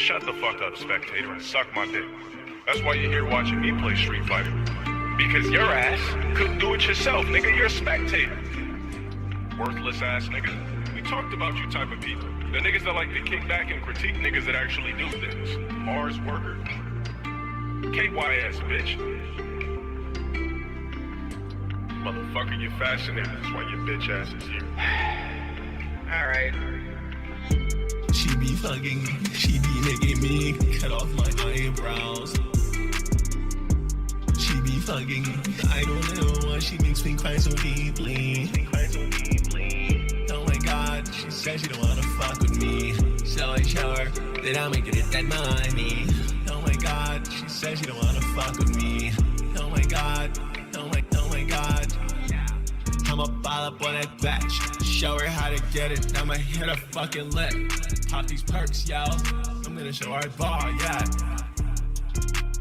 shut the fuck up, spectator, and suck my dick. That's why you're here watching me play Street Fighter. Because your ass couldn't do it yourself, nigga. You're a spectator. Worthless ass nigga. We talked about you type of people. The niggas that like to kick back and critique niggas that actually do things. Mars worker. KYS, bitch. Motherfucker, you're fascinated. That's why your bitch ass is here. Alright. She be fucking, she be making me cut off my eyebrows. She be fucking, I don't know why she makes me cry so deeply. Oh my god, she says she don't wanna fuck with me. So I show her that I'll make it that money. Oh my god, she says she don't wanna fuck with me. Oh my god, oh my god. I'ma ball up on that batch, show her how to get it. I'ma hit her fucking lip, pop these perks, yo. I'm gonna show her ball, yeah.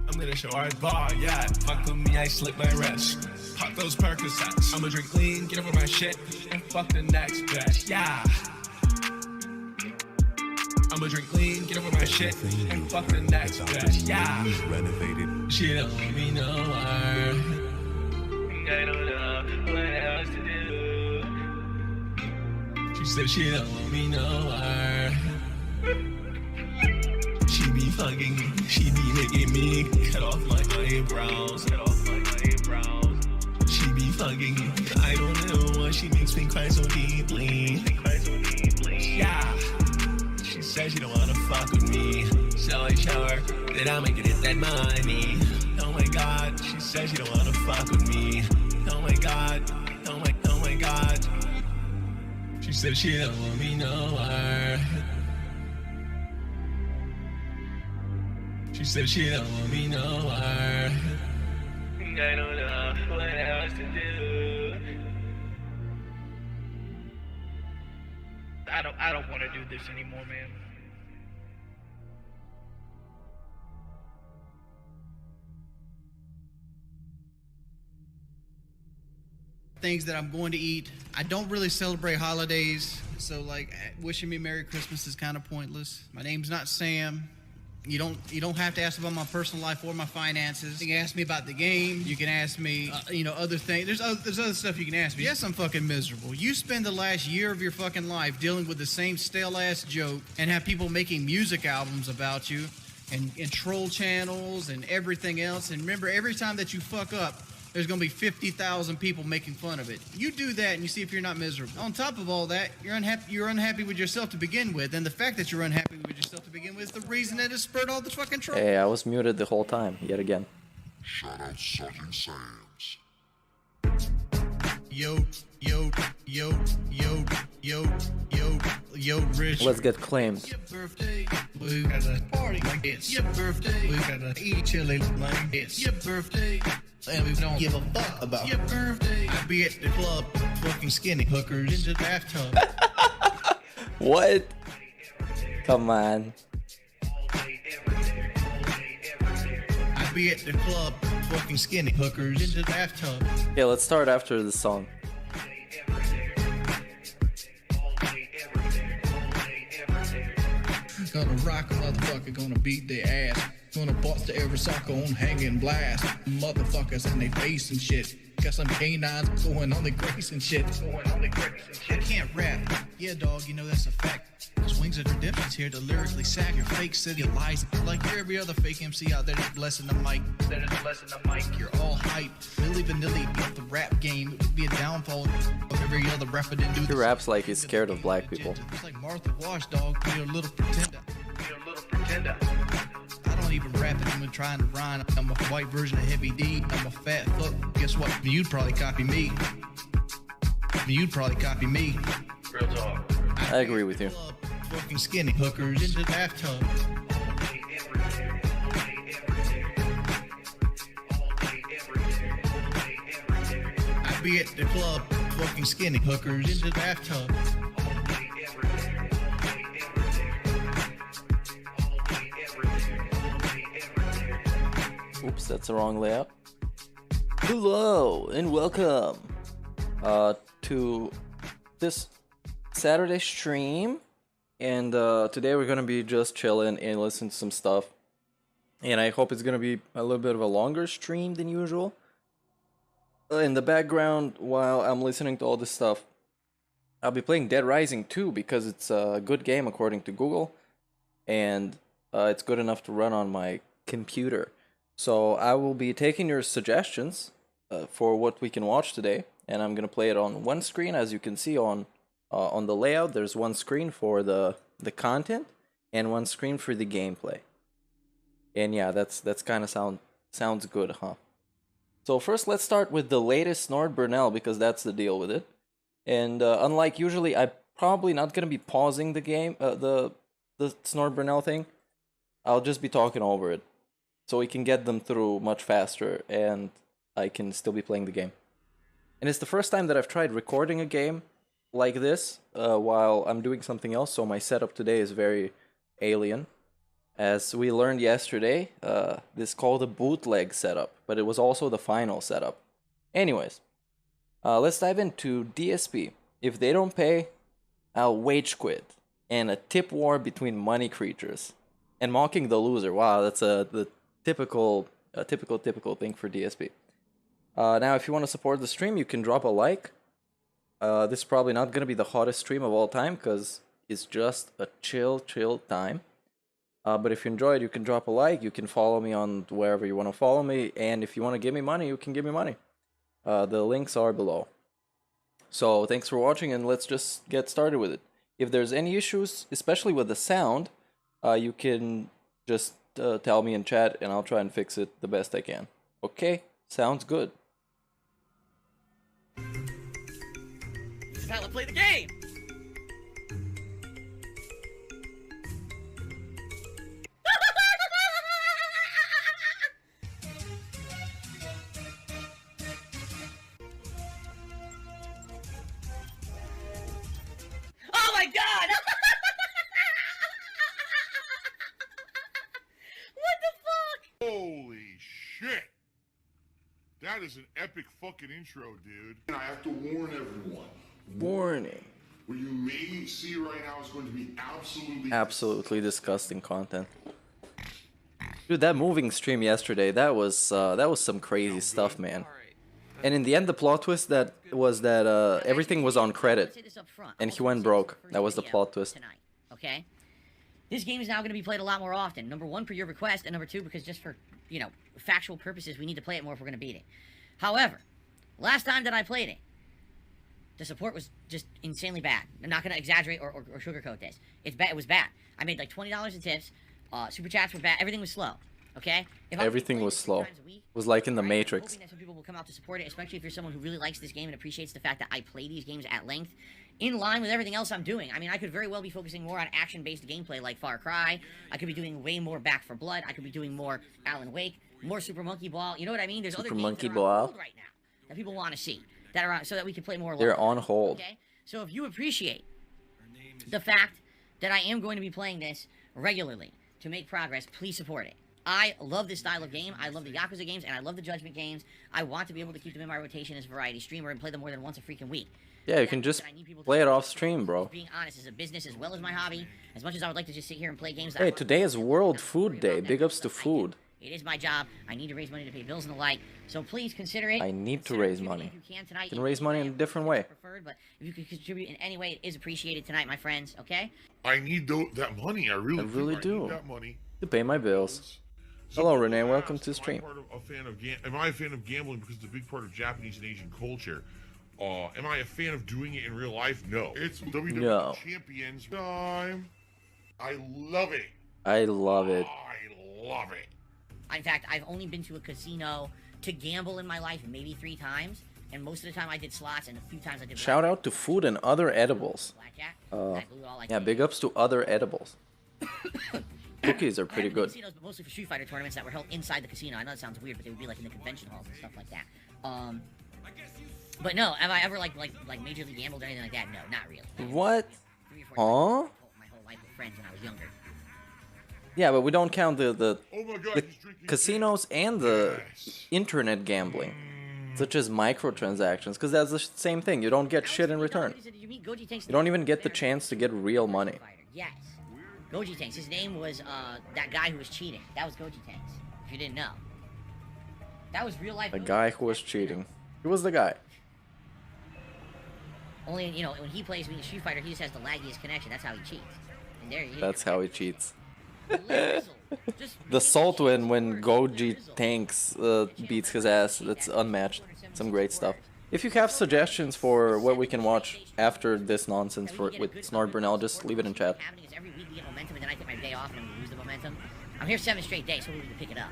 I'm gonna show her ball, yeah. Fuck with me, I slick my wrist. Pop those Percocets. I'ma drink lean, get over my shit, and fuck the next bitch, yeah. I'ma drink lean, get over my shit, and fuck the next bitch, yeah. Renovated. She don't want me no more. I don't know what else to do. She said she don't want me no more. She be fucking, she be making me cut off my eyebrows. She be fucking, I don't know why she makes me cry so deeply. Yeah. She says she don't wanna fuck with me. So I show her that I'll make it that money. Oh my god, she says she don't wanna fuck with me. Oh my god, oh my god. She said she don't want me no more. She said she don't want me no more. I don't know what else to do. I don't want to do this anymore, man. Things that I'm going to eat. I don't really celebrate holidays, so like wishing me Merry Christmas is kind of pointless. My name's not Sam. You don't have to ask about my personal life or my finances. You can ask me about the game. You can ask me, other things. There's other stuff you can ask me. Yes, I'm fucking miserable. You spend the last year of your fucking life dealing with the same stale-ass joke and have people making music albums about you and troll channels and everything else. And remember, every time that you fuck up, there's going to be 50,000 people making fun of it. You do that and you see if you're not miserable. On top of all that, you're unhappy with yourself to begin with, and the fact that you're unhappy with yourself to begin with is the reason that it spurred all the fucking trouble. Hey, I was muted the whole time, yet again. Shout out Sucking Sam's. Yo, Rich. Let's get claims. Your birthday, we gotta party like it's your birthday. We gotta eat chili like it's your birthday. And we don't give a fuck about your birthday. I be at the club, fucking skinny hookers in the bathtub. What? Come on. I be at the club, fucking skinny hookers in the bathtub. Yeah, let's start after the song. Gonna rock a motherfucker, gonna beat their ass. Gonna bust every sucker on hanging blast. Motherfuckers in their face and shit. Got some canines going on the grace and shit. I can't rap. Yeah, dog, you know that's a fact. Cause Wings of Redemption's here to lyrically sack your fake city lies. Like every other fake MC out there that's blessing the mic. You're all hype. Milli Vanilli built the rap game. It would be a downfall of every other rapper that do He raps like he's scared of black people. It's like Martha Wash, dog. You're a little pretender. I don't even rap it, I'm trying to rhyme. I'm a white version of Heavy D. I'm a fat fuck. Guess what? You'd probably copy me. Real talk. I agree with you. Fucking skinny hookers in the bathtub. I be at the club, fucking skinny hookers in the bathtub. Oops, that's the wrong layout. Hello and welcome to this Saturday stream. and today we're gonna be just chilling and listening to some stuff. And I hope it's gonna be a little bit of a longer stream than usual. In the background, while I'm listening to all this stuff, I'll be playing Dead Rising 2 because it's a good game according to Google, and it's good enough to run on my computer. So I will be taking your suggestions for what we can watch today, and I'm gonna play it on one screen. As you can see on the layout, there's one screen for the content and one screen for the gameplay. And yeah, that's kind of sounds good, huh? So first, let's start with the latest Snort Burnell because that's the deal with it. And unlike usually, I'm probably not gonna be pausing the game, the Snort Burnell thing. I'll just be talking over it, so we can get them through much faster, and I can still be playing the game. And it's the first time that I've tried recording a game like this while I'm doing something else. So my setup today is very alien. As we learned yesterday, this is called a bootleg setup, but it was also the final setup. Anyways, let's dive into DSP. If they don't pay, I'll wage quit. And a tip war between money creatures. And mocking the loser. Wow, that's the typical thing for DSP. Now, if you want to support the stream, you can drop a like. This is probably not going to be the hottest stream of all time because it's just a chill time. But if you enjoyed, you can drop a like, you can follow me on wherever you want to follow me, and if you want to give me money, you can give me money. The links are below. So thanks for watching, and let's just get started with it. If there's any issues, especially with the sound, you can just tell me in chat, and I'll try and fix it the best I can. Okay? Sounds good. This is how I play the game! Oh my god! What the fuck? Holy shit! That is an epic fucking intro, dude. And I have to warn everyone. Warning. What you may see right now is going to be Absolutely disgusting content. Dude, that moving stream yesterday, that was some crazy stuff, man. And in the end, the plot twist that was that everything was on credit, and he went broke. That was the plot twist. Tonight, okay? This game is now going to be played a lot more often. Number one, for your request, and number two, because just for, you know, factual purposes, we need to play it more if we're going to beat it. However, last time that I played it, the support was just insanely bad. I'm not going to exaggerate or sugarcoat this. It's bad. It was bad. I made like $20 in tips. Super chats were bad. Everything was slow. Okay? Everything was slow. It was like in the Matrix. I'm hoping that some people will come out to support it, especially if you're someone who really likes this game and appreciates the fact that I play these games at length, in line with everything else I'm doing. I mean, I could very well be focusing more on action-based gameplay like Far Cry. I could be doing way more Back 4 Blood. I could be doing more Alan Wake, more Super Monkey Ball. You know what I mean? There's other games that are on hold right now that people want to see, that are on, so that we can play more. They're on hold. Okay? So if you appreciate the fact that I am going to be playing this regularly to make progress, please support it. I love this style of game. I love the Yakuza games, and I love the Judgment games. I want to be able to keep them in my rotation as a variety streamer and play them more than once a freaking week. Yeah, you can just play it off stream, bro. Being honest, it's a business as well as my hobby. As much as I would like to just sit here and play games. Hey, today is World Food Day. Big ups to food. It is my job. I need to raise money to pay bills and the like. So please consider it. I need to raise money. You can raise money in a different way. But if you could contribute in any way, it is appreciated tonight, my friends. Okay? I need that money. I really do. I need that money to pay my bills. Hello, Renee. Welcome to the stream. Am I a fan of gambling because it's a big part of Japanese and Asian culture? Am I a fan of doing it in real life? No. It's WWE Champions time. I love it. I love it. I love it. In fact, I've only been to a casino to gamble in my life maybe 3 times, and most of the time I did slots, and a few times I did. Shout out to food and other edibles. Yeah, big ups to other edibles. Cookies are pretty good. Casinos, but mostly for Street Fighter tournaments that were held inside the casino. I know it sounds weird, but they would be like in the convention halls and stuff like that. But no, have I ever like majorly gambled or anything like that? No, not really. What? 3 or 4 times my whole life with friends when I was younger. Yeah, but we don't count the casinos and the internet gambling, such as microtransactions, because that's the same thing. You don't get shit in return. You don't even get the chance to get real money. Yes. Goji Tanks. His name was that guy who was cheating. That was Goji Tanks. If you didn't know. That was real life. The guy who was cheating. He was the guy. Only, you know, when he plays me in Street Fighter, he just has the laggiest connection. That's how he cheats. And there he That's how he cheats. Just The Salt when Goji Tanks beats his ass, that's unmatched. Some great stuff. If you have suggestions for what we can watch after this nonsense with Snort Burnell, just leave it in chat. Every week we get momentum, and then I take my day off and we lose the momentum. I'm here 7 straight days, so we need to pick it up.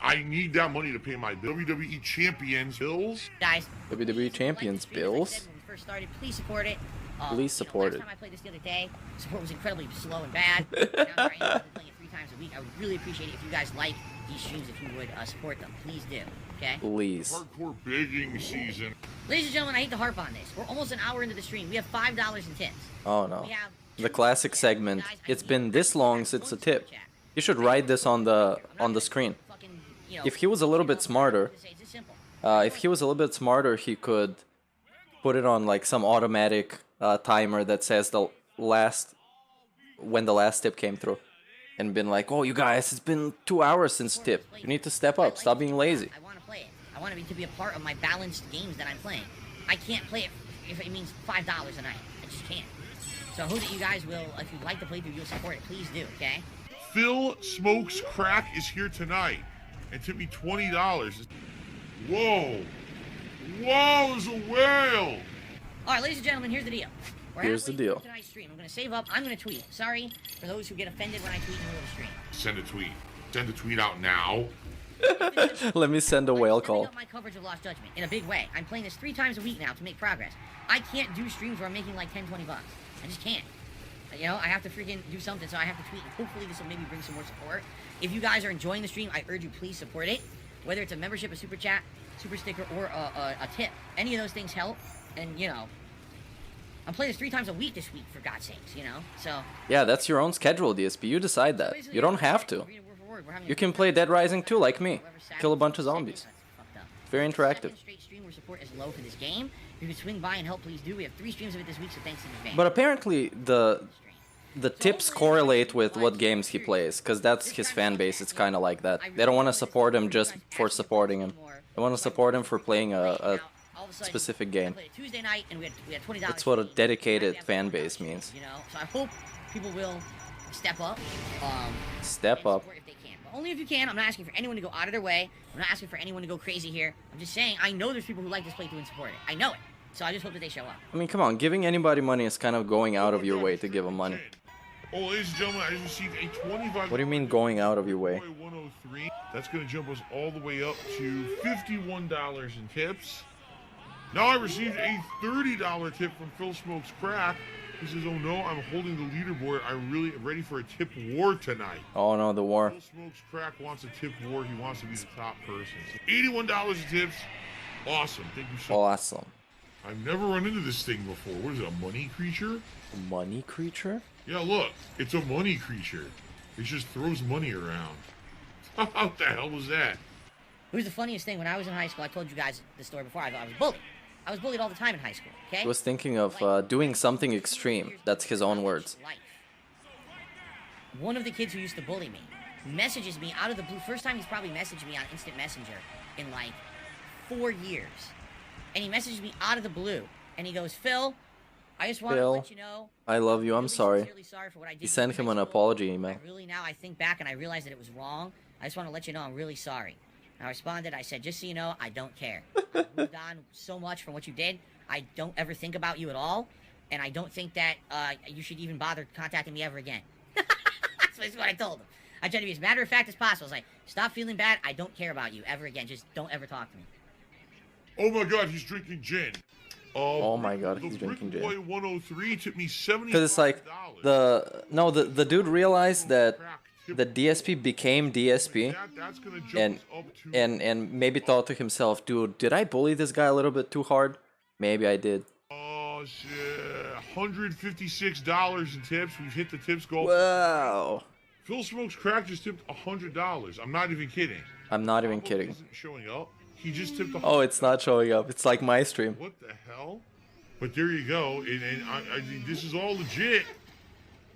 I need that money to pay my WWE Champions bills. Guys, WWE Champions bills? When we first started, please support it. Please support it. Last time I played this the other day, support was incredibly slow and bad. Now I'm playing it 3 times a week. I would really appreciate it if you guys like these streams, if you would support them. Please do, okay? Please. Hardcore begging season. Ladies and gentlemen, I hate to harp on this. We're almost an hour into the stream. We have $5 in tips. Oh no. We have The classic segment. It's been this long since a tip. You should write this on the screen. If he was a little bit smarter, he could put it on like some automatic timer that says when the last tip came through, and been like, oh, you guys, it's been 2 hours since tip. You need to step up. Stop being lazy. I want to play it. I want it to be a part of my balanced games that I'm playing. I can't play it if it means $5 a night. I just can't. So I hope that you guys will, if you'd like to play through, you'll support it. Please do, okay? Phil Smokes Crack is here tonight and tipped me $20. Whoa. Whoa, it's a whale. All right, ladies and gentlemen, here's the deal. Here's the deal. Tonight's stream. I'm going to save up. I'm going to tweet. Sorry for those who get offended when I tweet in the middle of the stream. Send a tweet. Send a tweet out now. Let me send a whale call. Up my coverage of Lost Judgment in a big way. I'm playing this 3 times a week now to make progress. I can't do streams where I'm making like 10, 20 bucks. I just can't. You know, I have to freaking do something, so I have to tweet, and hopefully this will maybe bring some more support. If you guys are enjoying the stream, I urge you, please support it. Whether it's a membership, a super chat, super sticker, or a tip. Any of those things help. And, you know, I'm playing this 3 times a week this week, for God's sakes, you know? So... Yeah, that's your own schedule, DSP. You decide that. You don't have to. You can play Dead Rising 2 like me. Kill a bunch of zombies. Very interactive. Streamer support is low for this game. If you could swing by and help, please do. We have 3 streams of it this week, so thanks in advance. But apparently the tips correlate with what games he plays, because that's his fan base. It's kind of like that. They don't want to support him just for supporting him. They want to support him for playing a specific game. Tuesday night, and we had $20. That's what a dedicated fan base means. You know, so I hope people will step up. Step up. If they can. But only if you can. I'm not asking for anyone to go out of their way. I'm not asking for anyone to go crazy here. I'm just saying, I know there's people who like this playthrough and support it. I know it. So I just hope that they show up. I mean, come on. Giving anybody money is kind of going out of your way to give them money. Oh, ladies and gentlemen, I just received a $25... What do you mean going out of your way? 103. That's going to jump us all the way up to $51 in tips. Now I received a $30 tip from Phil Smokes Crack. He says, oh no, I'm holding the leaderboard. I'm really ready for a tip war tonight. Oh no, the war. Phil Smokes Crack wants a tip war. He wants to be the top person. So $81 in tips. Awesome. Thank you so much. Awesome. I've never run into this thing before. What is it, a money creature? A money creature? Yeah, look. It's a money creature. It just throws money around. What the hell was that? It was the funniest thing. When I was in high school, I told you guys the story before. I was bullied. I was bullied all the time in high school, okay? He was thinking of doing something extreme. That's his own words. One of the kids who used to bully me messages me out of the blue. First time he's probably messaged me on Instant Messenger in like 4 years. And he messaged me out of the blue. And he goes, Phil, I just want to let you know. I love you. I'm sorry. Sorry for what I did. He sent him an apology email. Now I think back and I realize that it was wrong. I just want to let you know I'm really sorry. I responded, I said, just so you know, I don't care. I moved on so much from what you did. I don't ever think about you at all. And I don't think that you should even bother contacting me ever again. That's what I told him. I tried to be as matter of fact as possible. I was like, stop feeling bad. I don't care about you ever again. Just don't ever talk to me. Oh my god, he's drinking gin. Oh my god, he's drinking gin. Boy 103 took me $75. Because it's like, the dude realized that the DSP became DSP, and maybe thought to himself, dude, did I bully this guy a little bit too hard? Maybe I did. Oh shit, $156 in tips. We've hit the tips goal. Wow. Phil Smokes Crack just tipped $100. I'm not even kidding. I'm not even kidding. Isn't showing up. He just tipped $100. Oh, it's not showing up. It's like my stream. What the hell? But there you go. And I mean, this is all legit.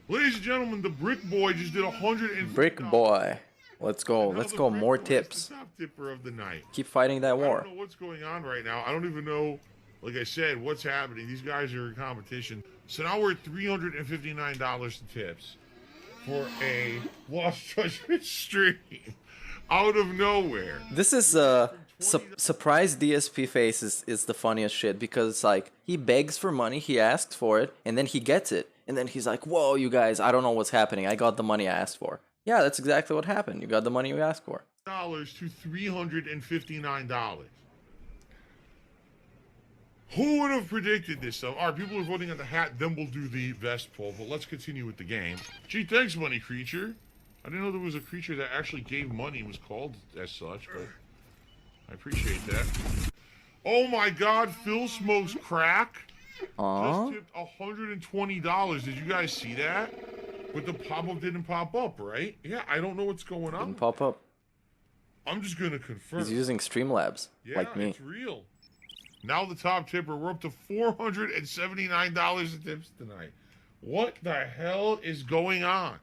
Ladies and gentlemen, the Brick Boy just did 150. Brick Boy. Let's go. Let's go. More tips. The top tipper of the night. Keep fighting that I war. don't know what's going on right now. I don't even know, like I said, what's happening. These guys are in competition. So now we're at $359 in tips for a Lost Judgment stream out of nowhere. This is surprise DSP face is the funniest shit, because it's like he begs for money, he asks for it, and then he gets it, and then he's like, "Whoa, you guys, I don't know what's happening. I got the money I asked for." Yeah, that's exactly what happened. You got the money you asked for. $2 to $359. Who would have predicted this stuff? All right, people are voting on the hat, then we'll do the vest poll, but let's continue with the game. Gee, thanks, money creature. I didn't know there was a creature that actually gave money and was called as such, but I appreciate that. Oh my god, Phil Smokes Crack just tipped $120. Did you guys see that? But the pop-up didn't pop up, right? Yeah, I don't know what's going on. Didn't pop up. I'm just gonna confirm. He's using Streamlabs, Yeah, like me. it's real. Now the top tipper, we're up to $479 in tips tonight. What the hell is going on?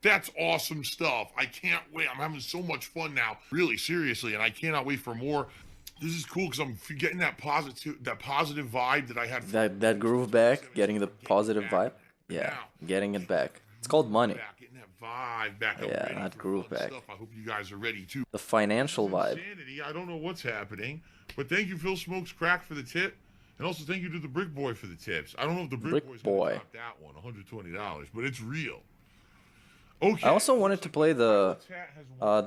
That's awesome stuff. I can't wait. I'm having so much fun now, really seriously, and I cannot wait for more. This is cool because I'm getting that positive vibe that I had. That groove back, getting the positive vibe. Yeah, getting it back. It's called money. Getting that vibe back. Yeah, not groove back. Stuff. I hope you guys are ready too. The financial vibe. Insanity. I don't know what's happening, but thank you, Phil Smokes Crack, for the tip, and also thank you to the Brick Boy for the tips. I don't know if the Brick Boy's gonna top that one, $120, but it's real. Okay. I also wanted to play the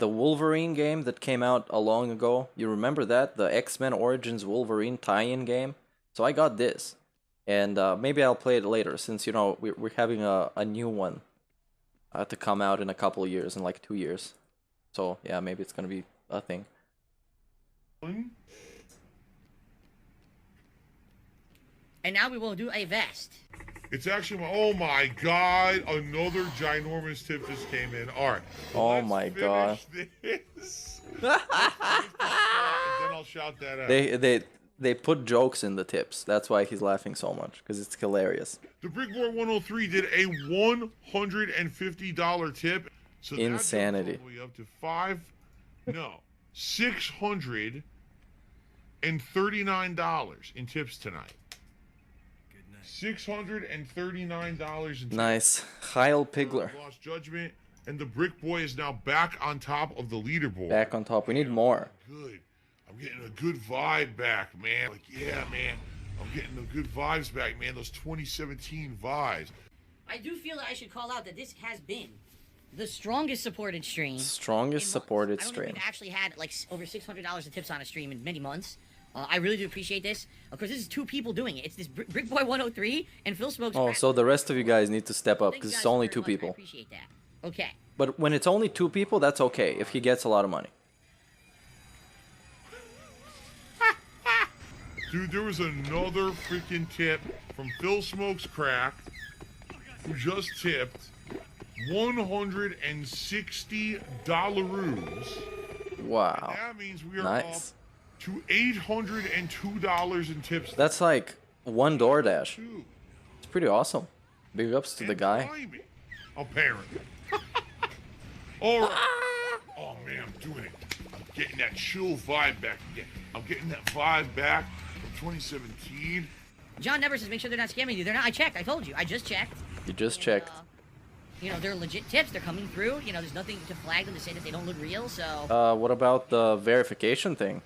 Wolverine game that came out a long ago. You remember that? The X-Men Origins Wolverine tie-in game? So I got this. And maybe I'll play it later, since, you know, we're having a new one to come out in a couple of years, in like 2 years. So, yeah, maybe it's gonna be a thing. And now we will do a vest. It's actually oh my god, another ginormous tip just came in. All right. Oh my god. This. And then I'll shout that out. They put jokes in the tips. That's why he's laughing so much, because it's hilarious. The Brickboard 103 did a $150 tip. So insanity. That up to $639 in tips tonight. $639 in tips. Nice. Heil Pigler. Lost Judgment, and the Brick Boy is now back on top of the leaderboard. Back on top. We need more. Good. I'm getting a good vibe back, man. Like, yeah, man. I'm getting the good vibes back, man. Those 2017 vibes. I do feel that I should call out that this has been the strongest supported stream. Strongest supported stream. I don't think we've actually had like over $600 of tips on a stream in many months. I really do appreciate this. Of course, this is two people doing it. It's this Brick Boy 103 and Phil Smokes. Oh, so the rest of you guys need to step up, because it's only 2 people. I appreciate that. Okay. But when it's only 2 people, that's okay if he gets a lot of money. Dude, there was another freaking tip from Phil Smokes Crack, who just tipped $160. Wow. That means we are nice. up to $802 in tips. That's like 1 DoorDash. It's pretty awesome. Big ups to the guy. Apparently. All right. Oh man, I'm doing it. I'm getting that chill vibe back again. I'm getting that vibe back from 2017. John Never says, make sure they're not scamming you. They're not. I checked. I told you. I just checked. You just checked. You know, they're legit tips. They're coming through. You know, there's nothing to flag them to say that they don't look real. So. What about the verification thing?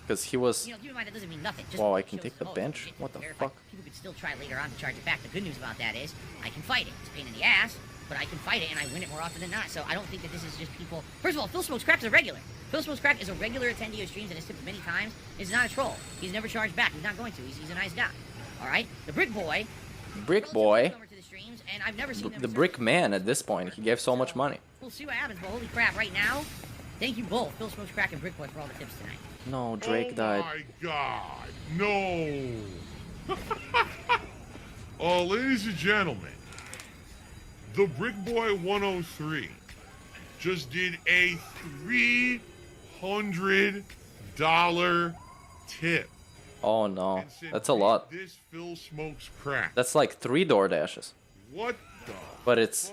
Because he was. You know, keep in mind that doesn't mean nothing. Whoa, I can take the bench? What the fuck? People could still try later on to charge it back. The good news about that is I can fight it. It's a pain in the ass, but I can fight it and I win it more often than not. So I don't think that this is just people. First of all, Phil Smokes Crack is a regular. Phil Smokes Crack is a regular attendee of streams and has tipped many times. He's not a troll. He's never charged back. He's not going to. He's a nice guy. All right. The Brick Boy. Brick Boy. And I've never seen the Brick Man at this point. He gave so much money. We'll see what happens, but holy crap! Right now, thank you both, Phil Smokes Crack and Brick Boy, for all the tips tonight. No, Drake died. Oh my god, no! Oh, ladies and gentlemen, the Brick Boy 103 just did a $300 tip. Oh no, that's a lot. This Phil Smokes Crack. That's like 3 DoorDashes. What but it's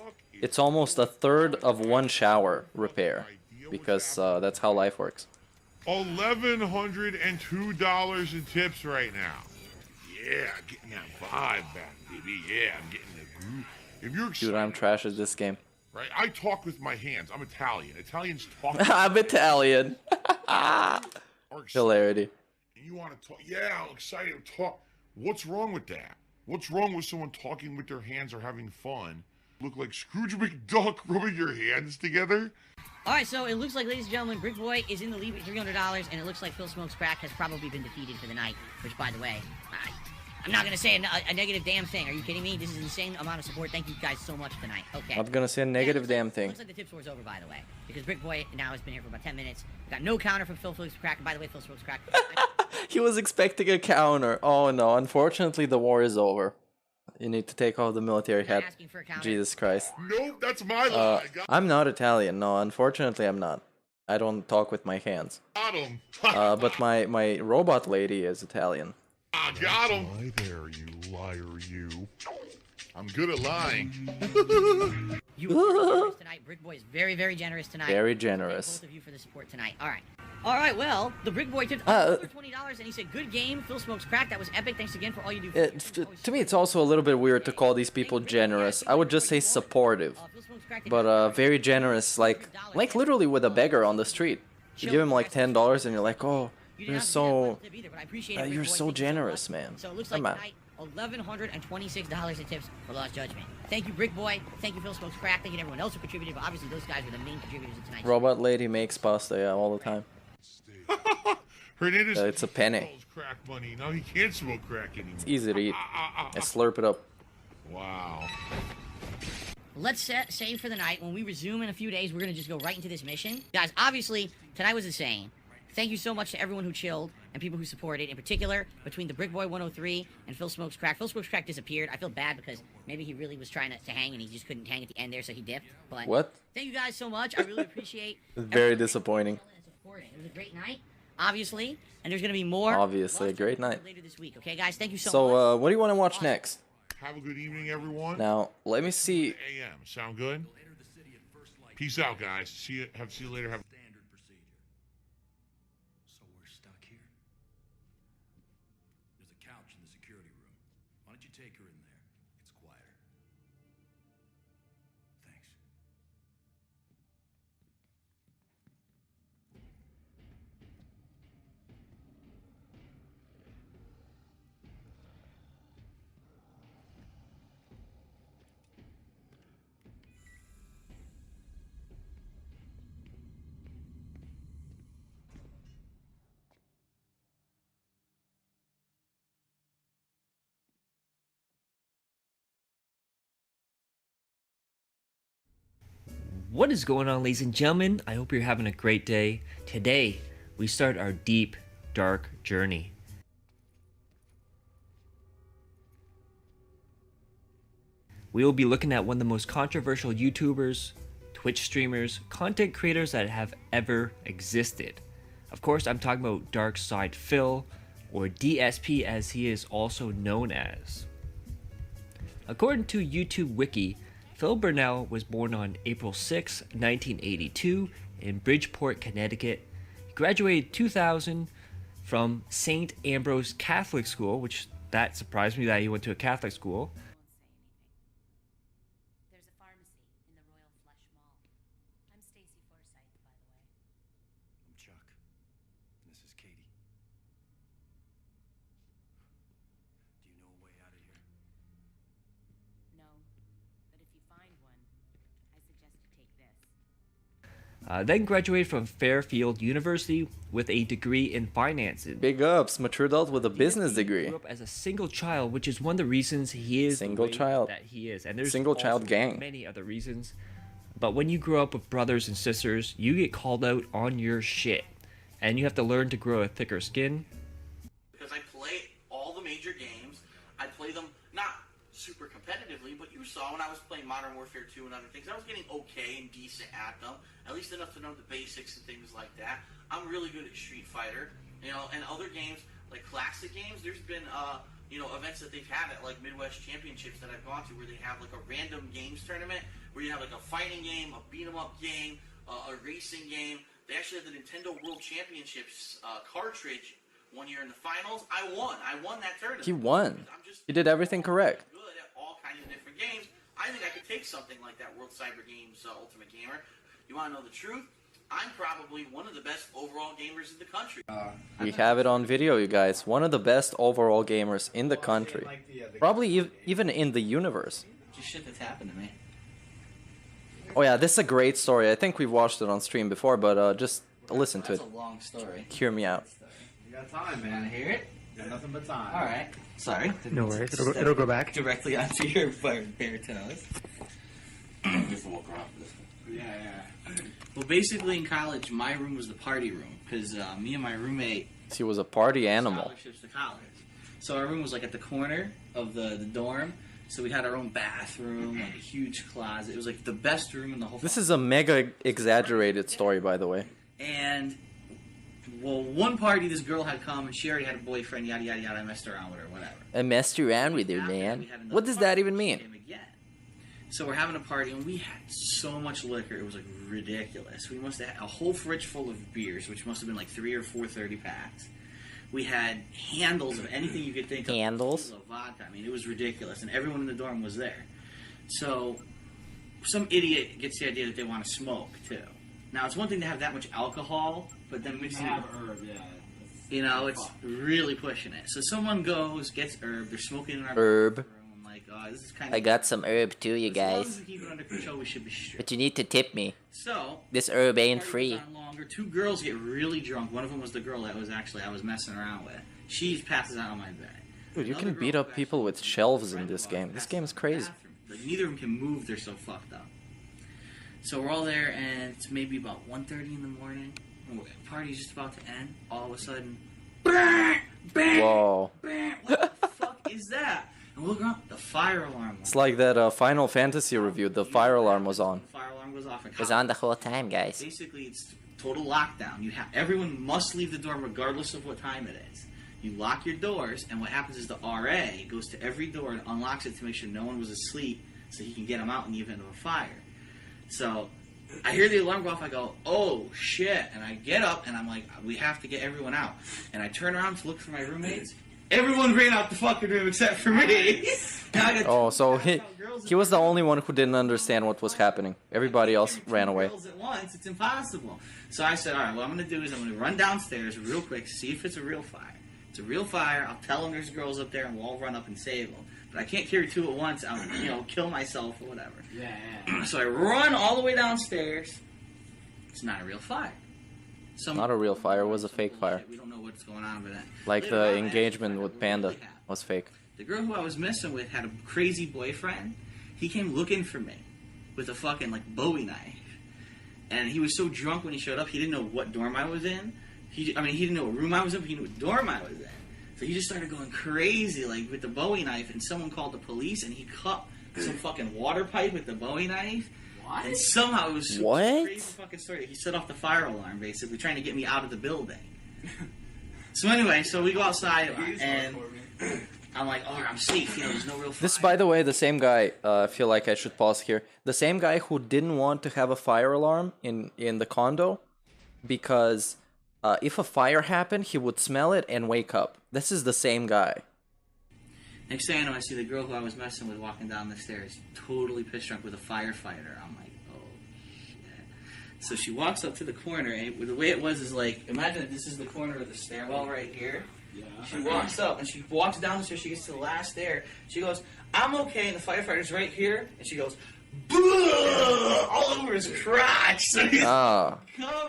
almost a third of one shower repair, because that's how life works. $1,102 in tips right now. Yeah, I'm getting that vibe back, baby. Yeah, I'm getting the groove. If you're excited, Dude, I'm trash at this game. right? I talk with my hands. I'm Italian. Italians talk. I'm Italian. Hilarity. You want to talk? Yeah, I'm excited to talk. What's wrong with that? What's wrong with someone talking with their hands or having fun? Look like Scrooge McDuck rubbing your hands together? Alright, so it looks like, ladies and gentlemen, Brick Boy is in the lead with $300, and it looks like Phil Smokes Crack has probably been defeated for the night, which, by the way, I'm not going to say a negative damn thing. Are you kidding me? This is an insane amount of support. Thank you guys so much tonight. Okay. I'm going to say a negative damn thing. Looks like the tip war's over, by the way, because Brick Boy now has been here for about 10 minutes. We got no counter from Phil Smokes Crack, and by the way, Phil Smokes Crack... He was expecting a counter. Oh no, unfortunately the war is over. You need to take off the military hat. Jesus Christ. Nope, that's my lie. I'm not Italian. No, unfortunately I'm not. I don't talk with my hands. Got him. But my robot lady is Italian. I got him. Lie there, you liar, you. I'm good at lying. You were generous tonight. Brick Boy is very, very generous tonight. Very generous. Thank both of you for the support tonight. All right. All right, well, the Brick Boy tipped for $20, and he said, good game, Phil Smokes Crack. That was epic. Thanks again for all you do. To me, it's also a little bit weird to call these people generous. I would just say supportive. But very generous, like literally with a beggar on the street. You give him like $10 and you're like, oh, you're so generous, man. So it looks like tonight, $1,126 in tips for Lost Judgment. Thank you, Brick Boy. Thank you, Phil Smokes Crack. Thank you to everyone else who contributed, but obviously those guys were the main contributors in tonight's Robot lady makes pasta, yeah, all the time. Her name is it's a penny. Crack money. Now he can't smoke crack anymore. It's easy to eat. I slurp it up. Wow. Let's save for the night. When we resume in a few days, we're going to just go right into this mission. Guys, obviously, tonight was insane. Thank you so much to everyone who chilled and people who supported. In particular, between the Brick Boy 103 and Phil Smokes Crack. Phil Smokes Crack disappeared. I feel bad because maybe he really was trying to hang and he just couldn't hang at the end there, so he dipped. But what? Thank you guys so much. I really appreciate it. Very disappointing. It was a great night, obviously, and there's going to be more. Obviously, a great night. Later this week, okay, guys? Thank you so much. So, what do you want to watch next? Have a good evening, everyone. Now, let me see. AM. Sound good? Peace out, guys. See you later. Have standard procedure. So we're stuck here. There's a couch in the security room. Why don't you take her in there? It's quieter. Thanks. What is going on, ladies and gentlemen? I hope you're having a great day. Today, we start our deep, dark journey. We will be looking at one of the most controversial YouTubers, Twitch streamers, content creators that have ever existed. Of course, I'm talking about Dark Side Phil, or DSP as he is also known as. According to YouTube Wiki, Phil Burnell was born on April 6, 1982 in Bridgeport, Connecticut. He graduated 2000 from St. Ambrose Catholic School, which that surprised me that he went to a Catholic school. There's a pharmacy in the Royal Flush Mall. I'm Stacy Forsythe, by the way. I'm Chuck. And this is Katie. Do you know a way out of here? No, but if you find one, I suggest you take this. Then graduated from Fairfield University with a degree in finances. Big ups, mature adult with a business degree. Grew up as a single child, which is one of the reasons he is single child that he is. And there's single child gang. Many other reasons. But when you grow up with brothers and sisters, you get called out on your shit, and you have to learn to grow a thicker skin. Because I play all the major games, I play them not super competitively, but you saw when I was playing Modern Warfare 2 and other things, I was getting okay and decent at them, at least enough to know the basics and things like that. I'm really good at Street Fighter, and other games, like classic games, there's been, events that they've had at like Midwest Championships that I've gone to, where they have like a random games tournament, where you have like a fighting game, a beat 'em up game, a racing game. They actually had the Nintendo World Championships cartridge one year in the finals. I won that tournament. He won. He did everything correct. Good at all kinds of different games. I think I could take something like that World Cyber Games Ultimate Gamer. You want to know the truth? I'm probably one of the best overall gamers in the country. We have it on video, you guys. One of the best overall gamers in the country. Probably even in the universe. Just shit that's happened to me. Oh yeah, this is a great story. I think we've watched it on stream before, but just listen to it. That's a long story. Hear me out. You got time, man. Hear it? Got nothing but time. All right. Sorry. No worries. It'll go back. Directly onto your bare toes. Just walk around this. Yeah. Well, basically in college, my room was the party room because me and my roommate. He was a party animal. Scholarships to college. So our room was like at the corner of the dorm. So we had our own bathroom, like a huge closet. It was like the best room in the whole. This is a mega exaggerated story, by the way. And well, one party, this girl had come and she already had a boyfriend. Yada yada yada. I messed around with her, whatever. I messed around with her, man. What does that even mean? So we're having a party, and we had so much liquor, it was like ridiculous. We must have had a whole fridge full of beers, which must have been like 3 or 4 30-packs. We had handles of anything you could think of. Handles? Of vodka. I mean, it was ridiculous, and everyone in the dorm was there. So some idiot gets the idea that they want to smoke, too. Now, it's one thing to have that much alcohol, but then mixing it with herb, yeah. it's really pushing it. So someone goes, gets herb, they're smoking in our herb. This is kind of I got some herb too, you guys. As long as we keep it under control, we should be straight. But you need to tip me. So this herb ain't free. Longer. 2 girls get really drunk. One of them was the girl that I was messing around with. She passes out on my bed. Dude, you can beat up people with shelves in this game. This game is crazy. Like, neither of them can move. They're so fucked up. So we're all there, and it's maybe about 1:30 in the morning. The party's just about to end. All of a sudden, bang, bang, whoa! Bang, what the fuck is that? And we look around, the fire alarm. It's like that Final Fantasy review. The fire alarm was on. The fire alarm goes off. It was on the whole time, guys. Basically, it's total lockdown. Everyone must leave the dorm regardless of what time it is. You lock your doors, and what happens is the RA goes to every door and unlocks it to make sure no one was asleep, so he can get them out in the event of a fire. So I hear the alarm go off. I go, oh shit! And I get up, and I'm like, we have to get everyone out. And I turn around to look for my roommates. Everyone ran out the fucking room except for me. Oh, so he was the only one who didn't understand what was happening. Everybody else ran away. At once, it's impossible. So I said, all right, what I'm going to do is I'm going to run downstairs real quick, see if it's a real fire. If it's a real fire, I'll tell them there's girls up there, and we'll all run up and save them. But I can't carry 2 at once. I'll, kill myself or whatever. Yeah. So I run all the way downstairs. It's not a real fire. Not a real fire, it was a fake fire. We don't know what's going on with that. Like the engagement with Panda was fake. The girl who I was messing with had a crazy boyfriend. He came looking for me with a fucking Bowie knife. And he was so drunk when he showed up, he didn't know what dorm I was in. He didn't know what room I was in, but he knew what dorm I was in. So he just started going crazy with the Bowie knife, and someone called the police, and he cut some fucking water pipe with the Bowie knife. What? And somehow it was what? A crazy fucking story. He set off the fire alarm, basically, trying to get me out of the building. So anyway, we go outside, and I'm like, oh, I'm safe. There's no real fire. This, by the way, the same guy, I feel like I should pause here. The same guy who didn't want to have a fire alarm in the condo because if a fire happened, he would smell it and wake up. This is the same guy. Next thing I know, I see the girl who I was messing with walking down the stairs, totally pissed drunk with a firefighter. I'm like, oh, shit. So she walks up to the corner, and the way it was is imagine this is the corner of the stairwell right here. Yeah. She walks up, and she walks down the stairs, she gets to the last stair. She goes, I'm okay, and the firefighter's right here. And she goes, all over his crotch. So he's covered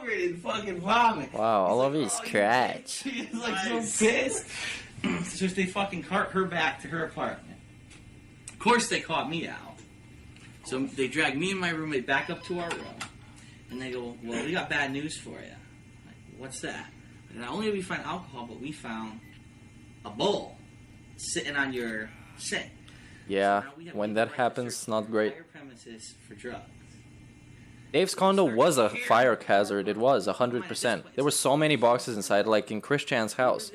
in fucking vomit. Wow, all over his crotch. He's so pissed. So they fucking cart her back to her apartment. Of course they caught me out. So they dragged me and my roommate back up to our room. And they go, well, we got bad news for you. I'm like, what's that? And not only did we find alcohol, but we found a bowl sitting on your sink. Yeah, so when that happens, it's not great. Premises for drugs. Dave's condo was a fire hazard. It was 100%. There were so many boxes inside, like in Christian's house.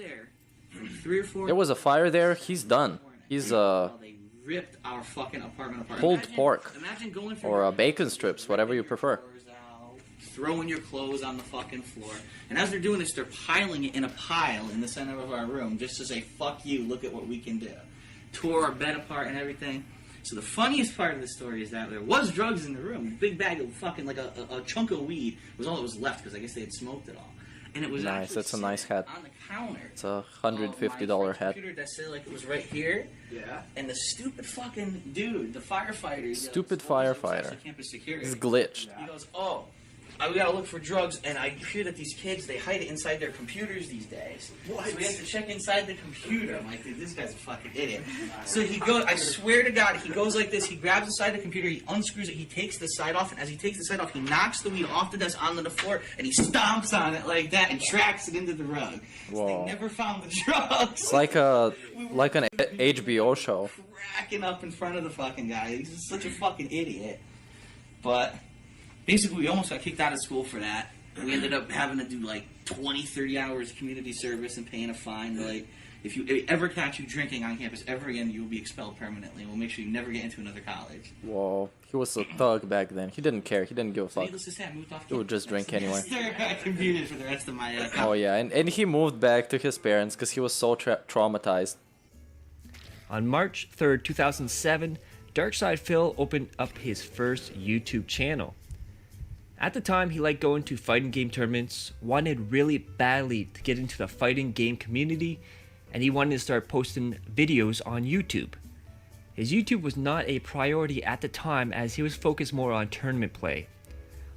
3 or 4. There was a fire there. He's done. He's They ripped our fucking apartment apart. pulled pork Imagine going through or your bacon strips, whatever you prefer. drawers out, throwing your clothes on the fucking floor. And as they're doing this, they're piling it in a pile in the center of our room just to say, fuck you, look at what we can do. Tore our bed apart and everything. So the funniest part of the story is that there was drugs in the room. A big bag of fucking, like a chunk of weed was all that was left because I guess they had smoked it all. And it was Nice, actually that's a nice sitting hat. on the counter. It's a $150 hat. Computer that said like it was right here. Yeah. And the stupid fucking dude, the firefighter. Stupid what was it? firefighter. Campus security. He's glitched. He goes, oh, we gotta look for drugs, and I hear that these kids, they hide it inside their computers these days. What? So we have to check inside the computer. I'm like, dude, this guy's a fucking idiot. So he goes, I swear to God, he goes like this, he grabs the side of the computer, he unscrews it, he takes the side off, and as he takes the side off, he knocks the weed off the desk onto the floor, and he stomps on it like that, and tracks it into the rug. So Whoa. they never found the drugs. It's like an HBO show. Cracking up in front of the fucking guy. He's such a fucking idiot. But basically, we almost got kicked out of school for that. We ended up having to do like 20, 30 hours of community service and paying a fine. Like, if you ever catch you drinking on campus ever again, you will be expelled permanently. We'll make sure you never get into another college. Whoa, he was a thug back then. He didn't care. He didn't give a fuck. Needless to say, I moved off He would just drink anyway. Stare at computers for the rest of my Oh yeah, and he moved back to his parents because he was so traumatized. On March 3rd, 2007, Darkside Phil opened up his first YouTube channel. At the time, he liked going to fighting game tournaments, wanted really badly to get into the fighting game community, and he wanted to start posting videos on YouTube. His YouTube was not a priority at the time as he was focused more on tournament play.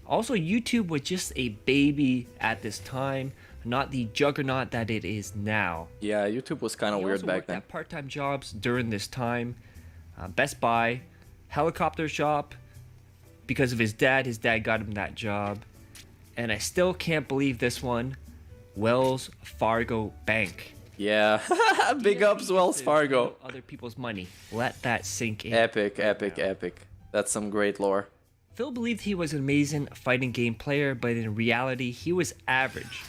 Also, YouTube was just a baby at this time, not the juggernaut that it is now. Yeah, YouTube was kind of weird back then. He also worked at part-time jobs during this time. Best Buy, helicopter shop. Because of his dad got him that job. And I still can't believe this one. Wells Fargo Bank. Yeah, big ups Wells Fargo. Other people's money. Let that sink in. Epic, epic, epic. That's some great lore. Phil believed he was an amazing fighting game player, but in reality, he was average.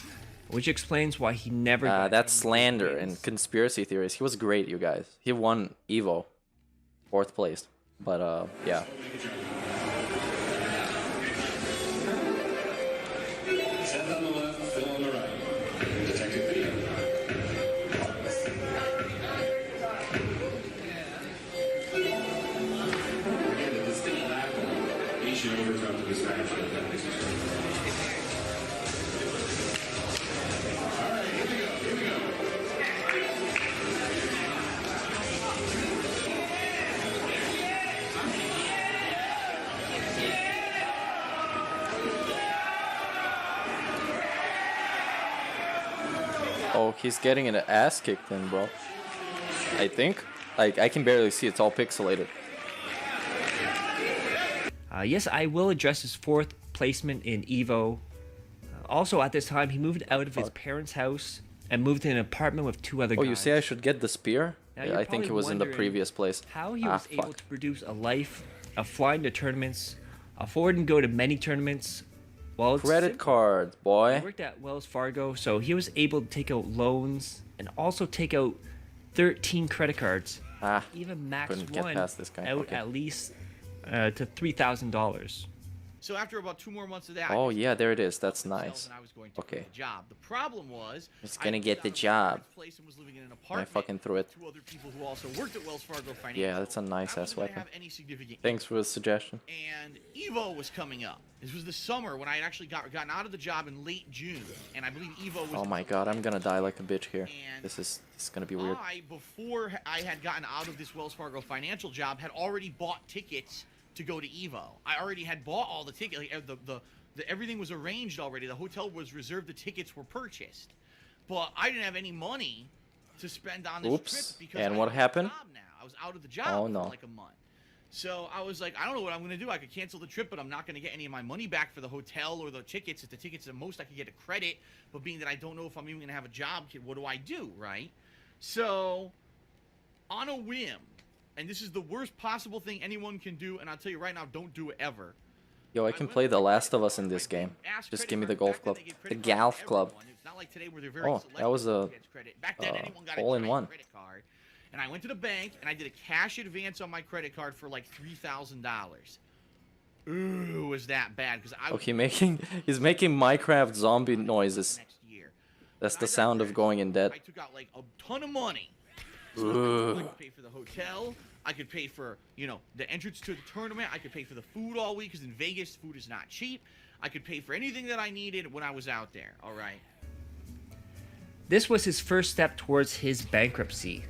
Which explains why he never got that's slander and conspiracy theories. He was great, you guys. He won EVO. 4th place. But, yeah. Send on the left, Phil on the right. Interactivity. Again, if it's still active, he should overcome to this match. Oh, he's getting an ass kicked in, bro. I think. Like, I can barely see. It's all pixelated. Yes, I will address his 4th placement in EVO. Also, at this time, he moved out of his parents' house and moved to an apartment with 2 other guys. Oh, you say I should get the spear? Now, Yeah, I think it was in the previous place. How he was able to produce a life of flying to tournaments, afford and go to many tournaments. Well, it's Credit cards, boy. He worked at Wells Fargo, so he was able to take out loans and also take out 13 credit cards. Even max couldn't get one past this guy. out Okay. at least to $3,000. So after about 2 more months of that, Oh, yeah, there it is. That's nice. and I was going to Okay. get the job. The problem was It's I gonna moved get out the of my job. parents' place and was living in an I apartment fucking threw it. with 2 other people who also worked at Wells Fargo Financial. Yeah, that's a nice I ass wasn't gonna weapon. have any significant Thanks for the suggestion. and Evo was coming up. This was the summer when I had actually gotten out of the job in late June, and I believe Evo was. Oh my god, I'm gonna die like a bitch here. This is gonna be weird. Before I had gotten out of this Wells Fargo Financial job, had already bought tickets to go to Evo. I already had bought all the tickets. Like, everything was arranged already. The hotel was reserved. The tickets were purchased, but I didn't have any money to spend on this Oops. trip because And I what was happened? out of the job now. I was out of the job Oh, for no. like a month. So I was like, I don't know what I'm going to do. I could cancel the trip, but I'm not going to get any of my money back for the hotel or the tickets. If the tickets, the most I could get a credit, but being that I don't know if I'm even going to have a job, what do I do, right? So, on a whim, and this is the worst possible thing anyone can do, and I'll tell you right now, don't do it ever. Yo, I can play The Last of Us in this game. Just give me the golf club. The golf club. Oh, that was a all-in-one. And I went to the bank and I did a cash advance on my credit card for like $3,000. Ooh, was that bad? Because I. Okay, he's making Minecraft zombie noises. That's the sound of going in debt. I took out like a ton of money. So I could pay for the hotel. I could pay for, you know, the entrance to the tournament. I could pay for the food all week because in Vegas food is not cheap. I could pay for anything that I needed when I was out there. All right. This was his first step towards his bankruptcy.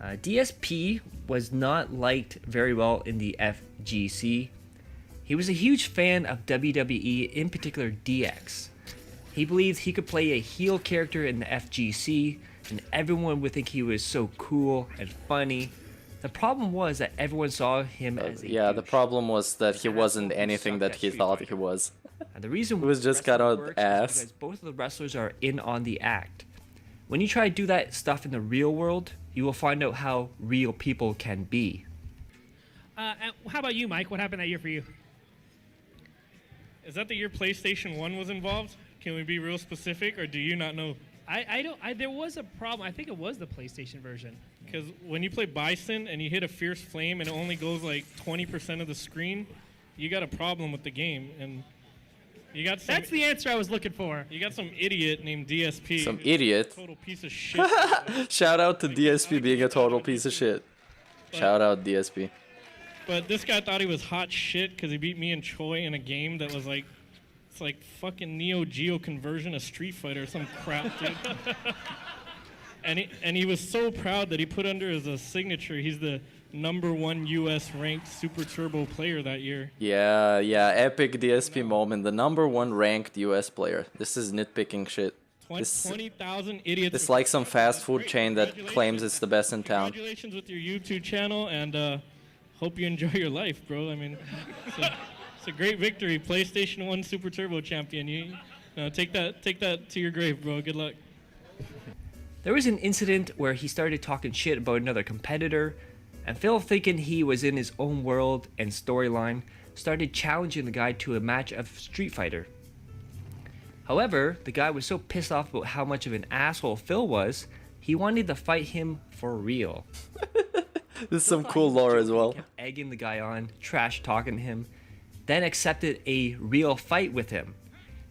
DSP was not liked very well in the FGC. He was a huge fan of WWE, in particular DX. He believed he could play a heel character in the FGC, and everyone would think he was so cool and funny. The problem was that everyone saw him as a yeah, the douche. problem was that he wasn't anything that he thought he was. And the reason He was just kind wrestling of works ass. is because both of the wrestlers are in on the act. When you try to do that stuff in the real world, you will find out how real people can be. And how about you, Mike? What happened that year for you? Is that the year PlayStation 1 was involved? Can we be real specific, or do you not know? I don't. There was a problem. I think it was the PlayStation version. Because when you play Bison and you hit a fierce flame and it only goes like 20% of the screen, you got a problem with the game. And you got some, that's the answer I was looking for. You got some idiot named DSP. Some idiot. Total piece of shit. Shout out to DSP being a total piece of shit. Shout out DSP. But this guy thought he was hot shit because he beat me and Choi in a game that was like, it's like fucking Neo Geo conversion of Street Fighter or some crap, dude. and he was so proud that he put under his signature, he's the #1 US ranked Super Turbo player that year. Yeah, epic DSP moment. The #1 ranked US player. This is nitpicking shit. 20,000 idiots. It's like some fast food chain that claims it's the best in town. Congratulations with your YouTube channel, and hope you enjoy your life, bro. I mean, it's a great victory. PlayStation 1 Super Turbo champion. You take that to your grave, bro. Good luck. There was an incident where he started talking shit about another competitor, and Phil, thinking he was in his own world and storyline, started challenging the guy to a match of Street Fighter. However, the guy was so pissed off about how much of an asshole Phil was, he wanted to fight him for real. This is some cool lore as well. Kept egging the guy on, trash talking him, then accepted a real fight with him.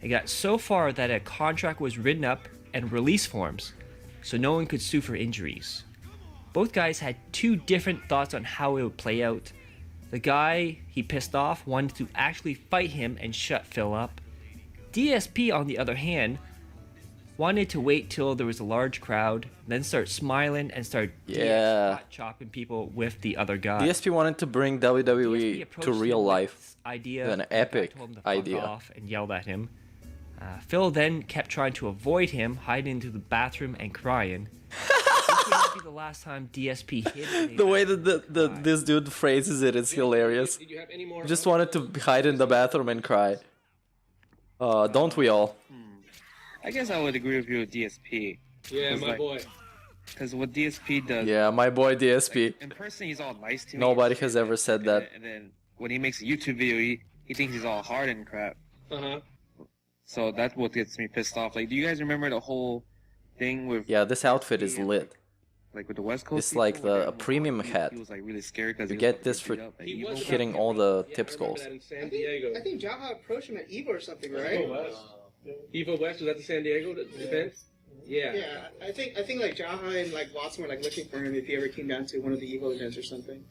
It got so far that a contract was written up and release forms, so no one could sue for injuries. Both guys had two different thoughts on how it would play out. The guy he pissed off wanted to actually fight him and shut Phil up. DSP, on the other hand, wanted to wait till there was a large crowd, then start smiling and start chopping people with the other guy. DSP wanted to bring WWE to real life. Idea, An epic told him to fuck idea. off and yelled at him. Phil then kept trying to avoid him, hiding into the bathroom and crying. This would not be the last time DSP hid. The way that this dude phrases it is hilarious. Just wanted to hide in the bathroom and cry. Don't we all? I guess I would agree with you with DSP. Yeah, my boy. Because what DSP does... Yeah, my boy DSP. Like, in person, he's all nice to me. Nobody has ever said that. And then when he makes a YouTube video, he thinks he's all hard and crap. Uh-huh. So that's what gets me pissed off. Like, do you guys remember the whole thing with... Yeah, this outfit is lit. Like with the West Coast It's people, like where a premium hat. He was like really scared because You get this for hitting all the tip skulls. In San Diego. I think Jaha approached him at EVO or something, right? EVO West, was that the San Diego event? Yeah. Yeah, I think like Jaha and like Watson were like looking for him if he ever came down to one of the EVO events or something.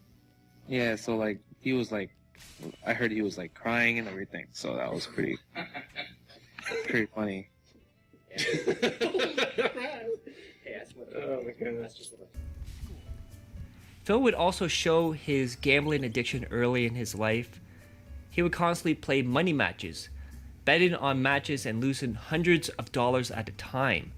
Yeah, so like he was like, I heard he was like crying and everything. So that was pretty funny. Oh my goodness. Phil would also show his gambling addiction early in his life. He would constantly play money matches, betting on matches and losing hundreds of dollars at a time.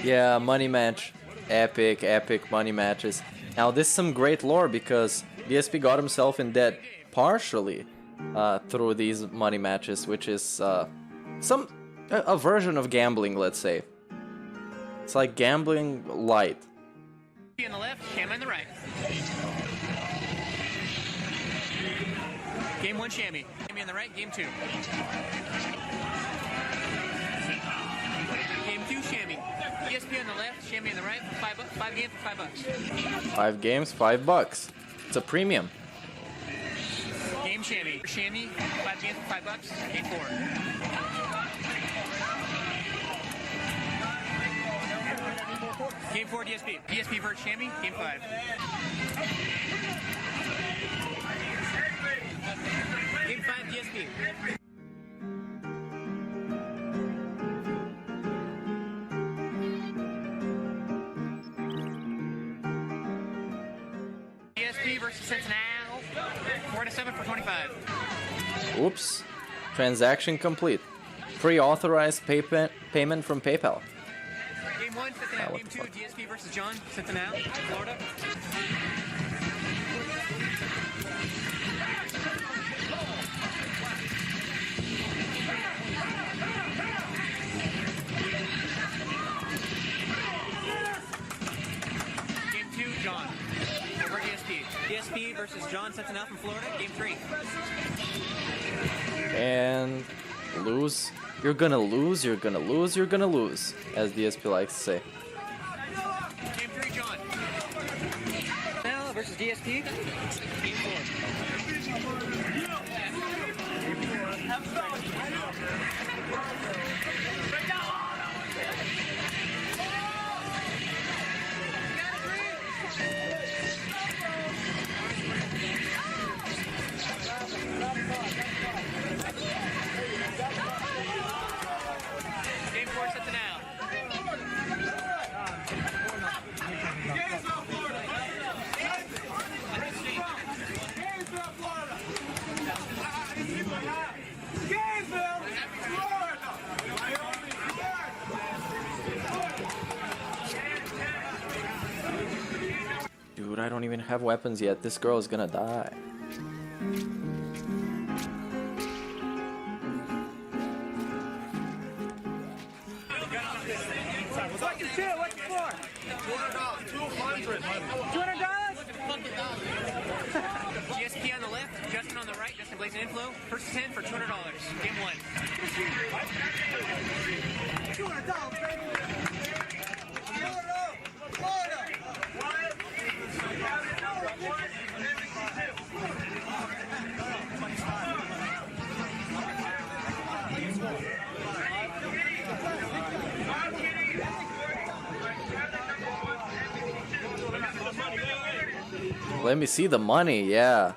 Yeah, money match. Epic money matches. Now this is some great lore because DSP got himself in debt partially through these money matches, which is a version of gambling, let's say. It's like gambling light. On the left, Shammy on the right. Game 1, Shammy. Shammy on the right, game 2. Game 2, Shammy. DSP on the left, Shammy on the right, for five games for $5. 5 games, $5. It's a premium. Game Shammy. Shammy, 5 games for $5. Game 4. Game 4, DSP. DSP versus Shammy, game 5. Game 5, DSP. DSP versus Cincinnati. 4-7 for 25. Oops. Transaction complete. Pre-authorized payment from PayPal. Game 1, Cincinnati. Game 2, DSP versus John, Cincinnati, Florida. Game 2, John. Over DSP. DSP versus John, Cincinnati from Florida. Game 3. And lose. You're gonna lose, you're gonna lose, you're gonna lose, as DSP likes to say. Game 3, John. Burnell versus DSP. Game 4. Game 4, Cincinnati. Dude, I don't even have weapons yet. This girl is gonna die. What's the score? $200. GSP on the left, Justin on the right, Justin Blazing Inflow. First 10 for $200. Game 1. $200, baby. Let me see the money, yeah.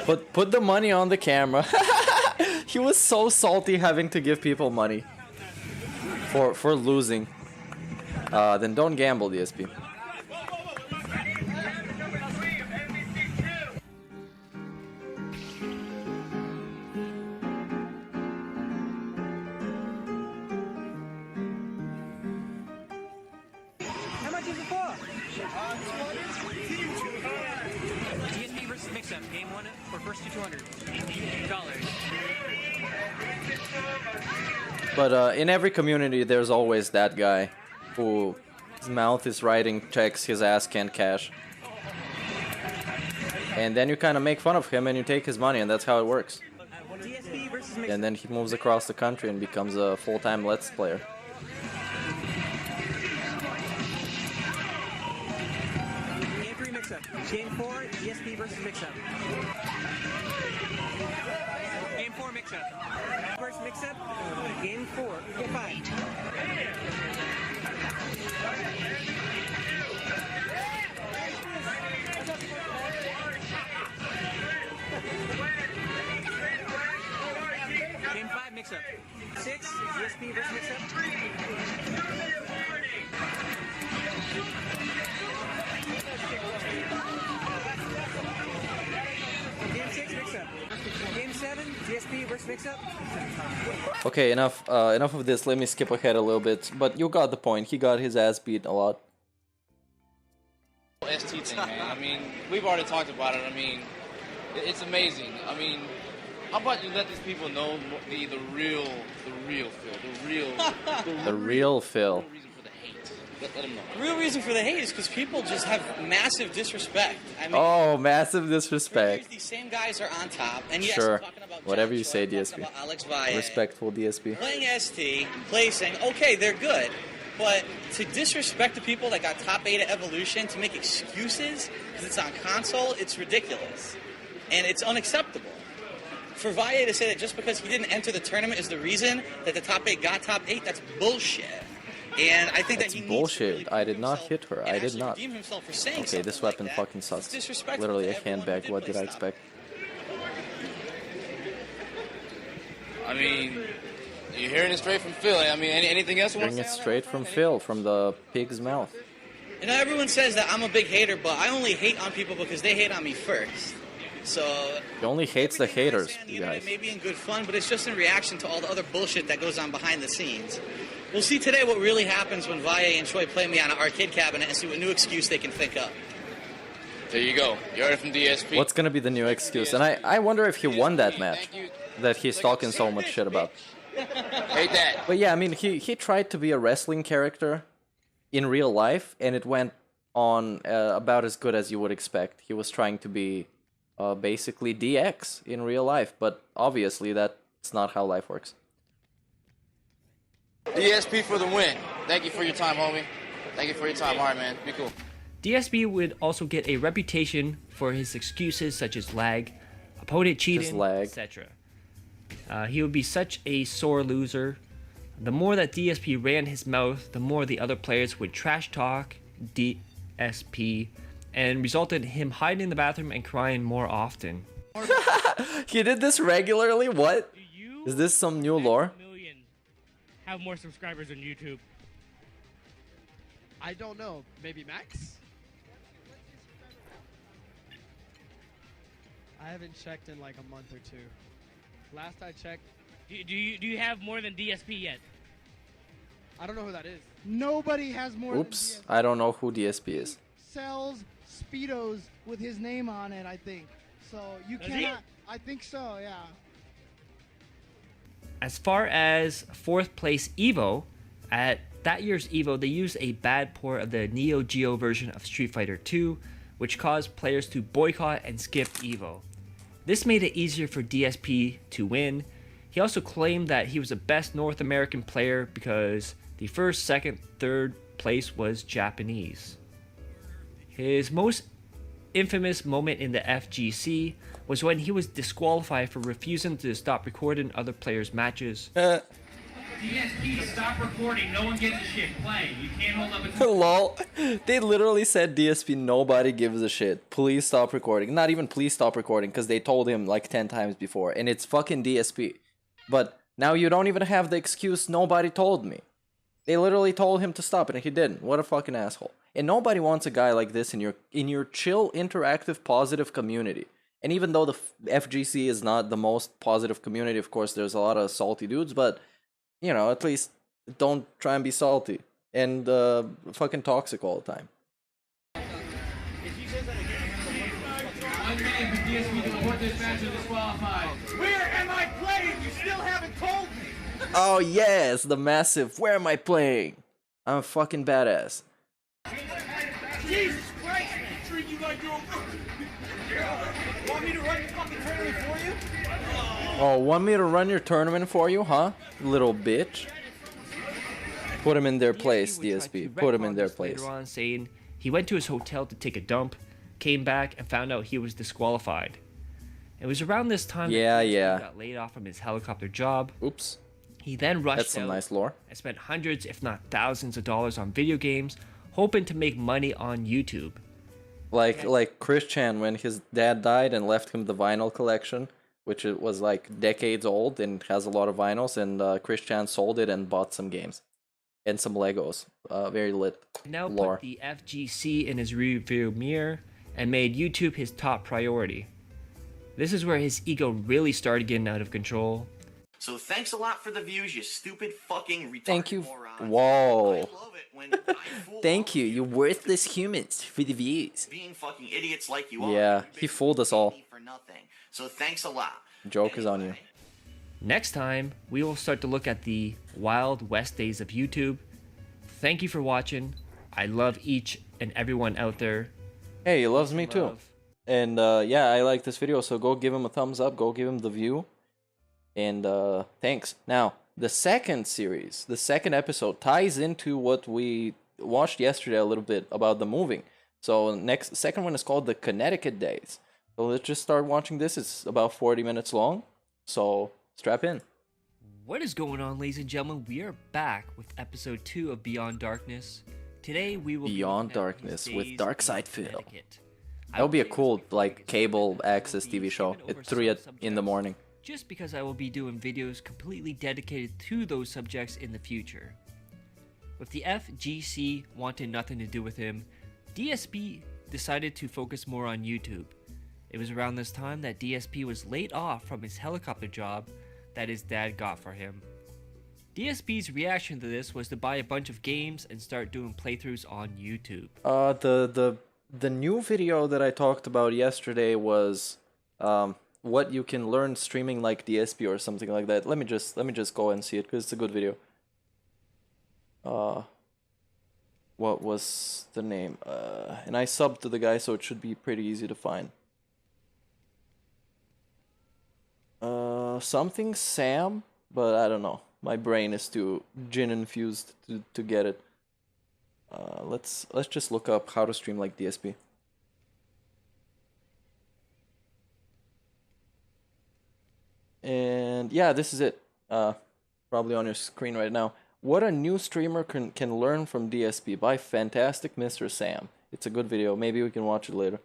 Put the money on the camera. He was so salty having to give people money for losing. Then don't gamble, DSP. How much is it for? DSP versus Mix-Up. Game 1 for first to $200. But in every community, there's always that guy who his mouth is writing checks, his ass can't cash. And then you kind of make fun of him and you take his money, and that's how it works. And then he moves across the country and becomes a full-time Let's player. Game 3 Mix-Up. Game 4 DSP versus Mix-Up. Game 4 Mix-Up. First Mix-Up. Game 4. Game 5. Game 5 Mix-Up. 6 DSP versus Mix-Up. Game 6 Mix-Up. Game 7 DSP versus Mix-Up. Okay, enough of this. Let me skip ahead a little bit. But you got the point. He got his ass beat a lot. ST thing, man. I mean, we've already talked about it. I mean, it's amazing. I mean, how about you let these people know the real Phil, The real Phil. reason for the hate. Let them know. The real reason for the hate is because people just have massive disrespect. I mean, Oh, massive disrespect. these same guys are on top, and yes, Sure. I'm talking about Whatever John you say, Choi, I'm talking DSP. about Alex Valle. Respectful DSP. Playing ST, placing, okay, they're good. But to disrespect the people that got top 8 at Evolution, to make excuses because it's on console, it's ridiculous. And it's unacceptable. For Valle to say that just because he didn't enter the tournament is the reason that the top 8 got top 8, that's bullshit. And I think That's that he bullshit. I did not hit her. I did actually not. redeem himself for saying Okay, this something weapon fucking sucks. disrespectful Literally a to everyone who handbag. did What play did I stop. expect? I mean, you're hearing it straight from Phil. I mean, anything else you want Bring to it say? straight from Phil, from the pig's mouth. You know, everyone says that I'm a big hater, but I only hate on people because they hate on me first. So He only hates the haters, the you internet guys. may be in good fun, but it's just in reaction to all the other bullshit that goes on behind the scenes. We'll see today what really happens when Valle and Choi play me on an arcade cabinet and see what new excuse they can think up. There you go. You heard it from DSP. What's gonna be the new excuse? And I wonder if he won that match that he's talking so much shit about. Hate that. But yeah, I mean, he tried to be a wrestling character in real life, and it went on about as good as you would expect. He was trying to be basically DX in real life, but obviously that's not how life works. DSP for the win. Thank you for your time, homie. Thank you for your time. All right, man. Be cool. DSP would also get a reputation for his excuses such as lag, opponent cheating, etc. He would be such a sore loser. The more that DSP ran his mouth, the more the other players would trash talk DSP, and resulted in him hiding in the bathroom and crying more often. He did this regularly? What? Is this some new lore? Have more subscribers on YouTube? I don't know. Maybe Max? I haven't checked in like a month or two. Last I checked. Do you have more than DSP yet? I don't know who that is. Nobody has more Oops, I don't know who DSP is. sells Speedos with his name on it, I think. So you Does he? cannot. I think so, yeah. As far as 4th place Evo, at that year's Evo, they used a bad port of the Neo Geo version of Street Fighter 2, which caused players to boycott and skip Evo. This made it easier for DSP to win. He also claimed that he was the best North American player because the 1st, 2nd, 3rd place was Japanese. His most infamous moment in the FGC was when he was disqualified for refusing to stop recording other players' matches. DSP, stop recording. No one gives a shit. Play. You can't hold up a... Lol. They literally said DSP, nobody gives a shit. Please stop recording. Not even please stop recording, because they told him like 10 times before. And it's fucking DSP. But now you don't even have the excuse, nobody told me. They literally told him to stop and he didn't. What a fucking asshole. And nobody wants a guy like this in your chill, interactive, positive community. And even though the FGC is not the most positive community, of course, there's a lot of salty dudes, but, you know, at least don't try and be salty and fucking toxic all the time. 1 minute for DSP to report this match is disqualified. Where am I playing? You still haven't told me. Oh yes, the massive, where am I playing? I'm a fucking badass. Jesus Christ, man. Treat you like you're a rookie. Want me to run your fucking tournament for you? Oh, want me to run your tournament for you, huh? Little bitch. Put him in their place, DSP. Put him in their place. Later on, saying he went to his hotel to take a dump, came back and found out he was disqualified. It was around this time that he got laid off from his helicopter job. Oops. He then rushed That's some out nice lore. and spent hundreds, if not thousands of dollars on video games, hoping to make money on YouTube. Like Chris Chan when his dad died and left him the vinyl collection, which it was like decades old and has a lot of vinyls, and Chris Chan sold it and bought some games and some Legos. Very lit Now lore. put the FGC in his rearview mirror and made YouTube his top priority. This is where his ego really started getting out of control. So thanks a lot for the views, you stupid fucking retarded Thank you. morons. Whoa. I love it when I fool Thank you, you worthless humans, for the views. being fucking idiots like you are. Yeah, You he fooled us all. for nothing. So thanks a lot. Joke is on you. Next time, we will start to look at the Wild West days of YouTube. Thank you for watching. I love each and everyone out there. Hey, he loves me too. And yeah, I like this video, so go give him a thumbs up, go give him the view. And thanks. Now, the second series, the second episode ties into what we watched yesterday a little bit about the moving. So second one is called the Connecticut Days. So let's just start watching this. It's about 40 minutes long. So strap in. What is going on, ladies and gentlemen? We are back with episode 2 of Beyond Darkness. Today we will Beyond Darkness with Darkside Phil. That would be a cool, like, cable access TV show at 3 in the morning. Just because I will be doing videos completely dedicated to those subjects in the future. With the FGC wanting nothing to do with him, DSP decided to focus more on YouTube. It was around this time that DSP was laid off from his helicopter job that his dad got for him. DSP's reaction to this was to buy a bunch of games and start doing playthroughs on YouTube. The new video that I talked about yesterday was what you can learn streaming like DSP or something like that. Let me just go and see it because it's a good video. What was the name? And I subbed to the guy, so it should be pretty easy to find. Something Sam, but I don't know. My brain is too gin infused to get it. Let's just look up how to stream like DSP. And yeah, this is it. Probably on your screen right now. What a new streamer can learn from DSP by FantasticMrSam. It's a good video. Maybe we can watch it later.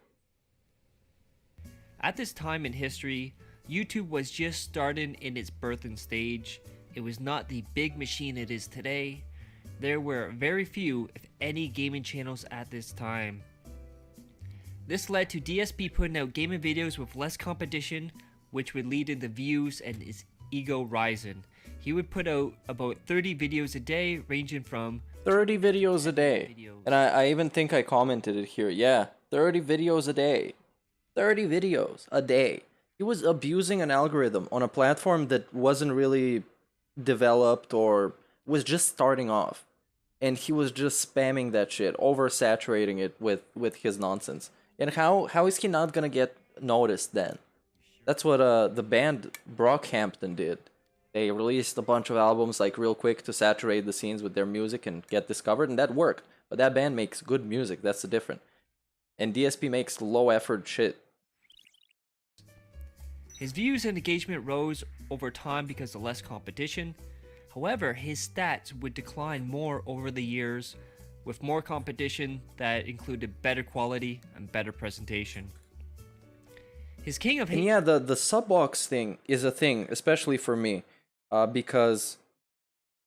At this time in history, YouTube was just starting in its birthing stage. It was not the big machine it is today. There were very few, if any, gaming channels at this time. This led to DSP putting out gaming videos with less competition, which would lead into views and his ego rising. He would put out about 30 videos a day, ranging from 30 videos a day. And I even think I commented it here. Yeah, 30 videos a day. 30 videos a day. He was abusing an algorithm on a platform that wasn't really developed or was just starting off. And he was just spamming that shit, oversaturating it with his nonsense. And how is he not gonna get noticed then? That's what the band Brockhampton did. They released a bunch of albums like real quick to saturate the scenes with their music and get discovered, and that worked. But that band makes good music, that's the difference. And DSP makes low effort shit. His views and engagement rose over time because of less competition. However, his stats would decline more over the years with more competition that included better quality and better presentation. His King of Hate... And yeah, the sub box thing is a thing, especially for me, because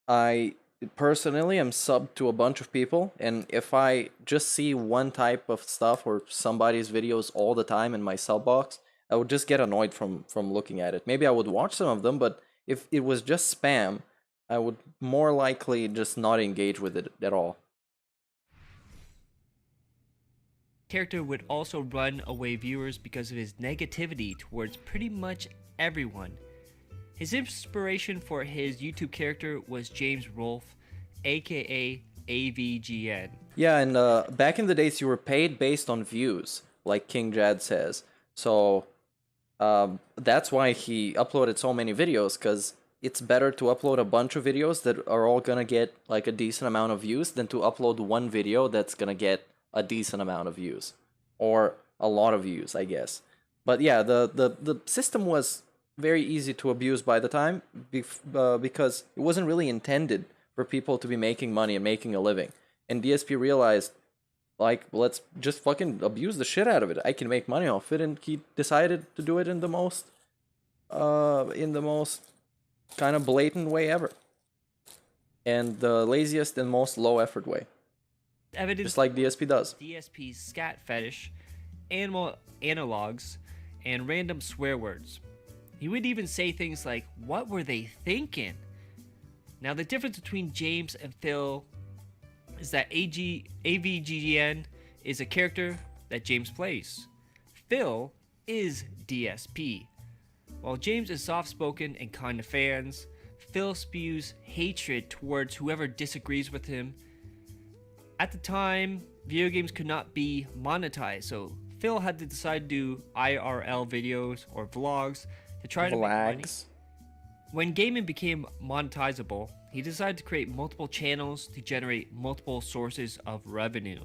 I personally am subbed to a bunch of people, and if I just see one type of stuff or somebody's videos all the time in my sub box, I would just get annoyed from looking at it. Maybe I would watch some of them, but if it was just spam, I would more likely just not engage with it at all. Character would also run away viewers because of his negativity towards pretty much everyone. His inspiration for his YouTube character was James Rolfe, aka AVGN. Yeah, and back in the days you were paid based on views, like King Jad says. So that's why he uploaded so many videos, because it's better to upload a bunch of videos that are all gonna get like a decent amount of views than to upload one video that's gonna get a decent amount of views. Or a lot of views, I guess. But yeah, the system was very easy to abuse by the time, because it wasn't really intended for people to be making money and making a living. And DSP realized, like, let's just fucking abuse the shit out of it. I can make money off it, and he decided to do it in the most kind of blatant way ever. And the laziest and most low effort way. Evidence just like DSP does. DSP's scat fetish, animal analogs, and random swear words. He would even say things like, "What were they thinking?" Now the difference between James and Phil is that AVGGN is a character that James plays. Phil is DSP. While James is soft-spoken and kind to fans, Phil spews hatred towards whoever disagrees with him. At the time, video games could not be monetized, so Phil had to decide to do IRL videos or vlogs to try to make money. When gaming became monetizable, he decided to create multiple channels to generate multiple sources of revenue.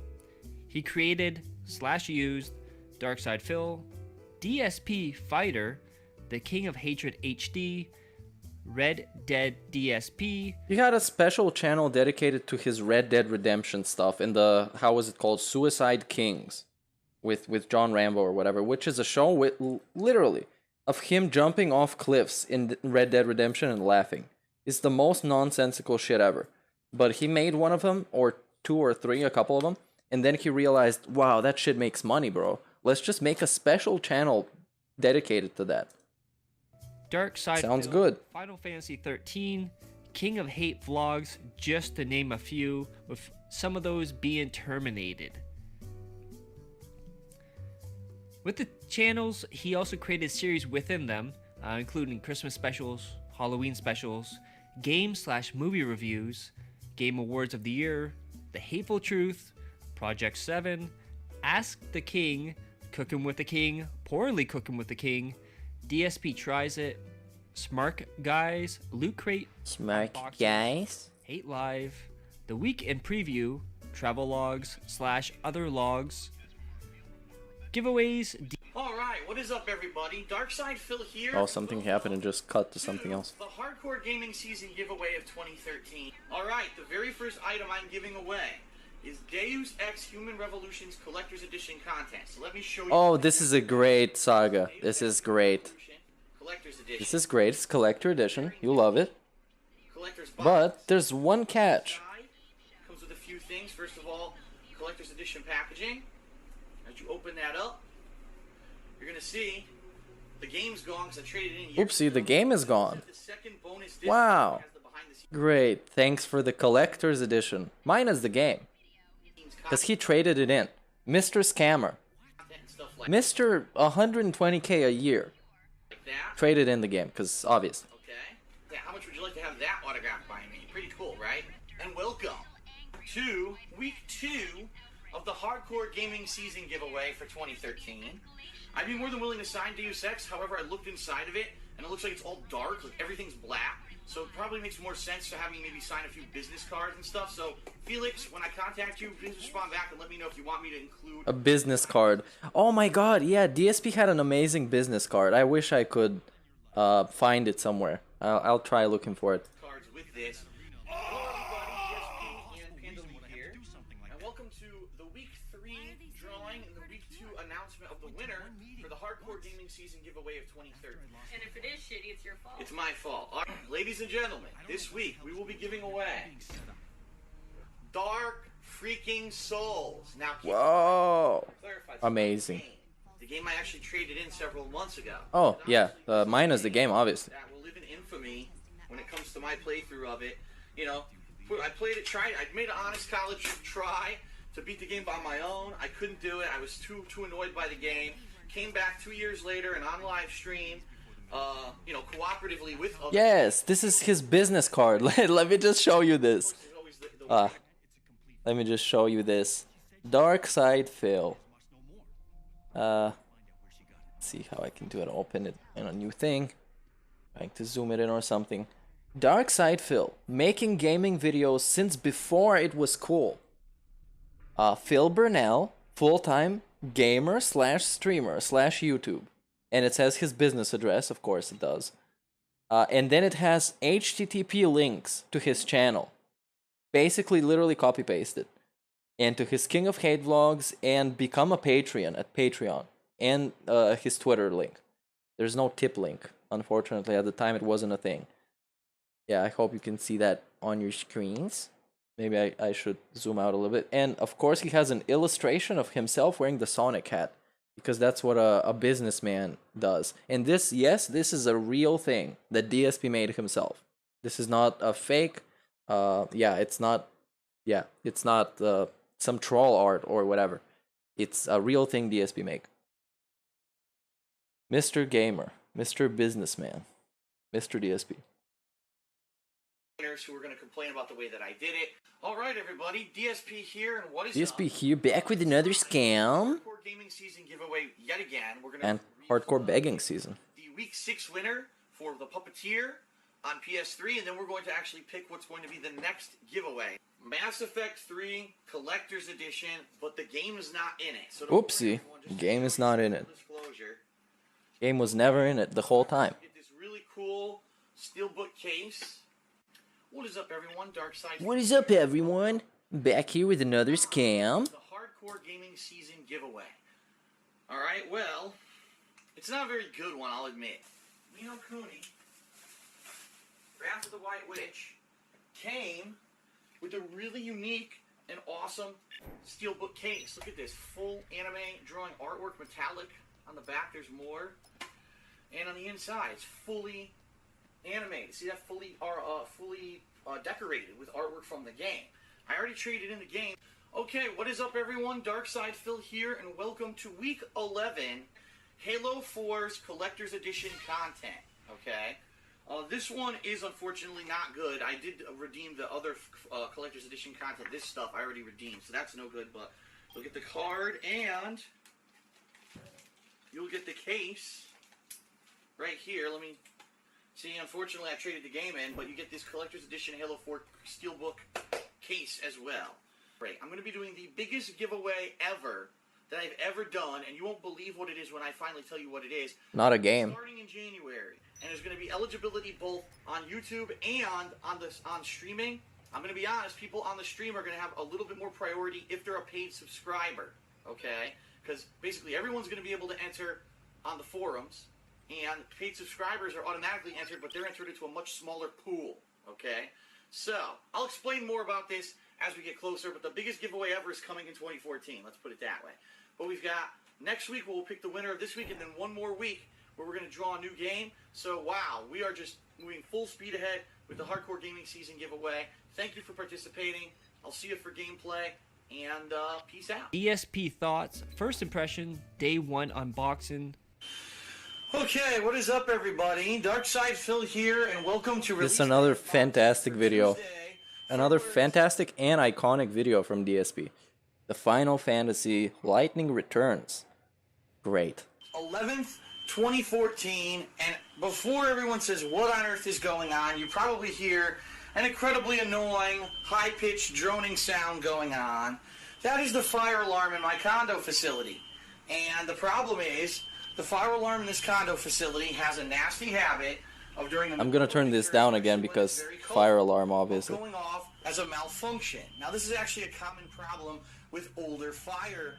He created /used Darkside Phil, DSP Fighter, The King of Hatred HD, Red Dead DSP. He had a special channel dedicated to his Red Dead Redemption stuff in the, how was it called, Suicide Kingz, with John Rambo or whatever, which is a show with literally of him jumping off cliffs in Red Dead Redemption and laughing. It's the most nonsensical shit ever. But he made one of them, or two or three, a couple of them, and then he realized, wow, that shit makes money, bro. Let's just make a special channel dedicated to that. Dark Side Sounds Phil, good. Final Fantasy 13, King of Hate vlogs, just to name a few, with some of those being terminated. With the channels, he also created series within them, including Christmas specials, Halloween specials, game/movie reviews, Game Awards of the Year, The Hateful Truth, Project 7, Ask the King, Cooking with the King, Poorly Cooking with the King, DSP Tries It, Smark Guys, Loot Crate, Smark Guys, Hate Live, The Week in Preview, Travel Logs / Other Logs, Giveaways. Alright, what is up everybody? Darkside Phil here. Oh, something happened and just cut to something else. The Hardcore Gaming Season giveaway of 2013. Alright, the very first item I'm giving away is Deus Ex Human Revolution's Collector's Edition content. So let me show you. Oh, this is a great saga. This is great. Collector's Edition. This is great. It's collector edition. You love it. Collector's But there's one catch. Comes with a few things. First of all, Collector's Edition packaging. As you open that up, you're gonna see the game's gone because I traded it in here. Oopsie, the game is gone. Wow. Great. Thanks for the collector's edition. Mine is the game. Because he traded it in. Mr. Scammer. Mr. 120k a year. Traded in the game, because obvious. Okay. Yeah, how much would you like to have that autographed by me? Pretty cool, right? And welcome to week 2 of the Hardcore Gaming Season giveaway for 2013. I'd be more than willing to sign Deus Ex, however I looked inside of it, and it looks like it's all dark, like everything's black, so it probably makes more sense to have me maybe sign a few business cards and stuff. So, Felix, when I contact you, please respond back and let me know if you want me to include a business card. Oh my god, yeah, DSP had an amazing business card. I wish I could find it somewhere. I'll try looking for it. Cards with this. Hello everybody, DSP and Pandaloo here, and welcome to the Week 3 drawing and the Week 2 announcement of the winner for the Hardcore Gaming Season giveaway of 2013. And if it is shitty, it's your fault. It's my fault. All right, ladies and gentlemen, this week we will be giving away Dark Freaking Souls. Now, Whoa. clarify, Amazing. the game I actually traded in several months ago. Oh, yeah. Mine is the game, obviously. That will live in infamy when it comes to my playthrough of it. You know, I played it, I made an honest college try to beat the game by my own. I couldn't do it. I was too annoyed by the game. Came back 2 years later and on live stream, you know, cooperatively with others. Yes, this is his business card. Let me just show you this. Let me just show you this. Dark Side Phil. Let's see how I can do it. Open it in a new thing. Trying to zoom it in or something. Dark Side Phil, making gaming videos since before it was cool. Phil Burnell, full-time gamer / streamer / YouTube. And it says his business address, of course it does. And then it has HTTP links to his channel. Basically, literally copy-pasted. And to his King of Hate vlogs, and become a Patreon at Patreon. And his Twitter link. There's no tip link. Unfortunately, at the time it wasn't a thing. Yeah, I hope you can see that on your screens. Maybe I should zoom out a little bit. And of course he has an illustration of himself wearing the Sonic hat. Because that's what a businessman does. And this, yes, this is a real thing that DSP made himself. This is not a fake. Yeah, it's not Yeah, it's not some troll art or whatever. It's a real thing DSP make. Mr. Gamer, Mr. Businessman, Mr. DSP. Who are going to complain about the way that I did it. All right, everybody, DSP here, and what is DSP up? here, back with another scam. Hardcore Gaming Season giveaway yet again. We're going And hardcore begging season. the Week 6 winner for the Puppeteer on PS3, and then we're going to actually pick what's going to be the next giveaway. Mass Effect 3 Collector's Edition, but the game is not in it. So don't Oopsie, game is not in it. disclosure. Game was never in it the whole time. Get this really cool steelbook case. What is up, everyone? Darkside. What is up, everyone? Back here with another scam. The Hardcore Gaming Season giveaway. Alright, well, it's not a very good one, I'll admit. Nino Cooney, Wrath of the White Witch, came with a really unique and awesome steelbook case. Look at this, full anime drawing artwork, metallic. On the back, there's more. And on the inside, it's fully animated. See that? Fully decorated with artwork from the game. I already traded in the game. Okay, what is up, everyone? Darkside Phil here, and welcome to Week 11, Halo 4's Collector's Edition content. Okay, this one is unfortunately not good. I did redeem the other Collector's Edition content. This stuff I already redeemed, so that's no good. But look at the card, and you'll get the case right here. Let me see. Unfortunately, I traded the game in, but you get this Collector's Edition Halo 4 Steelbook case as well. Right, I'm going to be doing the biggest giveaway ever that I've ever done, and you won't believe what it is when I finally tell you what it is. Not a game. Starting in January, and there's going to be eligibility both on YouTube and on streaming. I'm going to be honest, people on the stream are going to have a little bit more priority if they're a paid subscriber, okay? Because basically everyone's going to be able to enter on the forums, and paid subscribers are automatically entered, but they're entered into a much smaller pool, okay? So, I'll explain more about this as we get closer, but the biggest giveaway ever is coming in 2014, let's put it that way. But we've got, next week we'll pick the winner of this week, and then one more week where we're going to draw a new game. So, wow, we are just moving full speed ahead with the Hardcore Gaming Season giveaway. Thank you for participating. I'll see you for gameplay, and peace out. DSP thoughts, first impression, day one unboxing. Okay, what is up, everybody? Darkside Phil here, and welcome to This is another fantastic video. Another fantastic and iconic video from DSP. The Final Fantasy Lightning Returns. Great. 11th, 2014, and before everyone says what on earth is going on, you probably hear an incredibly annoying, high-pitched droning sound going on. That is the fire alarm in my condo facility. And the problem is, the fire alarm in this condo facility has a nasty habit of during the I'm gonna turn this down again because fire alarm, obviously. going off as a malfunction. Now, this is actually a common problem with older fire,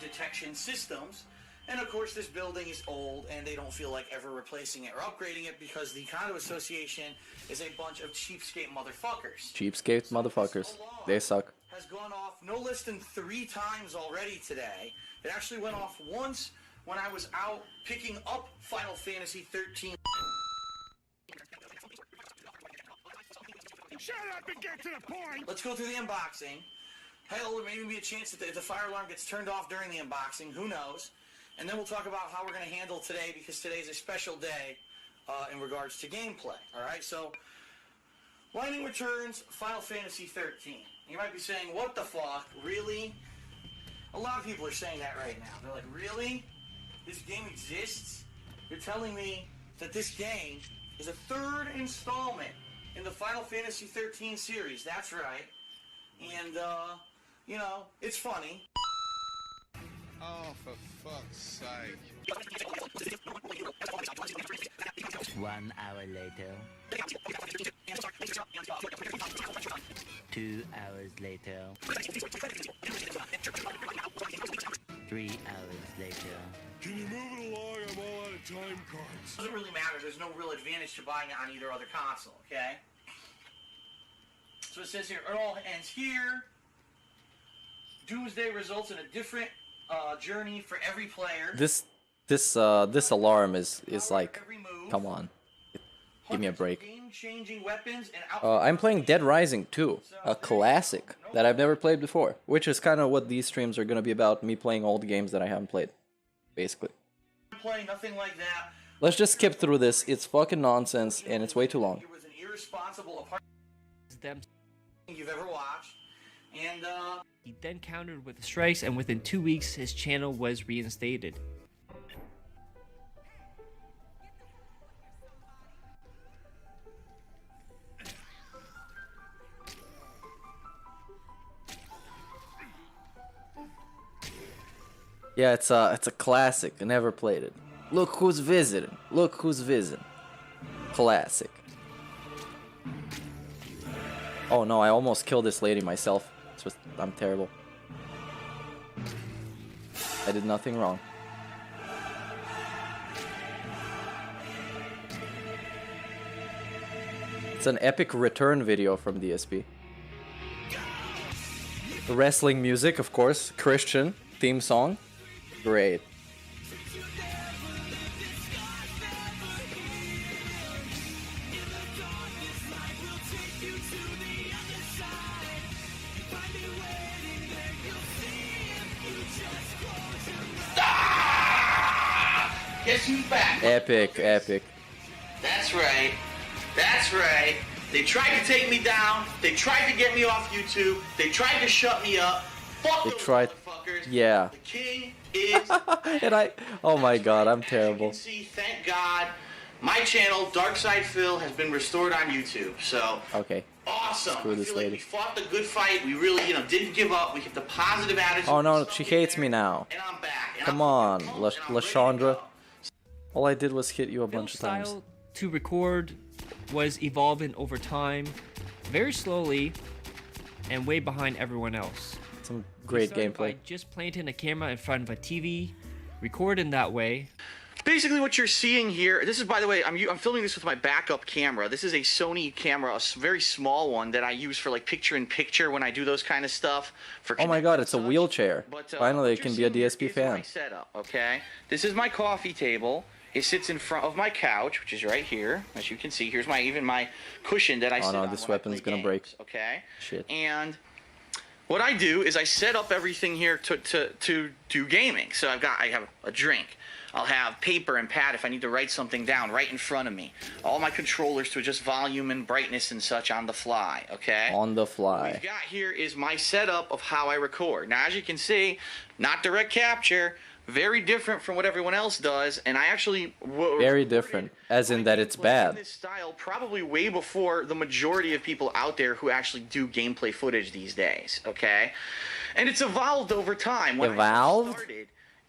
detection systems. And of course, this building is old, and they don't feel like ever replacing it or upgrading it because the condo association is a bunch of cheapskate motherfuckers. Cheapskate motherfuckers. They suck. Has gone off no less than 3 times already today. It actually went off once when I was out picking up Final Fantasy 13. Shut up and get to the point! Let's go through the unboxing. Hell, there may even be a chance that the fire alarm gets turned off during the unboxing. Who knows? And then we'll talk about how we're going to handle today, because today's a special day in regards to gameplay. Alright, so Lightning Returns, Final Fantasy 13. You might be saying, what the fuck? Really? A lot of people are saying that right now. They're like, really? This game exists? You're telling me that this game is a 3rd installment in the Final Fantasy 13 series. That's right. And, it's funny. Oh, for fuck's sake. 1 hour later. 2 hours later. 3 hours later. Can you move it along? I'm all out of time cards. Doesn't really matter. There's no real advantage to buying it on either other console, okay? So it says here, it all ends here. Doomsday results in a different journey for every player. This alarm is like, come on. Give me a break. Game-changing weapons and I'm playing Dead Rising 2, a classic that I've never played before, which is kind of what these streams are going to be about, me playing old games that I haven't played, basically. play, nothing like that. Let's just skip through this. It's fucking nonsense, and it's way too long. It was an irresponsible apart you've ever watched, and he then countered with the strikes, and within 2 weeks, his channel was reinstated. Yeah, it's a classic. I never played it. Look who's visiting. Look who's visiting. Classic. Oh no, I almost killed this lady myself. I'm terrible. I did nothing wrong. It's an epic return video from DSP. Wrestling music, of course. Christian theme song. Great. guess who's back? Epic, epic. That's right. That's right. They tried to take me down. They tried to get me off YouTube. They tried to shut me up. Fuck They those tried. motherfuckers. Yeah. The king is. And oh my god, I'm terrible. See, thank God, my channel, Dark Side Phil, has been restored on YouTube. So Okay. awesome. Screw I this feel like lady. we fought the good fight. We really, didn't give up. We kept the positive attitude. Oh no, she hates me now. Come on, Lashandra. All I did was hit you a bunch of times. Style to record was evolving over time, very slowly, and way behind everyone else. Some great gameplay. By just planting a camera in front of a TV, recording that way. Basically what you're seeing here, this is, by the way, I'm filming this with my backup camera. This is a Sony camera, a very small one that I use for like picture-in-picture when I do those kind of stuff. Oh my god, it's a wheelchair. Finally, I can be a DSP fan. Setup, okay? This is my coffee table. It sits in front of my couch, which is right here. As you can see, here's even my cushion that I sit on. Oh no, this weapon's gonna break. Okay? Shit. And what I do is I set up everything here to do gaming. So I have a drink. I'll have paper and pad if I need to write something down right in front of me. All my controllers to adjust volume and brightness and such on the fly, okay? On the What fly. we've got here is my setup of how I record. Now, as you can see, not direct capture, very different from what everyone else does, and I actually Very different, as in that it's bad. this style probably way before the majority of people out there who actually do gameplay footage these days, okay? And it's evolved over time. When Evolved? I started,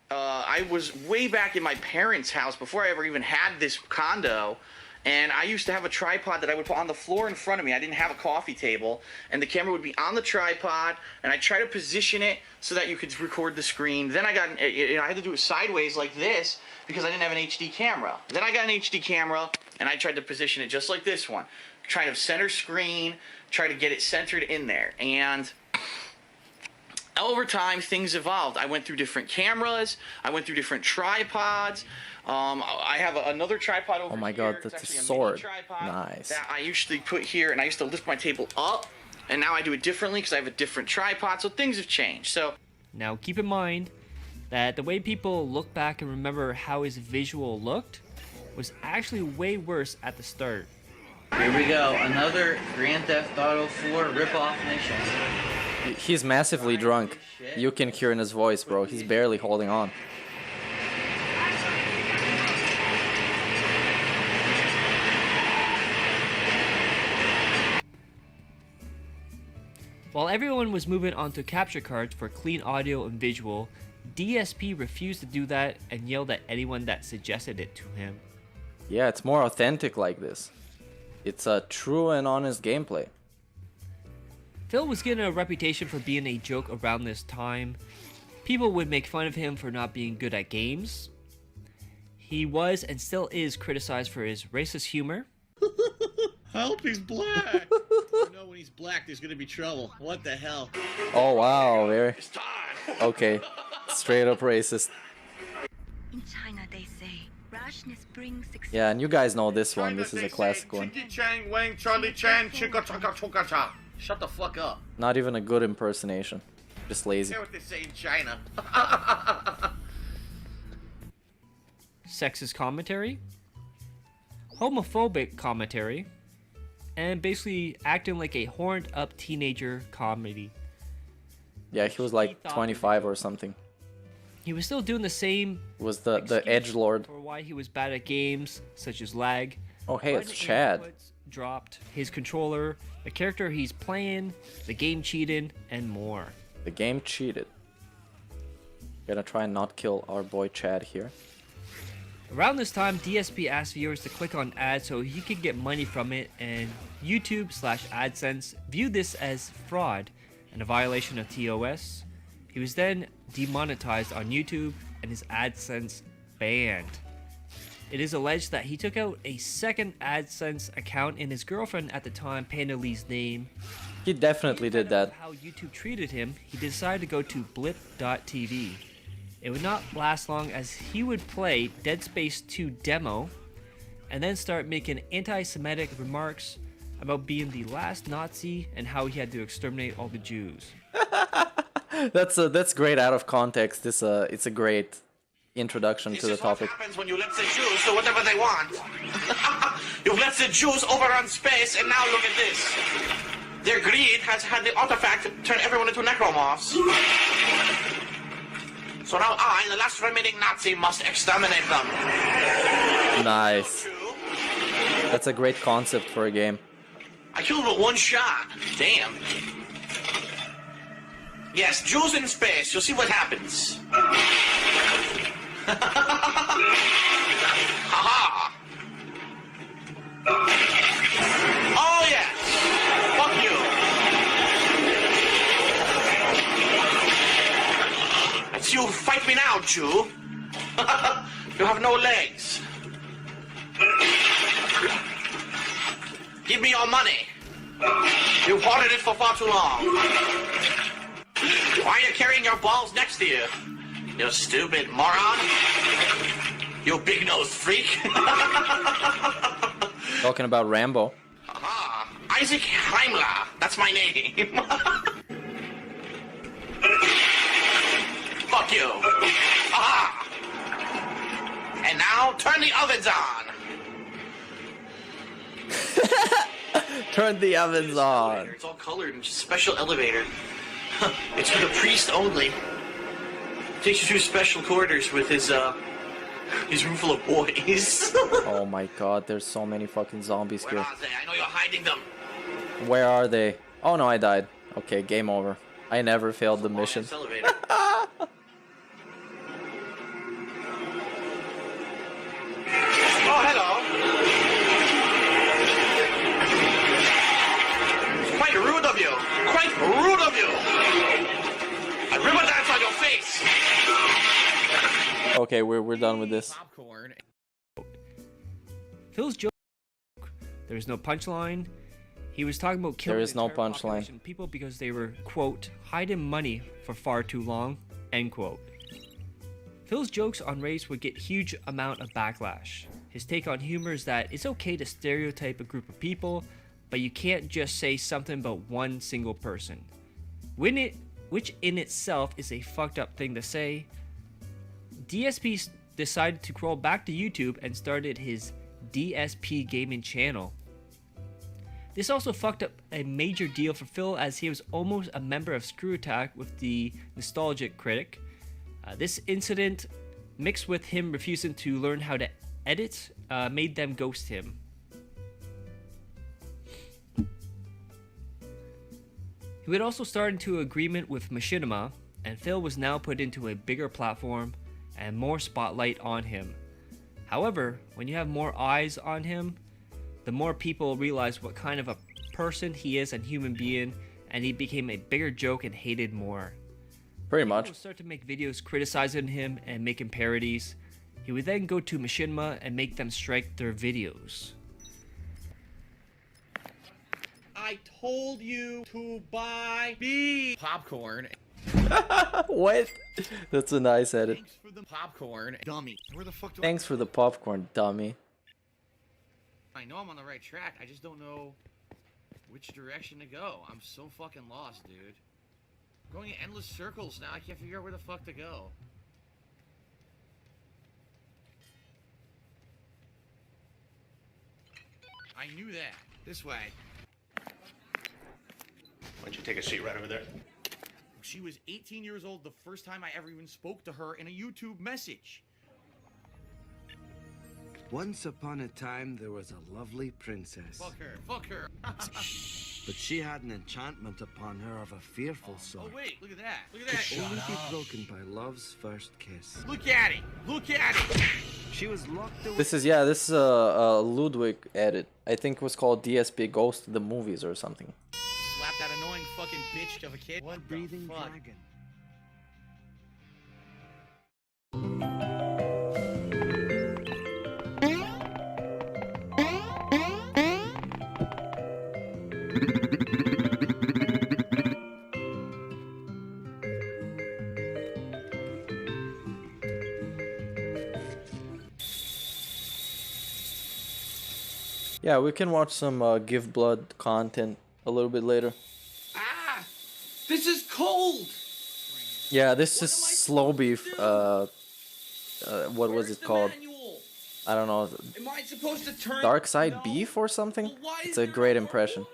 I was way back in my parents' house before I ever even had this condo, and I used to have a tripod that I would put on the floor in front of me. I didn't have a coffee table, and the camera would be on the tripod, and I'd try to position it so that you could record the screen. Then I had to do it sideways like this because I didn't have an HD camera. Then I got an HD camera, and I tried to position it just like this one. Try to center screen, try to get it centered in there, and over time, things evolved. I went through different cameras. I went through different tripods. I have another tripod over here. Oh my god, It's that's a actually mini sword. tripod Nice. that I usually put here, and I used to lift my table up, and now I do it differently because I have a different tripod, so things have changed. So Now keep in mind that the way people look back and remember how his visual looked was actually way worse at the start. here we go, another Grand Theft Auto 4 ripoff mission. He's massively drunk. You can hear in his voice, bro. He's barely holding on. While everyone was moving on to capture cards for clean audio and visual, DSP refused to do that and yelled at anyone that suggested it to him. Yeah, it's more authentic like this. It's a true and honest gameplay. Phil was getting a reputation for being a joke around this time. People would make fun of him for not being good at games. He was and still is criticized for his racist humor. Help, he's black. You know when he's black, there's gonna be trouble. What the hell? Oh wow, very. Okay, straight up racist. In China, they say Rashness brings success. Yeah, and you guys know this one. This is a classic one. Chiki Chang Wang Charlie Chan Chika Chaka Choka Cha. Shut the fuck up. Not even a good impersonation. Just lazy. Hear what they say in China. Sexist commentary, homophobic commentary, and basically acting like a horned up teenager comedy. Yeah, he was like 25 or something. He was still doing the same. Was the edgelord for why he was bad at games such as lag. Oh hey, it's button Chad. inputs dropped, his controller, the character he's playing, the game cheated, and more. The game cheated. Gonna try and not kill our boy Chad here. Around this time, DSP asked viewers to click on ads so he could get money from it, and YouTube/AdSense viewed this as fraud and a violation of TOS. He was then demonetized on YouTube and his AdSense banned. It is alleged that he took out a second AdSense account in his girlfriend at the time, Panda Lee's name. He definitely did that. How YouTube treated him, he decided to go to blip.tv. It would not last long as he would play Dead Space 2 demo and then start making anti-Semitic remarks about being the last Nazi and how he had to exterminate all the Jews. That's great out of context. It's a great introduction to the topic. What happens when you let the Jews do whatever they want? You've let the Jews overrun space, and now look at this. Their greed has had the artifact to turn everyone into necromorphs. So now I, the last remaining Nazi, must exterminate them. Nice. That's a great concept for a game. I killed him with one shot. Damn. Yes, Jews in space. You'll see what happens. Haha. Oh yes. Fuck you. It's you. Fight me now, Jew. You have no legs. Give me your money. You've hoarded it for far too long. Why are you carrying your balls next to you? You stupid moron. You big-nosed freak. Talking about Rambo. Aha. Isaac Heimler. That's my name. Fuck you. Aha. And now, turn the ovens on. Turn the ovens on. It's all colored and just special elevator. It's for the priest only. Takes you to special quarters with his room full of boys. Oh my god, there's so many fucking zombies Where here. are they? I know you're hiding them. Where are they? Oh no, I died. Okay, game over. I never failed the mission. Elevator. Oh, hello. Quite rude of you. Quite rude of you. I river dance on your face. Okay, we're done with this. Popcorn. Phil's joke. There was no punchline. He was talking about killing There is no entire punchline. population of people because they were, quote, hiding money for far too long, end quote. Phil's jokes on race would get huge amount of backlash. His take on humor is that it's okay to stereotype a group of people, but you can't just say something about one single person. Which in itself is a fucked up thing to say. DSP decided to crawl back to YouTube and started his DSP gaming channel. This also fucked up a major deal for Phil as he was almost a member of Screw Attack with the nostalgic critic. This incident, mixed with him refusing to learn how to edit, made them ghost him. He would also start into agreement with Machinima, and Phil was now put into a bigger platform and more spotlight on him. However, when you have more eyes on him, the more people realize what kind of a person he is and human being, and he became a bigger joke and hated more. Pretty much. People would start to make videos criticizing him and making parodies. He would then go to Machinima and make them strike their videos. I told you to buy me popcorn. What? That's a nice edit. Thanks for the popcorn, dummy. Where the fuck do Thanks for the popcorn, dummy. I know I'm on the right track. I just don't know which direction to go. I'm so fucking lost, dude. I'm going in endless circles now. I can't figure out where the fuck to go. I knew that. This way. Why don't you take a seat right over there? She was 18 years old the first time I ever even spoke to her in a YouTube message. Once upon a time, there was a lovely princess. Fuck her. Fuck her. But she had an enchantment upon her of a fearful sort. Oh, wait. Look at that. Look at that. Could only be broken by love's first kiss. Look at it. Look at it. She was locked away. This is a Ludwig edit. I think it was called DSP Goes to the Movies or something. Slap that annoying fucking bitch of a kid. What breathing the fuck? dragon. Yeah, we can watch some Give Blood content a little bit later. Ah! This is cold! Yeah, this is Slow Beef. What was it called? I don't know. Am I supposed to turn... Dark Side Beef or something? It's a great impression.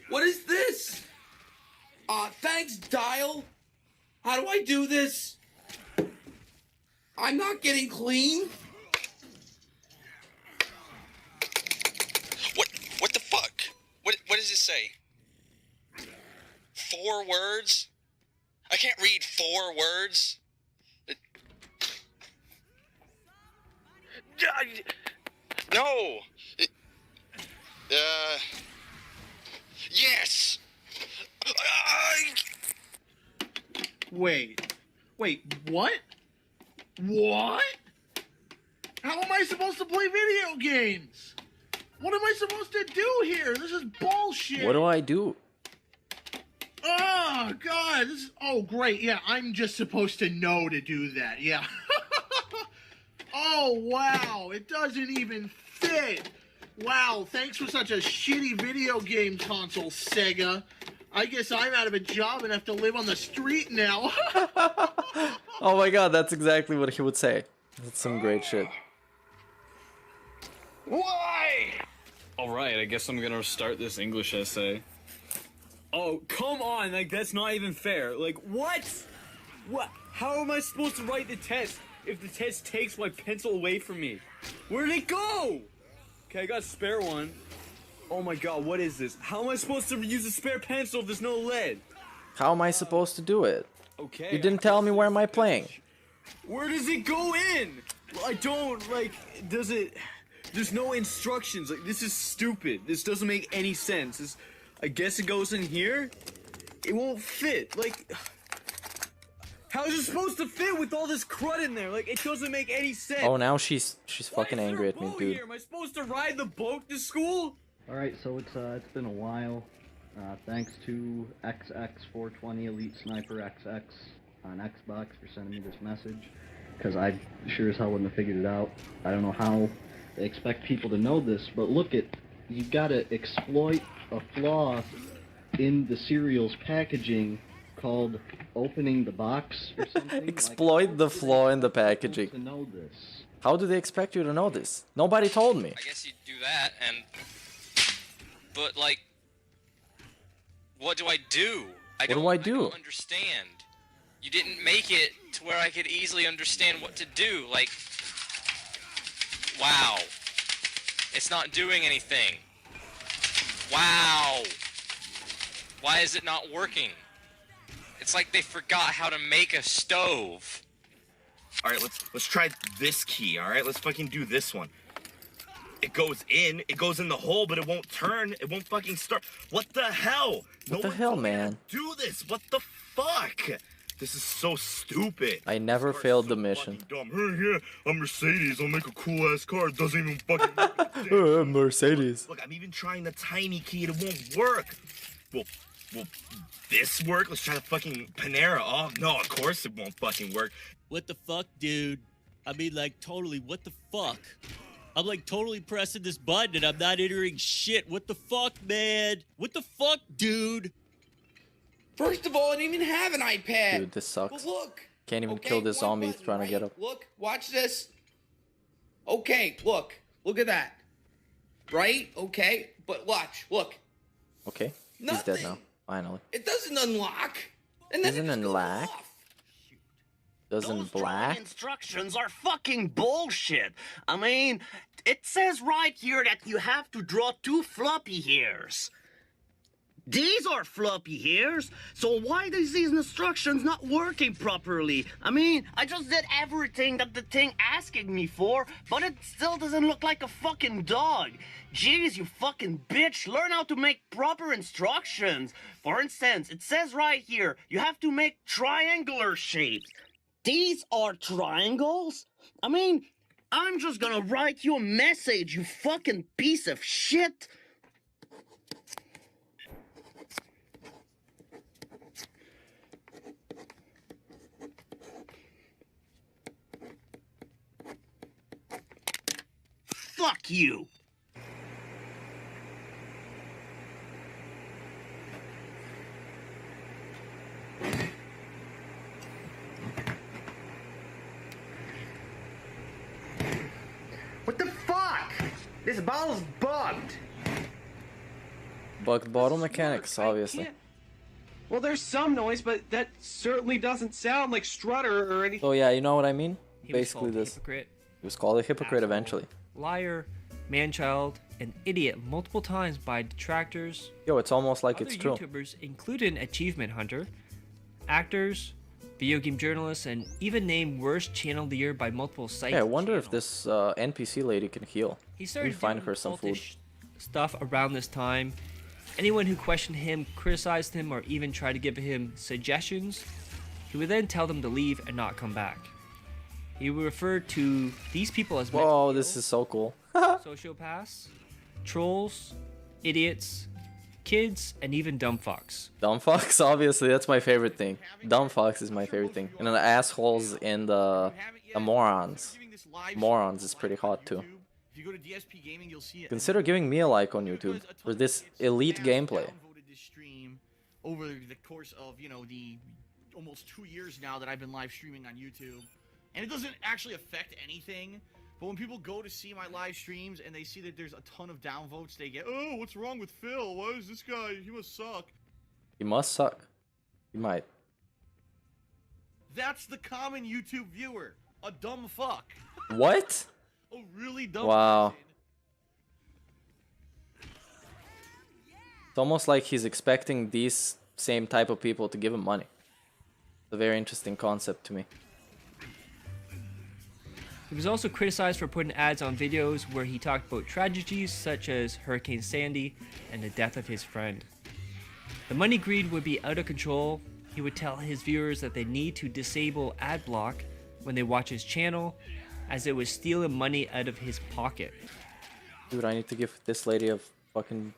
What is this? Thanks, Dial. How do I do this? I'm not getting clean. What the fuck? What does it say? 4 words? I can't read 4 words. No. Yes. Wait, what? What? How am I supposed to play video games? What am I supposed to do here? This is bullshit. What do I do? Oh, God. Oh, great. Yeah, I'm just supposed to know to do that. Yeah. Oh, wow. It doesn't even fit. Wow, thanks for such a shitty video game console, Sega. I guess I'm out of a job and have to live on the street now. Oh my god, that's exactly what he would say. That's some great shit. Why? Alright, I guess I'm gonna start this English essay. Oh, come on, like, that's not even fair. Like, what? What? How am I supposed to write the test if the test takes my pencil away from me? Where did it go? Okay, I got a spare one. Oh my god, what is this? How am I supposed to use a spare pencil if there's no lead? How am I supposed to do it? Okay. You didn't tell me where am I playing. Where does it go in? I don't, like, does it... There's no instructions. Like, this is stupid. This doesn't make any sense. I guess it goes in here? It won't fit. Like... How is it supposed to fit with all this crud in there? Like, it doesn't make any sense. Oh, now she's fucking angry at me, dude. Here? Am I supposed to ride the boat to school? Alright, so it's been a while. Thanks to XX420 Elite Sniper XX on Xbox for sending me this message, because I sure as hell wouldn't have figured it out. I don't know how they expect people to know this, but look at, you gotta exploit a flaw in the cereal's packaging called opening the box or something. Exploit the flaw in the packaging. To know this. How do they expect you to know this? Nobody told me. I guess you do that, and... But, like... What do I do? I don't understand. You didn't make it to where I could easily understand what to do. Like... Wow. It's not doing anything. Wow. Why is it not working? It's like they forgot how to make a stove. Alright, let's try this key, alright? Let's fucking do this one. It goes in the hole, but it won't turn, it won't fucking start. What the hell? What the hell, man? Do this, what the fuck? This is so stupid. I never failed the mission. Dumb. Yeah, I'm Mercedes, I'll make a cool ass car, it doesn't even fucking Mercedes. Look, I'm even trying the tiny key and it won't work. Well, will this work? Let's try the fucking Panera. Oh, no, of course it won't fucking work. What the fuck, dude? I mean, like, totally, what the fuck? I'm, like, totally pressing this button and I'm not entering shit. What the fuck, man? What the fuck, dude? First of all, I didn't even have an iPad. Dude, this sucks. But look. Can't even Okay, kill this one zombie button, trying to get right? up. Look, watch this. Okay, look. Look at that. Right? Okay, but watch, look. Okay, he's dead now. Finally. It doesn't unlock. And then Doesn't unlock. Doesn't black. Instructions are fucking bullshit. I mean, it says right here that you have to draw 2 floppy hairs. These are floppy hairs, so why is these instructions not working properly? I mean, I just did everything that the thing asking me for, but it still doesn't look like a fucking dog. Jeez, you fucking bitch, learn how to make proper instructions. For instance, it says right here, you have to make triangular shapes. These are triangles? I mean, I'm just gonna write you a message, you fucking piece of shit. Fuck you! What the fuck? This bottle's bugged. Bugged bottle mechanics, obviously. Well, there's some noise, but that certainly doesn't sound like Strutter or anything. So yeah, you know what I mean? He was Basically called a this. hypocrite. He was called a hypocrite eventually. Liar, man-child, and idiot multiple times by detractors. Yo, it's almost like Other it's true. YouTubers, including Achievement Hunter, actors, video game journalists, and even named Worst Channel of the Year by multiple sites. Yeah, I wonder if this NPC lady can heal. He Let started me find doing her some food. cultish stuff around this time. Anyone who questioned him, criticized him, or even tried to give him suggestions, he would then tell them to leave and not come back. He would refer to these people as Whoa, this is so cool. sociopaths, trolls, idiots, kids, and even dumb fucks. Dumb fucks, obviously, that's my favorite thing. Dumb fucks is my favorite thing. And then the assholes and the morons. Morons is pretty hot too. If you go to DSP Gaming, you'll see it. Consider giving me a like on YouTube for this elite gameplay. Over the course of, you know, the almost 2 years now that I've been live streaming on YouTube. And it doesn't actually affect anything. But when people go to see my live streams and they see that there's a ton of downvotes, they get, oh, what's wrong with Phil? Why is this guy? He must suck. He must suck. He might. That's the common YouTube viewer. A dumb fuck. What? A really dumb Wow. person. It's almost like he's expecting these same type of people to give him money. It's a very interesting concept to me. He was also criticized for putting ads on videos where he talked about tragedies such as Hurricane Sandy and the death of his friend. The money greed would be out of control. He would tell his viewers that they need to disable ad block when they watch his channel, as it was stealing money out of his pocket. Dude, I need to give this lady a fucking...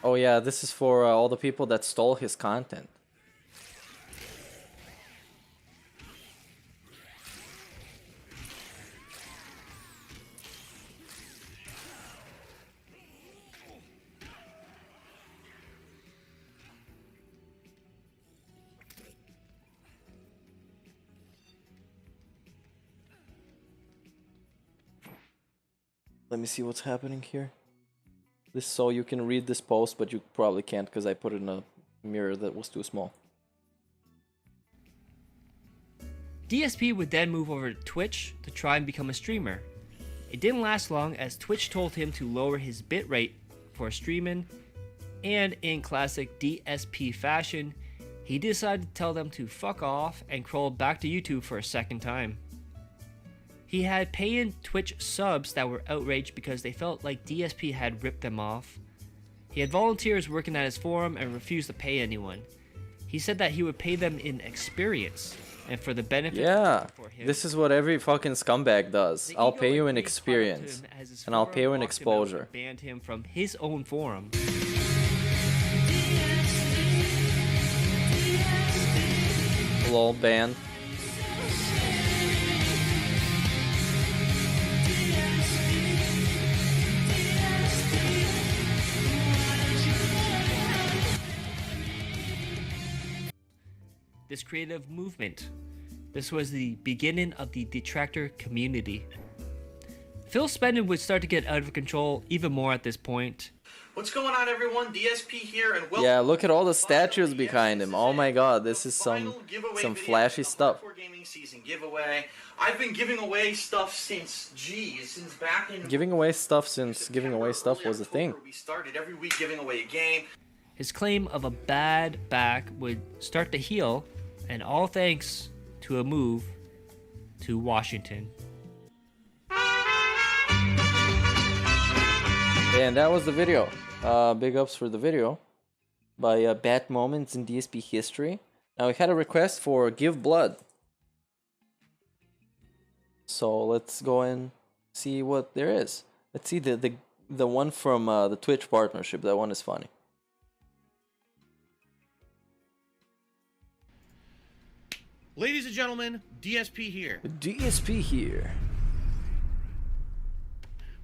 Oh yeah, this is for all the people that stole his content. Let me see what's happening here. This so you can read this post, but you probably can't because I put it in a mirror that was too small. DSP would then move over to Twitch to try and become a streamer. It didn't last long as Twitch told him to lower his bitrate for streaming, and in classic DSP fashion, he decided to tell them to fuck off and crawled back to YouTube for a second time. He had paying Twitch subs that were outraged because they felt like DSP had ripped them off. He had volunteers working at his forum and refused to pay anyone. He said that he would pay them in experience, and for the benefit Yeah, for him, this is what every fucking scumbag does. I'll pay you in agreed to him experience, as his and I'll pay you forum in locked him out and exposure. banned him from his own forum. Lol ban. This creative movement. This was the beginning of the detractor community. Phil's spending would start to get out of control even more at this point. What's going on, everyone? DSP here, and welcome. Yeah, look at all the statues behind him. Oh my god, this is some flashy stuff. Gaming season giveaway. I've been giving away stuff since back in Giving away stuff since giving away stuff was a thing. we started every week giving away a game. His claim of a bad back would start to heal, and all thanks to a move to Washington. And that was the video. Big ups for the video by Bad Moments in DSP History. Now we had a request for Give Blood. So let's go and see what there is. Let's see the one from the Twitch partnership. That one is funny. Ladies and gentlemen, DSP here. DSP here.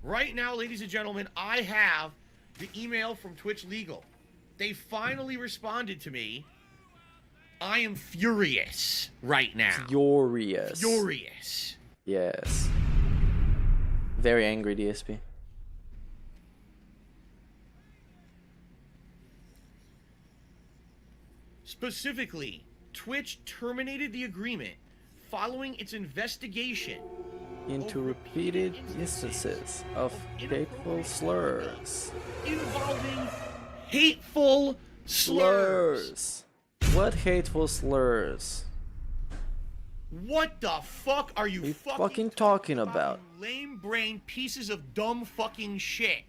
Right now, ladies and gentlemen, I have the email from Twitch Legal. They finally responded to me. I am furious right now. Furious. Furious. Yes. Very angry, DSP. Specifically, Twitch terminated the agreement following its investigation Into repeated instances of hateful slurs. involving hateful slurs. What hateful slurs? What the fuck are you fucking talking about? lame brain pieces of dumb fucking shit?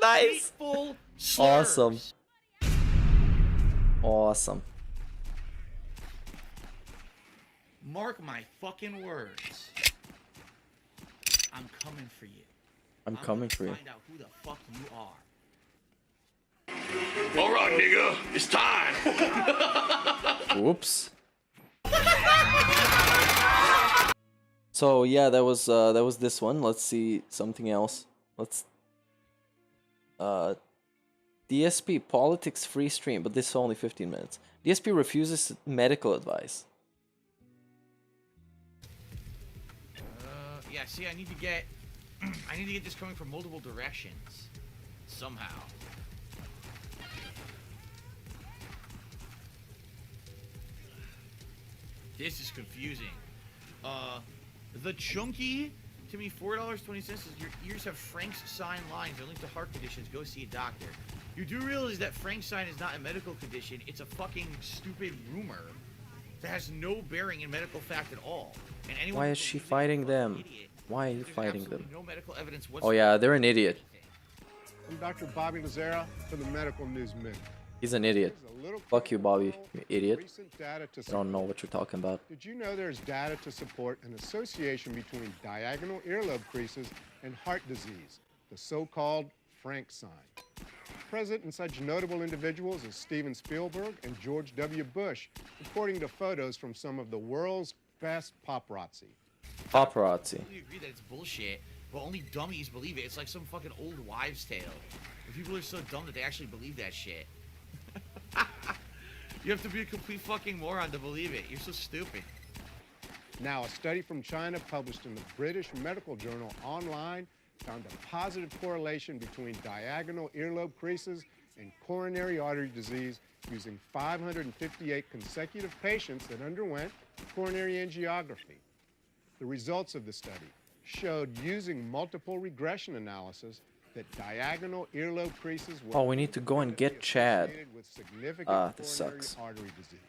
Nice. Hateful slurs. Awesome. Awesome. Mark my fucking words. I'm coming for you. I'm coming for you. Find out who the fuck you are. All right, nigga, it's time. Whoops. So yeah, that was this one. Let's see something else. Let's DSP politics free stream, but this is only 15 minutes. DSP refuses medical advice. Yeah, see, I need to get this coming from multiple directions. Somehow. This is confusing. The chunky to me $4.20 says your ears have Frankenstein lines. They're linked to heart conditions. Go see a doctor. You do realize that Frankenstein is not a medical condition. It's a fucking stupid rumor that has no bearing in medical fact at all. And anyone Why is she fighting them? Why are you fighting them? no medical evidence Oh yeah, they're an idiot. I'm Dr. Bobby Lazara for the Medical News Minute. He's an idiot. Fuck you, Bobby, you idiot. Recent data to I don't know what you're talking about. Did you know there's data to support an association between diagonal earlobe creases and heart disease, the so-called Frank sign? Present in such notable individuals as Steven Spielberg and George W. Bush, according to photos from some of the world's best paparazzi. Paparazzi. I agree that it's bullshit, but only dummies believe it. It's like some fucking old wives' tale. Where people are so dumb that they actually believe that shit. You have to be a complete fucking moron to believe it. You're so stupid. Now, a study from China published in the British Medical Journal Online found a positive correlation between diagonal earlobe creases and coronary artery disease using 558 consecutive patients that underwent coronary angiography. The results of the study showed using multiple regression analysis that diagonal earlobe creases were Oh, we need to go and get Chad. with significant This coronary sucks. artery disease.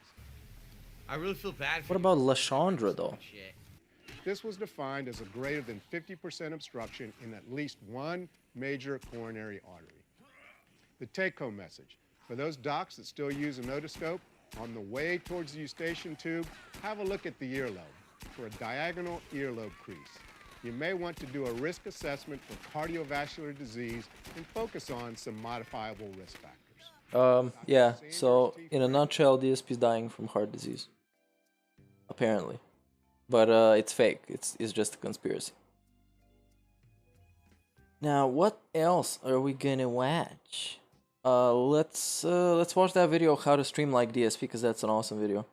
I really feel bad for What about Lashandra though? This was defined as a greater than 50% obstruction in at least one major coronary artery. The take-home message, for those docs that still use an otoscope, On the way towards the eustachian tube, have a look at the earlobe for a diagonal earlobe crease. You may want to do a risk assessment for cardiovascular disease and focus on some modifiable risk factors. Yeah, so in a nutshell, DSP is dying from heart disease. Apparently. But it's fake. It's just a conspiracy. Now, what else are we gonna watch? Let's watch that video of how to stream like DSP, because that's an awesome video.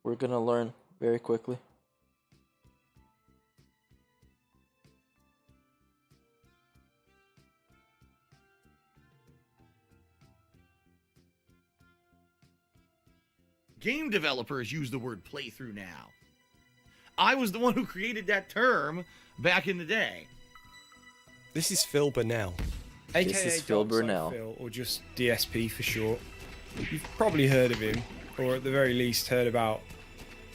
We're gonna learn very quickly. Game developers use the word playthrough now. I was the one who created that term back in the day. This is Phil Burnell, aka This is Phil Burnell. Phil, or just DSP for short. You've probably heard of him, or at the very least heard about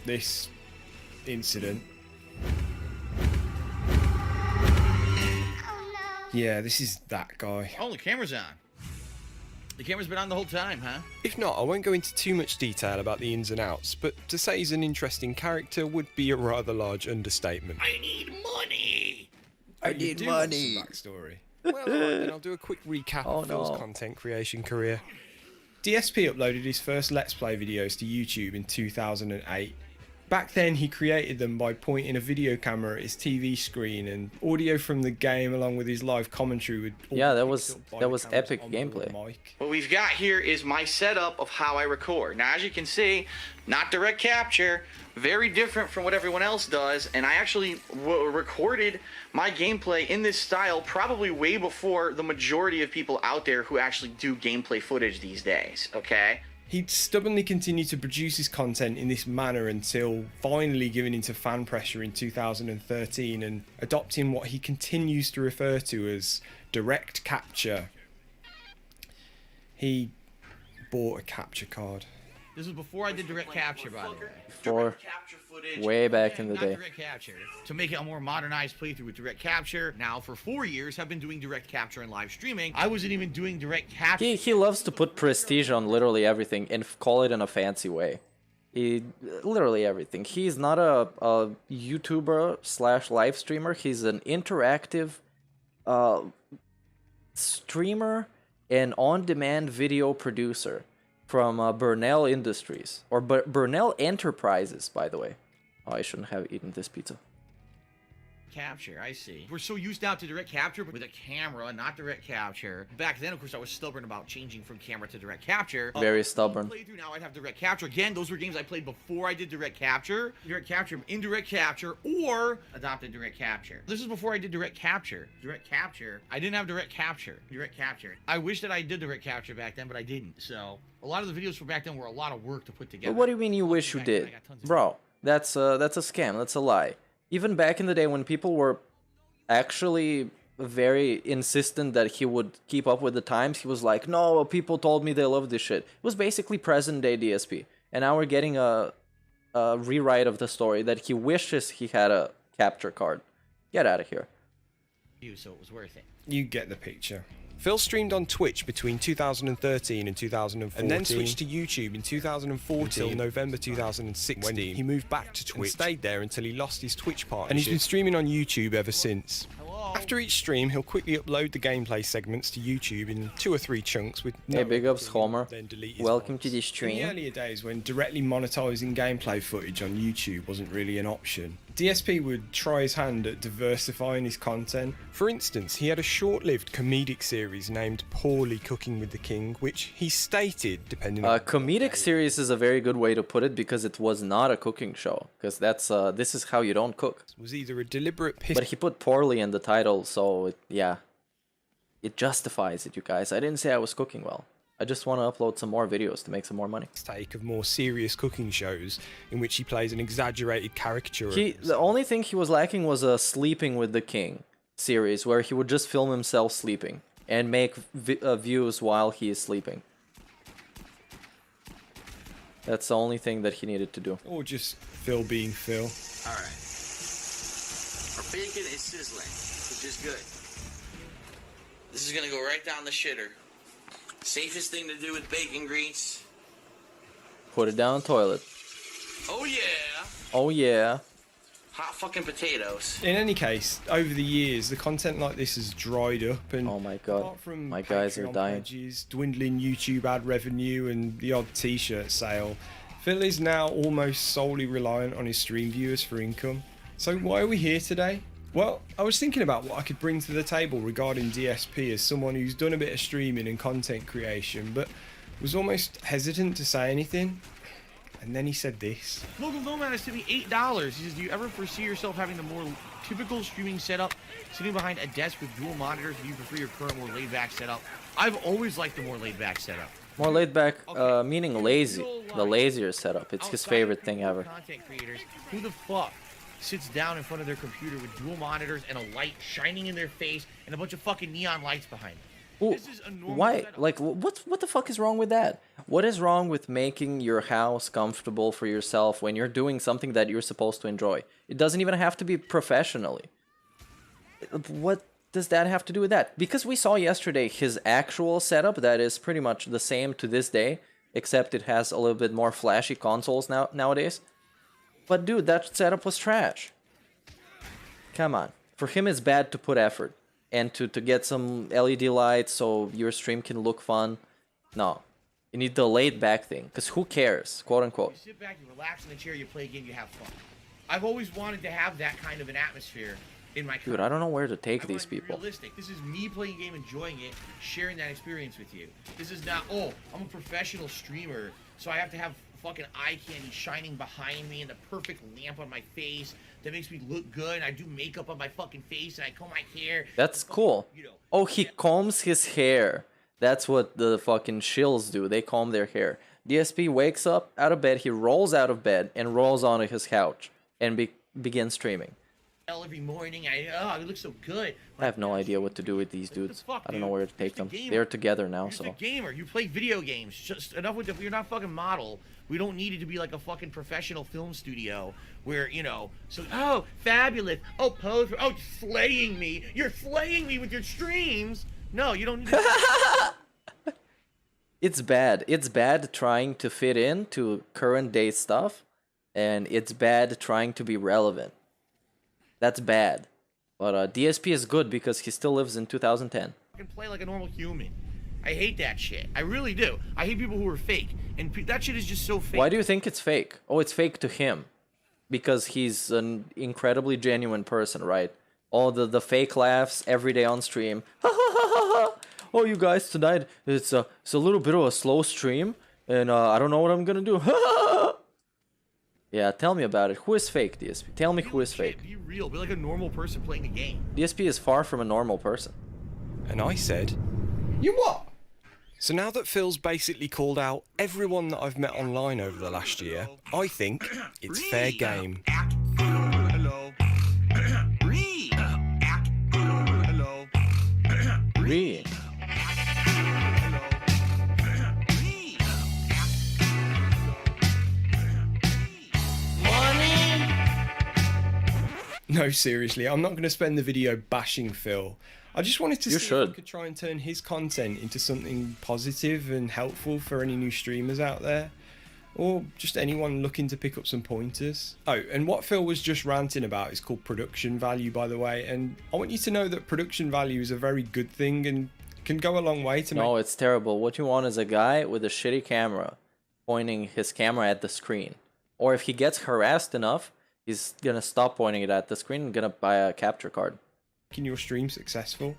this incident. Yeah, this is that guy. Oh, the camera's on. The camera's been on the whole time, huh? If not, I won't go into too much detail about the ins and outs, but to say he's an interesting character would be a rather large understatement. I need money! I need money! Backstory. Well, alright then, I'll do a quick recap of Phil's content creation career. DSP uploaded his first Let's Play videos to YouTube in 2008. Back then, he created them by pointing a video camera at his TV screen, and audio from the game along with his live commentary would... Yeah, that was epic gameplay. What we've got here is my setup of how I record. Now, as you can see, not direct capture, very different from what everyone else does, and I actually recorded my gameplay in this style probably way before the majority of people out there who actually do gameplay footage these days, okay? He'd stubbornly continue to produce his content in this manner until finally giving into fan pressure in 2013 and adopting what he continues to refer to as direct capture. He bought a capture card. This was before I did direct capture, by the way. Before, way back in the day. Direct capture. To make it a more modernized playthrough with direct capture. Now, for 4 years, I've been doing direct capture and live streaming. I wasn't even doing direct capture. He loves to put prestige on literally everything and call it in a fancy way. Literally everything. He's not a YouTuber / live streamer. He's an interactive streamer and on-demand video producer from Burnell Industries, or Burnell Enterprises, by the way. Oh, I shouldn't have eaten this pizza. Capture, I see. We're so used now to direct capture with a camera, not direct capture. Back then, of course, I was stubborn about changing from camera to direct capture. Very stubborn. Playthrough now, I'd have direct capture. Again, those were games I played before I did direct capture. Direct capture, indirect capture, or adopted direct capture. This is before I did direct capture. Direct capture. I didn't have direct capture. Direct capture. I wish that I did direct capture back then, but I didn't. So a lot of the videos from back then were a lot of work to put together. But what do you mean you wish you did? Bro, that's a scam. That's a lie. Even back in the day when people were actually very insistent that he would keep up with the times, he was like, no, people told me they love this shit. It was basically present day DSP. And now we're getting a rewrite of the story that he wishes he had a capture card. Get out of here. So it was worth it. You get the picture. Phil streamed on Twitch between 2013 and 2014, and then switched to YouTube in 2014 until November 2016. When he moved back to Twitch and stayed there until he lost his Twitch partnership, and he's been streaming on YouTube ever since. After each stream, he'll quickly upload the gameplay segments to YouTube in 2 or 3 chunks with no hey, big ups, Homer. Welcome to the In stream. the earlier days when directly monetizing gameplay footage on YouTube wasn't really an option, DSP would try his hand at diversifying his content. For instance, he had a short-lived comedic series named Poorly Cooking with the King, which he stated, depending on... comedic series is a very good way to put it, because it was not a cooking show. Because that's this is how you don't cook. Was either a deliberate piss... But he put poorly in the title, so yeah. It justifies it, you guys. I didn't say I was cooking well. I just want to upload some more videos to make some more money. ...take of more serious cooking shows in which he plays an exaggerated caricature of... The only thing he was lacking was a Sleeping with the King series, where he would just film himself sleeping and make views while he is sleeping. That's the only thing that he needed to do. Or just Phil being Phil. Alright. Our bacon is sizzling, which is good. This is gonna go right down the shitter. Safest thing to do with bacon grease Put it down the toilet. Oh yeah. Oh yeah. Hot fucking potatoes. In any case, over the years, the content like this has dried up, and oh my god, apart from my guys are Patreon dying. Pledges, dwindling YouTube ad revenue, and the odd T-shirt sale, Phil is now almost solely reliant on his stream viewers for income. So why are we here today? Well, I was thinking about what I could bring to the table regarding DSP as someone who's done a bit of streaming and content creation, but was almost hesitant to say anything. And then he said this. Local Nomad has tipped me $8. He says, do you ever foresee yourself having the more typical streaming setup, sitting behind a desk with dual monitors, or do you prefer your current more laid-back setup? I've always liked the more laid-back setup. More laid back, meaning lazy. The lazier setup. It's his favorite thing ever. Content creators, who the fuck sits down in front of their computer with dual monitors and a light shining in their face and a bunch of fucking neon lights behind them? Ooh, why? Like, what the fuck is wrong with that? What is wrong with making your house comfortable for yourself when you're doing something that you're supposed to enjoy? It doesn't even have to be professionally. What does that have to do with that? Because we saw yesterday his actual setup that is pretty much the same to this day, except it has a little bit more flashy consoles nowadays. But dude, that setup was trash. Come on. For him, it's bad to put effort. And to get some LED lights so your stream can look fun. No. You need the laid back thing. Because who cares? Quote unquote. You sit back, you relax in the chair, you play a game, you have fun. I've always wanted to have that kind of an atmosphere in my Dude, I don't know where to take these people. Realistic. This is me playing a game, enjoying it, sharing that experience with you. This is not, oh, I'm a professional streamer, so I have to have fucking eye candy shining behind me and the perfect lamp on my face that makes me look good, and I do makeup on my fucking face, and I comb my hair. That's cool. Oh, he combs his hair. That's what the fucking shills do. They comb their hair. DSP wakes up out of bed, he rolls out of bed, and rolls onto his couch, and begins streaming. Every morning, it looks so good. I have no idea what to do with these dudes. I don't know where to take them. They're together now, so. You're just a gamer. You play video games. Just enough with you're not a fucking model. We don't need it to be like a fucking professional film studio where, you know, so, oh, fabulous. Oh, pose. Oh, slaying me. You're slaying me with your streams. No, you don't need to. It's bad. It's bad trying to fit in to current day stuff, and it's bad trying to be relevant. That's bad. But DSP is good because he still lives in 2010. I can play like a normal human. I hate that shit. I really do. I hate people who are fake. And that shit is just so fake. Why do you think it's fake? Oh, it's fake to him. Because he's an incredibly genuine person, right? All the fake laughs every day on stream. Oh, you guys, tonight it's a little bit of a slow stream. And I don't know what I'm gonna do. Yeah, tell me about it. Who is fake, DSP? Tell me who is fake. Be real. Be like a normal person playing a game. DSP is far from a normal person. And I said, you what? So now that Phil's basically called out everyone that I've met online over the last year, I think it's fair game. Re. No, seriously, I'm not going to spend the video bashing Phil. I just wanted to see if I could try and turn his content into something positive and helpful for any new streamers out there. Or just anyone looking to pick up some pointers. Oh, and what Phil was just ranting about is called production value, by the way. And I want you to know that production value is a very good thing and can go a long way to make... No, it's terrible. What you want is a guy with a shitty camera pointing his camera at the screen. Or if he gets harassed enough, he's gonna stop pointing it at the screen and gonna buy a capture card. Making your stream successful.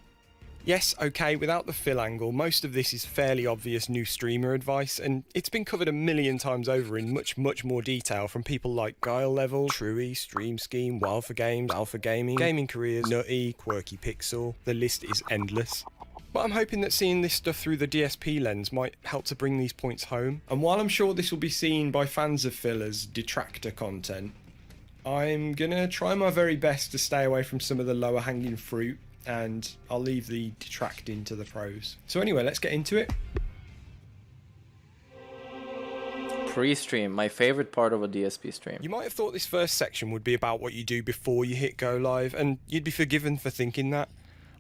Yes, okay, without the Phil angle, most of this is fairly obvious new streamer advice, and it's been covered a million times over in much more detail from people like Guile Level, Truey, Stream Scheme, Wild for Games, Alpha Gaming, Gaming Careers, Nutty, Quirky Pixel. The list is endless. But I'm hoping that seeing this stuff through the DSP lens might help to bring these points home. And while I'm sure this will be seen by fans of Phil as detractor content, I'm gonna try my very best to stay away from some of the lower hanging fruit, and I'll leave the detracting to the pros. So anyway, let's get into it. Pre-stream, my favorite part of a DSP stream. You might have thought this first section would be about what you do before you hit go live, and you'd be forgiven for thinking that.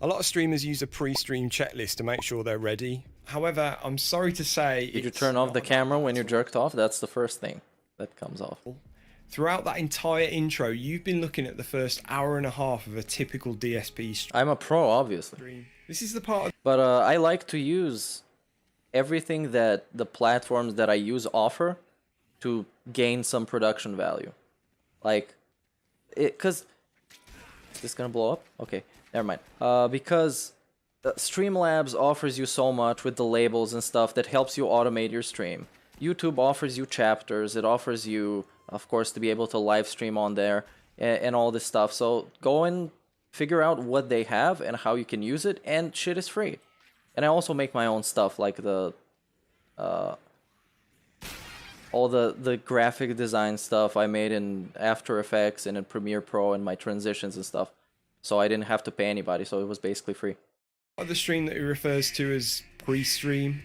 A lot of streamers use a pre-stream checklist to make sure they're ready. However, I'm sorry to say... Did you turn off the camera when you jerked off? That's the first thing that comes off. Throughout that entire intro, you've been looking at the first hour and a half of a typical DSP stream. I'm a pro, obviously. This is the part... But I like to use everything that the platforms that I use offer to gain some production value. Like, because... Is this gonna blow up? Okay, never mind. Because Streamlabs offers you so much with the labels and stuff that helps you automate your stream. YouTube offers you chapters. It offers you, of course, to be able to live stream on there and all this stuff. So go and figure out what they have and how you can use it, and shit is free. And I also make my own stuff, like the all the graphic design stuff I made in After Effects and in Premiere Pro and my transitions and stuff. So I didn't have to pay anybody, so it was basically free. The stream that he refers to as pre-stream.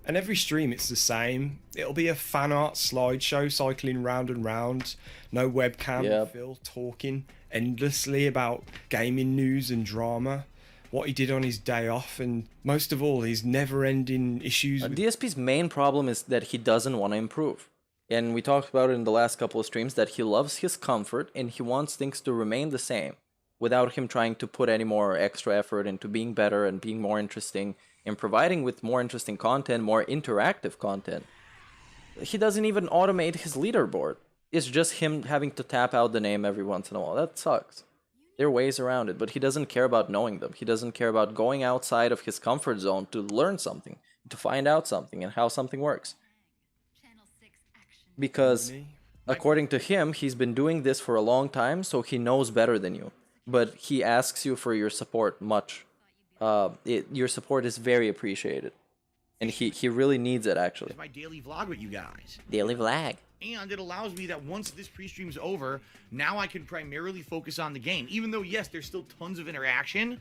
And every stream it's the same. It'll be a fan art slideshow cycling round and round. No webcam. Yep. Phil talking endlessly about gaming news and drama. What he did on his day off, and most of all, his never-ending issues with... DSP's main problem is that he doesn't want to improve. And we talked about it in the last couple of streams, that he loves his comfort and he wants things to remain the same without him trying to put any more extra effort into being better and being more interesting and providing with more interesting content, more interactive content. He doesn't even automate his leaderboard. It's just him having to tap out the name every once in a while. That sucks. There are ways around it, but he doesn't care about knowing them. He doesn't care about going outside of his comfort zone to learn something, to find out something and how something works. Because, according to him, he's been doing this for a long time, so he knows better than you. But he asks you for your support much. Your support is very appreciated. And he really needs it, actually. It's my daily vlog with you guys. Daily vlog. And it allows me that once this pre-stream's over, now I can primarily focus on the game. Even though, yes, there's still tons of interaction,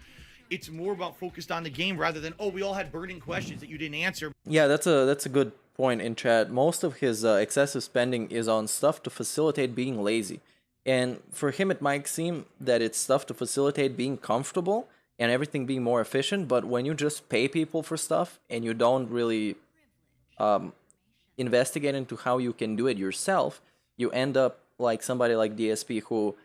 it's more about focused on the game rather than, oh, we all had burning questions that you didn't answer. Yeah, that's a good point in chat. Most of his excessive spending is on stuff to facilitate being lazy. And for him, it might seem that it's stuff to facilitate being comfortable and everything being more efficient, but when you just pay people for stuff and you don't really investigate into how you can do it yourself, you end up like somebody like DSP who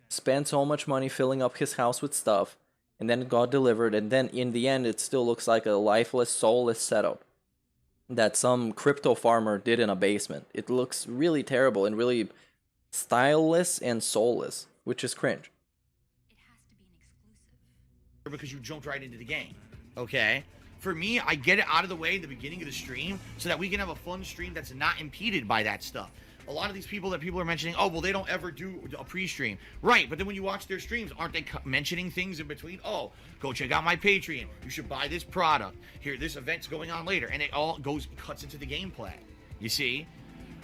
spent so much money filling up his house with stuff, and then it got delivered, and then in the end it still looks like a lifeless, soulless setup that some crypto farmer did in a basement. It looks really terrible and really styleless and soulless, which is cringe. Because you jumped right into the game, okay? For me, I get it out of the way at the beginning of the stream so that we can have a fun stream that's not impeded by that stuff. A lot of these people that people are mentioning, oh, well, they don't ever do a pre-stream. Right, but then when you watch their streams, aren't they mentioning things in between? Oh, go check out my Patreon. You should buy this product. Here, this event's going on later. And it all cuts into the gameplay. You see?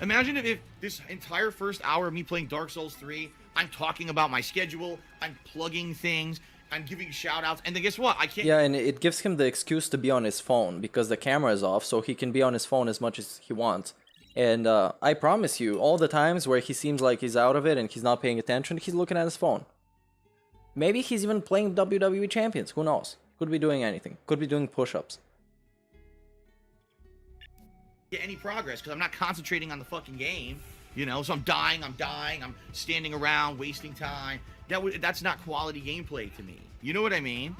Imagine if this entire first hour of me playing Dark Souls 3, I'm talking about my schedule, I'm plugging things, I'm giving shout-outs, and then guess what? I can't... Yeah, and it gives him the excuse to be on his phone, because the camera is off, so he can be on his phone as much as he wants. And I promise you, all the times where he seems like he's out of it and he's not paying attention, he's looking at his phone. Maybe he's even playing WWE Champions, who knows? Could be doing anything. Could be doing push-ups. Get any progress, because I'm not concentrating on the fucking game. You know, so I'm dying, I'm standing around, wasting time. That's not quality gameplay to me. You know what I mean?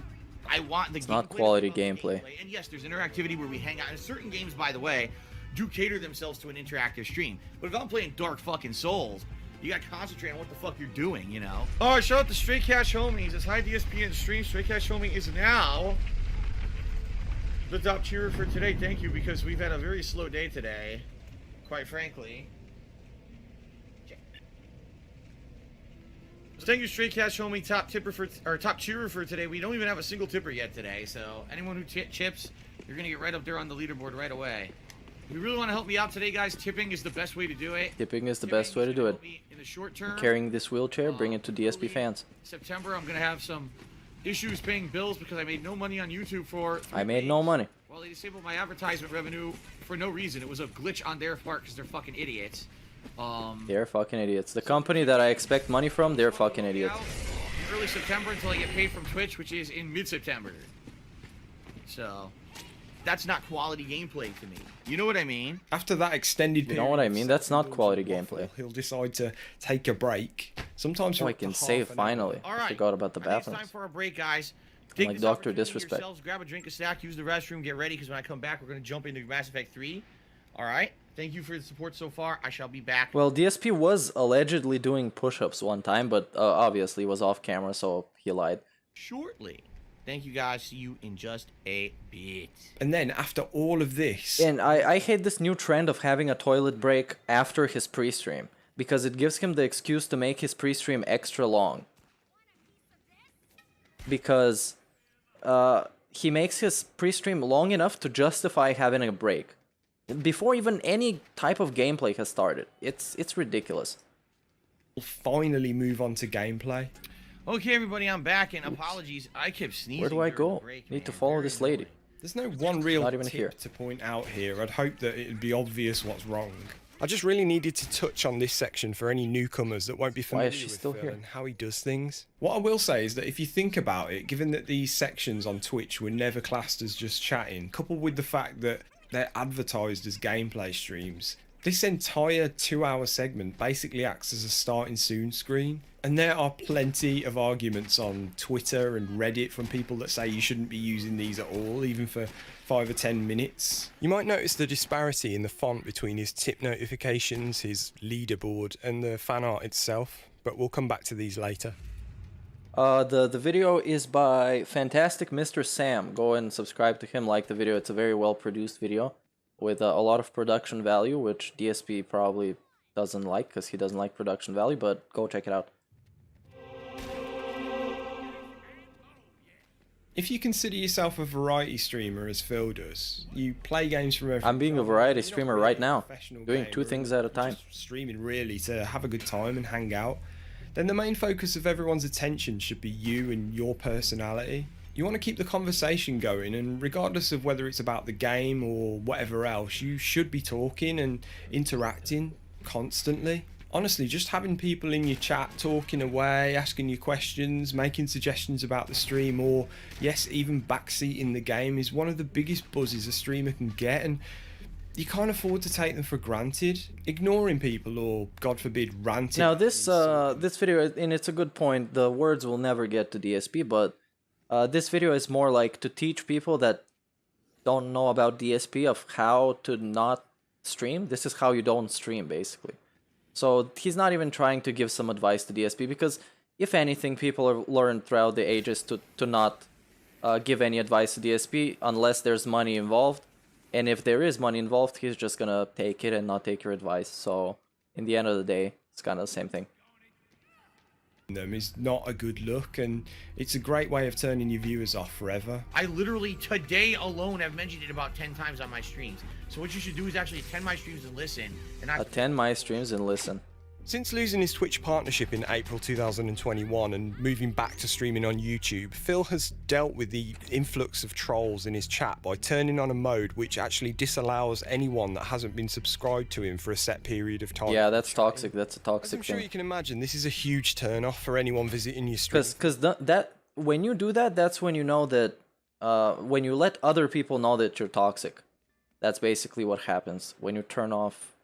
I want the It's not quality gameplay. And yes, there's interactivity where we hang out. And certain games, by the way, do cater themselves to an interactive stream. But if I'm playing Dark fucking Souls, you gotta concentrate on what the fuck you're doing, you know? Oh, shout out to Straight Cash Homies. It's High DSP in the stream. Straight Cash Homie is now the top cheerer for today. Thank you, because we've had a very slow day today, quite frankly. Thank you, Straight Cash Homie, top cheerer for today. We don't even have a single tipper yet today, so anyone who chips, you're gonna get right up there on the leaderboard right away. If you really want to help me out today, guys, tipping is the best way to do it. Tipping is the best way to do it. In the short term, Carrying this wheelchair, bring it to DSP fans. September, I'm gonna have some issues paying bills because I made no money on YouTube for 3 I made days. no money. Well, they disabled my advertisement revenue for no reason. It was a glitch on their part because they're fucking idiots. They're fucking idiots. The company that I expect money from, they're fucking idiots. In early September until I get paid from Twitch, which is in mid-September. So that's not quality gameplay to me. You know what I mean? After that extended You period, know what I mean? That's not quality gameplay. he'll decide to take a break. Sometimes Oh, I can save finally. All I right. forgot about the I think it's bathrooms. time for a break, guys. I'm Take like this Dr. opportunity Disrespect. yourselves, grab a drink, a snack, use the restroom, get ready, because when I come back, we're going to jump into Mass Effect 3. All right? Thank you for the support so far. I shall be back. Well, DSP was allegedly doing push-ups one time, but obviously was off camera, so he lied. Shortly. Thank you, guys. See you in just a bit. And then after all of this, And I hate this new trend of having a toilet break after his pre-stream, because it gives him the excuse to make his pre-stream extra long. Because he makes his pre-stream long enough to justify having a break before even any type of gameplay has started. It's ridiculous. we'll finally move on to gameplay. Okay, everybody, I'm back, and apologies. I kept sneezing. Where do I during the go? break, Need man. to follow this lady. There's no one real Not even tip here. to point out here. I'd hope that it'd be obvious what's wrong. I just really needed to touch on this section for any newcomers that won't be Why familiar is she with still Phil here? and how he does things. What I will say is that if you think about it, given that these sections on Twitch were never classed as just chatting, coupled with the fact that they're advertised as gameplay streams, this entire 2-hour segment basically acts as a starting soon screen. And there are plenty of arguments on Twitter and Reddit from people that say you shouldn't be using these at all, even for 5 or 10 minutes. You might notice the disparity in the font between his tip notifications, his leaderboard, and the fan art itself, but we'll come back to these later. The video is by FantasticMrSam. Go and subscribe to him, like the video. It's a very well produced video with a lot of production value, which DSP probably doesn't like because he doesn't like production value, but go check it out. If you consider yourself a variety streamer, as Phil does, you play games from every... I'm being a variety streamer right now, doing gamer, 2 things at a time. just streaming really to have a good time and hang out, then the main focus of everyone's attention should be you and your personality. You want to keep the conversation going, and regardless of whether it's about the game or whatever else, you should be talking and interacting constantly. Honestly, just having people in your chat talking away, asking you questions, making suggestions about the stream, or yes, even backseating the game is one of the biggest buzzes a streamer can get, and you can't afford to take them for granted. Ignoring people or, God forbid, ranting. Now this video, and it's a good point, the words will never get to DSP, but this video is more like to teach people that don't know about DSP of how to not stream. This is how you don't stream, basically. So he's not even trying to give some advice to DSP, because if anything, people have learned throughout the ages to not give any advice to DSP unless there's money involved. And if there is money involved, he's just gonna take it and not take your advice. So in the end of the day, it's kind of the same thing. Them is not a good look, and it's a great way of turning your viewers off forever. I literally, today alone, have mentioned it about 10 times on my streams. So what you should do is actually attend my streams and listen. And Attend my streams and listen. Since losing his Twitch partnership in April 2021 and moving back to streaming on YouTube, Phil has dealt with the influx of trolls in his chat by turning on a mode which actually disallows anyone that hasn't been subscribed to him for a set period of time. Yeah, that's toxic. That's a As toxic I'm sure thing. you can imagine, this is a huge turn-off for anyone visiting your stream. Because that when you do that, that's when you know that when you let other people know that you're toxic. That's basically what happens when you turn off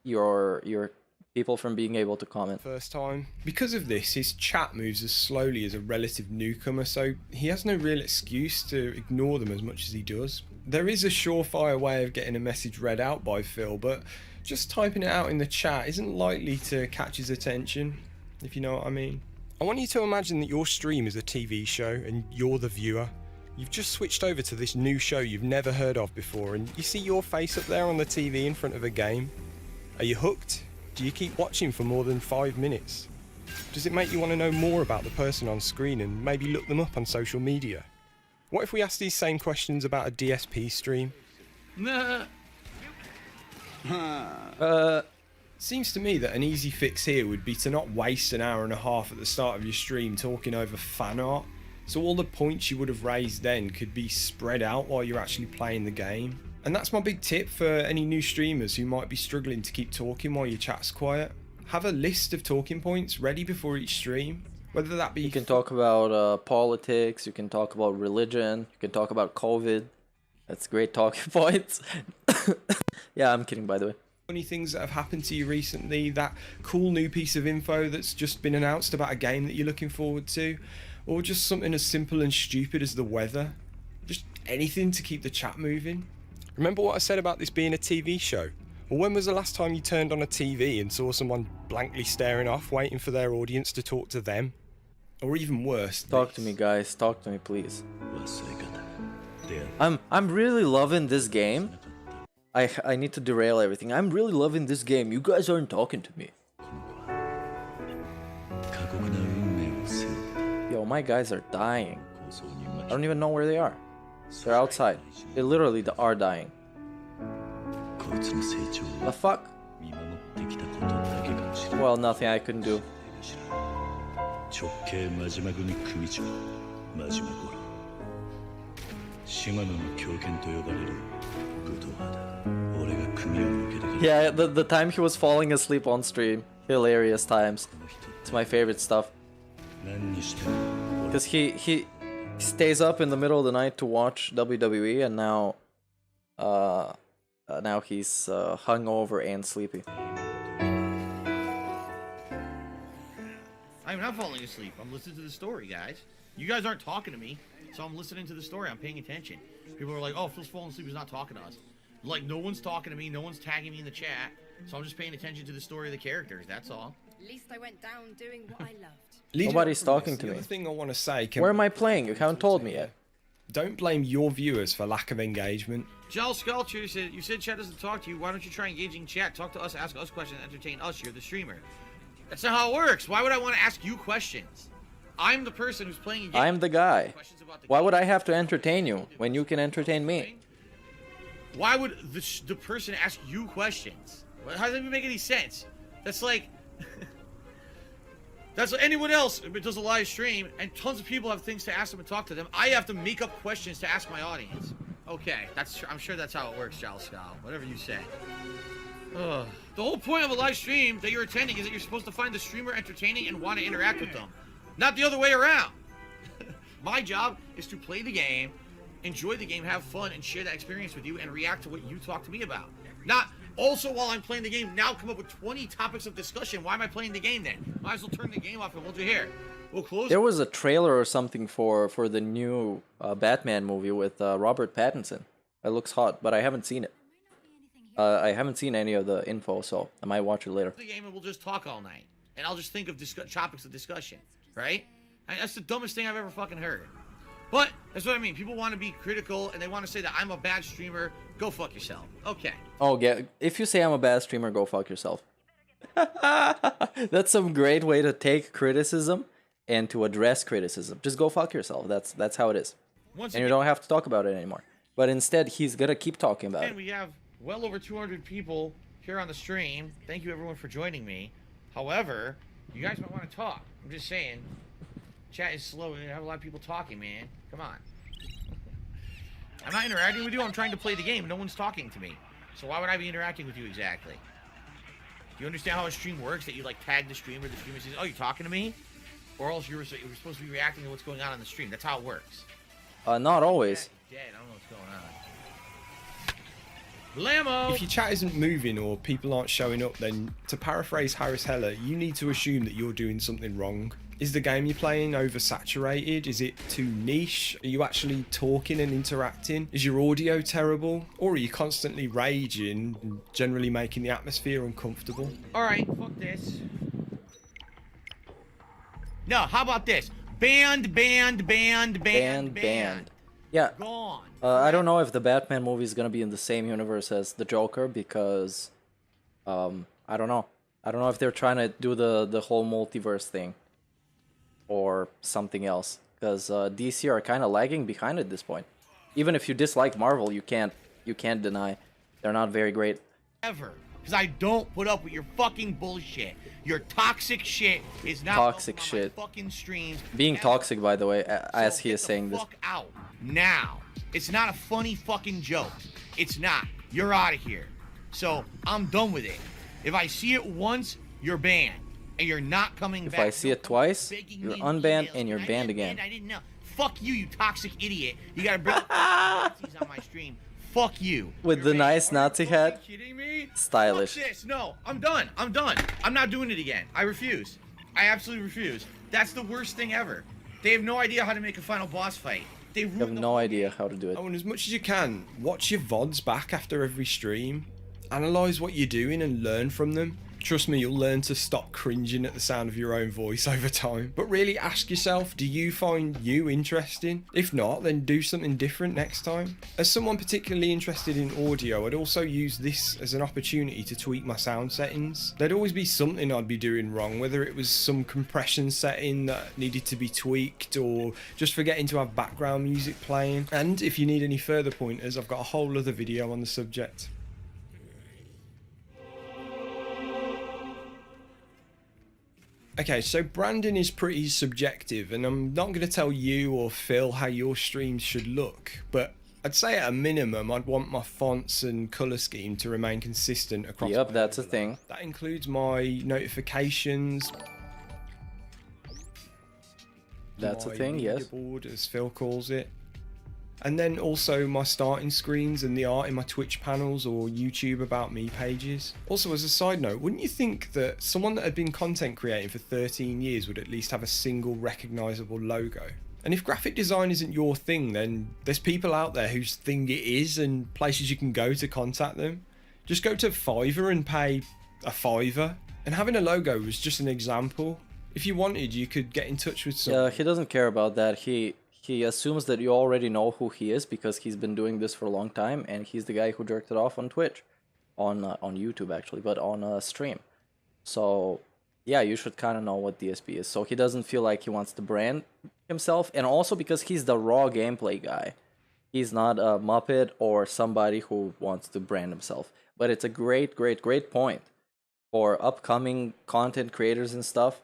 your people from being able to comment. First time. Because of this, his chat moves as slowly as a relative newcomer, so he has no real excuse to ignore them as much as he does. There is a surefire way of getting a message read out by Phil, but just typing it out in the chat isn't likely to catch his attention, if you know what I mean. I want you to imagine that your stream is a TV show and you're the viewer. You've just switched over to this new show you've never heard of before, and you see your face up there on the TV in front of a game. Are you hooked? Do you keep watching for more than 5 minutes? Does it make you want to know more about the person on screen and maybe look them up on social media? What if we ask these same questions about a DSP stream? Seems to me that an easy fix here would be to not waste an hour and a half at the start of your stream talking over fan art, so all the points you would have raised then could be spread out while you're actually playing the game. And that's my big tip for any new streamers who might be struggling to keep talking while your chat's quiet. Have a list of talking points ready before each stream. Whether that be... You can talk about politics, you can talk about religion, you can talk about COVID. That's great talking points. Yeah, I'm kidding, by the way. Funny things that have happened to you recently, that cool new piece of info that's just been announced about a game that you're looking forward to, or just something as simple and stupid as the weather. Just anything to keep the chat moving. Remember what I said about this being a TV show? Well, when was the last time you turned on a TV and saw someone blankly staring off, waiting for their audience to talk to them? Or even worse, talk to me, guys. Talk to me, please. I'm really loving this game. I need to derail everything. I'm really loving this game. You guys aren't talking to me. Yo, my guys are dying. I don't even know where they are. They're outside. They literally are dying. The fuck? Well, nothing I couldn't do. Yeah, the time he was falling asleep on stream. Hilarious times. It's my favorite stuff. Because he stays up in the middle of the night to watch WWE, and now he's hungover and sleepy. I'm not falling asleep. I'm listening to the story, guys. You guys aren't talking to me, so I'm listening to the story. I'm paying attention. People are like, oh, Phil's falling asleep. He's not talking to us. Like, no one's talking to me. No one's tagging me in the chat. So I'm just paying attention to the story of the characters. That's all. At least I went down doing what I loved. Nobody's talking to me. The other thing I want to say... Where am I playing? You haven't told me yet. Don't blame your viewers for lack of engagement. Gel Sculpture said, you said chat doesn't talk to you. Why don't you try engaging chat? Talk to us, ask us questions, entertain us. You're the streamer. That's not how it works. Why would I want to ask you questions? I'm the person who's playing a game. I'm the guy. Why would I have to entertain you when you can entertain me? Why would the person ask you questions? How does that even make any sense? That's like... That's like anyone else does a live stream, and tons of people have things to ask them and talk to them. I have to make up questions to ask my audience. Okay, I'm sure that's how it works, Giles Scowl. Whatever you say. Ugh. The whole point of a live stream that you're attending is that you're supposed to find the streamer entertaining and want to interact with them. Not the other way around. My job is to play the game, enjoy the game, have fun, and share that experience with you and react to what you talk to me about. Not also while I'm playing the game, now come up with 20 topics of discussion. Why am I playing the game then? Might as well turn the game off and we'll do here. We'll close. There was a trailer or something for the new Batman movie with Robert Pattinson. It looks hot, but I haven't seen it. I haven't seen any of the info, so I might watch it later. The game and we'll just talk all night, and I'll just think of topics of discussion, right? That's the dumbest thing I've ever fucking heard. But that's what I mean. People want to be critical and they want to say that I'm a bad streamer. Go fuck yourself. Okay. Oh yeah. If you say I'm a bad streamer, go fuck yourself. That's some great way to take criticism and to address criticism. Just go fuck yourself. That's how it is. And you don't have to talk about it anymore. But instead, he's gonna keep talking about it. And we have well over 200 people here on the stream. Thank you everyone for joining me. However, you guys might want to talk. I'm just saying. Chat is slow and you have a lot of people talking, man. Come on. I'm not interacting with you. I'm trying to play the game. No one's talking to me. So why would I be interacting with you exactly? Do you understand how a stream works? That you like tag the streamer says, oh, you're talking to me? Or else you're supposed to be reacting to what's going on the stream. That's how it works. Not always. Dead. I don't know what's going on. Blammo! If your chat isn't moving or people aren't showing up, then to paraphrase Harris Heller, you need to assume that you're doing something wrong. Is the game you're playing oversaturated? Is it too niche? Are you actually talking and interacting? Is your audio terrible? Or are you constantly raging and generally making the atmosphere uncomfortable? Alright, fuck this. No, how about this? Band. Yeah. Gone. I don't know if the Batman movie is gonna be in the same universe as the Joker because, I don't know. I don't know if they're trying to do the whole multiverse thing. Or something else, because DC are kind of lagging behind at this point. Even if you dislike Marvel, you can't deny they're not very great. Ever, because I don't put up with your fucking bullshit. Your toxic shit is not toxic shit. My fucking streams. Being toxic, by the way, as so he is saying this. Fuck out now. It's not a funny fucking joke. It's not. You're out of here. So I'm done with it. If I see it once, you're banned. and you're not coming If back. I see it twice, you're unbanned and you're banned again. I didn't know. Fuck you, you toxic idiot. You gotta bring Nazis on my stream. Fuck you. With the nice Nazi hat. Kidding me? Stylish. Fuck this. No, I'm done. I'm done. I'm not doing it again. I refuse. I absolutely refuse. That's the worst thing ever. They have no idea how to make a final boss fight. They You have no idea how to do it. Oh, and as much as you can, watch your VODs back after every stream. Analyse what you're doing and learn from them. Trust me, you'll learn to stop cringing at the sound of your own voice over time. But really ask yourself, do you find you interesting? If not, then do something different next time. As someone particularly interested in audio, I'd also use this as an opportunity to tweak my sound settings. There'd always be something I'd be doing wrong, whether it was some compression setting that needed to be tweaked or just forgetting to have background music playing. And if you need any further pointers, I've got a whole other video on the subject. Okay, so branding is pretty subjective, and I'm not going to tell you or Phil how your streams should look, but I'd say at a minimum I'd want my fonts and colour scheme to remain consistent across. Yep, that's a thing. That includes my notifications. That's a thing, yes. Board, as Phil calls it. And then also my starting screens and the art in my Twitch panels or YouTube About Me pages. Also, as a side note, wouldn't you think that someone that had been content creating for 13 years would at least have a single recognisable logo? And if graphic design isn't your thing, then there's people out there whose thing it is and places you can go to contact them. Just go to Fiverr and pay a $5. And having a logo was just an example. If you wanted, you could get in touch with someone. Yeah, he doesn't care about that. He assumes that you already know who he is because he's been doing this for a long time, and he's the guy who jerked it off on Twitch, on YouTube actually, but on stream. So yeah, you should kind of know what DSP is. So he doesn't feel like he wants to brand himself, and also because he's the raw gameplay guy. He's not a Muppet or somebody who wants to brand himself. But it's a great point for upcoming content creators and stuff.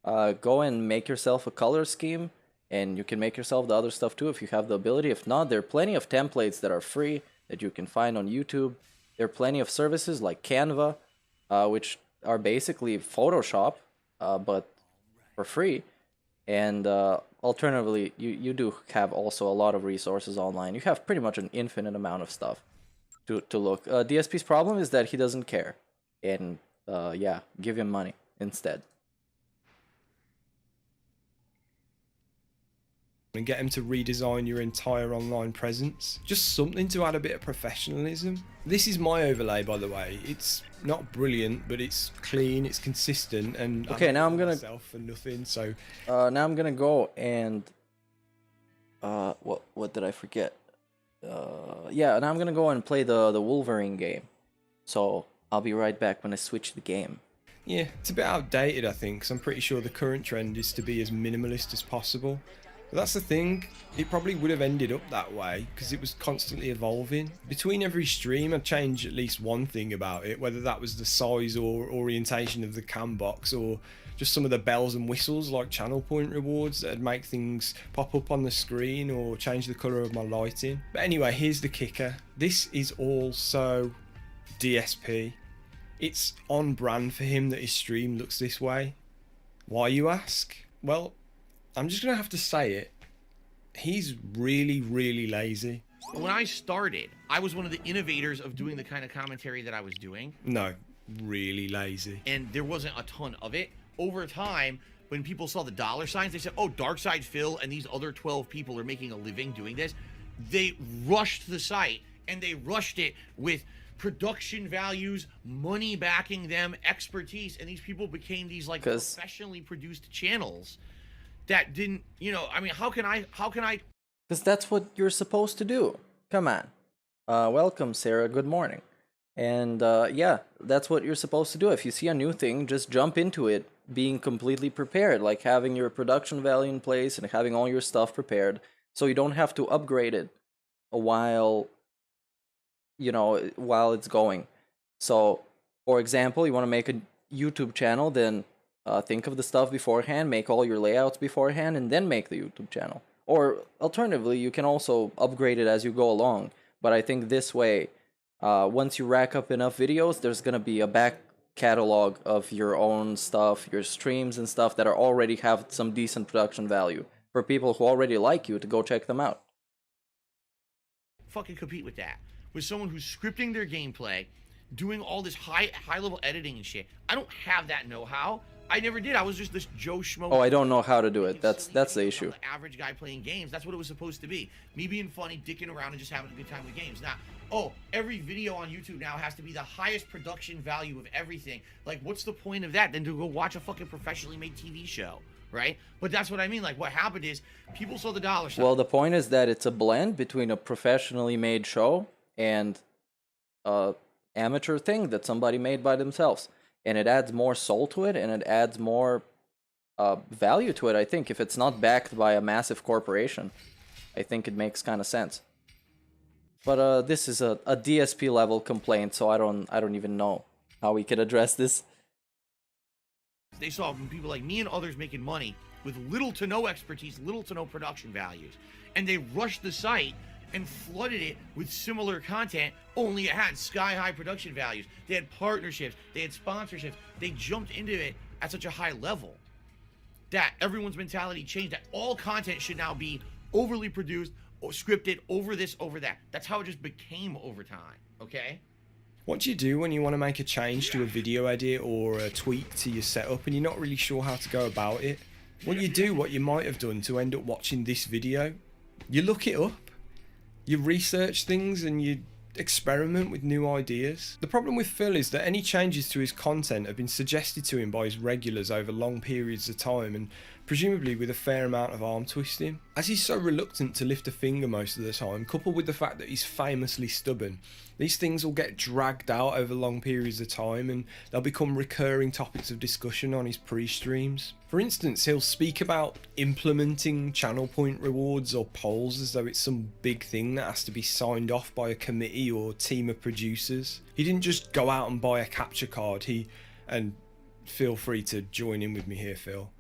Go and make yourself a color scheme. And you can make yourself the other stuff too if you have the ability. If not, there are plenty of templates that are free that you can find on YouTube. There are plenty of services like Canva, which are basically Photoshop, but for free. And alternatively, you do have also a lot of resources online. You have pretty much an infinite amount of stuff to look. DSP's problem is that he doesn't care. And yeah, give him money instead. And get him to redesign your entire online presence. Just something to add a bit of professionalism. This is my overlay, by the way. It's not brilliant, but it's clean, it's consistent, and okay, now I'm gonna myself for nothing. So now I'm gonna go and what did I forget? Yeah, now I'm gonna go and play the Wolverine game. So I'll be right back when I switch the game. Yeah, it's a bit outdated, I think, because I'm pretty sure the current trend is to be as minimalist as possible. But that's the thing, it probably would have ended up that way because it was constantly evolving. Between every stream I'd change at least one thing about it, whether that was the size or orientation of the cam box or just some of the bells and whistles like channel point rewards that'd make things pop up on the screen or change the colour of my lighting. But anyway, here's the kicker. This is all so DSP. It's on brand for him that his stream looks this way. Why, you ask? Well, I'm just gonna have to say it. He's really, really lazy. When I started, I was one of the innovators of doing the kind of commentary that I was doing. No, really lazy. And there wasn't a ton of it. Over time, when people saw the dollar signs, they said, oh, Darkside Phil and these other 12 people are making a living doing this. They rushed the site, and they rushed it with production values, money backing them, expertise, and these people became these like professionally produced channels that didn't, you know, I mean, how can I? Because that's what you're supposed to do. Come on. Welcome, Sarah. Good morning. And yeah, that's what you're supposed to do. If you see a new thing, just jump into it, being completely prepared, like having your production value in place and having all your stuff prepared, so you don't have to upgrade it while, you know, while it's going. So, for example, you want to make a YouTube channel, then think of the stuff beforehand, make all your layouts beforehand, and then make the YouTube channel. Or alternatively, you can also upgrade it as you go along. But I think this way, once you rack up enough videos, there's going to be a back catalog of your own stuff, your streams and stuff that are already have some decent production value for people who already like you to go check them out. Fucking compete with that. With someone who's scripting their gameplay, doing all this high level editing and shit. I don't have that know-how. I never did. I was just this Joe Schmo. Oh, I don't know how to do it. That's the issue. The average guy playing games. That's what it was supposed to be. Me being funny, dicking around, and just having a good time with games. Now, oh, every video on YouTube now has to be the highest production value of everything. Like, what's the point of that than to go watch a fucking professionally made TV show, right? But that's what I mean. Like, what happened is people saw the dollar sign. Well, the point is that it's a blend between a professionally made show and a amateur thing that somebody made by themselves. And it adds more soul to it, and it adds more value to it, I think. If it's not backed by a massive corporation, I think it makes kind of sense. But this is a DSP level complaint, so I don't even know how we could address this. They saw people like me and others making money with little to no expertise, little to no production values. And they rushed the site and flooded it with similar content, only it had sky-high production values. They had partnerships, they had sponsorships. They jumped into it at such a high level that everyone's mentality changed, that all content should now be overly produced or scripted, over this, over that. That's how it just became over time, okay? What do you do when you want to make a change to a video edit or a tweak to your setup and you're not really sure how to go about it? Well, you do what you might have done to end up watching this video. You look it up. You research things and you experiment with new ideas. The problem with Phil is that any changes to his content have been suggested to him by his regulars over long periods of time, and presumably with a fair amount of arm twisting. As he's so reluctant to lift a finger most of the time, coupled with the fact that he's famously stubborn, these things will get dragged out over long periods of time and they'll become recurring topics of discussion on his pre-streams. For instance, he'll speak about implementing channel point rewards or polls as though it's some big thing that has to be signed off by a committee or team of producers. He didn't just go out and buy a capture card, and feel free to join in with me here, Phil.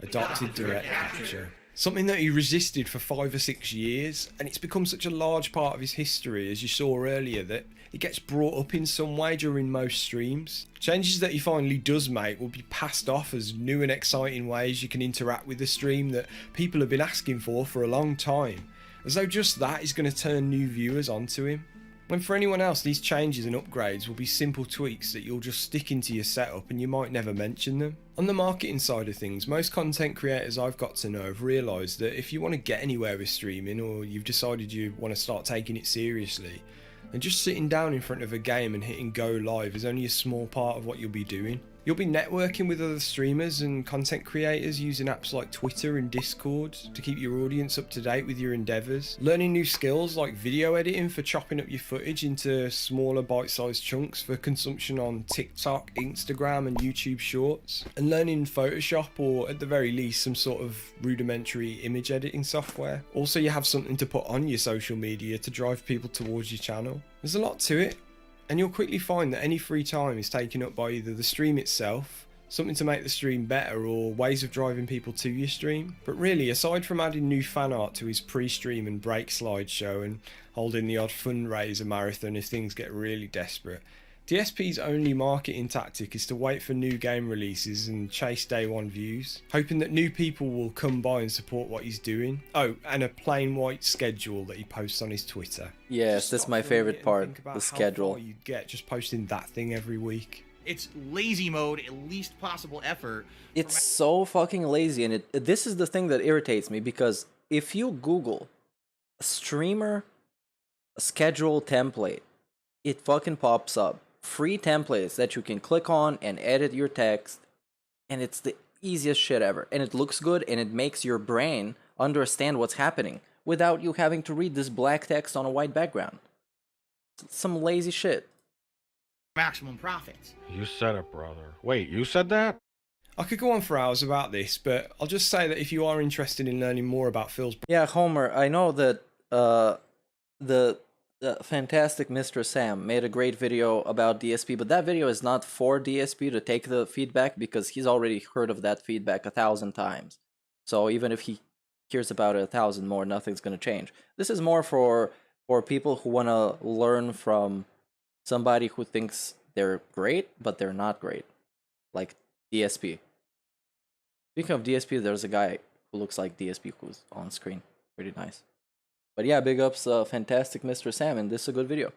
Adopted direct capture. Something that he resisted for 5 or 6 years, and it's become such a large part of his history, as you saw earlier, that it gets brought up in some way during most streams. Changes that he finally does make will be passed off as new and exciting ways you can interact with the stream that people have been asking for a long time, as though just that is going to turn new viewers onto him. When for anyone else, these changes and upgrades will be simple tweaks that you'll just stick into your setup and you might never mention them. On the marketing side of things, most content creators I've got to know have realised that if you want to get anywhere with streaming, or you've decided you want to start taking it seriously, then just sitting down in front of a game and hitting go live is only a small part of what you'll be doing. You'll be networking with other streamers and content creators using apps like Twitter and Discord to keep your audience up to date with your endeavours. Learning new skills like video editing for chopping up your footage into smaller bite-sized chunks for consumption on TikTok, Instagram and YouTube Shorts. And learning Photoshop, or at the very least some sort of rudimentary image editing software. Also, you have something to put on your social media to drive people towards your channel. There's a lot to it. And you'll quickly find that any free time is taken up by either the stream itself, something to make the stream better, or ways of driving people to your stream. But really, aside from adding new fan art to his pre-stream and break slideshow and holding the odd fundraiser marathon if things get really desperate, DSP's only marketing tactic is to wait for new game releases and chase day one views, hoping that new people will come by and support what he's doing. Oh, and a plain white schedule that he posts on his Twitter. Yes, that's my favorite part, the schedule. How far you'd get just posting that thing every week. It's lazy mode, at least possible effort. It's so fucking lazy, and this is the thing that irritates me, because if you Google a streamer schedule template, it fucking pops up. Free templates that you can click on and edit your text, and it's the easiest shit ever, and it looks good, and it makes your brain understand what's happening without you having to read this black text on a white background. Some lazy shit. Maximum profits. You said it, brother. Wait, you said that? I could go on for hours about this, but I'll just say that if you are interested in learning more about Phil's... Yeah, Homer, I know that the FantasticMrSam made a great video about DSP, but that video is not for DSP to take the feedback, because he's already heard of that feedback 1,000 times. So even if he hears about it 1,000 more, nothing's going to change. This is more for people who want to learn from somebody who thinks they're great, but they're not great. Like DSP. Speaking of DSP, there's a guy who looks like DSP who's on screen. Pretty nice. But yeah, big ups FantasticMrSam, and this is a good video.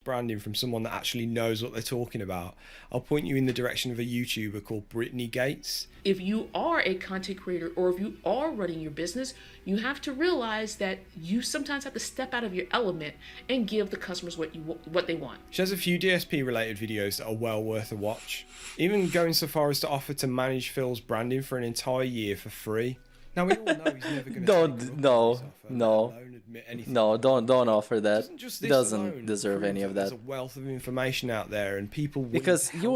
Branding from someone that actually knows what they're talking about. I'll point you in the direction of a YouTuber called Brittany Gates. If you are a content creator or if you are running your business, you have to realize that you sometimes have to step out of your element and give the customers what they want. She has a few DSP related videos that are well worth a watch, even going so far as to offer to manage Phil's branding for an entire year for free. Now we all know he's never going to don't offer that. He doesn't deserve any of that. There's a wealth of information out there, and people because you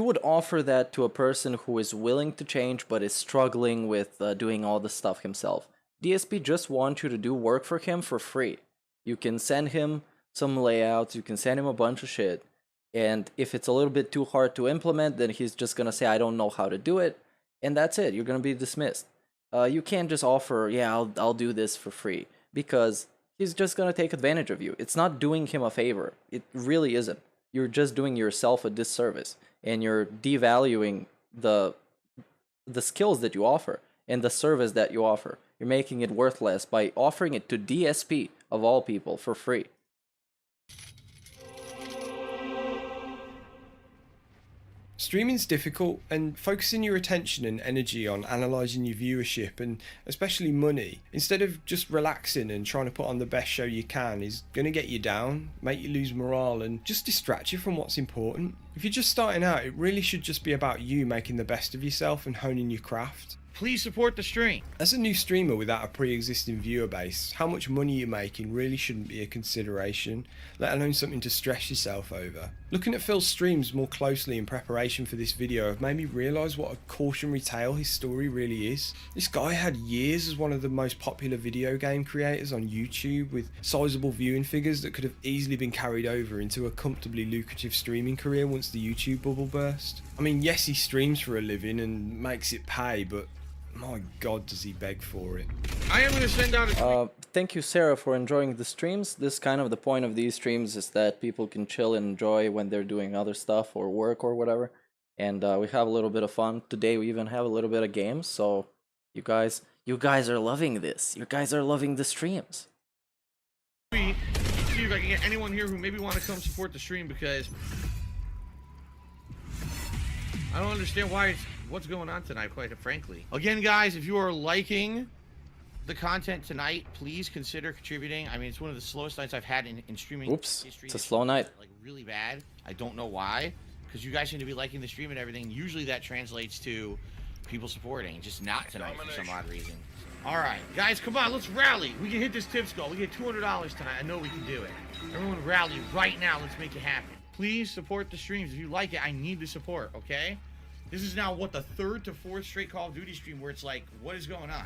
would offer that to a person who is willing to change but is struggling with doing all the stuff himself. DSP just wants you to do work for him for free. You can send him some layouts, you can send him a bunch of shit, and if it's a little bit too hard to implement, then he's just gonna say, I don't know how to do it. And that's it. You're gonna be dismissed. You can't just offer, yeah, I'll do this for free, because he's just gonna take advantage of you. It's not doing him a favor. It really isn't. You're just doing yourself a disservice, and you're devaluing the skills that you offer and the service that you offer. You're making it worthless by offering it to DSP of all people for free. Streaming's difficult, and focusing your attention and energy on analysing your viewership and especially money, instead of just relaxing and trying to put on the best show you can, is going to get you down, make you lose morale, and just distract you from what's important. If you're just starting out, it really should just be about you making the best of yourself and honing your craft. Please support the stream. As a new streamer without a pre-existing viewer base, how much money you're making really shouldn't be a consideration, let alone something to stress yourself over. Looking at Phil's streams more closely in preparation for this video have made me realise what a cautionary tale his story really is. This guy had years as one of the most popular video game creators on YouTube, with sizable viewing figures that could have easily been carried over into a comfortably lucrative streaming career once the YouTube bubble burst. I mean, yes, he streams for a living and makes it pay, but my god, does he beg for it. I am going to send out a thank you, Sarah, for enjoying the streams. This kind of the point of these streams is that people can chill and enjoy when they're doing other stuff or work or whatever. And we have a little bit of fun. Today we even have a little bit of games, so you guys are loving this. You guys are loving the streams. See if I can get anyone here who maybe want to come support the stream, because I don't understand what's going on tonight, quite frankly. Again, guys, if you are liking the content tonight, please consider contributing. I mean, it's one of the slowest nights I've had in streaming history. It's a slow night. Like, really bad. I don't know why, because you guys seem to be liking the stream and everything. Usually that translates to people supporting, just not tonight for some odd reason. All right, guys, come on, let's rally. We can hit this tips goal. We get $200 tonight. I know we can do it. Everyone rally right now. Let's make it happen. Please support the streams. If you like it, I need the support, okay? This is now, what, the 3rd to 4th straight Call of Duty stream where it's like, what is going on?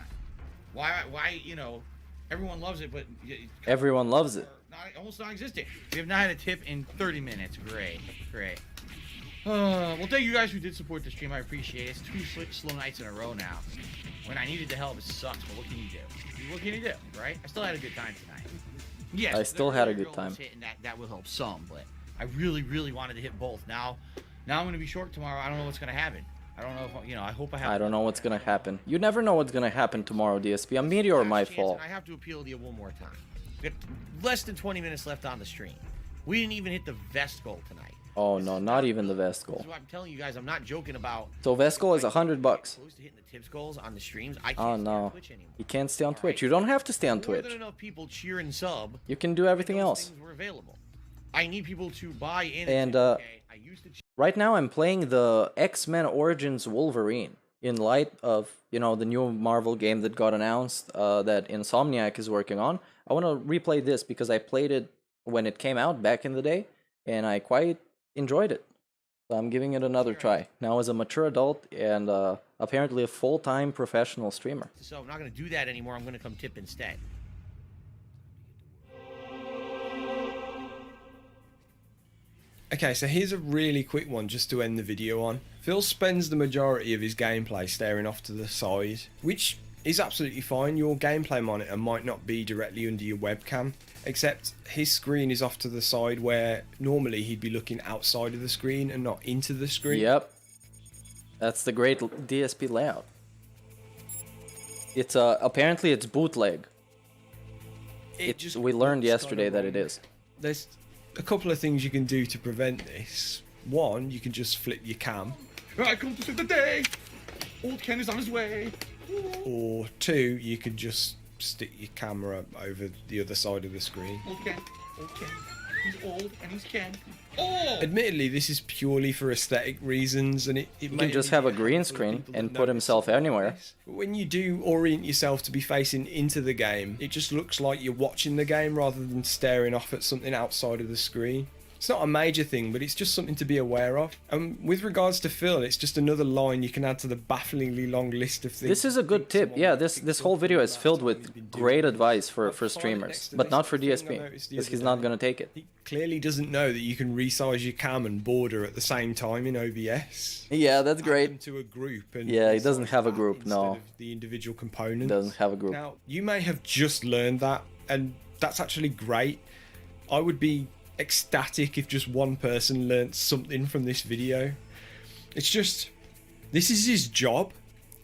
Why, you know, everyone loves it, but... Everyone loves it. Almost non-existent. We have not had a tip in 30 minutes. Great. Well, thank you guys who did support the stream. I appreciate it. It's 2 slow nights in a row now. When I needed the help, it sucks, but what can you do? What can you do, right? I still had a good time tonight. Yes, I still had a good time. That will help some, but I really, really wanted to hit both. Now I'm going to be short tomorrow. I don't know what's going to happen. I don't know if, I hope I have... I don't know what's going to happen. You never know what's going to happen tomorrow, DSP. A meteor might fall. I have to appeal to you one more time. We got less than 20 minutes left on the stream. We didn't even hit the vest goal tonight. Oh, no, not even the vest goal. This is what I'm telling you guys. I'm not joking about... So vest goal is $100. Close to hitting the tips goals on the streams. I can't stay on Twitch anymore. You can't stay on Twitch. You don't have to stay on Twitch. More than enough people cheer and sub. You can do everything else. Were available. I need people to buy in. And right now I'm playing the X-Men Origins Wolverine in light of, the new Marvel game that got announced that Insomniac is working on. I want to replay this because I played it when it came out back in the day, and I quite enjoyed it. So I'm giving it another try. Now as a mature adult and apparently a full-time professional streamer. So I'm not going to do that anymore. I'm going to come tip instead. Okay, so here's a really quick one just to end the video on. Phil spends the majority of his gameplay staring off to the side, which is absolutely fine. Your gameplay monitor might not be directly under your webcam, except his screen is off to the side where normally he'd be looking outside of the screen and not into the screen. Yep. That's the great DSP layout. It's apparently it's bootleg. We learned yesterday that it is. There's a couple of things you can do to prevent this. One, you can just flip your cam. I come to save the day. Old Ken is on his way. Or two, you could just stick your camera over the other side of the screen. Old Ken. He's old and he's Ken. Oh! Admittedly, this is purely for aesthetic reasons, and he can just have a green screen and put himself anywhere. When you do orient yourself to be facing into the game, it just looks like you're watching the game rather than staring off at something outside of the screen. It's not a major thing, but it's just something to be aware of. And with regards to Phil, it's just another line you can add to the bafflingly long list of things. This is a good tip. Yeah, this whole video is filled with great advice for streamers, but not for DSP, because he's not going to take it. He clearly doesn't know that you can resize your cam and border at the same time in OBS. Yeah, that's great. To a group and yeah, he doesn't have a group, no. The individual components. Doesn't have a group. Now, you may have just learned that, and that's actually great. I would be ecstatic if just one person learnt something from this video. It's just, this is his job,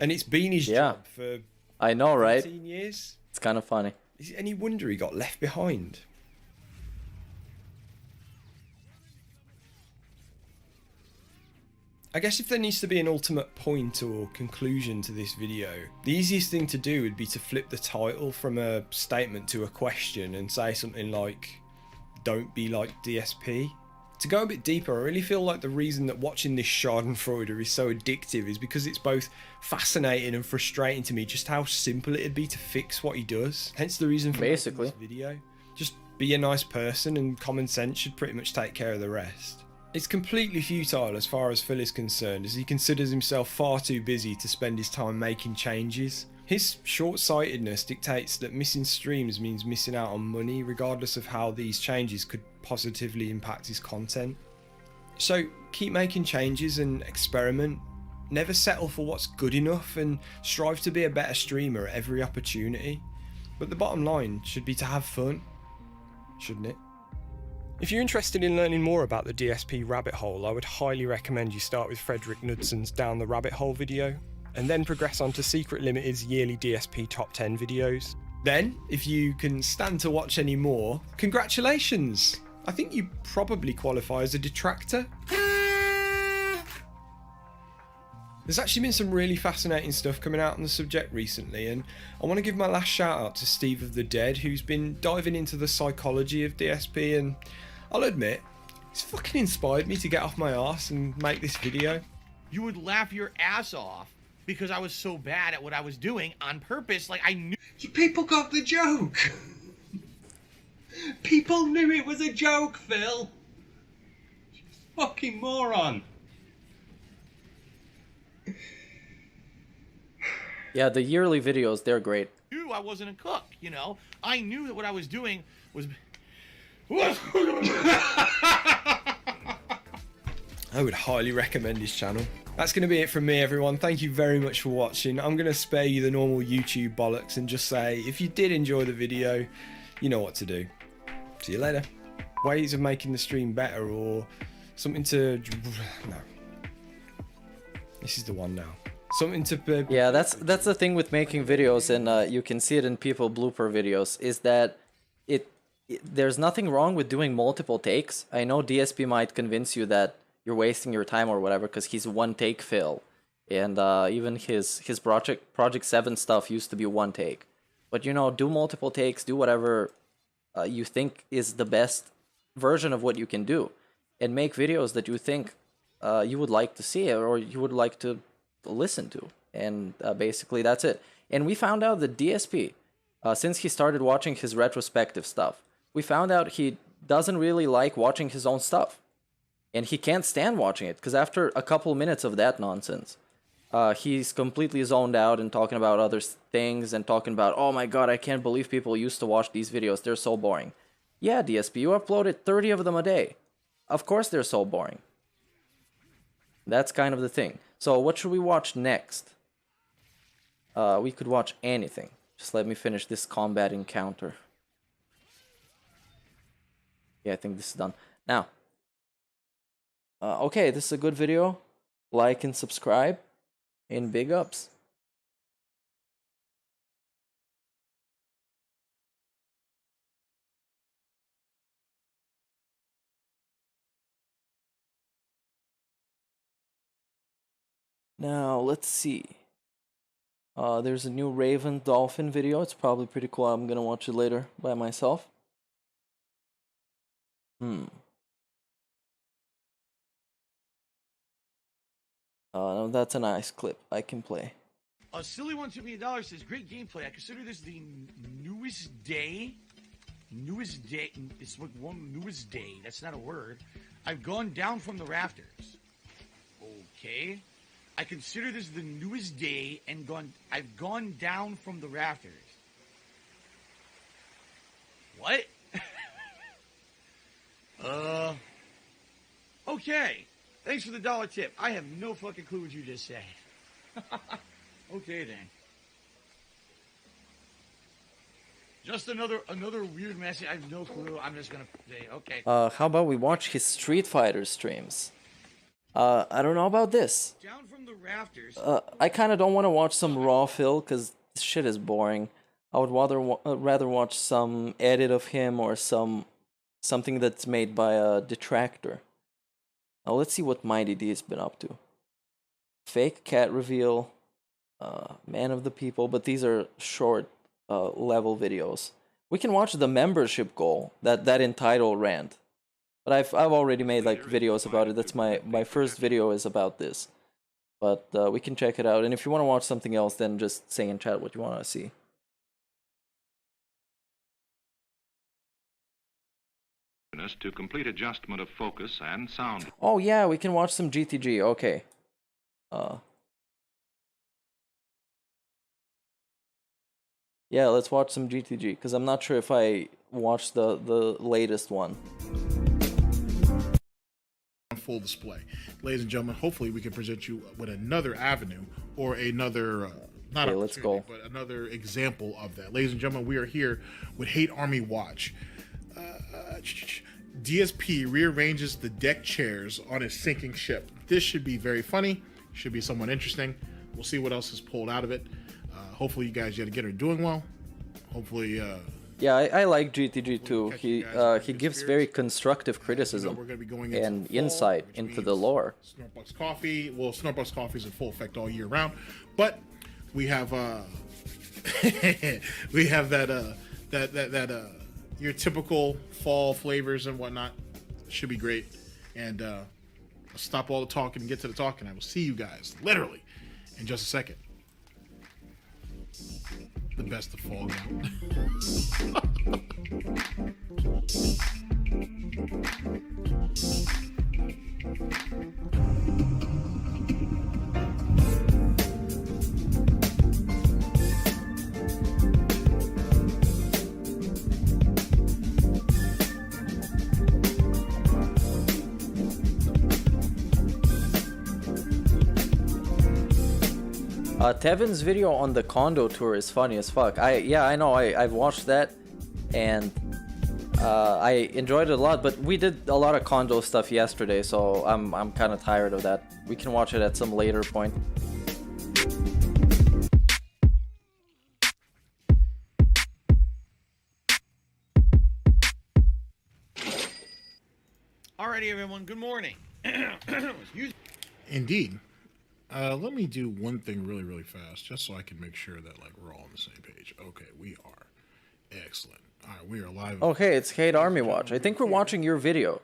and it's been his job for I know, right? 15 years. It's kind of funny. Is it any wonder he got left behind? I guess if there needs to be an ultimate point or conclusion to this video, the easiest thing to do would be to flip the title from a statement to a question and say something like, "Don't be like DSP." To go a bit deeper, I really feel like the reason that watching this Schadenfreude is so addictive is because it's both fascinating and frustrating to me just how simple it'd be to fix what he does. Hence the reason for making this video. Just be a nice person and common sense should pretty much take care of the rest. It's completely futile as far as Phil is concerned, as he considers himself far too busy to spend his time making changes. His short-sightedness dictates that missing streams means missing out on money, regardless of how these changes could positively impact his content. So keep making changes and experiment. Never settle for what's good enough, and strive to be a better streamer at every opportunity. But the bottom line should be to have fun, shouldn't it? If you're interested in learning more about the DSP rabbit hole, I would highly recommend you start with Frederick Knudson's Down the Rabbit Hole video, and then progress on to Secret Limited's yearly DSP Top 10 videos. Then, if you can stand to watch any more, congratulations! I think you probably qualify as a detractor. There's actually been some really fascinating stuff coming out on the subject recently, and I want to give my last shout out to Steve of the Dead, who's been diving into the psychology of DSP, and I'll admit, it's fucking inspired me to get off my arse and make this video. You would laugh your ass off because I was so bad at what I was doing on purpose, like I knew. People got the joke. People knew it was a joke, Phil. Fucking moron. Yeah, the yearly videos, they're great. I knew I wasn't a cook, you know? I knew that what I was doing was... I would highly recommend his channel. That's going to be it from me, everyone. Thank you very much for watching. I'm going to spare you the normal YouTube bollocks and just say, if you did enjoy the video, you know what to do. See you later. Ways of making the stream better or something to... No. This is the one now. Something to... Yeah, that's the thing with making videos, and you can see it in people blooper videos, is that there's nothing wrong with doing multiple takes. I know DSP might convince you that you're wasting your time or whatever because he's one take Phil, and even his Project 7 stuff used to be one take. But you know, do multiple takes, do whatever you think is the best version of what you can do, and make videos that you think you would like to see or you would like to listen to, and basically that's it. And we found out that DSP, since he started watching his retrospective stuff, we found out he doesn't really like watching his own stuff, and he can't stand watching it because after a couple minutes of that nonsense, he's completely zoned out and talking about other things and talking about, oh my god, I can't believe people used to watch these videos, they're so boring. Yeah, DSP, you uploaded 30 of them a day. Of course they're so boring. That's kind of the thing. So what should we watch next? we could watch anything. Just let me finish this combat encounter. Yeah, I think this is done. Now, okay, this is a good video. Like and subscribe, and big ups. Now, let's see. There's a new Raven Dolphin video. It's probably pretty cool. I'm gonna watch it later by myself. That's a nice clip I can play. A silly one took me $1 says, great gameplay. I consider this the newest day. It's like one newest day. That's not a word. I've gone down from the rafters. Okay. I consider this the newest day and I've gone down from the rafters. What? Okay. Thanks for the $1 tip. I have no fucking clue what you just said. Okay then. Just another weird message. I have no clue. I'm just gonna say okay. How about we watch his Street Fighter streams? I don't know about this. Down from the rafters. I kind of don't want to watch some raw fill because this shit is boring. I would rather watch some edit of him or something that's made by a detractor. Now let's see what Mighty D has been up to. Fake cat reveal, man of the people, but these are short level videos. We can watch the membership goal, that entitled rant. But I've already made like videos about it. That's my first video is about this. But we can check it out. And if you want to watch something else, then just say in chat what you want to see. To complete adjustment of focus and sound. Oh yeah, we can watch some GTG. Okay. Yeah, let's watch some GTG because I'm not sure if I watched the latest one. Full display. Ladies and gentlemen, hopefully we can present you with another avenue or another not okay, let's go. But another example of that. Ladies and gentlemen, we are here with Hate Army Watch. DSP rearranges the deck chairs on his sinking ship. This should be very funny, should be somewhat interesting. We'll see what else is pulled out of it. Hopefully you guys yet again are doing well. Hopefully yeah, I like GTG too. He gives very constructive criticism and insight into the lore. Snortbucks Coffee. Well, Snortbucks Coffee is in full effect all year round, but we have we have that your typical fall flavors and whatnot. Should be great. And I'll stop all the talking and get to the talking. I will see you guys literally in just a second. The best of fall gown. Tevin's video on the condo tour is funny as fuck. I know I've watched that and I enjoyed it a lot, but we did a lot of condo stuff yesterday, so I'm kind of tired of that. We can watch it at some later point. Alrighty, everyone. Good morning. Indeed. Let me do one thing really fast, just so I can make sure that like we're all on the same page. Okay, we are. Excellent. All right, we are live. Okay, it's Hate Army Watch. I think we're watching your video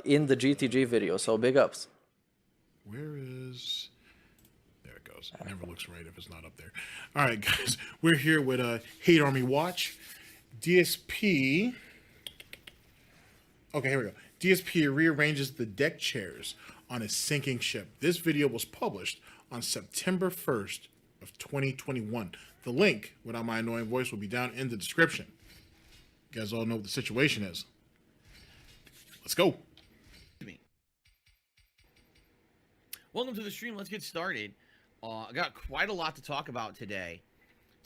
in the GTG video, so big ups. Where is... There it goes. It never looks right if it's not up there. All right, guys. We're here with Hate Army Watch. DSP... Okay, here we go. DSP rearranges the deck chairs on a sinking ship. This video was published on September 1st of 2021. The link, without my annoying voice, will be down in the description. You guys all know what the situation is. Let's go. Welcome to the stream. Let's get started. I got quite a lot to talk about today.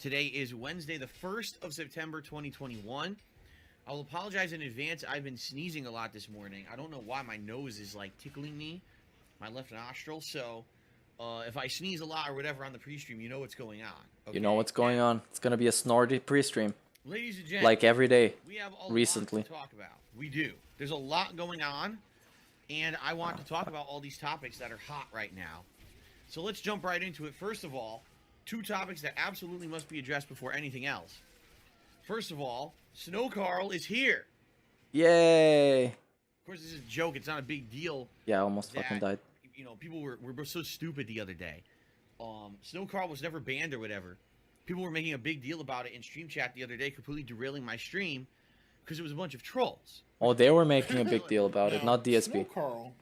Today is Wednesday, the 1st of September, 2021. I'll apologize in advance. I've been sneezing a lot this morning. I don't know why my nose is like tickling me, my left nostril. So if I sneeze a lot or whatever on the pre-stream, you know what's going on. Okay? You know what's going on. It's going to be a snorty pre-stream. Ladies and gentlemen, like every day we have a recently. lot to talk about. We do. There's a lot going on, and I want to talk about all these topics that are hot right now. So let's jump right into it. First of all, 2 topics that absolutely must be addressed before anything else. First of all, Snow Carl is here. Yay! Of course, this is a joke. It's not a big deal. Yeah, I almost fucking died. You know, people were so stupid the other day. Snow Carl was never banned or whatever. People were making a big deal about it in stream chat the other day, completely derailing my stream because it was a bunch of trolls. Oh, they were making a big deal about it, not DSP. Snow Carl,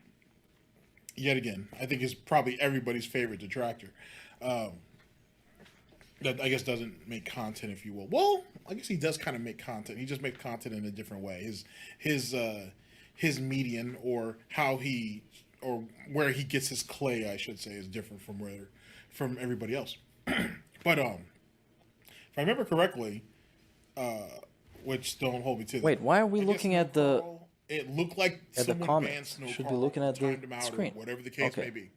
yet again, I think is probably everybody's favorite detractor. That I guess doesn't make content, if you will. Well, I guess he does kind of make content. He just makes content in a different way. His median or how he or where he gets his clay, I should say, is different from everybody else. But if I remember correctly, which don't hold me to that. Wait, why are we looking at the? It looked like at the someone banned comments. Snow Should be Carl, looking at the timed him out, screen. or whatever the case Okay. may be.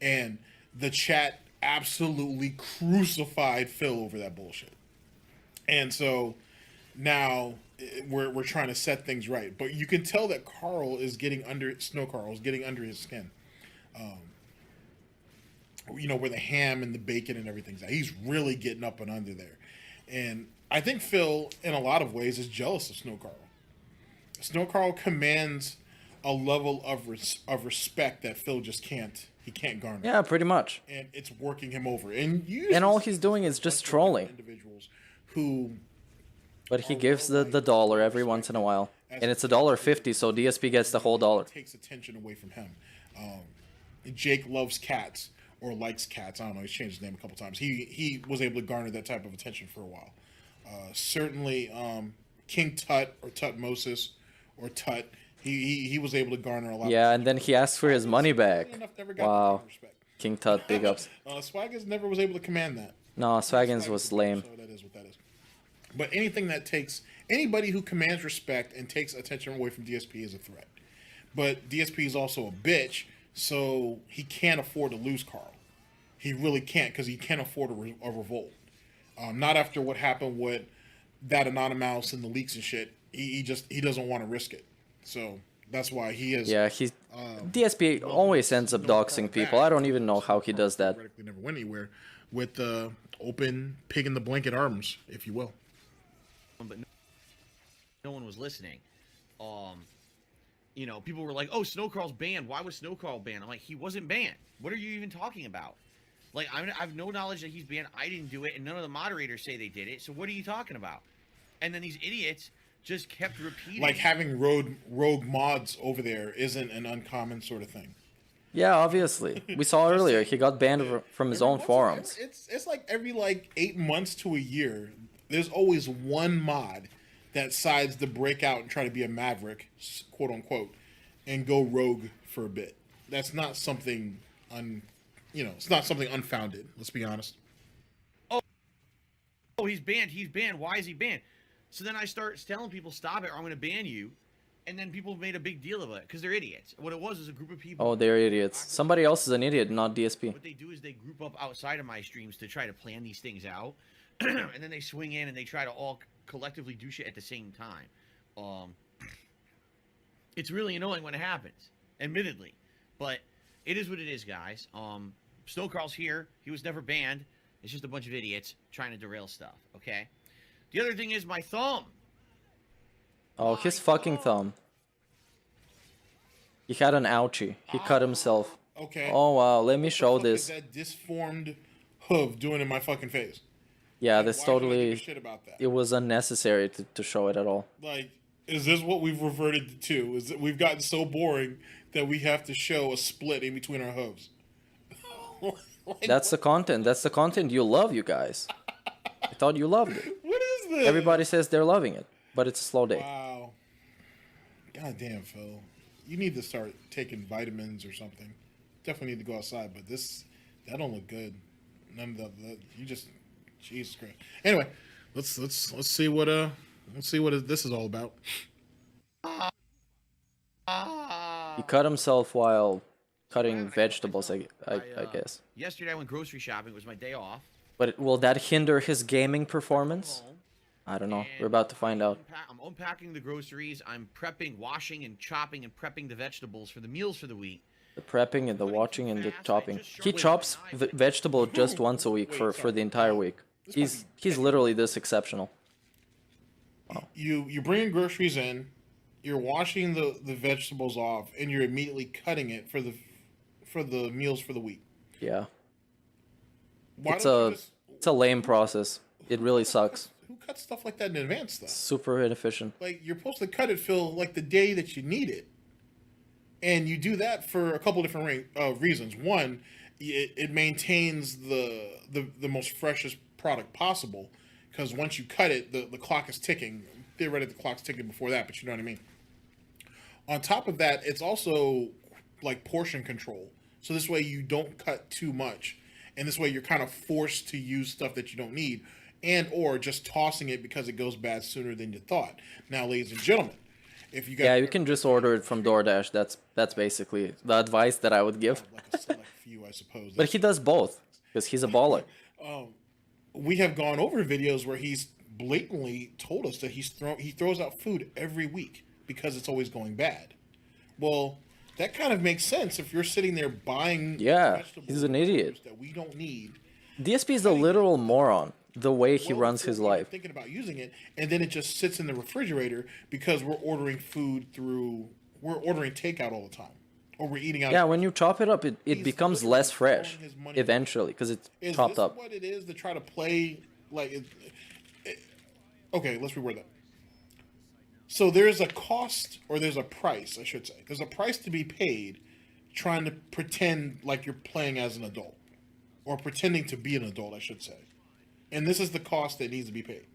And the chat absolutely crucified Phil over that bullshit. And so now we're trying to set things right. But you can tell that Snow Carl is getting under his skin. You know, where the ham and the bacon and everything's at. He's really getting up and under there. And I think Phil, in a lot of ways, is jealous of Snow Carl. Snow Carl commands a level of respect that Phil just can't garner. Yeah, pretty much. And it's working him over. And all he's doing is just trolling. Individuals who. But he gives the dollar every once in a while, and it's $1.50, so DSP gets the whole dollar. Takes attention away from him. Jake loves cats or likes cats. I don't know. He's changed his name a couple times. He was able to garner that type of attention for a while. Certainly, King Tut or Tutmosis or Tut. He was able to garner a lot. Yeah, and then he asked for his money back. Wow. King Tut, big ups. Swaggins never was able to command that. No, Swaggins was lame. So that is what that is. But anybody who commands respect and takes attention away from DSP is a threat. But DSP is also a bitch, so he can't afford to lose Carl. He really can't, because he can't afford a revolt. Not after what happened with that Anonymous and the leaks and shit. He doesn't want to risk it. So that's why he is. Yeah, DSP always ends up doxing people. I don't even know how he does that. Never went anywhere with the open pig in the blanket arms, if you will. But no one was listening. You know, people were like, "Oh, Snow Carl's banned. Why was Snow Carl banned?" I'm like, he wasn't banned. What are you even talking about? Like, I have no knowledge that he's banned. I didn't do it, and none of the moderators say they did it. So what are you talking about? And then these idiots just kept repeating. Like having rogue mods over there isn't an uncommon sort of thing. Yeah, obviously. We saw earlier he got banned from his own forums. It's like every 8 months to a year, there's always one mod that decides to break out and try to be a maverick, quote unquote, and go rogue for a bit. That's not something it's not something unfounded. Let's be honest. Oh, he's banned. He's banned. Why is he banned? So then I start telling people, stop it, or I'm going to ban you. And then people made a big deal of it because they're idiots. What it was is a group of people. Oh, they're idiots. Somebody else is an idiot, not DSP. What they do is they group up outside of my streams to try to plan these things out. And then they swing in and they try to all collectively do shit at the same time. It's really annoying when it happens, admittedly. But it is what it is, guys. Snow Carl's here. He was never banned. It's just a bunch of idiots trying to derail stuff, okay? The other thing is my thumb. Oh, his fucking thumb. He had an ouchie. He cut himself. Okay. Oh, wow. Let me show What the fuck this. is that disformed hoof doing in my fucking face? Yeah, this why should I give a totally... shit about that? It was unnecessary to show it at all. Like, is this what we've reverted to? Is that we've gotten so boring that we have to show a split in between our hooves? That's the content. That's the content you love, you guys. I thought you loved it. What is this? Everybody says they're loving it, but it's a slow day. Wow. God damn, Phil. You need to start taking vitamins or something. Definitely need to go outside, but that don't look good. None of the you just Jesus Christ. Anyway, let's see what this is all about. He cut himself while cutting vegetables, I guess. Yesterday I went grocery shopping. It was my day off. But will that hinder his gaming performance? I don't know. We're about to find out. I'm unpacking the groceries. I'm prepping, washing, and chopping and prepping the vegetables for the meals for the week. The prepping and the watching and the chopping. He chops vegetable just once a week for the entire week. He's literally this exceptional. Wow. You bring groceries in, you're washing the vegetables off, and you're immediately cutting it for the meals for the week. Yeah. It's a lame process. It really sucks. Who cuts stuff like that in advance, though? Super inefficient. Like, you're supposed to cut it, Phil, like the day that you need it. And you do that for a couple different reasons. One, it maintains the most freshest product possible, because once you cut it, the clock is ticking. Theoretically, the clock's ticking before that, but you know what I mean. On top of that, it's also like portion control. So this way you don't cut too much, and this way you're kind of forced to use stuff that you don't need, and or just tossing it because it goes bad sooner than you thought. Now, ladies and gentlemen, if you guys you can just order it from DoorDash. That's basically the advice that I would give. Like a select few, I suppose. But he does both because he's a baller. We have gone over videos where he's blatantly told us that he throws out food every week because it's always going bad. Well, that kind of makes sense if you're sitting there buying he's an idiot that we don't need. DSP is a literal moron the way he runs his life. Thinking about using it, and then it just sits in the refrigerator because we're ordering takeout all the time, or we're eating out. Yeah, when you chop it up, it becomes less fresh eventually because it's chopped up. Is this what it is to try to play like? Okay, let's reword that. So there's a cost, or there's a price, I should say. There's a price to be paid trying to pretend like you're playing as an adult, or pretending to be an adult, I should say. And this is the cost that needs to be paid.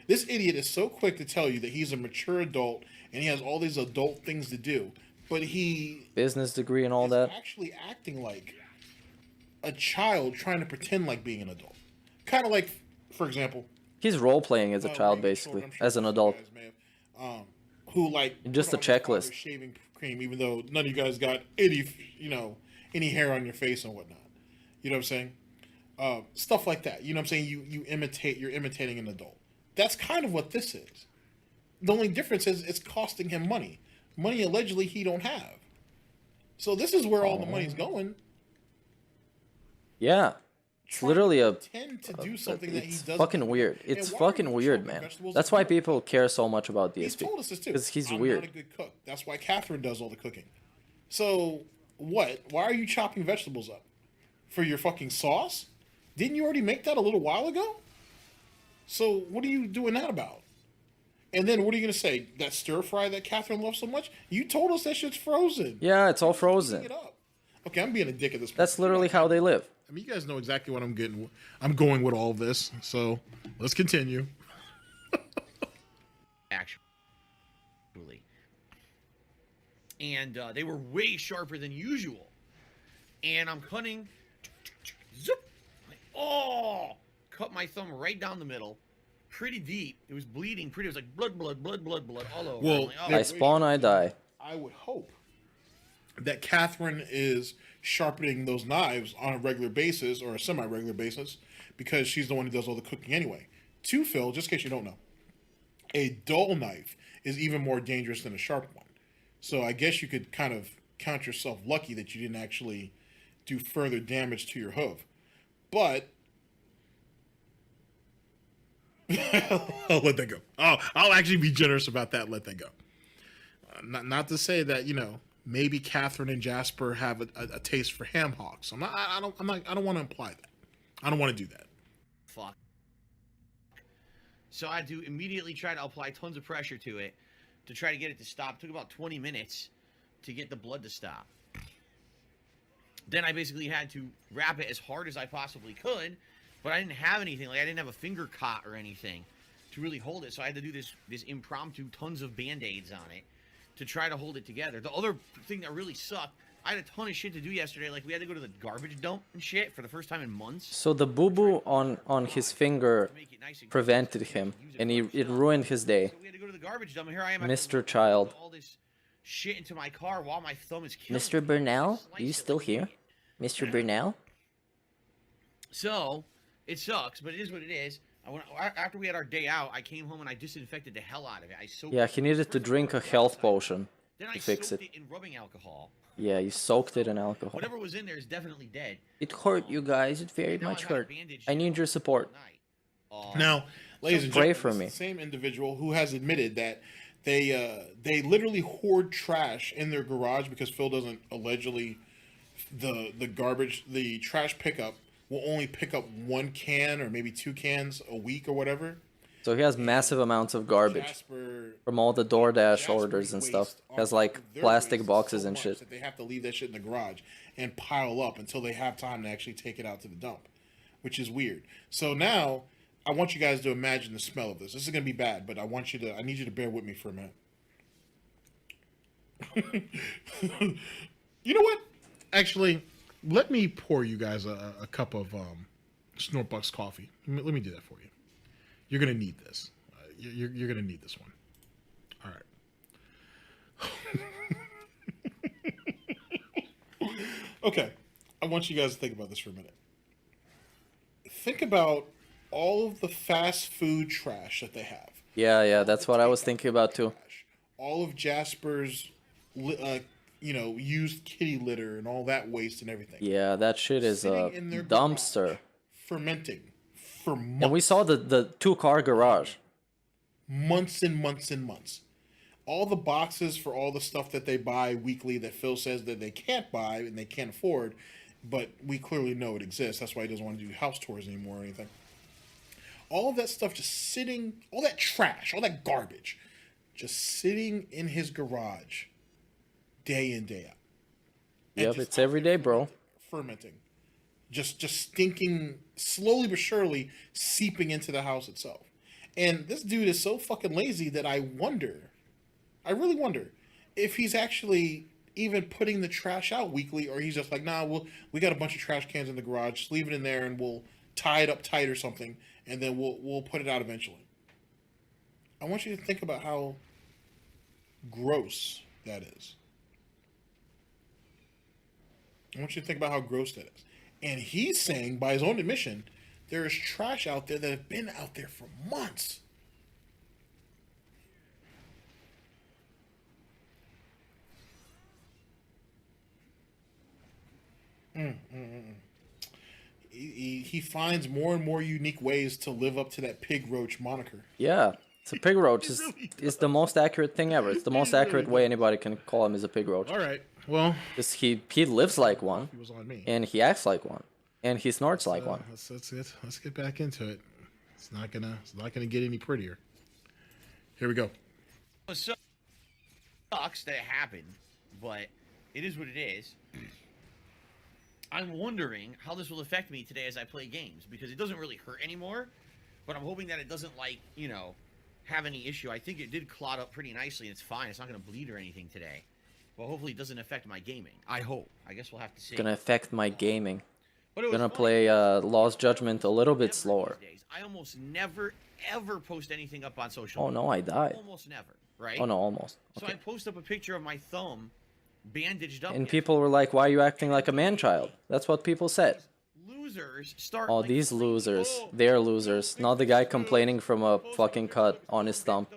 This idiot is so quick to tell you that he's a mature adult and he has all these adult things to do, but he business degree and all that. Actually acting like a child trying to pretend like being an adult. Kind of like, for example, he's role playing as a child basically, as an adult. Who like just a checklist. Shaving cream, even though none of you guys got any hair on your face and whatnot. You know what I'm saying? Stuff like that. You know what I'm saying? You're imitating an adult. That's kind of what this is. The only difference is it's costing him money. Money allegedly he don't have. So this is where all the money's going. Yeah. It's literally it's fucking weird. It's fucking weird, man. That's why people care so much about DSP. He's told us this too. Because he's I'm weird. not a good cook. That's why Catherine does all the cooking. So what? Why are you chopping vegetables up? For your fucking sauce? Didn't you already make that a little while ago? So what are you doing that about? And then what are you going to say? That stir fry that Catherine loves so much? You told us that shit's frozen. Yeah, it's all frozen. Okay, I'm being a dick at this point. That's literally how they live. I mean, you guys know exactly what I'm getting. I'm going with all of this. So let's continue. Actually. And they were way sharper than usual. And I'm cutting. Zoop! Cut my thumb right down the middle. Pretty deep. It was bleeding pretty. It was like blood all over. Well, I spawn, I die. I would hope that Catherine is sharpening those knives on a regular basis or a semi-regular basis because she's the one who does all the cooking anyway. To Phil, just in case you don't know, a dull knife is even more dangerous than a sharp one. So I guess you could kind of count yourself lucky that you didn't actually do further damage to your hoof. But I'll let that go. I'll actually be generous about that and let that go. Not to say that, maybe Catherine and Jasper have a taste for ham hocks. I don't want to imply that. I don't want to do that. Fuck. So I had to immediately try to apply tons of pressure to it to try to get it to stop. It took about 20 minutes to get the blood to stop. Then I basically had to wrap it as hard as I possibly could, but I didn't have anything. Like I didn't have a finger cot or anything to really hold it. So I had to do this impromptu tons of Band-Aids on it to try to hold it together. The other thing that really sucked, I had a ton of shit to do yesterday. Like, we had to go to the garbage dump and shit for the first time in months. So the boo-boo on his finger prevented him, and it ruined his day. So we had to go to the garbage dump, and here I am. Mr. Child. All this shit into my car while my thumb is killing Mr. Burnell? Are you still here? Mr. Burnell? So, it sucks, but it is what it is. After we had our day out, I came home and I disinfected the hell out of it. I soaked Yeah, he needed to drink a health potion then to I fix soaked it. in rubbing alcohol. Yeah, you soaked it in alcohol. Whatever was in there is definitely dead. It hurt, you guys. It very much hurt. I need your support. Now, ladies and pray gentlemen, for this is me. the same individual who has admitted that they literally hoard trash in their garage because Phil doesn't allegedly the trash pickup will only pick up 1 can or maybe 2 cans a week or whatever. So he has massive amounts of garbage from all the DoorDash orders and stuff. He has like plastic boxes and shit. That they have to leave that shit in the garage and pile up until they have time to actually take it out to the dump, which is weird. So now I want you guys to imagine the smell of this. This is gonna be bad, but I need you to bear with me for a minute. You know what? Actually, let me pour you guys a cup of Snortbucks coffee. Let me do that for you. You're gonna need this. You're gonna need this one. All right. Okay. I want you guys to think about this for a minute. Think about all of the fast food trash that they have. Yeah, that's what I was thinking about too. All of Jasper's, used kitty litter and all that waste and everything. Yeah, that shit is a in their dumpster. Fermenting for months. And we saw the 2-car garage. Months and months and months. All the boxes for all the stuff that they buy weekly that Phil says that they can't buy and they can't afford, but we clearly know it exists. That's why he doesn't want to do house tours anymore or anything. All of that stuff just sitting, all that trash, all that garbage, just sitting in his garage day in, day out. Yep, it's every day, bro. Fermenting. Just stinking, slowly but surely seeping into the house itself. And this dude is so fucking lazy that I really wonder if he's actually even putting the trash out weekly, or he's just like, nah, we got a bunch of trash cans in the garage, just leave it in there and we'll tie it up tight or something, and then we'll put it out eventually. I want you to think about how gross that is. I want you to think about how gross that is. And he's saying, by his own admission, there is trash out there that have been out there for months. He finds more and more unique ways to live up to that pig roach moniker. Yeah, it's a pig roach. It's the most accurate thing ever. It's the most accurate way anybody can call him is a pig roach. All right, well, he lives like one, was on me. and he acts like one, and he snorts like one. Let's get back into it. It's not gonna get any prettier. Here we go. It sucks that it happened, but it is what it is. I'm wondering how this will affect me today as I play games, because it doesn't really hurt anymore, but I'm hoping that it doesn't, have any issue. I think it did clot up pretty nicely, and it's fine. It's not going to bleed or anything today. But hopefully it doesn't affect my gaming. I hope. I guess we'll have to see. It's gonna affect my gaming. But it was gonna funny. play Lost Judgment a little bit slower. I almost never, ever post anything up on social Oh media. no, I died. Almost never, right? Oh no, almost. So I post up a picture of my thumb bandaged up. And people were like, "Why are you acting like a man-child?" That's what people said. Losers start. Oh, these losers. They're losers. Not the guy complaining from a fucking cut on his thumb.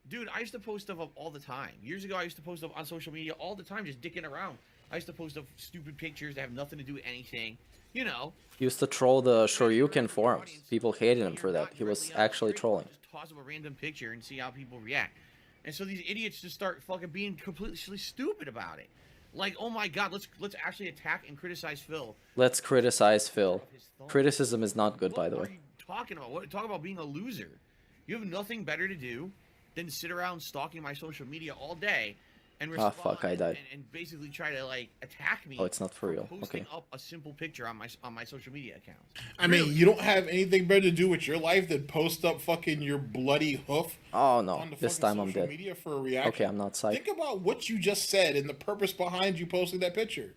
Dude, I used to post stuff up all the time. Years ago, I used to post up on social media all the time, just dicking around. I used to post up stupid pictures that have nothing to do with anything. You know. He used to troll the Shoryuken forums. People hated him for that. He was actually trolling. Just toss up a random picture and see how people react. And so these idiots just start fucking being completely stupid about it. Like, oh my god, let's actually attack and criticize Phil. Let's criticize Phil. Criticism is not good, by the What way. are you talking about? Talk about being a loser. You have nothing better to do than sit around stalking my social media all day and Ah, respond fuck, I died. and basically try to like attack me. Oh, it's not for real. Posting Okay. up a simple picture on my social media accounts. I mean, you don't have anything better to do with your life than post up fucking your bloody hoof. Oh no, on the this fucking time I'm social dead. media for a reaction. Okay, I'm not psyched. Think about what you just said and the purpose behind you posting that picture.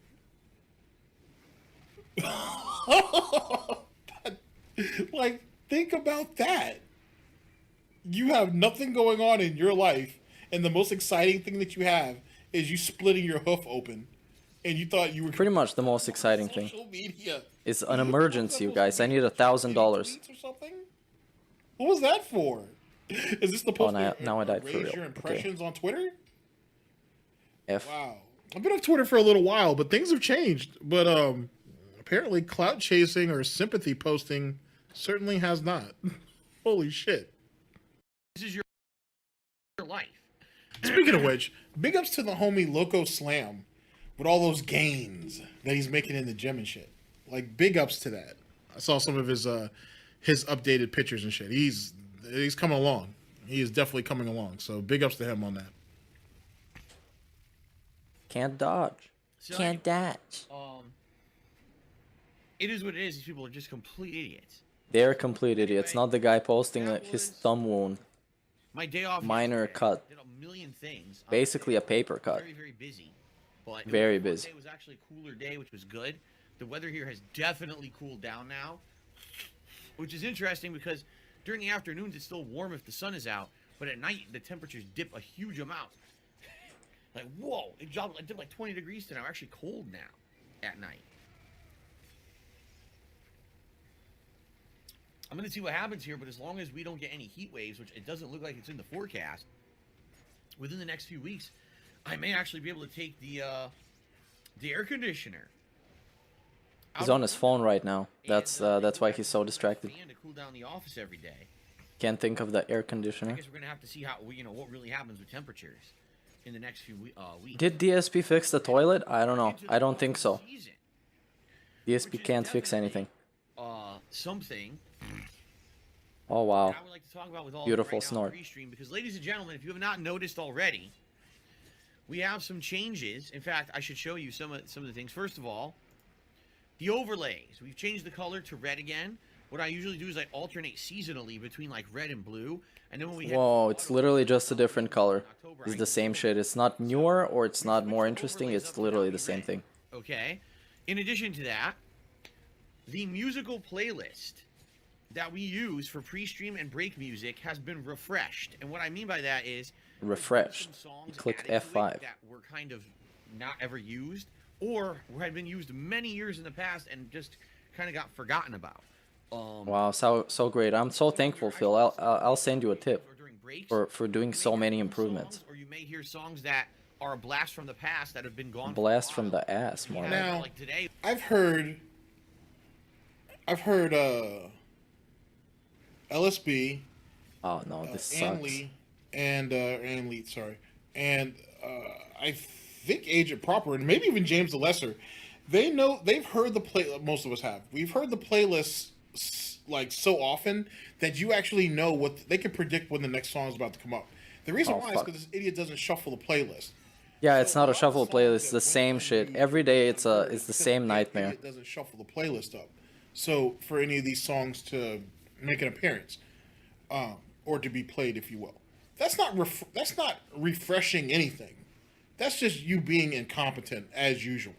Like, think about that. You have nothing going on in your life, and the most exciting thing that you have is you splitting your hoof open, and you thought you were Pretty much the most exciting thing. social media. It's an emergency, you guys. I need $1,000. Or something? What was that for? Is this the post? Now I died for raise real. your Okay. impressions on Twitter? F. Wow. I've been on Twitter for a little while, but things have changed. But apparently clout chasing or sympathy posting certainly has not. Holy shit. This is your life. Speaking of which, big ups to the homie Loco Slam with all those gains that he's making in the gym and shit. Like, big ups to that. I saw some of his updated pictures and shit. He's coming along. He is definitely coming along. So big ups to him on that. Can't dodge. So, Can't dodge. It is what it is. These people are just complete idiots. They're complete idiots. Not the guy posting his thumb wound. My day off. Minor cut. Did a million things. Basically a paper cut. Very, very busy. But Very busy. It was actually a cooler day, which was good. The weather here has definitely cooled down now, which is interesting because during the afternoons it's still warm if the sun is out, but at night the temperatures dip a huge amount. Like, whoa, it dipped like 20 degrees today. I'm actually cold now at night. I'm going to see what happens here, but as long as we don't get any heat waves, which it doesn't look like it's in the forecast, within the next few weeks, I may actually be able to take the air conditioner. He's on his phone right now. That's why he's so distracted. To cool down the office every day. Can't think of the air I conditioner. guess we're going to have to see how what really happens with temperatures in the next few weeks. Did DSP fix the toilet? I don't know. I don't think so. DSP can't fix anything. Something. Oh wow. I would like to talk about with all Beautiful right now snort. pre-stream, because ladies and gentlemen, if you have not noticed already, we have some changes. In fact, I should show you some of the things. First of all, the overlays. We've changed the color to red again. What I usually do is I alternate seasonally between like red and blue, and then when we Whoa, it's literally just a different color. It's the same shit. It's not newer or it's not more interesting. It's literally the same thing. Okay. In addition to that, the musical playlist that we use for pre-stream and break music has been refreshed. And what I mean by that is Refreshed. You click F5. that were kind of not ever used, or had been used many years in the past and just kind of got forgotten about. Wow, so great. I'm so thankful, Phil. I'll send you a tip for doing so many improvements. Or you may hear songs that are a blast from the past that have been gone. Blast from the ass, more. Now, like today. I've heard LSB. Oh no, this sucks. Anley sorry, and I think Agent Proper and maybe even James the Lesser. They've heard the play. Most of us have. We've heard the playlists like so often that you actually know what they can predict when the next song is about to come up. The reason why is because this idiot doesn't shuffle the playlist. Yeah, it's not a shuffle playlist. It's the same shit every day. It's the same nightmare. It doesn't shuffle the playlist up. So for any of these songs to make an appearance, or to be played, if you will, that's not refreshing anything. That's just you being incompetent as usual.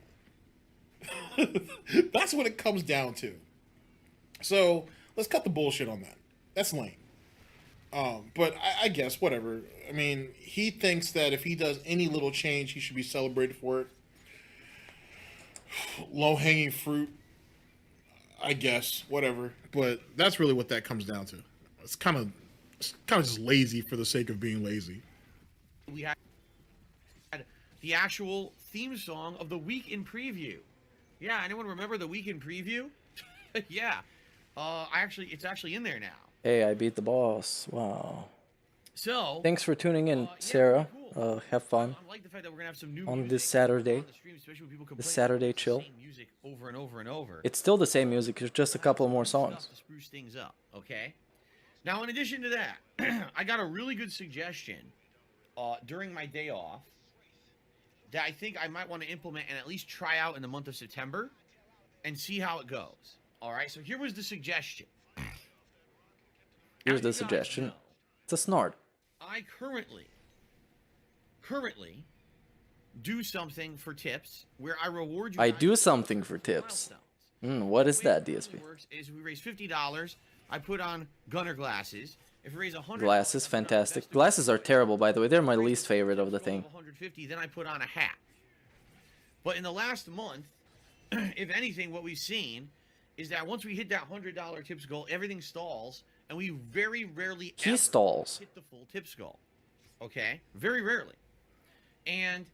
That's what it comes down to. So let's cut the bullshit on that. That's lame. But I guess whatever. I mean, he thinks that if he does any little change, he should be celebrated for it. Low-hanging fruit, I guess, whatever. But that's really what that comes down to. It's kind of just lazy for the sake of being lazy. We had the actual theme song of the Week in Preview. Yeah, anyone remember the Week in Preview? Yeah. It's actually in there now. Hey, I beat the boss. Wow. So thanks for tuning in, Sarah. Have fun I like the fact that we're gonna have some new on this Saturday. on the stream, especially when people The complain Saturday about the chill. same music over and over and over. It's still the same music. It's just a couple more songs. To spruce things up, okay? Now, in addition to that, I got a really good suggestion during my day off that I think I might want to implement and at least try out in the month of September and see how it goes. All right, so here was the suggestion. Here's the suggestion. It's a snort. I currently do something for tips where I reward you. I do something for tips. What is that, DSP? Works is we raise $50. I put on gunner glasses. If we raise 100 Glasses, fantastic. Glasses are terrible, by the way. They're my least favorite of the thing. 150, then I put on a hat. But in the last month, if anything, what we've seen is that once we hit that $100 tips goal, everything stalls, and we very rarely ever stalls. hit the full tips goal. Okay? Very rarely. And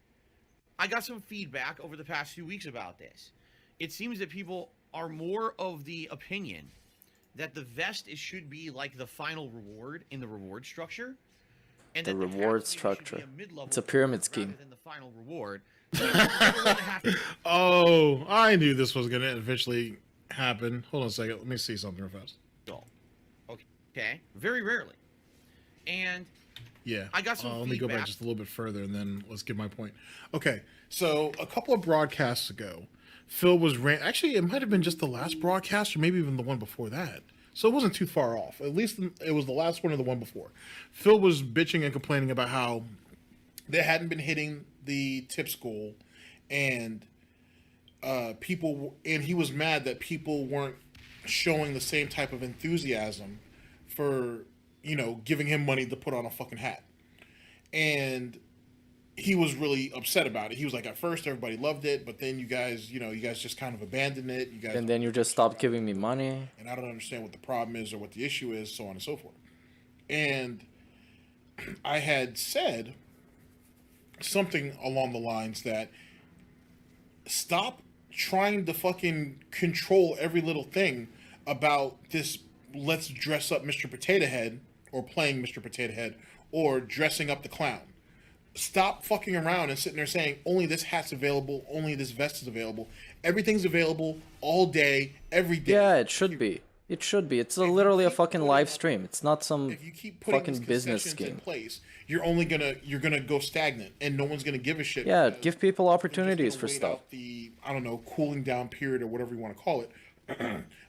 I got some feedback over the past few weeks about this. It seems that people are more of the opinion that the vest should be like the final reward in the reward structure. And The reward structure. It's a pyramid scheme. than the final reward. Oh, I knew this was going to eventually happen. Hold on a second. Let me see something real fast. Okay? Very rarely. And yeah, I got some let me go back feedback. just a little bit further, and then let's get my point. Okay, so a couple of broadcasts ago, Phil was actually, it might have been just the last broadcast, or maybe even the one before that. So it wasn't too far off. At least it was the last one or the one before. Phil was bitching and complaining about how they hadn't been hitting the tips goal, and he was mad that people weren't showing the same type of enthusiasm for, giving him money to put on a fucking hat. And he was really upset about it. He was like, at first everybody loved it, but then you guys just kind of abandoned it. And then you just stopped giving me money. And I don't understand what the problem is or what the issue is, so on and so forth. And I had said something along the lines that stop trying to fucking control every little thing about this. Let's dress up Mr. Potato Head, or playing Mr. Potato Head, or dressing up the clown. Stop fucking around and sitting there saying only this hat's available, only this vest is available. Everything's available all day, every day. Yeah, it should be. It should be. It's literally a fucking live stream. It's not some fucking business scheme. In place, you're gonna go stagnant, and no one's gonna give a shit. Yeah, give people opportunities for stuff. The cooling down period or whatever you want to call it,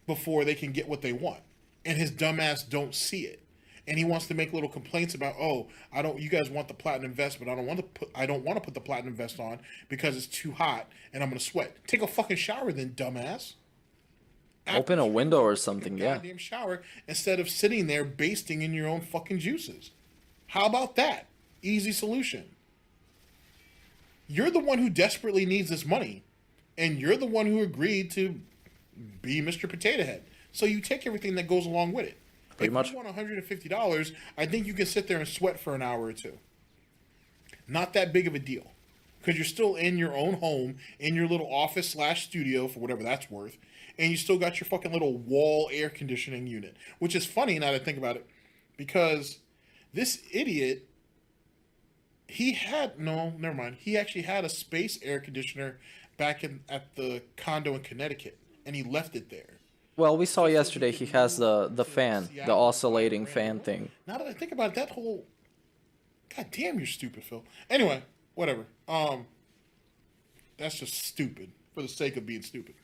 before they can get what they want, and his dumbass don't see it. And he wants to make little complaints about, you guys want the platinum vest, but I don't want to put the platinum vest on because it's too hot and I'm gonna sweat. Take a fucking shower then, dumbass. Open a window or something, yeah. Goddamn shower instead of sitting there basting in your own fucking juices. How about that? Easy solution. You're the one who desperately needs this money, and you're the one who agreed to be Mr. Potato Head. So you take everything that goes along with it. If you want $150, I think you can sit there and sweat for an hour or two. Not that big of a deal. Because you're still in your own home, in your little office/studio, for whatever that's worth, and you still got your fucking little wall air conditioning unit. Which is funny now that I think about it, because this idiot, he actually had a space air conditioner back at the condo in Connecticut, and he left it there. Well, we saw yesterday he has the fan, the oscillating fan thing. Now that I think about it, that whole... God damn, you're stupid, Phil. Anyway, whatever. That's just stupid for the sake of being stupid.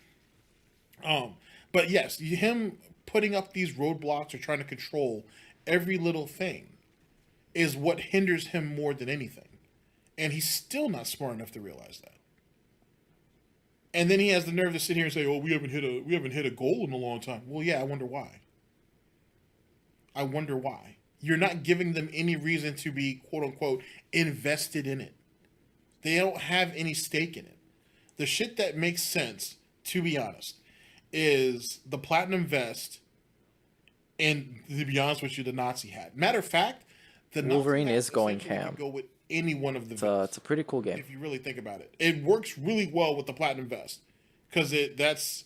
But yes, him putting up these roadblocks or trying to control every little thing is what hinders him more than anything. And he's still not smart enough to realize that. And then he has the nerve to sit here and say, we haven't hit a goal in a long time. Well, yeah, I wonder why. You're not giving them any reason to be, quote unquote, invested in it. They don't have any stake in it. The shit that makes sense, to be honest, is the platinum vest and, to be honest with you, the Nazi hat. Matter of fact, the Wolverine is going ham. Go with any one of the it's a pretty cool game. If you really think about it. It works really well with the platinum vest. Because that's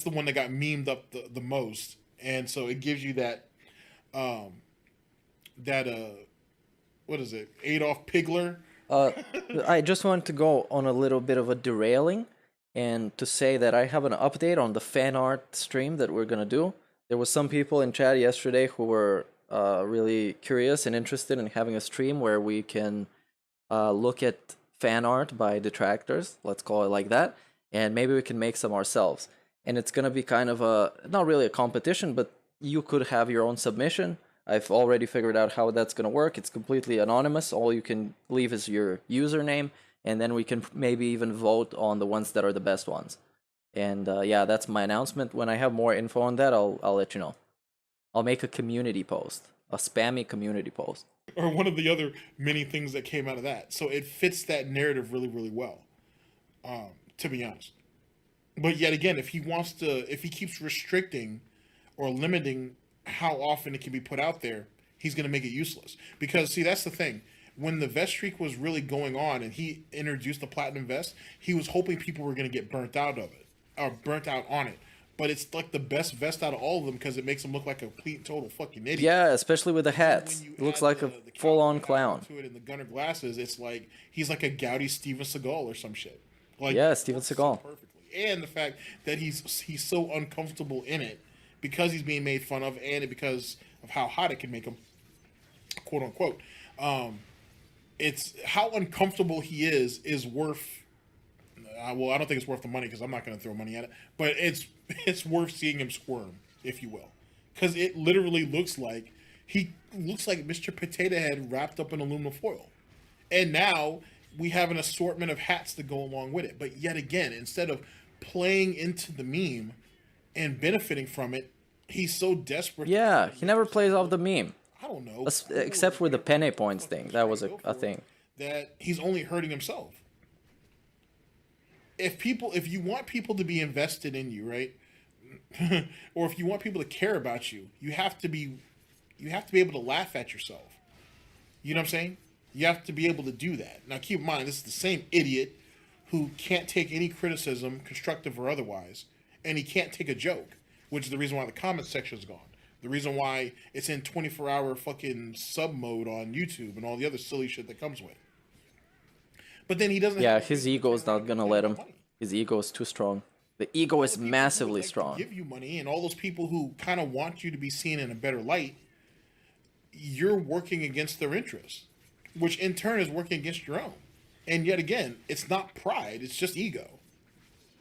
the one that got memed up the most. And so it gives you that what is it? Adolf Pigler. I just wanted to go on a little bit of a derailing and to say that I have an update on the fan art stream that we're gonna do. There was some people in chat yesterday who were really curious and interested in having a stream where we can look at fan art by detractors, let's call it like that, and maybe we can make some ourselves. And it's gonna be kind of a, not really a competition, but you could have your own submission. I've already figured out how that's gonna work. It's completely anonymous. All you can leave is your username, and then we can maybe even vote on the ones that are the best ones. And yeah, that's my announcement. When I have more info on that, I'll let you know. I'll make a community post, a spammy community post. Or one of the other many things that came out of that. So it fits that narrative really, really well, to be honest. But yet again, if he keeps restricting or limiting how often it can be put out there, he's going to make it useless. Because, see, that's the thing. When the vest streak was really going on and he introduced the platinum vest, he was hoping people were going to get burnt out of it, or burnt out on it. But it's like the best vest out of all of them because it makes him look like a complete total fucking idiot. Yeah, especially with the hats. It looks like a full-on clown. To it in the gunner glasses, it's like he's like a gouty Steven Seagal or some shit. Like, yeah, Steven Seagal. Perfectly. And the fact that he's so uncomfortable in it because he's being made fun of, and because of how hot it can make him, quote unquote. It's how uncomfortable he is worth. Well, I don't think it's worth the money because I'm not going to throw money at it. But it's worth seeing him squirm, if you will, because it literally looks like Mr. Potato Head wrapped up in aluminum foil, and now we have an assortment of hats to go along with it. But yet again, instead of playing into the meme and benefiting from it, he's so desperate. Yeah, he never plays off the meme. I don't know, except for the penne points thing. That was a thing. That he's only hurting himself. If you want people to be invested in you, right? Or if you want people to care about you, you have to be able to laugh at yourself. You know what I'm saying? You have to be able to do that. Now keep in mind, this is the same idiot who can't take any criticism, constructive or otherwise, and he can't take a joke, which is the reason why the comment section is gone. The reason why it's in 24-hour fucking sub mode on YouTube and all the other silly shit that comes with it. But then he doesn't. Yeah, his ego is not gonna let him. His ego is too strong. The ego is massively strong. Give you money, and all those people who kind of want you to be seen in a better light, you're working against their interests, which in turn is working against your own. And yet again, it's not pride; it's just ego.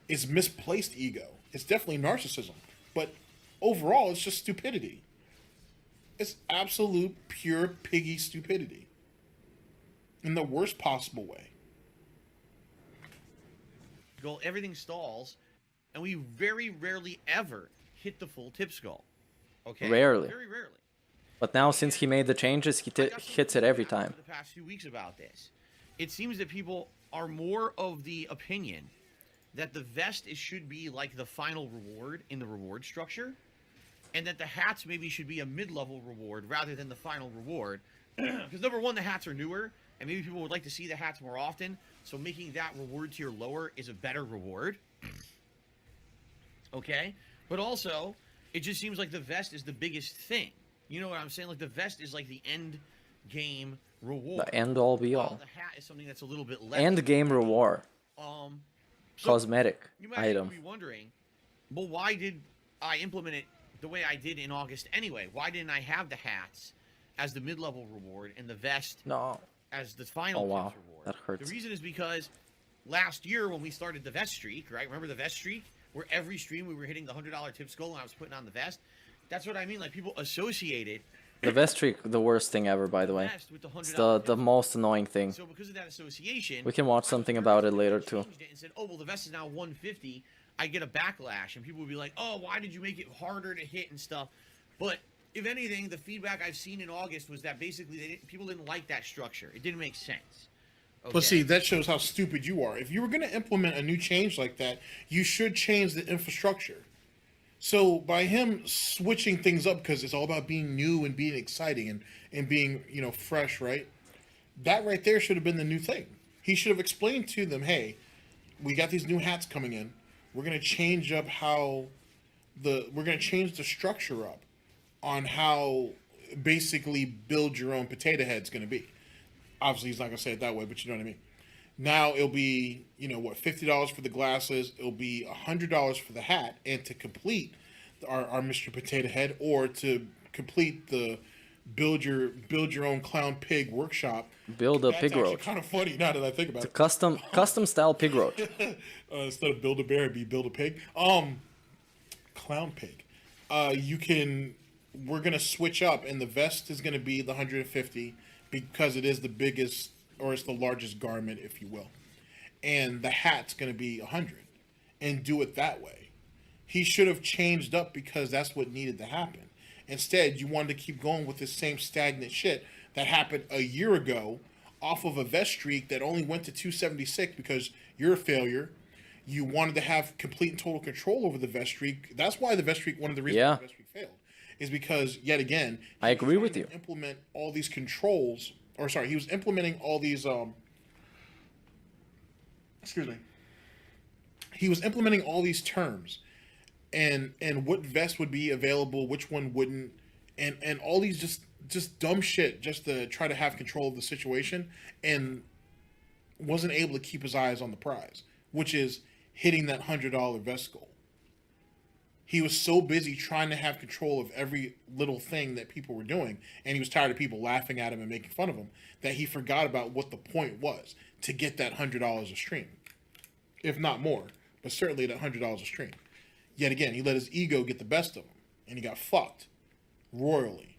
It's misplaced ego. It's definitely narcissism, but overall, it's just stupidity. It's absolute pure piggy stupidity in the worst possible way. Everything stalls, and we very rarely ever hit the full tip skull. Okay, rarely. Very rarely. But now, since he made the changes, he hits it every time. For the past few weeks about this, it seems that people are more of the opinion that the vest should be like the final reward in the reward structure, and that the hats maybe should be a mid-level reward rather than the final reward. Because number one, the hats are newer, and maybe people would like to see the hats more often. So making that reward tier lower is a better reward. Okay? But also, it just seems like the vest is the biggest thing. You know what I'm saying? Like the vest is like the end game reward. The end all be all. The hat is something that's a little bit less. End game reward. Cosmetic you might item. be wondering, well, why did I implement it the way I did in August anyway? Why didn't I have the hats as the mid-level reward and the vest as the final reward? That hurts. The reason is because last year when we started the vest streak, right? Remember the vest streak? Where every stream we were hitting the $100 tip skull and I was putting on the vest? That's what I mean. Like, people associated the vest streak, the worst thing ever, by the way. It's the most annoying thing. So because of that association, we can watch something about it later too. And said, oh, well, the vest is now 150. I get a backlash, and people would be like, oh, why did you make it harder to hit and stuff? But if anything, the feedback I've seen in August was that basically people didn't like that structure. It didn't make sense. Okay. But see, that shows how stupid you are. If you were going to implement a new change like that, you should change the infrastructure. So by him switching things up, because it's all about being new and being exciting and being, fresh, right? That right there should have been the new thing. He should have explained to them, hey, we got these new hats coming in. We're going to change up we're going to change the structure up on how basically build your own potato head's going to be. Obviously, he's not going to say it that way, but you know what I mean. Now it'll be, $50 for the glasses. It'll be $100 for the hat. And to complete our Mr. Potato Head, or to complete the build your own clown pig workshop. Build a That's pig actually roach. kind of funny now that I think about It's a custom style pig roach. Instead of build a bear, it'd be build a pig. Clown pig. We're gonna switch up, and the vest is gonna be the 150 because it is the biggest, or it's the largest garment, if you will, and the hat's gonna be 100, and do it that way. He should have changed up because that's what needed to happen. Instead, you wanted to keep going with the same stagnant shit that happened a year ago off of a vest streak that only went to 276 because you're a failure. You wanted to have complete and total control over the vest streak. That's why the vest streak, one of the reasons the vest streak failed, is because, yet again, I agree with you. Implement all these controls, or sorry, he was implementing all these, excuse me. He was implementing all these terms. And what vest would be available, which one wouldn't, and all these just dumb shit just to try to have control of the situation, and wasn't able to keep his eyes on the prize, which is hitting that $100 vest goal. He was so busy trying to have control of every little thing that people were doing, and he was tired of people laughing at him and making fun of him, that he forgot about what the point was, to get that $100 a stream, if not more, but certainly that $100 a stream. Yet again, he let his ego get the best of him, and he got fucked royally.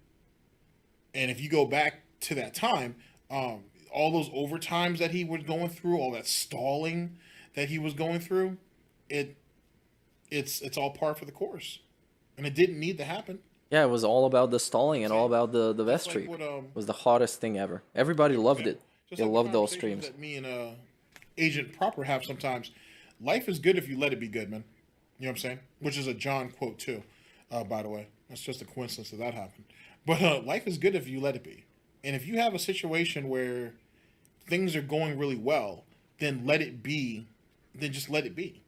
And if you go back to that time, all those overtimes that he was going through, all that stalling that he was going through, it's all par for the course, and it didn't need to happen. Yeah, it was all about the stalling and all about the vest streak. What, it was the hottest thing ever. Everybody loved it. Just They like loved the those conversations streams. that me and Agent Proper have sometimes. Life is good if you let it be good, man. You know what I'm saying? Which is a John quote too, by the way. That's just a coincidence that happened. But life is good if you let it be. And if you have a situation where things are going really well, then let it be. Then just let it be.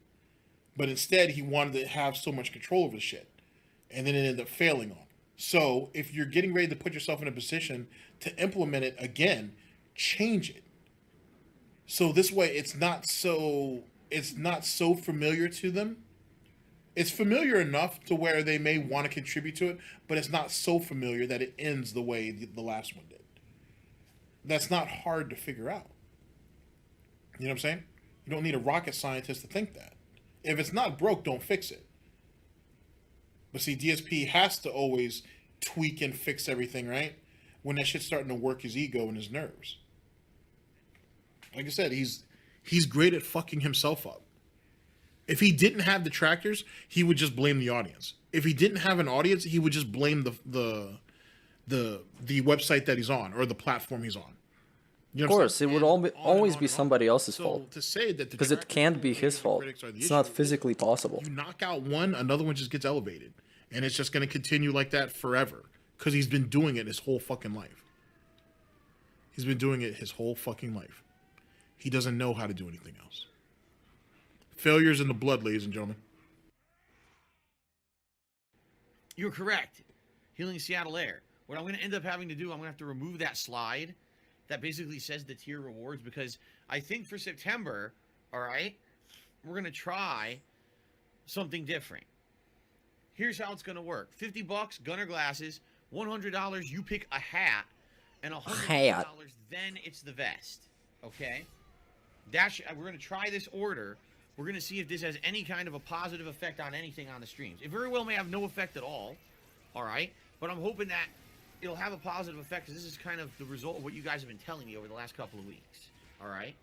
But instead, he wanted to have so much control over the shit. And then it ended up failing on him. So if you're getting ready to put yourself in a position to implement it again, change it. So this way it's not so familiar to them. It's familiar enough to where they may want to contribute to it, but it's not so familiar that it ends the way the last one did. That's not hard to figure out. You know what I'm saying? You don't need a rocket scientist to think that. If it's not broke, don't fix it. But see, DSP has to always tweak and fix everything, right? When that shit's starting to work his ego and his nerves. Like I said, he's great at fucking himself up. If he didn't have detractors, he would just blame the audience. If he didn't have an audience, he would just blame the website that he's on or the platform he's on. You know Of course, it would always be somebody else's fault. To say that Because it can't be his fault. It's not physically possible. You knock out one, another one just gets elevated. And it's just going to continue like that forever. Because he's been doing it his whole fucking life. He's been doing it his whole fucking life. He doesn't know how to do anything else. Failures in the blood, ladies and gentlemen. You're correct. Healing Seattle Air. What I'm going to end up having to do, I'm going to have to remove that slide that basically says the tier rewards, because I think for September, all right, we're going to try something different. Here's how it's going to work. $50, gunner glasses, $100, you pick a hat, and $100, then it's the vest. Okay? We're going to try this order. We're going to see if this has any kind of a positive effect on anything on the streams. It very well may have no effect at all right? But I'm hoping that it'll have a positive effect, because this is kind of the result of what you guys have been telling me over the last couple of weeks. All right?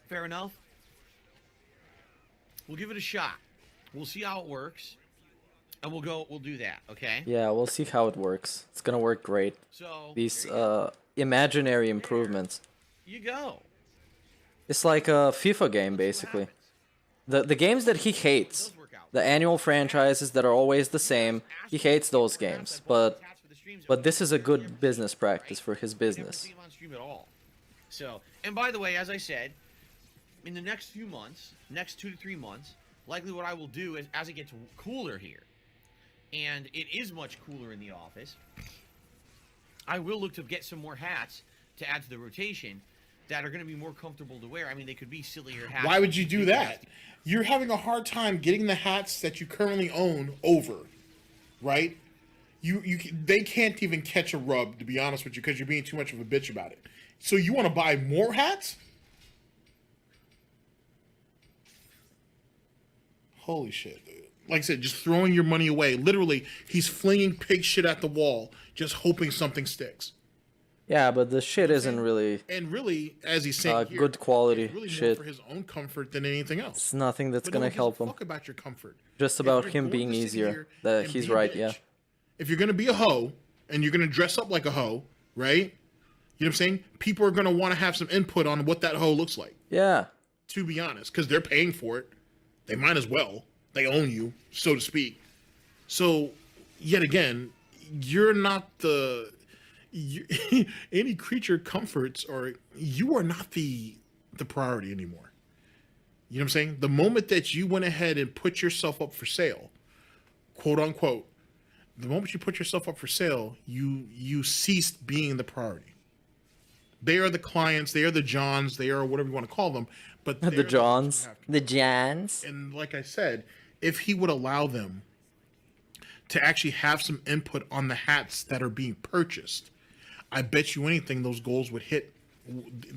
Fair enough? We'll give it a shot. We'll see how it works. And we'll do that, okay? Yeah, we'll see how it works. It's gonna work great. So, these imaginary improvements. You go. It's like a FIFA game, basically. The games that he hates, the annual franchises that are always the same, he hates those games. But this is a good business practice for his business. So, and by the way, as I said, in the next few months, next 2 to 3 months, likely what I will do is, as it gets cooler here, and it is much cooler in the office, I will look to get some more hats to add to the rotation that are going to be more comfortable to wear. I mean, they could be sillier hats. Why would you do that? You're having a hard time getting the hats that you currently own over. right? They can't even catch a rub, to be honest with you, because you're being too much of a bitch about it. So you want to buy more hats? Holy shit, dude. Like I said, just throwing your money away. Literally, he's flinging pig shit at the wall, just hoping something sticks. Yeah, but the shit isn't really... And really, as he's saying here, good quality it's really shit. more for his own comfort than anything else. It's nothing that's But gonna no one gives help a him. fuck about your comfort. Just If about you're him going being to sit easier. here That and he's be a right, bitch, yeah. If you're gonna be a hoe and you're gonna dress up like a hoe, right? You know what I'm saying? People are gonna want to have some input on what that hoe looks like. Yeah. To be honest, because they're paying for it. They might as well. They own you, so to speak. So, yet again, you're not the... any creature comforts, or you are not the priority anymore. You know what I'm saying? The moment that you went ahead and put yourself up for sale, quote unquote, the moment you put yourself up for sale, you ceased being the priority. They are the clients, they are the Johns, they are whatever you want to call them, but The Johns. The Jans. and like I said, if he would allow them to actually have some input on the hats that are being purchased, I bet you anything those goals would hit.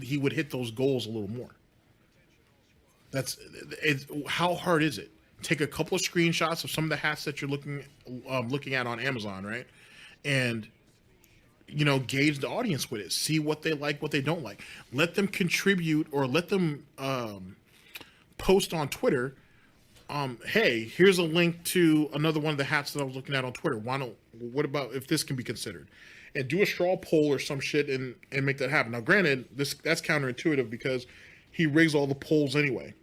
He would hit those goals a little more. How hard is it? Take a couple of screenshots of some of the hats that you're looking at on Amazon, right? And gauge the audience with it. See what they like, what they don't like. Let them contribute, or let them post on Twitter. Hey, here's a link to another one of the hats that I was looking at on Twitter. What about if this can be considered? And do a straw poll or some shit and make that happen. Now, granted, that's counterintuitive because he rigs all the polls anyway.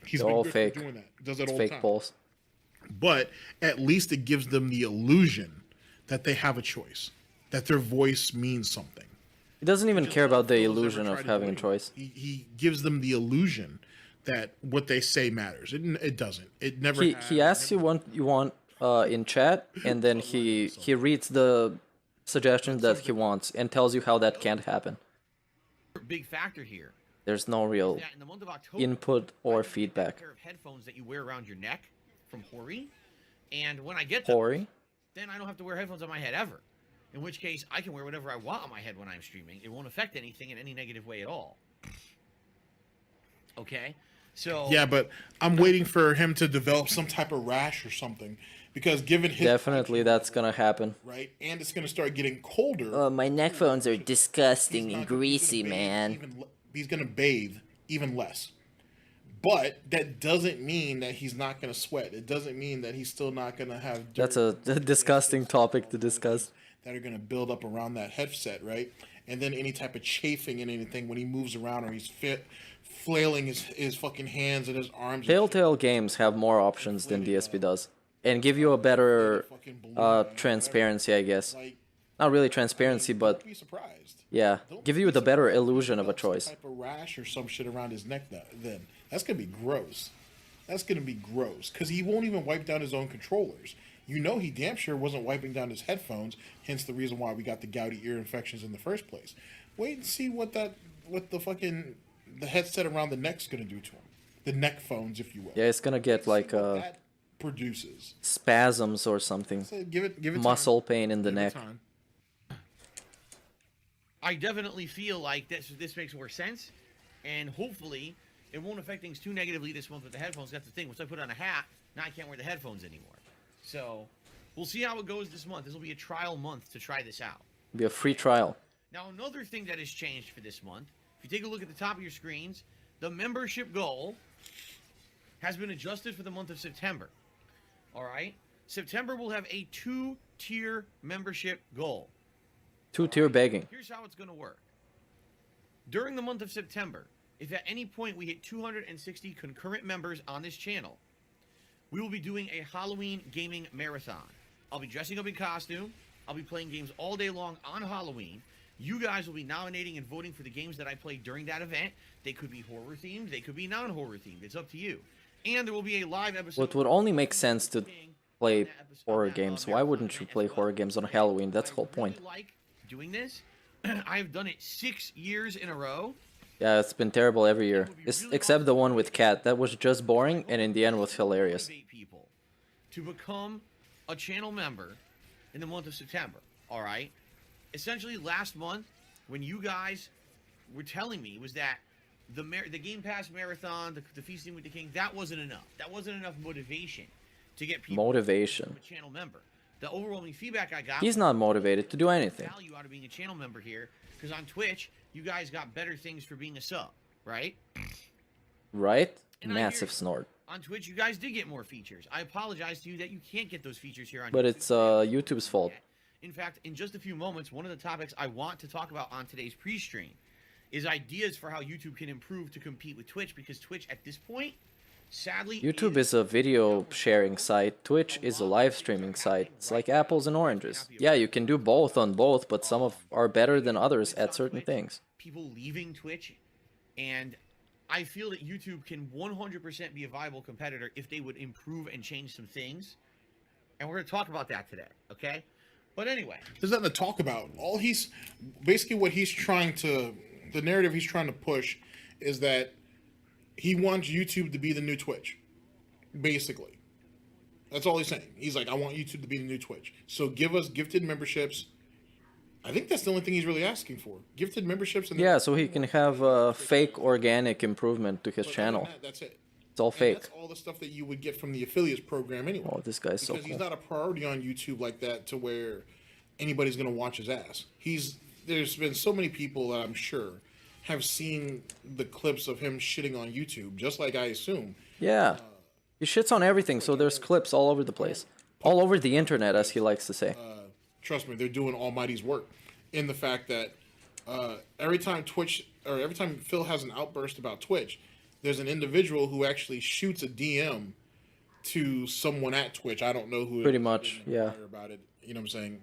He's They're all fake. doing that. Does that It's all fake the time. polls. But at least it gives them the illusion that they have a choice, that their voice means something. He doesn't even care about the illusion of having a choice. He gives them the illusion that what they say matters. It doesn't. It never. He asks you what you want in chat, and then he reads the suggestions that he wants and tells you how that can't happen. Big factor here. There's no real That in the month of October, input or I get feedback. a pair of headphones that you wear around your neck from Hori, and when I get them, Hori? then I don't have to wear headphones on my head ever. In which case, I can wear whatever I want on my head when I'm streaming. It won't affect anything in any negative way at all. Okay, so Yeah, but I'm waiting for him to develop some type of rash or something, because given his Definitely that's gonna happen. right, and it's gonna start getting colder. My neck phones are disgusting and greasy, man. He's gonna bathe even less. But that doesn't mean that he's not gonna sweat. It doesn't mean that he's still not gonna have dirt That's a disgusting topic to discuss. that are gonna build up around that headset, right? And then any type of chafing and anything when he moves around, or he's flailing his fucking hands and his arms. Telltale games have more options than DSP does, and give you a better transparency, I guess. Not really transparency, but yeah, give you the better illusion of a choice. Type of rash or some shit around his neck. Then that's gonna be gross. That's gonna be gross because he won't even wipe down his own controllers. He damn sure wasn't wiping down his headphones. Hence the reason why we got the gouty ear infections in the first place. Wait and see what the headset around the neck's gonna do to him. The neck phones, if you will. Yeah, it's gonna get like Produces spasms or something. So give it muscle pain in the neck. I definitely feel like this makes more sense, and hopefully it won't affect things too negatively this month with the headphones. That's the thing. Once I put on a hat, now I can't wear the headphones anymore. So we'll see how it goes this month. This will be a trial month to try this out. Be a free trial. Now, another thing that has changed for this month, if you take a look at the top of your screens, the membership goal has been adjusted for the month of September. All right? September will have a 2-tier membership goal. 2-tier begging. Here's how it's going to work. During the month of September, if at any point we hit 260 concurrent members on this channel, we will be doing a Halloween gaming marathon. I'll be dressing up in costume. I'll be playing games all day long on Halloween. You guys will be nominating and voting for the games that I play during that event. They could be horror themed. They could be non-horror themed. It's up to you. And there will be a live episode. What would only make sense to play horror games. Why wouldn't you play horror games on Halloween? That's the whole point. Like doing this. I've done it 6 years in a row. Yeah, it's been terrible every year. Except the one with Cat. That was just boring, and in the end was hilarious. People to become a channel member in the month of September, all right? Essentially, last month, when you guys were telling me was that the Game Pass Marathon, the Feasting with the King, that wasn't enough. That wasn't enough motivation to get people to become a channel member. The overwhelming feedback I got... He's not motivated to do anything. ...value out of being a channel member here, because on Twitch, you guys got better things for being a sub, right? Right? And Massive snort. On Twitch, you guys did get more features. I apologize to you that you can't get those features here on But YouTube. it's YouTube's fault. In fact, in just a few moments, one of the topics I want to talk about on today's pre-stream is ideas for how YouTube can improve to compete with Twitch, because Twitch at this point, sadly... YouTube is a video sharing site. Twitch is a live streaming site. It's like apples and oranges. Yeah, you can do both on both, but some are better than others at certain things. People leaving Twitch, and I feel that YouTube can 100% be a viable competitor if they would improve and change some things. And we're going to talk about that today, okay? But anyway. There's nothing to talk about. Basically what he's trying to, the narrative he's trying to push is that he wants YouTube to be the new Twitch. Basically. That's all he's saying. He's like, I want YouTube to be the new Twitch. So give us gifted memberships. I think that's the only thing he's really asking for. Gifted memberships. And yeah, so he can have a fake organic improvement to his channel. That's it. It's all fake. That's all the stuff that you would get from the affiliates program anyway. Oh, this guy's so cool. Because he's not a priority on YouTube like that to where anybody's going to watch his ass. There's been so many people that I'm sure have seen the clips of him shitting on YouTube, just like I assume. Yeah. He shits on everything, so there's clips all over the place. All over the internet, as he likes to say. Trust me, they're doing Almighty's work in the fact that every time Phil has an outburst about Twitch, there's an individual who actually shoots a DM to someone at Twitch. I don't know who. Pretty much, yeah. About it, you know what I'm saying?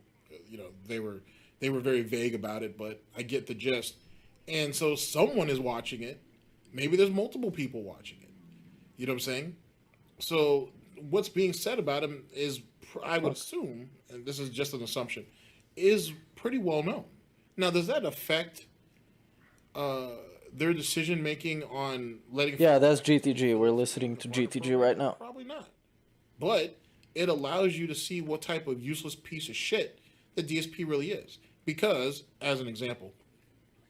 You know, they were very vague about it, but I get the gist. And so someone is watching it. Maybe there's multiple people watching it. You know what I'm saying? So what's being said about him is, I would assume, and this is just an assumption, is pretty well known. Now, does that affect their decision making on letting? Yeah, that's GTG. We're listening to GTG right now. Probably not. But it allows you to see what type of useless piece of shit the DSP really is. Because, as an example,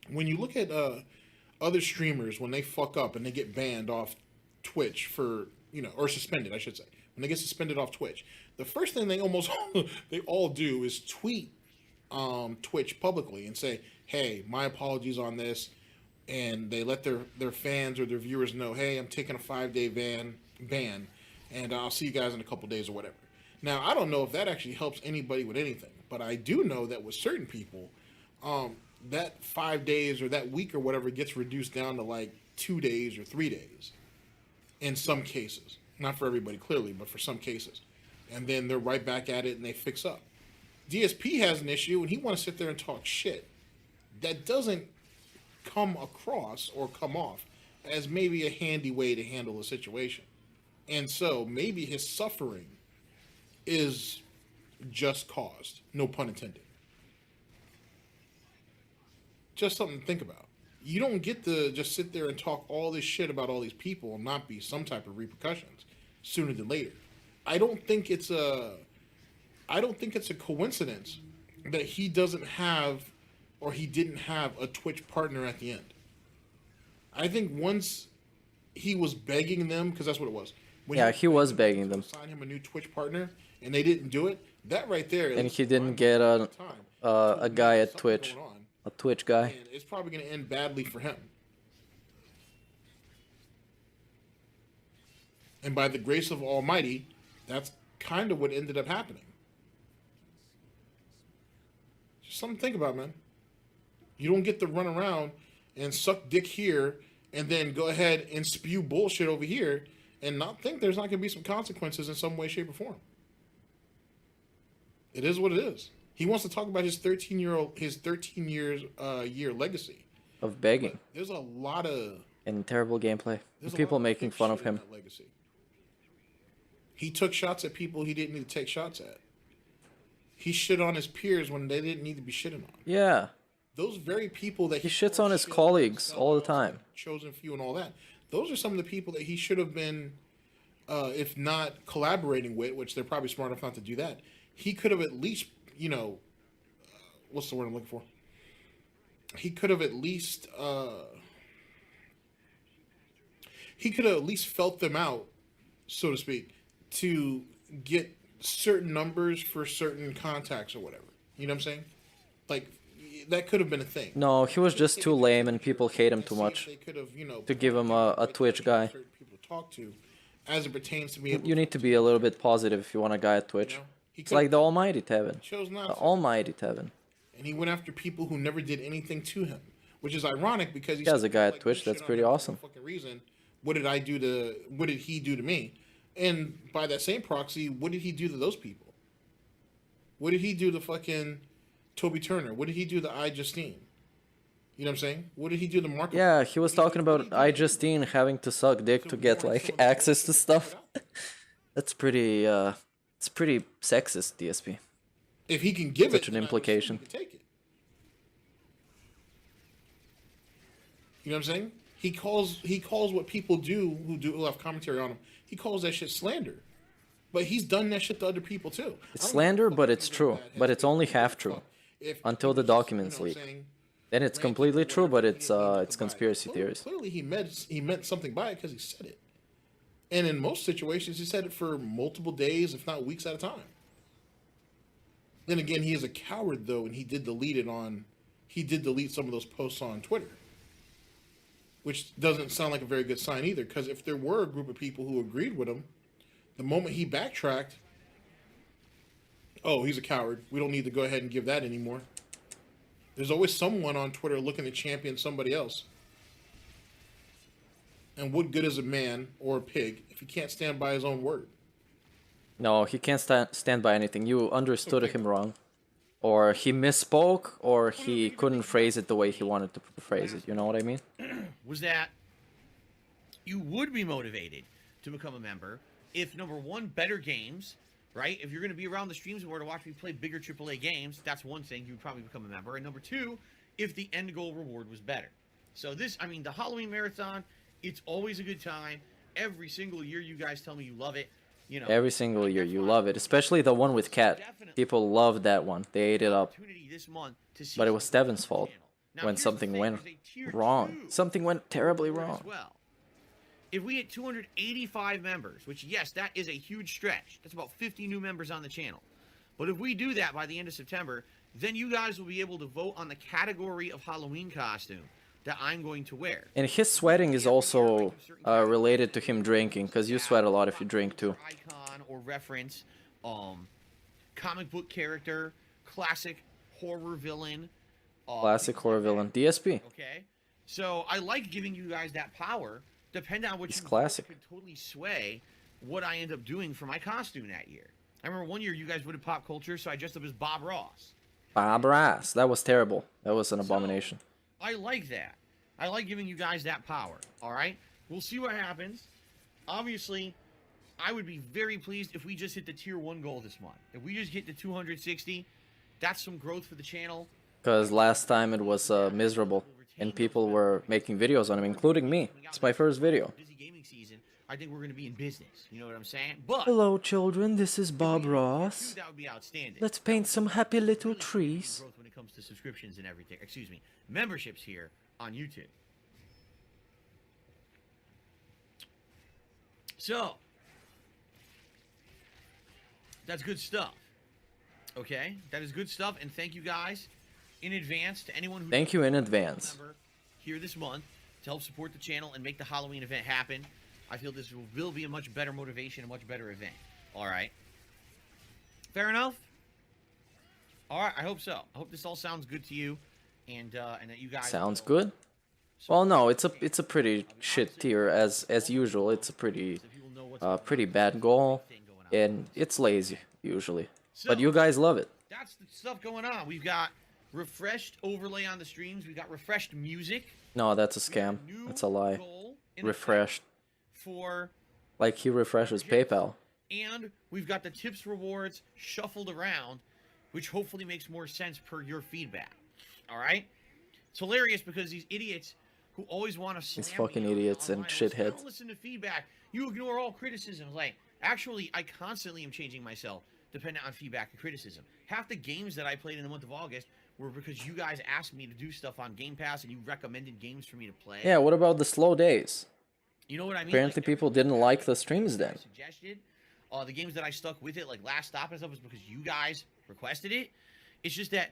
when you look at other streamers, when they fuck up and they get banned off Twitch for, or suspended, I should say, when they get suspended off Twitch, the first thing they all do is tweet Twitch publicly and say, hey, my apologies on this. And they let their fans or their viewers know, hey, I'm taking a 5-day ban, and I'll see you guys in a couple days or whatever. Now, I don't know if that actually helps anybody with anything, but I do know that with certain people, that 5 days or that week or whatever gets reduced down to like 2 days or 3 days in some cases. Not for everybody, clearly, but for some cases. And then they're right back at it and they fix up. DSP has an issue and he wants to sit there and talk shit. That doesn't come across or come off as maybe a handy way to handle a situation. And so maybe his suffering is just caused. No pun intended. Just something to think about. You don't get to just sit there and talk all this shit about all these people and not be some type of repercussions sooner than later. I don't think it's a coincidence that he doesn't have, or he didn't have, a Twitch partner at the end. I think once he was begging them, because that's what it was. When he was begging them. Sign him a new Twitch partner, and they didn't do it. That right there. And he didn't get a guy at Twitch, a Twitch guy. And it's probably going to end badly for him. And by the grace of Almighty, that's kind of what ended up happening. Just something to think about, man. You don't get to run around and suck dick here and then go ahead and spew bullshit over here and not think there's not going to be some consequences in some way, shape, or form. It is what it is. He wants to talk about his 13 year legacy of begging. But there's a lot of and terrible gameplay. People making fun of him. He took shots at people he didn't need to take shots at. He shit on his peers when they didn't need to be shitting on. Yeah. Those very people that he shits on his colleagues all the time. Chosen few and all that. Those are some of the people that he should have been if not collaborating with, which they're probably smart enough not to do that, he could have at least, you know, what's the word I'm looking for? He could have at least, felt them out, so to speak, to get certain numbers for certain contacts or whatever. You know what I'm saying? Like, that could have been a thing. No, he was just too lame and people hate him too much to give him a Twitch guy. People to talk to, as it pertains to me. You need to be a little bit positive if you want a guy at Twitch. It's like the Almighty Tevin. Chose not The to. Almighty Tevin. And he went after people who never did anything to him, which is ironic because He has a guy at Twitch that's pretty awesome. fucking reason. What did he do to me? And by that same proxy, what did he do to those people? What did he do to fucking Toby Turner? What did he do to Justine? You know what I'm saying? What did he do to Marco? Yeah, he was talking about Justine having to suck dick to get like access to stuff. That's pretty it's pretty sexist, DSP. If he can give Such an implication. take it. You know what I'm saying? He calls what people do who have commentary on him. He calls that shit slander. But he's done that shit to other people too. It's slander, but it's true. But it's only half true. Until the documents leak. Then it's completely true, but it's conspiracy theories. Clearly he meant something by it because he said it. And in most situations he said it for multiple days, if not weeks at a time. Then again, he is a coward though, and he did delete some of those posts on Twitter. Which doesn't sound like a very good sign either, because if there were a group of people who agreed with him, the moment he backtracked, oh, he's a coward. We don't need to go ahead and give that anymore. There's always someone on Twitter looking to champion somebody else. And what good is a man or a pig if he can't stand by his own word? No, he can't stand by anything. You understood him wrong. Or he misspoke, or he couldn't phrase it the way he wanted to phrase it. You know what I mean? Was that you would be motivated to become a member if, number one, better games, right? If you're going to be around the streams more to watch me play bigger AAA games, that's one thing, you would probably become a member. And number two, if the end goal reward was better. So this, I mean, the Halloween Marathon, it's always a good time. Every single year you guys tell me you love it. You know, every single year you love it, especially the one with Cat. People loved that one. They ate it up. But it was Steven's fault when something went wrong. Something went terribly wrong. If we hit 285 members, which yes, that is a huge stretch. That's about 50 new members on the channel. But if we do that by the end of September, then you guys will be able to vote on the category of Halloween costume that I'm going to wear. And his sweating is also related to him drinking, because you sweat a lot if you drink too. Icon or reference, comic book character, classic horror villain. Classic horror villain, DSP. Okay, so I like giving you guys that power. Depending on what you classic. Could totally sway what I end up doing for my costume that year. I remember one year you guys voted pop culture, so I dressed up as Bob Ross. Bob Ross, that was terrible. That was an abomination. I like that. I like giving you guys that power, all right? We'll see what happens. Obviously, I would be very pleased if we just hit the tier 1 goal this month. If we just hit the 260, that's some growth for the channel. Because last time it was miserable, and people were making videos on him, including me. It's my first video. Busy gaming season, I think we're going to be in business. You know what I'm saying? But hello, children. This is Bob Ross. That would be outstanding. Let's paint some happy little trees. Growth when it comes to subscriptions and everything. Excuse me, memberships here on YouTube. So, that's good stuff. Okay, that is good stuff, and thank you guys in advance to anyone who thank you in advance here this month to help support the channel and make the Halloween event happen. I feel this will be a much better motivation, a much better event. All right, fair enough. All right, I hope so. I hope this all sounds good to you, and that you guys sounds good. Well, no, it's a pretty shit tier as usual. It's a pretty bad goal, and it's lazy usually. But you guys love it. That's the stuff going on. We've got refreshed overlay on the streams. We've got refreshed music. No, that's a scam. That's a lie. Refreshed. For like he refreshes PayPal. And we've got the tips rewards shuffled around, which hopefully makes more sense per your feedback. All right? It's hilarious because these idiots who always want to these fucking idiots and shitheads. Don't listen to feedback. You ignore all criticisms. Like, actually, I constantly am changing myself depending on feedback and criticism. Half the games that I played in the month of August were because you guys asked me to do stuff on Game Pass and you recommended games for me to play. Yeah, what about the slow days? You know what I mean? Apparently people didn't like the streams then. Suggested, the games that I stuck with it, like Last Stop and stuff, was because you guys requested it. It's just that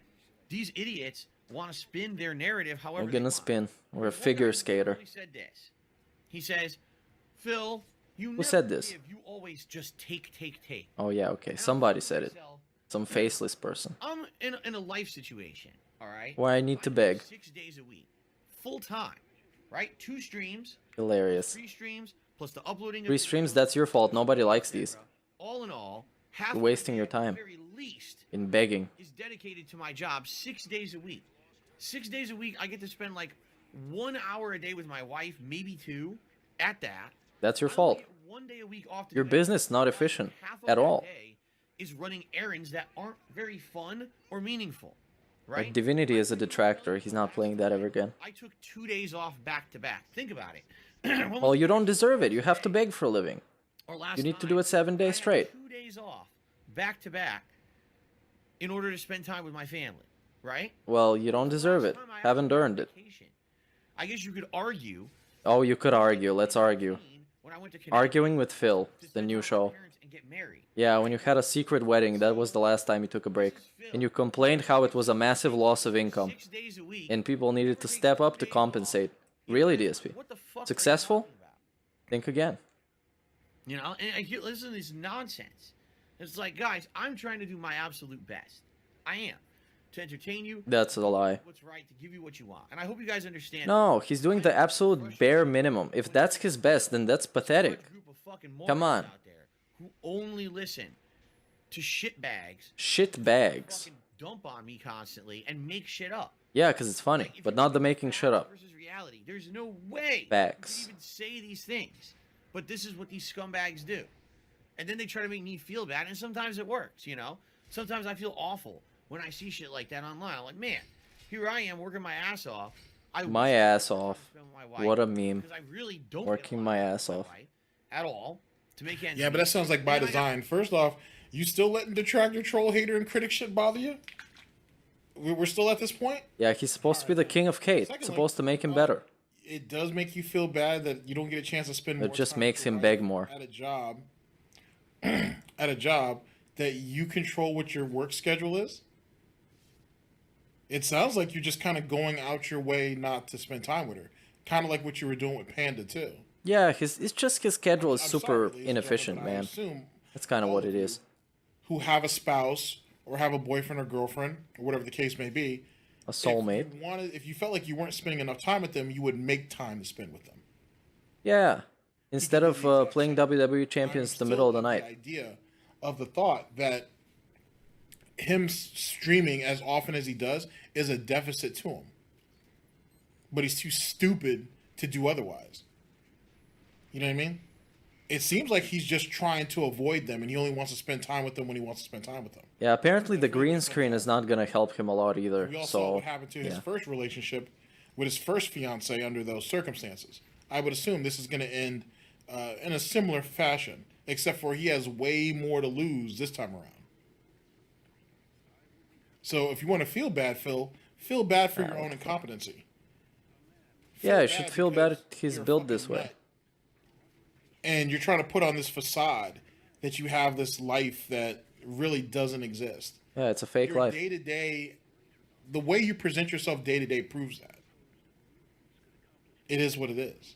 these idiots want to spin their narrative however I'm gonna spin. We're a figure skater. He said this. He says, Phil, you Who never said this? give, you always just take. Oh yeah, okay. Somebody said it. Some faceless person. I'm in a life situation, all right? Why I need to beg. 6 days a week, full time, right? 2 streams. Hilarious. 3 streams plus the uploading. 3 streams, that's your fault. Nobody likes these. All in all, half You're wasting your time in begging. is dedicated to my job 6 days a week. 6 days a week, I get to spend like 1 hour a day with my wife, maybe 2, at that. That's your fault. 1 day a week off to Your do that. business not efficient Half of at that all. day is running errands that aren't very fun or meaningful, right? Like Divinity is a detractor. He's not playing that ever again. I took 2 days off back to back. Think about it. Well, you don't deserve it. You have to beg for a living. Or last You need to time, do it 7 days I had straight. 2 days off back to back in order to spend time with my family, right? Well, you don't deserve it. Haven't earned it. I guess you could argue Oh, you could argue. Let's argue. when I went to Arguing with Phil, the new show. and get married. Yeah, when you had a secret wedding, that was the last time you took a break. And you complained how it was a massive loss of income. And people needed to step up to compensate. Really, DSP? Successful? Think again. You know, and I hear, listen to this nonsense. It's like, guys, I'm trying to do my absolute best. I am. To entertain you. That's a lie. What's right, to give you what you want. And I hope you guys understand. No, he's doing the absolute bare minimum. If that's his best, then that's pathetic. Come on. Who only listen to shitbags. Shitbags. Dump on me constantly and make shit up. Yeah, because it's funny, but not the making shit up. Versus reality. There's no way Facts. you could even say these things. But this is what these scumbags do. And then they try to make me feel bad, and sometimes it works, you know? Sometimes I feel awful when I see shit like that online. I'm like, man, here I am working my ass off. My ass off. What a meme. Because I really don't Working my ass off. at all to make ends Yeah, but that sounds like by design. First off, you still letting detractor, troll, hater, and critic shit bother you? We're still at this point? Yeah, he's supposed to be the king of Kate. Supposed to make him better. It does make you feel bad that you don't get a chance to spend more It just time makes with your him wife beg more. at a job at a job that you control what your work schedule is. It sounds like you're just kind of going out your way not to spend time with her. Kind of like what you were doing with Panda too. Yeah, it's just his schedule is super ladies and inefficient, gentlemen, I man. assume That's kind of what it is. Who have a spouse or have a boyfriend or girlfriend or whatever the case may be. A soulmate. If you felt like you weren't spending enough time with them, you would make time to spend with them. Yeah. Instead of playing WWE Champions the middle of the night. The idea of the thought that him streaming as often as he does is a deficit to him. But he's too stupid to do otherwise. You know what I mean? It seems like he's just trying to avoid them and he only wants to spend time with them when he wants to spend time with them. Yeah, apparently the green screen is not going to help him a lot either. We all saw So, what happened to his yeah. first relationship with his first fiance under those circumstances. I would assume this is going to end in a similar fashion, except for he has way more to lose this time around. So if you want to feel bad, Phil, feel bad for your own incompetency. Yeah, you should feel bad he's built this way. And you're trying to put on this facade that you have this life that really doesn't exist. Yeah, it's a fake Your life. day-to-day, the way you present yourself day-to-day proves that. It is what it is.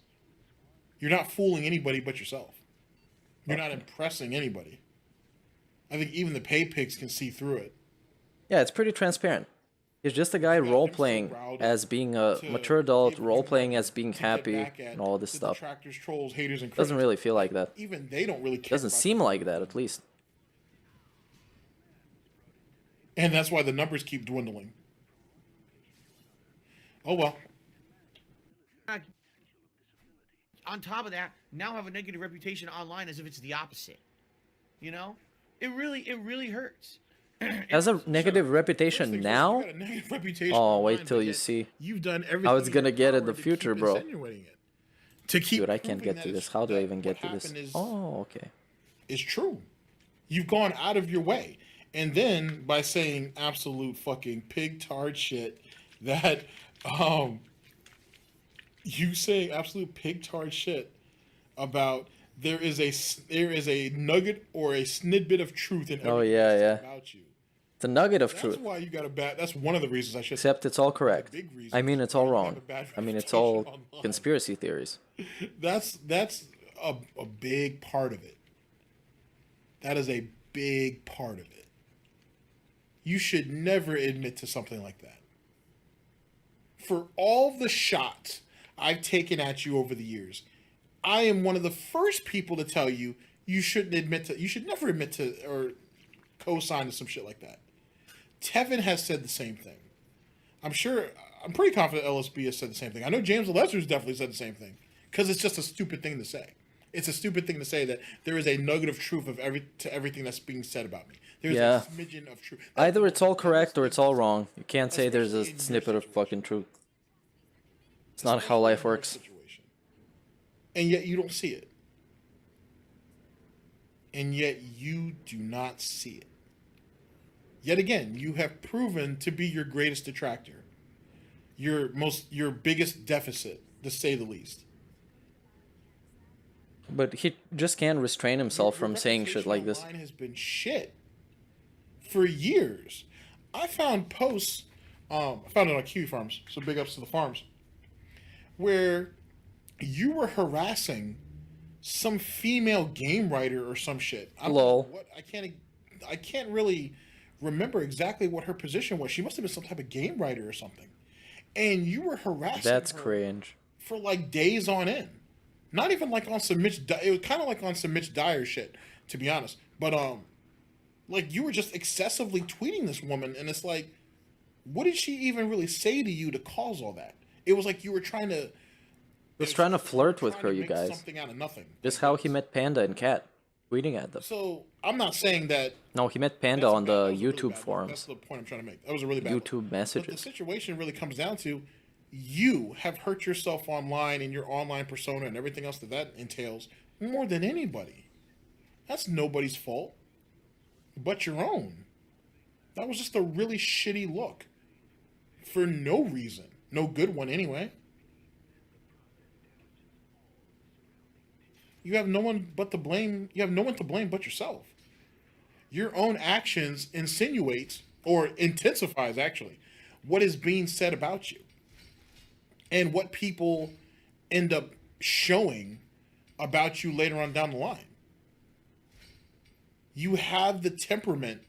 You're not fooling anybody but yourself. You're not impressing anybody. I think even the pay pigs can see through it. Yeah, it's pretty transparent. He's just a guy role-playing as being a mature adult, role-playing as being happy, and all this stuff. Detractors, trolls, haters, and Doesn't critics. really feel like that. Even they don't really care. Doesn't about seem like that, at least. And that's why the numbers keep dwindling. Oh well. On top of that, now have a negative reputation online as if it's the opposite. You know? It really hurts. Has a negative reputation now? Reputation Oh, online, wait till but you yet see you've done how it's everything gonna in get your in the power to future, keep bro. insinuating it. to keep. Dude, I can't get to this. How do I even get to this? happened Oh, okay. is true. You've gone out of your way. And then by saying absolute fucking pig tard shit that you say absolute pig tard shit about there is a nugget or a snidbit of truth in everything about you. It's a nugget of truth. That's why you got a bad. That's one of the reasons I should. Except it's all correct. I mean, it's all wrong. I mean, it's all conspiracy theories. That's a big part of it. That is a big part of it. You should never admit to something like that. For all the shots I've taken at you over the years, I am one of the first people to tell you you should never admit to or co-sign to some shit like that. Tevin has said the same thing. I'm pretty confident LSB has said the same thing. I know James Lester's definitely said the same thing because it's just a stupid thing to say. It's a stupid thing to say that there is a nugget of truth to everything that's being said about me. There's a smidgen of truth. Either it's all correct or it's all wrong. You can't say there's a snippet of fucking truth. It's not how life works. And yet you don't see it. And yet you do not see it. Yet again, you have proven to be your greatest detractor. Your biggest deficit, to say the least. But he just can't restrain himself from saying shit like this. Online has been shit for years. I found posts, I found it on Kiwi Farms, so big ups to the farms, where you were harassing some female game writer or some shit. Lol. I can't really remember exactly what her position was. She must have been some type of game writer or something. And you were harassing That's her cringe. for like days on end. Not even like on some Mitch. It was kind of like on some Mitch Dyer shit, to be honest. But like you were just excessively tweeting this woman, and it's like, what did she even really say to you to cause all that? It was like you were trying to. Was trying to flirt with her, you guys. Something out of nothing. Just how he met Panda and Cat, tweeting at them. So I'm not saying that. No, he met Panda on the YouTube forums. That's the point I'm trying to make. That was a really bad YouTube messages. But the situation really comes down to, you have hurt yourself online and your online persona and everything else that entails more than anybody. That's nobody's fault but your own. That was just a really shitty look for no reason. No good one anyway. You have no one but to blame. You have no one to blame but yourself. Your own actions insinuates or intensifies actually what is being said about you. And what people end up showing about you later on down the line. You have the temperament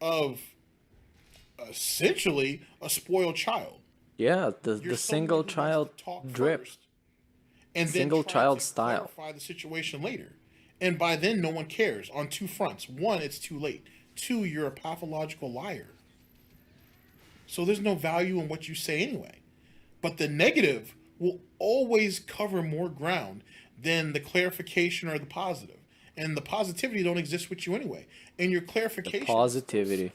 of essentially a spoiled child. Yeah, the single child drip. And single child style. Clarify the situation later. And by then, no one cares on two fronts. One, it's too late. Two, you're a pathological liar. So there's no value in what you say anyway. But the negative will always cover more ground than the clarification or the positive. And the positivity don't exist with you anyway. And your clarification. The positivity.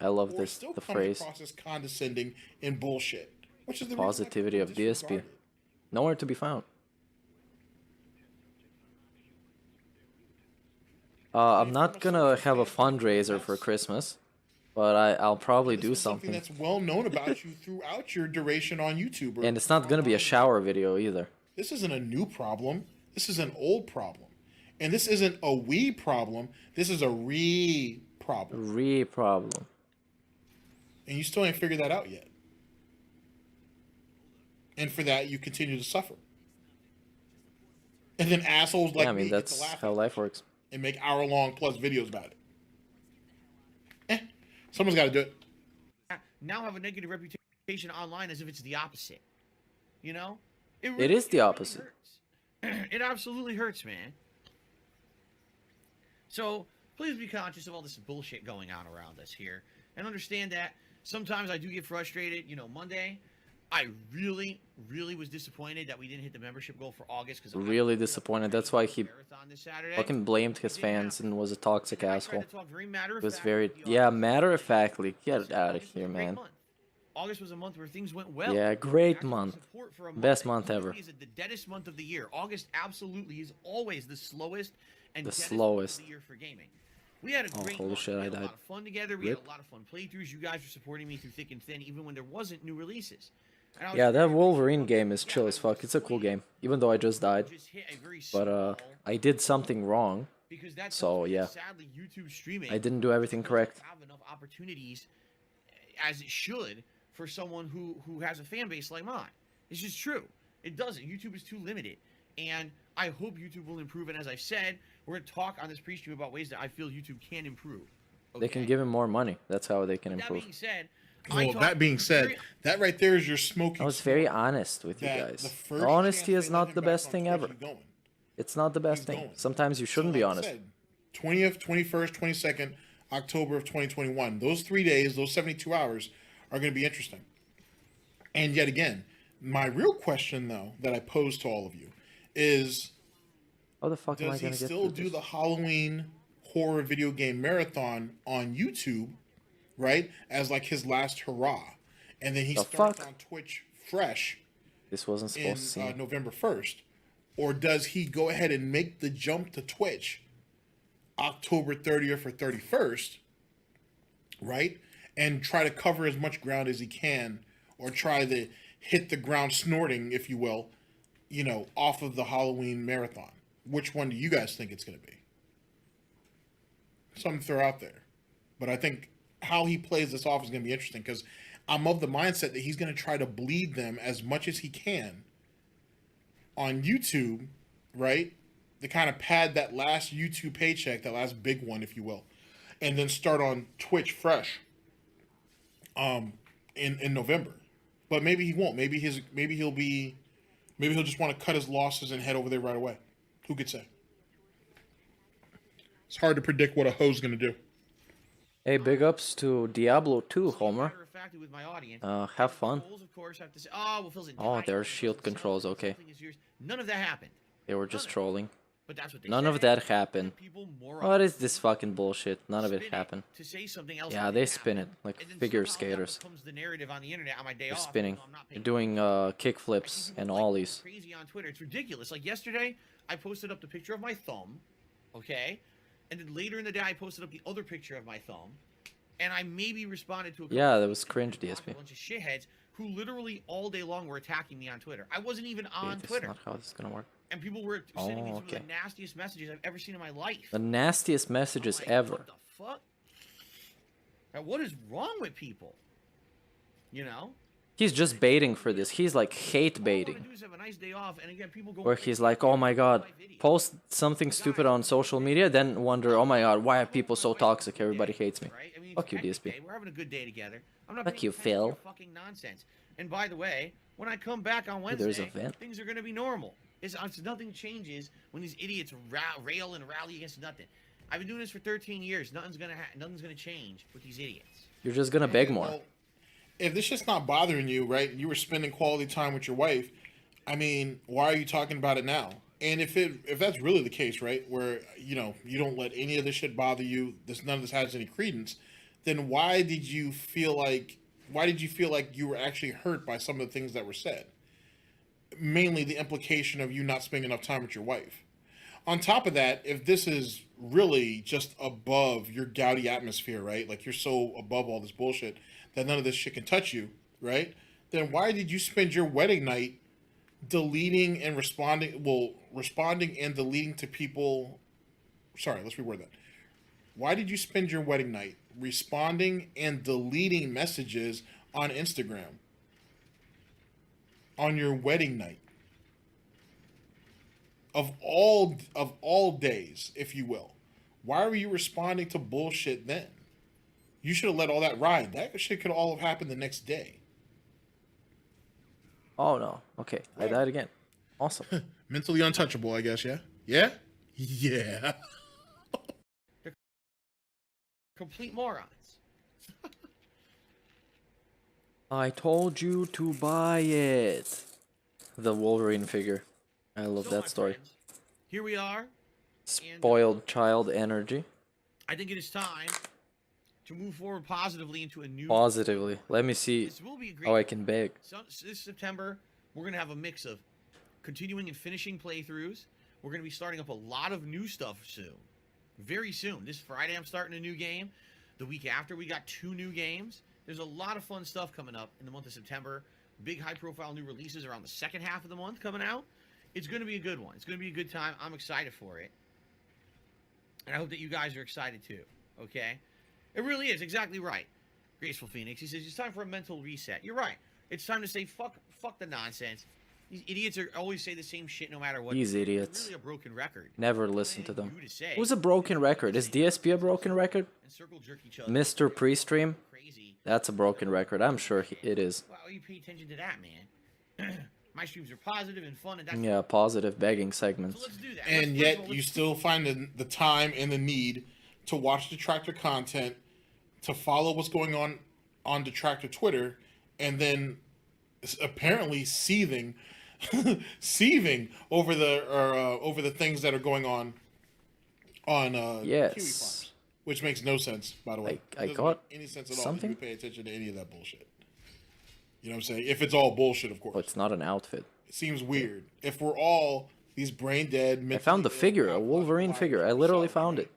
I love this. The phrase. Across as condescending and bullshit. Which is the positivity of DSP. Nowhere to be found. I'm not gonna have a fundraiser for Christmas. But I'll probably do something. That's well known about you throughout your duration on YouTube. And it's not going to be a shower video either. This isn't a new problem. This is an old problem. And this isn't a we problem. This is a problem. Problem. And you still ain't figured that out yet. And for that, you continue to suffer. And then assholes like me that's get to laugh how life works. And make hour-long plus videos about it. Someone's got to do it. Now have a negative reputation online as if it's the opposite. You know? It is the opposite. It absolutely hurts, man. So, please be conscious of all this bullshit going on around us here. And understand that sometimes I do get frustrated. You know, Monday, I really was disappointed that we didn't hit the membership goal for August. Really disappointed. That's why he fucking blamed his fans and was a toxic asshole. It was very, yeah, matter-of-factly. Get out of here, man. August was a month where things went well. Yeah, great month. Best month ever. Is the deadest month of the year. August absolutely is always the slowest and The deadest slowest. month of the year for gaming. We had a great holy month. shit, We I had a died. lot of fun together. We had Rip. a lot of fun playthroughs. You guys were supporting me through thick and thin, even when there wasn't new releases. And I was Yeah, that Wolverine game is chill as fuck. It's a cool game, even though I just died. But I did something wrong. So yeah, sadly YouTube streaming I didn't do everything correct. have enough opportunities as it should for someone who has a fan base like mine. It's just true. It doesn't. YouTube is too limited. And I hope YouTube will improve. And as I've said, we're going to talk on this pre-stream about ways that I feel YouTube can improve. They can give him more money. That's how they can improve. That being said, Well, that being said, that right there is your smoking. I was very honest with you that guys. the first Honesty chance is they let not him the back best on thing Twitch, ever. he's going. It's not the best thing. Sometimes you shouldn't be honest. 20th, 21st, 22nd, October of 2021. Those 3 days, those 72 hours are going to be interesting. And yet again, my real question, though, that I pose to all of you is, how the fuck am I does he gonna get still through do the Halloween horror video game marathon on YouTube, right, as like his last hurrah? And then he The starts fuck? on Twitch fresh This wasn't in supposed to see. November 1st? Or does he go ahead and make the jump to Twitch October 30th or 31st, right? And try to cover as much ground as he can, or try to hit the ground snorting, if you will, you know, off of the Halloween marathon. Which one do you guys think it's going to be? Something to throw out there. But I think how he plays this off is going to be interesting, because I'm of the mindset that he's going to try to bleed them as much as he can on YouTube, right? To kind of pad that last YouTube paycheck, that last big one, if you will, and then start on Twitch fresh in November. But maybe he won't. Maybe he'll just want to cut his losses and head over there right away. Who could say? It's hard to predict what a hoe's going to do. Hey, big ups to Diablo 2, Homer. with my audience. Have fun. Goals, of course, have to say, oh, well, Phil's a Oh, diet, there's shield controls, okay. None of that happened. They were just trolling. But that's what they None of said. that happened. more What is this fucking bullshit? None of it happened. To say something else Yeah, that they didn't spin it happen. like And then figure somehow that skaters. becomes the narrative on the internet on my day They're off, spinning. even though I'm not They're paying doing kick flips and ollies. crazy on Twitter. It's ridiculous. Like yesterday, I posted up the picture of my thumb, okay? And then later in the day, I posted up the other picture of my thumb. And I maybe responded to a couple Yeah, of that was cringe, DSP. a bunch of shitheads who literally all day long were attacking me on Twitter. I wasn't even on Wait, this is Twitter. not how this is gonna work. And people were sending me some okay. of the nastiest messages I've ever seen in my life. The nastiest messages ever. What the fuck? Now, what is wrong with people? You know? He's just baiting for this. He's like hate baiting. Do is have a nice day off, and again, people go Where he's like, oh my god, post something stupid on social media, then wonder, oh my god, why are people so toxic? Everybody hates me. Fuck you, DSP. We're having a good day together. I'm not Fuck paying you, attention to your Phil. fucking nonsense. And by the way, when I come back on Hey, there's a Wednesday, vent. things are going to be normal. It's nothing changes when these idiots rail and rally against nothing. I've been doing this for 13 years. Nothing's gonna change with these idiots. You're just gonna beg more. Well, if this shit's not bothering you, right? You were spending quality time with your wife. I mean, why are you talking about it now? And if that's really the case, right, where you know you don't let any of this shit bother you, none of this has any credence, then why did you feel like you were actually hurt by some of the things that were said? Mainly the implication of you not spending enough time with your wife. On top of that, if this is really just above your gaudy atmosphere, right? Like you're so above all this bullshit that none of this shit can touch you, right? Then why did you spend your wedding night deleting and responding and deleting to people? Sorry, let's reword that. Why did you spend your wedding night responding and deleting messages on Instagram on your wedding night? Of all days, if you will, why were you responding to bullshit then? You should have let all that ride. That shit could all have happened the next day. Oh no. Okay, I died again. Awesome. Mentally untouchable, I guess, yeah? Yeah? Yeah. Complete morons. I told you to buy it. The Wolverine figure. I love that story. Here we are. Spoiled child energy. I think it is time to move forward positively into a new. Positively. Let me see This will be a great how I can beg. So, this September, we're going to have a mix of continuing and finishing playthroughs. We're going to be starting up a lot of new stuff soon. Very soon. This Friday, I'm starting a new game. The week after, we got 2 new games. There's a lot of fun stuff coming up in the month of September. Big high-profile new releases around the second half of the month coming out. It's going to be a good one. It's going to be a good time. I'm excited for it. And I hope that you guys are excited too. Okay? It really is. Exactly right. Graceful Phoenix. He says, it's time for a mental reset. You're right. It's time to say, fuck the nonsense. These idiots always say the same shit no matter what. These idiots. It's really a broken record. Never listen to them. Who's a broken record? Is DSP a broken record? Mr. PRESTREAM? That's a broken record. I'm sure it is. Well, you pay attention to that, man. My streams are positive and fun. And that's Yeah, positive begging segments. So let's do that. And yet you still find the time and the need to watch detractor content, to follow what's going on detractor Twitter, and then apparently seething over the things that are going on yes, Kiwi Farms, which makes no sense, by the way. I Doesn't got make any sense at all something. if you pay attention to any of that bullshit. You know what I'm saying? If it's all bullshit, of course. Oh, it's not an outfit. It seems weird. If we're all these brain dead, I found the figure, a Wolverine figure. I literally found it.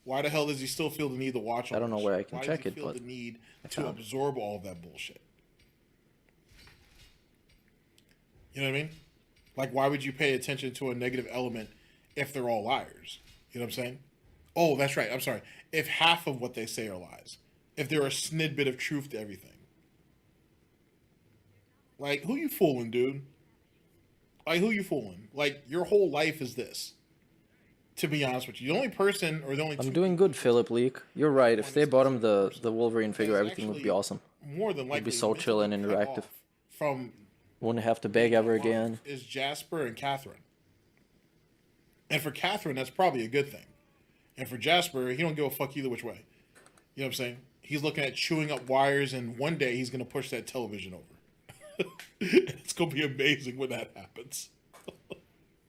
why the hell does he still feel the need to watch all I don't know this where shit? I can Why check does he it, feel but the need I to found it. absorb all of that bullshit? You know what I mean? Like, why would you pay attention to a negative element if they're all liars? You know what I'm saying? Oh, that's right. I'm sorry. If half of what they say are lies. If there are a snidbit of truth to everything. Like, who you fooling, dude? Like, who you fooling? Like, your whole life is this. To be honest with you. The only person, or the only I'm doing good, Philip Leak. You're right. If they bottom the Wolverine figure, everything would be awesome. more than likely It'd be so chill and interactive. from Wouldn't have to beg ever again. is Jasper and Catherine. And for Catherine, that's probably a good thing. And for Jasper, he don't give a fuck either which way. You know what I'm saying? He's looking at chewing up wires, and one day he's going to push that television over. It's going to be amazing when that happens.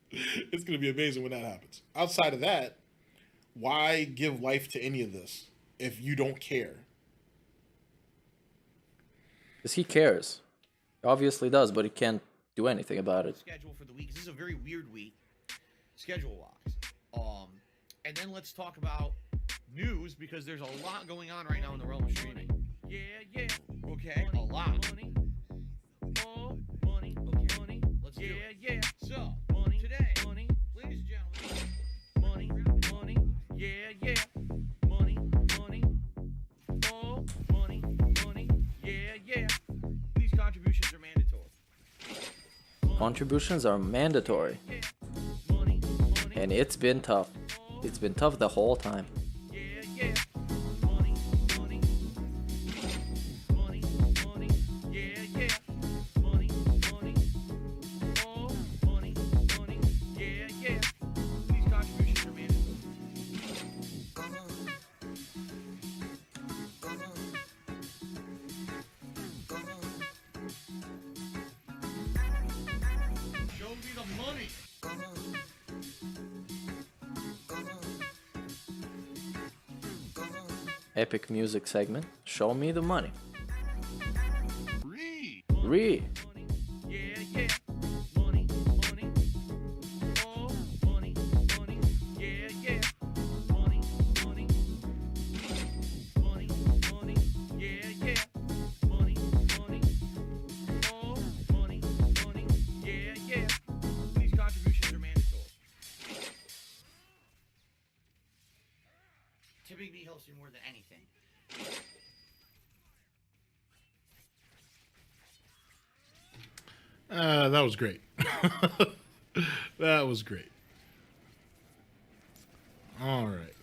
It's going to be amazing when that happens. Outside of that, why give life to any of this if you don't care? Because he cares. He obviously does, but he can't do anything about it. Schedule for the week. This is a very weird week, schedule-wise. And then let's talk about news, because there's a lot going on right now in the realm of streaming. Yeah, yeah. Okay, a lot. Money. Oh, money. Okay, money. Let's do it. Yeah, yeah. So, money today. Money, ladies and gentlemen. Money, money. Yeah, yeah. Money, money. Oh, money, money. Yeah, yeah. These contributions are mandatory. Contributions are mandatory. And it's been tough. It's been tough the whole time. Show me the money. Epic music segment. Show me the money. Re. These contributions are mandatory. Tipping me helps me more than anything. That was great. That was great. All right.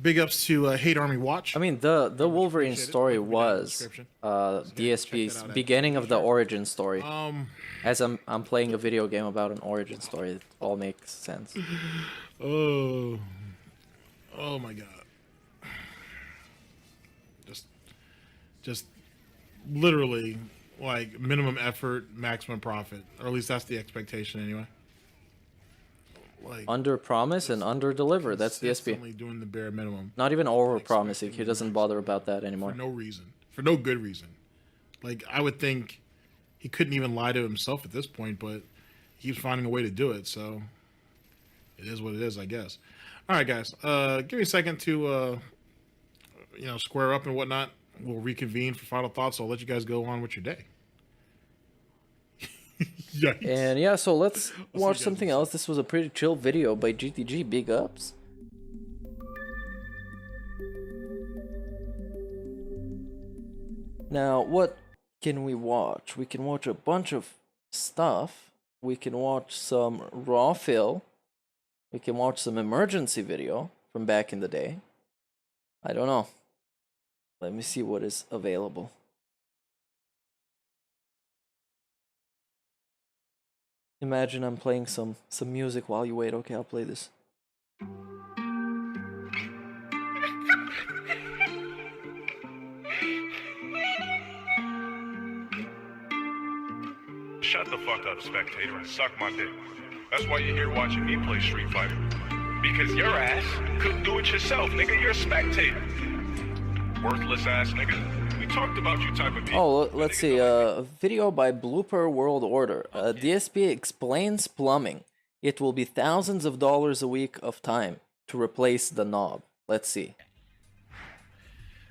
Big ups to Hate Army Watch. I mean, the Wolverine story was DSP's beginning of the origin story. As I'm playing a video game about an origin story, it all makes sense. Oh my god. Just literally like minimum effort, maximum profit, or at least that's the expectation anyway. Like, under promise and under deliver. That's DSP. Only doing the bare minimum. Not even over promising. He doesn't bother about that anymore. For no reason. For no good reason. Like, I would think he couldn't even lie to himself at this point, but he keeps finding a way to do it, so it is what it is, I guess. All right, guys. Give me a second to, square up and whatnot. We'll reconvene for final thoughts. I'll let you guys go on with your day. Yikes. And yeah, so let's watch something else. This was a pretty chill video by GTG. Big ups. Now, what can we watch? We can watch a bunch of stuff. We can watch some raw fill. We can watch some emergency video from back in the day. I don't know. Let me see what is available. Imagine I'm playing some music while you wait. Okay, I'll play this. Shut the fuck up, spectator, and suck my dick. That's why you're here watching me play Street Fighter. Because your ass couldn't do it yourself, nigga. You're a spectator. Worthless ass nigga. We talked about you type of people. Oh, let's see. A video by Blooper World Order. DSP explains plumbing. It will be thousands of dollars a week of time to replace the knob. Let's see.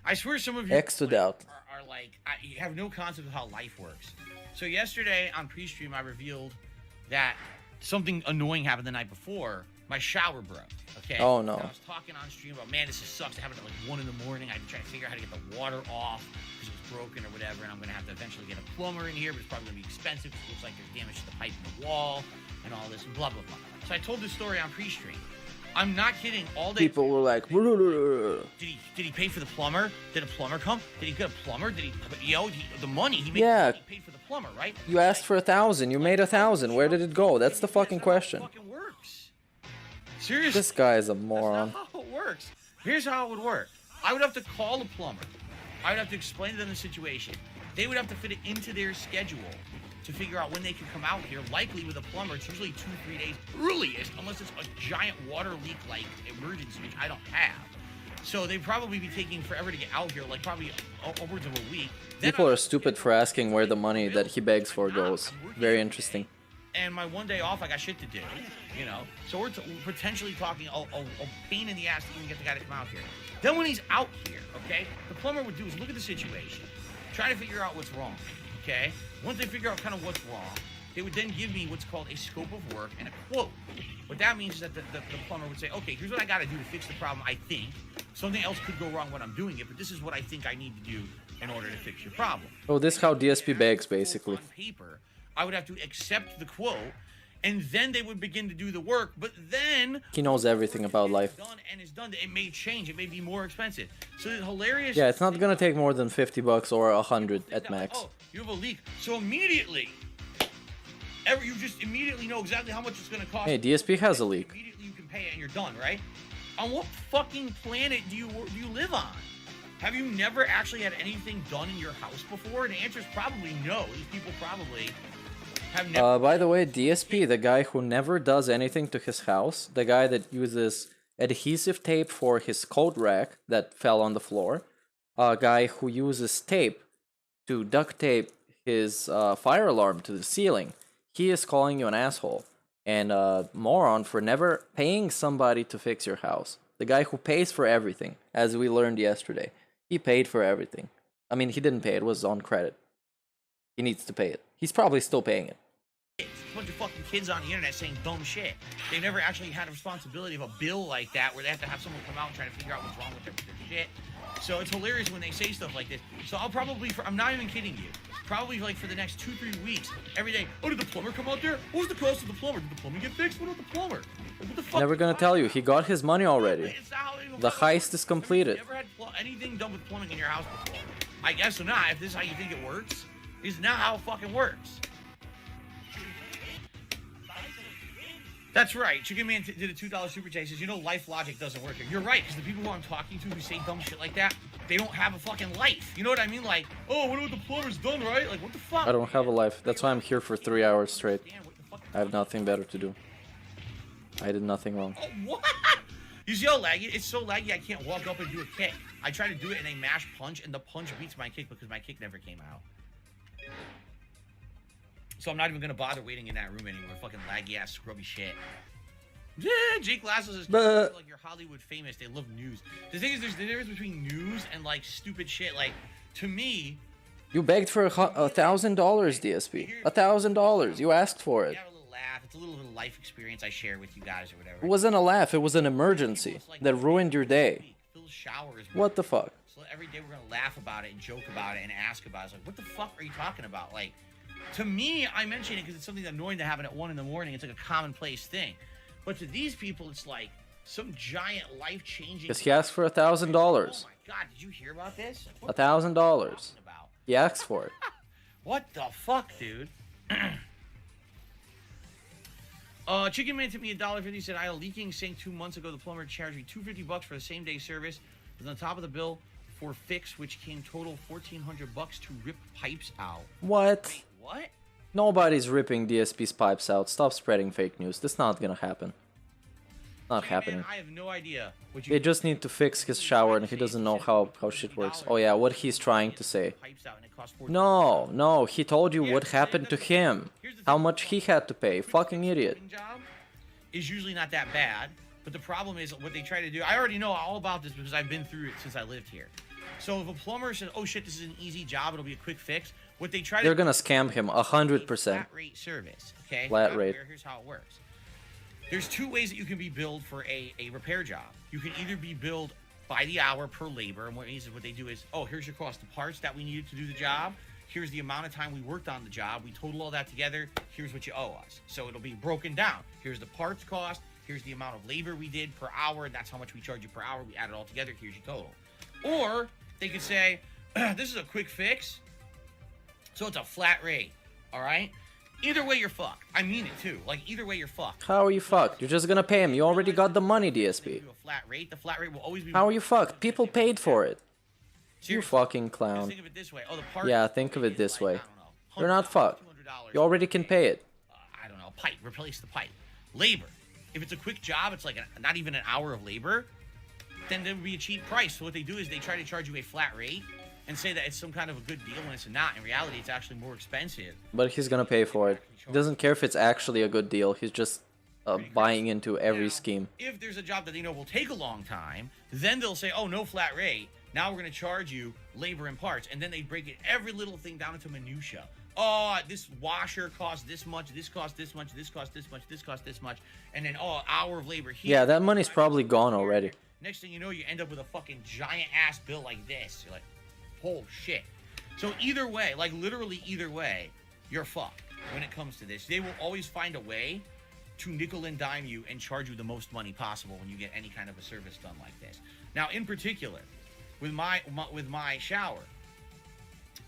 I swear some of you X to doubt. are like, you have no concept of how life works. So yesterday on pre-stream, I revealed that something annoying happened the night before. My shower broke, okay? Oh, no. And I was talking on stream about, man, this sucks. It happened at like 1 in the morning. I had to try to figure out how to get the water off because it was broken or whatever, and I'm going to have to eventually get a plumber in here, but it's probably going to be expensive because it looks like there's damage to the pipe in the wall and all this and blah, blah, blah. So I told this story on pre-stream. I'm not kidding. All day. People were like, Did he pay for the plumber? Did a plumber come? Did he get a plumber? Did he, the money he made? Yeah. He paid for the plumber, right? You asked for 1,000. You made 1,000. Where did it go? That's the fucking question. Fucking works. Seriously. This guy is a moron. That's not how it works. Here's how it would work. I would have to call a plumber. I would have to explain to them the situation. They would have to fit it into their schedule to figure out when they can come out here. Likely with a plumber, it's usually 2-3 days earliest, unless it's a giant water leak like emergency, which I don't have. So they'd probably be taking forever to get out here, like probably upwards of a week. People are stupid for asking where the money that he begs for goes. Very interesting. And my one day off, I got shit to do, you know? So we're potentially talking a pain in the ass to even get the guy to come out here. Then when he's out here, okay, the plumber would do is look at the situation, try to figure out what's wrong, okay? Once they figure out kind of what's wrong, they would then give me what's called a scope of work and a quote. What that means is that the plumber would say, okay, here's what I got to do to fix the problem, I think. Something else could go wrong when I'm doing it, but this is what I think I need to do in order to fix your problem. Oh, this is how DSP begs, basically. On paper, I would have to accept the quote, and then they would begin to do the work, but then... He knows everything about life. And it's done. It may change. It may be more expensive. So it's hilarious... Yeah, it's not gonna take more than $50 or 100 at max. Oh, you have a leak. So immediately, you just immediately know exactly how much it's gonna cost. Hey, DSP has a leak. Immediately you can pay it and you're done, right? On what fucking planet do you live on? Have you never actually had anything done in your house before? And the answer is probably no. These people probably have never... By the way, DSP, the guy who never does anything to his house, the guy that uses adhesive tape for his coat rack that fell on the floor, a guy who uses tape to duct tape his fire alarm to the ceiling, he is calling you an asshole and a moron for never paying somebody to fix your house. The guy who pays for everything, as we learned yesterday. He paid for everything. I mean, he didn't pay. It was on credit. He needs to pay it. He's probably still paying it. A bunch of fucking kids on the internet saying dumb shit. They've never actually had a responsibility of a bill like that where they have to have someone come out and try to figure out what's wrong with their shit. So it's hilarious when they say stuff like this. So I'll probably, I'm not even kidding you, probably like for the next 2-3 weeks, every day, oh, did the plumber come out there? What was the cost of the plumber? Did the plumbing get fixed? What about the plumber? What the fuck? Never gonna tell you. He got his money already. The heist is completed. Have you ever had anything done with plumbing in your house before? I guess so not. If this is how you think it works, this is not how it fucking works. That's right. Chicken Man did a $2 super chat. He says, you know, life logic doesn't work here. You're right, because the people who I'm talking to who say dumb shit like that, they don't have a fucking life. You know what I mean? Like, oh, what about the plumber's done, right? Like, what the fuck? I don't have a life. That's why I'm here for 3 hours straight. I have nothing better to do. I did nothing wrong. Oh, what? You see how laggy? It's so laggy I can't walk up and do a kick. I try to do it in a mash punch, and the punch beats my kick because my kick never came out. So I'm not even gonna bother waiting in that room anymore. Fucking laggy ass scrubby shit. Yeah, Jake Lassos is like you're Hollywood famous. They love news. The thing is, there's the difference between news and like stupid shit. Like to me, You begged for $1,000, DSP. $1,000. You asked for it. laugh. It's a little bit of life experience I share with you guys or whatever. It wasn't a laugh. It was an emergency that ruined your day. What the fuck? So every day we're gonna laugh about it and joke about it and ask about it. It's like, what the fuck are you talking about? Like, to me, I mention it because it's something annoying to happen at 1 in the morning. It's like a commonplace thing. But to these people, it's like some giant life-changing. Because he asked for $1,000. Oh my god, did you hear about this? $1,000. He asked for it. What the fuck, dude? Chicken Man tipped me $1.50. He said, I had a leaking sink 2 months ago. The plumber charged me $250 for the same day service. It was on top of the bill for fix, which came total $1,400 to rip pipes out. What? Wait, what? Nobody's ripping DSP's pipes out. Stop spreading fake news. That's not gonna happen. Not happening. Man, I have no idea what you They just need to fix his shower and he doesn't know how shit works. Oh yeah, what he's trying to say. No, he told you what happened to him. How much he had to pay. Fucking idiot. Is usually not that bad, but the problem is what they try to do. I already know all about this because I've been through it since I lived here. So if a plumber says, oh shit, this is an easy job, it'll be a quick fix, what they try to They're gonna scam him 100%. Flat rate service, okay? Flat rate. Here's how it works. There's two ways that you can be billed for a repair job. You can either be billed by the hour per labor, and what they do is, oh, here's your cost of parts that we needed to do the job. Here's the amount of time we worked on the job. We total all that together. Here's what you owe us. So it'll be broken down. Here's the parts cost. Here's the amount of labor we did per hour, and that's how much we charge you per hour. We add it all together. Here's your total. Or they could say, this is a quick fix, so it's a flat rate, all right? Either way, you're fucked. I mean it, too. Like, either way, you're fucked. How are you fucked? You're just gonna pay him. You already got the money, DSP. Flat rate. The flat rate will always be... How are you fucked? People paid for it. You fucking clown. Think of it this way. Oh, the part Yeah, think of it this way. You're not fucked. You already can pay it. I don't know. Pipe. Replace the pipe. Labor. If it's a quick job, it's like not even an hour of labor, then there would be a cheap price. So what they do is they try to charge you a flat rate and say that it's some kind of a good deal when it's not. In reality, it's actually more expensive. But he's gonna pay for it. He doesn't care if it's actually a good deal. He's just buying into every scheme. If there's a job that they know will take a long time, then they'll say, oh, no flat rate. Now we're going to charge you labor and parts. And then they break it every little thing down into minutia. Oh, this washer costs this much, this costs this much, this costs this much, this costs this much. And then, oh, hour of labor here. Yeah, that money's probably gone already. Next thing you know, you end up with a fucking giant ass bill like this. You're like, oh shit. So either way, like literally either way, you're fucked when it comes to this. They will always find a way to nickel and dime you and charge you the most money possible when you get any kind of a service done like this. Now, in particular, with my shower,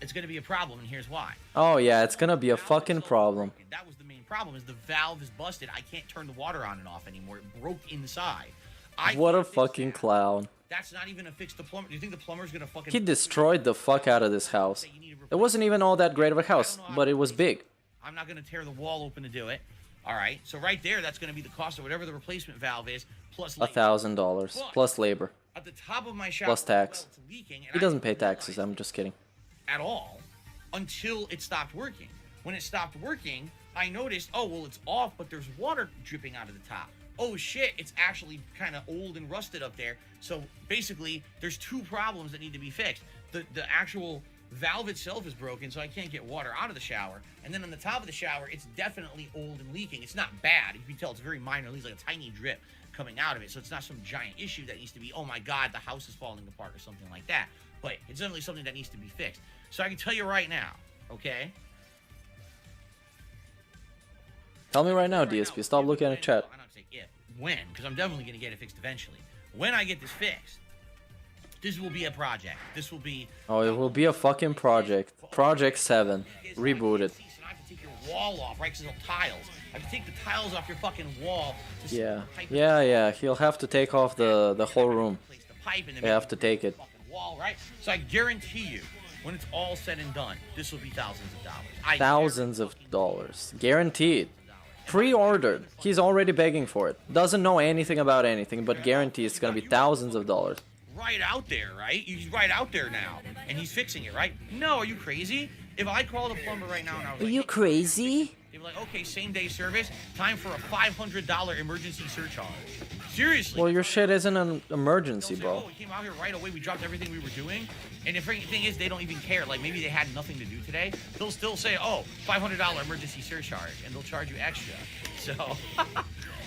it's going to be a problem, and here's why. Oh yeah, it's gonna be a fucking problem. That was the main problem, is the valve is busted. I can't turn the water on and off anymore. It broke inside. What a fucking clown. That's not even a fix the plumber. Do you think the plumber's going to fucking... He destroyed the fuck out of this house. It wasn't even all that great of a house, but it was big. I'm not going to tear the wall open to do it. All right, so right there, that's going to be the cost of whatever the replacement valve is, plus labor. $1,000 plus labor. At the top of my shower, plus tax. it's leaking, and He doesn't pay taxes. I'm just kidding. At all, until it stopped working. When it stopped working, I noticed, oh well, it's off, but there's water dripping out of the top. Oh shit, it's actually kind of old and rusted up there. So basically, there's two problems that need to be fixed. The actual valve itself is broken, so I can't get water out of the shower. And then on the top of the shower, it's definitely old and leaking. It's not bad. You can tell it's very minor. It's like a tiny drip coming out of it. So it's not some giant issue that needs to be, oh my God, the house is falling apart or something like that. But it's definitely something that needs to be fixed. So I can tell you right now, okay? Tell me right now, DSP. Stop looking at the chat. I'm not saying if, when, because I'm definitely going to get it fixed eventually. When I get this fixed, this will be a project. This will be... Oh, it will be a fucking project. Project 7. Rebooted. I have to take your wall off, right? Because it's all tiles. I have to take the tiles off your fucking wall. Yeah. He'll have to take off the whole room. They have to take it. Wall, right? So I guarantee you, when it's all said and done, this will be thousands of dollars. Thousands of dollars. Guaranteed. Pre-ordered. He's already begging for it. Doesn't know anything about anything, but guarantees it's gonna be thousands of dollars. Right out there, right? He's right out there now, and he's fixing it, right? No, are you crazy? If I called a plumber right now and I was like, crazy? they'd be like, okay, same day service, time for a $500 emergency surcharge. Seriously. Well, your shit isn't an emergency, Say, bro. oh, we came out here right away, we dropped everything we were doing, and the thing is, they don't even care. Like, maybe they had nothing to do today. They'll still say, oh, $500 emergency surcharge, and they'll charge you extra. So,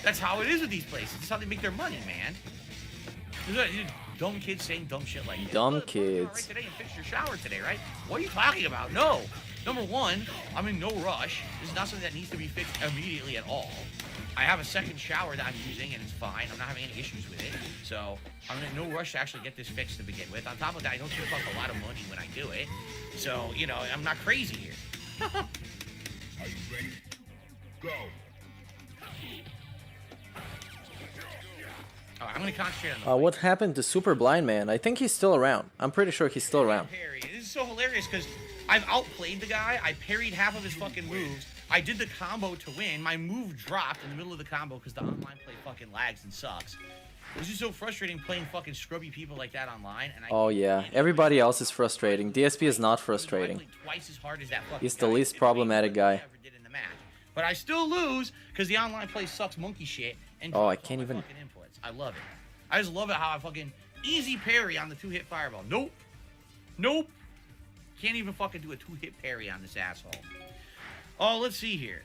that's how it is with these places. That's how they make their money, man. There's dumb kids saying dumb shit like this. Dumb Look, kids. right today and fix your shower today, right? What are you talking about? No. Number one, I'm in no rush. This is not something that needs to be fixed immediately at all. I have a second shower that I'm using, and it's fine. I'm not having any issues with it. So I'm in no rush to actually get this fixed to begin with. On top of that, I don't take up a lot of money when I do it. So, you know, I'm not crazy here. Are you ready? Go. Oh, I'm going to concentrate on the What happened to Super Blind Man? I think he's still around. I'm pretty sure he's still around. parry. This is so hilarious because I've outplayed the guy. I parried half of his fucking moves. I did the combo to win. My move dropped in the middle of the combo because the online play fucking lags and sucks. It's just so frustrating playing fucking scrubby people like that online. And Oh yeah, everybody else is frustrating. DSP is not frustrating. twice as hard as that fucking He's the guy least problematic guy. did in the match. But I still lose because the online play sucks monkey shit. And Oh, I can't even... fucking inputs. I love it. I just love it how I fucking easy parry on the 2-hit fireball. Nope. Nope. Can't even fucking do a 2-hit parry on this asshole. Oh, let's see here.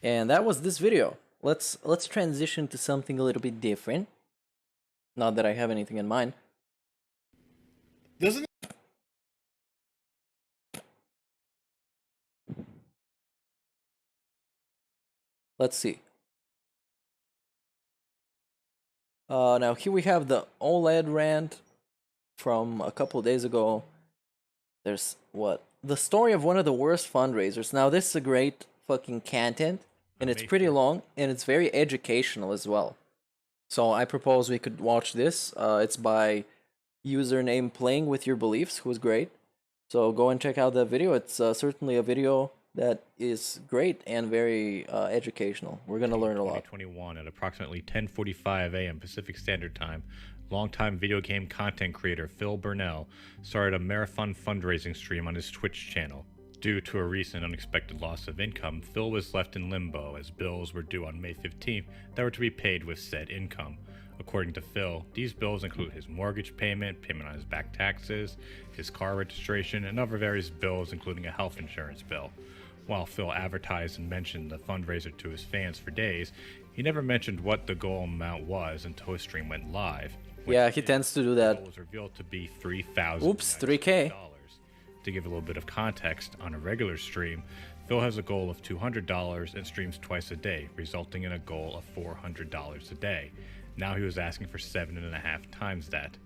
And that was this video. Let's transition to something a little bit different. Not that I have anything in mind. Doesn't Let's see. Now here we have the OLED rant from a couple days ago. There's what? The story of one of the worst fundraisers. Now this is a great fucking content, and it's pretty long, and it's very educational as well. So I propose we could watch this. It's by username Playing With Your Beliefs, who's great. So go and check out that video. It's certainly a video that is great and very educational. We're going to learn a lot. 2021 at approximately 10:45 a.m. Pacific Standard Time, longtime video game content creator Phil Burnell started a marathon fundraising stream on his Twitch channel. Due to a recent unexpected loss of income, Phil was left in limbo as bills were due on May 15th that were to be paid with said income. According to Phil, these bills include his mortgage payment, payment on his back taxes, his car registration, and other various bills including a health insurance bill. While Phil advertised and mentioned the fundraiser to his fans for days, he never mentioned what the goal amount was until his stream went live. Yeah, he tends to do that. The goal was revealed to be $3,000. Oops, 3K. To give a little bit of context, on a regular stream, Phil has a goal of $200 and streams twice a day, resulting in a goal of $400 a day. Now he was asking for 7.5 times that.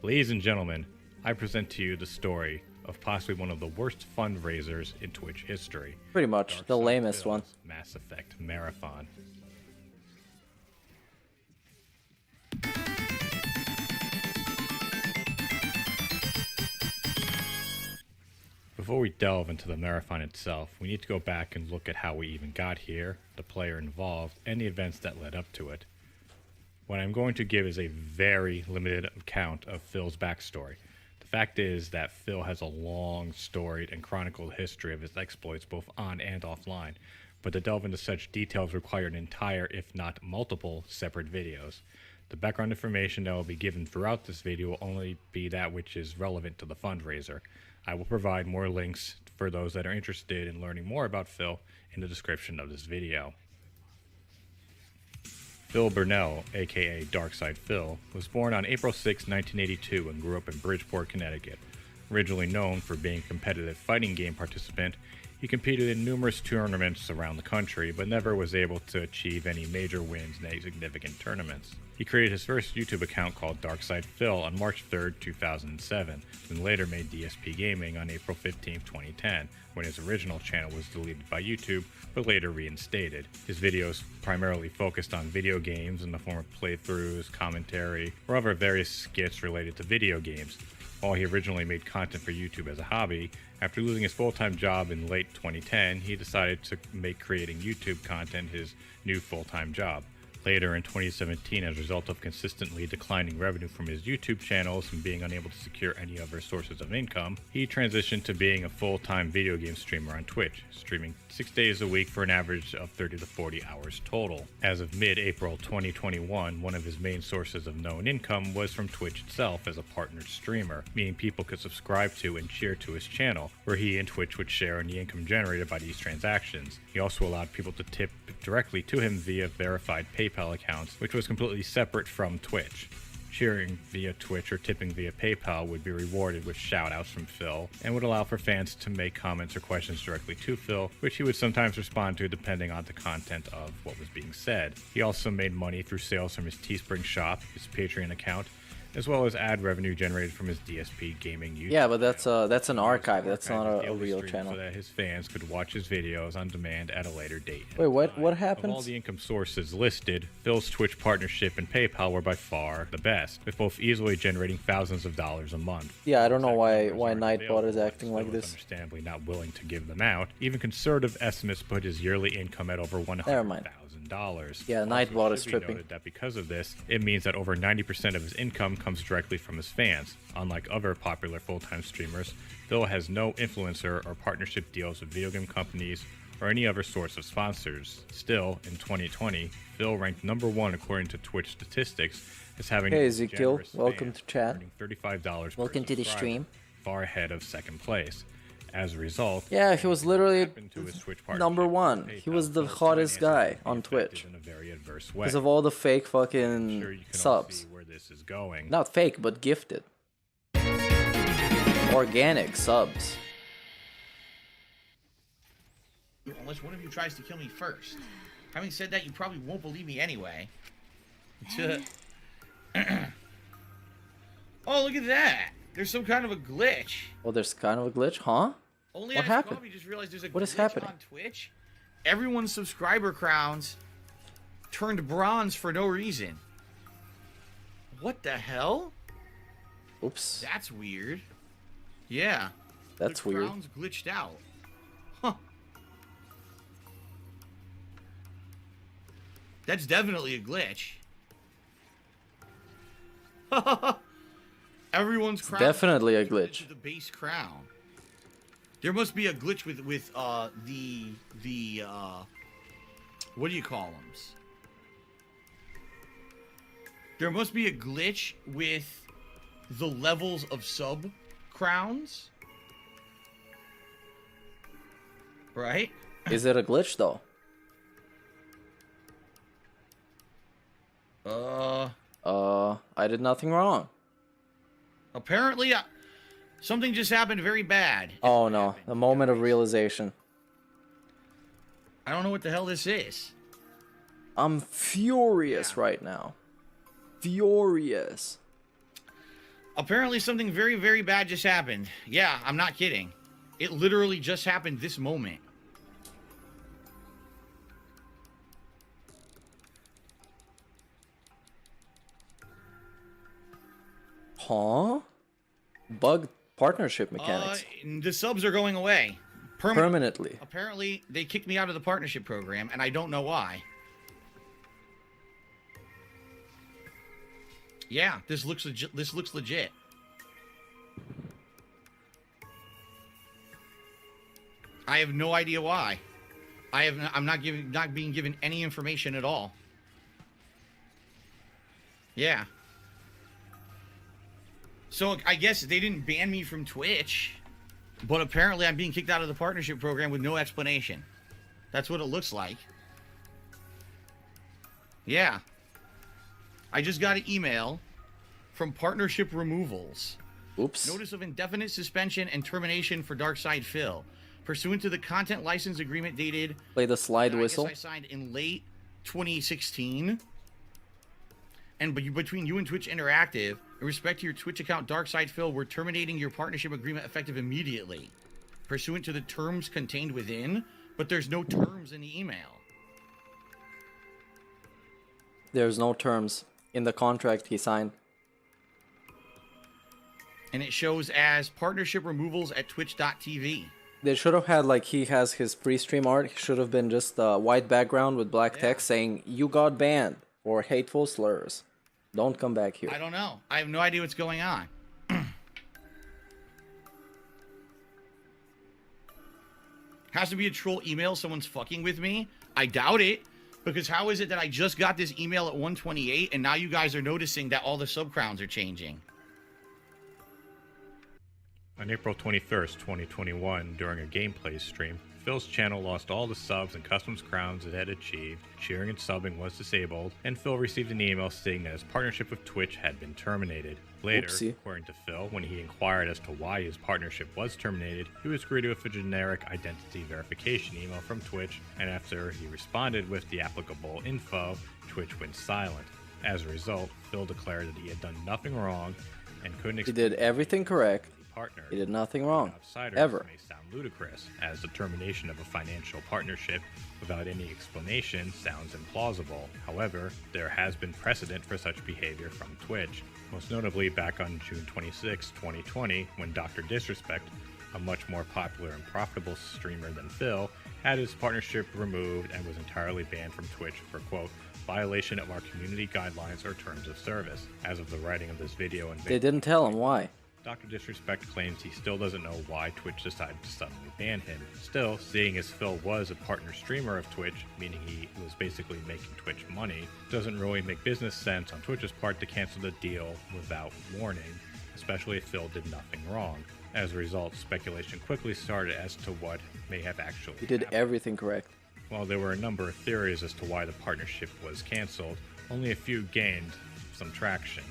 Ladies and gentlemen, I present to you the story of possibly one of the worst fundraisers in Twitch history. Pretty much, the lamest one. Mass Effect Marathon. Before we delve into the marathon itself, we need to go back and look at how we even got here, the player involved, and the events that led up to it. What I'm going to give is a very limited account of Phil's backstory. The fact is that Phil has a long, storied, and chronicled history of his exploits both on and offline, but to delve into such details require an entire, if not multiple, separate videos. The background information that will be given throughout this video will only be that which is relevant to the fundraiser. I will provide more links for those that are interested in learning more about Phil in the description of this video. Phil Burnell, aka Darkside Phil, was born on April 6, 1982 and grew up in Bridgeport, Connecticut. Originally known for being a competitive fighting game participant, he competed in numerous tournaments around the country, but never was able to achieve any major wins in any significant tournaments. He created his first YouTube account called Darkside Phil on March 3, 2007, and later made DSP Gaming on April 15, 2010, when his original channel was deleted by YouTube, but later reinstated. His videos primarily focused on video games in the form of playthroughs, commentary, or other various skits related to video games. While he originally made content for YouTube as a hobby, after losing his full-time job in late 2010, he decided to make creating YouTube content his new full-time job. Later in 2017, as a result of consistently declining revenue from his YouTube channels and being unable to secure any other sources of income, he transitioned to being a full-time video game streamer on Twitch, streaming 6 days a week for an average of 30 to 40 hours total. As of mid-April 2021, one of his main sources of known income was from Twitch itself as a partnered streamer, meaning people could subscribe to and cheer to his channel, where he and Twitch would share in the income generated by these transactions. He also allowed people to tip directly to him via verified PayPal accounts, which was completely separate from Twitch. Cheering via Twitch or tipping via PayPal would be rewarded with shoutouts from Phil, and would allow for fans to make comments or questions directly to Phil, which he would sometimes respond to depending on the content of what was being said. He also made money through sales from his Teespring shop, his Patreon account, as well as ad revenue generated from his DSP gaming YouTube. Yeah, but that's an archive. That's not a real channel. So that his fans could watch his videos on demand at a later date. Wait, what happened? Of all the income sources listed, Phil's Twitch partnership and PayPal were by far the best, with both easily generating thousands of dollars a month. Yeah, I don't know why Nightbot is acting like this. Understandably not willing to give them out. Even conservative estimates put his yearly income at over $100,000. Yeah, Nightbot is tripping. Noted that because of this, it means that over 90% of his income comes directly from his fans. Unlike other popular full-time streamers, Phil has no influencer or partnership deals with video game companies or any other source of sponsors. Still, in 2020, Phil ranked #1 according to Twitch statistics as having Hey Ezekiel, welcome to chat. $35 Welcome to the stream. Far ahead of second place. As a result, yeah, he was literally #1. He was the hottest guy on Twitch because of all the fake fucking subs. Not fake, but gifted. Organic subs. Unless one of you tries to kill me first. Having said that, you probably won't believe me anyway. Oh, look at that! There's some kind of a glitch. Oh, there's kind of a glitch, huh? Only what happened? Just realized there's a what is glitch happening on Twitch? Everyone's subscriber crowns turned bronze for no reason. What the hell? Oops. That's weird. Yeah. That's the weird. Crowns glitched out. Huh. That's definitely a glitch. Everyone's crown. Definitely a glitch. The base crown. There must be a glitch with the what do you call them? There must be a glitch with the levels of sub crowns. Right? Is it a glitch though? I did nothing wrong. Apparently, something just happened very bad. Oh no, a moment of realization. I don't know what the hell this is. I'm furious right now. Furious. Apparently something very, very bad just happened. Yeah, I'm not kidding. It literally just happened this moment. Huh? Bug partnership mechanics. The subs are going away. Permanently. Apparently, they kicked me out of the partnership program, and I don't know why. Yeah, this looks legit. This looks legit. I have no idea why. I'm not being given any information at all. Yeah. So I guess they didn't ban me from Twitch, but apparently I'm being kicked out of the partnership program with no explanation. That's what it looks like. Yeah. I just got an email from Partnership Removals. Oops. Notice of indefinite suspension and termination for Darkside Phil. Pursuant to the content license agreement dated... Play the slide whistle. I signed in late 2016. And between you and Twitch Interactive, in respect to your Twitch account Darkside Phil, we're terminating your partnership agreement effective immediately. Pursuant to the terms contained within, but there's no terms in the email. There's no terms in the contract he signed. And it shows as partnership removals at twitch.tv. They should have had, like, he has his pre-stream art. He should have been just a white background with black text saying, "You got banned for hateful slurs. Don't come back here." I don't know. I have no idea what's going on. Has to be a troll email. Someone's fucking with me. I doubt it. Because how is it that I just got this email at 128 and now you guys are noticing that all the sub-crowns are changing? On April 21st, 2021, during a gameplay stream, Phil's channel lost all the subs and customs crowns it had achieved, cheering and subbing was disabled, and Phil received an email stating that his partnership with Twitch had been terminated. Later, Oopsie. according to Phil, when he inquired as to why his partnership was terminated, he was greeted with a generic identity verification email from Twitch, and after he responded with the applicable info, Twitch went silent. As a result, Phil declared that he had done nothing wrong and couldn't He did everything correct. partner. He did nothing wrong. Outsiders Ever. may sound ludicrous, as the termination of a financial partnership without any explanation sounds implausible. However, there has been precedent for such behavior from Twitch, most notably back on June 26, 2020, when Dr. Disrespect, a much more popular and profitable streamer than Phil, had his partnership removed and was entirely banned from Twitch for, quote, violation of our community guidelines or terms of service. As of the writing of this video and They didn't tell him why. Dr. Disrespect claims he still doesn't know why Twitch decided to suddenly ban him. Still, seeing as Phil was a partner streamer of Twitch, meaning he was basically making Twitch money, doesn't really make business sense on Twitch's part to cancel the deal without warning, especially if Phil did nothing wrong. As a result, speculation quickly started as to what may have actually He did everything correct. While there were a number of theories as to why the partnership was canceled, only a few gained some traction.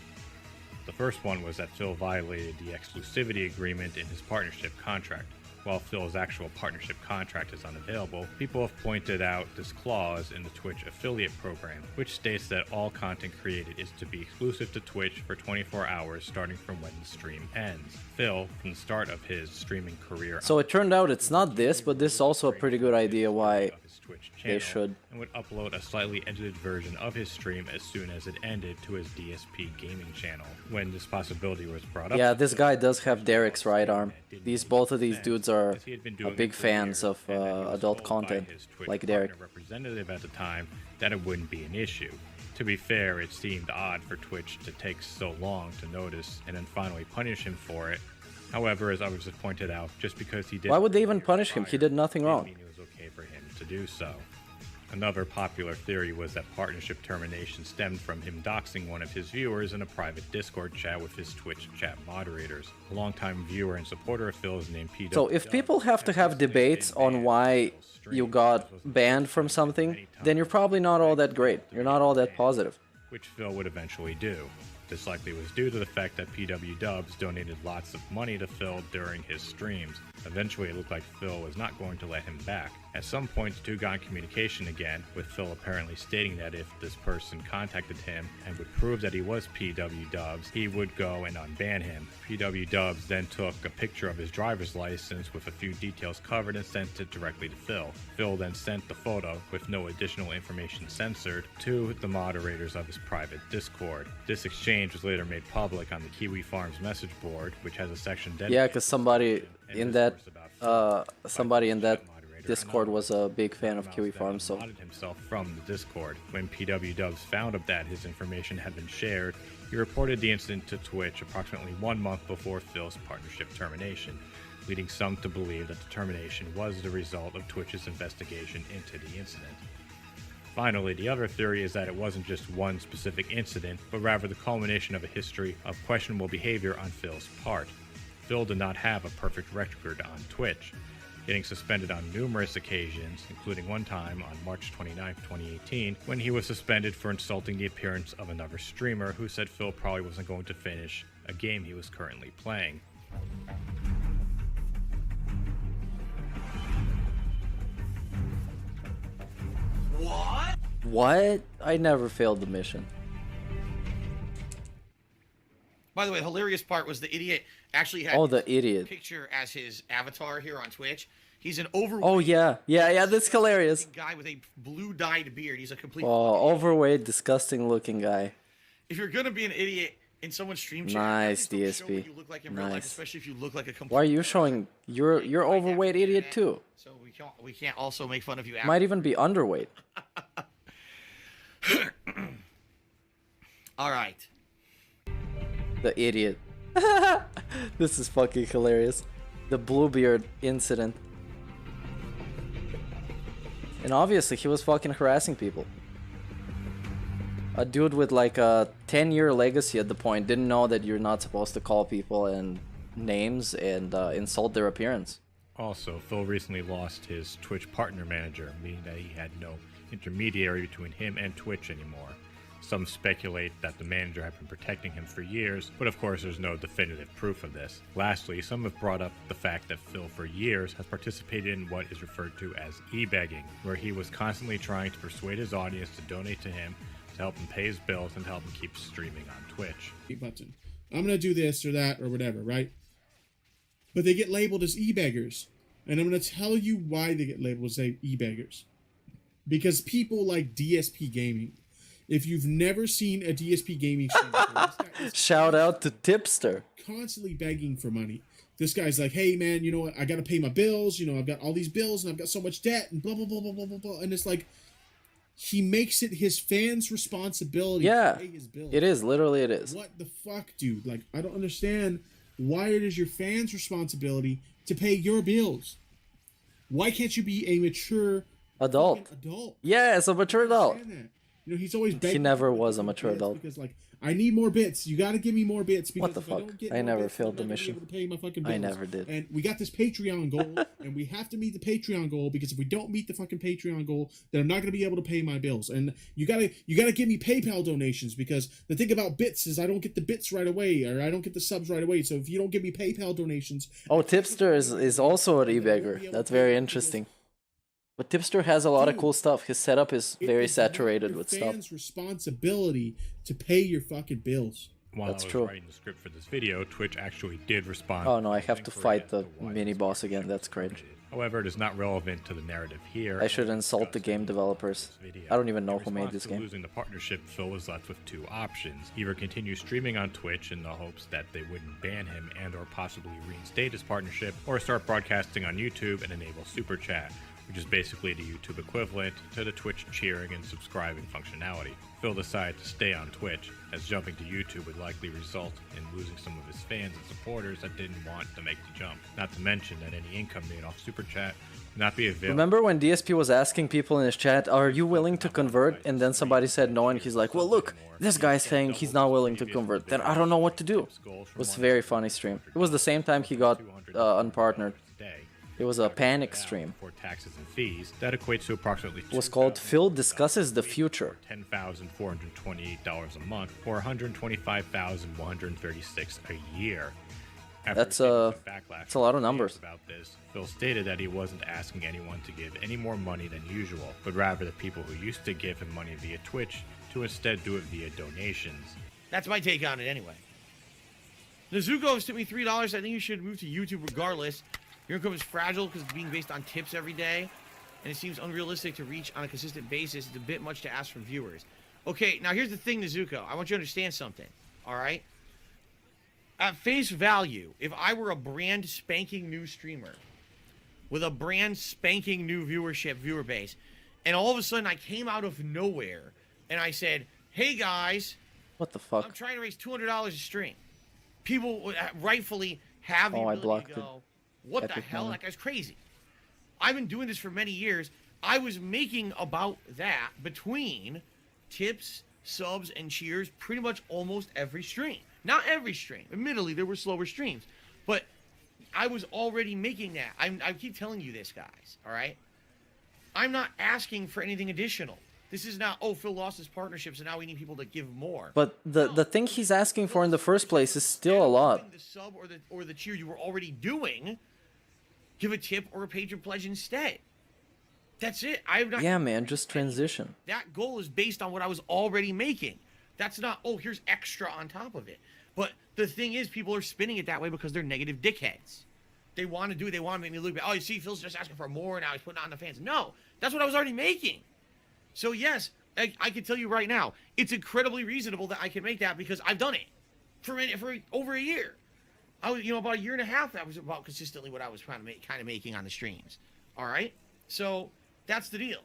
The first one was that Phil violated the exclusivity agreement in his partnership contract. While Phil's actual partnership contract is unavailable, people have pointed out this clause in the Twitch affiliate program, which states that all content created is to be exclusive to Twitch for 24 hours starting from when the stream ends. Phil, from the start of his streaming career, So it turned out it's not this, but this is also a pretty good idea why they should. and would upload a slightly edited version of his stream as soon as it ended to his DSP gaming channel. When this possibility was brought up, Yeah, this guy does have Derek's right arm. Both of these dudes are big fans of adult content, like Derek. representative at the time, that it wouldn't be an issue. To be fair, it seemed odd for Twitch to take so long to notice and then finally punish him for it. However, as others have pointed out, just because he did, Why would they even punish him? He did nothing wrong. it was okay for him to do so. Another popular theory was that partnership termination stemmed from him doxing one of his viewers in a private Discord chat with his Twitch chat moderators. A longtime viewer and supporter of Phil's named PW. So if people have to have debates on why you got banned from something, then you're probably not all that great. You're not all that positive. Which Phil would eventually do. This likely was due to the fact that PW Dubs donated lots of money to Phil during his streams. Eventually, it looked like Phil was not going to let him back. At some point, the two got in communication again, with Phil apparently stating that if this person contacted him and would prove that he was PW Dubs, he would go and unban him. PW Dubs then took a picture of his driver's license with a few details covered and sent it directly to Phil. Phil then sent the photo, with no additional information censored, to the moderators of his private Discord. This exchange was later made public on the Kiwi Farms message board, which has a section dedicated. Yeah, because somebody in that Discord was a big fan of Kiwi Farms, so himself from the Discord. When PW Dubs found out that his information had been shared, he reported the incident to Twitch approximately 1 month before Phil's partnership termination, leading some to believe that the termination was the result of Twitch's investigation into the incident. Finally, the other theory is that it wasn't just one specific incident, but rather the culmination of a history of questionable behavior on Phil's part. Phil did not have a perfect record on Twitch, getting suspended on numerous occasions, including one time on March 29, 2018, when he was suspended for insulting the appearance of another streamer who said Phil probably wasn't going to finish a game he was currently playing. What? I never failed the mission. By the way, the hilarious part was the idiot actually had the idiot picture as his avatar here on Twitch. He's an overweight. Oh yeah, that's hilarious. Guy with a blue dyed beard. He's a complete. Oh, overweight, disgusting looking guy. If you're gonna be an idiot, in someone's stream chat. Nice, Show what DSP. you look like in real life, Nice. especially if you look like a complete. Why are you showing? You're overweight idiot too. So we can't also make fun of you. Might even be underweight. All right. The idiot. This is fucking hilarious. The Bluebeard incident. And obviously he was fucking harassing people. A dude with like a 10-year legacy at the point didn't know that you're not supposed to call people and names and insult their appearance. Also, Phil recently lost his Twitch partner manager, meaning that he had no intermediary between him and Twitch anymore. Some speculate that the manager had been protecting him for years, but of course there's no definitive proof of this. Lastly, some have brought up the fact that Phil for years has participated in what is referred to as e-begging, where he was constantly trying to persuade his audience to donate to him, to help him pay his bills, and to help him keep streaming on Twitch. Button. I'm gonna do this or that or whatever, right? But they get labeled as e-beggars. And I'm gonna tell you why they get labeled as e-beggars. Because people like DSP Gaming. If you've never seen a DSP Gaming stream before, this guy is Shout out to Tipster. constantly begging for money. This guy's like, hey man, you know what? I gotta pay my bills. You know, I've got all these bills and I've got so much debt and blah blah blah blah blah blah blah. And it's like he makes it his fans' responsibility Yeah, to pay his bills. it is. Literally it is. What the fuck, dude? Like, I don't understand why it is your fans' responsibility to pay your bills. Why can't you be a mature Adult. adult? Yeah, it's a mature adult. You know, he's always begging. He never was a mature adult. Because like, I need more bits. You got to give me more bits. Because What the if I fuck? don't get I more never bits, failed I'm the not gonna be mission. able to pay my fucking I bills. never did. And we got this Patreon goal, and we have to meet the Patreon goal, because if we don't meet the fucking Patreon goal, then I'm not going to be able to pay my bills. And you gotta give me PayPal donations, because the thing about bits is I don't get the bits right away, or I don't get the subs right away. So if you don't give me PayPal donations, Oh, Tipster is also an e-beggar. That's very interesting. But Tipster has a lot of cool stuff. His setup is very saturated with stuff. fans' responsibility to pay your fucking bills. While That's I was true. writing the script for this video, Twitch actually did respond. Oh no, I have to fight the mini boss again. That's cringe. However, it is not relevant to the narrative here. I should insult the game developers. I don't even know who made response this to game. losing the partnership, Phil was left with two options. Either continue streaming on Twitch in the hopes that they wouldn't ban him and or possibly reinstate his partnership, or start broadcasting on YouTube and enable Super Chat, which is basically the YouTube equivalent to the Twitch cheering and subscribing functionality. Phil decided to stay on Twitch, as jumping to YouTube would likely result in losing some of his fans and supporters that didn't want to make the jump. Not to mention that any income made off Super Chat would not be available. Remember when DSP was asking people in his chat, are you willing to convert? And then somebody said no, and he's like, well look, this guy's saying he's not willing to convert. Then I don't know what to do. It was a very funny stream. It was the same time he got unpartnered. It was a panic stream. For taxes and fees, that equates to approximately It was called Phil Discusses the Future. $10,428 a month, or $125,136 a year. That's a lot of numbers. About this, Phil stated that he wasn't asking anyone to give any more money than usual, but rather the people who used to give him money via Twitch to instead do it via donations. That's my take on it anyway. Nezuko sent me $3. I think you should move to YouTube regardless. Your income is fragile because it's being based on tips every day, and it seems unrealistic to reach on a consistent basis. It's a bit much to ask from viewers. Okay, now here's the thing, Nezuko. I want you to understand something, all right? At face value, if I were a brand spanking new streamer with a brand spanking new viewer base, and all of a sudden I came out of nowhere and I said, hey guys, what the fuck? I'm trying to raise $200 a stream. People would rightfully have the ability to go, what the hell? That guy's crazy. I've been doing this for many years. I was making about that between tips, subs, and cheers pretty much almost every stream. Not every stream. Admittedly, there were slower streams. But I was already making that. I keep telling you this, guys. All right? I'm not asking for anything additional. This is not, oh, Phil lost his partnership, so now we need people to give more. But the thing he's asking for in the first place is still a lot. The sub or the cheer you were already doing, give a tip or a patron pledge instead. That's it. I'm not. Yeah, man, just transition. That goal is based on what I was already making. That's not, oh, here's extra on top of it. But the thing is, people are spinning it that way because they're negative dickheads. They want to do it. They want to make me look bad. Oh, you see, Phil's just asking for more now. He's putting on the fans. No, that's what I was already making. So yes, I can tell you right now, it's incredibly reasonable that I can make that because I've done it. for over a year. I was, about a year and a half. That was about consistently what I was kind of making on the streams. All right, so that's the deal.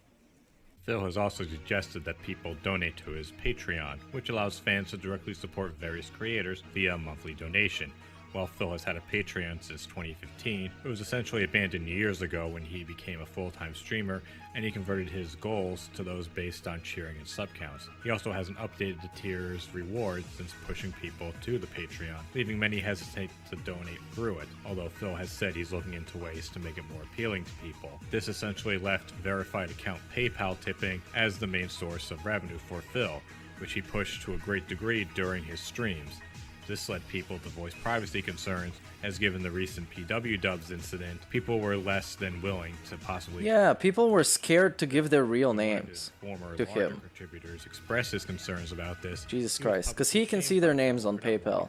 Phil has also suggested that people donate to his Patreon, which allows fans to directly support various creators via a monthly donation. While Phil has had a Patreon since 2015, it was essentially abandoned years ago when he became a full-time streamer, and he converted his goals to those based on cheering and sub counts. He also hasn't updated the tier's rewards since pushing people to the Patreon, leaving many hesitate to donate through it, although Phil has said he's looking into ways to make it more appealing to people. This essentially left verified account PayPal tipping as the main source of revenue for Phil, which he pushed to a great degree during his streams. This led people to voice privacy concerns, as given the recent PW Dubs incident, people were less than willing to possibly... Yeah, people were scared to give their real names to him. Contributors express his concerns about this. Jesus Christ, because he can see their names on PayPal,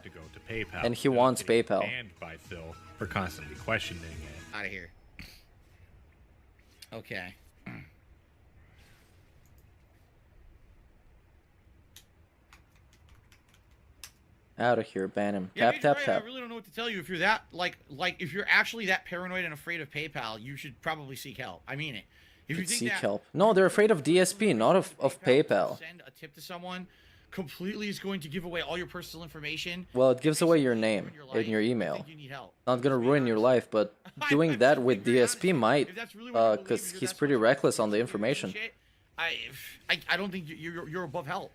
and he wants PayPal. Banned by Phil for constantly questioning it. Out of here. Okay. Out of here, ban him. Yeah, Tap, tap, tap. I really don't know what to tell you. If you're that, like, if you're actually that paranoid and afraid of PayPal, you should probably seek help. I mean it. If you think Seek that help. No, they're afraid of DSP, not of PayPal. Send a tip to someone completely is going to give away all your personal information. Well, it gives away your name and your email. Not gonna ruin your life, but doing that with DSP might, because he's pretty reckless on the information. I don't think you're above help.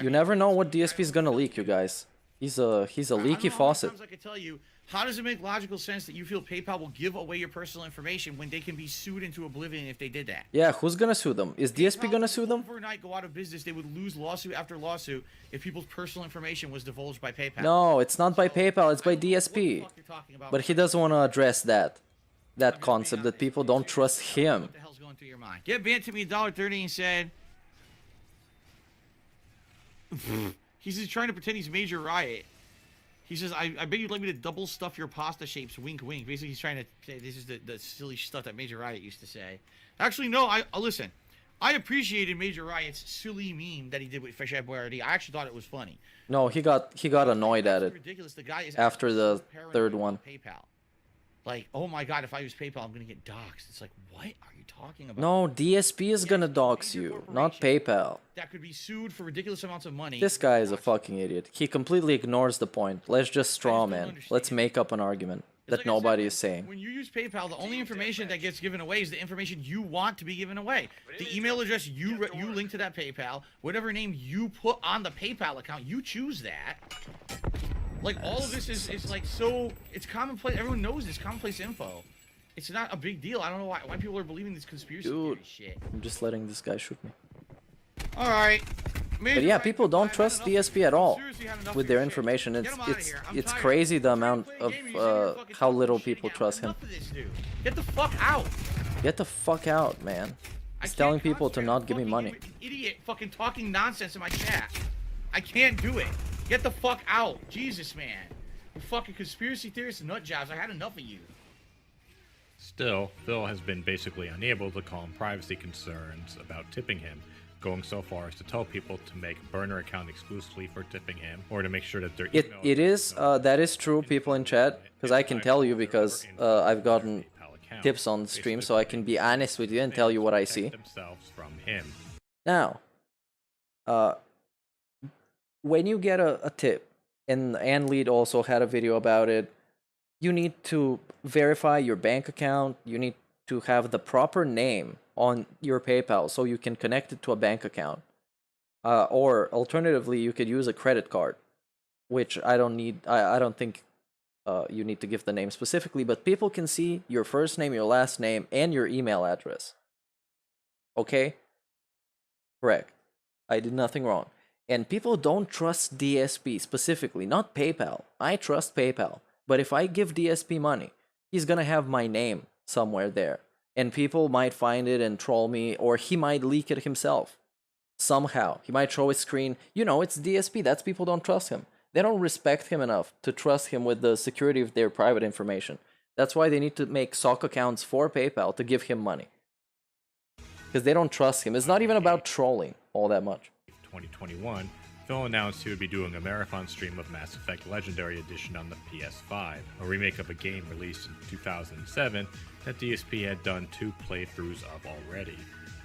You never know what DSP is gonna leak, you guys. He's a leaky faucet. I could tell you, how does it make logical sense that you feel PayPal will give away your personal information when they can be sued into oblivion if they did that? Yeah, who's gonna sue them? Is DSP gonna sue them? Overnight go out of business. They would lose lawsuit after lawsuit if people's personal information was divulged by PayPal. No, it's not by PayPal, it's by DSP. But he doesn't want to address that concept that people don't trust him. What the hell's going through your mind? Get Bant to me $1.30 and said... He's just trying to pretend he's Major Riot. He says, I bet you'd like me to double stuff your pasta shapes, wink wink. Basically, he's trying to say this is the silly stuff that Major Riot used to say. Actually, no, listen. I appreciated Major Riot's silly meme that he did with Fresh Air Boyardee. I actually thought it was funny. No, he got annoyed at it Ridiculous. The guy is after the third one. PayPal. Like, oh my god, if I use PayPal, I'm going to get doxxed. It's like, what are you talking about? No, DSP is gonna dox you, not PayPal. That could be sued for ridiculous amounts of money. This guy is a fucking idiot. He completely ignores the point. Let's just straw man. Let's make up an argument that nobody is saying. When you use PayPal, the only information that gets given away is the information you want to be given away. The email address you link to that PayPal, whatever name you put on the PayPal account, you choose that. Like, all of this is like so... It's commonplace. Everyone knows this commonplace info. It's not a big deal. I don't know why people are believing this conspiracy theory shit. I'm just letting this guy shoot me. Alright. But yeah, people don't trust DSP at all with their information. It's crazy the amount of how little people trust him. Get the fuck out. Get the fuck out, man. He's telling people to not give me money. Idiot fucking talking nonsense in my chat. I can't do it. Get the fuck out. Jesus, man. You fucking conspiracy theorists and nut jobs. I had enough of you. Still, Phil has been basically unable to calm privacy concerns about tipping him, going so far as to tell people to make a burner account exclusively for tipping him, or to make sure that their email that is true, people in chat, because I can tell you because I've gotten tips on the stream, so I can be honest with you and tell you what I see. Themselves from him. Now, when you get a tip, and Lead also had a video about it, you need to verify your bank account, you need to have the proper name on your PayPal so you can connect it to a bank account. Or alternatively, you could use a credit card, which I don't think you need to give the name specifically, but people can see your first name, your last name, and your email address. Okay? Correct. I did nothing wrong. And people don't trust DSP specifically, not PayPal. I trust PayPal. But if I give DSP money, he's gonna have my name somewhere there. And people might find it and troll me, or he might leak it himself. Somehow. He might show his screen. You know, it's DSP. That's people don't trust him. They don't respect him enough to trust him with the security of their private information. That's why they need to make sock accounts for PayPal to give him money. Because they don't trust him. It's not even about trolling all that much. 2021, Phil announced he would be doing a marathon stream of Mass Effect Legendary Edition on the PS5, a remake of a game released in 2007 that DSP had done 2 playthroughs of already.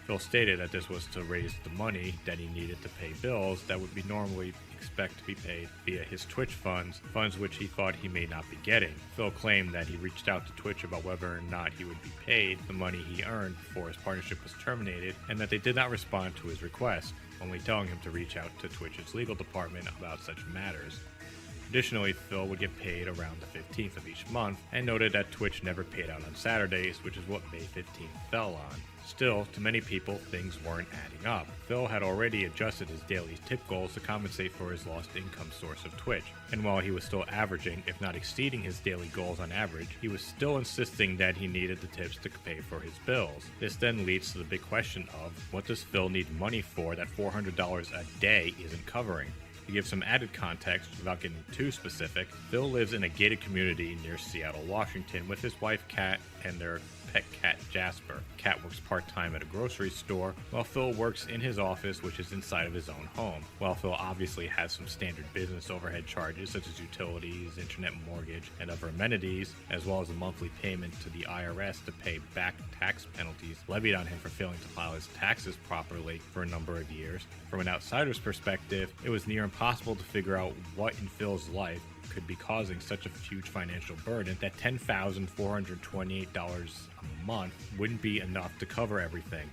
Phil stated that this was to raise the money that he needed to pay bills that would be normally expect to be paid via his Twitch funds which he thought he may not be getting. Phil claimed that he reached out to Twitch about whether or not he would be paid the money he earned before his partnership was terminated, and that they did not respond to his request, only telling him to reach out to Twitch's legal department about such matters. Additionally, Phil would get paid around the 15th of each month, and noted that Twitch never paid out on Saturdays, which is what May 15th fell on. Still, to many people, things weren't adding up. Phil had already adjusted his daily tip goals to compensate for his lost income source of Twitch, and while he was still averaging, if not exceeding his daily goals on average, he was still insisting that he needed the tips to pay for his bills. This then leads to the big question of, what does Phil need money for that $400 a day isn't covering? To give some added context, without getting too specific, Phil lives in a gated community near Seattle, Washington, with his wife Kat and their pet cat Jasper. Kat works part-time at a grocery store, while Phil works in his office, which is inside of his own home. While Phil obviously has some standard business overhead charges such as utilities, internet mortgage, and other amenities, as well as a monthly payment to the IRS to pay back tax penalties levied on him for failing to file his taxes properly for a number of years, from an outsider's perspective, it was near impossible to figure out what in Phil's life could be causing such a huge financial burden that $10,428 a month wouldn't be enough to cover everything.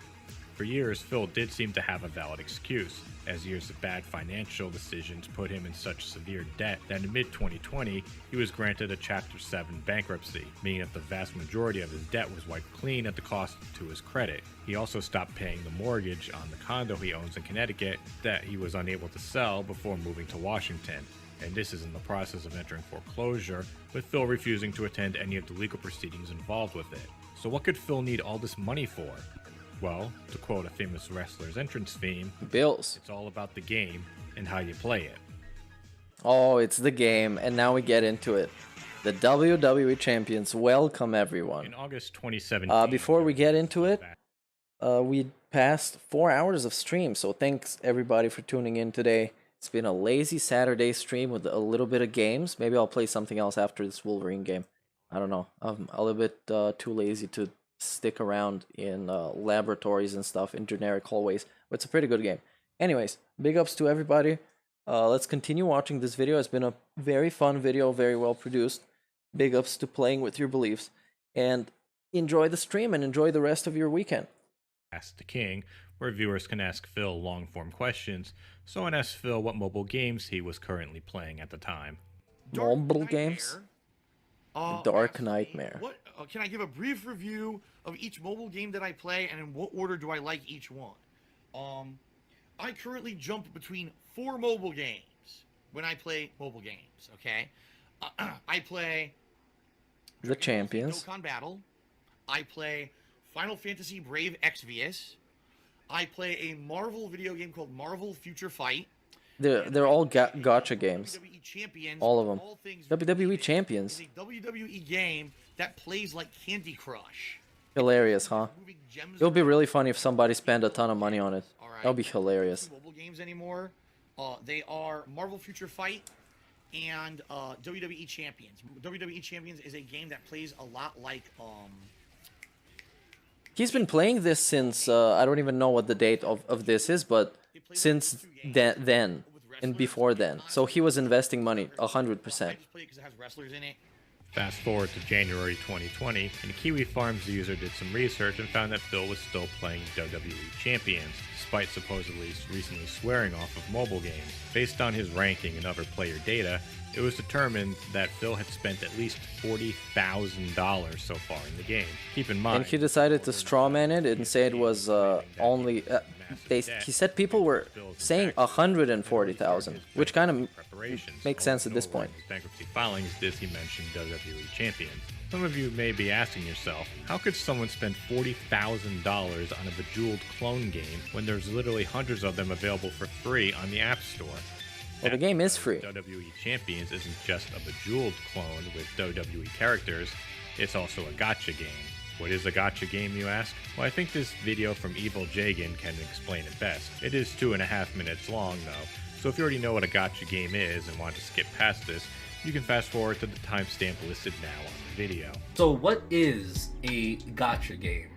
For years, Phil did seem to have a valid excuse, as years of bad financial decisions put him in such severe debt that in mid-2020, he was granted a Chapter 7 bankruptcy, meaning that the vast majority of his debt was wiped clean at the cost to his credit. He also stopped paying the mortgage on the condo he owns in Connecticut that he was unable to sell before moving to Washington. And this is in the process of entering foreclosure, with Phil refusing to attend any of the legal proceedings involved with it. So what could Phil need all this money for? Well, to quote a famous wrestler's entrance theme, bills. It's all about the game and how you play it. Oh, it's the game, and now we get into it. The WWE Champions, welcome everyone. In August 2017... before we get into it, we passed 4 hours of stream, so thanks everybody for tuning in today. It's been a lazy Saturday stream with a little bit of games. Maybe I'll play something else after this Wolverine game. I don't know. I'm a little bit too lazy to stick around in laboratories and stuff in generic hallways. But it's a pretty good game. Anyways, big ups to everybody. Let's continue watching this video. It's been a very fun video, very well produced. Big ups to playing with your beliefs. And enjoy the stream and enjoy the rest of your weekend. Ask the King, where viewers can ask Phil long-form questions. Someone asked Phil what mobile games he was currently playing at the time. Mobile games? Dark Nightmare. What can I give a brief review of each mobile game that I play, and in what order do I like each one? I currently jump between 4 mobile games when I play mobile games. Okay, I play The Champions. Dokkan Battle. I play Final Fantasy Brave Exvius. I play a Marvel video game called Marvel Future Fight. They're all gacha games. WWE Champions, all of them. All things WWE Champions. It's a WWE game that plays like Candy Crush. Hilarious, huh? It would be really funny if somebody spent a ton of money on it. That would be hilarious. Mobile games anymore. They are Marvel Future Fight and WWE Champions. WWE Champions is a game that plays a lot like He's been playing this since, I don't even know what the date of this is, but since then and before then. So he was investing money 100%. Fast forward to January 2020, and Kiwi Farms user did some research and found that Phil was still playing WWE Champions, despite supposedly recently swearing off of mobile games. Based on his ranking and other player data, it was determined that Phil had spent at least $40,000 so far in the game. Keep in mind... And he decided to strawman it and say it was only... he said people were saying 140,000, which kind of makes sense at this point. His bankruptcy filings did he mention WWE Champions. Some of you may be asking yourself, how could someone spend $40,000 on a Bejeweled clone game when there's literally hundreds of them available for free on the App Store? Well, the game is free. WWE Champions isn't just a Bejeweled clone with WWE characters, it's also a gacha game. What is a gacha game, you ask? Well, I think this video from Evil Jagan can explain it best. It is 2.5 minutes long, though, So if you already know what a gacha game is and want to skip past this, you can fast forward to the timestamp listed now on the video. So what is a gacha game?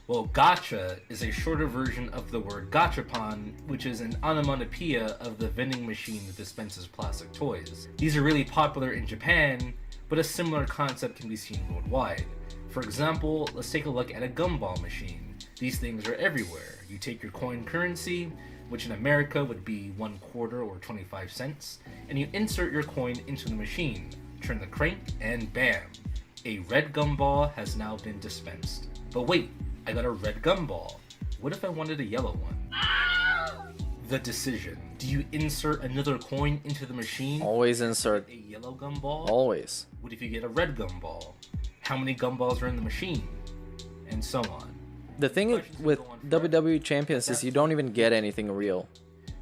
Well, gacha is a shorter version of the word gachapon, which is an onomatopoeia of the vending machine that dispenses plastic toys. These are really popular in Japan, but a similar concept can be seen worldwide. For example, let's take a look at a gumball machine. These things are everywhere. You take your coin currency, which in America would be 1/4 or 25 cents, and you insert your coin into the machine, turn the crank, and bam! A red gumball has now been dispensed. But wait, I got a red gumball. What if I wanted a yellow one? The decision. Do you insert another coin into the machine? Always insert a yellow gumball? Always. What if you get a red gumball? How many gumballs are in the machine? And so on. The thing with WWE Champions is you don't even get anything real.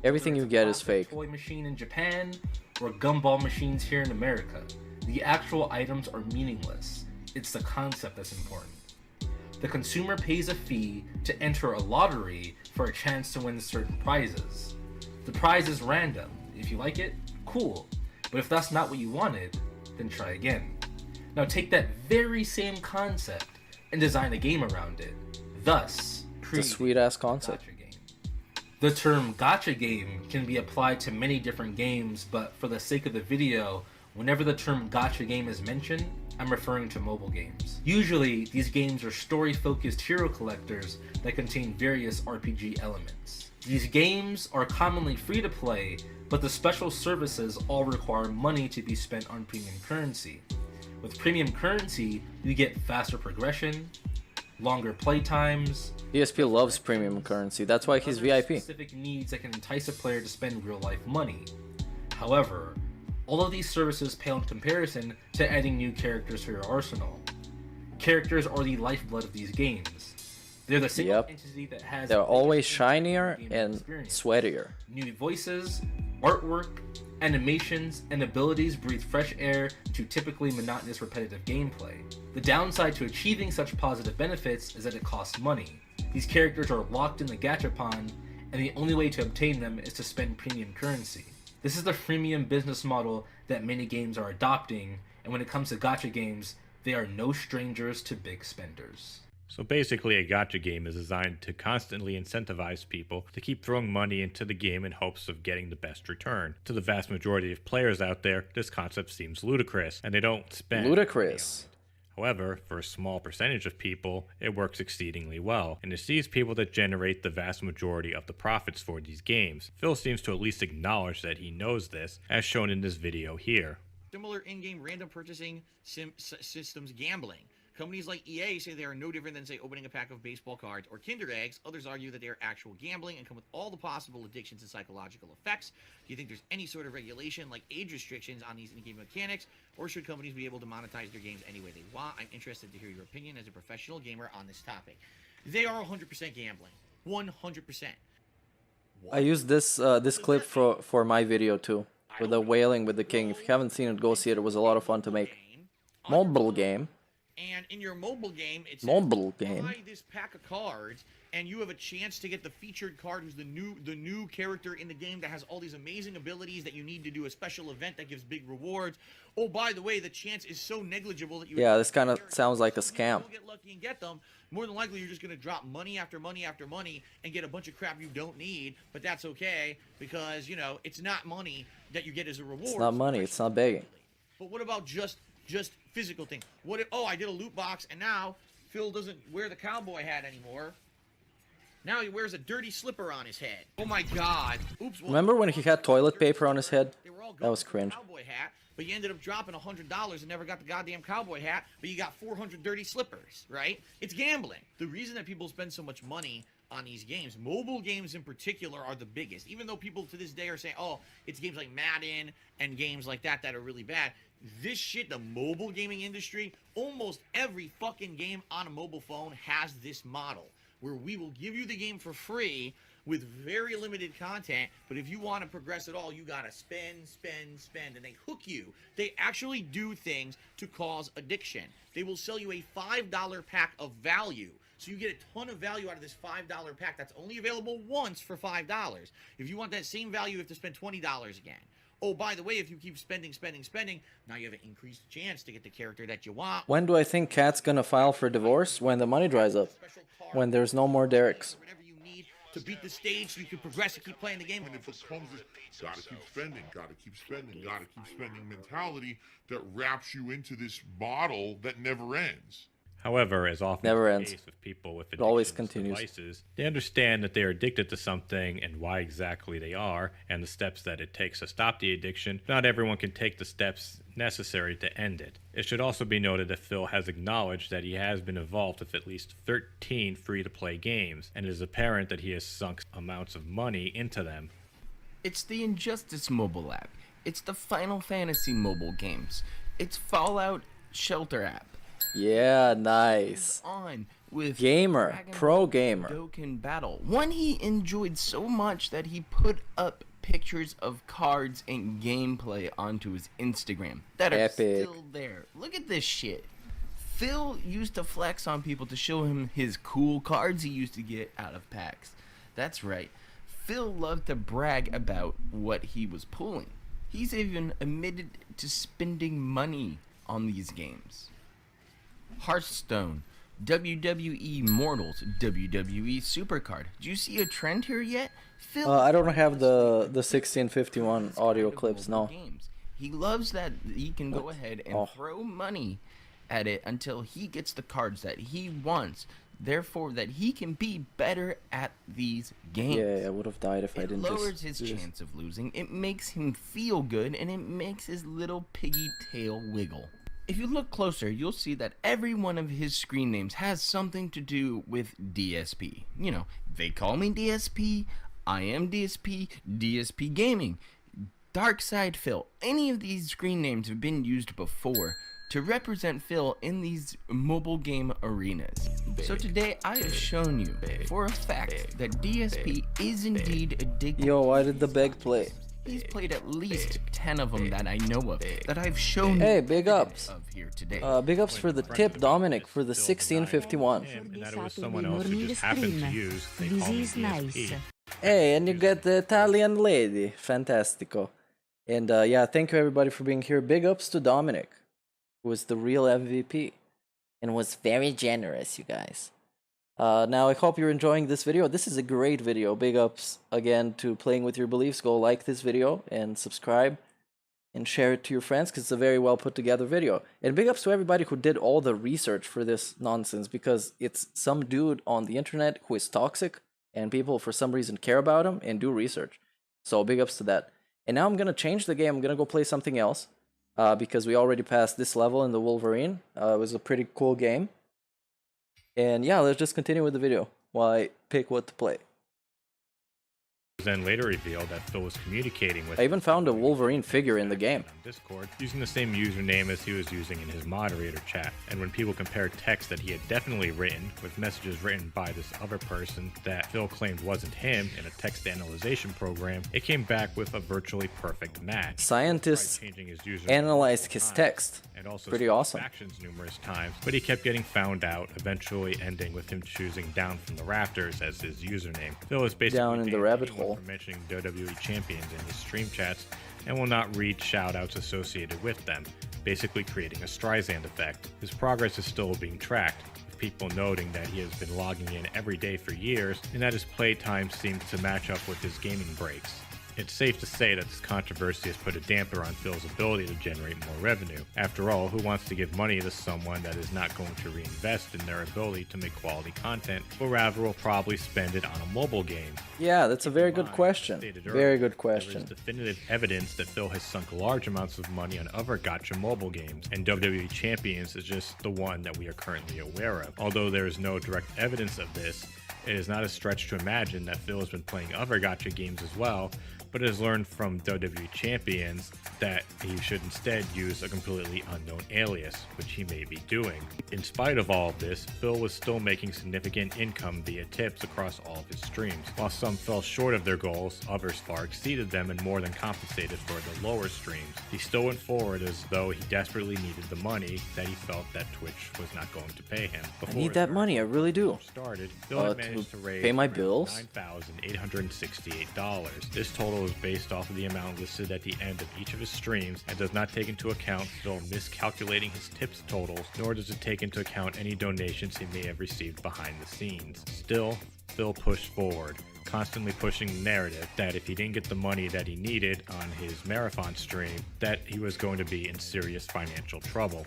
Everything you get is fake. Toy machine in Japan or gumball machines here in America. The actual items are meaningless. It's the concept that's important. The consumer pays a fee to enter a lottery for a chance to win certain prizes. The prize is random. If you like it, cool. But if that's not what you wanted, then try again. Now take that very same concept and design a game around it. Thus, it's a sweet ass concept. The term gacha game can be applied to many different games, but for the sake of the video, whenever the term gacha game is mentioned, I'm referring to mobile games. Usually, these games are story-focused hero collectors that contain various RPG elements. These games are commonly free to play, but the special services all require money to be spent on premium currency. With premium currency, you get faster progression, longer play times. DSP loves premium currency, that's why he's VIP. Specific needs that can entice a player to spend real-life money. However, all of these services pale in comparison to adding new characters to your arsenal. Characters are the lifeblood of these games. They're the single entity that has... They're always shinier and sweatier. New voices, artwork, animations, and abilities breathe fresh air to typically monotonous repetitive gameplay. The downside to achieving such positive benefits is that it costs money. These characters are locked in the gachapon, and the only way to obtain them is to spend premium currency. This is the freemium business model that many games are adopting, and when it comes to gacha games, they are no strangers to big spenders. So basically a gacha game is designed to constantly incentivize people to keep throwing money into the game in hopes of getting the best return. To the vast majority of players out there, this concept seems ludicrous, and they don't spend ludicrous. However, for a small percentage of people, it works exceedingly well, and it's these people that generate the vast majority of the profits for these games. Phil seems to at least acknowledge that he knows this, as shown in this video here. Similar in-game random purchasing systems gambling. Companies like EA say they are no different than, say, opening a pack of baseball cards or Kinder Eggs. Others argue that they are actual gambling and come with all the possible addictions and psychological effects. Do you think there's any sort of regulation, like age restrictions, on these in-game mechanics, or should companies be able to monetize their games any way they want? I'm interested to hear your opinion as a professional gamer on this topic. They are 100% gambling. 100%. I used this this clip for my video too, for the whaling with the king. If you haven't seen it, go see it. It was a lot of fun to make. Mobile game. And in your mobile game, it's buy this pack of cards, and you have a chance to get the featured card, who's the new character in the game that has all these amazing abilities that you need to do a special event that gives big rewards. Oh, by the way, the chance is so negligible that you... Yeah, this kind of sounds like a scam. You'll get lucky and get them. More than likely, you're just going to drop money after money after money and get a bunch of crap you don't need, but that's okay, because, you know, it's not money that you get as a reward. It's not money, it's not begging. But what about just physical thing? What if, oh, I did a loot box, and now Phil doesn't wear the cowboy hat anymore. Now he wears a dirty slipper on his head. Oh my god. Oops. Well, remember when he had toilet paper on his head? That was cringe. Cowboy hat, but you ended up dropping $100 and never got the goddamn cowboy hat, but you got 400 dirty slippers, right? It's gambling. The reason that people spend so much money on these games, mobile games in particular, are the biggest. Even though people to this day are saying, oh, it's games like Madden and games like that that are really bad. This shit, the mobile gaming industry, almost every fucking game on a mobile phone has this model, where we will give you the game for free with very limited content, but if you want to progress at all, you gotta spend, and they hook you. They actually do things to cause addiction. They will sell you a $5 pack of value. So you get a ton of value out of this $5 pack that's only available once for $5. If you want that same value, you have to spend $20 again. Oh, by the way, if you keep spending, now you have an increased chance to get the character that you want. When do I think Cat's gonna file for divorce? When the money dries up. When there's no more Dereks. To beat the stage so you can progress and keep playing the game. And it becomes this gotta keep spending mentality that wraps you into this model that never ends. However, as often Never is the ends. case with people with It always addictions to continues. devices, they understand that they are addicted to something and why exactly they are, and the steps that it takes to stop the addiction. Not everyone can take the steps necessary to end it. It should also be noted that Phil has acknowledged that he has been involved with at least 13 free-to-play games, and it is apparent that he has sunk amounts of money into them. It's the Injustice mobile app. It's the Final Fantasy mobile games. It's Fallout Shelter app. Yeah, nice. On with Gamer, Dragon pro Ball gamer. Dokkan Battle, one he enjoyed so much that he put up pictures of cards and gameplay onto his Instagram that are Epic. still there. Look at this shit. Phil used to flex on people to show him his cool cards he used to get out of packs. That's right. Phil loved to brag about what he was pulling. He's even admitted to spending money on these games. Hearthstone, WWE Mortals, WWE Supercard. Do you see a trend here yet? Phil I don't have the 1651 audio clips, no. He loves that he can go ahead and throw money at it until he gets the cards that he wants. Therefore, that he can be better at these games. Yeah, I would have died if I didn't just... It lowers his chance of losing. It makes him feel good, and it makes his little piggy tail wiggle. If you look closer, you'll see that every one of his screen names has something to do with DSP. You know, they call me DSP, I am DSP, DSP Gaming, Darkside Phil. Any of these screen names have been used before to represent Phil in these mobile game arenas. So today I have shown you for a fact that DSP is indeed addicted. Yo, why did the beg play? He's played at least 10 of them that I know of, that I've shown Hey, you big ups. of here today. Big ups for the tip, Dominic, for the 1651. And that it was someone else who just happened to use they call me DSP. Hey, and you got the Italian lady. Fantastico. And yeah, thank you everybody for being here. Big ups to Dominic, who was the real MVP and was very generous, you guys. Now, I hope you're enjoying this video. This is a great video. Big ups, again, to Playing With Your Beliefs. Go like this video and subscribe and share it to your friends because it's a very well put together video. And big ups to everybody who did all the research for this nonsense because it's some dude on the internet who is toxic and people for some reason care about him and do research. So big ups to that. And now I'm going to change the game. I'm going to go play something else because we already passed this level in the Wolverine. It was a pretty cool game. And yeah, let's just continue with the video while I pick what to play. Then later revealed that Phil was communicating with... I even found a Wolverine figure in the game. Discord, using the same username as he was using in his moderator chat. And when people compared text that he had definitely written with messages written by this other person that Phil claimed wasn't him in a text analyzation program, it came back with a virtually perfect match. Scientists analyzed his text. And also pretty awesome. Factions numerous times, but he kept getting found out, eventually ending with him choosing Down from the Rafters as his username. Phil is basically down in the rabbit hole for mentioning WWE champions in his stream chats and will not read shoutouts associated with them, basically creating a Streisand effect. His progress is still being tracked, with people noting that he has been logging in every day for years and that his playtime seems to match up with his gaming breaks. It's safe to say that this controversy has put a damper on Phil's ability to generate more revenue. After all, who wants to give money to someone that is not going to reinvest in their ability to make quality content, but rather will probably spend it on a mobile game? Yeah, that's a very good question. Very good question. There is definitive evidence that Phil has sunk large amounts of money on other gacha mobile games, and WWE Champions is just the one that we are currently aware of. Although there is no direct evidence of this, it is not a stretch to imagine that Phil has been playing other gacha games as well, but has learned from WWE champions that he should instead use a completely unknown alias, which he may be doing. In spite of all of this, Phil was still making significant income via tips across all of his streams. While some fell short of their goals, others far exceeded them and more than compensated for the lower streams. He still went forward as though he desperately needed the money that he felt that Twitch was not going to pay him. I need that money, I really do. Started, Phil had managed to raise pay my bills. $9,868. This total is based off of the amount listed at the end of each of his streams and does not take into account Phil miscalculating his tips totals, nor does it take into account any donations he may have received behind the scenes. Still, Phil pushed forward, constantly pushing the narrative that if he didn't get the money that he needed on his marathon stream, that he was going to be in serious financial trouble.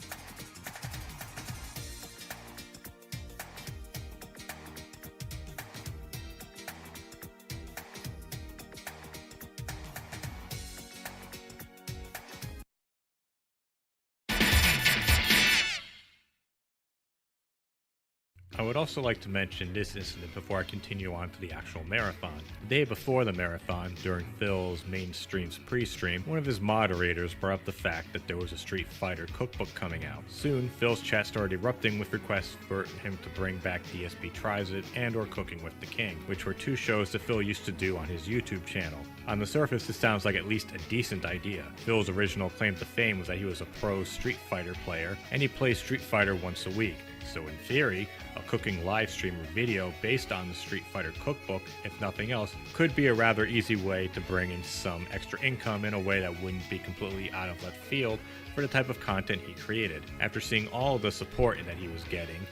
I would also like to mention this incident before I continue on to the actual marathon. The day before the marathon, during Phil's main stream's pre-stream, one of his moderators brought up the fact that there was a Street Fighter cookbook coming out. Soon, Phil's chat started erupting with requests for him to bring back DSP Tries It and or Cooking with the King, which were two shows that Phil used to do on his YouTube channel. On the surface, this sounds like at least a decent idea. Phil's original claim to fame was that he was a pro Street Fighter player, and he plays Street Fighter once a week. So in theory, a cooking live stream or video based on the Street Fighter cookbook, if nothing else, could be a rather easy way to bring in some extra income in a way that wouldn't be completely out of left field for the type of content he created. After seeing all the support that he was getting,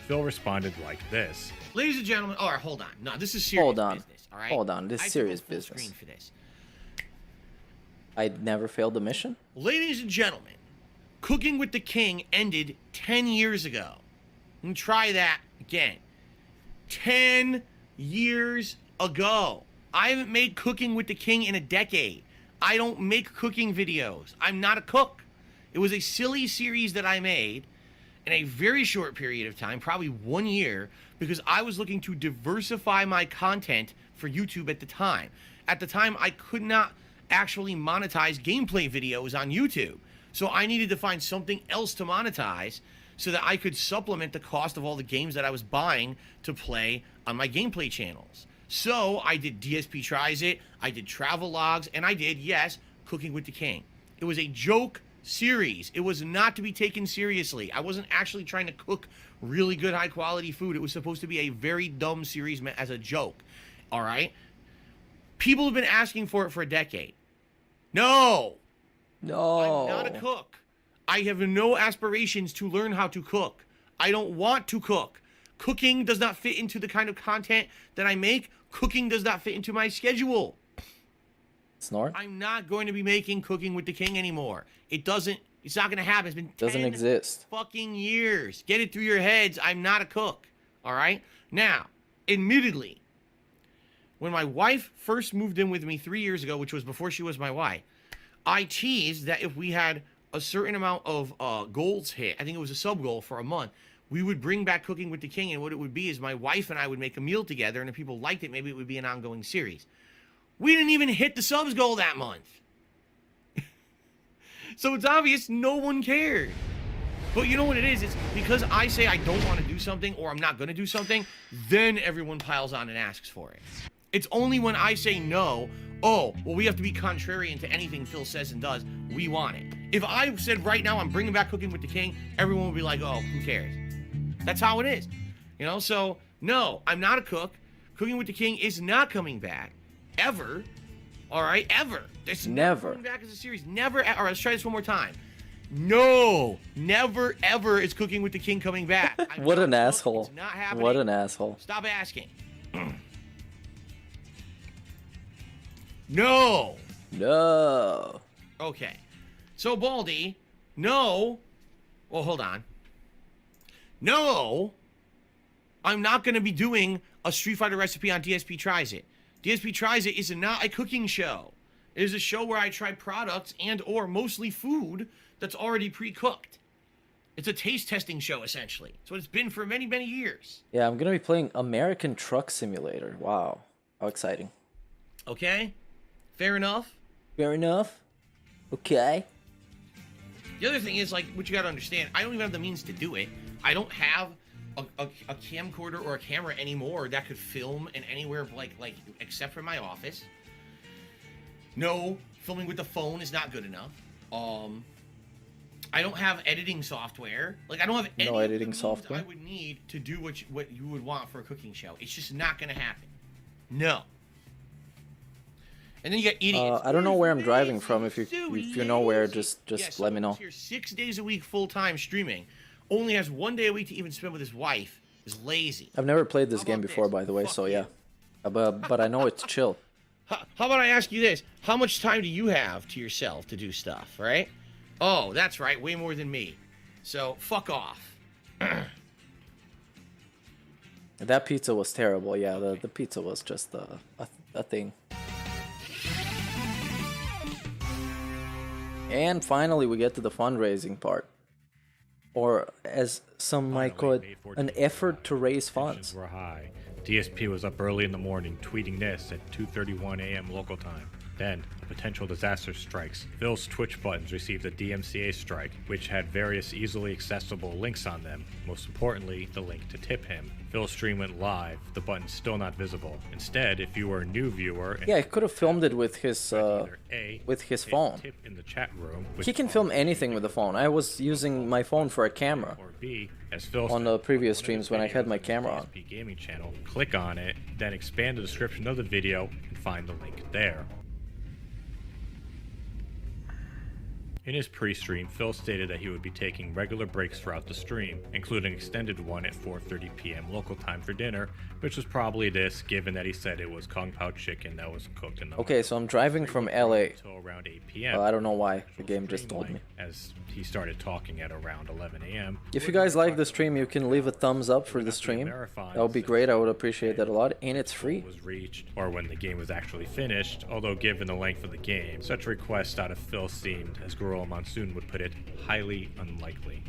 Phil responded like this. Ladies and gentlemen, all right, hold on. No, this is serious business, all right? Hold on, this is serious business. For this. I never failed the mission? Ladies and gentlemen, Cooking with the King ended 10 years ago. And try that again. 10 years ago. I haven't made Cooking with the King in a decade. I don't make cooking videos. I'm not a cook. It was a silly series that I made in a very short period of time, probably 1 year, because I was looking to diversify my content for YouTube at the time. At the time, I could not actually monetize gameplay videos on YouTube. So I needed to find something else to monetize so that I could supplement the cost of all the games that I was buying to play on my gameplay channels. So I did DSP Tries It, I did travel logs, and I did, yes, Cooking with the King. It was a joke series. It was not to be taken seriously. I wasn't actually trying to cook really good high quality food. It was supposed to be a very dumb series meant as a joke. All right? People have been asking for it for a decade. No! No. I'm not a cook. I have no aspirations to learn how to cook. I don't want to cook. Cooking does not fit into the kind of content that I make. Cooking does not fit into my schedule. Snort? I'm not going to be making Cooking with the King anymore. It's not going to happen. It's been 10 fucking years. Get it through your heads. I'm not a cook. All right? Now, admittedly, when my wife first moved in with me 3 years ago, which was before she was my wife, I teased that if we had a certain amount of goals hit, I think it was a sub goal for a month, we would bring back Cooking with the King, and what it would be is my wife and I would make a meal together, and if people liked it, maybe it would be an ongoing series. We didn't even hit the subs goal that month. So it's obvious no one cared. But you know what it is? It's because I say I don't want to do something or I'm not going to do something, then everyone piles on and asks for it. It's only when I say no, oh, well, we have to be contrarian to anything Phil says and does, we want it. If I said right now I'm bringing back Cooking with the King, everyone would be like, oh, who cares? That's how it is. You know, so no, I'm not a cook. Cooking with the King is not coming back. Ever. All right? Ever. It's never coming back as a series. Never. All right, let's try this one more time. No. Never, ever is Cooking with the King coming back. What an asshole. It's not happening. What an asshole. Stop asking. No. No. Okay. So, Baldy, no. Well, hold on. No. I'm not going to be doing a Street Fighter recipe on DSP Tries It. DSP Tries It is not a cooking show. It is a show where I try products and or mostly food that's already pre-cooked. It's a taste testing show, essentially. It's what it's been for many, many years. Yeah, I'm going to be playing American Truck Simulator. Wow. How exciting. Okay? Fair enough? Fair enough. Okay. The other thing is, like, what you gotta understand, I don't even have the means to do it. I don't have a camcorder or a camera anymore that could film in anywhere, like except for my office. No, filming with the phone is not good enough. I don't have editing software. Like, I don't have any no editing of the software I would need to do what you would want for a cooking show. It's just not gonna happen. No. And then you got idiots. I don't know where I'm driving from. If you know where, just let me know. Here 6 days a week full time streaming, only has 1 day a week to even spend with his wife, is lazy. I've never played this game before, by the way, so yeah. But I know it's chill. How about I ask you this? How much time do you have to yourself to do stuff, right? Oh, that's right, way more than me. So, fuck off. That pizza was terrible. Yeah, the pizza was just a thing. And finally, we get to the fundraising part. Or, as some might call it, an effort to raise funds. Were high. DSP was up early in the morning tweeting this at 2:31 a.m. local time. Then, a potential disaster strikes. Phil's Twitch buttons received a DMCA strike, which had various easily accessible links on them. Most importantly, the link to tip him. Phil's stream went live, the button's still not visible. Instead, if you were a new viewer... Yeah, I could have filmed it with his phone. Tip in the chat room, He can film anything with the phone. I was using my phone for a camera. Or B, as Phil on the previous streams when I had my camera on. DSP Gaming channel, click on it, then expand the description of the video and find the link there. In his pre-stream, Phil stated that he would be taking regular breaks throughout the stream, including an extended one at 4:30 p.m. local time for dinner, which was probably this, given that he said it was Kung Pao chicken that was cooked in the Okay, so I'm driving from LA. Until around 8 p.m. I don't know why, the game just told me. As he started talking at around 11 a.m. If you guys like the stream, you can leave a thumbs up for the stream. That would be great, I would appreciate that a lot, and it's free. Was reached, or when the game was actually finished, although given the length of the game, such requests out of Phil seemed, as Gorilla Monsoon would put it, highly unlikely.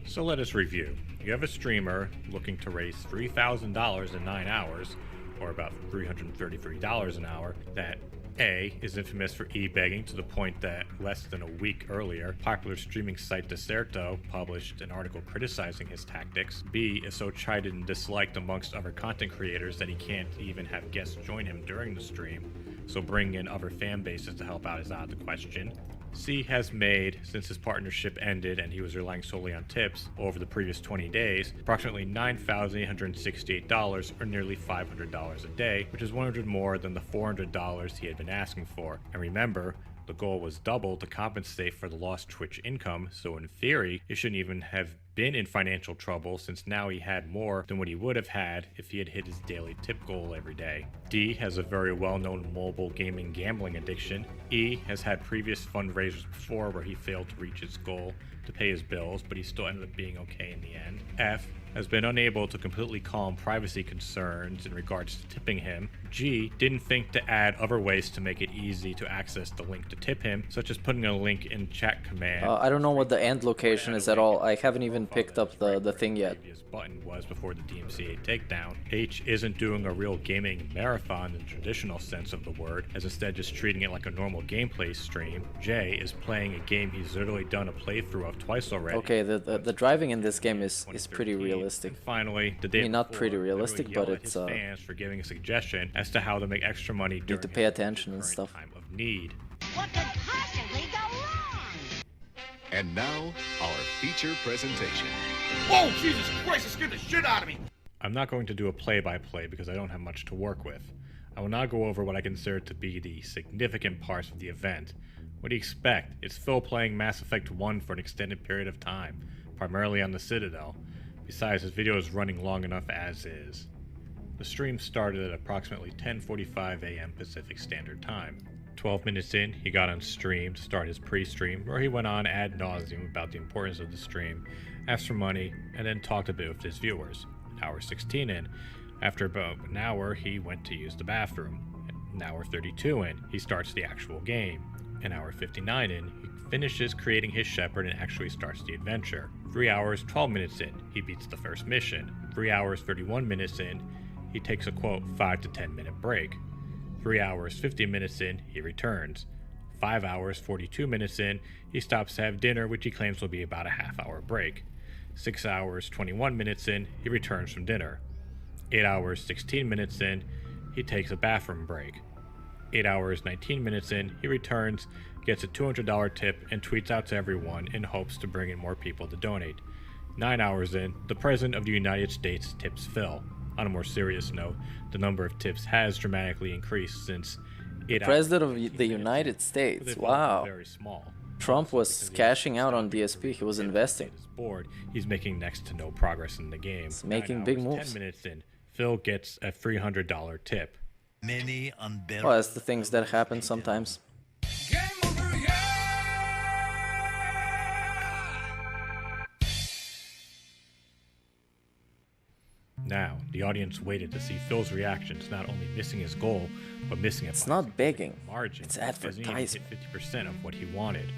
So let us review. You have a streamer looking to raise $3,000 in 9 hours, or about $333 an hour, that A, is infamous for e-begging to the point that less than a week earlier, popular streaming site Deserto published an article criticizing his tactics. B, is so chided and disliked amongst other content creators that he can't even have guests join him during the stream, so bringing in other fan bases to help out is out of the question. C has made, since his partnership ended and he was relying solely on tips over the previous 20 days, approximately $9,868 or nearly $500 a day, which is $100 more than the $400 he had been asking for. And remember, the goal was double to compensate for the lost Twitch income, so in theory, he shouldn't even have been in financial trouble since now he had more than what he would have had if he had hit his daily tip goal every day. D has a very well-known mobile gaming gambling addiction. E has had previous fundraisers before where he failed to reach his goal to pay his bills, but he still ended up being okay in the end. F has been unable to completely calm privacy concerns in regards to tipping him. G didn't think to add other ways to make it easy to access the link to tip him, such as putting a link in chat command. I don't know what the end location is at all. I haven't even picked up the thing yet. Button was before the DMCA takedown. H isn't doing a real gaming marathon in the traditional sense of the word, as instead just treating it like a normal gameplay stream. J is playing a game he's literally done a playthrough of twice already. Okay, the driving in this game is pretty realistic. And finally, the day I mean, not pretty realistic, but it's fans for giving a suggestion as to how to make extra money during need to pay attention and stuff. Time of need. What could possibly go wrong? And now, our feature presentation. Whoa, Jesus Christ, it scared the shit out of me! I'm not going to do a play-by-play because I don't have much to work with. I will now go over what I consider to be the significant parts of the event. What do you expect? It's Phil playing Mass Effect 1 for an extended period of time, primarily on the Citadel. Besides, his video is running long enough as is. The stream started at approximately 10:45 a.m. Pacific Standard Time. 12 minutes in, he got on stream to start his pre-stream, where he went on ad nauseum about the importance of the stream, asked for money, and then talked a bit with his viewers. An hour 16 in, after about an hour, he went to use the bathroom. An hour 32 in, he starts the actual game. An hour 59 in, he finishes creating his shepherd and actually starts the adventure. 3 hours 12 minutes in, he beats the first mission. 3 hours 31 minutes in, he takes a quote 5 to 10 minute break. 3 hours 50 minutes in, he returns. 5 hours 42 minutes in, he stops to have dinner, which he claims will be about a half-hour break. 6 hours 21 minutes in, he returns from dinner. 8 hours 16 minutes in, he takes a bathroom break. 8 hours 19 minutes in, he returns, gets a $200 tip, and tweets out to everyone in hopes to bring in more people to donate. 9 hours in, the President of the United States tips Phil. On a more serious note, the number of tips has dramatically increased since 8 hours. President of the United States. Wow. Very small. Trump was cashing out on DSP. He was investing. Board, he's making next to no progress in the game. He's making big moves. 10 minutes in, Phil gets a $300 tip. Many unbearable. Well, that's the things that happen sometimes. Now, the audience waited to see Phil's reactions, not only missing his goal, but missing it. It's not begging. Margin. It's advertising. He hit 50% of what he wanted.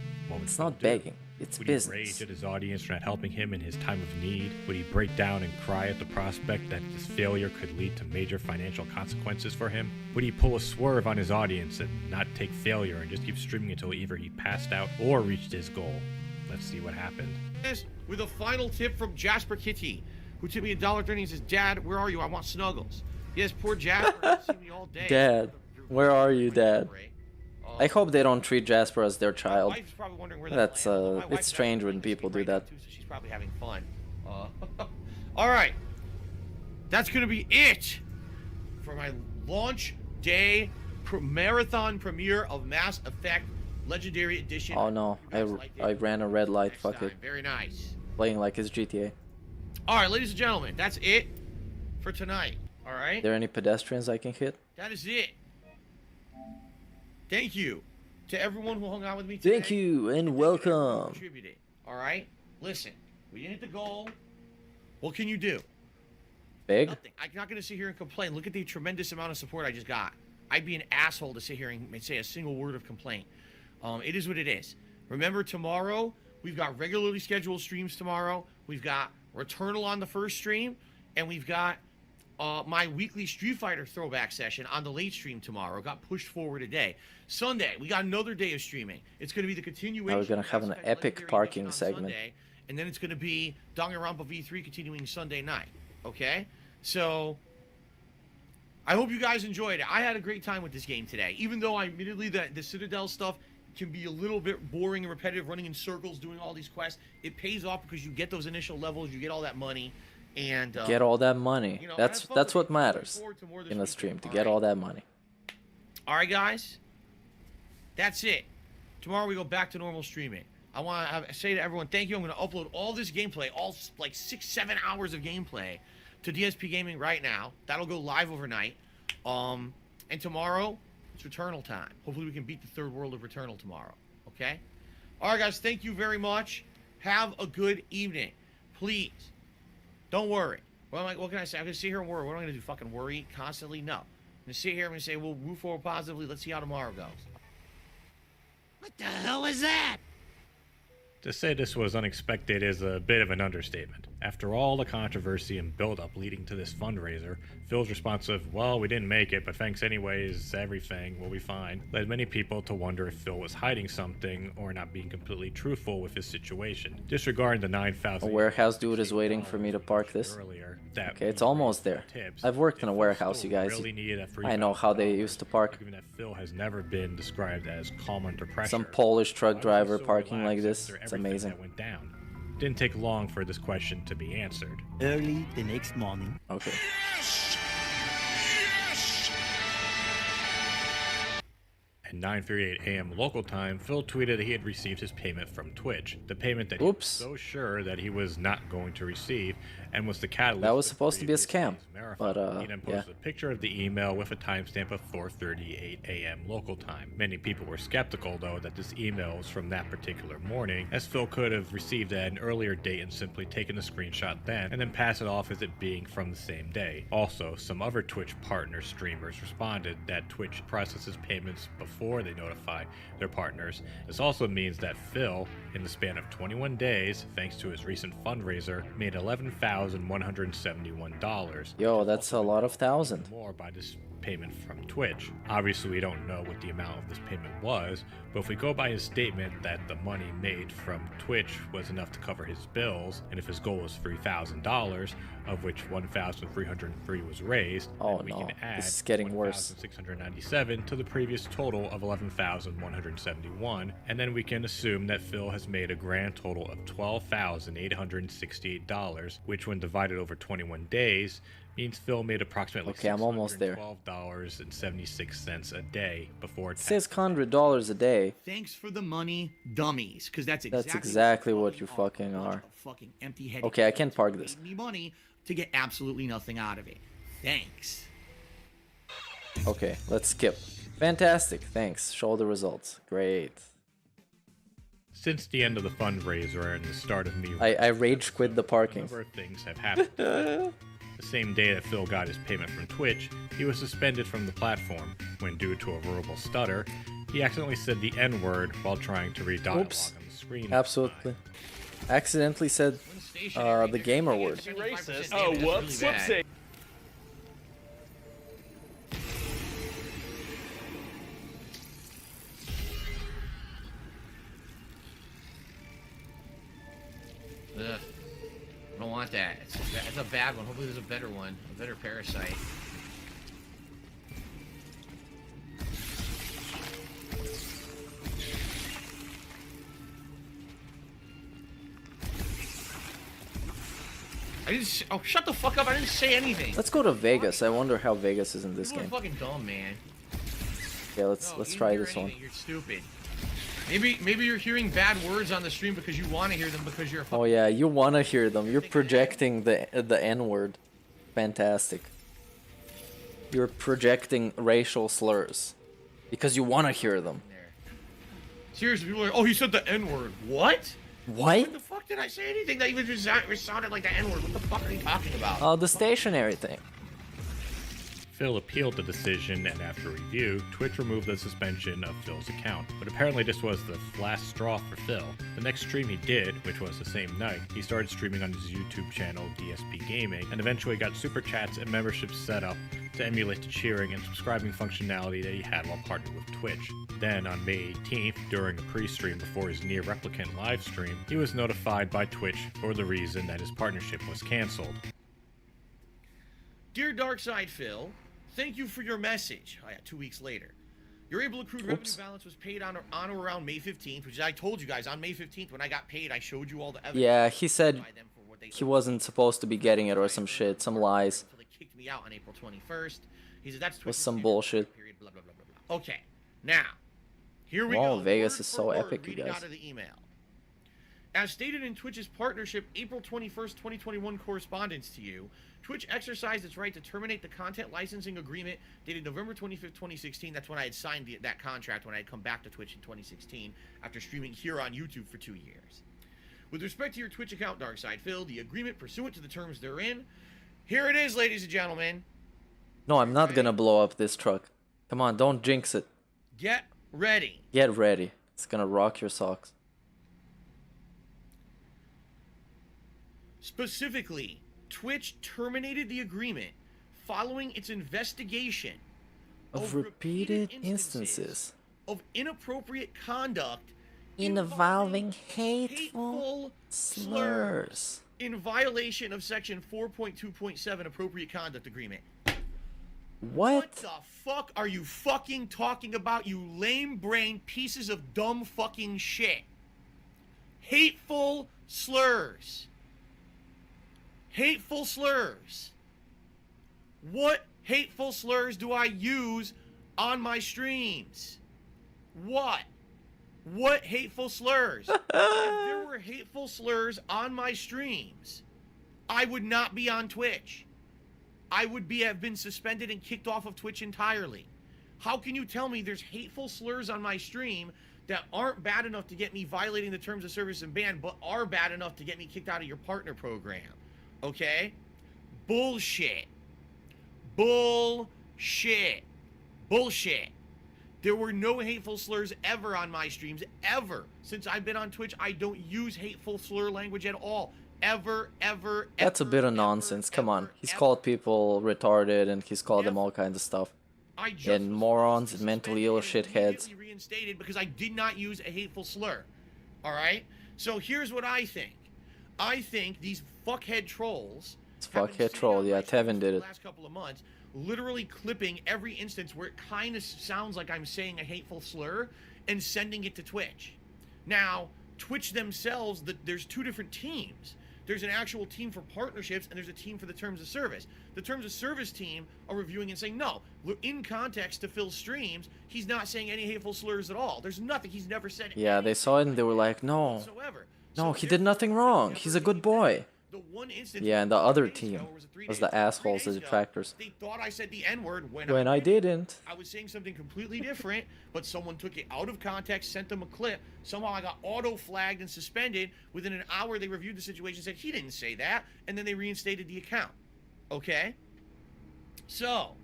It's not begging. It's business. Would he rage at his audience for not helping him in his time of need? Would he break down and cry at the prospect that this failure could lead to major financial consequences for him? Would he pull a swerve on his audience and not take failure and just keep streaming until either he passed out or reached his goal? Let's see what happened. With a final tip from Jasper Kitty, who tipped me $1.30 and says, "Dad, where are you? I want snuggles." Yes, poor Jasper. He's seen me all day. Dad, where are you, Dad? I hope they don't treat Jasper as their child. That's it's strange when people do that. She's probably having fun. All right, that's gonna be it for my launch day marathon premiere of Mass Effect Legendary Edition. Oh no, I ran a red light. Fuck it. Very nice. Playing like it's GTA. All right, ladies and gentlemen, that's it for tonight. All right. Are there any pedestrians I can hit? That is it. Thank you to everyone who hung out with me today. Thank you and welcome. Contributed. All right. Listen, we didn't hit the goal. What can you do? Big? Nothing. I'm not going to sit here and complain. Look at the tremendous amount of support I just got. I'd be an asshole to sit here and say a single word of complaint. It is what it is. Remember, tomorrow, we've got regularly scheduled streams tomorrow. We've got Returnal on the first stream, and we've got my weekly Street Fighter throwback session on the late stream tomorrow. Got pushed forward a day. Sunday, we got another day of streaming. It's going to be the continuation. Now we're going to have an epic parking segment. Sunday, and then it's going to be Danganronpa V3 continuing Sunday night. Okay? So, I hope you guys enjoyed it. I had a great time with this game today. Even though admittedly the Citadel stuff can be a little bit boring and repetitive, running in circles, doing all these quests, it pays off because you get those initial levels, you get all that money. And get all that money. You know, that's what matters in a stream, to get all that money. All right, guys. That's it. Tomorrow we go back to normal streaming. I want to say to everyone, thank you. I'm going to upload all this gameplay, all like 6-7 hours of gameplay to DSP Gaming right now. That'll go live overnight. And tomorrow, it's Returnal time. Hopefully we can beat the third world of Returnal tomorrow. Okay? All right, guys. Thank you very much. Have a good evening. Please. Don't worry. What can I say? I'm going to sit here and worry. What am I going to do? Fucking worry constantly? No. I'm going to sit here and I'm going to say, we'll move forward positively. Let's see how tomorrow goes. What the hell is that? To say this was unexpected is a bit of an understatement. After all the controversy and build-up leading to this fundraiser, Phil's response of, "Well, we didn't make it, but thanks anyways, everything will be fine," led many people to wonder if Phil was hiding something or not being completely truthful with his situation. Disregarding the 9,000... A warehouse dude is waiting for me to park this. Okay, it's almost there. I've worked in a warehouse, you guys. I know how they used to park. Given that Phil has never been described as calm under pressure. Some Polish truck driver parking like this. It's amazing. Went down. Didn't take long for this question to be answered. Early the next morning. Okay. At 9:38 a.m. local time, Phil tweeted that he had received his payment from Twitch. The payment that he was so sure that he was not going to receive, and was the catalyst. That was supposed to be a scam, but he then posted a picture of the email with a timestamp of 4:38 a.m. local time. Many people were skeptical, though, that this email was from that particular morning, as Phil could have received it at an earlier date and simply taken a screenshot then, and then pass it off as it being from the same day. Also, some other Twitch partner streamers responded that Twitch processes payments before before they notify their partners. This also means that Phil, in the span of 21 days, thanks to his recent fundraiser, made $11,171. Yo, that's a lot of thousand. More by this payment from Twitch. Obviously, we don't know what the amount of this payment was, but if we go by his statement that the money made from Twitch was enough to cover his bills, and if his goal was $3,000, of which $1,303 was raised, oh we no, can add this is getting worse. $1,697 to the previous total of $11,171, and then we can assume that Phil has made a grand total of $12,868, which when divided over 21 days means Phil made approximately I'm almost there. $12.76 a day before tax. $600 a day. Thanks for the money, dummies, because that's exactly what you fucking are. Fucking empty-headed. Okay, I can't park this. Me money to get absolutely nothing out of it. Thanks. Okay, let's skip. Fantastic, thanks. Show the results. Great. Since the end of the fundraiser and the start of me, I rage quit the parking. A number of things have happened. The same day that Phil got his payment from Twitch, he was suspended from the platform when, due to a verbal stutter, he accidentally said the N-word while trying to read dialogue on the screen. Absolutely. Accidentally said the gamer word. Racist. Oh, whoops. Whoopsie. Ugh. I don't want that. It's a bad one. Hopefully there's a better one. A better parasite. I didn't. Oh, shut the fuck up! I didn't say anything. Let's go to Vegas. I wonder how Vegas is in this People game. are fucking dumb, man. Okay, let's try this one. You're stupid. Maybe you're hearing bad words on the stream because you want to hear them because you're. Oh yeah, you want to hear them. You're projecting the N-word. Fantastic. You're projecting racial slurs because you want to hear them. Seriously, people are like, oh, he said the N-word. What? What? When the fuck did I say anything that even just sounded like the N-word? What the fuck are you talking about? Oh, the stationary thing. Phil appealed the decision, and after review, Twitch removed the suspension of Phil's account. But apparently this was the last straw for Phil. The next stream he did, which was the same night, he started streaming on his YouTube channel, DSP Gaming, and eventually got super chats and memberships set up to emulate the cheering and subscribing functionality that he had while partnered with Twitch. Then, on May 18th, during a pre-stream before his near replicant live stream, he was notified by Twitch for the reason that his partnership was cancelled. Dear Darkside Phil, thank you for your message. Oh yeah, 2 weeks later. Your able accrued revenue balance was paid on or around May 15th, which I told you guys, on May 15th when I got paid, I showed you all the evidence. Yeah, he said he wasn't supposed to be getting it or some shit, some lies. Until they kicked me out on April 21st. He said that's was some bullshit. Period, blah, blah, blah, blah, blah. Okay, now, here we go. Vegas is so epic, you guys. Out of the email. As stated in Twitch's partnership April 21st, 2021 correspondence to you, Twitch exercised its right to terminate the content licensing agreement dated November 25th, 2016. That's when I had signed that contract when I had come back to Twitch in 2016 after streaming here on YouTube for 2 years. With respect to your Twitch account, Darkside Phil, the agreement pursuant to the terms therein, here it is, ladies and gentlemen. No, I'm not gonna blow up this truck. Come on, don't jinx it. Get ready. Get ready. It's gonna rock your socks. Specifically, Twitch terminated the agreement following its investigation of repeated instances of inappropriate conduct involving hateful slurs in violation of section 4.2.7 appropriate conduct agreement. What the fuck are you fucking talking about, you lame-brained pieces of dumb fucking shit? Hateful slurs. Hateful slurs. What hateful slurs do I use on my streams? What? What hateful slurs? If there were hateful slurs on my streams, I would not be on Twitch. I would have been suspended and kicked off of Twitch entirely. How can you tell me there's hateful slurs on my stream that aren't bad enough to get me violating the terms of service and ban, but are bad enough to get me kicked out of your partner program? Okay? Bullshit. Bullshit. Bullshit. There were no hateful slurs ever on my streams, ever. Since I've been on Twitch, I don't use hateful slur language at all. Ever. That's a bit of nonsense. Come on. He's called people retarded and he's called them all kinds of stuff. And morons and mentally ill shitheads. Reinstated because I did not use a hateful slur. All right? So here's what I think. I think these fuckhead trolls. It's fuckhead troll. Yeah, Tevin did it. Last couple of months, literally clipping every instance where it kind of sounds like I'm saying a hateful slur and sending it to Twitch. Now, Twitch themselves, there's two different teams. There's an actual team for partnerships and there's a team for the terms of service. The terms of service team are reviewing and saying, no, in context to Phil's streams, he's not saying any hateful slurs at all. There's nothing. He's never said Yeah, they saw it and they were like, no. No, he did nothing wrong. He's a good boy. Yeah, and the other team was the assholes, the detractors. They thought I said the N-word when I didn't. I was saying something completely different, but someone took it out of context, sent them a clip. Somehow I got auto-flagged and suspended. Within an hour, they reviewed the situation, said he didn't say that, and then they reinstated the account. Okay? So,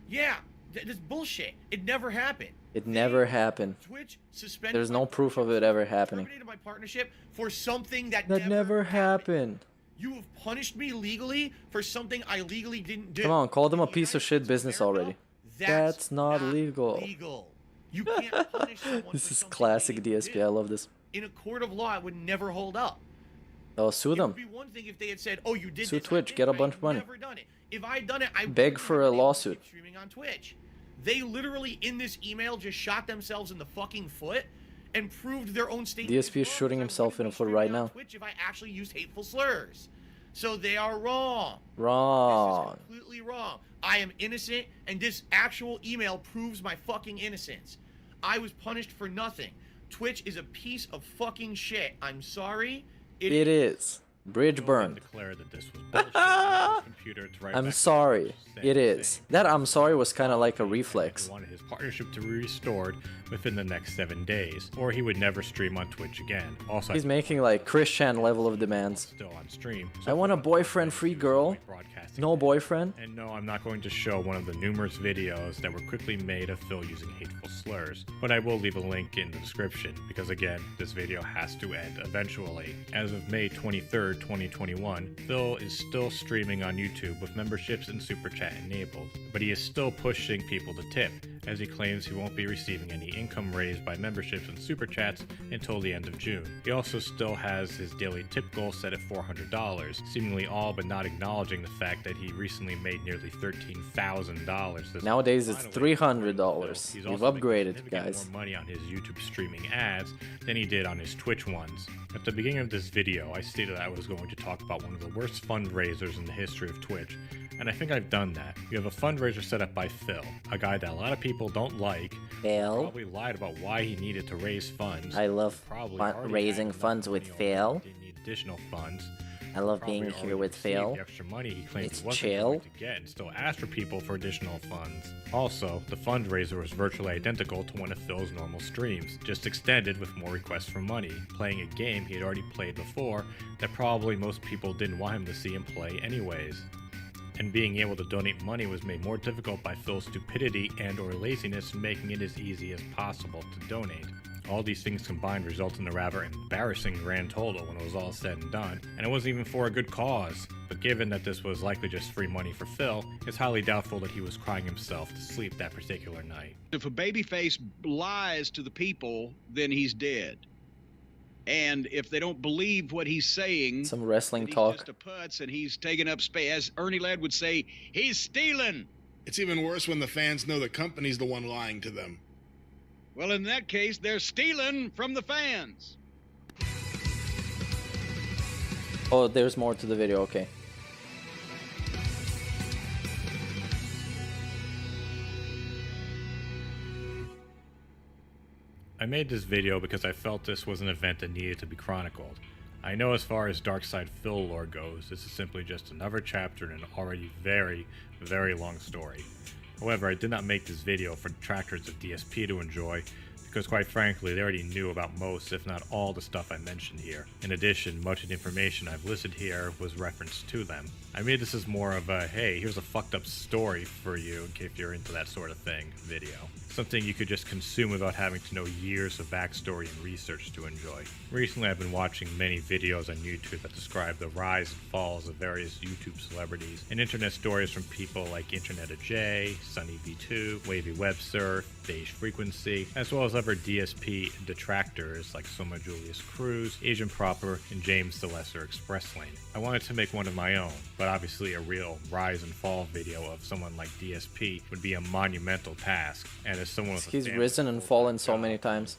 yeah, this bullshit. It never happened. It never happened. Twitch suspended. There's no proof of it ever happening. Terminated my partnership for something that never happened. You have punished me legally for something I legally didn't do. Come on, call them a piece of shit business already. That's not legal. You can't punish someone This is classic DSP. I love this. In a court of law, it would never hold up. Oh, sue them. It would be one thing if they had said, "Oh, you did sue this." Twitch, get a bunch of money. Never done it. If I had done it, I beg for a lawsuit. Streaming on Twitch. They literally in this email just shot themselves in the fucking foot and proved their own statement. DSP is shooting himself in the foot right now. Twitch if I actually used hateful slurs. So they are wrong. Wrong. This is completely wrong. I am innocent, and this actual email proves my fucking innocence. I was punished for nothing. Twitch is a piece of fucking shit. I'm sorry. It is. Bridge burned. Declare that this was bullshit. Computer to I'm sorry. It is. That I'm sorry was kind of like a reflex. He wanted his partnership to be restored within the next 7 days, or he would never stream on Twitch again. Also, he's making like Christian level of demands. Still on stream. I want a boyfriend-free girl. No boyfriend. And no, I'm not going to show one of the numerous videos that were quickly made of Phil using hateful slurs, but I will leave a link in the description because again, this video has to end eventually. As of May 23rd, 2021, Phil is still streaming on YouTube with memberships and super chat enabled, but he is still pushing people to tip, as he claims he won't be receiving any income raised by memberships and super chats until the end of June. He also still has his daily tip goal set at $400, seemingly all but not acknowledging the fact that he recently made nearly $13,000. Nowadays it's $300. We've upgraded, guys. More money on his YouTube streaming ads than he did on his Twitch ones. At the beginning of this video, I stated I was going to talk about one of the worst fundraisers in the history of Twitch, and I think I've done that. You have a fundraiser set up by Phil, a guy that a lot of people don't like. Phil? Probably lied about why he needed to raise funds. I love raising funds with Phil. Didn't need additional funds. I love being here with Phil. The extra money he claimed it's he wasn't chill. going to get and still asked for people for additional funds. Also, the fundraiser was virtually identical to one of Phil's normal streams, just extended with more requests for money, playing a game he had already played before that probably most people didn't want him to see him play anyways. And being able to donate money was made more difficult by Phil's stupidity and or laziness, making it as easy as possible to donate. All these things combined result in a rather embarrassing grand total when it was all said and done, and it wasn't even for a good cause. But given that this was likely just free money for Phil, it's highly doubtful that he was crying himself to sleep that particular night. If a babyface lies to the people, then he's dead. And if they don't believe what he's saying, some wrestling he's talk. Just a putz and he's taking up space. As Ernie Ladd would say, he's stealing. It's even worse when the fans know the company's the one lying to them. Well, in that case, they're stealing from the fans. Oh, there's more to the video, okay. I made this video because I felt this was an event that needed to be chronicled. I know as far as Darkside Phil lore goes, this is simply just another chapter in an already very, very long story. However, I did not make this video for detractors of DSP to enjoy, because because quite frankly, they already knew about most, if not all, the stuff I mentioned here. In addition, much of the information I've listed here was referenced to them. I made this as more of a, hey, here's a fucked up story for you in case you're into that sort of thing video. Something you could just consume without having to know years of backstory and research to enjoy. Recently I've been watching many videos on YouTube that describe the rise and falls of various YouTube celebrities, and internet stories from people like Internet of J, SunnyV2, Wavy Websurf, Beige Frequency, as well as other DSP detractors like Soma Julius Cruz, Agent Proper, and James the Lesser Express Lane. I wanted to make one of my own, but obviously a real rise and fall video of someone like DSP would be a monumental task, and as someone with He's risen and fallen so many times.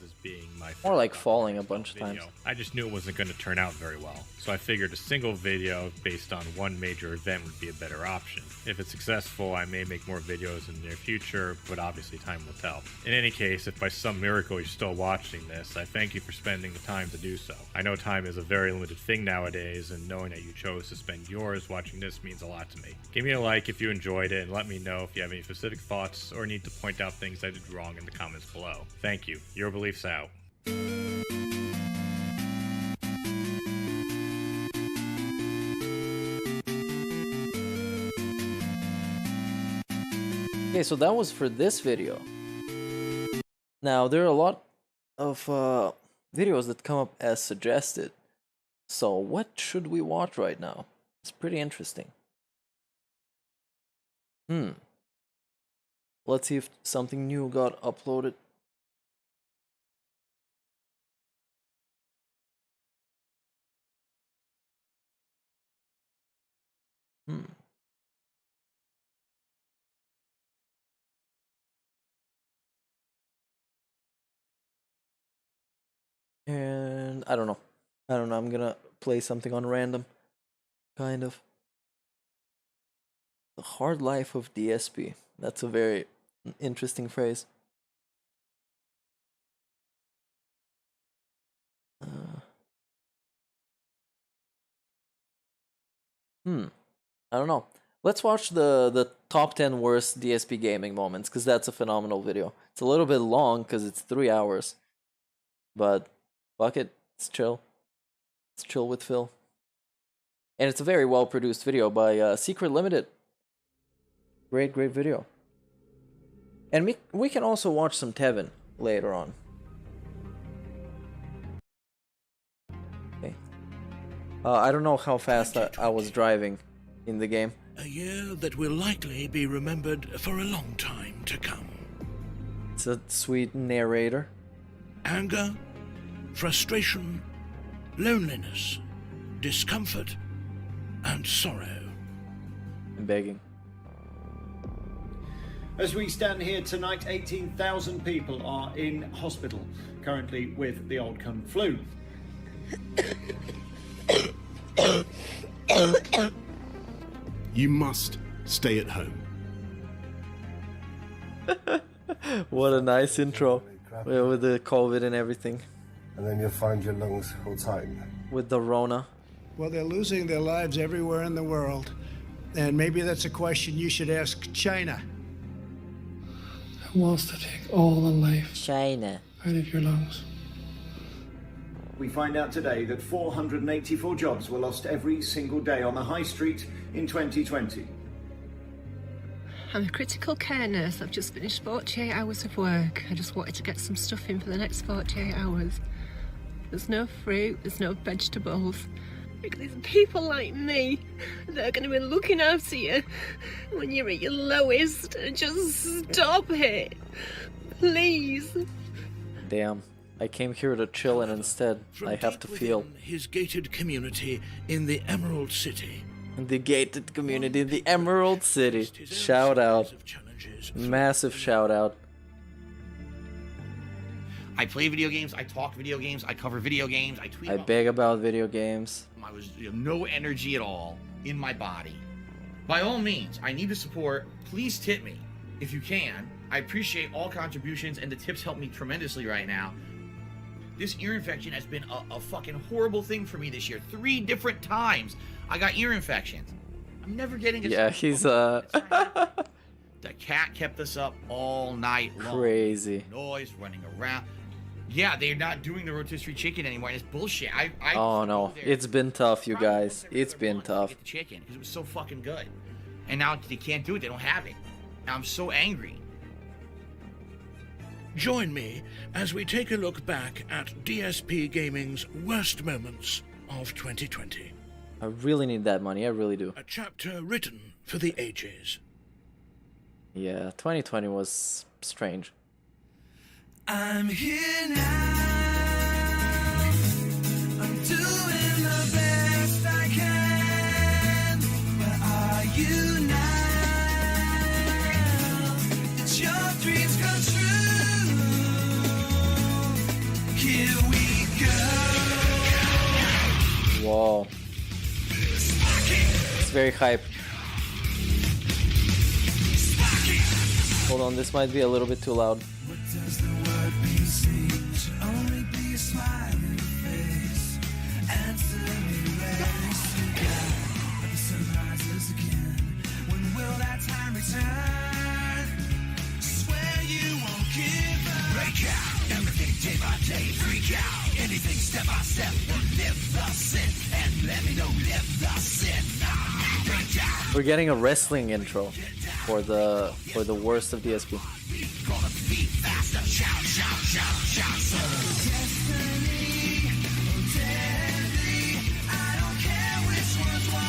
More like falling a bunch of times. I just knew it wasn't going to turn out very well, so I figured a single video based on one major event would be a better option. If it's successful, I may make more videos in the near future, but obviously time will tell. In any case, if by some miracle you're still watching this, I thank you for spending the time to do so. I know time is a very limited thing nowadays, and knowing that you chose to spend yours watching this means a lot to me. Give me a like if you enjoyed it, and let me know if you have any specific thoughts or need to point out things I did wrong in the comments below. Thank you. Your Beliefs out. Okay, so that was for this video. Now, there are a lot of videos that come up as suggested. So, what should we watch right now? It's pretty interesting. Let's see if something new got uploaded. And I don't know. I'm gonna play something on random. Kind of. The hard life of DSP. That's a very interesting phrase. I don't know. Let's watch the top 10 worst DSP gaming moments, because that's a phenomenal video. It's a little bit long because it's 3 hours. But fuck it, it's chill. It's chill with Phil. And it's a very well produced video by Secret Limited. Great video. And we can also watch some Tevin later on. Okay. I don't know how fast I was driving in the game. A year that will likely be remembered for a long time to come. It's a sweet narrator. Anger, frustration, loneliness, discomfort, and sorrow. I'm begging. As we stand here tonight, 18,000 people are in hospital, currently with the old Kung flu. You must stay at home. What a nice intro. With the COVID and everything. And then you'll find your lungs all tight. With the Rona. Well, they're losing their lives everywhere in the world. And maybe that's a question you should ask China. Who wants to take all the life China out of your lungs? We find out today that 484 jobs were lost every single day on the high street in 2020. I'm a critical care nurse. I've just finished 48 hours of work. I just wanted to get some stuff in for the next 48 hours. There's no fruit, there's no vegetables. Because it's people like me that are going to be looking after you when you're at your lowest. Just stop it. Please. Damn. I came here to chill and instead I have to feel. His gated community in the Emerald City. The gated community in the Emerald City. Shout out. Massive shout out. I play video games, I talk video games, I cover video games, I tweet. I beg about video games. I was no energy at all in my body. By all means, I need the support. Please tip me if you can. I appreciate all contributions, and the tips help me tremendously right now. This ear infection has been a fucking horrible thing for me this year. 3 different times I got ear infections. I'm never getting it. Yeah, he's The cat kept us up all night long. Crazy. Noise, running around. Yeah, they're not doing the rotisserie chicken anymore, and it's bullshit. I Oh no, it's been tough, you guys. It's been tough. get the chicken because it was so fucking good, and now they can't do it. They don't have it. Now I'm so angry. Join me as we take a look back at DSP Gaming's worst moments of 2020. I really need that money, I really do. A chapter written for the ages. Yeah, 2020 was strange. I'm here now. I'm doing the best I can. Where are you now? Did your dreams come true? Here we go. Whoa. It's very hype. Hold on, this might be a little bit too loud. Does the word be seen? Should only be a smiling face. Answer me, race again. But the sun rises again. When will that time return? Swear you won't give up. Break out. Everything day by day. Freak out. Anything step by step. Live the sin. And let me know, live the sin. Break out. We're getting a wrestling intro for the worst of DSP.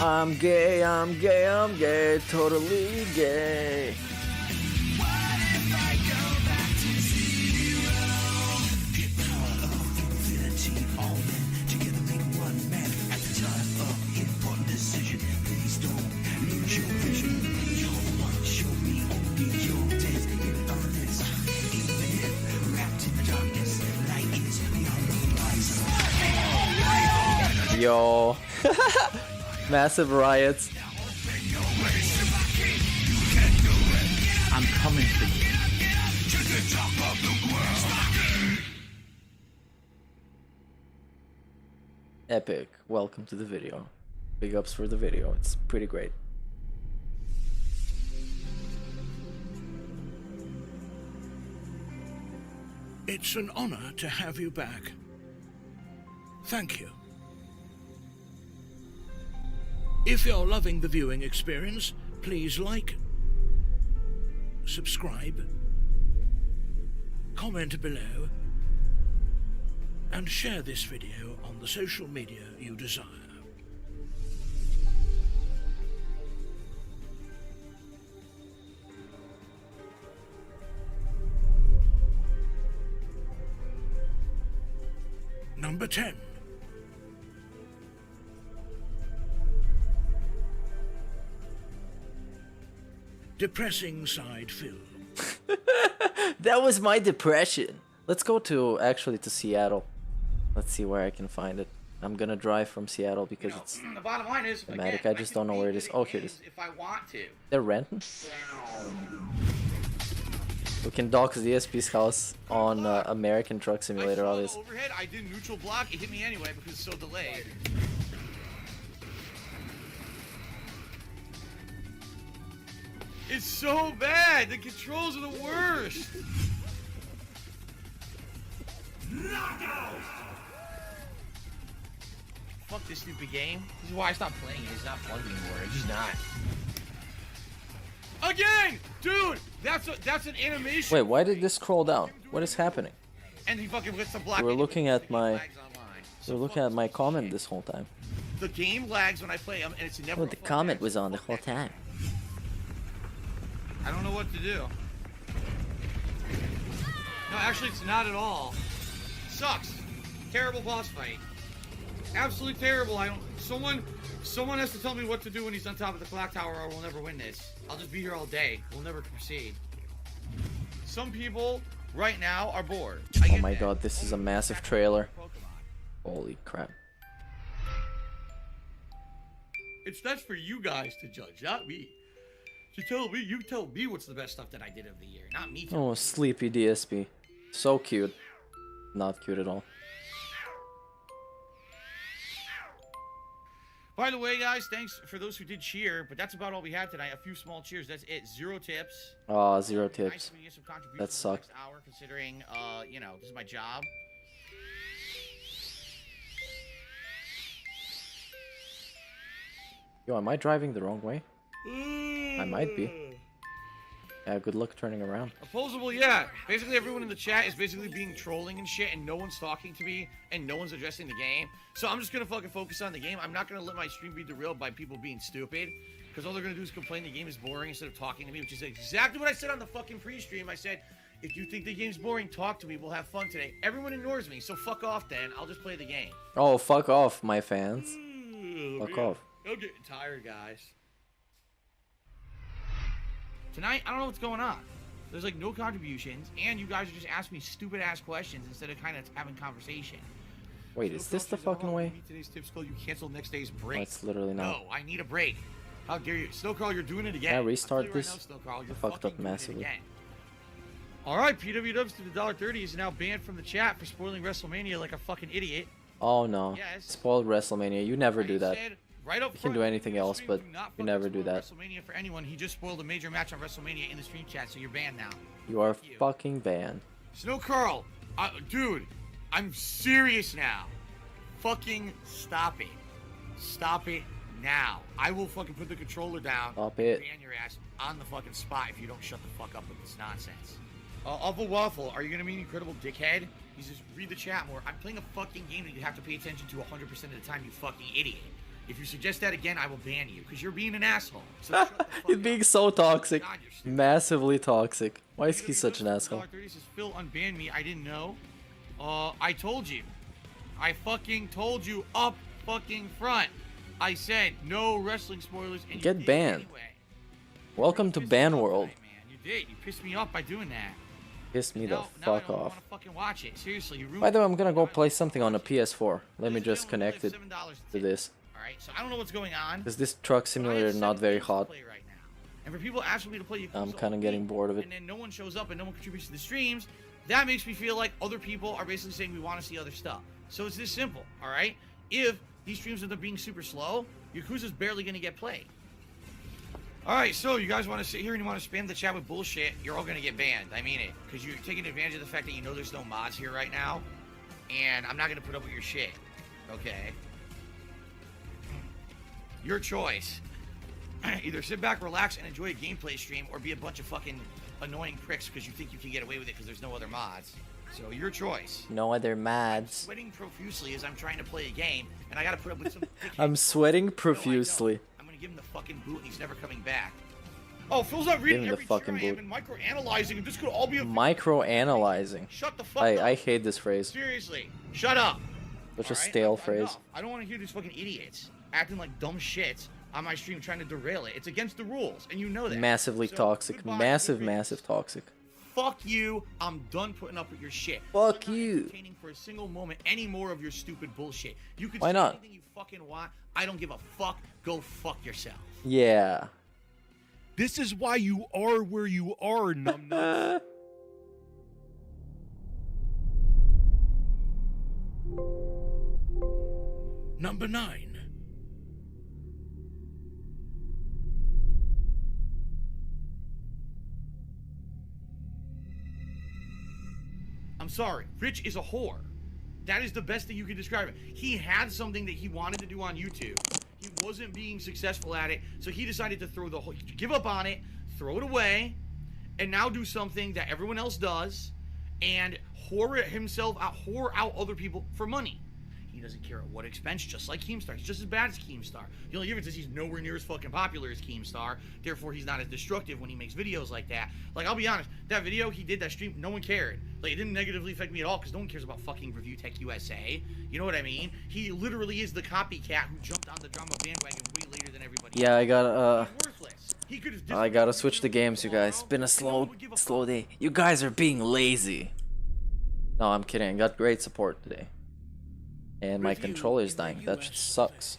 I'm gay, I'm gay, I'm gay, totally gay. Yo. Massive riots. I'm coming for you. Epic. Welcome to the video. Big ups for the video. It's pretty great. It's an honor to have you back. Thank you. If you're loving the viewing experience, please like, subscribe, comment below, and share this video on the social media you desire. Number 10. Depressing side film. That was my depression. Let's go to Seattle. Let's see where I can find it. I'm gonna drive from Seattle because it's The bottom line is, thematic. again, I just don't know where it is. Oh, here it is. if I want to. They're renting. We can dock DSP's house on American Truck Simulator, obviously. Overhead, I did neutral block. It hit me anyway because it's so delayed. It's so bad. The controls are the worst. Fuck this stupid game. This is why I stopped playing it. It's not fun anymore. It's just not. Again, dude. That's an animation. Wait, why did this scroll down? What is happening? And he fucking hits the block. We were looking at my comment this whole time. The game lags when I play them, and it's never. Oh, the comment was on the whole time. I don't know what to do. No, actually, it's not at all. Sucks. Terrible boss fight. Absolutely terrible. Someone has to tell me what to do when he's on top of the clock tower, or we'll never win this. I'll just be here all day. We'll never proceed. Some people right now are bored. Oh my god, this is a massive trailer. Holy crap. That's for you guys to judge, not me. You tell me what's the best stuff that I did of the year, not me. Oh, sleepy DSP. So cute. Not cute at all. By the way, guys, thanks for those who did cheer, but that's about all we had tonight. A few small cheers. That's it. 0 tips. Oh, 0 tips. Nice to get some contributions That sucked. for the next hour, considering, this is my job. Yo, am I driving the wrong way? I might be. Yeah, good luck turning around. Opposable, yeah. Basically, everyone in the chat is basically being trolling and shit, and no one's talking to me, and no one's addressing the game. So I'm just gonna fucking focus on the game. I'm not gonna let my stream be derailed by people being stupid, because all they're gonna do is complain the game is boring instead of talking to me, which is exactly what I said on the fucking pre-stream. I said, if you think the game's boring, talk to me. We'll have fun today. Everyone ignores me, so fuck off then. I'll just play the game. Oh, fuck off, my fans. Fuck off. I'm getting tired, guys. Tonight, I don't know what's going on. There's like no contributions, and you guys are just asking me stupid ass questions instead of kind of having conversation. Wait, is this the fucking way? Today's tips call you cancel next day's break. No, it's literally not. No, I need a break. How dare you, Snowcrawl? You're doing it again. Can I restart right this? now, Snowcrawl, you're Fucked up fucking doing it massively. again. All right, PW Dubs to the $1.30 is now banned from the chat for spoiling WrestleMania like a fucking idiot. Oh no. Yes. Spoiled WrestleMania. You never do that. Said right up You can front, do anything else, but you never do that. WrestleMania for anyone. He just spoiled a major match on WrestleMania in the stream chat, so you're banned now. You are fucking banned. Snow Carl, dude, I'm serious now. Fucking stop it. Stop it now. I will fucking put the controller down. Stop it. Ban your ass on the fucking spot if you don't shut the fuck up with this nonsense. Awful Waffle, are you gonna be an incredible dickhead? He says, read the chat more. I'm playing a fucking game that you have to pay attention to 100% of the time, you fucking idiot. If you suggest that again, I will ban you, because you're being an asshole. So shut the fuck He's being so toxic. Massively toxic. Why is he such an asshole? $30 says, Phil unbanned me. I didn't know. I told you. I fucking told you up fucking front. I said no wrestling spoilers. And Get banned. Anyway. Welcome to ban world. You did. You pissed me off by doing that. Piss me the Now fuck I don't off. want to fucking watch it. Seriously, you ruined. By the way, I'm gonna go play something on a PS4. Let me just connect it to this. Alright, so I don't know what's going on. Because this truck simulator is not very hot. And for people asking me to play Yakuza I'm kind of getting bored of it. and then no one shows up and no one contributes to the streams, that makes me feel like other people are basically saying we want to see other stuff. So it's this simple, alright? If these streams end up being super slow, Yakuza's barely going to get played. Alright, so you guys want to sit here and you want to spam the chat with bullshit, you're all going to get banned. I mean it. Because you're taking advantage of the fact that you know there's no mods here right now. And I'm not going to put up with your shit. Okay? Your choice. Either sit back, relax, and enjoy a gameplay stream, or be a bunch of fucking annoying pricks because you think you can get away with it because there's no other mods. So your choice. No other mods. Sweating profusely as I'm trying to play a game, and I gotta put up with some. I'm sweating profusely. I'm gonna give him the fucking boot, and he's never coming back. Oh, Phil's not reading Give him the every fucking tier I am boot. and micro-analyzing, and this could all be a. Micro-analyzing. Shut the fuck up. I hate this phrase. Seriously, shut up. Such a Alright? stale phrase. Enough. I don't want to hear these fucking idiots acting like dumb shits on my stream trying to derail it. It's against the rules, and you know that. Massively So, toxic. goodbye, Massive, good riddance. massive toxic. Fuck you. I'm done putting up with your shit. Fuck I'm not you. entertaining for a single moment any more of your stupid bullshit. You can Why say not? anything you fucking want. I don't give a fuck. Go fuck yourself. Yeah. This is why you are where you are, numbnuts. Number 9. I'm sorry. Rich is a whore. That is the best that you can describe it. He had something that he wanted to do on YouTube. He wasn't being successful at it, so he decided to throw the whole, give up on it, throw it away, and now do something that everyone else does, and whore himself out, whore out other people for money. He doesn't care at what expense, just like Keemstar. He's just as bad as Keemstar. The only difference is he's nowhere near as fucking popular as Keemstar. Therefore, he's not as destructive when he makes videos like that. Like, I'll be honest, that video he did, that stream, no one cared. Like, it didn't negatively affect me at all because no one cares about fucking Review Tech USA. You know what I mean? He literally is the copycat who jumped on the drama bandwagon way later than everybody Yeah, else. I gotta, He could have I gotta switch the games, you guys. It's been a slow day. You guys are being lazy. No, I'm kidding. I got great support today. And my controller is dying. That just sucks.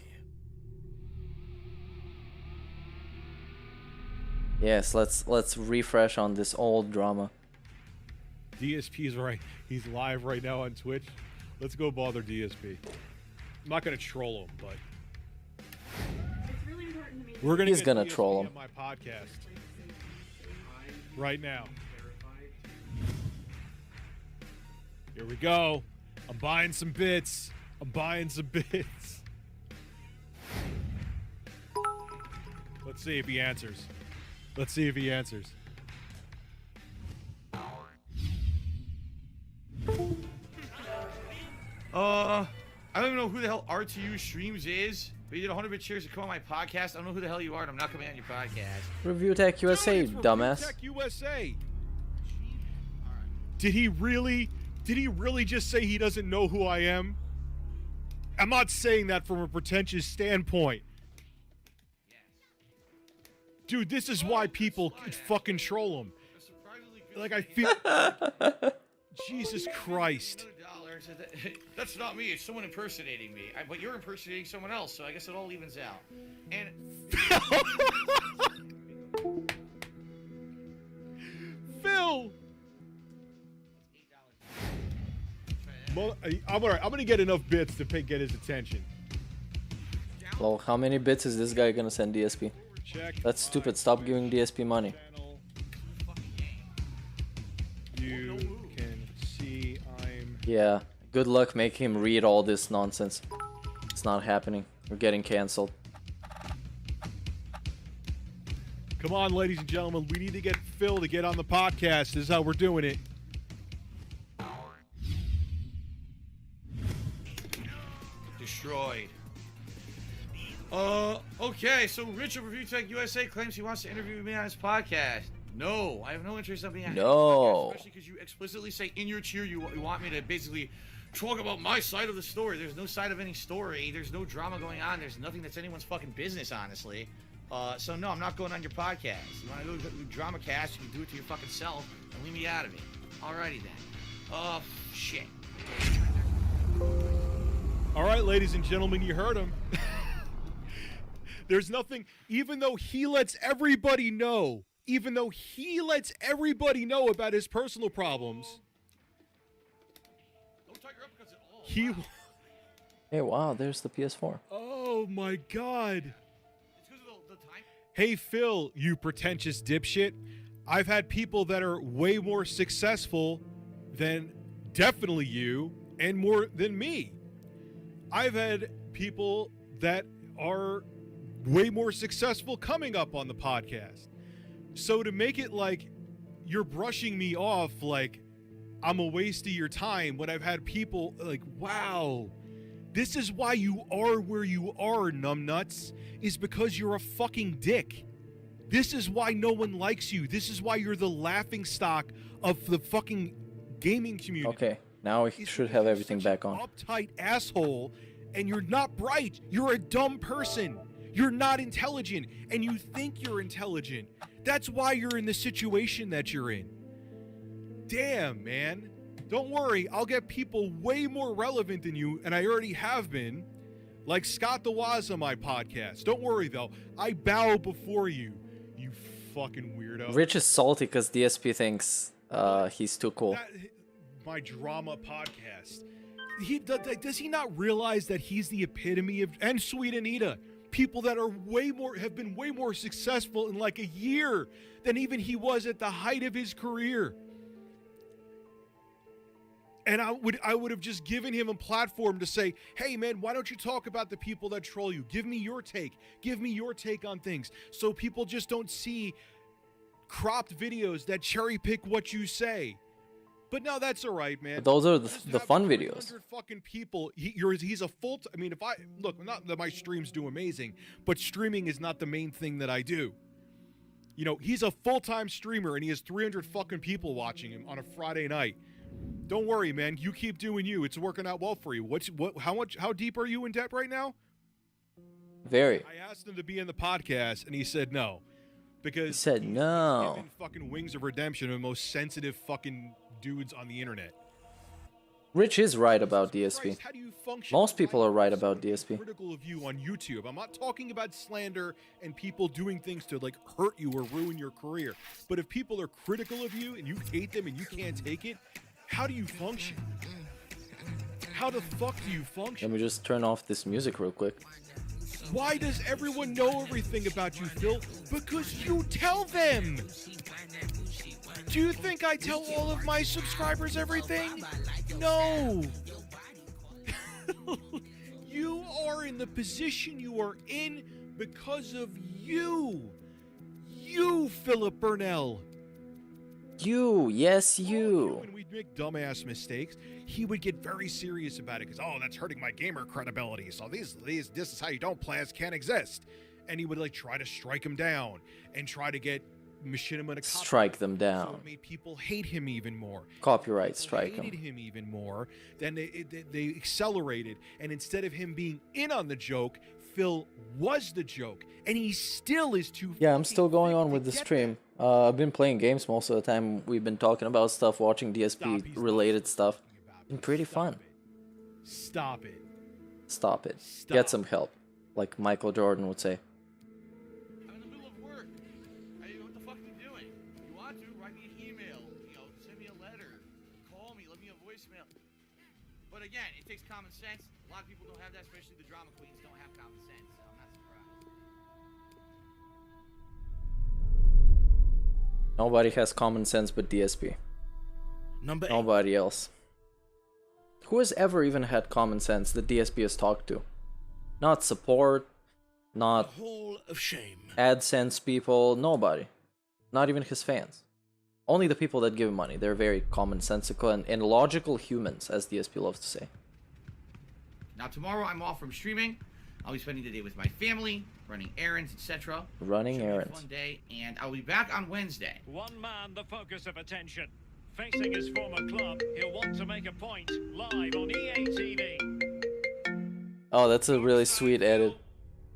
Yes, let's refresh on this old drama. DSP is right. He's live right now on Twitch. Let's go bother DSP. I'm not gonna troll him, but we're gonna. He's get gonna DSP troll him. on my podcast right now. Here we go. I'm buying some bits. I'm buying some bits. Let's see if he answers. Let's see if he answers. I don't even know who the hell RTU Streams is, but you did 100 bit shares to come on my podcast. I don't know who the hell you are, and I'm not coming on your podcast. Review Tech USA, Dude, dumbass. Review Tech USA. Did he really just say he doesn't know who I am? I'm not saying that from a pretentious standpoint. Dude, this is why people fucking troll him. Like, I feel... Jesus Christ. That's not me. It's someone impersonating me. But you're impersonating someone else, so I guess it all evens out. And... Phil! I'm gonna get enough bits to get his attention. Well, how many bits is this guy gonna send DSP? That's stupid. Stop giving DSP money. You can see I'm... Yeah, good luck making him read all this nonsense. It's not happening. We're getting cancelled. Come on, ladies and gentlemen. We need to get Phil to get on the podcast. This is how we're doing it. Destroyed. Okay, so Rich of Review Tech USA claims he wants to interview me on his podcast. No, I have no interest in being on his podcast, especially because you explicitly say in your cheer you want me to basically talk about my side of the story. There's no side of any story. There's no drama going on. There's nothing that's anyone's fucking business, honestly. So no, I'm not going on your podcast. You want to go do drama cast, you can do it to your fucking self and leave me out of it. Alrighty then. Shit. All right, ladies and gentlemen, you heard him. There's nothing, even though he lets everybody know, about his personal problems, Hey, wow, there's the PS4. Oh my God. Hey, Phil, you pretentious dipshit. I've had people that are way more successful than definitely you and more than me. I've had people that are way more successful coming up on the podcast. So to make it like you're brushing me off like I'm a waste of your time when I've had people like, wow, this is why you are where you are, numbnuts, is because you're a fucking dick. This is why no one likes you. This is why you're the laughingstock of the fucking gaming community. Okay, now we should have everything back on. Uptight asshole, and you're not bright. You're a dumb person. You're not intelligent, and you think you're intelligent. That's why you're in the situation that you're in. Damn, man. Don't worry, I'll get people way more relevant than you, and I already have been, like Scott the Waz on my podcast. Don't worry, though. I bow before you, you fucking weirdo. Rich is salty because DSP thinks he's too cool. My drama podcast. Does he not realize that he's the epitome of, and Sweet Anita, people that are have been way more successful in like a year than even he was at the height of his career. And I would have just given him a platform to say, hey man, why don't you talk about the people that troll you? Give me your take. Give me your take on things. So people just don't see cropped videos that cherry pick what you say. But no, that's all right, man. But those are the fun videos. Fucking people. He's a full. I mean, if I look, not that my streams do amazing, but streaming is not the main thing that I do. You know, he's a full-time streamer and he has 300 fucking people watching him on a Friday night. Don't worry, man. You keep doing you. It's working out well for you. How deep are you in debt right now? Very. I asked him to be in the podcast and he said no. Because he said no. Given fucking Wings of Redemption, the most sensitive fucking dudes on the internet. Rich is right about DSP. Most people are right about DSP. Critical of you on YouTube. I'm not talking about slander and people doing things to like hurt you or ruin your career. But if people are critical of you and you hate them and you can't take it, how do you function? How the fuck do you function? Let me just turn off this music real quick. Why does everyone know everything about you, Phil? Because you tell them! Do you think I tell all of my subscribers everything? No! You are in the position you are in because of you. You, Philip Burnell. You, yes, you. When we'd make dumbass mistakes, he would get very serious about it because, oh, that's hurting my gamer credibility. So this is how you don't play. This can't exist. And he would like try to strike him down and try to get machinima to strike them down. So it made people hate him even more. Copyright strike him. Hated him even more. Then they accelerated, and instead of him being in on the joke, Phil was the joke, and he still is too. Yeah, I'm still going on with the stream. I've been playing games most of the time. We've been talking about stuff, watching DSP related stuff. Been pretty fun. Stop it. Stop it. Get some help, like Michael Jordan would say. I'm in the middle of work. Hey, what the fuck are you doing? You want to write me an email? You know, send me a letter, call me, leave me a voicemail. But again, it takes common sense. A lot of people don't have that, especially the drama queens don't have common sense. So I'm not surprised. Nobody has common sense but DSP. Nobody else. Who has ever even had common sense that DSP has talked to? Not support, not Hall of Shame. AdSense people, nobody. Not even his fans. Only the people that give him money. They're very commonsensical and logical humans, as DSP loves to say. Now tomorrow I'm off from streaming. I'll be spending the day with my family, running errands, etc. Running errands. Fun day, and I'll be back on Wednesday. One man, the focus of attention. Facing his former club, he'll want to make a point live on EA TV. Oh, that's a really sweet edit.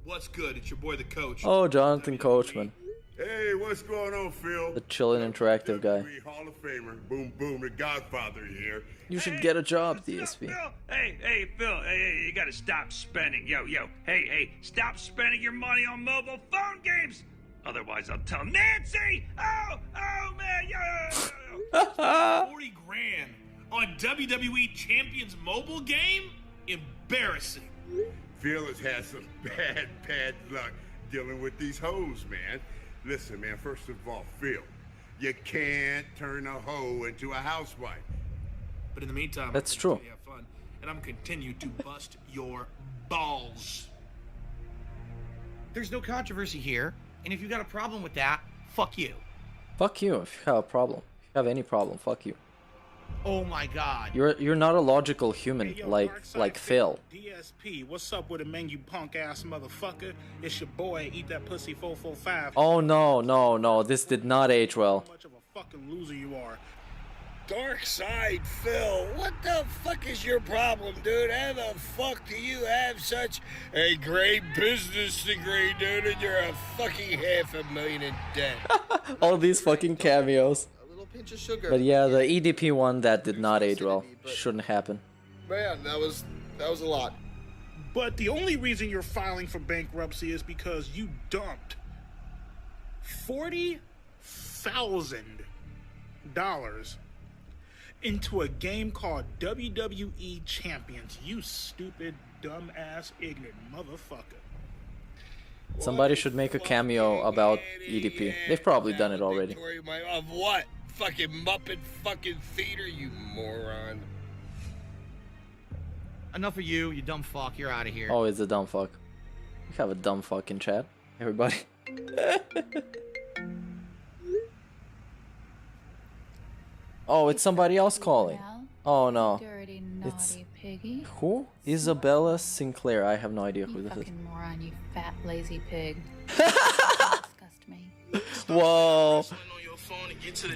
What's good? It's your boy, the coach. Oh, Jonathan Coachman. Hey, what's going on, Phil? The chillin' interactive guy. Hall of Famer, boom, boom, the Godfather here. You should get a job, DSP. Hey, Phil, hey, you gotta stop spending. Yo, hey, stop spending your money on mobile phone games. Otherwise, I'll tell Nancy. Oh, man, yo. 40 grand on WWE Champions mobile game? Embarrassing. Phil has had some bad luck dealing with these hoes, man. Listen, man, first of all, Phil, you can't turn a hoe into a housewife. But in the meantime, that's true. Have fun, and I'm continue to bust your balls. There's no controversy here, and if you got a problem with that, fuck you. Fuck you if you have a problem. If you have any problem, fuck you. Oh my god. You're not a logical human like Phil. DSP, what's up with it, man, you punk ass motherfucker? It's your boy, Eat That Pussy 445. Oh no, this did not age well. How much of a fucking loser you are. Dark Side Phil, what the fuck is your problem, dude? How the fuck do you have such a great business degree, dude, and you're a fucking $500,000 in debt? All these fucking cameos. Pinch of sugar. But yeah, the EDP one, that did not age well. Shouldn't happen. Man, that was a lot. But the only reason you're filing for bankruptcy is because you dumped $40,000 into a game called WWE Champions. You stupid, dumbass, ignorant motherfucker. Somebody should make a cameo about EDP. They've probably done it already. Of what? Fucking Muppet fucking theater, you moron. Enough of you dumb fuck. You're out of here. Oh, it's a dumb fuck. We have a dumb fuck in chat, everybody. Oh, it's somebody else calling. Oh no. Dirty, naughty piggy. Who? Isabella Sinclair. I have no idea who this is. Fucking moron, you fat lazy pig. Whoa.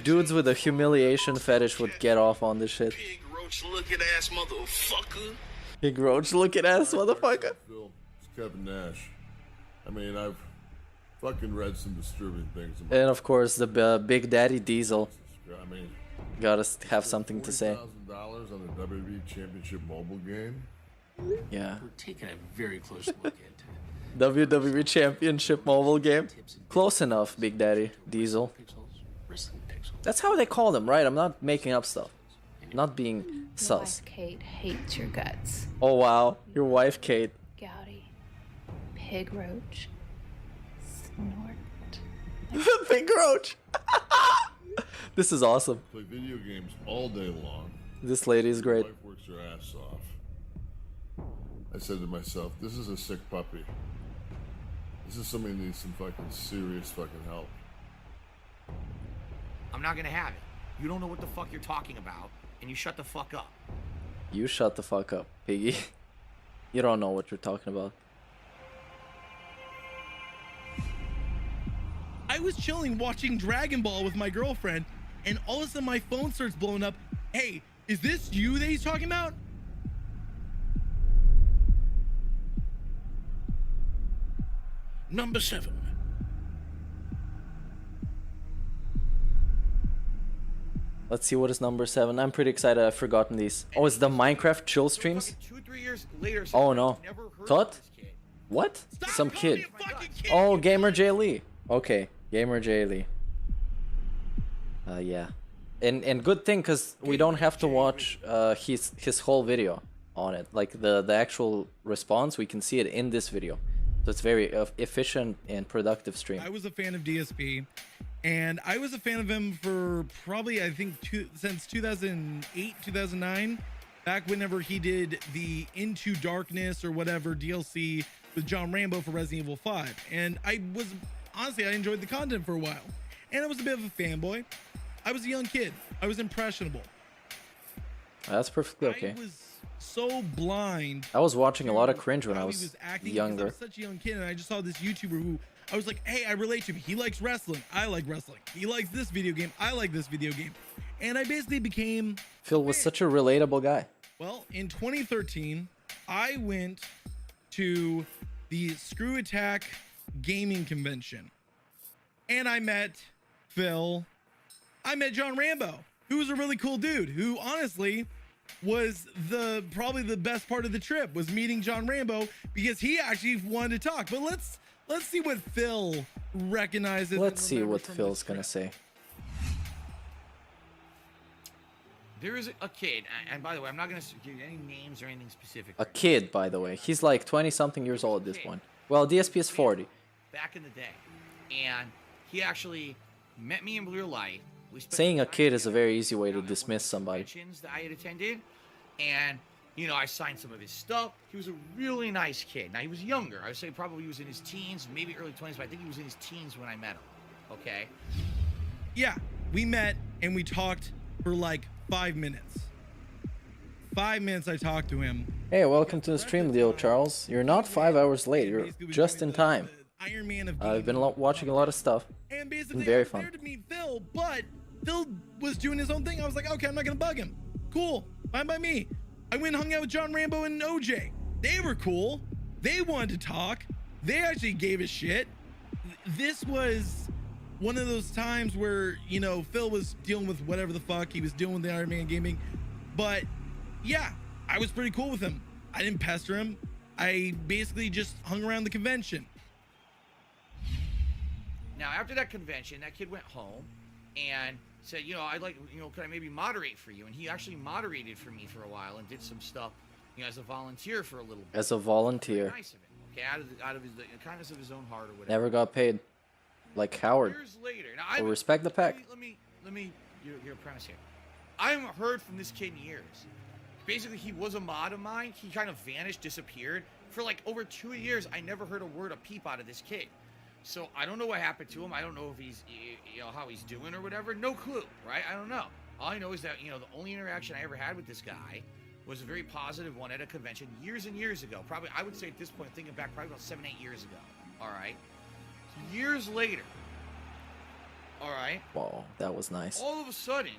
Dudes with a humiliation fetish would get off on this shit. Pig roach looking ass motherfucker. Pig roach looking ass motherfucker. Phil, it's Kevin Nash. I mean, I've fucking read some disturbing things. And of course, the Big Daddy Diesel. I mean, gotta have something to say. $40,000 on a WWE Championship mobile game? Yeah. We're taking a very close look at it. WWE Championship mobile game? Close enough, Big Daddy Diesel. That's how they call them, right? I'm not making up stuff. I'm not being sus. Your wife Kate hates your guts. Oh wow, your wife Kate. Gouty. Pig roach. Snort. Pig roach. This is awesome. Play video games all day long. This lady is great. My wife works her ass off. I said to myself, this is a sick puppy. This is somebody who needs some fucking serious fucking help. I'm not gonna have it. You don't know what the fuck you're talking about, and you shut the fuck up. You shut the fuck up, Piggy. You don't know what you're talking about. I was chilling watching Dragon Ball with my girlfriend, and all of a sudden my phone starts blowing up. Hey, is this you that he's talking about? Number 7. Let's see what is number 7. I'm pretty excited. I've forgotten these. Oh, it's the Minecraft chill streams? 2-3 years later. Oh no. Thought? What? Some kid. Oh, Gamer J Lee. Okay, Gamer J Lee. Yeah. And good thing, because we don't have to watch his whole video on it. Like the actual response, we can see it in this video. So it's very efficient and productive stream. I was a fan of DSP, and I was a fan of him for probably, I think, since 2008, 2009, back whenever he did the Into Darkness or whatever DLC with John Rambo for Resident Evil 5. And honestly, I enjoyed the content for a while. And I was a bit of a fanboy. I was a young kid. I was impressionable. That's perfectly okay. I was so blind. I was watching a lot of cringe when I was younger. I was such a young kid, and I just saw this YouTuber who I was like, hey, I relate to him. He likes wrestling. I like wrestling. He likes this video game. I like this video game. And I basically became... Phil was such a relatable guy. Well, in 2013, I went to the Screw Attack gaming convention, and I met Phil. I met John Rambo, who was a really cool dude, who honestly was probably the best part of the trip, was meeting John Rambo, because he actually wanted to talk. But let's see what Phil recognizes. Let's see what Phil's gonna say. There is a kid, and by the way, I'm not gonna give you any names or anything specific. A kid, by the way. He's like 20-something years old at this point. Well, DSP is 40. Back in the day, and he actually met me in real life. Saying a kid is a very easy way to dismiss somebody. That I had attended, and you know, I signed some of his stuff. He was a really nice kid. Now, he was younger. I would say probably he was in his teens, maybe early 20s, but I think he was in his teens when I met him. Okay? Yeah, we met and we talked for like 5 minutes. 5 minutes I talked to him. Hey, welcome to the stream, Leo Charles. You're not 5 hours late. You're just in time. Iron Man of I've been watching a lot of stuff. And basically, very I was fun. there to meet Phil, but Phil was doing his own thing. I was like, okay, I'm not gonna bug him. Cool, fine by me. I went and hung out with John Rambo and OJ. They were cool. They wanted to talk. They actually gave a shit. This was one of those times where, you know, Phil was dealing with whatever the fuck he was doing with the Iron Man gaming. But yeah, I was pretty cool with him. I didn't pester him. I basically just hung around the convention. Now, after that convention, that kid went home and said, you know, I'd like, you know, could I maybe moderate for you? And he actually moderated for me for a while and did some stuff, you know, as a volunteer for a little bit. As a volunteer. Nice of him, okay, out of the kindness of his own heart or whatever. Never got paid. Like Howard. Years later, now Well, respect the pack. Let me your premise here. I haven't heard from this kid in years. Basically, he was a mod of mine. He kind of vanished, disappeared. For like over 2 years, I never heard a word, a peep out of this kid. So I don't know what happened to him. I don't know if he's, you know, how he's doing or whatever. No clue, right? I don't know. All I know is that, you know, the only interaction I ever had with this guy was a very positive one at a convention years and years ago. Probably, I would say at this point, thinking back, probably about 7-8 years ago. All right. So years later. All right. Wow, that was nice. All of a sudden,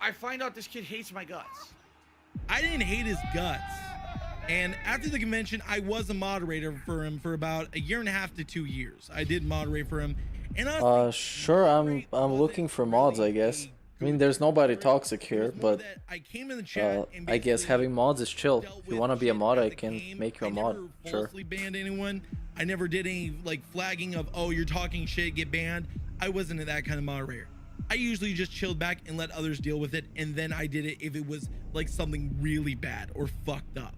I find out this kid hates my guts. I didn't hate his guts. And after the convention, I was a moderator for him for about 1.5 to 2 years. I did moderate for him. And sure, I'm looking for mods, I guess. I mean, there's nobody toxic here, but I guess having mods is chill. If you want to be a mod, I can make you a mod. Sure. Falsely banned anyone. I never did any like flagging of, oh, you're talking shit, get banned. I wasn't that kind of moderator. I usually just chilled back and let others deal with it, and then I did it if it was like something really bad or fucked up.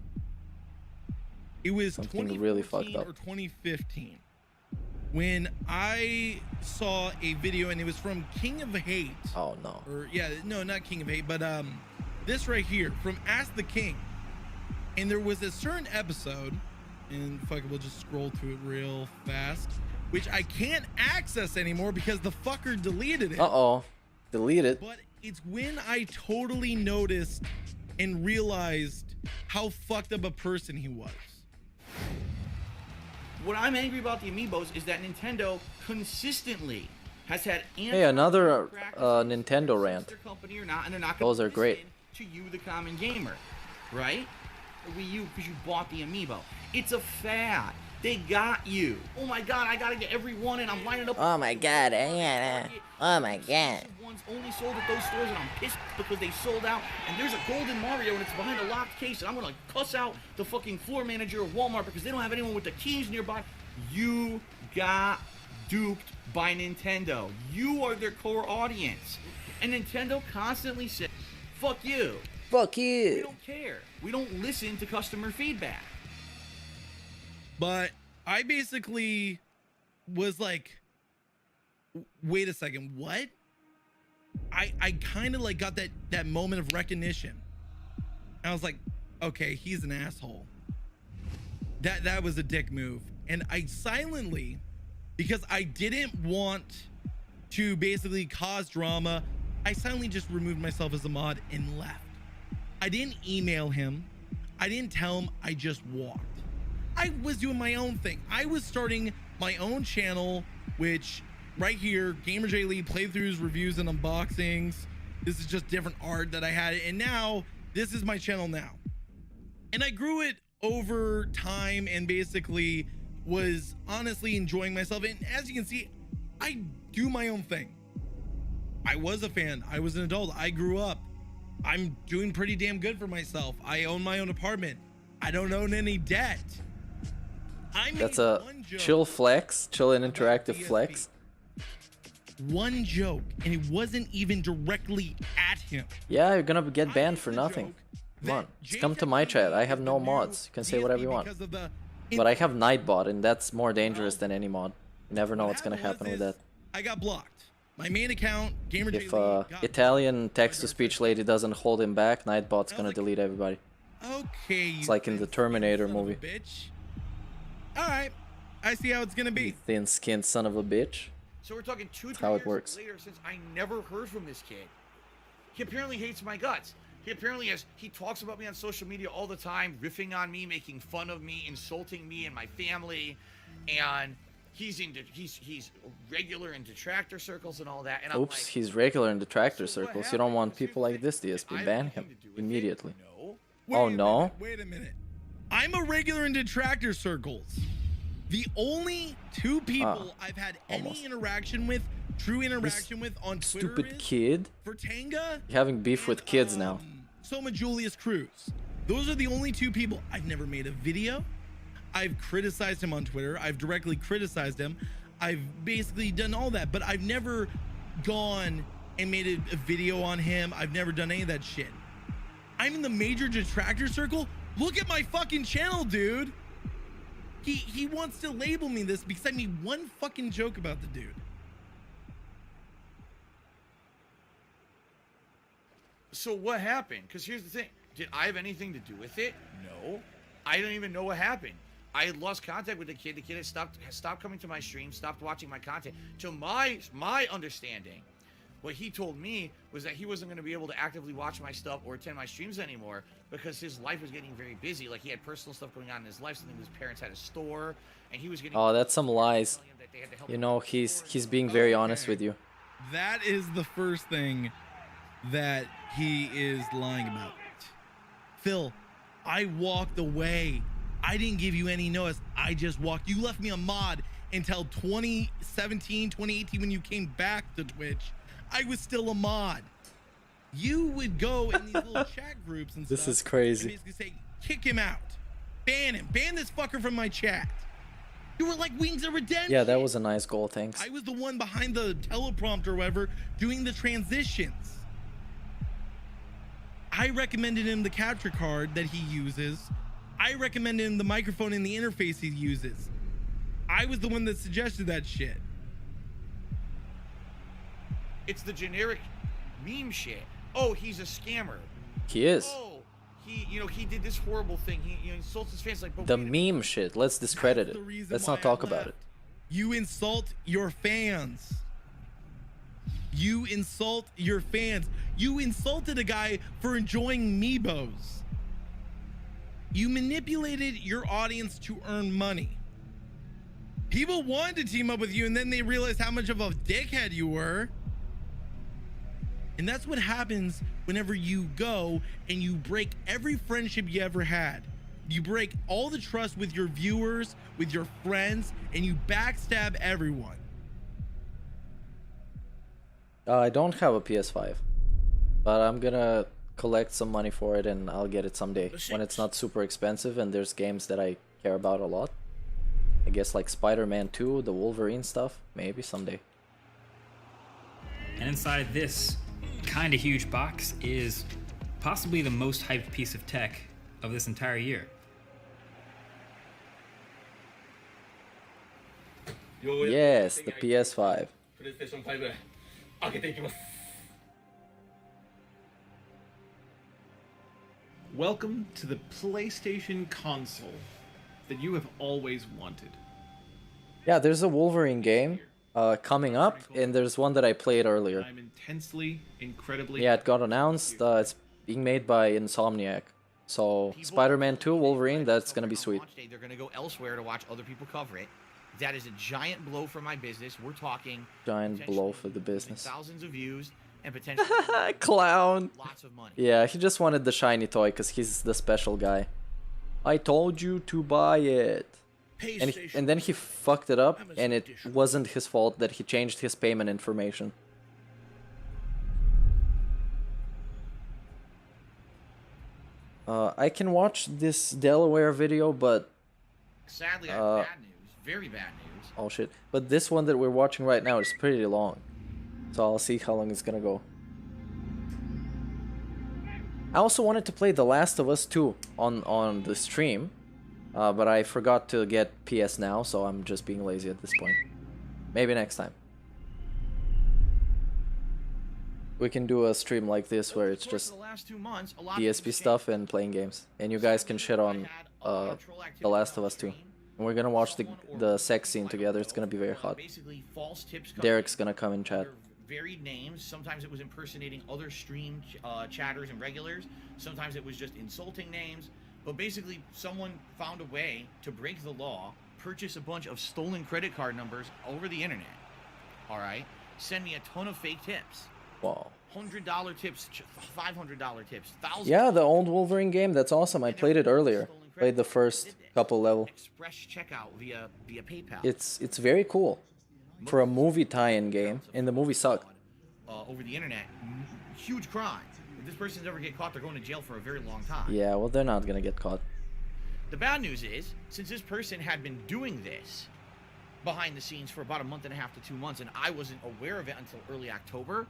It was 2014 really fucked up. Or 2015 when I saw a video, and it was from King of Hate. Oh no. Or yeah, no, not King of Hate, but this right here from Ask the King. And there was a certain episode and fuck it, we'll just scroll through it real fast, which I can't access anymore because the fucker deleted it. Uh-oh. Deleted. But it's when I totally noticed and realized how fucked up a person he was. What I'm angry about the amiibos is that Nintendo consistently has had Hey, another Nintendo rant. their company or not, and they're not going Those are great. to you, the common gamer, right? Wii U, because you bought the amiibo. It's a fad. They got you. Oh my god, I gotta get every one, and I'm lining up. Oh my god, oh my god. Ones only sold at those stores, and I'm pissed because they sold out. And there's a golden Mario, and it's behind a locked case, and I'm gonna cuss out the fucking floor manager of Walmart because they don't have anyone with the keys nearby. You got duped by Nintendo. You are their core audience, and Nintendo constantly says, "Fuck you." Fuck you. We don't care. We don't listen to customer feedback. But I basically was like, wait a second, what? I kind of like got that moment of recognition. I was like, okay, he's an asshole. That was a dick move. And I silently, because I didn't want to basically cause drama, I silently just removed myself as a mod and left. I didn't email him. I didn't tell him. I just walked. I was doing my own thing. I was starting my own channel, which right here, Gamer J Lee playthroughs, reviews, and unboxings. This is just different art that I had. And now this is my channel now. And I grew it over time and basically was honestly enjoying myself. And as you can see, I do my own thing. I was a fan. I was an adult. I grew up. I'm doing pretty damn good for myself. I own my own apartment. I don't own any debt. That's a chill flex, chill and interactive flex. One joke, and it wasn't even directly at him. Yeah, you're gonna get banned for nothing. Come on, just come to my chat. I have no mods. You can say whatever you want. But I have Nightbot, and that's more dangerous than any mod. You never know what's gonna happen with that. I got blocked. My main account, Gamer J If Lee, Italian text-to-speech lady doesn't hold him back, Nightbot's gonna delete everybody. Okay. It's like in the Terminator movie. Bitch. All right, I see how it's gonna be. Thin-skinned son of a bitch. So we're talking 2 That's how it years works. later since I never heard from this kid. He apparently hates my guts. He apparently he talks about me on social media all the time, riffing on me, making fun of me, insulting me and my family, and he's regular in detractor circles and all that. And Oops, he's regular in detractor circles. You don't want people like this, DSP. Ban him immediately. Oh no? Wait a minute. I'm a regular in detractor circles. The only 2 people I've had any interaction with, true interaction with on Twitter Stupid kid. for Tanga, You're having beef with kids now. Soma Julius Cruz. Those are the only 2 people. I've never made a video. I've criticized him on Twitter. I've directly criticized him. I've basically done all that, but I've never gone and made a video on him. I've never done any of that shit. I'm in the major detractor circle. Look at my fucking channel, dude. He wants to label me this because I made one fucking joke about the dude. So what happened? Because here's the thing. Did I have anything to do with it? No. I don't even know what happened. I had lost contact with the kid. The kid had stopped coming to my stream, stopped watching my content. To my understanding, what he told me was that he wasn't going to be able to actively watch my stuff or attend my streams anymore because his life was getting very busy. Like, he had personal stuff going on in his life. Something his parents had a store, and he was getting... Oh, that's some lies. You know, he's being very honest with you. That is the first thing that he is lying about. Phil, I walked away. I didn't give you any notice. I just walked. You left me a mod until 2017, 2018 when you came back to Twitch. I was still a mod. You would go in these little chat groups and This stuff is crazy. and basically say, kick him out. Ban him. Ban this fucker from my chat. You were like Wings of Redemption. Yeah, that was a nice goal, thanks. I was the one behind the teleprompter or whatever doing the transitions. I recommended him the capture card that he uses. I recommended him the microphone and the interface he uses. I was the one that suggested that shit. It's the generic meme shit. Oh, he's a scammer. He is. Oh, he did this horrible thing. He insults his fans like. But The meme shit. Let's discredit it. Let's not talk about it. You insult your fans. You insult your fans. You insulted a guy for enjoying Meebos. You manipulated your audience to earn money. People wanted to team up with you, and then they realized how much of a dickhead you were. And that's what happens whenever you go and you break every friendship you ever had. You break all the trust with your viewers, with your friends, and you backstab everyone. I don't have a PS5, but I'm gonna collect some money for it and I'll get it someday when it's not super expensive and there's games that I care about a lot. I guess like Spider-Man 2, the Wolverine stuff, maybe someday. And inside this kind of huge box is possibly the most hyped piece of tech of this entire year. Yes, the PS5. Welcome to the PlayStation console that you have always wanted. Yeah, there's a Wolverine game coming up, and there's one that I played earlier. I'm intensely, incredibly. Yeah, it got announced. It's being made by Insomniac. So Spider-Man 2, Wolverine, that's gonna be sweet. They're gonna go elsewhere to watch other people cover it. That is a giant blow for my business. We're talking Giant blow for the business. thousands of views and potentially Clown. lots of money. Yeah, he just wanted the shiny toy because he's the special guy. I told you to buy it. And then he fucked it up, and it wasn't his fault that he changed his payment information. I can watch this Delaware video, but... Sadly, I have bad news. Very bad news. Oh shit. But this one that we're watching right now is pretty long. So I'll see how long it's gonna go. I also wanted to play The Last of Us 2 on the stream. But I forgot to get PS Now, so I'm just being lazy at this point. Maybe next time. We can do a stream like this where it's just DSP stuff and playing games. And you guys can shit on The Last of Us 2. And we're gonna watch the sex scene together. It's gonna be very hot. Basically, false tips. Derek's gonna come in chat. Varied names. Sometimes it was impersonating other stream chatters and regulars. Sometimes it was just insulting names. But basically, someone found a way to break the law, purchase a bunch of stolen credit card numbers over the internet. All right, send me a ton of fake tips. Wow. $100 tips, $500 tips, $1,000. Yeah, the old Wolverine game. That's awesome. I played it earlier. Played the first couple level. Express checkout via PayPal. It's very cool for a movie tie-in game, and the movie sucked. Over the internet, huge crime. If this person's ever get caught, they're going to jail for a very long time. Yeah, well, they're not gonna get caught. The bad news is, since this person had been doing this behind the scenes for about a month and a half to 2 months, and I wasn't aware of it until early October,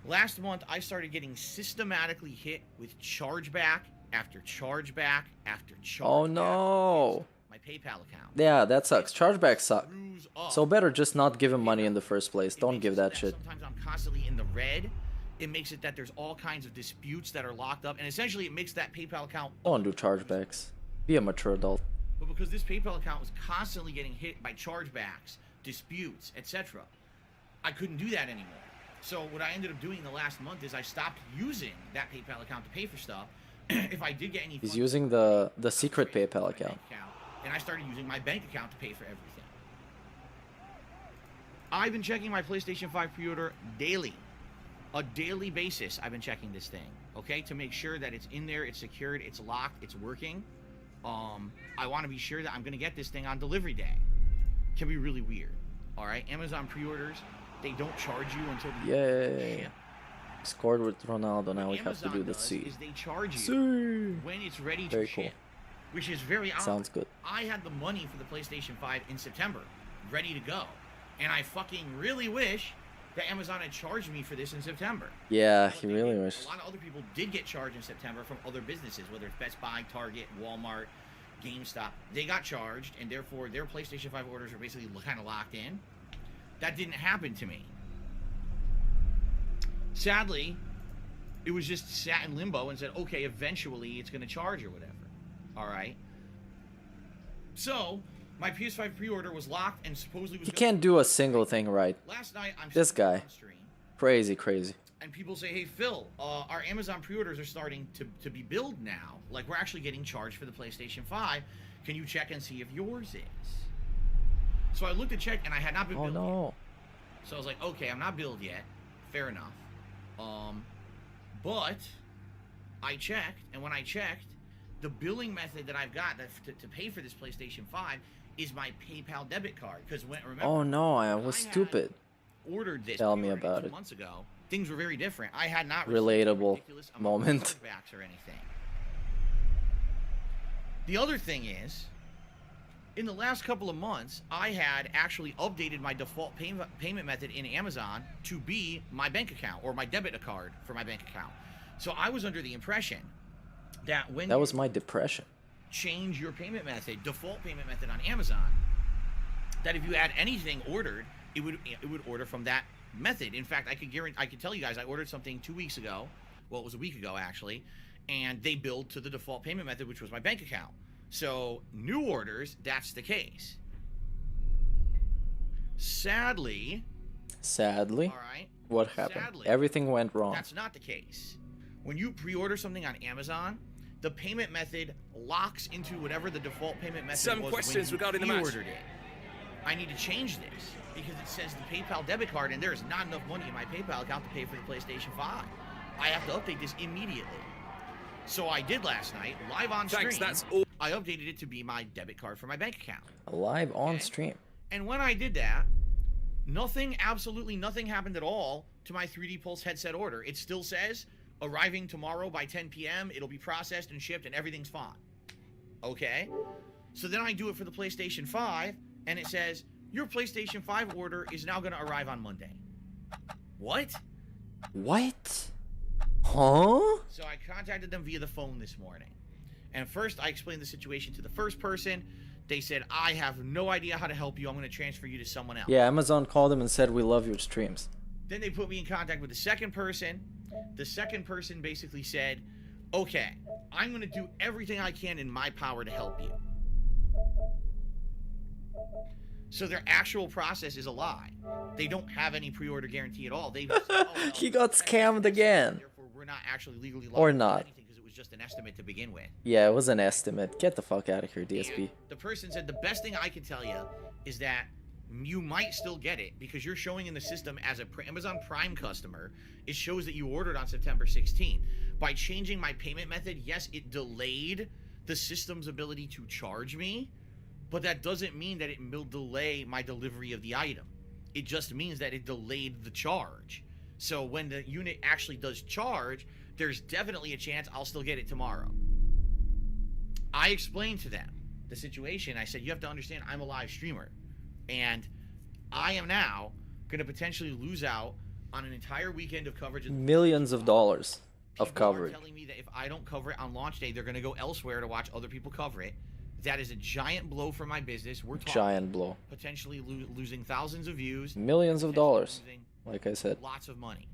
last month I started getting systematically hit with chargeback after chargeback after chargeback. Oh no! My PayPal account. Yeah, that sucks. Chargebacks suck. So better just not give him money in the first place. Don't give that shit. Sometimes I'm constantly in the red. It makes it that there's all kinds of disputes that are locked up, and essentially it makes that PayPal account. Don't do chargebacks. Be a mature adult. But because this PayPal account was constantly getting hit by chargebacks, disputes, etc., I couldn't do that anymore. So what I ended up doing the last month is I stopped using that PayPal account to pay for stuff. If I did get any, He's using the secret PayPal account. And I started using my bank account to pay for everything. I've been checking my PlayStation 5 pre-order daily. A daily basis, I've been checking this thing, okay? To make sure that it's in there, it's secured, it's locked, it's working. I want to be sure that I'm going to get this thing on delivery day. Can be really weird, all right? Amazon pre-orders, they don't charge you until the Yay. Scored with Ronaldo, now we have to do the C. Is they charge you when it's ready to Very ship, cool. which is very odd. Sounds good. I had the money for the PlayStation 5 in September, ready to go. And I fucking really wish that Amazon had charged me for this in September. Yeah, he really wished. A lot of other people did get charged in September from other businesses, whether it's Best Buy, Target, Walmart, GameStop. They got charged, and therefore their PlayStation 5 orders were basically kind of locked in. That didn't happen to me. Sadly, It was just sat in limbo and said, okay, eventually it's going to charge or whatever. All right. So my PS5 pre-order was locked and supposedly was. He can't do a single thing right. Last night, I'm this guy, crazy. and people say, hey, Phil, our Amazon pre-orders are starting to be billed now. Like, we're actually getting charged for the PlayStation 5. Can you check and see if yours is? So I looked to check, and I had not been billed yet. So I was like, okay, I'm not billed yet. Fair enough. But I checked, and when I checked, the billing method that I've got to pay for this PlayStation 5 is my PayPal debit card. Because remember, Oh no, I was stupid. Ordered this. Tell me about 2 it. months ago. Things were very different. I had not Relatable moment. backs or anything. The other thing is, in the last couple of months, I had actually updated my default payment method in Amazon to be my bank account or my debit card for my bank account. So I was under the impression that when that was my depression. Change your payment method, default payment method on Amazon, that if you had anything ordered, it would order from that method. In fact, I could tell you guys, I ordered something 2 weeks ago. Well, it was a week ago actually, and they billed to the default payment method, which was my bank account. So new orders, that's the case. Sadly. All right. What happened? Everything went wrong. That's not the case. When you pre-order something on Amazon, the payment method locks into whatever the default payment method Some was questions when you regarding the match. pre-ordered it. I need to change this because it says the PayPal debit card, and there is not enough money in my PayPal account to pay for the PlayStation 5. I have to update this immediately. So I did last night, live on stream. That's all. I updated it to be my debit card for my bank account. Live on stream. And when I did that, absolutely nothing happened at all to my 3D Pulse headset order. It still says arriving tomorrow by 10 p.m. It'll be processed and shipped and everything's fine. Okay? So then I do it for the PlayStation 5 and it says your PlayStation 5 order is now going to arrive on Monday. What? What? Huh? So I contacted them via the phone this morning. And first I explained the situation to the first person. They said, I have no idea how to help you. I'm going to transfer you to someone else. Yeah, Amazon called them and said, we love your streams. Then they put me in contact with the second person. The second person basically said, okay, I'm going to do everything I can in my power to help you. So their actual process is a lie. They don't have any pre-order guarantee at all. They said, oh, well, he got scammed again. Therefore, we're not actually legally Or liable not. for anything because it was just an estimate to begin with. Yeah, it was an estimate. Get the fuck out of here, DSP. And the person said the best thing I can tell you is that you might still get it because you're showing in the system as a Amazon Prime customer. It shows that you ordered on September 16th. By changing my payment method, yes, it delayed the system's ability to charge me, but that doesn't mean that it will delay my delivery of the item. It just means that it delayed the charge. So when the unit actually does charge, there's definitely a chance I'll still get it tomorrow. I explained to them the situation. I said, you have to understand I'm a live streamer. And I am now going to potentially lose out on an entire weekend of coverage. Millions of dollars of coverage. People are telling me that if I don't cover it on launch day, they're going to go elsewhere to watch other people cover it. That is a giant blow for my business. We're talking Giant blow. potentially losing thousands of views. Millions of dollars. Like I said. Lots of money.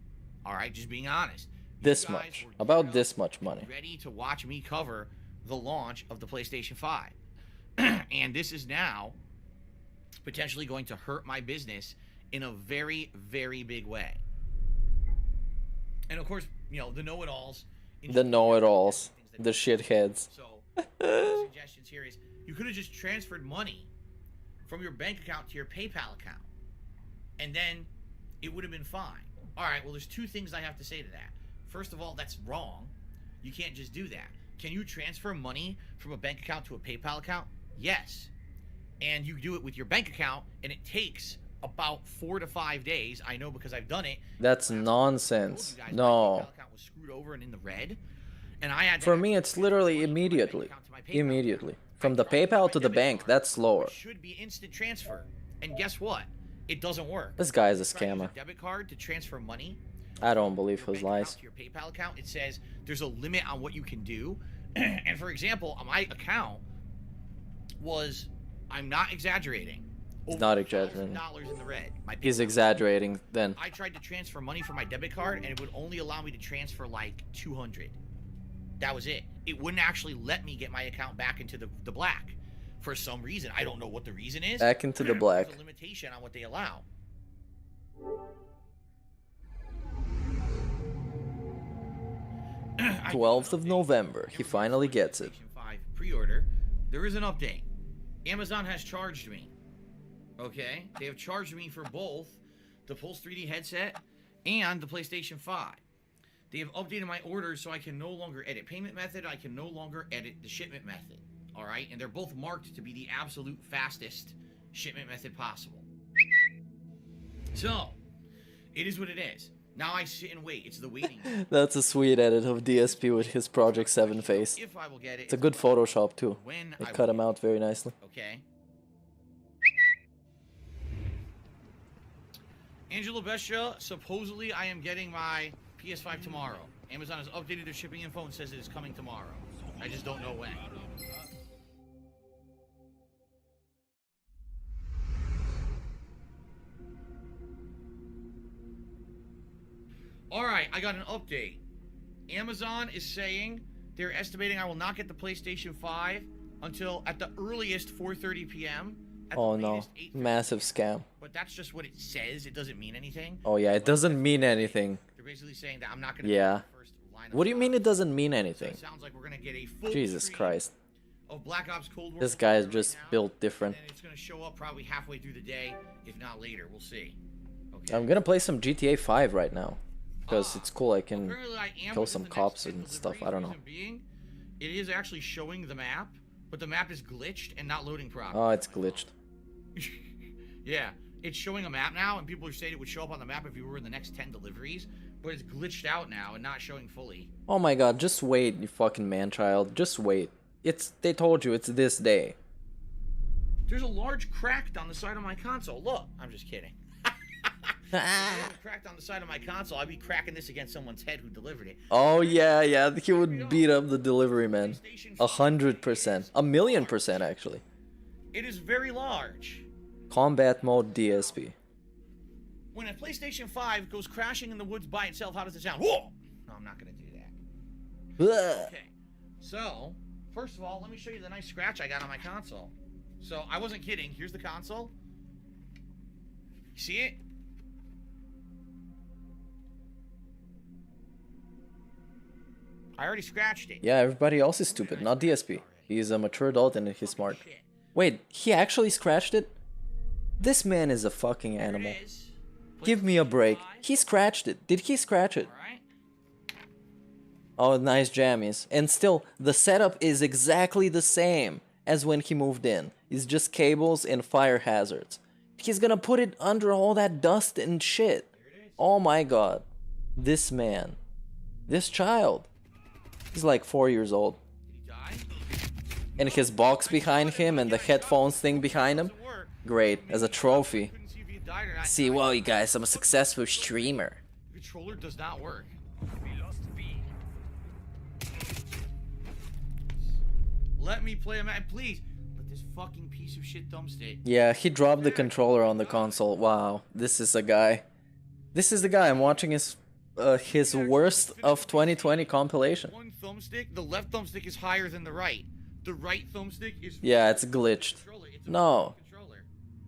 All right, just being honest. This much. About this much money. Ready to watch me cover the launch of the PlayStation 5. And this is now potentially going to hurt my business in a very, very big way. And of course, you know, the know-it-alls. The know-it-alls. The shitheads. So, the suggestions here is you could have just transferred money from your bank account to your PayPal account. And then it would have been fine. All right, well, there's two things I have to say to that. First of all, that's wrong. You can't just do that. Can you transfer money from a bank account to a PayPal account? Yes. And you do it with your bank account, and it takes about 4 to 5 days. I know because I've done it. That's nonsense. My No. PayPal account was screwed over and in the red. And I had For me, it's literally immediately. Immediately. From the PayPal to the bank, that's slower. Should be instant transfer. And guess what? It doesn't work. This guy is a Try to use scammer. Debit card to transfer money I don't believe his lies. to your PayPal account. It says there's a limit on what you can do. And for example, on my account was, I'm not exaggerating, He's not exaggerating. $1,000 in the red. He's exaggerating then. I tried to transfer money from my debit card, and it would only allow me to transfer like 200. That was it. It wouldn't actually let me get my account back into the black for some reason. I don't know what the reason is. Back into the black. There's a limitation on what they allow. 12th of November. He finally gets it. 5 pre-order. There is an update. Amazon has charged me. Okay? They have charged me for both the Pulse 3D headset and the PlayStation 5. They have updated my orders so I can no longer edit payment method. I can no longer edit the shipment method. All right? And they're both marked to be the absolute fastest shipment method possible. So, it is what it is. Now I sit and wait. It's the waiting. That's a sweet edit of DSP with his Project 7 face. If I will get it, it's a good Photoshop too. When They cut him out very nicely. Okay. Angela Bestia, supposedly I am getting my PS5 tomorrow. Amazon has updated their shipping info and says it is coming tomorrow. I just don't know when. Alright, I got an update. Amazon is saying they're estimating I will not get the PlayStation 5 until at the earliest 4:30 p.m. Oh no, massive scam. But that's just what it says. It doesn't mean anything. Oh yeah, it doesn't mean anything. They're basically saying that I'm not going to Yeah. be the first line. What do you mean it doesn't mean anything? It sounds like we're going to get a full Jesus stream Christ. of Black Ops Cold War. This guy is just built different. And it's going to show up probably halfway through the day, if not later. We'll see. Okay. I'm gonna play some GTA 5 right now. Because it's cool, I can Apparently I am kill within some the next cops 10 and stuff, I don't know. being, it is actually showing the map, but the map is glitched and not loading properly. Oh, it's glitched. Yeah, it's showing a map now, and people are saying it would show up on the map if you were in the next 10 deliveries, but it's glitched out now and not showing fully. Oh my god, just wait, you fucking man-child. Just wait. They told you it's this day. There's a large crack down the side of my console. Look, I'm just kidding. Cracked on the side of my console. I'd be cracking this against someone's head who delivered it. Oh yeah, yeah, he would beat up the delivery man. 100%. 1,000,000% actually. It is very large. Combat mode DSP. When a PlayStation 5 goes crashing in the woods by itself, how does it sound? Whoa! No, I'm not going to do that. Okay. So, first of all, let me show you the nice scratch I got on my console. So, I wasn't kidding. Here's the console. See it? I already scratched it. Yeah, everybody else is stupid, not DSP. He's a mature adult and he's smart. Wait, he actually scratched it? This man is a fucking animal. Give me a break. He scratched it. Did he scratch it? Oh, nice jammies. And still, the setup is exactly the same as when he moved in. It's just cables and fire hazards. He's gonna put it under all that dust and shit. Oh my god. This man. This child. He's like 4 years old. And his box behind him and the headphones thing behind him. Great, as a trophy. See, well, you guys, I'm a successful streamer. The controller does not work. Let me play a match, please. But this fucking piece of shit thumbstick. Yeah, he dropped the controller on the console. Wow, this is a guy. This is the guy. I'm watching his worst of 2020 compilation. One thumbstick, the left thumbstick is higher than the right. The right thumbstick is. Yeah, it's glitched. No.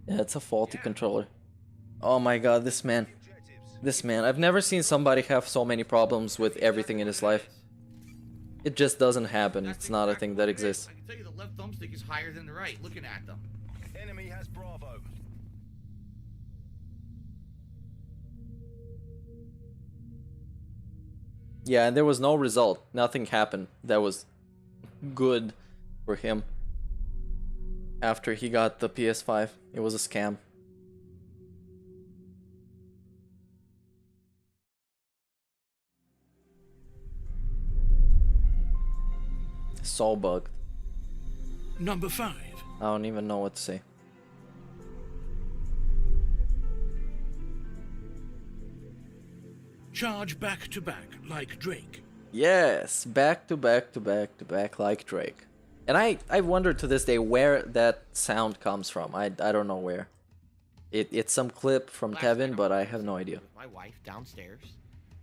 Yeah, it's a faulty controller. Oh my god, this man. This man. I've never seen somebody have so many problems with everything in his life. It just doesn't happen. It's not a thing that exists. I can tell you the left thumbstick is higher than the right, looking at them. Enemy has Bravo. Yeah, and there was no result. Nothing happened. That was good for him. After he got the PS5, it was a scam. So bugged. Number 5. I don't even know what to say. Charge back to back like Drake. Yes, back to back to back to back like Drake. And I wonder to this day where that sound comes from. I don't know where. It's some clip from Kevin, but I have no idea. With my wife downstairs,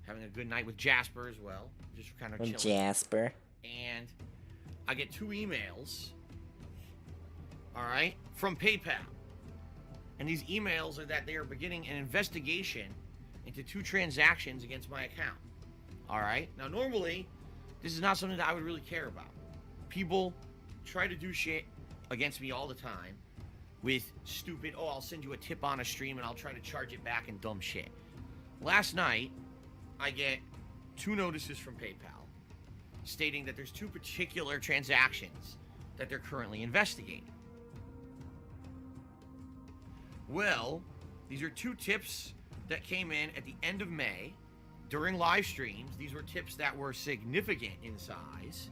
having a good night with Jasper as well, just kind of chilling. Jasper. And I get 2 emails, all right, from PayPal. And these emails are that they are beginning an investigation into 2 transactions against my account. All right. Now, normally, this is not something that I would really care about. People try to do shit against me all the time with stupid, oh, I'll send you a tip on a stream and I'll try to charge it back and dumb shit. Last night, I get 2 notices from PayPal stating that there's 2 particular transactions that they're currently investigating. Well, these are 2 tips that came in at the end of May during live streams. These were tips that were significant in size.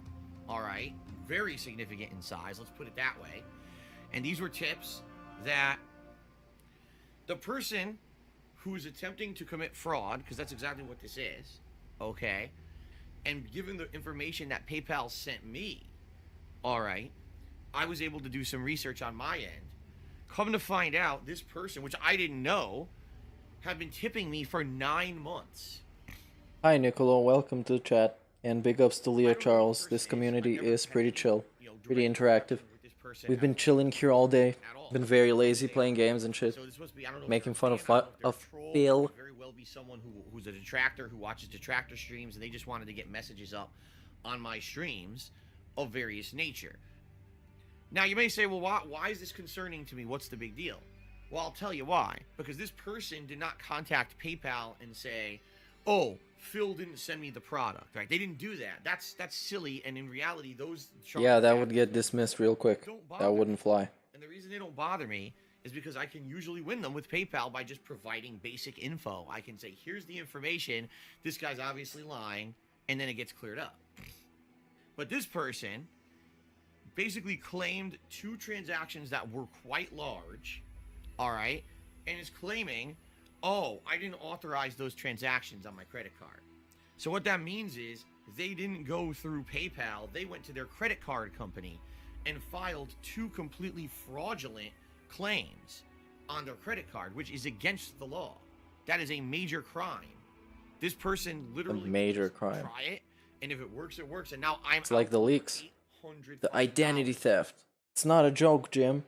All right, very significant in size, let's put it that way. And these were tips that the person who is attempting to commit fraud, because that's exactly what this is, okay, and given the information that PayPal sent me, all right, I was able to do some research on my end. Come to find out, this person, which I didn't know, had been tipping me for 9 months. Hi Nicolo, welcome to the chat, and big ups to Leo Charles. This community is pretty chill, pretty interactive. We've been chilling here all day, been very lazy playing games and shit, making fun of Phil. Very well be someone who's a detractor, who watches detractor streams, and they just wanted to get messages up on my streams of various nature. Now you may say, well, why is this concerning to me? What's the big deal? Well, I'll tell you why. Because this person did not contact PayPal and say, oh, Phil didn't send me the product, right? They didn't do that. That's silly, and in reality, those charges, Yeah, that would get dismissed real quick. That wouldn't fly. And the reason they don't bother me is because I can usually win them with PayPal by just providing basic info. I can say, here's the information, this guy's obviously lying, and then it gets cleared up. But this person basically claimed 2 transactions that were quite large, all right, and is claiming, oh, I didn't authorize those transactions on my credit card. So what that means is they didn't go through PayPal. They went to their credit card company and filed 2 completely fraudulent claims on their credit card, which is against the law. That is a major crime. This person literally a major crime. Try it, and if it works, it works. And now I'm It's like the leaks. The identity theft. It's not a joke, Jim.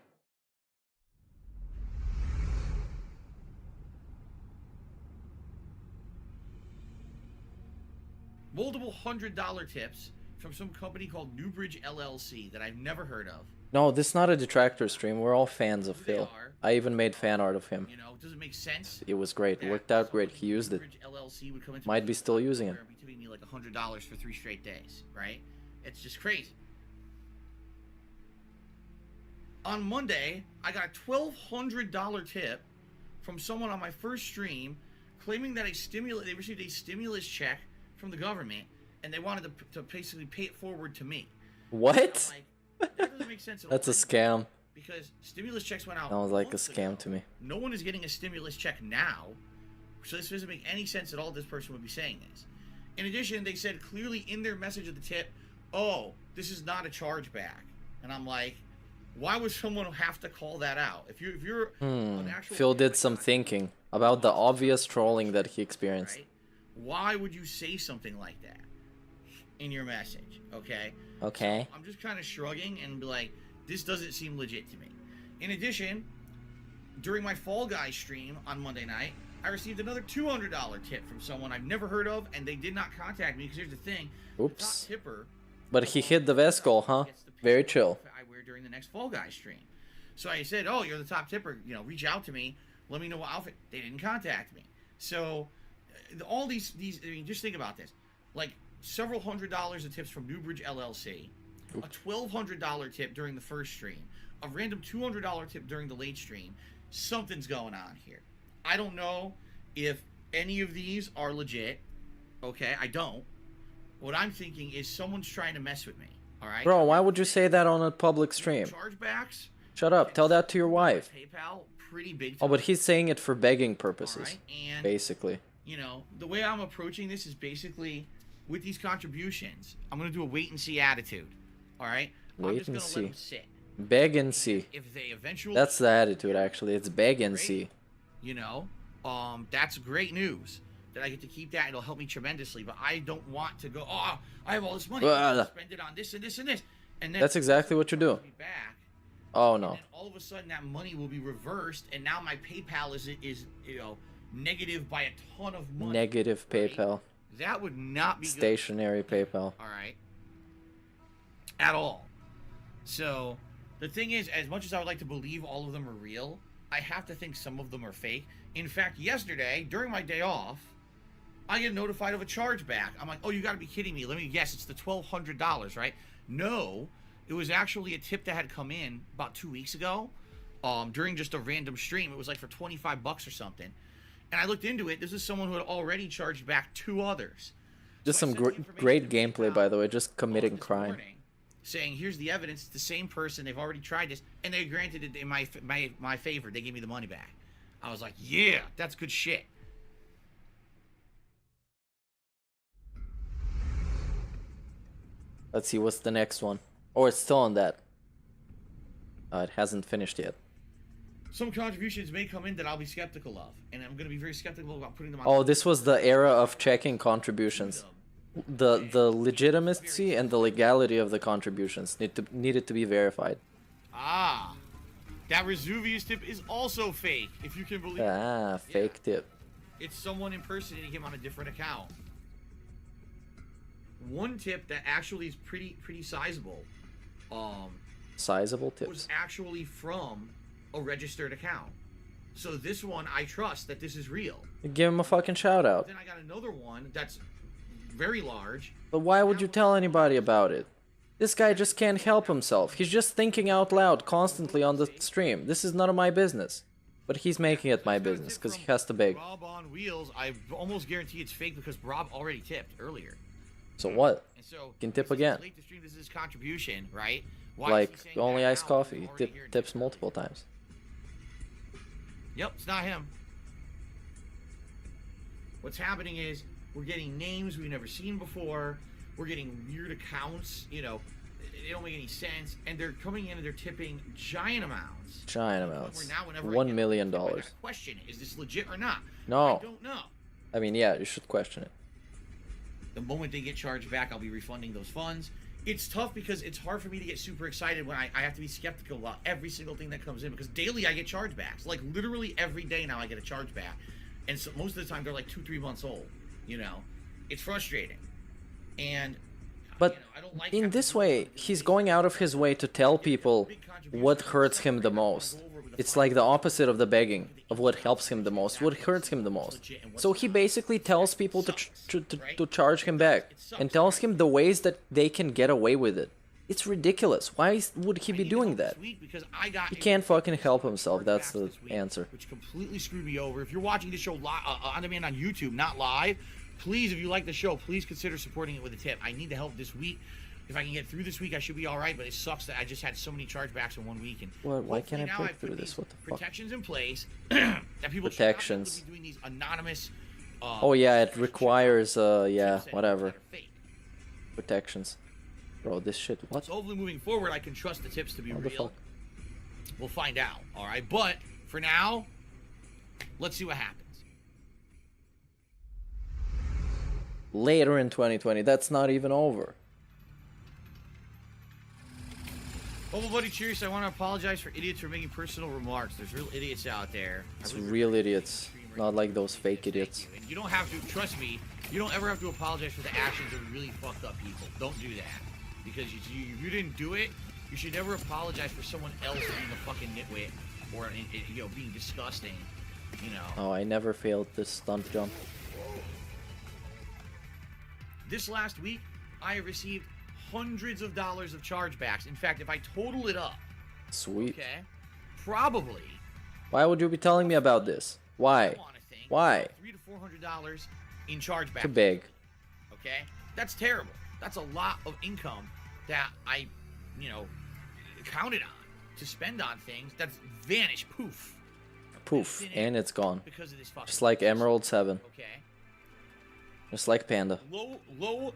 Multiple $100 tips from some company called Newbridge LLC that I've never heard of. No, this is not a detractor stream. We're all fans of Phil. I even made fan art of him. You know, does it make sense? It was great. It worked out great. He used it. LLC would come into Might be still using it. Be tipping me like $100 for 3 straight days, right? It's just crazy. On Monday, I got a $1,200 tip from someone on my first stream claiming that they received a stimulus check from the government and they wanted to basically pay it forward to me. What? Like, that doesn't make sense at all. That's a scam. Because stimulus checks went out. Sounds like a scam to me. No one is getting a stimulus check now, so this doesn't make any sense at all. This person would be saying this. In addition, they said clearly in their message of the tip, oh, this is not a chargeback. And I'm like, why would someone have to call that out? If you're an actual Phil did some thinking about the obvious trolling that he experienced. Right? Why would you say something like that in your message? Okay. Okay. So I'm just kind of shrugging and be like, this doesn't seem legit to me. In addition, during my Fall Guys stream on Monday night, I received another $200 tip from someone I've never heard of, and they did not contact me because here's the thing. Oops. The top tipper, But he hit the vest goal, huh? Very chill. I wear during the next Fall Guys stream. So I said, oh, you're the top tipper. You know, reach out to me. Let me know what outfit. They didn't contact me. So all these, I mean, just think about this. Like several $100s of tips from Newbridge LLC, a $1,200 tip during the first stream, a random $200 tip during the late stream. Something's going on here. I don't know if any of these are legit. Okay, I don't. What I'm thinking is someone's trying to mess with me. All right. Bro, why would you say that on a public stream? Chargebacks. Shut up. Tell that to your wife. PayPal, pretty big. Oh, but he's saying it for begging purposes, right? And, basically. You know, the way I'm approaching this is basically with these contributions, I'm gonna do a wait and see attitude. All right. Wait and see. Let them sit. Beg and see. If they eventually. That's the attitude, actually. It's beg and see. You know, that's great news that I get to keep that. It'll help me tremendously. But I don't want to go, oh, I have all this money. I'll spend it on this and this and this. And then That's exactly what you do. Oh no. and then all of a sudden that money will be reversed, and now my PayPal is you know, negative by a ton of money. Negative PayPal. That would not be good. Stationary PayPal. All right. At all. So the thing is, as much as I would like to believe all of them are real, I have to think some of them are fake. In fact, yesterday, during my day off, I get notified of a chargeback. I'm like, oh, you got to be kidding me. Let me guess. It's the $1,200, right? No, it was actually a tip that had come in about 2 weeks ago during just a random stream. It was like for 25 bucks or something. And I looked into it. This is someone who had already charged back 2 others. Just some great gameplay, by the way. Just committing crime. Saying, here's the evidence. It's the same person. They've already tried this. And they granted it in my favor. They gave me the money back. I was like, yeah, that's good shit. Let's see, what's the next one? Oh, it's still on that. It hasn't finished yet. Some contributions may come in that I'll be skeptical of. And I'm going to be very skeptical about putting them on. Oh, this was the era of checking contributions. The legitimacy and the legality of the contributions needed to be verified. Ah, that Vesuvius tip is also fake, if you can believe it. Ah, fake tip. It's someone impersonating him on a different account. One tip that actually is pretty sizable. Sizable tips. Was actually from a registered account. So this one, I trust that this is real. Give him a fucking shout out. Then I got another one that's very large. But why would you tell anybody about it? This guy just can't help himself. He's just thinking out loud constantly on the stream. This is none of my business. But he's making it my business because he has to beg. Rob on wheels. I almost guarantee it's fake because Rob already tipped earlier. So what? And so, you can tip again. Late to stream, this is his contribution, right? Why like only iced coffee. He tips multiple times. Yep, it's not him. What's happening is we're getting names we've never seen before. We're getting weird accounts, you know, they don't make any sense, and they're coming in and they're tipping giant amounts. Giant amounts. $1 million. Question: is this legit or not? No. I don't know. I mean, yeah, you should question it. The moment they get charged back, I'll be refunding those funds. It's tough because it's hard for me to get super excited when I have to be skeptical about every single thing that comes in, because daily I get chargebacks. Like literally every day now I get a chargeback, and so most of the time they're like 2-3 months old. You know, it's frustrating. And but in this way, he's going out of his way to tell people what hurts him the most. It's like the opposite of the begging, of what helps him the most, what hurts him the most. So he basically tells people to charge him back, and tells him the ways that they can get away with it. It's ridiculous. Why would he be doing that? He can't fucking help himself, that's the answer. Which completely screwed me over. If you're watching this show on demand on YouTube, not live, please, if you like the show, please consider supporting it with a tip. I need the help this week. If I can get through this week, I should be all right. But it sucks that I just had so many chargebacks in 1 week. And why can't I break through this? What the fuck? Protections in place that people protections. should not be doing these anonymous. Oh yeah, it requires yeah, whatever. Protections. Bro, this shit. What? So hopefully, moving forward, I can trust the tips to be real. We'll find out. All right, but for now, let's see what happens. Later in 2020, that's not even over. Oh, buddy, cheers. I want to apologize for idiots for making personal remarks. There's real idiots out there. It's real idiots, not like those fake idiots. And you don't have to, trust me, you don't ever have to apologize for the actions of really fucked up people. Don't do that. Because you didn't do it, you should never apologize for someone else being a fucking nitwit or, you know, being disgusting, you know. Oh, I never failed this stunt jump. This last week, I have received hundreds of dollars of chargebacks. In fact, if I total it up, sweet. Okay, probably. Why would you be telling me about this? Why? Why? $300 to $400 in chargebacks. To beg. Okay, that's terrible. That's a lot of income that I, you know, counted on to spend on things. That's vanished. Poof. Poof, and it's gone. Because of this fucking just like Emerald 7. Okay. Just like Panda. Well,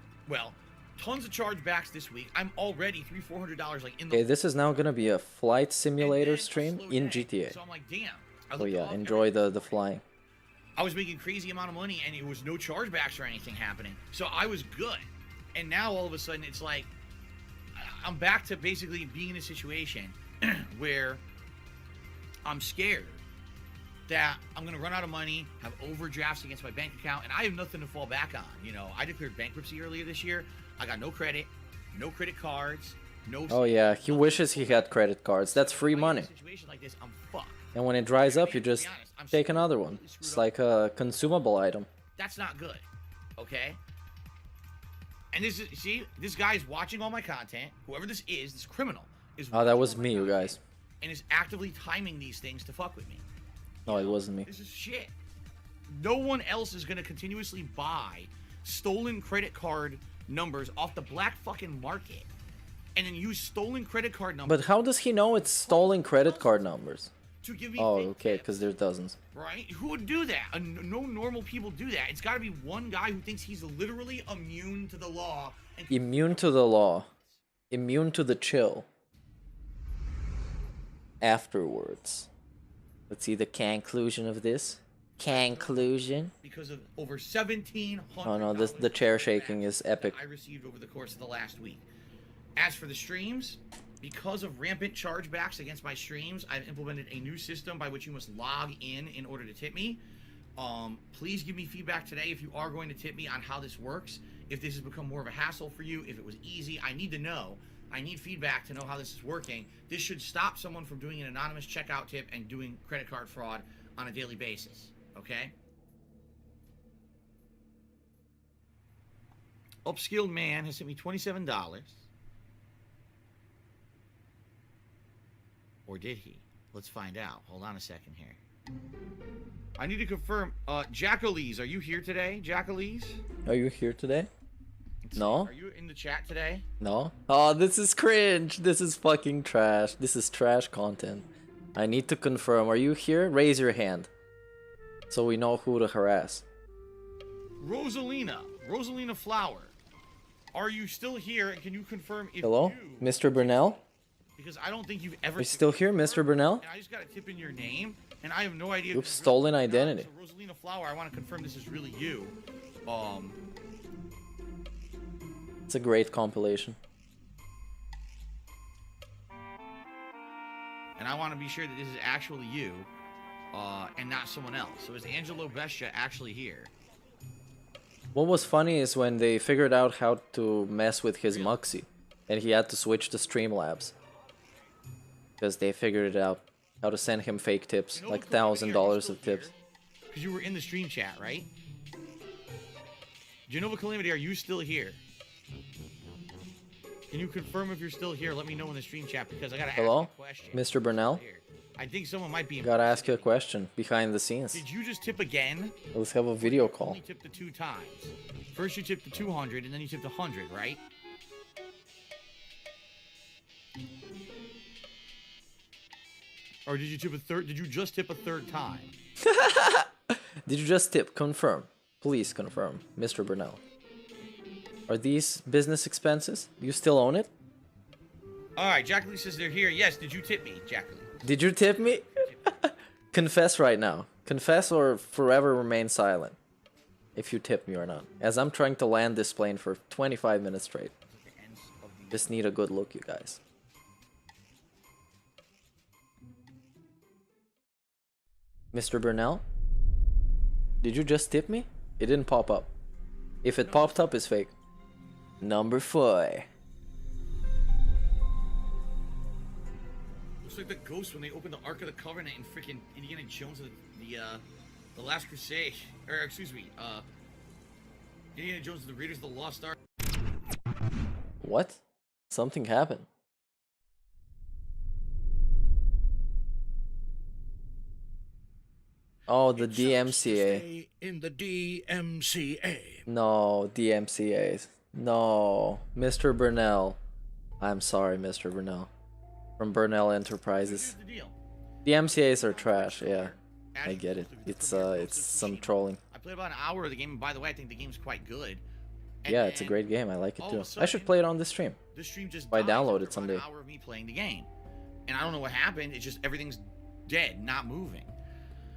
tons of chargebacks this week. I'm already $300-400 like in the. Okay, this is now gonna be a flight simulator stream in GTA. So I'm like, damn. Oh yeah, enjoy the flying. I was making crazy amount of money, and it was no chargebacks or anything happening. So I was good. And now all of a sudden, it's like I'm back to basically being in a situation where I'm scared that I'm going to run out of money, have overdrafts against my bank account, and I have nothing to fall back on. You know, I declared bankruptcy earlier this year. I got no credit cards, no... Oh yeah, he wishes he had credit cards. That's free money. In a situation like this, I'm fucked. And when it dries up, you just take another one. It's like a consumable item. That's not good, okay? And this is, see, this guy's watching all my content. Whoever this criminal, is Oh, that was me, you guys. and is actively timing these things to fuck with me. No, it wasn't me. This is shit. No one else is gonna continuously buy stolen credit card numbers off the black fucking market and then use stolen credit card numbers. But how does he know it's stolen credit card numbers? To give me Oh, fake okay, because there's dozens. Right? Who would do that? No normal people do that. It's got to be one guy who thinks he's literally immune to the law. And Immune to the law. Immune to the chill. Afterwards. Let's see the conclusion of this. Conclusion. because of over 1,700. Oh no, the chair shaking is epic. I received over the course of the last week. As for the streams, because of rampant chargebacks against my streams, I've implemented a new system by which you must log in order to tip me. Please give me feedback today if you are going to tip me on how this works. If this has become more of a hassle for you, if it was easy, I need to know. I need feedback to know how this is working. This should stop someone from doing an anonymous checkout tip and doing credit card fraud on a daily basis. Okay? Upskilled Man has sent me $27. Or did he? Let's find out. Hold on a second here. I need to confirm. Jackalese, are you here today? Jackalese? Are you here today? No? Are you in the chat today? No? Oh, this is cringe. This is fucking trash. This is trash content. I need to confirm. Are you here? Raise your hand. So we know who to harass. Rosalina Flower. Are you still here? And can you confirm if Hello? you... Mr. Burnell? Because I don't think you've ever... Are you still here, Mr. Burnell? And I just got a tip in your name, and I have no idea... Oops, stolen identity. So Rosalina Flower, I want to confirm this is really you. It's a great compilation. And I want to be sure that this is actually you, and not someone else. So is Angelo Bestia actually here? What was funny is when they figured out how to mess with his Muxy, and he had to switch to Streamlabs. Because they figured it out, how to send him fake tips, like $1,000 of tips. Because you were in the stream chat, right? Genova Calamity, are you still here? Can you confirm if you're still here? Let me know in the stream chat, because I gotta ask you a question. Mr. Burnell? I think someone might be... Gotta ask you a question, behind the scenes. Did you just tip again? Let's have a video call. You only tipped the 2 times. First you tipped the 200, and then you tipped 100, right? Or did you tip a third? Did you just tip a third time? Did you just tip? Confirm. Please confirm, Mr. Burnell. Are these business expenses? You still own it? Alright, Jacqueline says they're here. Yes, did you tip me, Jacqueline? Did you tip me? Confess right now. Confess or forever remain silent. If you tip me or not. As I'm trying to land this plane for 25 minutes straight. Just need a good look, you guys. Mr. Burnell? Did you just tip me? It didn't pop up. If it popped up, it's fake. Number 4. Looks like the ghost when they opened the Ark of the Covenant in freaking Indiana Jones of the Last Crusade. Or excuse me, Indiana Jones and the Raiders of the Lost Ark. What? Something happened. Oh, the DMCA. In the DMCA. No, DMCAs. No, Mr. Burnell. I'm sorry, Mr. Burnell. From Burnell Enterprises. DMCAs are trash, yeah. I get it. It's some trolling. I played about an hour of the game, and by the way, I think the game's quite good. Yeah, it's a great game. I like it too. I should play it on this stream. This stream just I download it someday. An hour of me playing the game, and I don't know what happened. It's just everything's dead, not moving.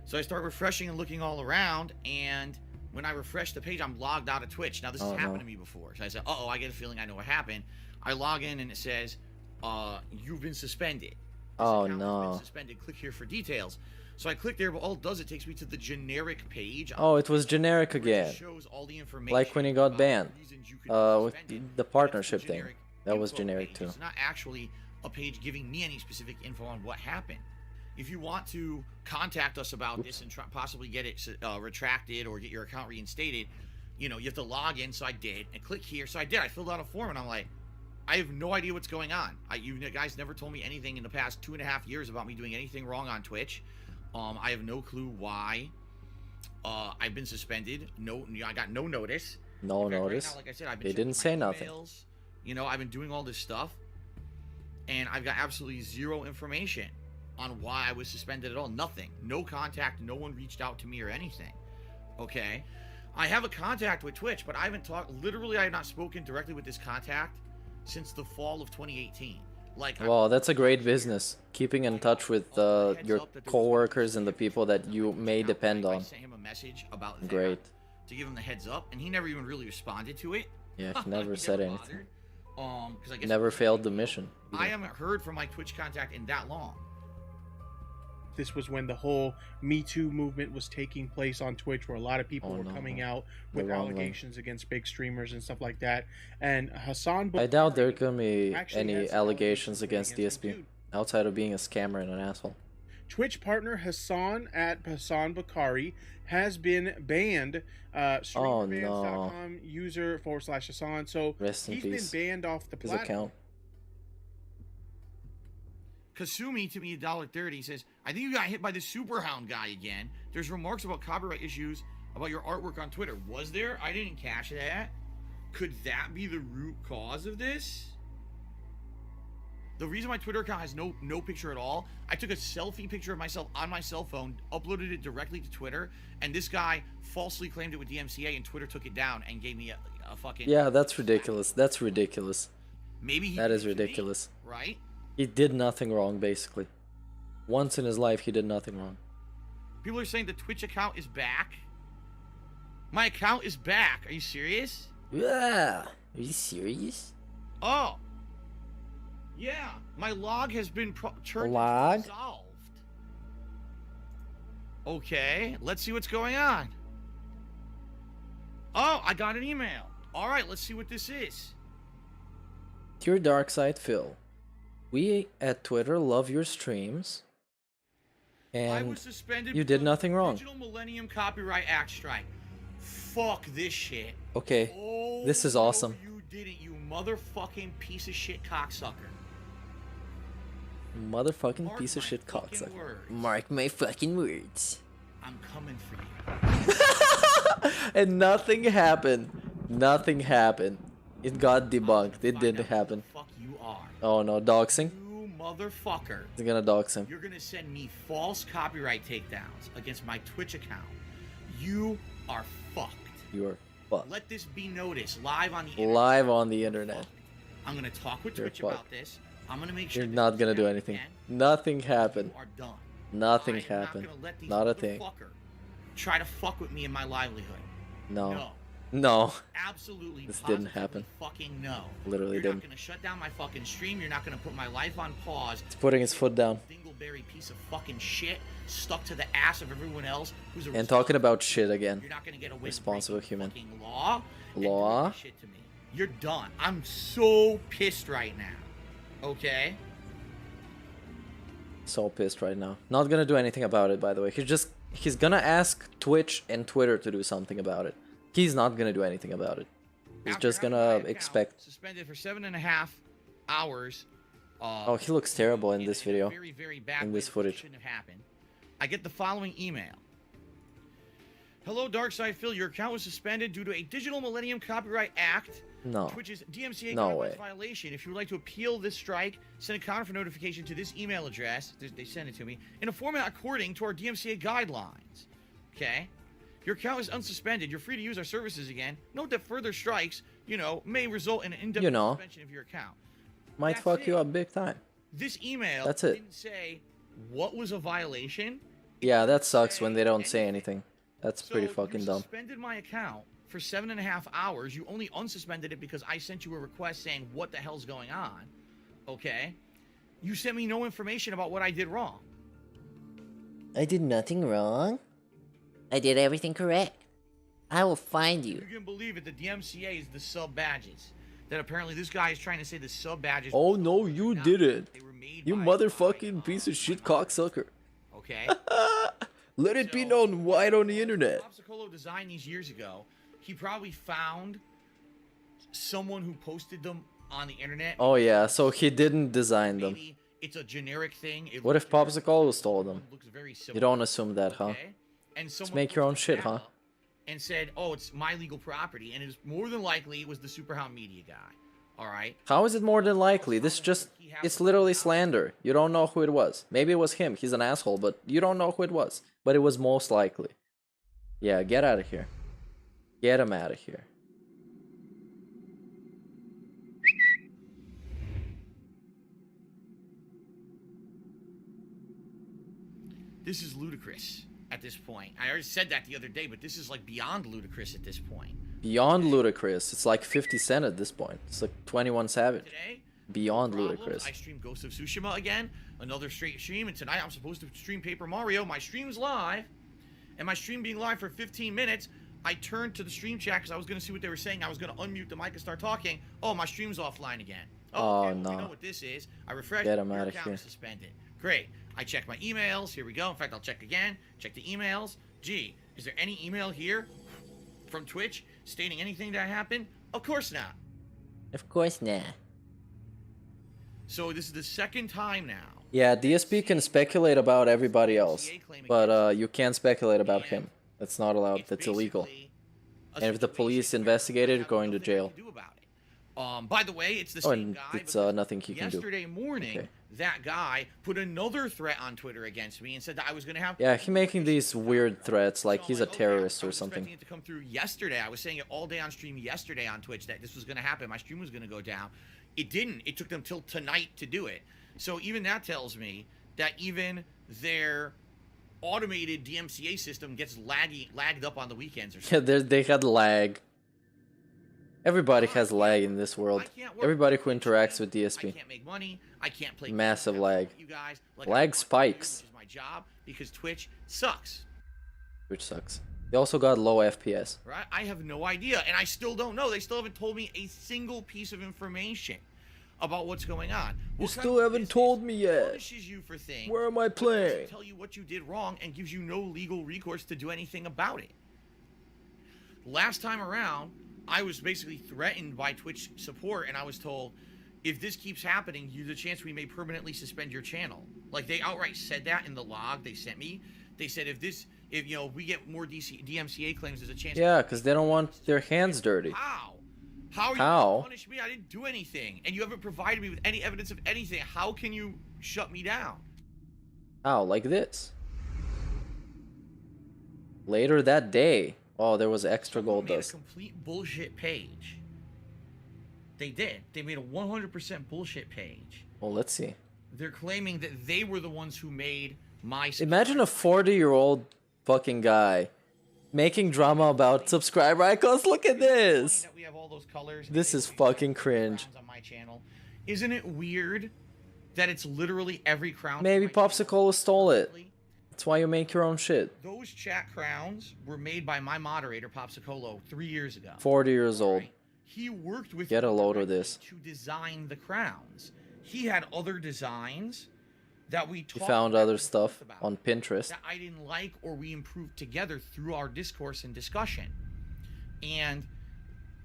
So I start refreshing and looking all around, and when I refresh the page, I'm logged out of Twitch. Now, this has happened to me before. So I said, uh-oh, I get a feeling I know what happened. I log in, and it says, you've been suspended. Oh, no. Been suspended. Click here for details. So I click there, but all it does, it takes me to the generic page. Oh, it was generic again. Shows all the information like when he got banned. With the partnership thing. That was generic too. It's not actually a page giving me any specific info on what happened. If you want to contact us about this and possibly get it retracted or get your account reinstated, you know, you have to log in. So I did, and click here. So I did. I filled out a form, and I'm like, I have no idea what's going on. You guys never told me anything in the past 2.5 years about me doing anything wrong on Twitch. I have no clue why. I've been suspended. I got no notice. No notice. Right now, like I said, I've been they didn't say nothing. You know, I've been doing all this stuff, and I've got absolutely zero information on why I was suspended at all. Nothing. No contact. No one reached out to me or anything. Okay. I have a contact with Twitch, but I haven't talked. Literally, I have not spoken directly with this contact since the fall of 2018. Like, well, that's a great business. Keeping in touch with your co-workers and the people that you may depend on. I sent him a message about great. To give him the heads up, and he never even really responded to it. Yeah, he never said anything. Because I guess never failed the mission. I haven't heard from my Twitch contact in that long. This was when the whole Me Too movement was taking place on Twitch, where a lot of people were coming out with allegations against big streamers and stuff like that. And Hassan, I doubt there could be any allegations against DSP outside of being a scammer and an asshole. Twitch partner Hassan at Hassan Bakari has been banned. Streamerbans.com user /Hassan. So he's been banned off the platform. Kasumi to me $1.30 says, I think you got hit by the Super Hound guy again. There's remarks about copyright issues about your artwork on Twitter. Was there? I didn't catch that. Could that be the root cause of this? The reason my Twitter account has no picture at all, I took a selfie picture of myself on my cell phone, uploaded it directly to Twitter, and this guy falsely claimed it with DMCA, and Twitter took it down and gave me a fucking... Yeah, that's ridiculous. That's ridiculous. Maybe that is ridiculous. Me, right? He did nothing wrong, basically. Once in his life, he did nothing wrong. People are saying the Twitch account is back. My account is back. Are you serious? Yeah. Are you serious? Oh. Yeah. My log has been resolved. Okay. Let's see what's going on. Oh, I got an email. All right. Let's see what this is. Dear Dark Side Phil. We at Twitter love your streams, and you did nothing wrong. Digital Millennium Copyright Act strike. Fuck this shit. Okay, this is awesome. You didn't, you motherfucking piece of shit cocksucker. Motherfucking piece of shit cocksucker. Mark my fucking words. I'm coming for you. And nothing happened. Nothing happened. It got debunked. It didn't happen. Fuck you are. Oh no, doxing. You motherfucker. He's gonna dox him. You're gonna send me false copyright takedowns against my Twitch account. You are fucked. You are fucked. Let this be noticed live on the internet. Live on the internet. I'm gonna talk with Twitch about this. I'm gonna make sure you're not gonna do anything. Nothing happened. You are done. Nothing happened. Not a thing. Try to fuck with me in my livelihood. No. No. Absolutely. This didn't happen. Fucking no. Literally You're didn't. not gonna shut down my fucking stream. You're not gonna put my life on pause. He's putting his foot down. Dingleberry piece of fucking shit stuck to the ass of everyone else who's a and talking about shit again. You're not gonna get away responsible human. Law. Law. Shit to me. You're done. I'm so pissed right now. Okay. So pissed right now. Not gonna do anything about it, by the way. He's gonna ask Twitch and Twitter to do something about it. He's not gonna do anything about it. He's just gonna expect. Suspended for 7.5 hours. Oh, he looks terrible in this video. Very, very bad in this footage. Shouldn't have happened. I get the following email. Hello, Darkside Phil. Your account was suspended due to a Digital Millennium Copyright Act. No. Twitch's DMCA no way. Violation. If you would like to appeal this strike, send a counter notification to this email address. They send it to me in a format according to our DMCA guidelines. Okay. Your account is unsuspended. You're free to use our services again. Note that further strikes, may result in an indefinite suspension of your account. Might fuck you up big time. This email That's it. didn't say what was a violation. Yeah, that sucks when they don't say anything. That's pretty So fucking you dumb. suspended my account for 7.5 hours. You only unsuspended it because I sent you a request saying what the hell's going on. Okay? You sent me no information about what I did wrong. I did nothing wrong. I did everything correct. I will find you. You can believe it. The DMCA is the sub badges. That apparently this guy is trying to say the sub badges. Oh no, you didn't. You motherfucking piece of shit cocksucker. Okay? Let it be known wide on the internet. Popsicle designed these years ago. He probably found someone who posted them on the internet. Oh yeah, so he didn't design them. It's a generic thing. It What if Popsicle stole them? looks very You similar. don't assume that, huh? And Let's someone make your own posted shit, that huh? up and said, "Oh, it's my legal property," and it's more than likely it was the Superhound Media guy. All right. How is it more than likely? This just, it's literally slander. You don't know who it was. Maybe it was him. He's an asshole, but you don't know who it was. But it was most likely. Yeah, get out of here. Get him out of here. This is ludicrous at this point. I already said that the other day, but this is like beyond ludicrous at this point. Beyond ludicrous. It's like 50 Cent at this point. It's like 21 Savage. Today, Beyond ludicrous. I streamed Ghost of Tsushima again, another straight stream, and tonight I'm supposed to stream Paper Mario. My stream's live, and my stream being live for 15 minutes, I turned to the stream chat because I was going to see what they were saying. I was going to unmute the mic and start talking. Oh, my stream's offline again. Oh, okay, well, no. we know what this is. I refreshed. Get him your outta account here. is suspended. Great. I checked my emails. Here we go. In fact, I'll check again. Check the emails. Gee, is there any email here from Twitch stating anything that happened? Of course not. Of course not. So this is the second time now. Yeah, DSP can speculate about everybody else. But you can't speculate about him. That's not allowed. That's illegal. And if the police investigate it, you're going to jail. By the way, it's the Oh, same and guy. it's nothing he can do. Yesterday morning, Okay. that guy put another threat on Twitter against me and said that I was going to have. Yeah, he making these weird threats like he's a terrorist or something. Expecting it to come through yesterday. I was saying it all day on stream yesterday on Twitch that this was going to happen. My stream was going to go down. It didn't. It took them till tonight to do it. So even that tells me that even their automated DMCA system gets lagged up on the weekends or something. Yeah, they had lag. Everybody has lag in this world. Everybody who interacts with DSP. I can't make money. I can't play. Massive lag. You guys, like Lag spikes. Which is my job because Twitch sucks. Which sucks. They also got low FPS. Right? I have no idea, and I still don't know. They still haven't told me a single piece of information about what's going on. You still haven't told me yet. Punishes you for things. Where am I playing? Tell you what you did wrong and gives you no legal recourse to do anything about it. Last time around, I was basically threatened by Twitch support, and I was told, if this keeps happening, there's a chance we may permanently suspend your channel. Like, they outright said that in the log they sent me. They said, if you know, we get more DMCA claims, there's a chance. Yeah, because they don't want their hands dirty. How? How are you going to punish me? I didn't do anything. And you haven't provided me with any evidence of anything. How can you shut me down? How? Like this. Later that day. Oh, there was extra gold dust. A complete bullshit page. They did. They made a 100% bullshit page. Well, let's see. They're claiming that they were the ones who made my... Imagine a 40-year-old fucking guy making drama about subscriber icons. Look at this. We have all those colors. This is fucking cringe. On my channel. Isn't it weird that it's literally every crown? Maybe Popsicle stole it. That's why you make your own shit. Those chat crowns were made by my moderator, Popsicolo, 3 years ago. 40 years old. He worked with Get a load of this. to design the crowns. He had other designs that we He found other stuff on Pinterest. that I didn't like or we improved together through our discourse and discussion. And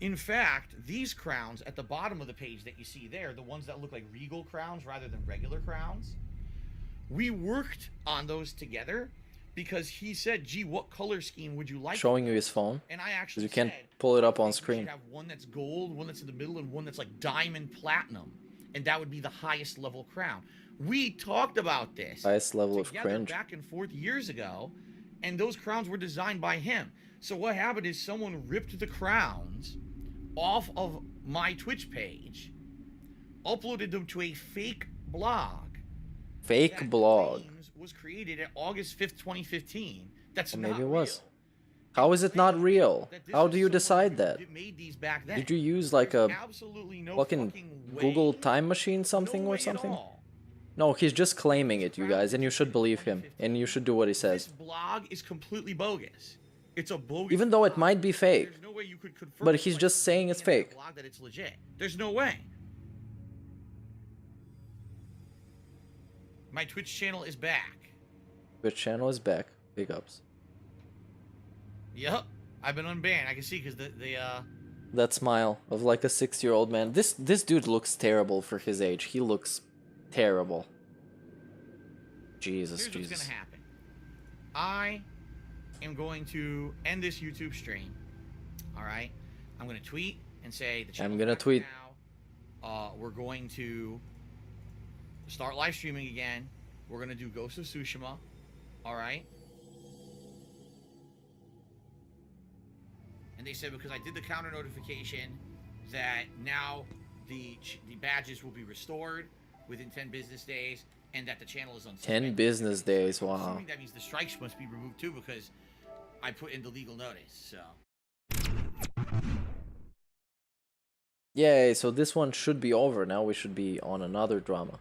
in fact, these crowns at the bottom of the page that you see there, the ones that look like regal crowns rather than regular crowns, we worked on those together because he said, gee, what color scheme would you like? Showing you his phone. And I actually you can't pull it up on screen. have one that's gold, one that's in the middle, and one that's like diamond platinum. And that would be the highest level crown. We talked about this. Highest level of together cringe. back and forth years ago, and those crowns were designed by him. So what happened is someone ripped the crowns off of my Twitch page, uploaded them to a fake blog. Fake blog. was created at August 5th, 2015. That's Well, not maybe it real. was. How is it not real? How do you decide that? Made these back then. Did you use like a Absolutely no fucking Google time machine something or something? No, he's just claiming it, you guys, and you should believe him, and you should do what he says. This blog is completely bogus. It's a bogus. Even though it might be fake, There's no way you could confirm but it, he's like, just saying it's fake. blog that it's legit. There's no way. My Twitch channel is back. Twitch channel is back. Big ups. Yep, I've been unbanned. I can see because That smile of like a 6-year-old man. This dude looks terrible for his age. He looks terrible. Jesus, here's Jesus. what's gonna happen. I am going to end this YouTube stream. All right, I'm gonna tweet and say the channel's I'm gonna back tweet. now. We're going to start live streaming again. We're gonna do Ghost of Tsushima. All right. And they said because I did the counter notification that now the badges will be restored within 10 business days, and that the channel is unsuspended. 10 business days, I'm wow. assuming that means the strikes must be removed too, because I put in the legal notice. So Yay, so this one should be over. Now we should be on another drama.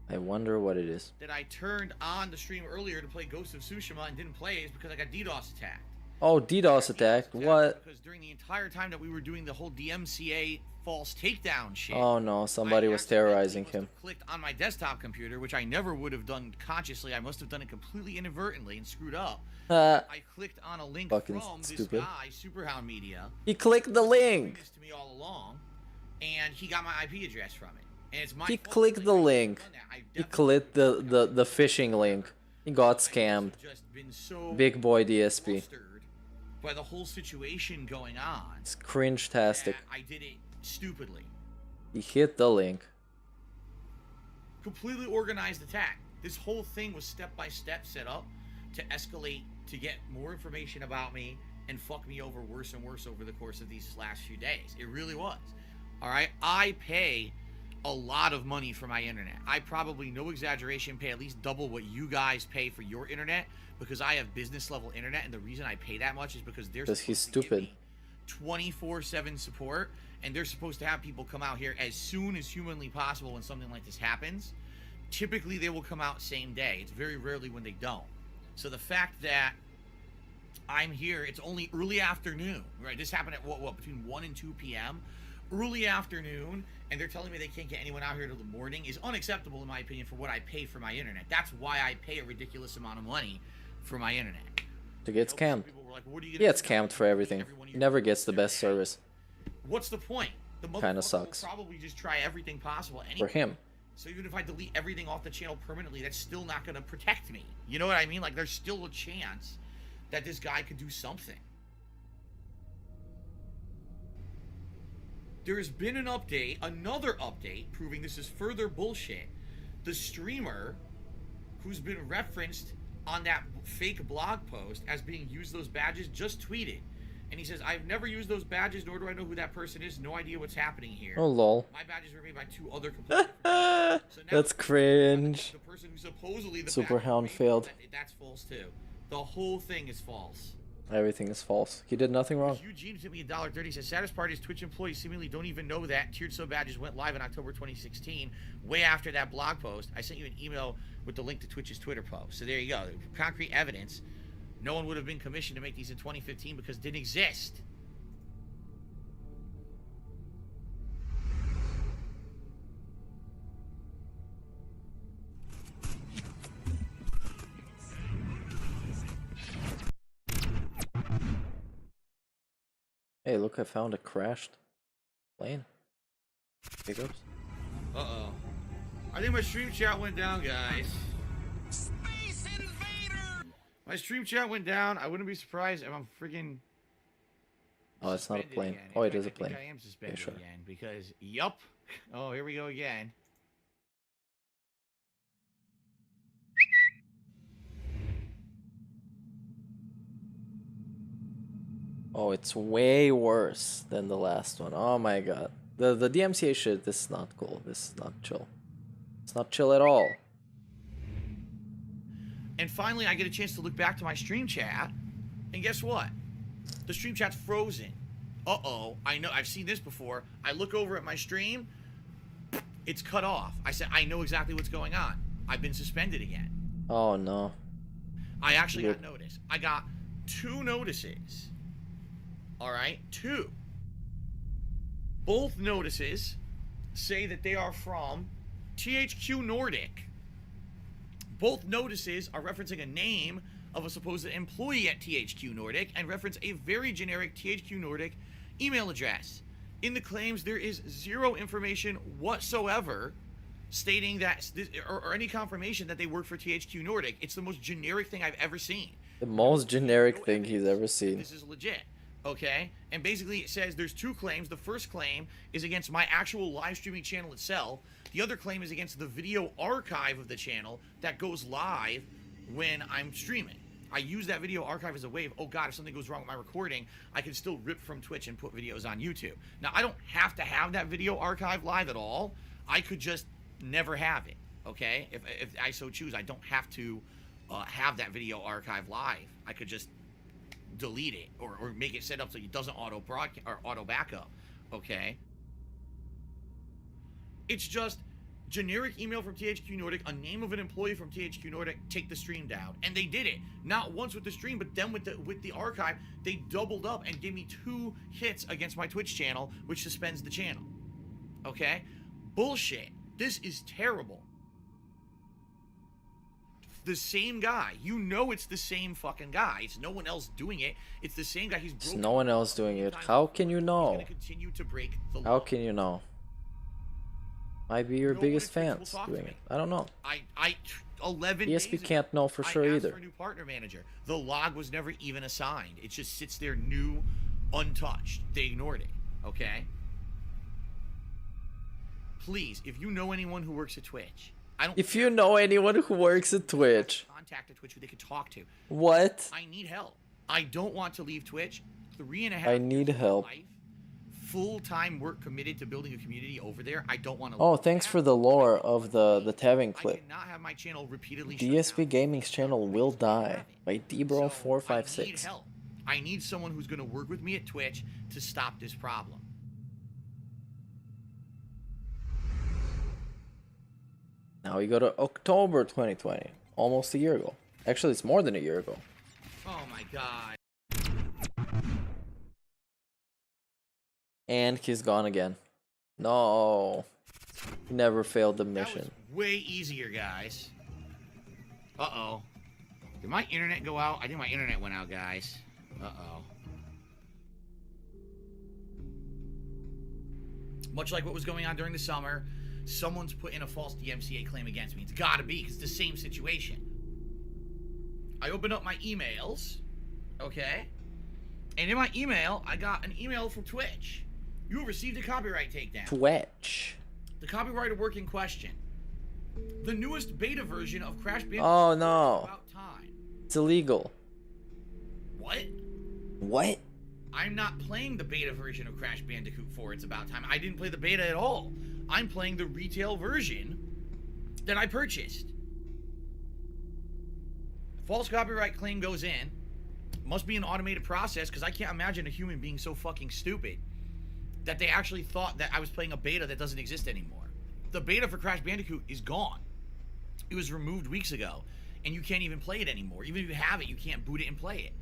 I wonder what it is. that I turned on the stream earlier to play Ghost of Tsushima and didn't play is because I got DDoS attacked. Oh, DDoS attacked. What? Because during the entire time that we were doing the whole DMCA false takedown shit, Oh no, somebody was terrorizing him. clicked on my desktop computer, which I never would have done consciously. I must have done it completely inadvertently and screwed up. I clicked on a link Fucking from stupid. this guy, Superhound Media. He clicked the link. This to me all along, and he got my IP address from it. And it's my He fault. clicked the link. He clicked the phishing link. He got scammed. Big boy DSP. By the whole situation going on, It's cringe-tastic. I did it stupidly. He hit the link. Completely organized attack. This whole thing was step by step set up to escalate, to get more information about me and fuck me over worse and worse over the course of these last few days. It really was. All right, I pay a lot of money for my internet. I probably, no exaggeration, pay at least double what you guys pay for your internet, because I have business level internet, and the reason I pay that much is because they're Because he's stupid. 24/7 support, and they're supposed to have people come out here as soon as humanly possible when something like this happens. Typically they will come out same day. It's very rarely when they don't. So the fact that I'm here, it's only early afternoon, right? This happened at what between 1 and 2 p.m. early afternoon, and they're telling me they can't get anyone out here till the morning is unacceptable in my opinion for what I pay for my internet. That's why I pay a ridiculous amount of money for my internet. To get scammed. He gets scammed for everything. He never gets the best service. What's the point? The Kinda motherfucker sucks. will probably just try everything possible anyway. For him. So even if I delete everything off the channel permanently, that's still not going to protect me. You know what I mean? Like, there's still a chance that this guy could do something. There has been an update, another update, proving this is further bullshit. The streamer who's been referenced on that fake blog post as being used those badges just tweeted. And he says, I've never used those badges, nor do I know who that person is. No idea what's happening here. Oh, lol. My badges were made by 2 other completely different people. So now That's cringe. the person who supposedly the Superhound failed. that's false too. The whole thing is false. Everything is false. He did nothing wrong. Eugene sent me $1.30. Says saddest part is Twitch employees seemingly don't even know that tiered sub badges went live in October 2016, way after that blog post. I sent you an email with the link to Twitch's Twitter post. So there you go. Concrete evidence. No one would have been commissioned to make these in 2015 because it didn't exist. Hey, look, I found a crashed plane. Big ups. Uh-oh. I think my stream chat went down, guys. My stream chat went down. I wouldn't be surprised if I'm freaking... Oh, it's not a suspended plane. again. Oh, In it is a fact, I think plane. I am suspended Okay, sure. again because, yup. Oh, here we go again. Oh, it's way worse than the last one. Oh my god. The DMCA shit, this is not cool. This is not chill. It's not chill at all. And finally, I get a chance to look back to my stream chat, and guess what? The stream chat's frozen. Uh-oh, I know, I've seen this before. I look over at my stream, it's cut off. I said, I know exactly what's going on. I've been suspended again. Oh no. I actually got notice. I got 2 notices. All right, 2. Both notices say that they are from THQ Nordic. Both notices are referencing a name of a supposed employee at THQ Nordic and reference a very generic THQ Nordic email address. In the claims, there is 0 information whatsoever stating that, or any confirmation that they work for THQ Nordic. It's the most generic thing I've ever seen. The most generic thing he's ever seen. This is legit, okay? And basically it says there's 2 claims. The first claim is against my actual live streaming channel itself. The other claim is against the video archive of the channel that goes live when I'm streaming. I use that video archive as a way of, oh God, if something goes wrong with my recording, I can still rip from Twitch and put videos on YouTube. Now, I don't have to have that video archive live at all. I could just never have it, okay? If I so choose, I don't have to have that video archive live. I could just delete it or make it set up so it doesn't auto broadcast or auto backup, okay? It's just generic email from THQ Nordic, a name of an employee from THQ Nordic, take the stream down. And they did it. Not once with the stream, but then with the archive, they doubled up and gave me 2 hits against my Twitch channel, which suspends the channel. Okay? Bullshit. This is terrible. The same guy. You know it's the same fucking guy. It's no one else doing it. It's the same guy. He's It's no one else doing it. How can you know? He's gonna continue to break the law. How can you know? Might be your biggest fans doing it. I don't know. 11 DSP days can't know for sure I asked either. for a new partner manager. The log was never even assigned. It just sits there new, untouched. They ignored it. Okay? Please, if you know anyone who works at Twitch, If you know anyone who works at Twitch. Contact at Twitch who they could talk to. What? I need help. I don't want to leave Twitch. 3.5 I need help. Full-time work committed to building a community over there. I don't want to. Oh, thanks for the lore of the Tevin clip. Not have my channel repeatedly. DSP Gaming's channel will die by I Dbro456. need help. I need someone who's going to work with me at Twitch to stop this problem. Now we go to October 2020, almost a year ago. Actually, it's more than a year ago. Oh my god. And he's gone again. No. He never failed the mission. Way easier, guys. Uh-oh. Did my internet go out? I think my internet went out, guys. Uh-oh. Much like what was going on during the summer, someone's put in a false DMCA claim against me. It's gotta be, because it's the same situation. I opened up my emails, okay? And in my email, I got an email from Twitch. You have received a copyright takedown. Twitch. The copyrighted work in question. The newest beta version of Crash Bandicoot. Oh no. About time. It's illegal. What? What? I'm not playing the beta version of Crash Bandicoot 4 It's About Time. I didn't play the beta at all. I'm playing the retail version that I purchased. False copyright claim goes in. Must be an automated process, because I can't imagine a human being so fucking stupid that they actually thought that I was playing a beta that doesn't exist anymore. The beta for Crash Bandicoot is gone. It was removed weeks ago, and you can't even play it anymore. Even if you have it, you can't boot it and play it.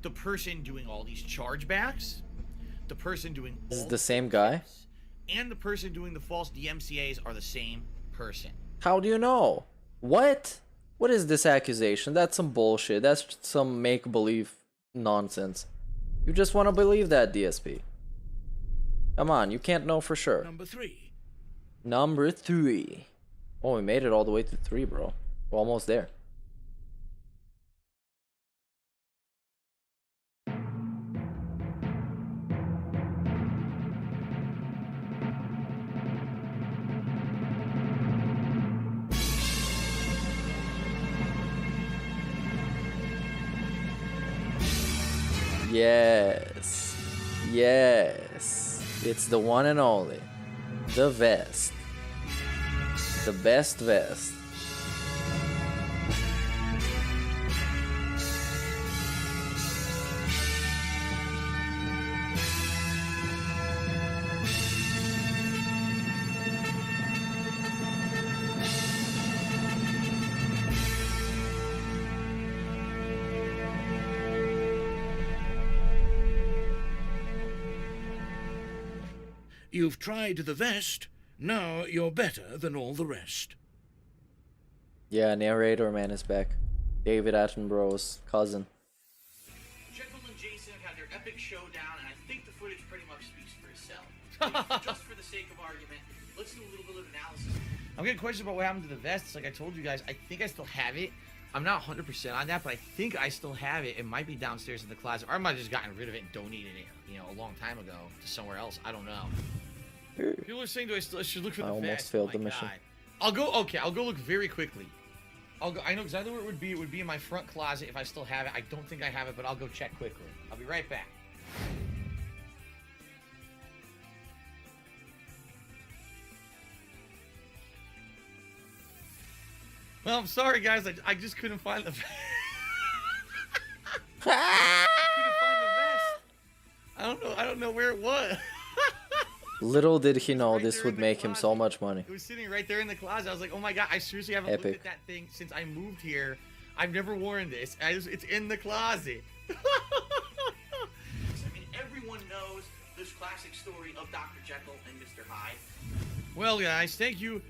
The person doing all these chargebacks, the person doing This is all the same guy? and the person doing the false DMCAs are the same person. How do you know? What? What is this accusation? That's some bullshit. That's some make-believe nonsense. You just want to believe that, DSP. Come on, you can't know for sure. Number 3. Number 3. Oh, we made it all the way to 3, bro. We're almost there. Yes. Yes. It's the one and only. The vest. The best vest. You've tried the vest. Now you're better than all the rest. Yeah, narrator man is back. David Attenborough's cousin. Jekyll and Jason have had their epic showdown, and I think the footage pretty much speaks for itself. Just for the sake of argument, let's do a little bit of analysis. I'm getting questions about what happened to the vest. It's like I told you guys, I think I still have it. I'm not 100% on that, but I think I still have it. It might be downstairs in the closet, or I might have just gotten rid of it and donated it, a long time ago to somewhere else. I don't know. People are saying, I should look for the vest? I almost failed the mission. I'll go look very quickly. I know exactly where it would be. It would be in my front closet if I still have it. I don't think I have it, but I'll go check quickly. I'll be right back. Well, I'm sorry, guys. I just couldn't find the vest. Couldn't find the vest. I don't know where it was. Little did he know this would make him so much money. It was sitting right there in the closet. I was like, oh my god, I seriously haven't looked at that thing since I moved here. I've never worn this. It's in the closet. I mean, everyone knows this classic story of Dr. Jekyll and Mr. Hyde. Well, guys, thank you.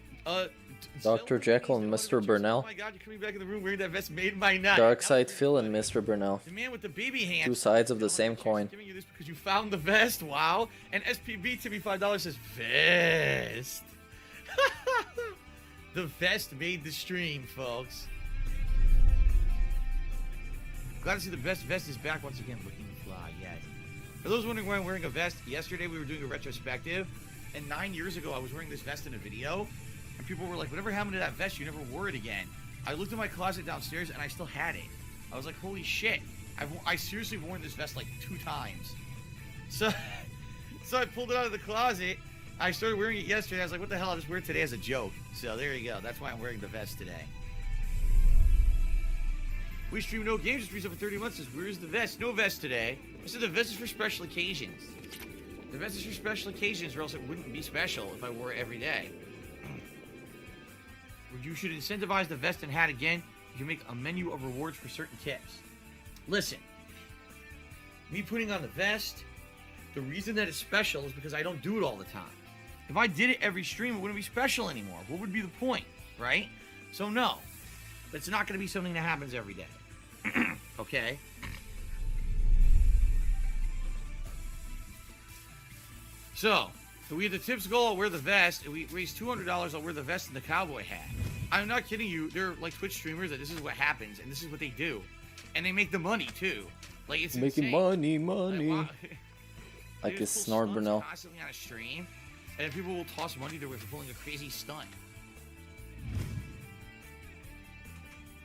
Dr. Jekyll and Mr. Burnell. Oh my god, you're coming back in the room wearing that vest made by night. Darkside Phil and Mr. Burnell. The man with the baby hand. Two sides of the same coin. Giving you this because you found the vest. Wow. And SPB to me $5 says vest. The vest made the stream, folks. Glad to see the best vest is back once again, looking fly. Yes. For those wondering why I'm wearing a vest, yesterday we were doing a retrospective, and 9 years ago I was wearing this vest in a video. And people were like, whatever happened to that vest? You never wore it again. I looked in my closet downstairs and I still had it. I was like, holy shit. I seriously worn this vest like 2 times. So I pulled it out of the closet. I started wearing it yesterday. I was like, what the hell? I'll just wear it today as a joke. So there you go. That's why I'm wearing the vest today. We stream no games. Just for 30 months. Says, where's the vest? No vest today. I said the vest is for special occasions. The vest is for special occasions or else it wouldn't be special if I wore it every day. You should incentivize the vest and hat again. You can make a menu of rewards for certain tips. Listen, me putting on the vest, the reason that it's special is because I don't do it all the time. If I did it every stream, it wouldn't be special anymore. What would be the point, right? So no, it's not going to be something that happens every day. Okay? So, if we hit the tips goal, I'll wear the vest. If we raise $200, I'll wear the vest and the cowboy hat. I'm not kidding you. They're like Twitch streamers that this is what happens and this is what they do. And they make the money too. Like it's making insane. money. Like it's Snort Burnell. Constantly on a stream, and then people will toss money their way for pulling a crazy stunt.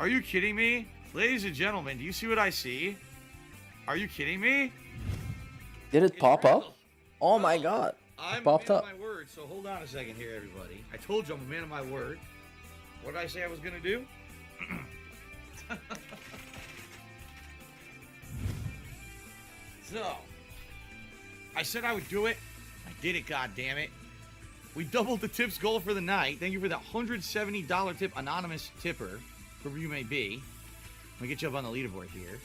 Are you kidding me? Ladies and gentlemen, do you see what I see? Are you kidding me? Did it pop up? Oh my god. I'm It popped a man up. of my word, so hold on a second here, everybody. I told you I'm a man of my word. What did I say I was going to do? So, I said I would do it. I did it, goddammit. We doubled the tips goal for the night. Thank you for that $170 tip, anonymous tipper, whoever you may be. Let me get you up on the leaderboard here.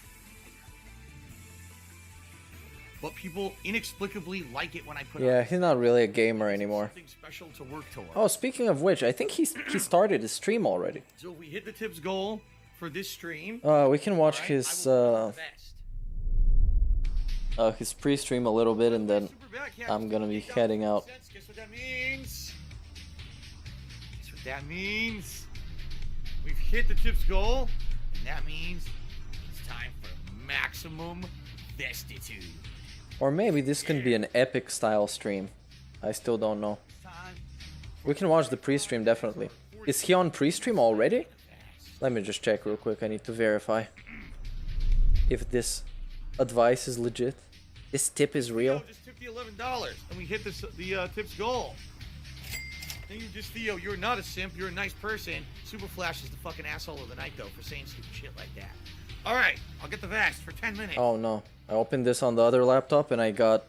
But people inexplicably like it when I put Yeah, he's not really a gamer anymore. something special to work toward. Oh, speaking of which, I think he started his stream already. So if we hit the tips goal for this stream, We can watch his pre-stream a little bit, and then I'm gonna be heading out. guess what that means? Guess what that means? We've hit the tips goal, and that means it's time for maximum vestitude. Or maybe this can be an epic style stream. I still don't know. We can watch the pre-stream definitely. Is he on pre-stream already? Let me just check real quick. I need to verify if this advice is legit. This tip is real. Just took the $11 and we hit the tips goal. Then you just, Theo, you're not a simp. You're a nice person. Super Flash is the fucking asshole of the night, though, for saying stupid shit like that. All right, I'll get the vest for 10 minutes. Oh no, I opened this on the other laptop and I got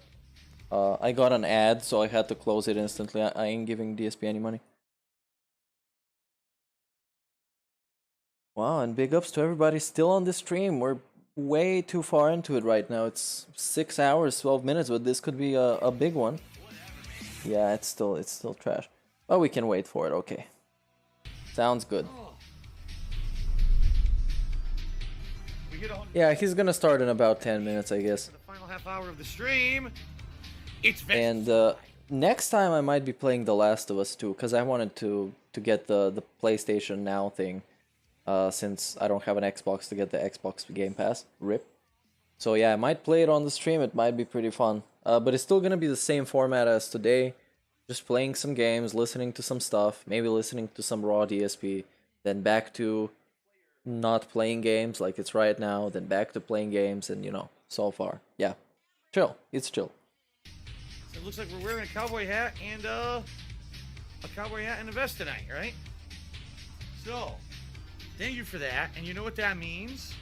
an ad, so I had to close it instantly. I ain't giving DSP any money. Wow, and big ups to everybody still on this stream. We're way too far into it right now. It's 6 hours, 12 minutes, but this could be a big one. Yeah, it's still trash. But we can wait for it. Okay. Sounds good. Yeah, he's gonna start in about 10 minutes, I guess. The final half hour of the stream. It's And next time I might be playing The Last of Us 2, because I wanted to get the PlayStation Now thing, since I don't have an Xbox to get the Xbox Game Pass. RIP. So yeah, I might play it on the stream. It might be pretty fun. But it's still gonna be the same format as today. Just playing some games, listening to some stuff, maybe listening to some raw DSP, then back to not playing games like it's right now, then back to playing games, and you know, so far. Yeah. Chill. It's chill. So it looks like we're wearing a cowboy hat and a vest tonight, right? So, thank you for that. And you know what that means?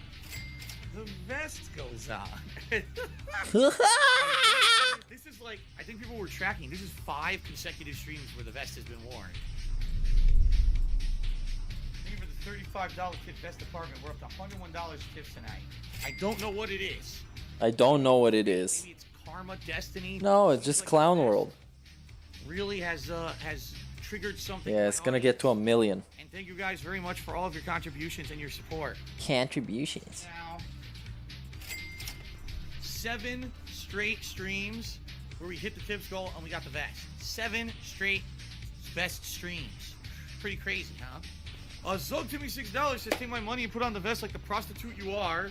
The vest goes on. This is like, I think people were tracking. This is 5 consecutive streams where the vest has been worn. Thank you for the $35 tip vest department. We're up to $101 tips tonight. I don't know what it is. I don't know what it is. Maybe it's karma, destiny. No, it's just Clown World. Really has triggered something. Yeah, it's gonna get to 1 million. And thank you guys very much for all of your contributions and your support. Contributions. Now, 7 straight streams where we hit the tips goal and we got the vest. 7 straight best streams. Pretty crazy, huh? Zog to me $6 says, take my money and put on the vest like the prostitute you are.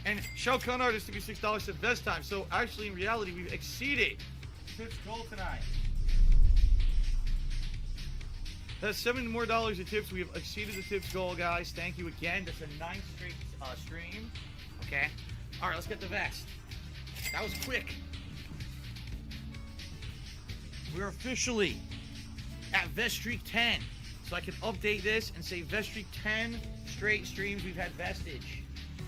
And Shao Kahn Artist to me $6 said vest time. So actually, in reality, we've exceeded tips goal tonight. That's $7 more in tips. We have exceeded the tips goal, guys. Thank you again. That's a 9th straight stream. Okay. All right, let's get the vest. That was quick. We're officially at Vest Streak 10. So I can update this and say Vest Streak 10 straight streams we've had vestige.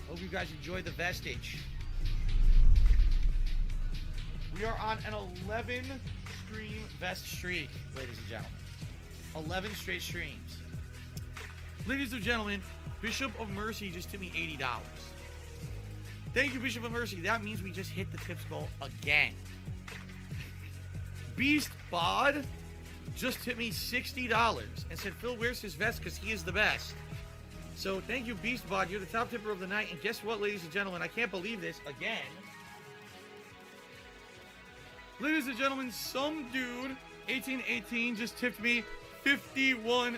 Hope you guys enjoyed the vestige. We are on an 11 stream vest streak, ladies and gentlemen. 11 straight streams. Ladies and gentlemen, Bishop of Mercy just tipped me $80. Thank you, Bishop of Mercy. That means we just hit the tips goal again. Beast Bod just tipped me $60 and said, Phil wears his vest because he is the best. So thank you, Beast Bod. You're the top tipper of the night. And guess what, ladies and gentlemen? I can't believe this again. Ladies and gentlemen, some dude, 1818, just tipped me $51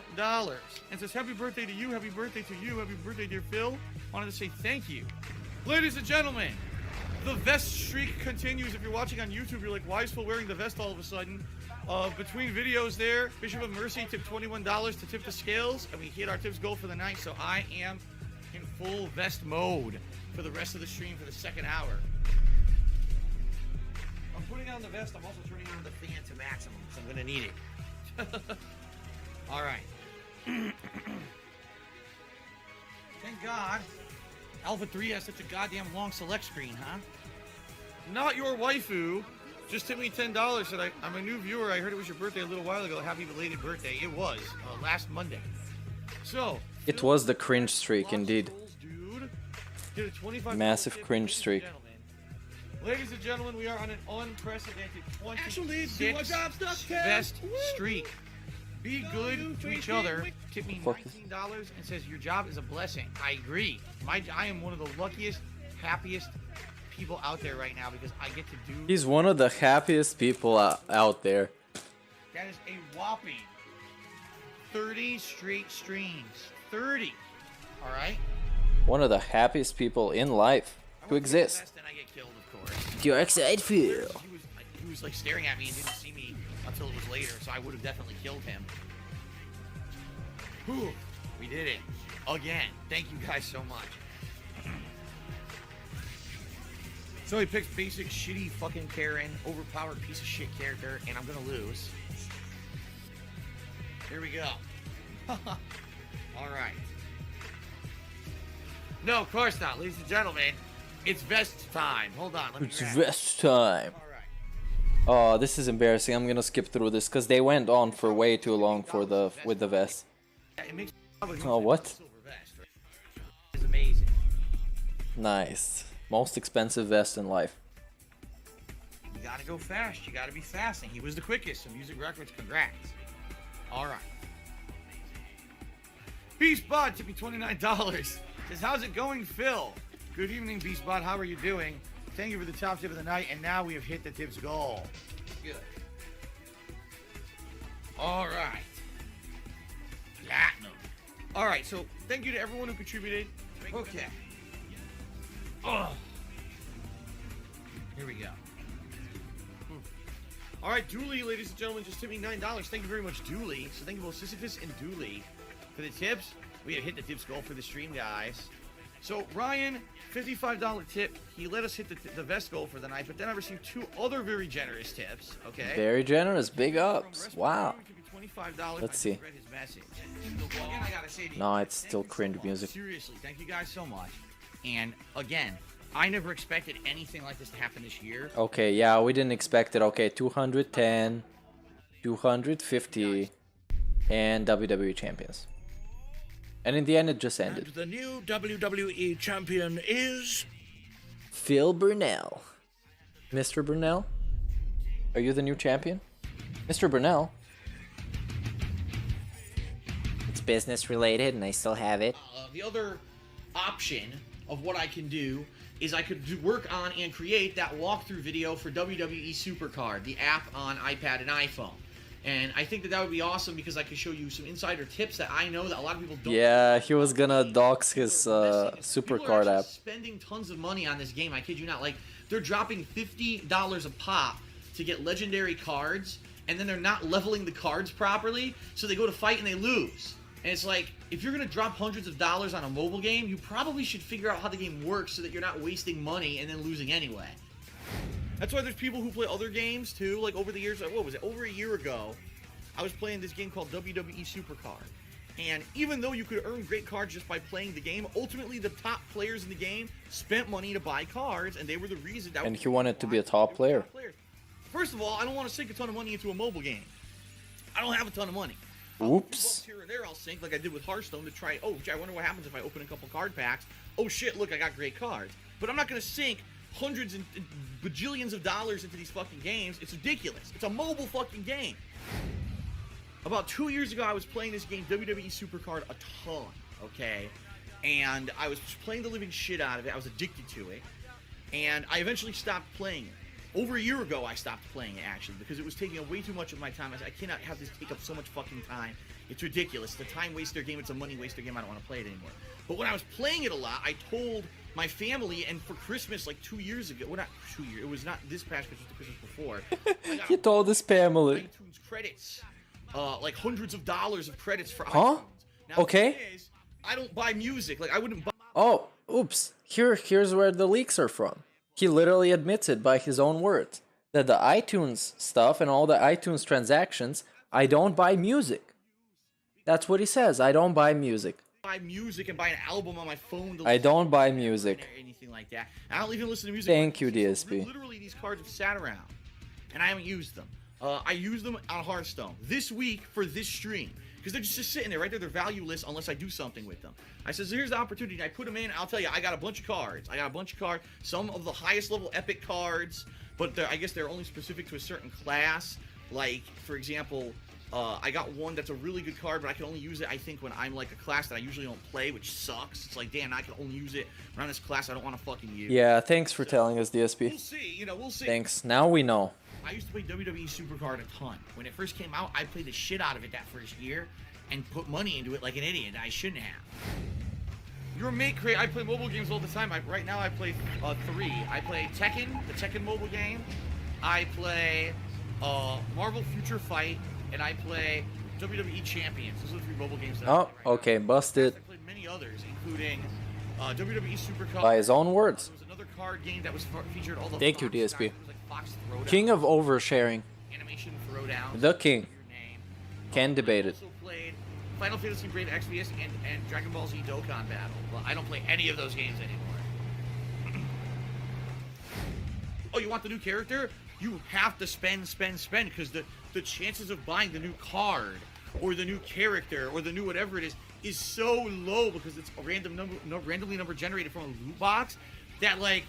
and says, happy birthday to you, happy birthday to you, happy birthday, dear Phil. Wanted to say thank you. Ladies and gentlemen, the vest streak continues. If you're watching on YouTube, you're like, why is Phil wearing the vest all of a sudden? Between videos there, Bishop of Mercy tipped $21 to tip the scales, and we hit our tips goal for the night, so I am in full vest mode for the rest of the stream for the second hour. I'm putting on the vest, I'm also turning on the fan to maximum, so I'm gonna need it. Alright. Thank God Alpha 3 has such a goddamn long select screen, huh? Not your waifu. Just tipped me $10. Said I'm a new viewer. I heard it was your birthday a little while ago. Happy belated birthday. It was last Monday. So it was the cringe streak, indeed. Dude, get a 25 massive cringe streak. Ladies and gentlemen, we are on an unprecedented 26 best streak. Be good to each other. Tip me $19 and says your job is a blessing. I agree. I am one of the luckiest, happiest people out there right now because I get to do. He's one of the happiest people out there. That is a whopping 30 straight streams. 30. All right. One of the happiest people in life to exist. And I get killed, of course. You're excited, Phil. He was like staring at me and didn't see me until it was later, so I would have definitely killed him. Whew, we did it again. Thank you guys so much. So he picks basic, shitty, fucking Karen, overpowered piece of shit character, and I'm gonna lose. Here we go. Alright. No, of course not, ladies and gentlemen. It's vest time. Hold on, let me It's vest time. Oh, this is embarrassing. I'm gonna skip through this because they went on for way too long for with the vest. Oh, what? It's amazing. Nice. Most expensive vest in life. gotta go fast. You gotta be fast. And he was the quickest. So Music Records, congrats. All right. Beastbot tipped me $29. Says, how's it going, Phil? Good evening, Beastbot. How are you doing? Thank you for the top tip of the night. And now we have hit the tips goal. Good. All right. Platinum. All right, so thank you to everyone who contributed. Okay. Oh. Here we go. All right, Dooley, ladies and gentlemen, just tipped me $9. Thank you very much, Dooley. So thank you both Sisyphus and Dooley for the tips. We have hit the tips goal for the stream, guys. So Ryan, $55 tip. He let us hit the vest goal for the night, but then I received 2 other very generous tips. Okay. Very generous. Big ups. Wow. $25. Let's see. Read his message. Again, I gotta say to you, No, it's still cringe music. seriously, thank you guys so much. And again, I never expected anything like this to happen this year. Okay, yeah, we didn't expect it. Okay, 210, 250, and WWE champions. And in the end, it just ended. And the new WWE champion is... Phil Burnell. Mr. Burnell? Are you the new champion? Mr. Burnell? It's business related and I still have it. The other option of what I can do is I could work on and create that walkthrough video for WWE Supercard, the app on iPad and iPhone. And I think that would be awesome because I could show you some insider tips that I know that a lot of people don't. Yeah, he was gonna dox his Supercard app. Spending tons of money on this game. I kid you not. Like, they're dropping $50 a pop to get legendary cards, and then they're not leveling the cards properly, so they go to fight and they lose. And it's like, if you're gonna drop hundreds of dollars on a mobile game, you probably should figure out how the game works so that you're not wasting money and then losing anyway. That's why there's people who play other games too. Like over the years, what was it? Over a year ago, I was playing this game called WWE Supercard. And even though you could earn great cards just by playing the game, ultimately the top players in the game spent money to buy cards, and they were the reason that. And he wanted to be a top player. First of all, I don't want to sink a ton of money into a mobile game. I don't have a ton of money. Oops. Here or there, I'll sink like I did with Hearthstone to try. Oh, gee, I wonder what happens if I open a couple card packs. Oh shit! Look, I got great cards. But I'm not gonna sink hundreds and bajillions of dollars into these fucking games. It's ridiculous. It's a mobile fucking game. About 2 years ago, I was playing this game, WWE Supercard, a ton, okay? And I was playing the living shit out of it. I was addicted to it. And I eventually stopped playing it. Over a year ago, I stopped playing it, actually, because it was taking up way too much of my time. I said, I cannot have this take up so much fucking time. It's ridiculous. It's a time waster game. It's a money waster game. I don't want to play it anymore. But when I was playing it a lot, I told my family, and for Christmas, like 2 years ago, well, not 2 years, it was not this past Christmas, the Christmas before. He told his family. iTunes credits, like hundreds of dollars of credits for Huh? iTunes. Now, Okay. the thing is, I don't buy music. Like, I wouldn't buy. Oh, oops. Here's where the leaks are from. He literally admits it by his own words. That the iTunes stuff and all the iTunes transactions, I don't buy music. That's what he says. I don't buy music. Buy music and buy an album on my phone. To I don't buy music. or anything like that. I don't even listen to music. Thank you, DSP. Literally, these cards have sat around, and I haven't used them. I used them on Hearthstone this week for this stream because they're just sitting there, right there. They're valueless unless I do something with them. I said, so here's the opportunity. I put them in. I'll tell you, I got a bunch of cards. Some of the highest level epic cards, but I guess they're only specific to a certain class. Like, for example, I got one that's a really good card, but I can only use it, I think, when I'm like a class that I usually don't play, which sucks. It's like, damn, I can only use it when I'm this class I don't want to fucking use. Yeah, thanks for telling us, DSP. We'll see, we'll see. Thanks. Now we know. I used to play WWE Supercard a ton. When it first came out, I played the shit out of it that first year and put money into it like an idiot. I shouldn't have. Your mate crate. I play mobile games all the time. Right now I play 3. I play Tekken, the Tekken mobile game. I play Marvel Future Fight, and I play WWE Champions. Those are the 3 mobile games that I play right okay, busted. now. I played many others, including WWE Supercard. By his own words. There was another card game that was featured all the Thank you, Fox DSP. guys. It was like Fox Throwdown. King of oversharing. Animation Throwdown. The king. Can debate it. Also played Final Fantasy Brave Exvius and Dragon Ball Z Dokkan Battle. Well, I don't play any of those games anymore. Oh, you want the new character? You have to spend, because the chances of buying the new card or the new character or the new whatever it is so low because it's a randomly number generated from a loot box that, like,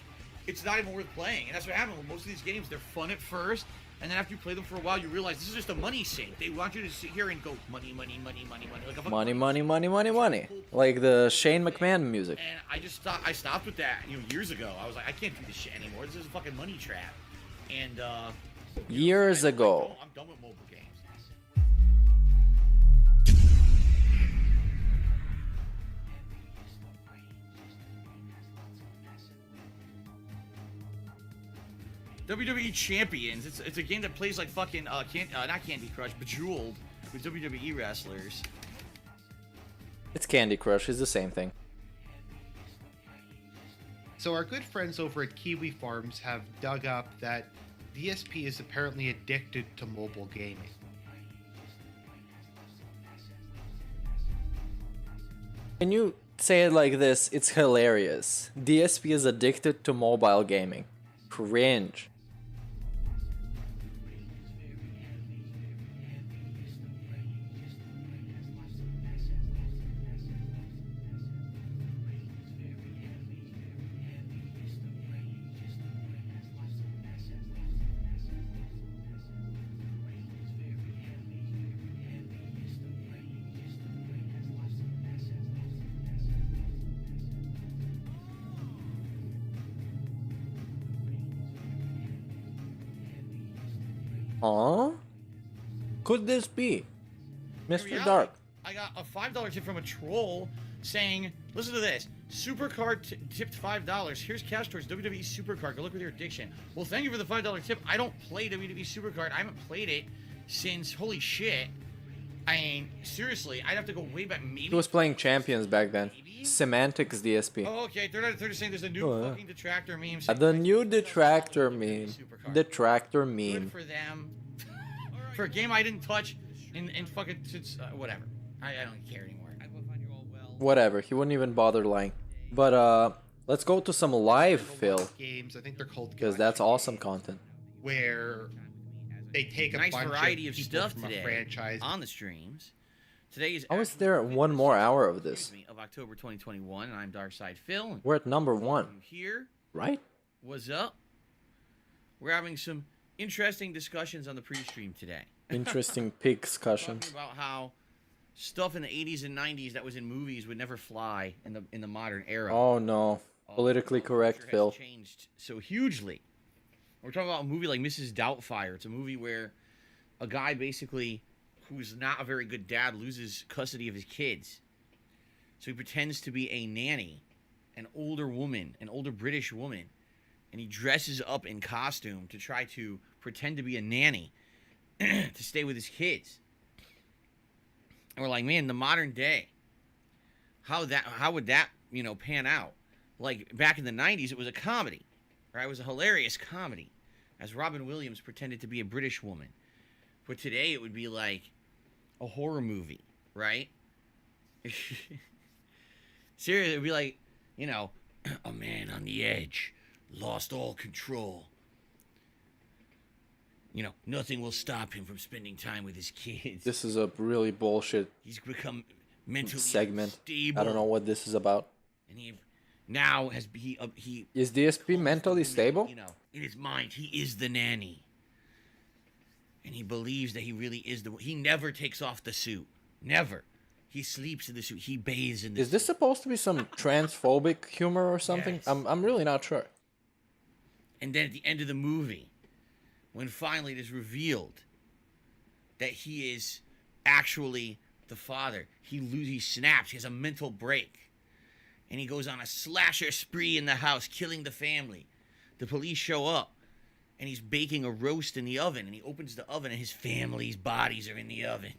it's not even worth playing. And that's what happens with most of these games. They're fun at first, and then after you play them for a while, you realize this is just a money sink. They want you to sit here and go money, money, money, money, money. Like a Money, money, money, money, money. Like the Shane McMahon music. And I stopped with that, years ago. I was like, I can't do this shit anymore. This is a fucking money trap. And years ago. I'm done with mobile games. WWE Champions. It's a game that plays like fucking not Candy Crush, Bejeweled with WWE wrestlers. It's Candy Crush. It's the same thing. So our good friends over at Kiwi Farms have dug up that DSP is apparently addicted to mobile gaming. When you say it like this, it's hilarious. DSP is addicted to mobile gaming. Cringe. Huh? Could this be Mr. Dark? I got a $5 tip from a troll saying, listen to this. Supercard tipped $5. Here's cash towards WWE Supercard. Go look with your addiction. Well, thank you for the $5 tip. I don't play WWE Supercard. I haven't played it since, holy shit. I mean, seriously, I'd have to go way back. Maybe He was playing Champions back then. Semantics DSP. Oh, okay. They're just saying there's a new fucking detractor meme. The new detractor meme. Detractor meme. Good for them. For a game I didn't touch in fucking since whatever. I don't care anymore. Whatever. He wouldn't even bother lying. But let's go to some live Phil. Games, I think they're called because that's awesome content. Where they take a nice bunch variety of of people stuff from today a franchise. on the streams. Today is I was there one more hour of this. of October 2021, and I'm Darkside Phil. We're at number 1. Here, right? What's up? We're having some interesting discussions on the pre-stream today. Interesting pig discussions. Talking about how stuff in the 80s and 90s that was in movies would never fly in the modern era. Oh no, politically correct, Phil. Changed so hugely. We're talking about a movie like Mrs. Doubtfire. It's a movie where a guy basically who's not a very good dad loses custody of his kids. So he pretends to be a nanny, an older woman, an older British woman, and he dresses up in costume to try to pretend to be a nanny to stay with his kids. And we're like, man, the modern day, how would that, pan out? Like back in the 90s, it was a comedy, right? It was a hilarious comedy as Robin Williams pretended to be a British woman. But today it would be like a horror movie, right? Seriously, it would be like, a man on the edge, lost all control. Nothing will stop him from spending time with his kids. This is a really bullshit He's become mentally segment. unstable. I don't know what this is about. And he now has he Is DSP mentally stable? in his mind he is the nanny. And he believes that he really is he never takes off the suit. Never. He sleeps in the suit. He bathes in the Is this supposed to be some transphobic humor or something? Yes. I'm really not sure. And then at the end of the movie, when finally it is revealed that he is actually the father, he snaps. He has a mental break. And he goes on a slasher spree in the house, killing the family. The police show up. And he's baking a roast in the oven. And he opens the oven and his family's bodies are in the oven.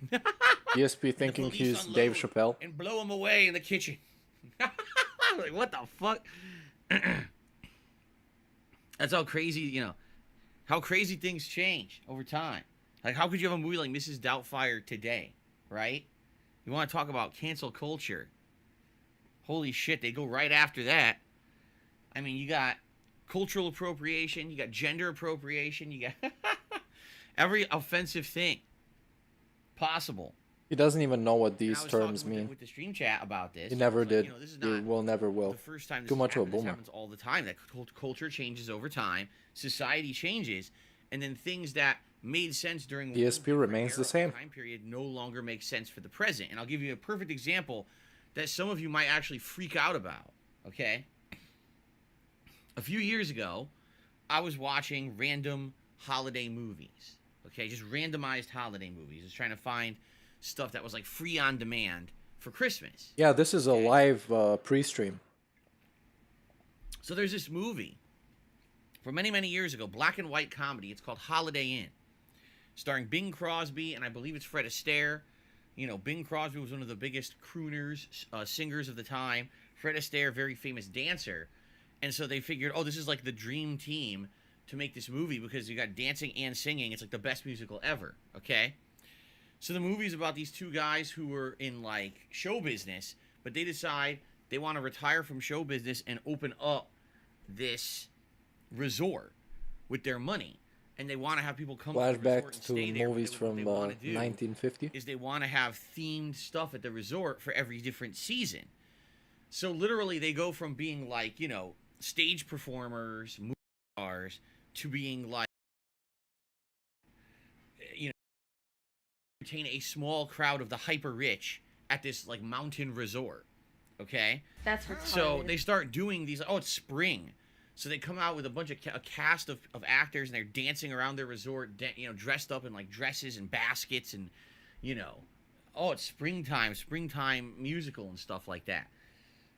DSP thinking he's Dave Chappelle. And blow him away in the kitchen. Like, what the fuck? That's how crazy, how crazy things change over time. Like, how could you have a movie like Mrs. Doubtfire today, right? You want to talk about cancel culture. Holy shit, they go right after that. I mean, you got cultural appropriation, you got gender appropriation, you got every offensive thing possible He doesn't even know what And these I was terms talking mean. with the stream chat about this. He never It's like, did. you know, this is He not will never will. the first time this Too has much of a happened. This boomer. happens all the time. That culture changes over time, society changes, and then things that made sense during one DSP remains the era or same. time period no longer make sense for the present. And I'll give you a perfect example that some of you might actually freak out about. Okay, a few years ago, I was watching random holiday movies. Okay, just randomized holiday movies. Just trying to find stuff that was like free on demand for Christmas. Yeah, this is a live pre-stream. So there's this movie from many, many years ago, black and white comedy. It's called Holiday Inn, starring Bing Crosby, and I believe it's Fred Astaire. You know, Bing Crosby was one of the biggest crooners, singers of the time. Fred Astaire, very famous dancer. And so they figured, oh, this is like the dream team to make this movie because you got dancing and singing. It's like the best musical ever, okay? So the movie's about these two guys who were in, like, show business, but they decide they want to retire from show business and open up this resort with their money. And they want to have people come to the resort Flashback and to stay there. movies What from they wanna do 1950. is they want to have themed stuff at the resort for every different season. So literally they go from being like, you know, stage performers, movie stars, to being like, you know, entertain a small crowd of the hyper rich at this like mountain resort. Okay? That's retarded. So they start doing these, oh, it's spring. So they come out with a bunch of a cast of actors, and they're dancing around their resort, you know, dressed up in like dresses and baskets, and you know, oh, it's springtime musical and stuff like that.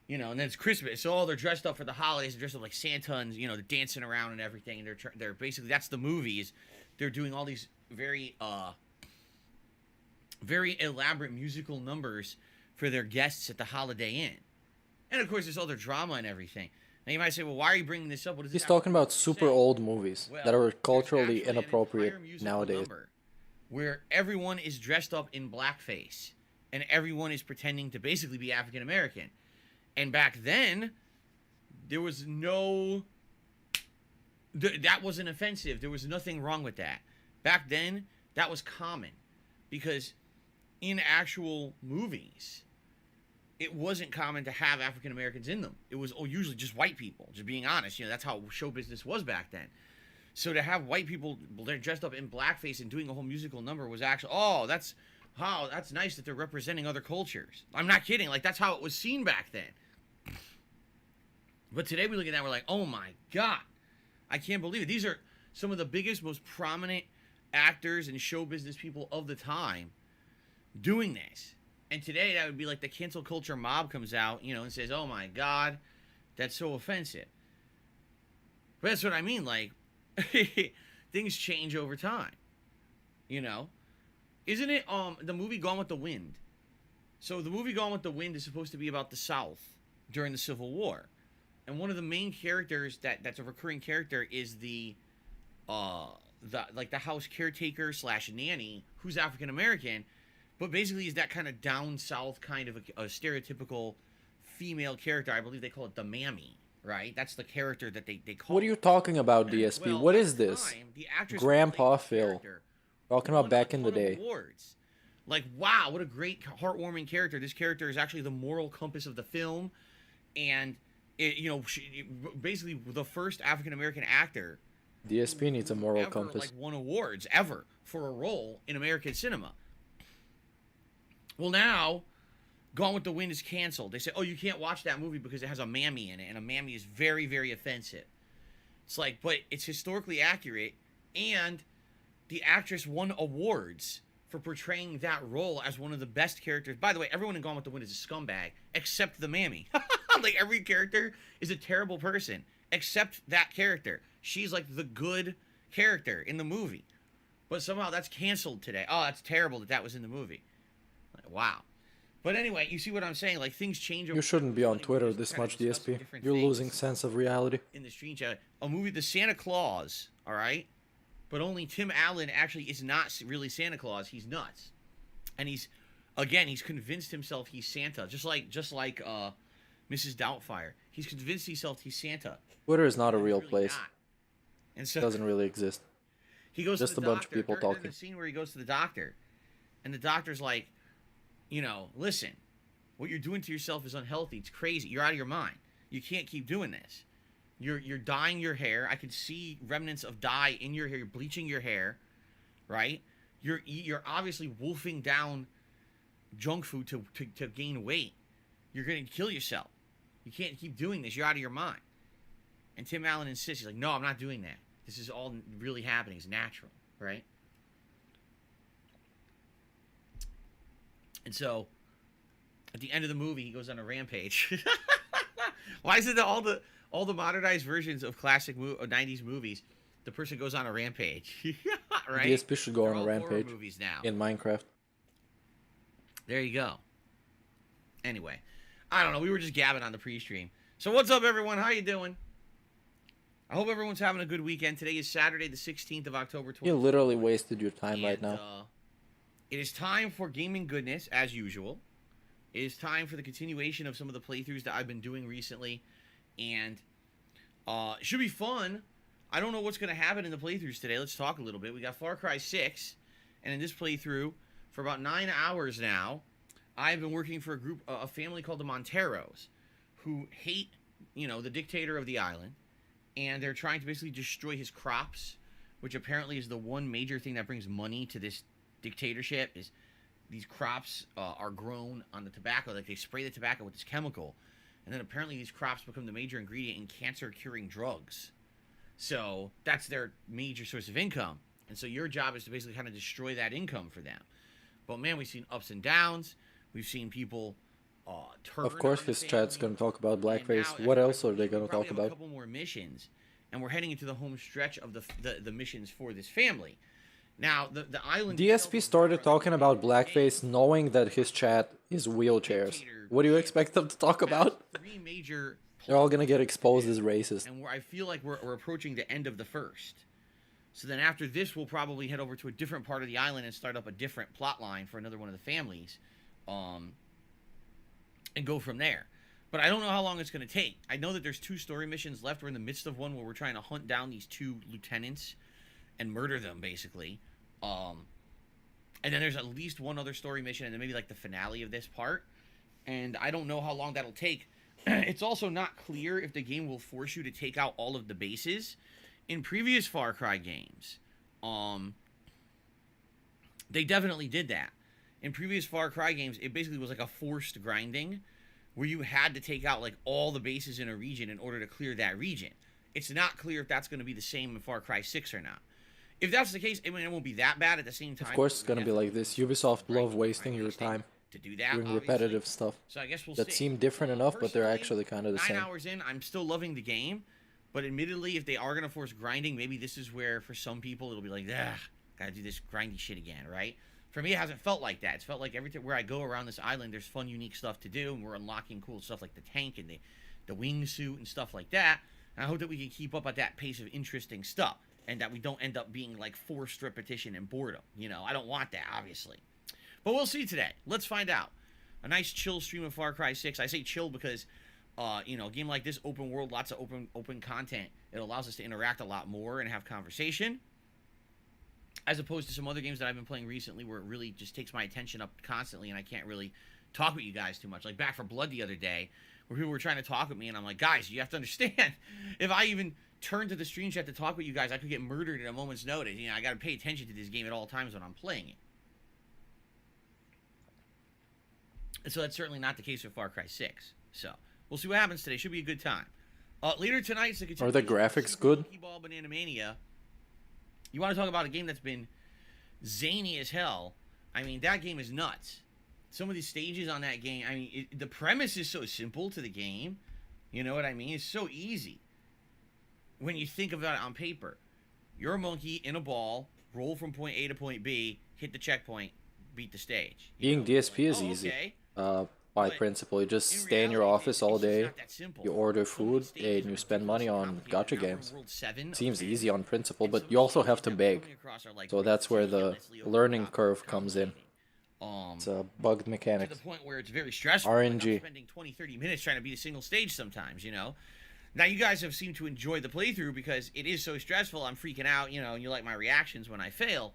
You know, and then it's Christmas, so they're dressed up for the holidays. They're dressed up like Santa, and you know, they're dancing around and everything. And they're basically, that's the movies. They're doing all these very elaborate musical numbers for their guests at the Holiday Inn. And of course, there's all their drama and everything. Now you might say, well, why are you bringing this up? What does He's this talking about super old movies that are culturally actually an inappropriate entire musical nowadays. number where everyone is dressed up in blackface and everyone is pretending to basically be African American. And back then, there was no... that wasn't offensive. There was nothing wrong with that. Back then, that was common. Because in actual movies, it wasn't common to have African Americans in them. It was usually just white people, just being honest. You know, that's how show business was back then. So to have white people, they're dressed up in blackface and doing a whole musical number was actually, that's nice that they're representing other cultures. I'm not kidding. Like, that's how it was seen back then. But today we look at that, we're like, oh my God, I can't believe it. These are some of the biggest, most prominent actors and show business people of the time doing this. And today that would be like the cancel culture mob comes out, you know, and says, oh my God, that's so offensive. But that's what I mean, like, things change over time, you know? Isn't it the movie Gone with the Wind? So the movie Gone with the Wind is supposed to be about the South during the Civil War. And one of the main characters that's a recurring character is the house caretaker / nanny who's African American, but basically is that kind of down south kind of a stereotypical female character. I believe they call it the mammy, right? That's the character that they call. What are you talking about, DSP? Well, what at is the this? time, the actress Grandpa Phil. Talking about back in the day. Awards. Like, wow, what a great, heartwarming character. This character is actually the moral compass of the film. And, basically the first African-American actor. DSP needs a moral ever, compass. Like, won awards, ever, for a role in American cinema. Well, now, Gone with the Wind is canceled. They say, oh, you can't watch that movie because it has a mammy in it. And a mammy is very, very offensive. It's like, but it's historically accurate. And the actress won awards for portraying that role as one of the best characters. By the way, everyone in Gone with the Wind is a scumbag, except the mammy. Like, every character is a terrible person, except that character. She's like the good character in the movie. But somehow that's canceled today. Oh, that's terrible that was in the movie. Like, wow. But anyway, you see what I'm saying? Like, things change. You shouldn't be on Twitter this much, DSP. You're losing sense of reality. In the stream chat, a movie, The Santa Claus, all right? But only Tim Allen actually is not really Santa Claus. He's nuts. And he's convinced himself he's Santa. Just like Mrs. Doubtfire. He's convinced himself he's Santa. Twitter is not a real place. And so it doesn't really exist. He goes just to a the bunch doctor. of people There's talking. a scene where he goes to the doctor. And the doctor's like, you know, listen, what you're doing to yourself is unhealthy. It's crazy. You're out of your mind. You can't keep doing this. You're dyeing your hair. I can see remnants of dye in your hair. You're bleaching your hair, right? You're obviously wolfing down junk food to gain weight. You're going to kill yourself. You can't keep doing this. You're out of your mind. And Tim Allen insists. He's like, no, I'm not doing that. This is all really happening. It's natural, right? And so, at the end of the movie, he goes on a rampage. Why is it that all the modernized versions of classic 90s movies, the person goes on a rampage? Right? DSP should go They're on a all horror rampage movies now. in Minecraft. There you go. Anyway, I don't know. We were just gabbing on the pre-stream. So what's up, everyone? How you doing? I hope everyone's having a good weekend. Today is Saturday, the 16th of October. You literally wasted your time right now. It is time for gaming goodness, as usual. It is time for the continuation of some of the playthroughs that I've been doing recently. And it should be fun. I don't know what's going to happen in the playthroughs today. Let's talk a little bit. We got Far Cry 6. And in this playthrough, for about 9 hours now, I've been working for a family called the Monteros, who hate, you know, the dictator of the island. And they're trying to basically destroy his crops, which apparently is the one major thing that brings money to this dictatorship. Is these crops are grown on the tobacco. Like, they spray the tobacco with this chemical, and then apparently these crops become the major ingredient in cancer-curing drugs. So that's their major source of income. And so your job is to basically kind of destroy that income for them. But man, we've seen ups and downs. We've seen people turn. Of course, his chat's gonna talk about blackface. What else are they gonna talk about? A couple more missions, and we're heading into the home stretch of the missions for this family. Now, the island... DSP started talking about blackface knowing that his chat is wheelchairs. What do you expect them to talk about? Three major... They're all gonna get exposed as racist. And I feel like we're approaching the end of the first. So then after this, we'll probably head over to a different part of the island and start up a different plot line for another one of the families. And go from there. But I don't know how long it's going to take. I know that there's 2 story missions left. We're in the midst of one where we're trying to hunt down these 2 lieutenants and murder them, basically. And then there's at least one other story mission, and then maybe like the finale of this part. And I don't know how long that'll take. It's also not clear if the game will force you to take out all of the bases. In previous Far Cry games, they definitely did that. In previous Far Cry games, it basically was like a forced grinding where you had to take out like all the bases in a region in order to clear that region. It's not clear if that's going to be the same in Far Cry 6 or not. If that's the case, I mean, it won't be that bad. At the same time, Of course, it's gonna be like this. Ubisoft love wasting your time to do that, doing repetitive stuff So I guess we'll that see. seem different enough, but they're actually kind of the 9 same. hours in, I'm still loving the game. But admittedly, if they are going to force grinding, maybe this is where, for some people, it'll be like, gotta do this grindy shit again, right? For me, it hasn't felt like that. It's felt like every time where I go around this island, there's fun, unique stuff to do, and we're unlocking cool stuff like the tank and the wingsuit and stuff like that. And I hope that we can keep up at that pace of interesting stuff, and that we don't end up being like forced repetition and boredom. You know, I don't want that, obviously. But we'll see today. Let's find out. A nice chill stream of Far Cry 6. I say chill because, you know, a game like this, open world, lots of open content, it allows us to interact a lot more and have conversation. As opposed to some other games that I've been playing recently where it really just takes my attention up constantly and I can't really talk with you guys too much. Like Back 4 Blood the other day, where people were trying to talk with me and I'm like, guys, you have to understand, if I even turn to the stream chat to talk with you guys, I could get murdered at a moment's notice. You know, I got to pay attention to this game at all times when I'm playing it. And so that's certainly not the case with Far Cry 6. So we'll see what happens today. Should be a good time. Later tonight, Are the graphics good? Ball Banana Mania. You want to talk about a game that's been zany as hell? I mean, that game is nuts. Some of these stages on that game, I mean, the premise is so simple to the game. You know what I mean? It's so easy when you think about it on paper. You're a monkey in a ball, roll from point A to point B, hit the checkpoint, beat the stage. Being DSP is easy. By principle, you just stay in your office all day, you order food, and you spend money on gacha games. Seems easy on principle, but you also have to beg. So that's where the learning curve comes in. It's a bugged mechanic. To the point where it's very stressful. RNG. I'm spending 20-30 minutes trying to beat a single stage sometimes, you know? Now, you guys have seemed to enjoy the playthrough because it is so stressful. I'm freaking out, you know, and you like my reactions when I fail.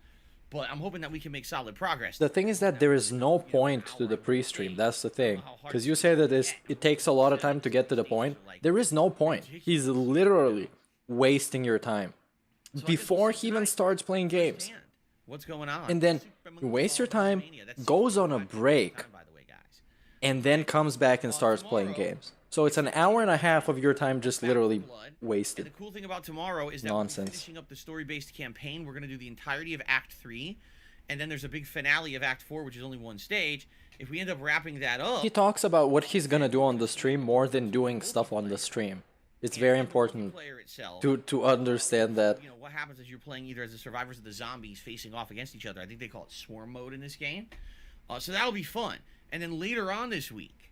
but I'm hoping that we can make solid progress. The thing is that there is no point to the pre-stream. That's the thing. Because you say that it takes a lot of time to get to the point. There is no point. He's literally wasting your time before he even starts playing games. What's going on? And then you waste your time, goes on a break, and then comes back and starts playing games. So it's an hour and a half of your time just literally wasted. And the cool thing about tomorrow is that Nonsense. we're finishing up the story-based campaign. We're going to do the entirety of Act 3, and then there's a big finale of Act 4, which is only one stage. If we end up wrapping that up... He talks about what he's gonna do on the stream more than doing stuff on the stream. It's very important to understand that. You know, what happens is you're playing either as the survivors or the zombies facing off against each other. I think they call it swarm mode in this game. So that'll be fun. And then later on this week,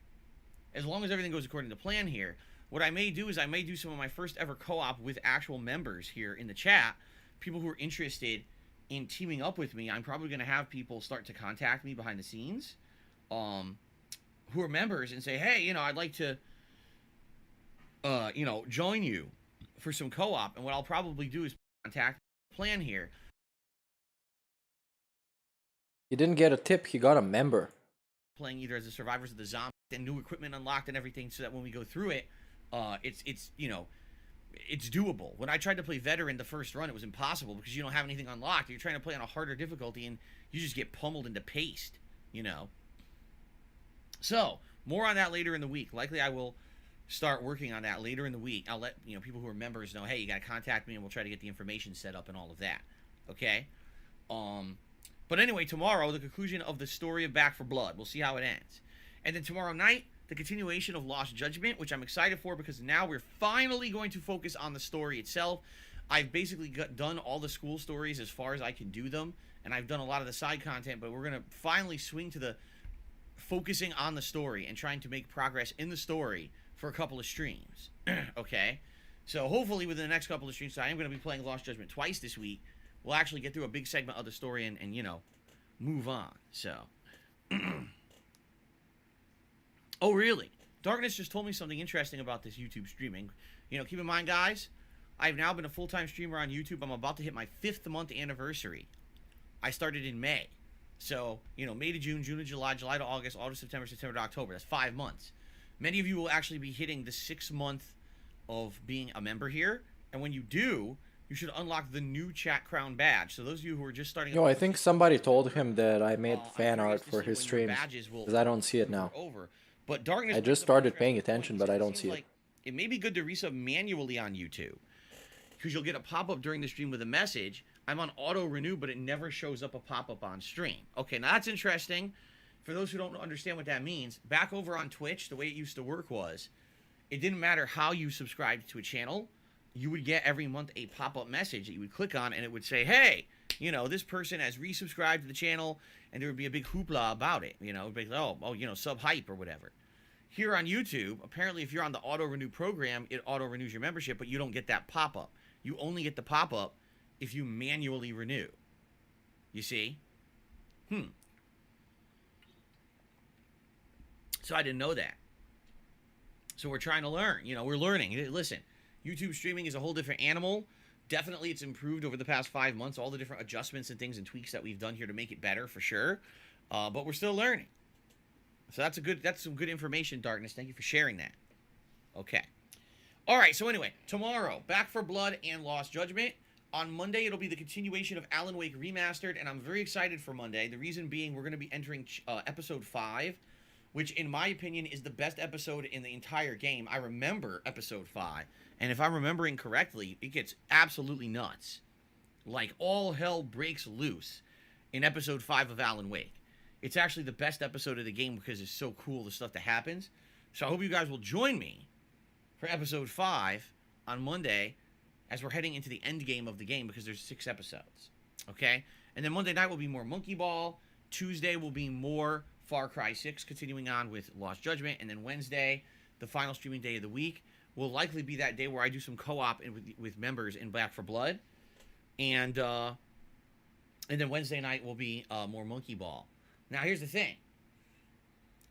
as long as everything goes according to plan here, what I may do is I may do some of my first ever co-op with actual members here in the chat. People who are interested in teaming up with me. I'm probably going to have people start to contact me behind the scenes who are members and say, hey, you know, I'd like to, you know, join you for some co-op. And what I'll probably do is contact plan here. He didn't get a tip, he got a member. Playing either as the survivors of the zombies and new equipment unlocked and everything, so that when we go through it, it's you know, it's doable. When I tried to play veteran the first run, it was impossible because you don't have anything unlocked. You're trying to play on a harder difficulty and you just get pummeled into paste, you know. So more on that later in the week. Likely I will start working on that later in the week. I'll let, you know, people who are members know, hey, you got to contact me and we'll try to get the information set up and all of that. Okay. But anyway, tomorrow, the conclusion of the story of Back 4 Blood. We'll see how it ends. And then tomorrow night, the continuation of Lost Judgment, which I'm excited for because now we're finally going to focus on the story itself. I've basically done all the school stories as far as I can do them, and I've done a lot of the side content, but we're going to finally swing to the focusing on the story and trying to make progress in the story for a couple of streams. Okay? So hopefully within the next couple of streams, I am going to be playing Lost Judgment twice this week. We'll actually get through a big segment of the story and you know, move on. So... Oh, really? Darkness just told me something interesting about this YouTube streaming. You know, keep in mind, guys, I've now been a full-time streamer on YouTube. I'm about to hit my 5th month anniversary. I started in May. So, you know, May to June, June to July, July to August, August, September, September to October. That's 5 months. Many of you will actually be hitting the 6th month of being a member here. And when you do, you should unlock the new Chat Crown badge. So those of you who are just starting... Yo, I think somebody told him that I made fan art for his streams, because I don't see it now. But Darkness, I just started paying attention, but I don't see it. It may be good to resub manually on YouTube, because you'll get a pop-up during the stream with a message. I'm on auto-renew, but it never shows up a pop-up on stream. Okay, now that's interesting. For those who don't understand what that means, back over on Twitch, the way it used to work was, it didn't matter how you subscribed to a channel, you would get every month a pop-up message that you would click on, and it would say, hey, you know, this person has resubscribed to the channel, and there would be a big hoopla about it. You know, it would be like, oh, you know, sub-hype or whatever. Here on YouTube, apparently if you're on the auto-renew program, it auto-renews your membership, but you don't get that pop-up. You only get the pop-up if you manually renew. You see? So I didn't know that. So we're trying to learn. You know, we're learning. Listen, YouTube streaming is a whole different animal. Definitely it's improved over the past 5 months, all the different adjustments and things and tweaks that we've done here to make it better, for sure. But we're still learning. So that's some good information, Darkness. Thank you for sharing that. Okay. All right, so anyway, tomorrow, Back 4 Blood and Lost Judgment. On Monday, it'll be the continuation of Alan Wake Remastered, and I'm very excited for Monday. The reason being, we're going to be entering Episode 5, which, in my opinion, is the best episode in the entire game. I remember Episode 5, and if I'm remembering correctly, it gets absolutely nuts. Like, all hell breaks loose in Episode 5 of Alan Wake. It's actually the best episode of the game because it's so cool, the stuff that happens. So I hope you guys will join me for Episode 5 on Monday as we're heading into the end game of the game because there's 6 episodes. Okay? And then Monday night will be more Monkey Ball. Tuesday will be more Far Cry 6, continuing on with Lost Judgment. And then Wednesday, the final streaming day of the week, will likely be that day where I do some co-op with members in Back 4 Blood. And then Wednesday night will be more Monkey Ball. Now, here's the thing.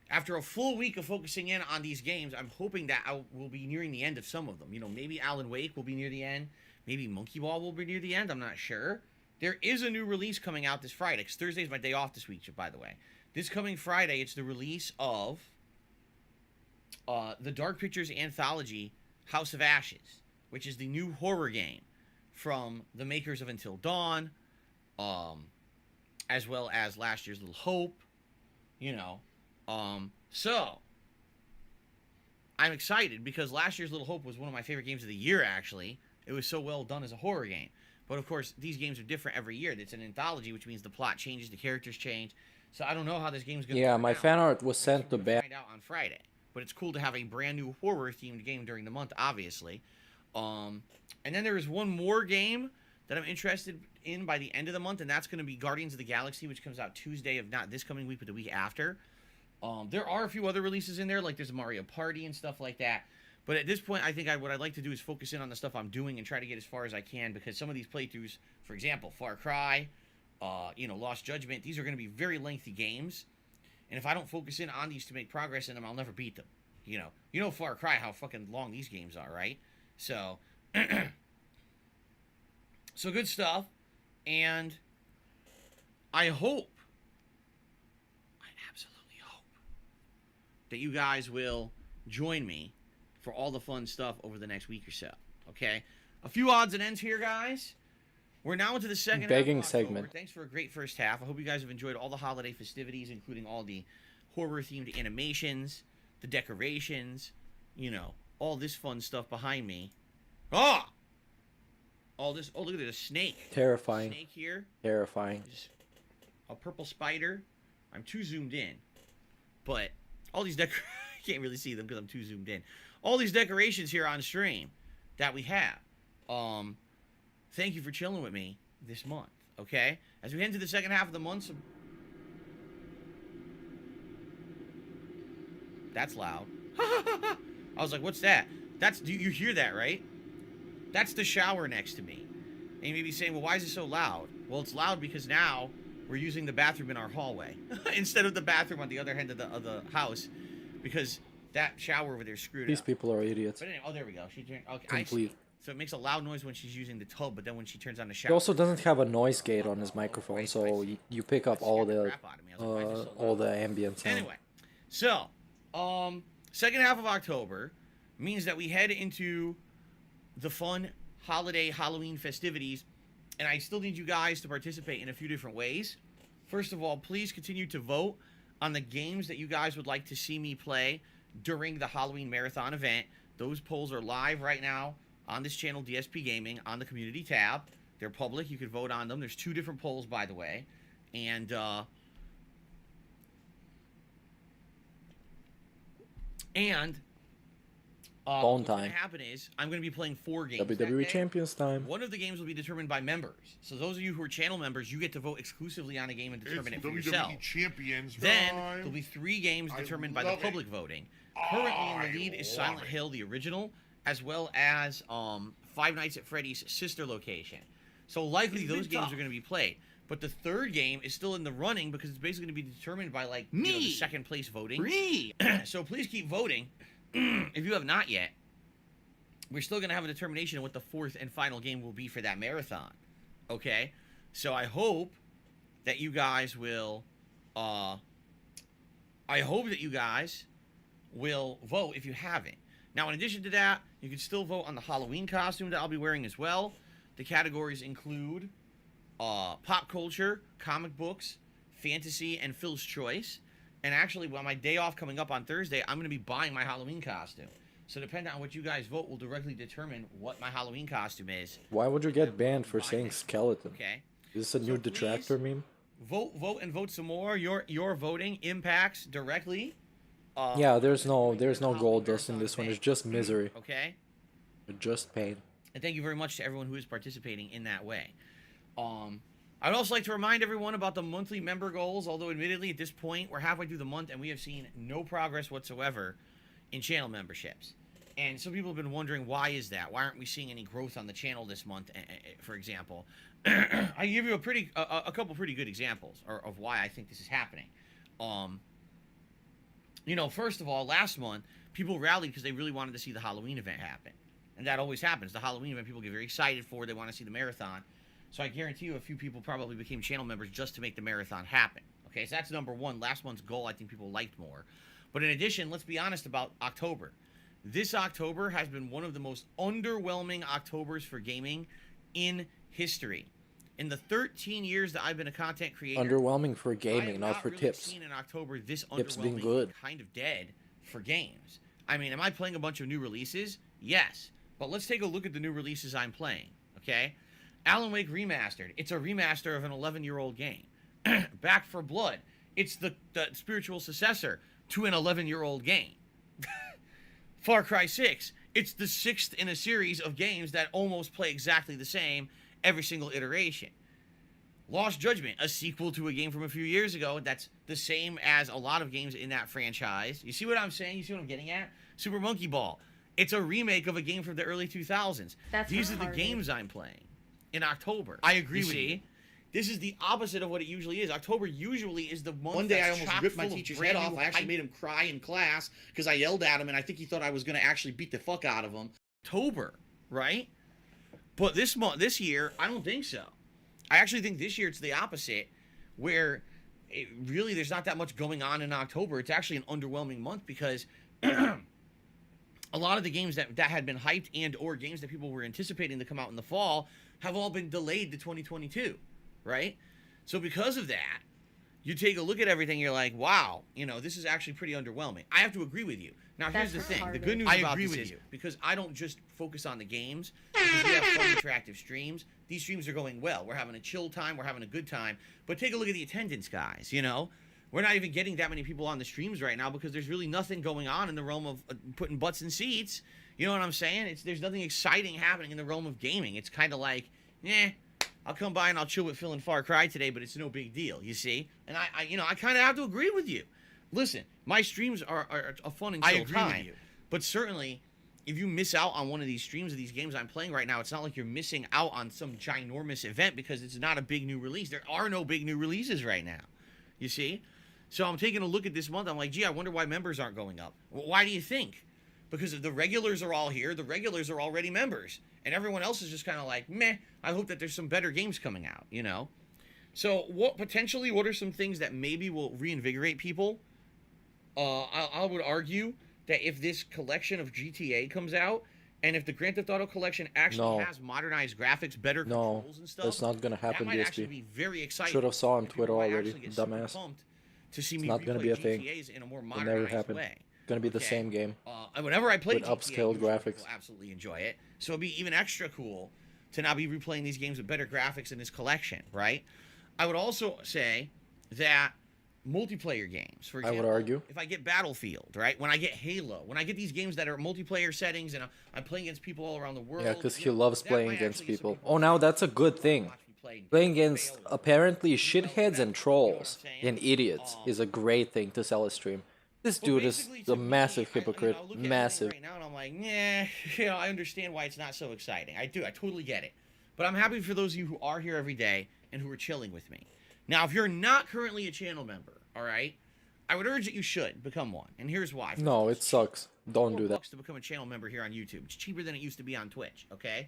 After a full week of focusing in on these games, I'm hoping that I will be nearing the end of some of them. You know, maybe Alan Wake will be near the end. Maybe Monkey Ball will be near the end. I'm not sure. there is a new release coming out this Friday, because Thursday is my day off this week, by the way. This coming Friday, it's the release of the Dark Pictures anthology, House of Ashes, which is the new horror game from the makers of Until Dawn, as well as last year's Little Hope, you know. So, I'm excited because last year's Little Hope was one of my favorite games of the year, actually. It was so well done as a horror game. But, of course, these games are different every year. It's an anthology, which means the plot changes, the characters change. So, I don't know how this game's going to Yeah, my fan art was sent to Ben. Find out on Friday. But it's cool to have a brand new horror-themed game during the month, obviously. And then there is one more game that I'm interested in by the end of the month, and that's going to be Guardians of the Galaxy, which comes out Tuesday of not this coming week, but the week after. There are a few other releases in there, like there's Mario Party and stuff like that. But at this point, I think what I'd like to do is focus in on the stuff I'm doing and try to get as far as I can, because some of these playthroughs, for example, Far Cry, Lost Judgment, these are going to be very lengthy games. And if I don't focus in on these to make progress in them, I'll never beat them. You know Far Cry, how fucking long these games are, right? So, so good stuff. And I absolutely hope that you guys will join me for all the fun stuff over the next week or so. Okay? A few odds and ends here, guys. We're now into the second begging half of October. segment. Thanks for a great first half. I hope you guys have enjoyed all the holiday festivities, including all the horror-themed animations, the decorations, all this fun stuff behind me. All this. Oh, look at it, a snake. Terrifying. Snake here. Terrifying. A purple spider. I'm too zoomed in. But all these I can't really see them because I'm too zoomed in. All these decorations here on stream that we have. Thank you for chilling with me this month, okay? As we head into the second half of the month, that's loud. I was like, what's that? You hear that, right? That's the shower next to me. And you may be saying, well, why is it so loud? Well, it's loud because now we're using the bathroom in our hallway instead of the bathroom on the other end of the house, because that shower over there is screwed These up. people are idiots. But anyway, there we go. She turned. Okay, Complete. So it makes a loud noise when she's using the tub, but then when she turns on the He shower, also doesn't have a noise gate on his microphone, so you pick up all the ambient sound. Anyway, so second half of October means that we head into the fun holiday Halloween festivities, and I still need you guys to participate in a few different ways. First of all, please continue to vote on the games that you guys would like to see me play during the Halloween Marathon event. Those polls are live right now on this channel, DSP Gaming, on the community tab. They're public. You can vote on them. There's 2 different polls, by the way. And Phone what's time. going to happen is I'm going to be playing 4 games. WWE that day. Champions time. One of the games will be determined by members. So those of you who are channel members, you get to vote exclusively on a game and determine it for WWE yourself. Champions Then time. there'll be 3 games determined by the love it. public voting. Currently in the lead is Silent Hill, the original, as well as Five Nights at Freddy's sister location. So likely those games are going to be played. But the third game is still in the running because it's basically going to be determined by the second place voting. So please keep voting. If you have not yet, we're still going to have a determination of what the 4th and final game will be for that marathon. Okay? So I hope that you guys will vote if you haven't. Now, in addition to that, you can still vote on the Halloween costume that I'll be wearing as well. The categories include pop culture, comic books, fantasy, and Phil's choice. And actually, on my day off coming up on Thursday, I'm going to be buying my Halloween costume. So depending on what you guys vote will directly determine what my Halloween costume is. Why would you get banned for saying skeleton? Okay. Is this a new detractor meme? Vote and vote some more. Your voting impacts directly. Yeah, there's no gold dust in this one. It's just misery. Okay. Just pain. And thank you very much to everyone who is participating in that way. I'd also like to remind everyone about the monthly member goals, although admittedly at this point we're halfway through the month and we have seen no progress whatsoever in channel memberships. And some people have been wondering, why is that? Why aren't we seeing any growth on the channel this month, for example? I give you a couple pretty good examples of why I think this is happening. First of all, last month, people rallied because they really wanted to see the Halloween event happen. And that always happens. The Halloween event, people get very excited for. They want to see the marathon. So I guarantee you a few people probably became channel members just to make the marathon happen. Okay, so that's number one. Last month's goal, I think people liked more. But in addition, let's be honest about October. This October has been one of the most underwhelming Octobers for gaming in history. In the 13 years that I've been a content creator, Underwhelming for gaming, not for really tips. seen in October this Tips been underwhelming, good. kind of dead for games. I mean, am I playing a bunch of new releases? Yes. But let's take a look at the new releases I'm playing, okay? Alan Wake Remastered. It's a remaster of an 11-year-old game. Back 4 Blood. It's the spiritual successor to an 11-year-old game. Far Cry 6. It's the 6th in a series of games that almost play exactly the same every single iteration. Lost Judgment, a sequel to a game from a few years ago that's the same as a lot of games in that franchise. You see what I'm saying? You see what I'm getting at? Super Monkey Ball. It's a remake of a game from the early 2000s. These are the games I'm playing in October. I agree with see? you. This is the opposite of what it usually is. October usually is the month One day I that's almost chock ripped my full of teacher's brand head off. new I actually hype. made him cry in class because I yelled at him, and I think he thought I was going to actually beat the fuck out of him. October, right? But this year, I don't think so. I actually think this year it's the opposite, where really there's not that much going on in October. It's actually an underwhelming month because a lot of the games that had been hyped and or games that people were anticipating to come out in the fall have all been delayed to 2022, right? So because of that, you take a look at everything, you're like, wow, you know, this is actually pretty underwhelming. I have to agree with you. Now, here's the thing. The good news about this is, because I don't just focus on the games, because we have fun interactive streams, these streams are going well. We're having a chill time. We're having a good time. But take a look at the attendance, guys, you know? We're not even getting that many people on the streams right now because there's really nothing going on in the realm of putting butts in seats. You know what I'm saying? There's nothing exciting happening in the realm of gaming. It's kind of like, I'll come by and I'll chill with Phil and Far Cry today, but it's no big deal, you see? And I kind of have to agree with you. Listen, my streams are a fun and chill time. With you. But certainly, if you miss out on one of these streams of these games I'm playing right now, it's not like you're missing out on some ginormous event because it's not a big new release. There are no big new releases right now, you see? So I'm taking a look at this month. I'm like, gee, I wonder why members aren't going up. Well, why do you think? Because the regulars are all here. The regulars are already members. And everyone else is just kind of like, meh, I hope that there's some better games coming out, you know? So what are some things that maybe will reinvigorate people? I would argue that if this collection of GTA comes out, and if the Grand Theft Auto collection actually has modernized graphics, better controls and stuff, that's not gonna happen. That might actually be very exciting. Should have saw on Twitter already, dumbass. To see it's me not gonna be a thing. In a more It'll never happen. way. Gonna be the same game. Whenever I play with GTA, upscaled graphics, will absolutely enjoy it. So it'd be even extra cool to now be replaying these games with better graphics in this collection, right? I would also say that multiplayer games, for example, I would argue, if I get Battlefield, right? When I get Halo, when I get these games that are multiplayer settings and I'm playing against people all around the world. Yeah, because he loves playing against people. Oh, now that's a good thing. Playing against apparently shitheads and trolls and idiots is a great thing to sell a stream. This dude is a massive hypocrite. Massive. Right now, and I'm like, nah, I understand why it's not so exciting. I totally get it. But I'm happy for those of you who are here every day and who are chilling with me. Now, if you're not currently a channel member, all right, I would urge that you should become one. And here's why. No, it sucks. Don't do that. $4 to become a channel member here on YouTube. It's cheaper than it used to be on Twitch, okay?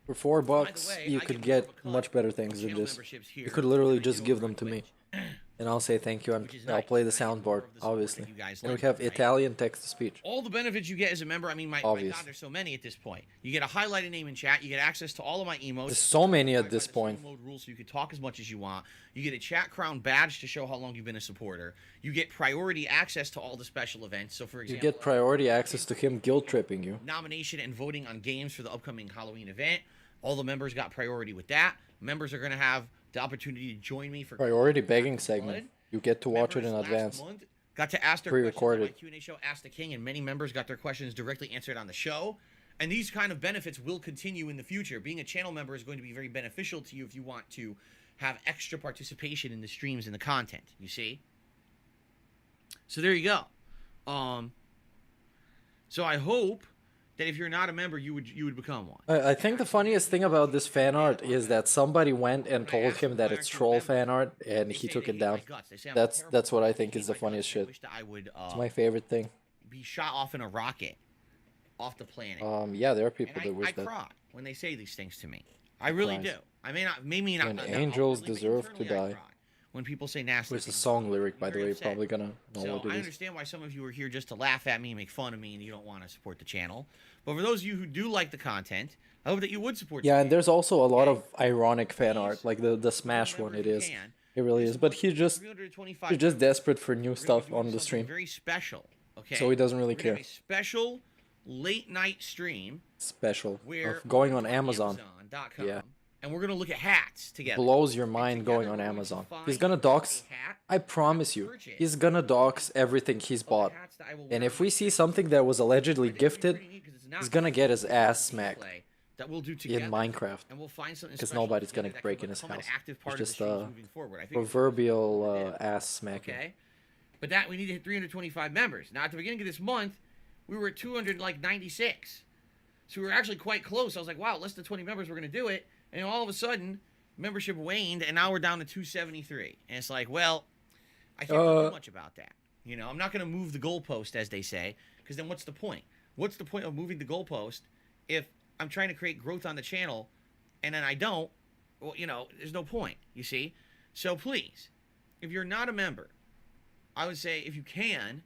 For $4, you could get much better things than this. You could literally just give them to me. And I'll say thank you, and I'll play the soundboard, obviously. And we have Italian text-to-speech. All the benefits you get as a member, I mean, my God, there's so many at this point. You get a highlighted name in chat, you get access to all of my emotes. There's so many at this point. Rules, so you can talk as much as you want. You get a chat crown badge to show how long you've been a supporter. You get priority access to all the special events. So, for example, you get priority access to him guilt-tripping you. Nomination and voting on games for the upcoming Halloween event. All the members got priority with that. Members are going to have the opportunity to join me for priority begging segment. You get to watch it in advance. Got to ask their pre-recorded questions on my Q&A show, Ask the King, and many members got their questions directly answered on the show. And these kind of benefits will continue in the future. Being a channel member is going to be very beneficial to you if you want to have extra participation in the streams and the content. You see? So there you go. So I hope that if you're not a member, you would become one. I think the funniest thing about this fan art is that somebody went and told him that it's troll fan art, and he took it down. That's what I think is the funniest shit. It's my favorite thing. Be shot off in a rocket, off the planet. Yeah, there are people that wish that. when they say these things to me. I really do. I may not, maybe not. When not angels outwardly, but deserve to internally I die. cry when people say nasty Where's the things. song lyric, by the way? You're upset. probably gonna know So what it I is. understand why some of you are here just to laugh at me and make fun of me, and you don't want to support the channel. But for those of you who do like the content, I hope that you would support. Yeah, and there's also a lot of ironic fan art, like the Smash one. It is. It really is. But he's just desperate for new stuff on the stream. Very special. Okay. So he doesn't really We're gonna care. have a special late night stream Special where of going on Amazon. Amazon.com, Yeah. and we're gonna look at hats together. Blows your mind going on Amazon. He's gonna dox. I promise you, he's gonna dox everything he's bought. And if we see something that was allegedly gifted, he's gonna get his ass smacked that we'll do together, in Minecraft. and we'll find something Because special nobody's together gonna that break can in his become an house. active part It's of the just streams a moving forward. I think proverbial ass smacking. Okay, but that we need to hit 325 members. Now at the beginning of this month, we were at 296, so we were actually quite close. I was like, wow, less than 20 members, we're gonna do it, and all of a sudden, membership waned, and now we're down to 273. And it's like, well, I can't do too much about that. You know, I'm not gonna move the goalpost, as they say, because then what's the point? What's the point of moving the goalpost if I'm trying to create growth on the channel, and then I don't? Well, you know, there's no point. You see, so please, if you're not a member, I would say if you can,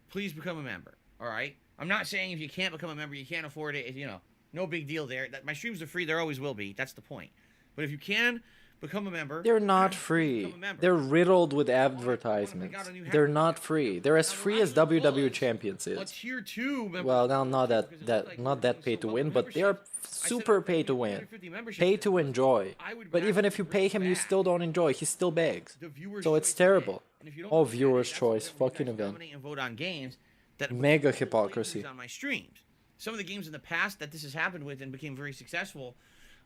please become a member. All right. I'm not saying if you can't become a member, you can't afford it. You know, no big deal there. My streams are free. There always will be. That's the point. But if you can become a member, They're not free. They're riddled with advertisements. They're not free. They're as free as WWE Champions is. tier 2 member. Well, now not that pay to win, but they're super pay to win. Pay to enjoy. But even if you pay him, you still don't enjoy. He still begs. So it's terrible. Oh, viewers' choice, fucking event. And vote on games that Mega hypocrisy. on my streams. Some of the games in the past that this has happened with and became very successful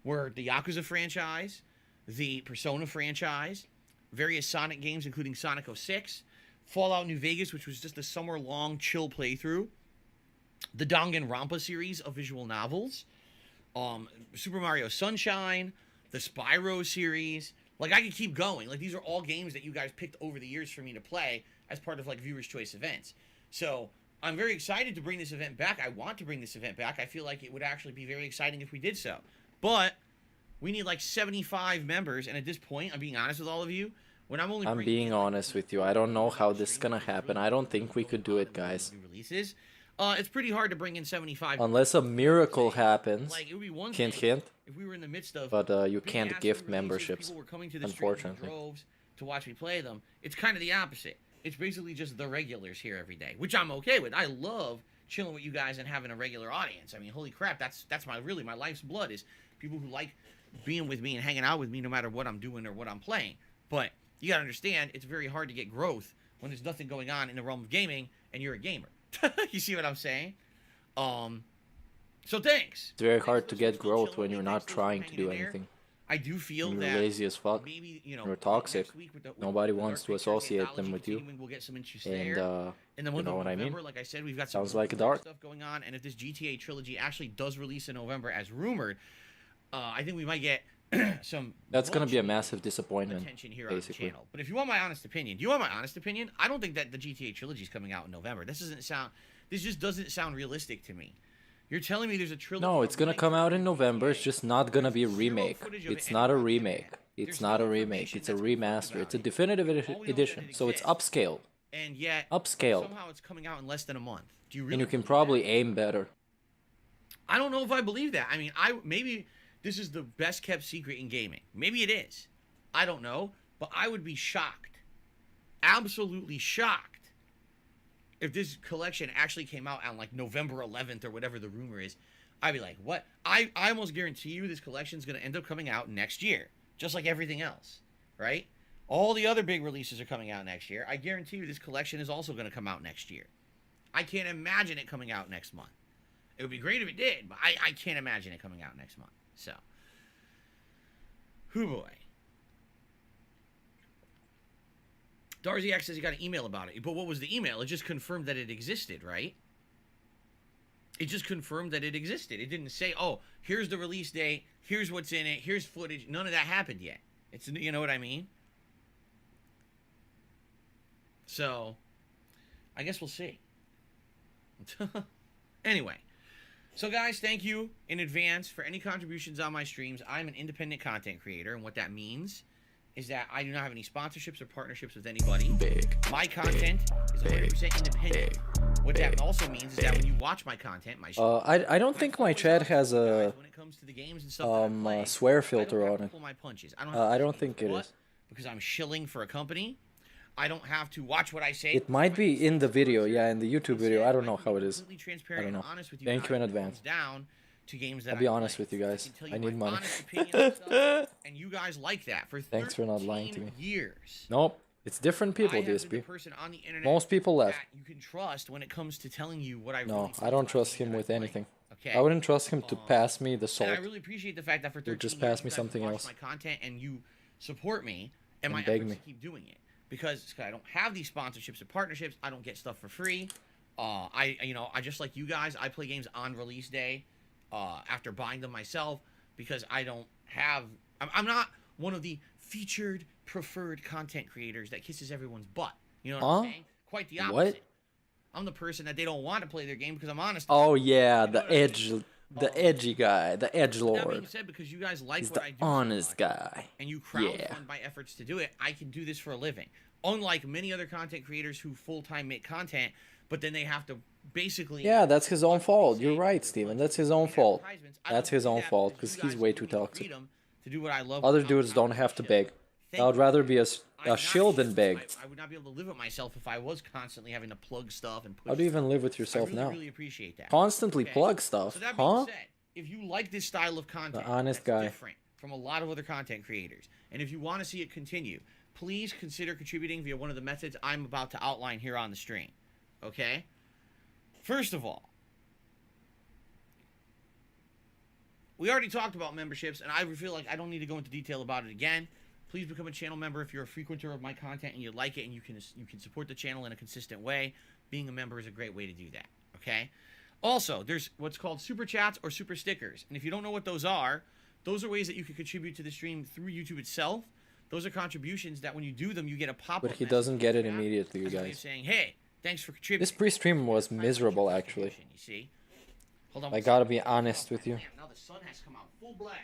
were the Yakuza franchise, the Persona franchise, various Sonic games, including Sonic 06, Fallout New Vegas, which was just a summer-long chill playthrough, the Danganronpa series of visual novels, Super Mario Sunshine, the Spyro series. Like, I could keep going. Like, these are all games that you guys picked over the years for me to play as part of, like, Viewers' Choice events. So, I'm very excited to bring this event back. I want to bring this event back. I feel like it would actually be very exciting if we did so. But we need like 75 members, and at this point, I'm being honest with all of you, when I'm being honest with you. I don't know how this is gonna happen. I don't think we could do it, guys. Releases, it's pretty hard to bring in 75. Unless a miracle happens. Like, it would be one Hint, thing hint. if we were in the midst of, But you can't gift memberships, people were coming to the streams in unfortunately. droves to watch me play them. It's kind of the opposite. It's basically just the regulars here every day, which I'm okay with. I love chilling with you guys and having a regular audience. I mean, holy crap, that's my life's blood is people who like being with me and hanging out with me no matter what I'm doing or what I'm playing. But you gotta understand, it's very hard to get growth when there's nothing going on in the realm of gaming and you're a gamer. You see what I'm saying? So thanks. It's very hard to get growth when you're not trying to do anything. I do feel You're that lazy as fuck. maybe, you know, You're toxic. with Nobody wants to associate them with you. We'll get some interest And there. In the you month know of what I mean? November, like I said, we've got some Sounds like a cool dark. stuff going on, and if this GTA trilogy actually does release in November as rumored, I think we might get some. That's gonna be a much massive disappointment, attention here on the basically. channel. But if you want my honest opinion, do you want my honest opinion? I don't think that the GTA trilogy is coming out in November. This just doesn't sound realistic to me. You're telling me there's a trilogy? No, it's gonna come out in November. It's just not gonna be a remake. It's not a remake. It's not a remake. It's a remaster. It's a definitive edition. So it's upscaled. And yet, Upscaled. somehow it's coming out in less than a month. Do you really? And you can probably aim better. I don't know if I believe that. I mean, maybe this is the best kept secret in gaming. Maybe it is. I don't know, but I would be shocked, absolutely shocked, if this collection actually came out on like November 11th or whatever the rumor is. I'd be like, what? I almost guarantee you this collection is going to end up coming out next year, just like everything else, right? All the other big releases are coming out next year. I guarantee you this collection is also going to come out next year. I can't imagine it coming out next month. It would be great if it did, but I can't imagine it coming out next month. So, hoo boy. Darziak says he got an email about it. But what was the email? It just confirmed that it existed, right? It just confirmed that it existed. It didn't say, oh, here's the release date, here's what's in it, here's footage. None of that happened yet. It's, you know what I mean? So, I guess we'll see. Anyway, So guys, thank you in advance for any contributions on my streams. I'm an independent content creator, and what that means is that I do not have any sponsorships or partnerships with anybody. My content is 100% independent. What that also means is that when you watch my content, my I don't think my chat has a when it comes to the games and stuff that I'm playing, swear filter on it. pull my punches. I don't think it is. Because I'm shilling for a company. I don't have to watch what I say. It might be in the video, yeah, in the YouTube video. I don't know how it is. I don't know. Thank you in advance. Down to games that I'll be honest with you guys. I need money. And you guys like that for Thanks for not lying to me. years. Nope. It's different people, DSP. Most people left. You can trust when it comes to telling you what I No, I don't trust him with anything. Okay. I wouldn't trust him to pass me the salt. And I really appreciate the fact that for 13 He'd just years pass me you guys something watch else. my content and you support me and my beg efforts me. to keep doing it. Because I don't have these sponsorships or partnerships, I don't get stuff for free. I just like you guys, I play games on release day after buying them myself because I don't have. I'm not one of the featured preferred content creators that kisses everyone's butt. You know what I'm saying? Quite the opposite. What? I'm the person that they don't want to play their game because I'm honest. Oh yeah, the edgy guy, the edge That being lord. said, because you guys like He's what the I do, honest guy. and you crowdfund my efforts to do it, I can do this for a living. Unlike many other content creators who full-time make content, but then they have to basically... Yeah, that's his own fault. You're right, Steven. That's his own fault. That's his own fault because he's way too toxic. to do what I love. Other dudes don't have to beg. I would rather be a shill than beg. I would not be able to live with myself if I was constantly having to plug stuff and push. How do you even live with yourself I really, now? really appreciate that. Constantly plug stuff, So that being huh? said, if you like this style of content, The honest that's guy. different from a lot of other content creators, and if you want to see it continue, please consider contributing via one of the methods I'm about to outline here on the stream. Okay? First of all, we already talked about memberships, and I feel like I don't need to go into detail about it again. Please become a channel member if you're a frequenter of my content and you like it and you can support the channel in a consistent way. Being a member is a great way to do that. Okay? Also, there's what's called super chats or super stickers. And if you don't know what those are ways that you can contribute to the stream through YouTube itself. Those are contributions that when you do them, you get a pop-up. But he doesn't get it immediately, you guys. Saying, "Hey, thanks for contributing." This pre-stream was miserable, actually. You see? Hold on. I gotta be honest with you. Now the sun has come out full blast.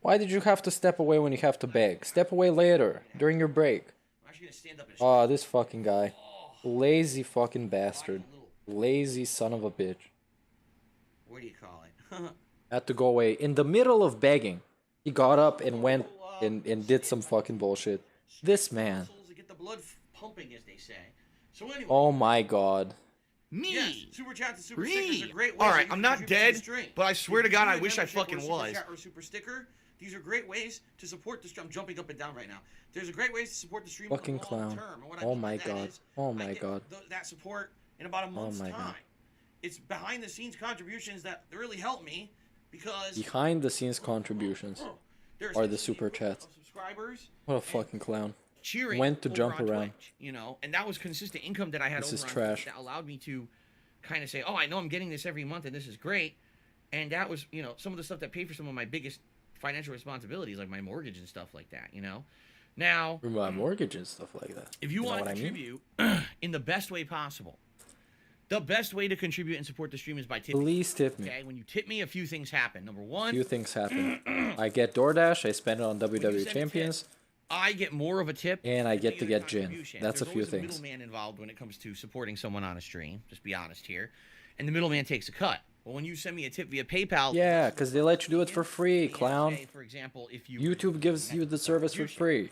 Why did you have to step away when you have to beg? Step away later, during your break. I'm actually gonna stand up and Oh, this fucking guy. Lazy fucking bastard. Lazy son of a bitch. What do you call it? Had to go away. In the middle of begging, he got up and went and did some fucking bullshit. This man. To get the blood pumping, as they say. So anyway. Oh my god. Me. Yes, super chats and super stickers are great ways. All right, I'm not dead, but I swear to God, I wish I fucking was. Super chat or super sticker. These are great ways to support the stream. I'm jumping up and down right now. There's a great ways to support the stream. Fucking clown. Oh my god. Oh my god. That support in about a month's my time. God. It's behind the scenes contributions that really help me because Behind the scenes contributions are the super chats. subscribers What a fucking clown. cheering Went to over jump on around. Twitch, you know, and that was consistent income that I had This over is on trash. Twitch that allowed me to kind of say, oh, I know I'm getting this every month and this is great. And that was, you know, some of the stuff that paid for some of my biggest financial responsibilities, like my mortgage and stuff like that, you know. Now, My mortgage and stuff like that. if you know want to what I mean? contribute in the best way possible, the best way to contribute and support the stream is by tipping. Please tip me. Okay, when you tip me, a few things happen. Number one, Few things happen. I get DoorDash, I spend it on WWE Champions, I get more of a tip, and I get to get Jin. contribution. That's a There's few always things. middleman involved when it comes to supporting someone on a stream. Just be honest here, and the middleman takes a cut. Well, when you send me a tip via PayPal, Yeah, because they let you do it for free, clown. for example, if you YouTube gives you the service for free.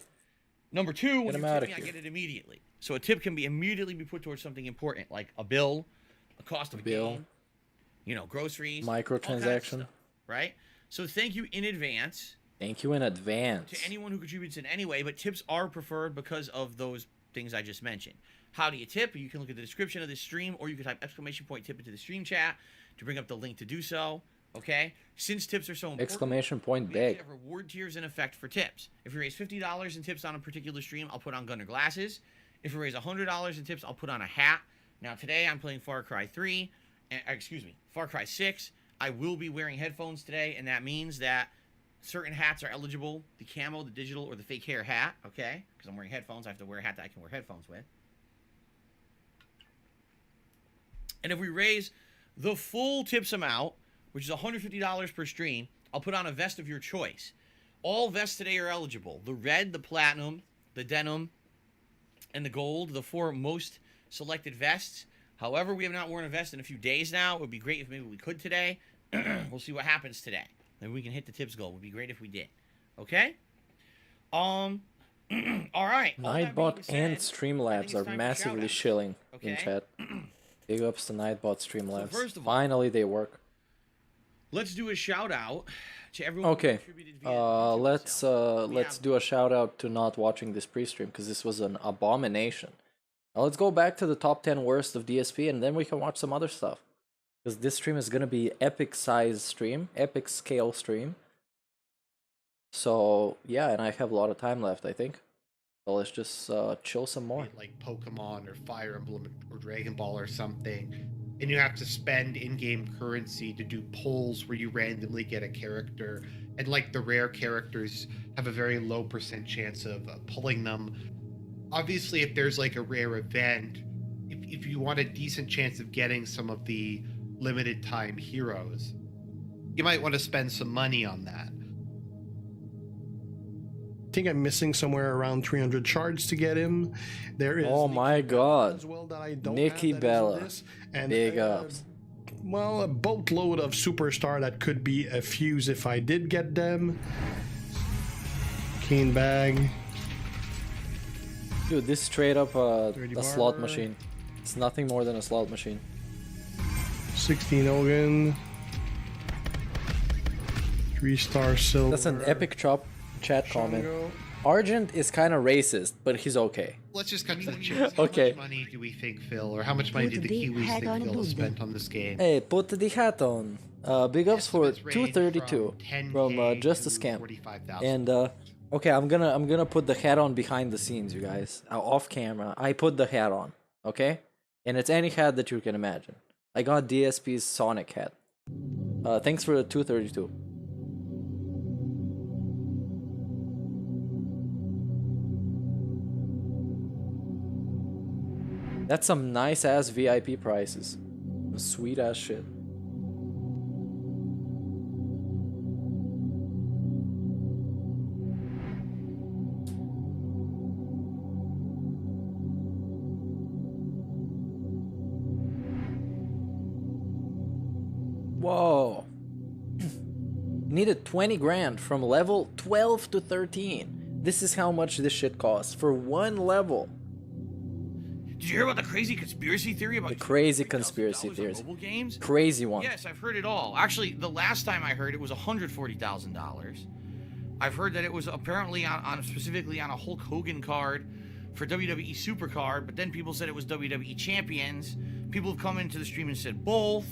Number two, when Get you him tip outta me, I here. get it immediately. So a tip can be immediately be put towards something important, like a bill, a cost of a bill. game, you know, groceries, all kinds of Microtransaction. stuff, right? So thank you in advance Thank you in advance. to anyone who contributes in any way, but tips are preferred because of those things I just mentioned. How do you tip? You can look at the description of this stream, or you can type !tip into the stream chat to bring up the link to do so. Okay? Since tips are so important, Exclamation point we actually big. have reward tiers in effect for tips. If you raise $50 in tips on a particular stream, I'll put on Gunner glasses. If you raise $100 in tips, I'll put on a hat. Now today I'm playing Far Cry 3, Far Cry 6. I will be wearing headphones today, and that means that certain hats are eligible: the camo, the digital, or the fake hair hat. Okay? Because I'm wearing headphones, I have to wear a hat that I can wear headphones with. And if we raise the full tips amount, which is $150 per stream, I'll put on a vest of your choice. All vests today are eligible. The red, the platinum, the denim, and the gold, the 4 most selected vests. However, we have not worn a vest in a few days now. It would be great if maybe we could today. We'll see what happens today. Maybe we can hit the tips goal. It would be great if we did. Okay? All right. Nightbot and Streamlabs are massively chilling in chat. Big ups to Nightbot Streamlabs. first of all, Finally, they work. Let's do a shout out to everyone. Okay. Let's do a shout out to not watching this pre-stream because this was an abomination. Now let's go back to the top 10 worst of DSP and then we can watch some other stuff. Because this stream is gonna be epic size stream, epic scale stream. So yeah, and I have a lot of time left, I think. So let's just chill some more. Like Pokemon or Fire Emblem or Dragon Ball or something, and you have to spend in-game currency to do pulls where you randomly get a character, and like the rare characters have a very low % chance of pulling them. Obviously, if there's like a rare event, if you want a decent chance of getting some of the limited time heroes, you might want to spend some money on that. I think I'm missing somewhere around 300 shards to get him. There is my god. As well that I don't Nikki have that is in Bella. this. And, Big ups. Well, a boatload of superstar that could be a fuse if I did get them. Cane bag. Dude, this is straight up a slot barber. machine. It's nothing more than a slot machine. 16 Hogan. 3-star silver. That's an epic chop chat comment. Argent is kind of racist, but he's okay. Let's just cut to the chase. Okay. How much money do we think Phil, or how much money did the Kiwis think Phil has spent on this game? Hey, put the hat on. Big ups for 232 from Just a Scam. And okay, I'm gonna put the hat on behind the scenes, you guys. Off camera, I put the hat on. Okay, and it's any hat that you can imagine. I got DSP's Sonic hat. Thanks for the 232. That's some nice ass VIP prices. Some sweet ass shit. Whoa. Needed 20 grand from level 12 to 13. This is how much this shit costs for one level. Did you hear about the crazy conspiracy theory about the crazy conspiracy theories? Mobile games? Crazy one. Yes, I've heard it all. Actually, the last time I heard it was $140,000. I've heard that it was apparently on specifically on a Hulk Hogan card for WWE Supercard, but then people said it was WWE Champions. People have come into the stream and said both.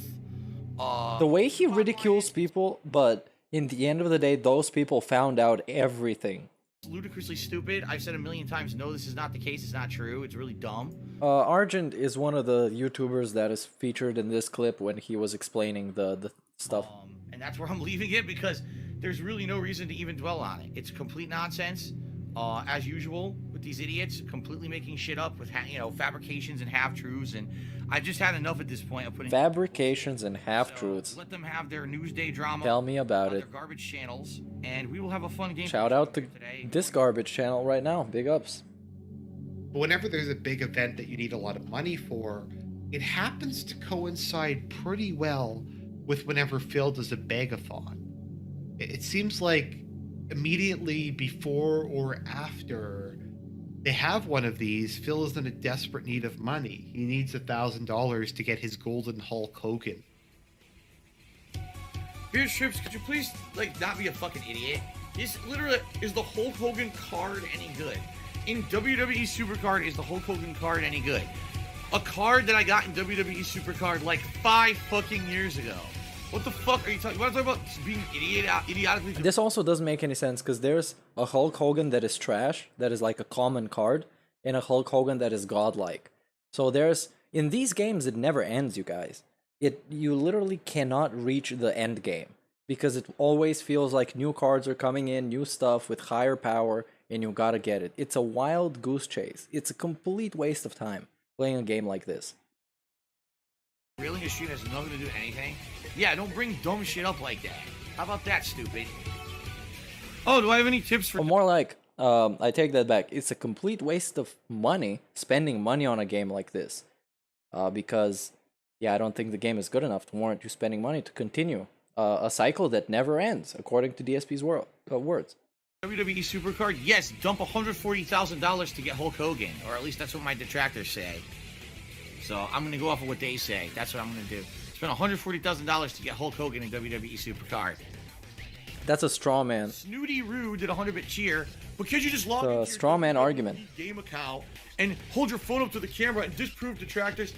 The way he ridicules people, but in the end of the day, those people found out everything. Ludicrously stupid. I've said a million times, no, this is not the case. It's not true. It's really dumb. Argent is one of the YouTubers that is featured in this clip when he was explaining the stuff. And that's where I'm leaving it because there's really no reason to even dwell on it. It's complete nonsense, as usual with these idiots, completely making shit up with fabrications and half-truths, and I've just had enough at this point of putting fabrications and half-truths. Let them have their Newsday drama. Tell me about it. Their garbage channels, and we will have a fun game. Shout out to this garbage channel right now. Big ups. Whenever there's a big event that you need a lot of money for, it happens to coincide pretty well with whenever Phil does a begathon. It seems like immediately before or after they have one of these, Phil is in a desperate need of money. He needs $1,000 to get his golden Hulk Hogan. Beer Strips, could you please not be a fucking idiot? This literally is the Hulk Hogan card any good? In WWE Supercard, is the Hulk Hogan card any good? A card that I got in WWE Supercard like 5 fucking years ago. What the fuck are you talking? You want to talk about being idiotically? This also doesn't make any sense because there's a Hulk Hogan that is trash, that is like a common card, and a Hulk Hogan that is godlike. So there's in these games it never ends, you guys. You literally cannot reach the end game because it always feels like new cards are coming in, new stuff with higher power, and you gotta get it. It's a wild goose chase. It's a complete waste of time playing a game like this. Really, a stream has nothing to do with anything? Yeah, don't bring dumb shit up like that. How about that, stupid? Oh, do I have any tips for... Or more like, I take that back. It's a complete waste of money, spending money on a game like this. Because, yeah, I don't think the game is good enough to warrant you spending money to continue a cycle that never ends, according to DSP's words. WWE Supercard? Yes, dump $140,000 to get Hulk Hogan. Or at least that's what my detractors say. So I'm going to go off of what they say. That's what I'm going to do. Spend $140,000 to get Hulk Hogan in WWE Supercard. That's a straw man. Snooty Rude did a 100-bit cheer because you just log into a straw man argument. Game account and hold your phone up to the camera and disprove detractors.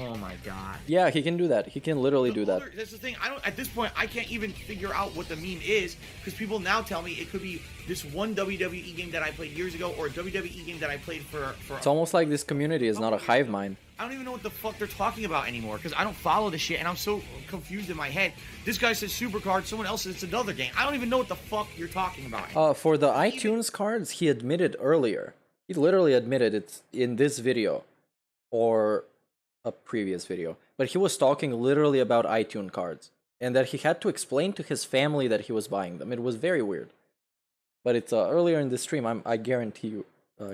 Oh my god. Yeah, he can do that. He can literally do that. That's the thing. I don't. At this point, I can't even figure out what the meme is because people now tell me it could be this one WWE game that I played years ago or a WWE game that I played for. It's almost like this community is not a hive mind. I don't even know what the fuck they're talking about anymore because I don't follow the shit and I'm so confused in my head. This guy says Supercard, someone else says it's another game. I don't even know what the fuck you're talking about. For the iTunes cards, he admitted earlier. He literally admitted it in this video or a previous video. But he was talking literally about iTunes cards and that he had to explain to his family that he was buying them. It was very weird. But it's earlier in the stream. I guarantee you.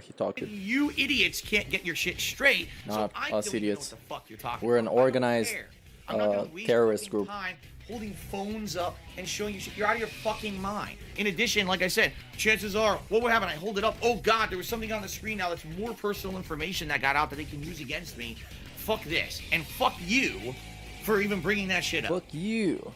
He talked to you idiots can't get your shit straight. Not so I us don't idiots. Know what the fuck you're talking We're about. an organized terrorist group. Time holding phones up and showing you shit. You're out of your fucking mind. In addition, like I said, chances are, what would happen? I hold it up. Oh god, there was something on the screen now that's more personal information that got out that they can use against me. Fuck this. And fuck you for even bringing that shit up. Fuck you.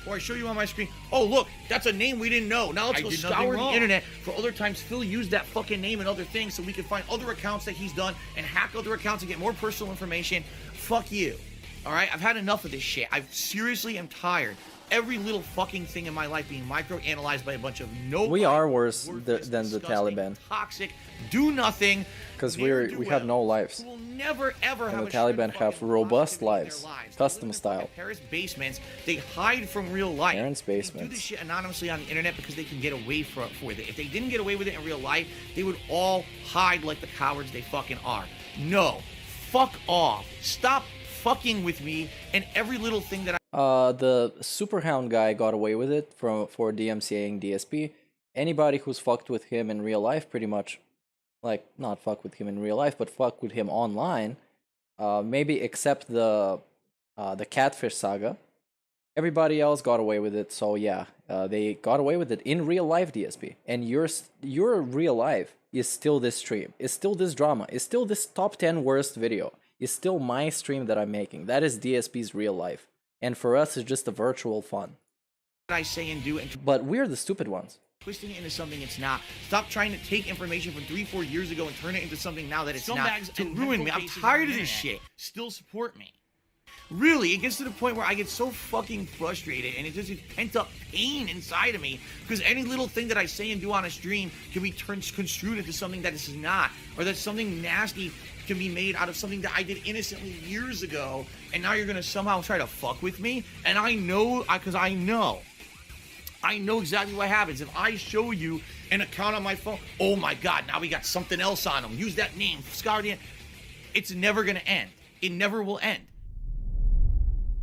Or I show you on my screen, oh look, that's a name we didn't know. Now let's go scour the internet for other times Phil used that fucking name and other things so we can find other accounts that he's done and hack other accounts and get more personal information. Fuck you. Alright, I've had enough of this shit. I seriously am tired. Every little fucking thing in my life being micro-analyzed by a bunch of We are worse than the Taliban. Toxic, do nothing. Because we have no lives. Will never ever and have the Taliban have robust lives, custom style. Paris basements, they hide from real life. Parents' basements. They do this shit anonymously on the internet because they can get away with it. If they didn't get away with it in real life, they would all hide like the cowards they fucking are. No, fuck off. Stop fucking with me and every little thing that the Superhound guy got away with it for DMCAing DSP. Anybody who's fucked with him in real life, pretty much, like, not fuck with him in real life, but fuck with him online, maybe except the Catfish saga. Everybody else got away with it, so yeah, they got away with it in real life, DSP. And your real life is still this stream, is still this drama, is still this top 10 worst video, is still my stream that I'm making. That is DSP's real life. And for us, it's just a virtual fun. I say and do, but we're the stupid ones. Twisting it into something it's not. Stop trying to take information from 3-4 years ago and turn it into something now that it's not. To ruin me. I'm tired of this shit. Still support me. Really, it gets to the point where I get so fucking frustrated and it just is pent up pain inside of me because any little thing that I say and do on a stream can be construed into something that it's not, or that something nasty can be made out of something that I did innocently years ago, and now you're gonna somehow try to fuck with me. And I know, because I know exactly what happens if I show you an account on my phone. Oh my god, now we got something else on them. Use that name, Scardian. It's never gonna end. It never will end.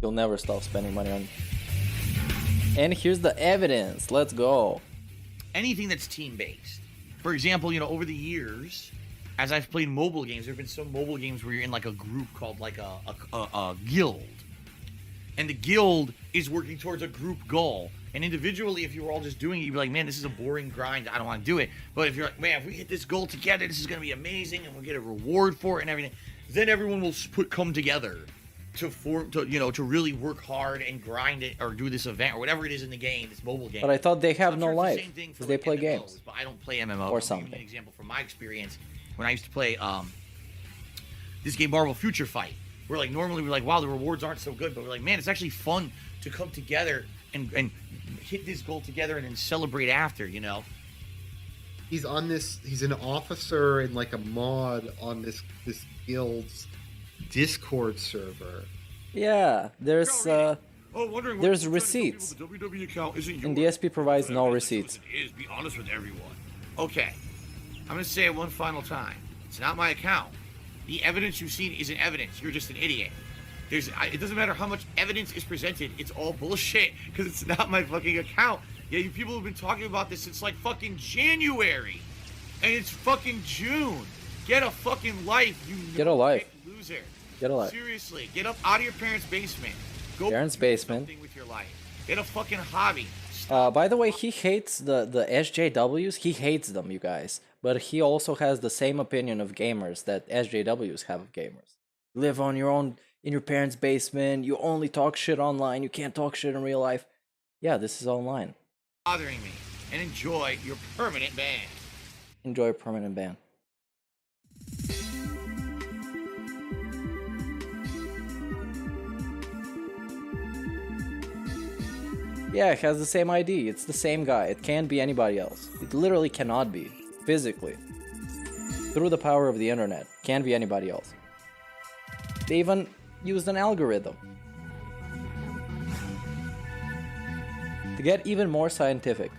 You'll never stop spending money on. And here's the evidence. Let's go. Anything that's team-based. For example, over the years, as I've played mobile games, there have been some mobile games where you're in like a group called like a guild. And the guild is working towards a group goal. And individually, if you were all just doing it, you'd be like, man, this is a boring grind. I don't want to do it. But if you're like, man, if we hit this goal together, this is going to be amazing, and we'll get a reward for it and everything, then everyone will come together to really work hard and grind it or do this event or whatever it is in the game, this mobile game. But I thought they have no life because they play games. But I don't play MMO. Or something. I'll give you an example from my experience when I used to play this game, Marvel Future Fight. Where like normally we're like, wow, the rewards aren't so good, but we're like, man, it's actually fun to come together and hit this goal together and then celebrate after, He's on this. He's an officer and like a mod on this guild's Discord server. Yeah, there's receipts. And DSP provides no receipts. Be honest with everyone. Okay, I'm gonna say it one final time. It's not my account. The evidence you've seen isn't evidence. You're just an idiot. It doesn't matter how much evidence is presented. It's all bullshit because it's not my fucking account. Yeah, you people have been talking about this since like fucking January, and it's fucking June. Get a fucking life, you Get a life. loser. Get a life. Seriously, get up out of your parents' basement. Go Parents' do basement. something with your life. Get a fucking hobby. By the way, he hates the SJWs. He hates them, you guys. But he also has the same opinion of gamers that SJWs have of gamers. Live on your own, in your parents' basement. You only talk shit online. You can't talk shit in real life. Yeah, this is online. Bothering me, and enjoy your permanent ban. Enjoy a permanent ban. Yeah, it has the same ID. It's the same guy. It can't be anybody else. It literally cannot be. Physically. Through the power of the internet. Can't be anybody else. They even used an algorithm. To get even more scientific.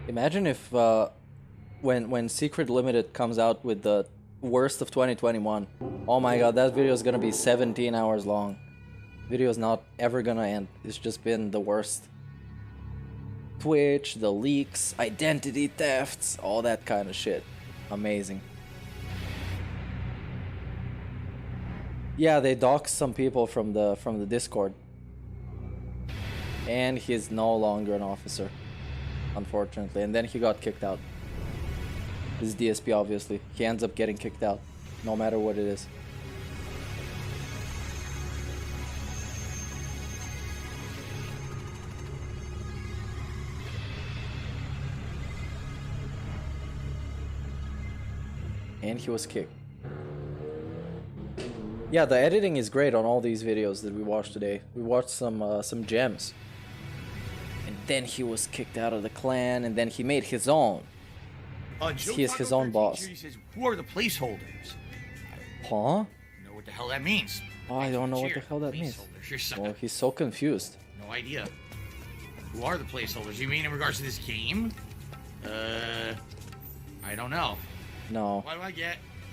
Imagine if when Secret Limited comes out with the worst of 2021. Oh my god, that video is gonna be 17 hours long. Video is not ever gonna end. It's just been the worst. Twitch, the leaks, identity thefts, all that kind of shit. Amazing. Yeah, they doxed some people from the Discord. And he's no longer an officer. Unfortunately, and then he got kicked out. This is DSP, obviously. He ends up getting kicked out, no matter what it is. And he was kicked. Yeah, the editing is great on all these videos that we watched today. We watched some gems. And then he was kicked out of the clan, and then he made his own. He is his own boss. He says, "Who are the placeholders?" Huh? Know what the hell that means? Oh, I don't know what the hell that means. Well, he's so confused. No idea. Who are the placeholders? You mean in regards to this game? I don't know. No.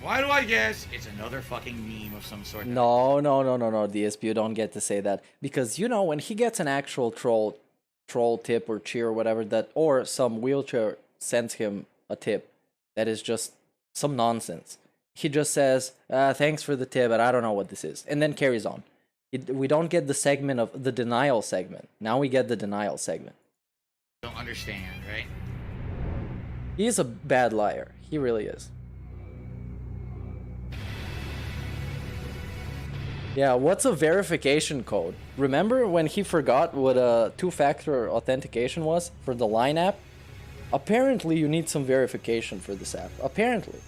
Why do I guess it's another fucking meme of some sort? No, DSP, you don't get to say that. Because, you know, when he gets an actual troll tip or cheer or whatever, that, or some wheelchair sends him a tip that is just some nonsense, he just says, thanks for the tip, but I don't know what this is, and then carries on. We don't get the segment of the denial segment. Now we get the denial segment. Don't understand, right? He's a bad liar. He really is. Yeah, what's a verification code? Remember when he forgot what a two-factor authentication was for the Line app? Apparently you need some verification for this app. Apparently.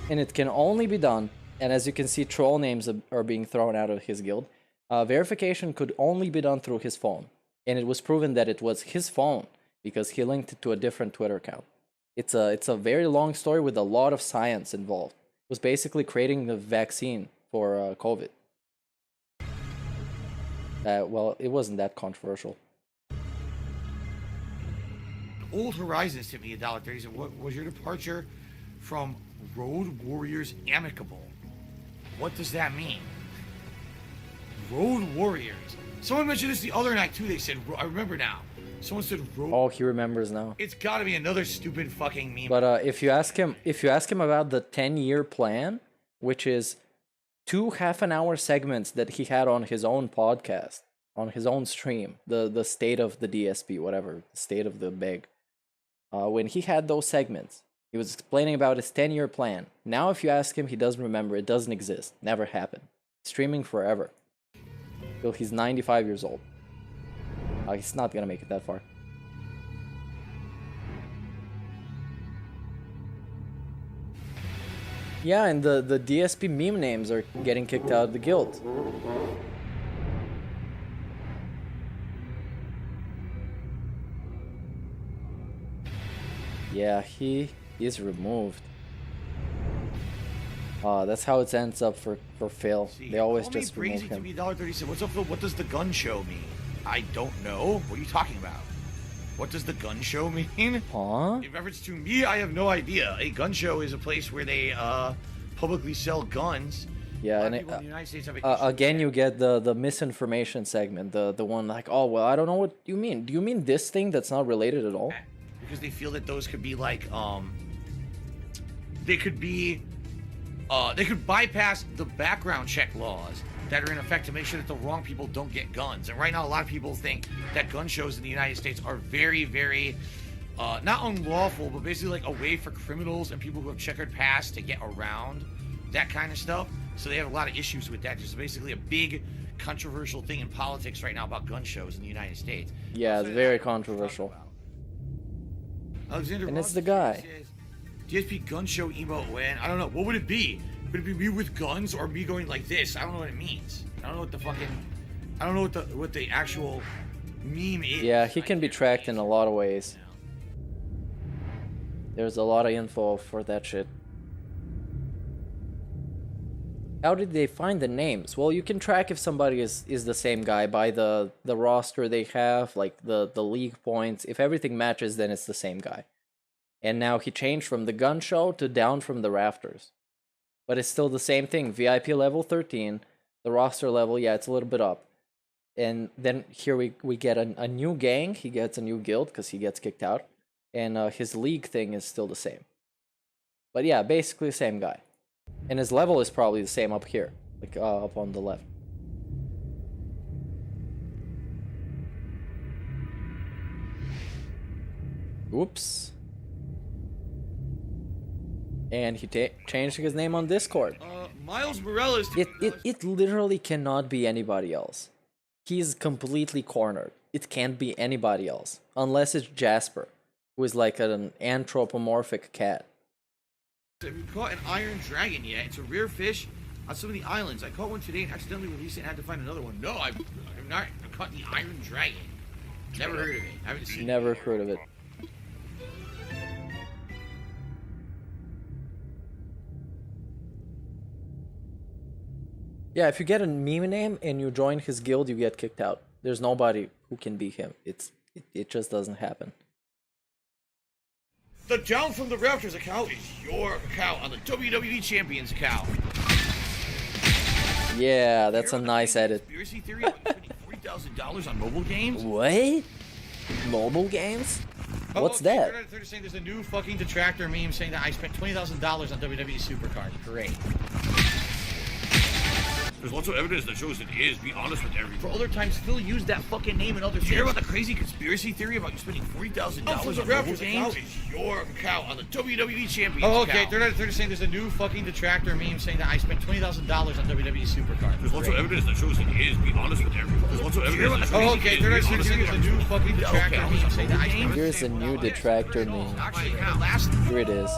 And it can only be done, and as you can see, troll names are being thrown out of his guild. Verification could only be done through his phone. And it was proven that it was his phone because he linked it to a different Twitter account. It's a very long story with a lot of science involved. It was basically creating the vaccine for COVID. Well, it wasn't that controversial. Old Horizons sent me $1.30. He said, "What was your departure from Road Warriors Amicable?" What does that mean? Road Warriors. Someone mentioned this the other night too. They said, I remember now. Someone said Road. Oh, he remembers now. It's got to be another stupid fucking meme. But if you ask him about the 10-year plan, which is 2 half-an-hour segments that he had on his own podcast, on his own stream, the state of the DSP, whatever, the state of the beg. When he had those segments, he was explaining about his 10-year plan. Now, if you ask him, he doesn't remember. It doesn't exist. Never happened. Streaming forever. Phil, he's 95 years old. He's not gonna make it that far. Yeah, and the DSP meme names are getting kicked out of the guild. Yeah, he is removed. That's how it ends up for Phil. They always just remove him. $1.37. What's up, Phil? What does the gun show mean? I don't know. What are you talking about? What does the gun show mean? Huh? In reference to me, I have no idea. A gun show is a place where they publicly sell guns. Yeah, and again, you get the misinformation segment, the one like, oh well, I don't know what you mean. Do you mean this thing that's not related at all? Because they feel that those could be like they could bypass the background check laws that are in effect to make sure that the wrong people don't get guns. And right now, a lot of people think that gun shows in the United States are very, very not unlawful, but basically like a way for criminals and people who have checkered past to get around that kind of stuff. So they have a lot of issues with that. There's basically a big controversial thing in politics right now about gun shows in the United States. Yeah, it's very controversial. Alexander, and it's the guy. DSP gun show emote when? I don't know. What would it be? Would it be me with guns or me going like this? I don't know what it means. I don't know what the fucking... I don't know what the actual meme is. Yeah, he can be tracked in a lot of ways. There's a lot of info for that shit. How did they find the names? Well, you can track if somebody is the same guy by the roster they have, like the league points. If everything matches, then it's the same guy. And now he changed from the gun show to down from the rafters. But it's still the same thing. VIP level 13. The roster level, yeah, it's a little bit up. And then here we get a new gang. He gets a new guild because he gets kicked out. And his league thing is still the same. But yeah, basically the same guy. And his level is probably the same up here. Like up on the left. Oops. And he changed his name on Discord. Miles Morales. It literally cannot be anybody else. He's completely cornered. It can't be anybody else. Unless it's Jasper, who is like an anthropomorphic cat. Have you caught an iron dragon yet? It's a rare fish on some of the islands. I caught one today and accidentally released it and had to find another one. No, I've not caught the iron dragon. Never heard of it. I haven't seen Never heard of it. Yeah, if you get a meme name and you join his guild, you get kicked out. There's nobody who can beat him. It just doesn't happen. The Down from the Rafters account is your account on the WWE Champions account. Yeah, that's a nice edit. Conspiracy theory about spending $40,000 on mobile games? What? Mobile games? What's okay, that? They're saying there's a new fucking detractor meme saying that I spent $20,000 on WWE Supercard. Great. There's lots of evidence that shows it is. Be honest with everyone. For other times, Phil used that fucking name in other things. You hear about the crazy conspiracy theory about you spending $40,000 on mobile games? Is your account on the WWE Champions okay. account. They're saying there's a new fucking detractor meme saying that I spent $20,000 on WWE Supercard. There's lots of evidence that shows it is. Be honest with everyone. There's lots of evidence that shows it is. They're saying there's a new fucking detractor meme saying that I spent... Here's a new detractor meme. Here it is.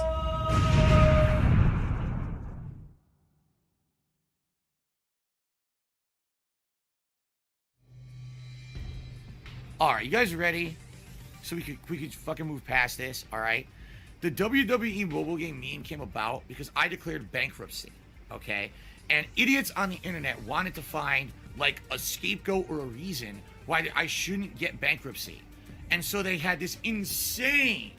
All right, you guys ready? So we could fucking move past this. All right. The WWE mobile game meme came about because I declared bankruptcy. Okay, and idiots on the internet wanted to find like a scapegoat or a reason why I shouldn't get bankruptcy, and so they had this insane,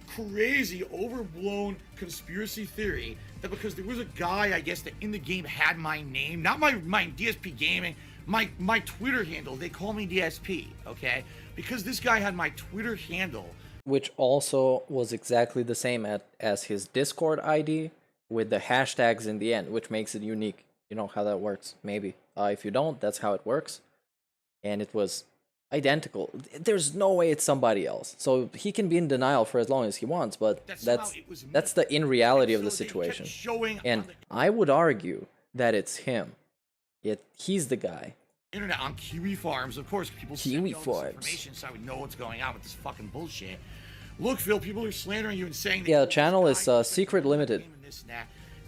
crazy, overblown conspiracy theory that because there was a guy, I guess, that in the game had my name, not my DSP gaming. My Twitter handle, they call me DSP, okay? Because this guy had my Twitter handle. Which also was exactly the same as his Discord ID with the hashtags in the end, which makes it unique. You know how that works, maybe. If you don't, that's how it works. And it was identical. There's no way it's somebody else. So he can be in denial for as long as he wants, but that's the in reality of the situation. And I would argue that it's him. He's the guy. internet on Kiwi Farms. Of course, people send me Kiwi all Farms. this information so I would know what's going on with this fucking bullshit. Look, Phil, people are slandering you and saying that Yeah, the channel is secret limited.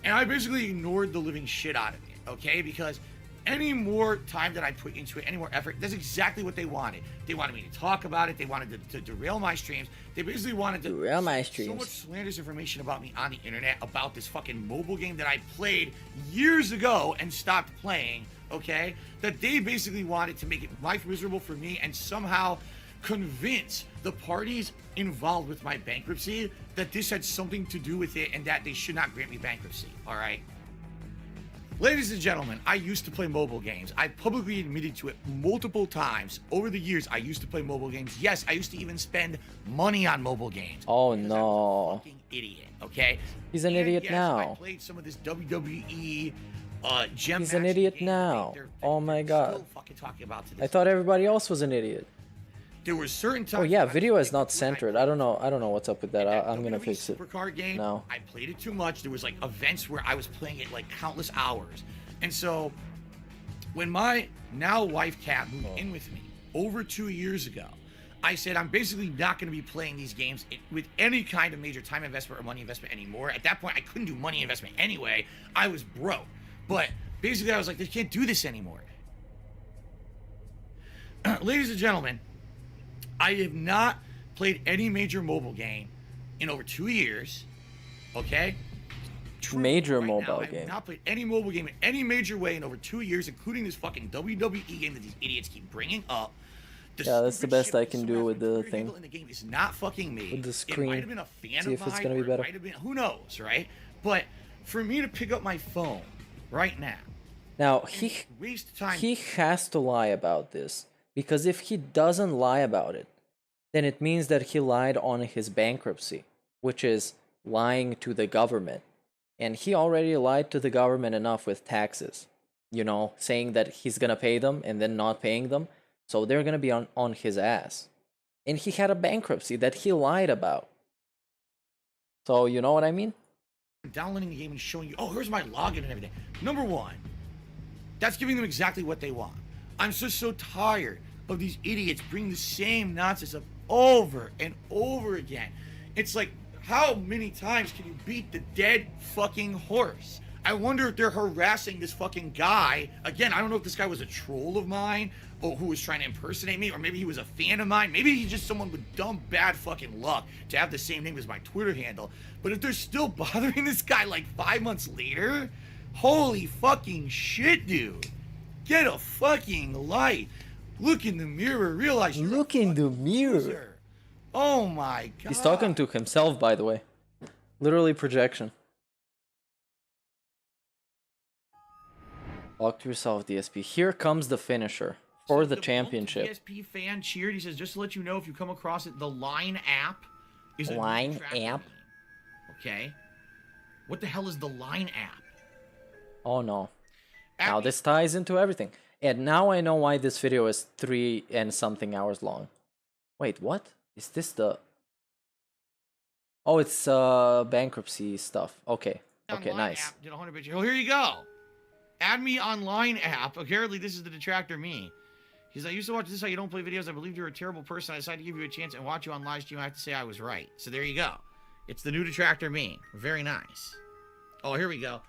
and I basically ignored the living shit out of it, okay? Because any more time that I put into it, any more effort, that's exactly what they wanted. They wanted me to talk about it. They wanted to derail my streams. They basically wanted to derail my so streams. much slanderous information about me on the internet about this fucking mobile game that I played years ago and stopped playing, okay? That they basically wanted to make it life miserable for me and somehow convince the parties involved with my bankruptcy that this had something to do with it and that they should not grant me bankruptcy, all right? Ladies and gentlemen, I used to play mobile games. I publicly admitted to it multiple times. Over the years, I used to play mobile games. Yes, I used to even spend money on mobile games. Oh no. Idiot, okay? He's an idiot yes, now. I played some of this WWE gem He's an match idiot game now. Oh my god. still fucking talking about to this I thought everybody else was an idiot. There were certain times. Oh yeah, video is not centered. I don't know what's up with that. I'm gonna fix it. Supercard game. No. I played it too much. There was like events where I was playing it like countless hours, and so when my now wife Kat moved in with me over 2 years ago, I said I'm basically not going to be playing these games with any kind of major time investment or money investment anymore. At that point, I couldn't do money investment anyway. I was broke, but basically I was like, they can't do this anymore. Ladies and gentlemen, I have not played any major mobile game in over 2 years. Okay? Major mobile I have game. not played any mobile game in any major way in over 2 years, including this fucking WWE game that these idiots keep bringing up. Yeah, that's the best I can do with the thing. In the game is not fucking me. With the It might have screen. been a fan See of if it's mine, gonna be or it better. might have been, who knows, right? But for me to pick up my phone right now, Now waste time. he has to lie about this, because if he doesn't lie about it, then it means that he lied on his bankruptcy, which is lying to the government. And he already lied to the government enough with taxes, you know, saying that he's gonna pay them and then not paying them, so they're gonna be on his ass. And he had a bankruptcy that he lied about. So you know what I mean? Downloading the game and showing you, oh, here's my login and everything. Number one, that's giving them exactly what they want. I'm just so tired of these idiots bringing the same nonsense up over and over again. It's like, how many times can you beat the dead fucking horse? I wonder if they're harassing this fucking guy. Again, I don't know if this guy was a troll of mine or who was trying to impersonate me, or maybe he was a fan of mine. Maybe he's just someone with dumb, bad fucking luck to have the same name as my Twitter handle. But if they're still bothering this guy like 5 months later, holy fucking shit, dude. Get a fucking life. Look in the mirror, realize you're Look in the mirror. Oh my god. He's talking to himself, by the way. Literally projection. Talk to yourself, DSP. Here comes the finisher for the championship. DSP fan cheered. He says, just to let you know, if you come across it, the Line app is a Line new track app? meme. Okay. What the hell is the Line app? Oh no. Now this ties into everything. And now I know why this video is 3 and something hours long. Wait, what? Is this the... Oh, it's bankruptcy stuff. Okay. Okay, Line nice. app did 100 bitches. Oh, here you go. Add me on Line app. Apparently, this is the detractor me. He's like, I used to watch This How You Don't Play videos. I believed you were a terrible person. I decided to give you a chance and watch you on live stream. I have to say I was right. So there you go. It's the new detractor me. Very nice. Oh, here we go.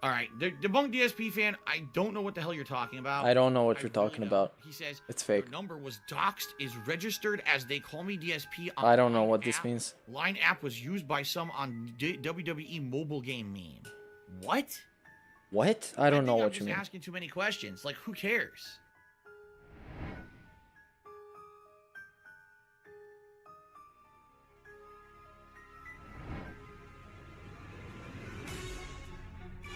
All right, the Debunk DSP fan, I don't know what the hell you're talking about. I don't know what you're talking about. He says, it's fake. Your number was doxed, is registered as They Call Me DSP on I don't know Line what this app. means. Line app was used by some on WWE mobile game meme. What? What? I don't know I'm what just you mean. asking too many questions. Like, who cares?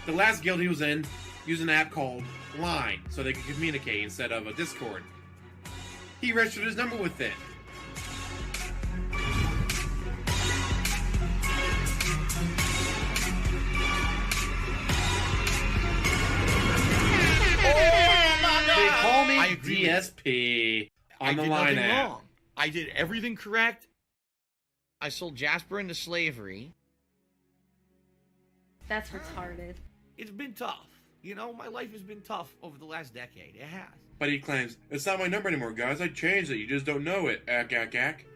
The last guild he was in used an app called Line so they could communicate instead of a Discord. He registered his number with it. They call me I agree with DSP on the did Line nothing app. wrong. I did everything correct. I sold Jasper into slavery. That's retarded. It's been tough. You know, my life has been tough over the last decade. It has. But he claims, it's not my number anymore, guys. I changed it. You just don't know it. Ack, ack, ack.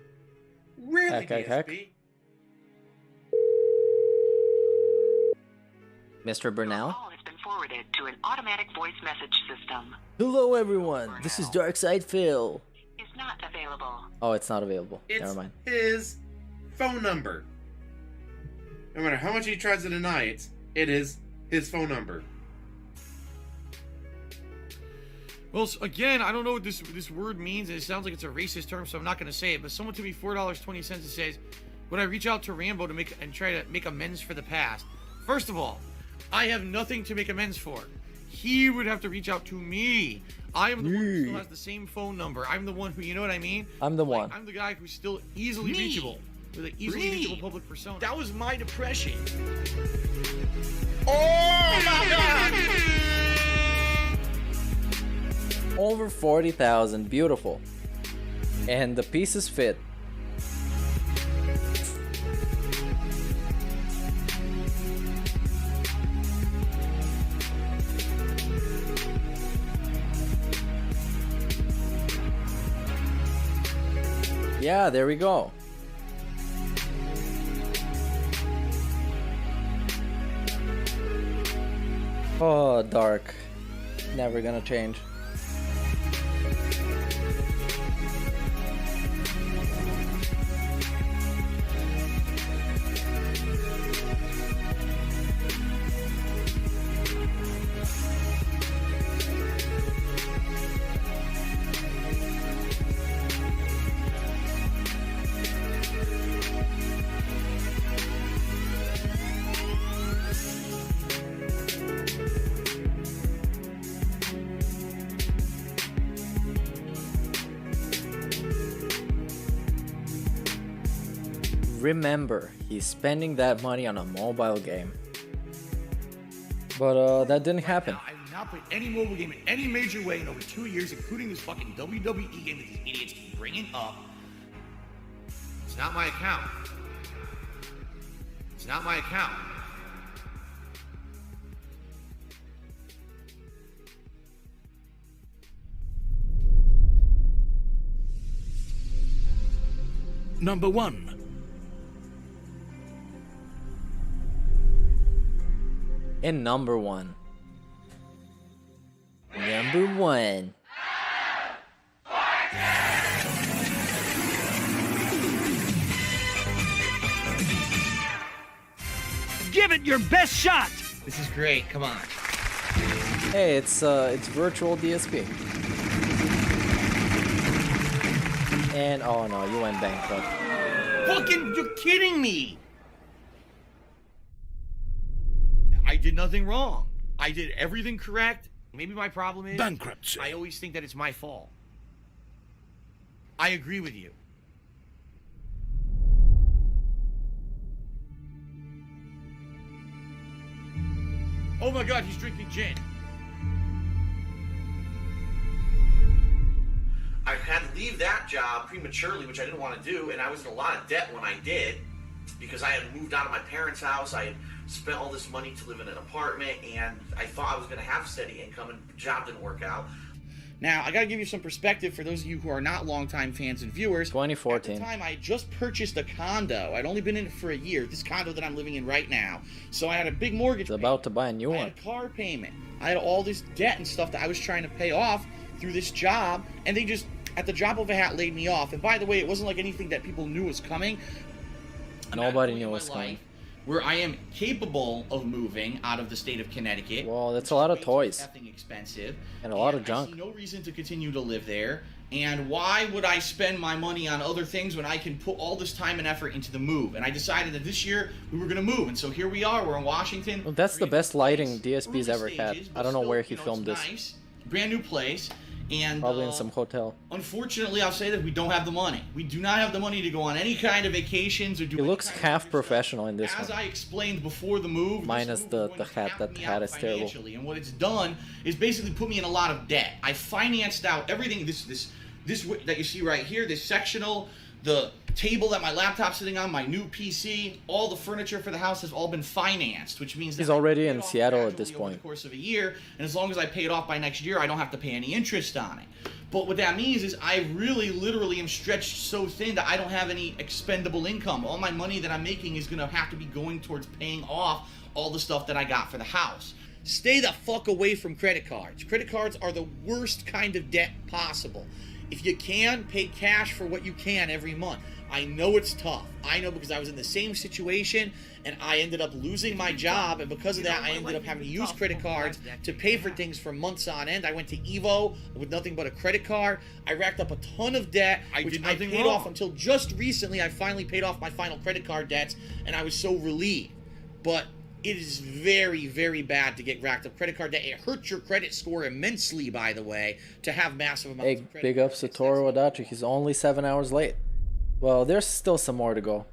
Really, DSP? Mr. Burnell? Call has been forwarded to an automatic voice message system. Hello, everyone. This is Darkside Phil. Is not available. Oh, it's not available. It's Never mind. his phone number. No matter how much he tries to deny it, it is his phone number. Well, again, I don't know what this word means, and it sounds like it's a racist term, so I'm not going to say it. But someone took me $4.20 and says, would I reach out to Rambo to try to make amends for the past? First of all, I have nothing to make amends for. He would have to reach out to me. I am the one who still has the same phone number. I'm the one who, you know what I mean? I'm the one. I'm the guy who's still easily reachable. With an easily reachable public persona. That was my depression. Oh my God! Over 40,000, beautiful. And the pieces fit. Yeah, there we go. Oh, dark. Never gonna change. Remember, he's spending that money on a mobile game. But that didn't happen. I have not played any mobile game in any major way in over 2 years, including this fucking WWE game that these idiots keep bringing up. It's not my account. It's not my account. Number 1. And number 1. Number 1. Give it your best shot. This is great. Come on. Hey, it's virtual DSP. And oh no, you went bankrupt. Fucking, you're kidding me. I did nothing wrong. I did everything correct. Maybe my problem is bankruptcy. I always think that it's my fault. I agree with you. Oh my God, he's drinking gin. I had to leave that job prematurely, which I didn't want to do, and I was in a lot of debt when I did, because I had moved out of my parents' house. I had spent all this money to live in an apartment, and I thought I was going to have steady income, and the job didn't work out. Now, I got to give you some perspective for those of you who are not longtime fans and viewers. 2014. At the time, I had just purchased a condo. I'd only been in it for a year, this condo that I'm living in right now. So I had a big mortgage payment. About to buy a new one. I had a car payment. I had all this debt and stuff that I was trying to pay off through this job, and they just, at the drop of a hat, laid me off. And by the way, it wasn't like anything that people knew was coming. Nobody knew was coming. Where I am capable of moving out of the state of Connecticut. Well, that's a lot of toys. Effing expensive. And a lot of junk. I see no reason to continue to live there. And why would I spend my money on other things when I can put all this time and effort into the move? And I decided that this year we were going to move. And so here we are. We're in Washington. Well, that's the best lighting DSP's ever had. I don't know where he filmed this. Nice. Brand new place. And probably in some hotel. Unfortunately, I'll say that we don't have the money. We do not have the money to go on any kind of vacations or do. He looks half professional in this one. As I explained before the move, minus the hat. That hat is terrible. And what it's done is basically put me in a lot of debt. I financed out everything. This that you see right here, this sectional The table that my laptop's sitting on, my new PC, all the furniture for the house has all been financed, which means He's that already in Seattle at this over the point. course of a year, and as long as I pay it off by next year, I don't have to pay any interest on it. But what that means is I really, literally am stretched so thin that I don't have any expendable income. All my money that I'm making is going to have to be going towards paying off all the stuff that I got for the house. Stay the fuck away from credit cards. Credit cards are the worst kind of debt possible. If you can, pay cash for what you can every month. I know it's tough. I know because I was in the same situation and I ended up losing my job, and because of that I ended up having to use credit cards to pay for things for months on end. I went to Evo with nothing but a credit card. I racked up a ton of debt, which I paid off until just recently. I finally paid off my final credit card debts and I was so relieved. But it is very, very bad to get racked up credit card debt. It hurts your credit score immensely, by the way, to have massive amounts of credit. Big ups to Toru Adachi. He's only 7 hours late. Well, there's still some more to go.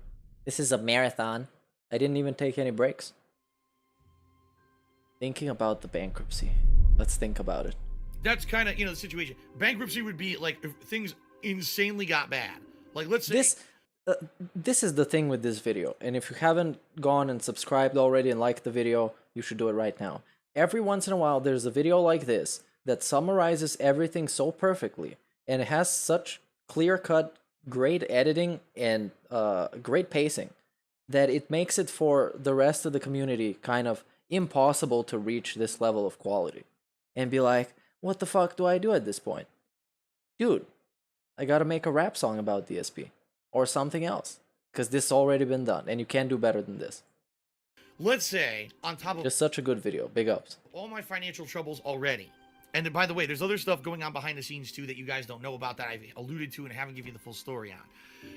This is a marathon. I didn't even take any breaks. Thinking about the bankruptcy. Let's think about it. That's kind of, the situation. Bankruptcy would be like if things insanely got bad. Like, let's say... This is the thing with this video, and if you haven't gone and subscribed already and liked the video, you should do it right now. Every once in a while there's a video like this that summarizes everything so perfectly, and it has such clear-cut, great editing and great pacing that it makes it for the rest of the community kind of impossible to reach this level of quality and be like, what the fuck do I do at this point? Dude, I gotta make a rap song about DSP. Or something else, because this has already been done, and you can do better than this. Let's say, on top of... Just such a good video. Big ups. All my financial troubles already. And by the way, there's other stuff going on behind the scenes, too, that you guys don't know about that I've alluded to and haven't given you the full story on.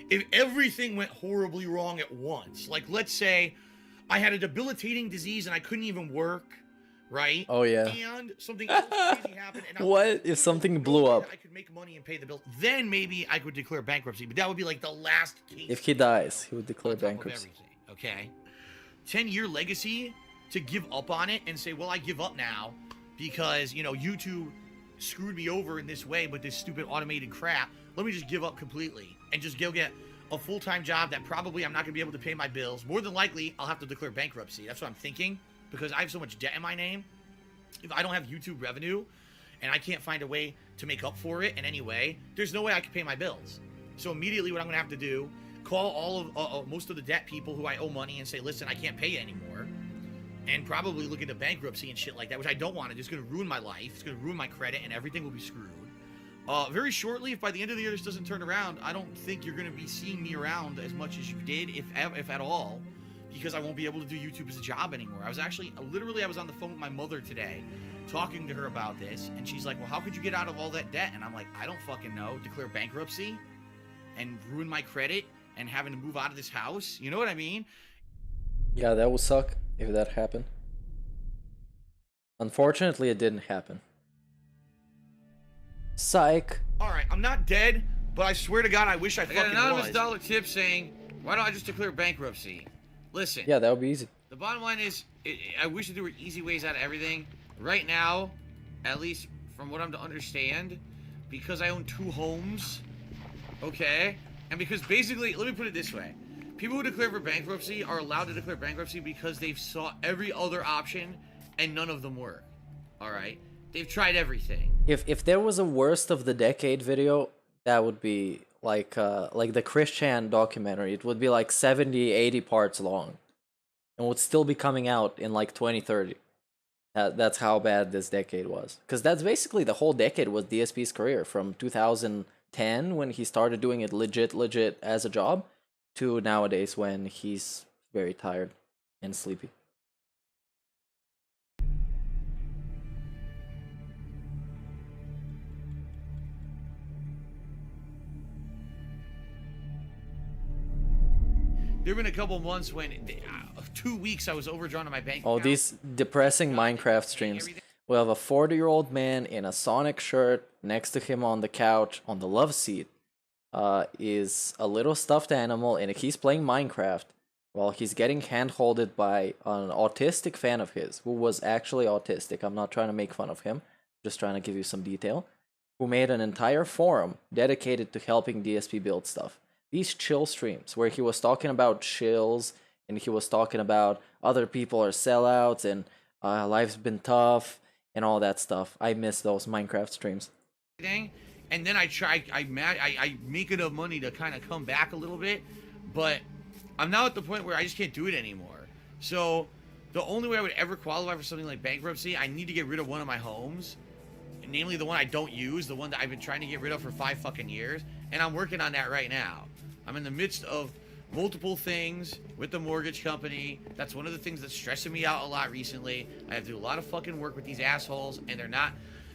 If everything went horribly wrong at once, like, let's say I had a debilitating disease and I couldn't even work, right? Oh, yeah. And something else crazy happened. And what if something blew up? I could make money and pay the bills. Then maybe I could declare bankruptcy, but that would be like the last case. If he dies, he would declare bankruptcy. Okay? 10-year legacy to give up on it and say, well, I give up now because, YouTube screwed me over in this way, but this stupid automated crap. Let me just give up completely and just go get a full-time job that probably I'm not going to be able to pay my bills. More than likely, I'll have to declare bankruptcy. That's what I'm thinking. Because I have so much debt in my name, if I don't have YouTube revenue, and I can't find a way to make up for it in any way, there's no way I can pay my bills. So immediately what I'm going to have to do, call all of most of the debt people who I owe money and say, listen, I can't pay you anymore. And probably look into bankruptcy and shit like that, which I don't want to. It's going to ruin my life. It's going to ruin my credit, and everything will be screwed. Very shortly, if by the end of the year this doesn't turn around, I don't think you're going to be seeing me around as much as you did, if at all. Because I won't be able to do YouTube as a job anymore. I was actually, literally, I was on the phone with my mother today, talking to her about this, and she's like, well, how could you get out of all that debt? And I'm like, I don't fucking know. Declare bankruptcy and ruin my credit and having to move out of this house? You know what I mean? Yeah, that would suck if that happened. Unfortunately, it didn't happen. Psych. Alright, I'm not dead, but I swear to God, I wish I fucking was. I got an anonymous dollar tip saying, why don't I just declare bankruptcy? Listen. Yeah, that would be easy. The bottom line is, I wish that there were easy ways out of everything. Right now, at least from what I'm to understand, because I own 2 homes, okay? And because basically, let me put it this way. People who declare for bankruptcy are allowed to declare bankruptcy because they've sought every other option and none of them work. Alright? They've tried everything. If there was a worst of the decade video, that would be like the Chris Chan documentary. It would be like 70, 80 parts long. And would still be coming out in like 2030. That's how bad this decade was. Because that's basically the whole decade was DSP's career. From 2010, when he started doing it legit as a job, to nowadays when he's very tired and sleepy. There have been a couple months when 2 weeks I was overdrawn on my bank Oh, account. these depressing Minecraft streams. We have a 40-year-old man in a Sonic shirt. Next to him on the couch, on the love seat, is a little stuffed animal, and he's playing Minecraft while he's getting hand-holded by an autistic fan of his, who was actually autistic. I'm not trying to make fun of him, just trying to give you some detail. Who made an entire forum dedicated to helping DSP build stuff. these chill streams where he was talking about chills and he was talking about other people are sellouts and life's been tough and all that stuff. I miss those Minecraft streams. And then I make enough money to kind of come back a little bit, but I'm now at the point where I just can't do it anymore. So the only way I would ever qualify for something like bankruptcy, I need to get rid of one of my homes, namely the one I don't use, the one that I've been trying to get rid of for 5 fucking years, and I'm working on that right now. I'm in the midst of multiple things with the mortgage company. That's one of the things that's stressing me out a lot recently. I have to do a lot of fucking work with these assholes, and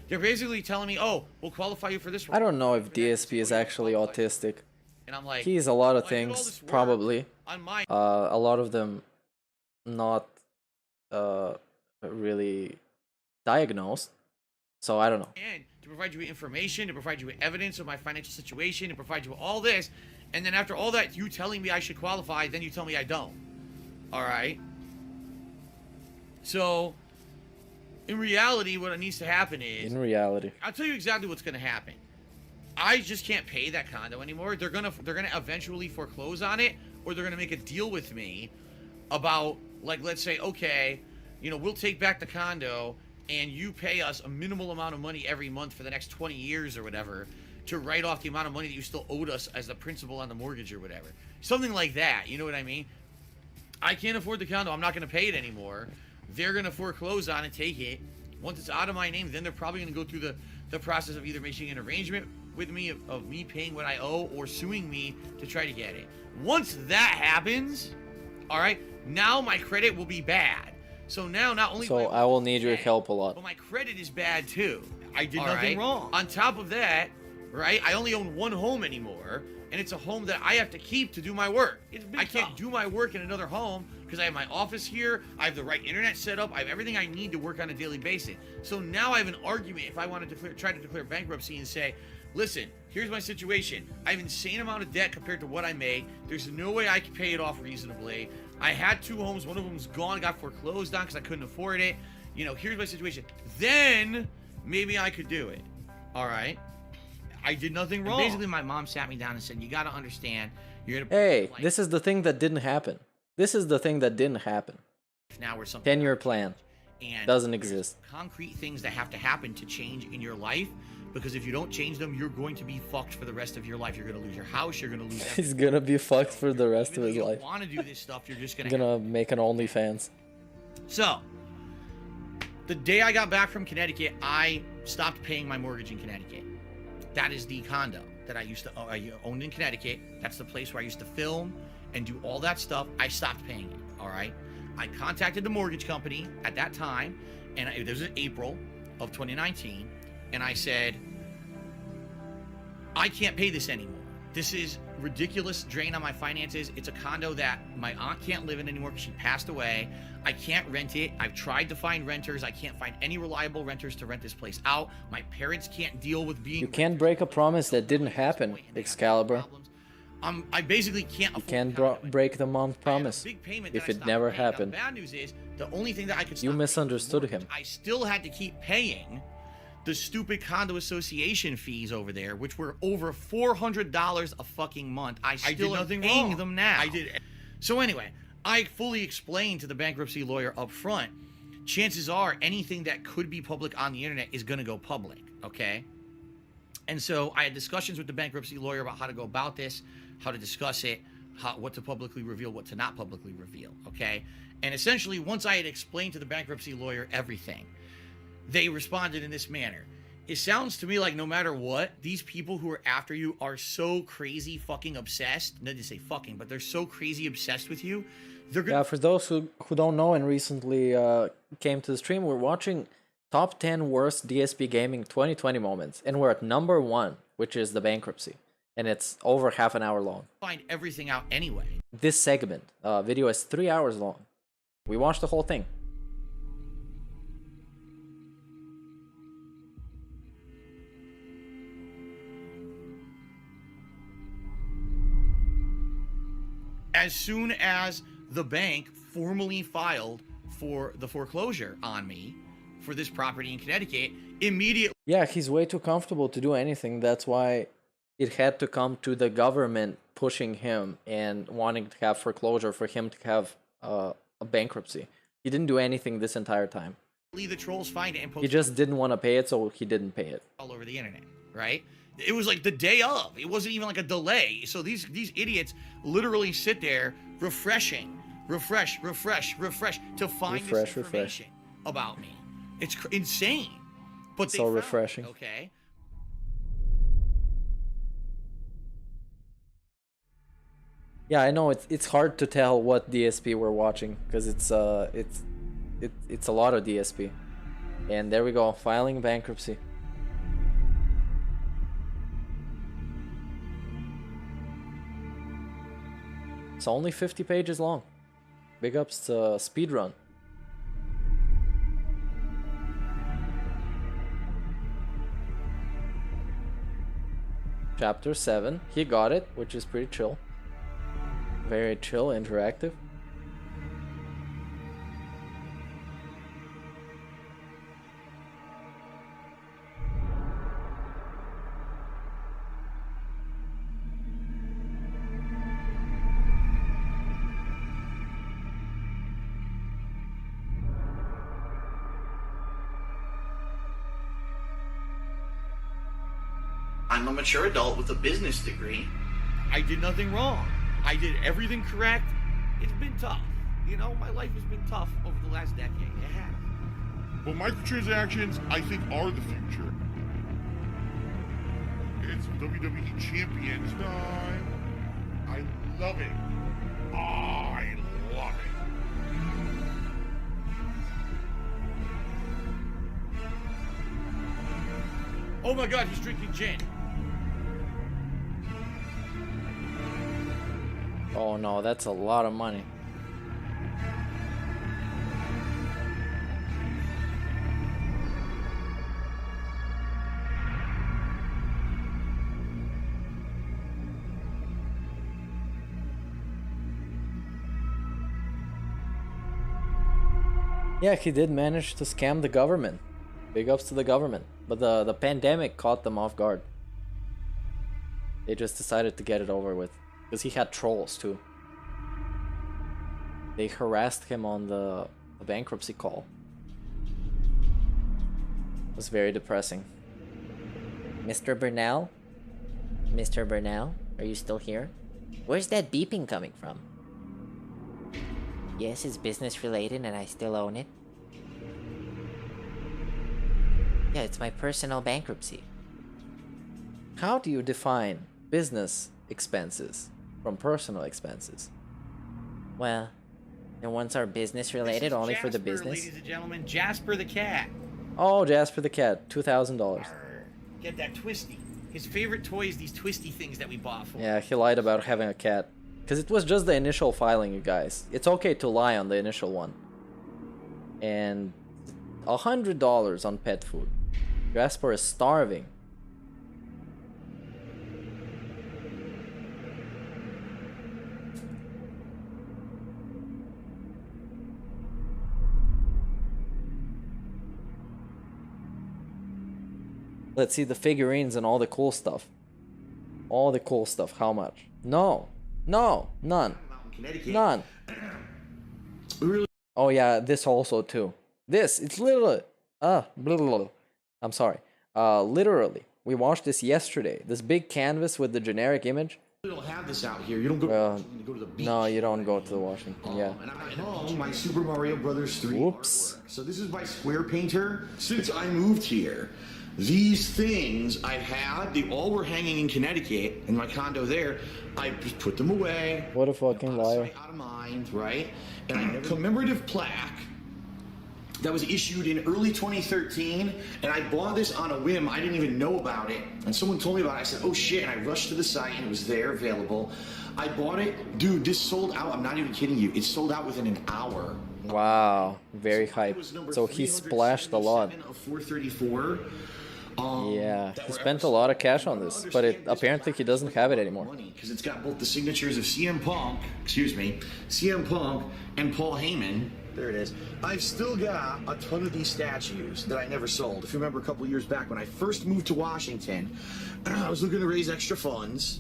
they're basically telling me, oh, we'll qualify you for this one. I don't know if DSP is actually autistic. And I'm like, he's a lot of things, probably. A lot of them not really diagnosed. So I don't know. And to provide you with information, to provide you with evidence of my financial situation, to provide you with all this. And then after all that, you telling me I should qualify, then you tell me I don't. All right? So, in reality, what needs to happen is... In reality. I'll tell you exactly what's going to happen. I just can't pay that condo anymore. They're gonna eventually foreclose on it, or they're gonna make a deal with me about, like, let's say, okay, you know, we'll take back the condo and you pay us a minimal amount of money every month for the next 20 years or whatever to write off the amount of money that you still owed us as the principal on the mortgage or whatever. Something like that, you know what I mean? I can't afford the condo. I'm not gonna pay it anymore. They're gonna foreclose on it, take it. Once it's out of my name, then they're probably gonna go through the process of either making an arrangement with me of me paying what I owe or suing me to try to get it. Once that happens, all right, now my credit will be bad. So now not only so I will need your help a lot. But my credit is bad too. I did nothing wrong. On top of that, right, I only own one home anymore, and it's a home that I have to keep to do my work. I can't do my work in another home because I have my office here, I have the right internet set up, I have everything I need to work on a daily basis. So now I have an argument if I wanted to try to declare bankruptcy and say, listen, here's my situation. I have an insane amount of debt compared to what I make. There's no way I can pay it off reasonably. I had 2 homes. One of them's gone, got foreclosed on because I couldn't afford it. You know, here's my situation. Then maybe I could do it. All right? I did nothing wrong. And basically, my mom sat me down and said, you got to understand. You're gonna hey, this is the thing that didn't happen. This is the thing that didn't happen. Now we're something 10-year plan. And doesn't exist. Concrete things that have to happen to change in your life. Because if you don't change them, you're going to be fucked for the rest of your life. You're going to lose your house. You're going to lose everything. He's going to be fucked for the rest of his life. If you want to do this stuff, you're just going to make an OnlyFans. So, the day I got back from Connecticut, I stopped paying my mortgage in Connecticut. That is the condo that I owned in Connecticut. That's the place where I used to film and do all that stuff. I stopped paying it, all right? I contacted the mortgage company at that time, and it was in April of 2019. And I said, I can't pay this anymore. This is ridiculous drain on my finances. It's a condo that my aunt can't live in anymore because she passed away. I can't rent it. I've tried to find renters. I can't find any reliable renters to rent this place out. My parents can't deal with being... You can't break a promise that didn't happen, Excalibur. I basically can't afford... You can't break the mom's promise if it never happened. The bad news is, the only thing that I could stop... You misunderstood him. I still had to keep paying the stupid condo association fees over there, which were over $400 a fucking month. I still am paying them now. I did. So anyway, I fully explained to the bankruptcy lawyer up front, chances are anything that could be public on the internet is going to go public, okay? And so I had discussions with the bankruptcy lawyer about how to go about this, how to discuss it, what to publicly reveal, what to not publicly reveal, okay? And essentially, once I had explained to the bankruptcy lawyer everything, they responded in this manner. It sounds to me like no matter what, these people who are after you are so crazy fucking obsessed. Not to say fucking, but they're so crazy obsessed with you. They're gonna... Yeah, for those who don't know and recently came to the stream, we're watching top 10 worst DSP gaming 2020 moments. And we're at number 1, which is the bankruptcy. And it's over half an hour long. Find everything out anyway. This segment, video is 3 hours long. We watched the whole thing. As soon as the bank formally filed for the foreclosure on me for this property in Connecticut, immediately... Yeah, he's way too comfortable to do anything. That's why it had to come to the government pushing him and wanting to have foreclosure for him to have a bankruptcy. He didn't do anything this entire time. The trolls find it and post He just didn't want to pay it, so he didn't pay it. all over the internet, right? It was like the day of. It wasn't even like a delay. So these idiots literally sit there refresh to find this information about me. It's insane. But they so found it, refreshing. okay. Yeah, I know it's hard to tell what DSP we're watching because it's a lot of DSP. And there we go, filing bankruptcy. It's only 50 pages long. Big ups to Speedrun. Chapter 7, he got it, which is pretty chill. Very chill, interactive. I'm a mature adult with a business degree. I did nothing wrong. I did everything correct. It's been tough. You know, my life has been tough over the last decade. It has. Well, microtransactions, I think, are the future. It's WWE Champions time. I love it. Oh, I love it. Oh my God, he's drinking gin. Oh no, that's a lot of money. Yeah, he did manage to scam the government. Big ups to the government. But the pandemic caught them off guard. They just decided to get it over with. Because he had trolls too. They harassed him on the bankruptcy call. It was very depressing. Mr. Burnell? Mr. Burnell? Are you still here? Where's that beeping coming from? Yes, it's business related and I still own it. Yeah, it's my personal bankruptcy. How do you define business expenses from personal expenses? Well, the ones are business related only for the business. Ladies and gentlemen, Jasper the cat. Oh, Jasper the cat, $2,000. Get that twisty. His favorite toy is these twisty things that we bought for him. Yeah, he lied about having a cat. Because it was just the initial filing, you guys. It's okay to lie on the initial one. And $100 on pet food. Jasper is starving. Let's see the figurines and all the cool stuff. All the cool stuff. How much? No. No. None. None. Oh yeah, this also too. This, it's literally... blah, blah, blah. I'm sorry. Literally. We watched this yesterday. This big canvas with the generic image. We don't have this out here. You don't go, you go to the beach. No, you don't go to the Washington. Yeah. And I'm at home, my Super Mario Brothers 3 Whoops. artwork. So this is my square painter. Since I moved here, these things I've had, they all were hanging in Connecticut in my condo there. I just put them away. What a fucking liar. Out of mind, right? And I have a commemorative plaque that was issued in early 2013, and I bought this on a whim. I didn't even know about it, and someone told me about it. I said, oh shit, and I rushed to the site, and it was there, available. I bought it. Dude, this sold out. I'm not even kidding you. It sold out within an hour. Wow, very hype. So he splashed a lot. Of 434. Yeah, he spent a lot of cash on this, but apparently he doesn't have it anymore. Because it's got both the signatures of CM Punk and Paul Heyman. There it is. I've still got a ton of these statues that I never sold. If you remember a couple years back when I first moved to Washington, I was looking to raise extra funds.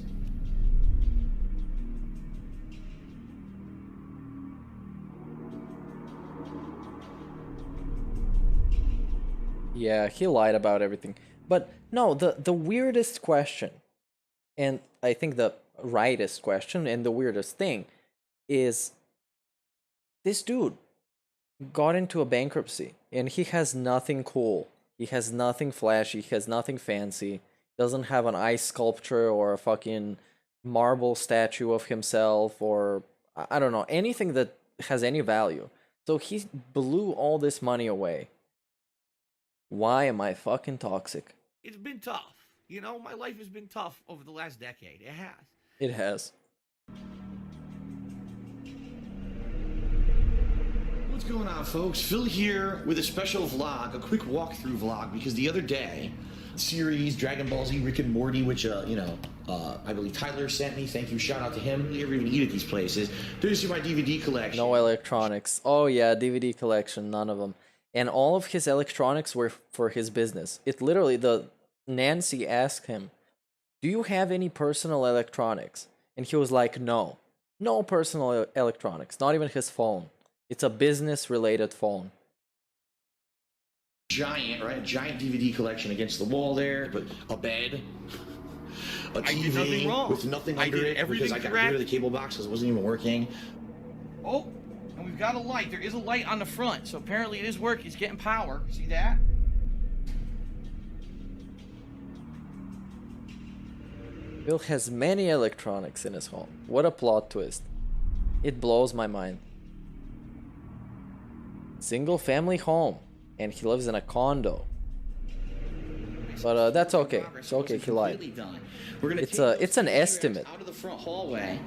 Yeah, he lied about everything. But no, the weirdest question, and I think the rightest question and the weirdest thing is this dude got into a bankruptcy and he has nothing cool. He has nothing flashy, he has nothing fancy. Doesn't have an ice sculpture or a fucking marble statue of himself or I don't know, anything that has any value. So he blew all this money away. Why am I fucking toxic? It's been tough. You know, my life has been tough over the last decade. It has. It has. What's going on, folks? Phil here with a special vlog, a quick walkthrough vlog, because the other day, series Dragon Ball Z Rick and Morty, which, I believe Tyler sent me. Thank you. Shout out to him. We never even eat at these places. There's my DVD collection. No electronics. Oh yeah, DVD collection. None of them. And all of his electronics were for his business. It literally, Nancy asked him, do you have any personal electronics? And he was like, no. No personal electronics. Not even his phone. It's a business-related phone. Giant, right? A giant DVD collection against the wall there, but a bed, a TV I did nothing wrong. With nothing under it because I got rid of the cable box because it wasn't even working. Oh, and we've got a light. There is a light on the front, so apparently it is working. It's getting power. See that? Bill has many electronics in his home. What a plot twist. It blows my mind. Single family home. And he lives in a condo. But that's okay. It's okay, he lied. It's an estimate. Out of the front hallway.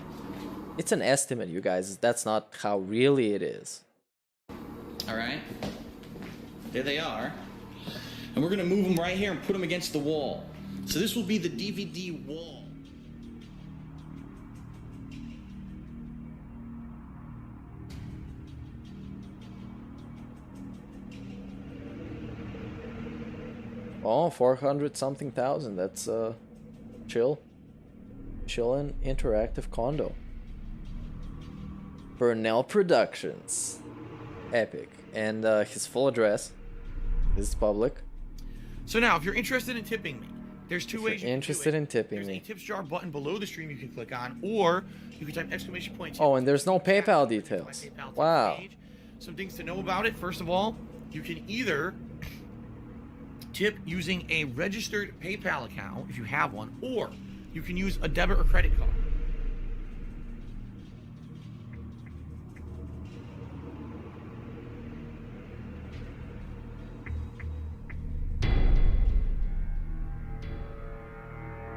It's an estimate, you guys. That's not how really it is. All right. There they are. And we're going to move them right here and put them against the wall. So this will be the DVD wall. Oh, 400 something thousand. That's chillin' interactive condo. Burnell Productions. Epic. And his full address is public. So now, if you're interested in tipping me, there's two ways you can do it. There's a tips jar button below the stream you can click on, or you can type exclamation point. Oh, and there's no PayPal details. Wow. Some things to know about it. First of all, you can either tip using a registered PayPal account if you have one, or you can use a debit or credit card.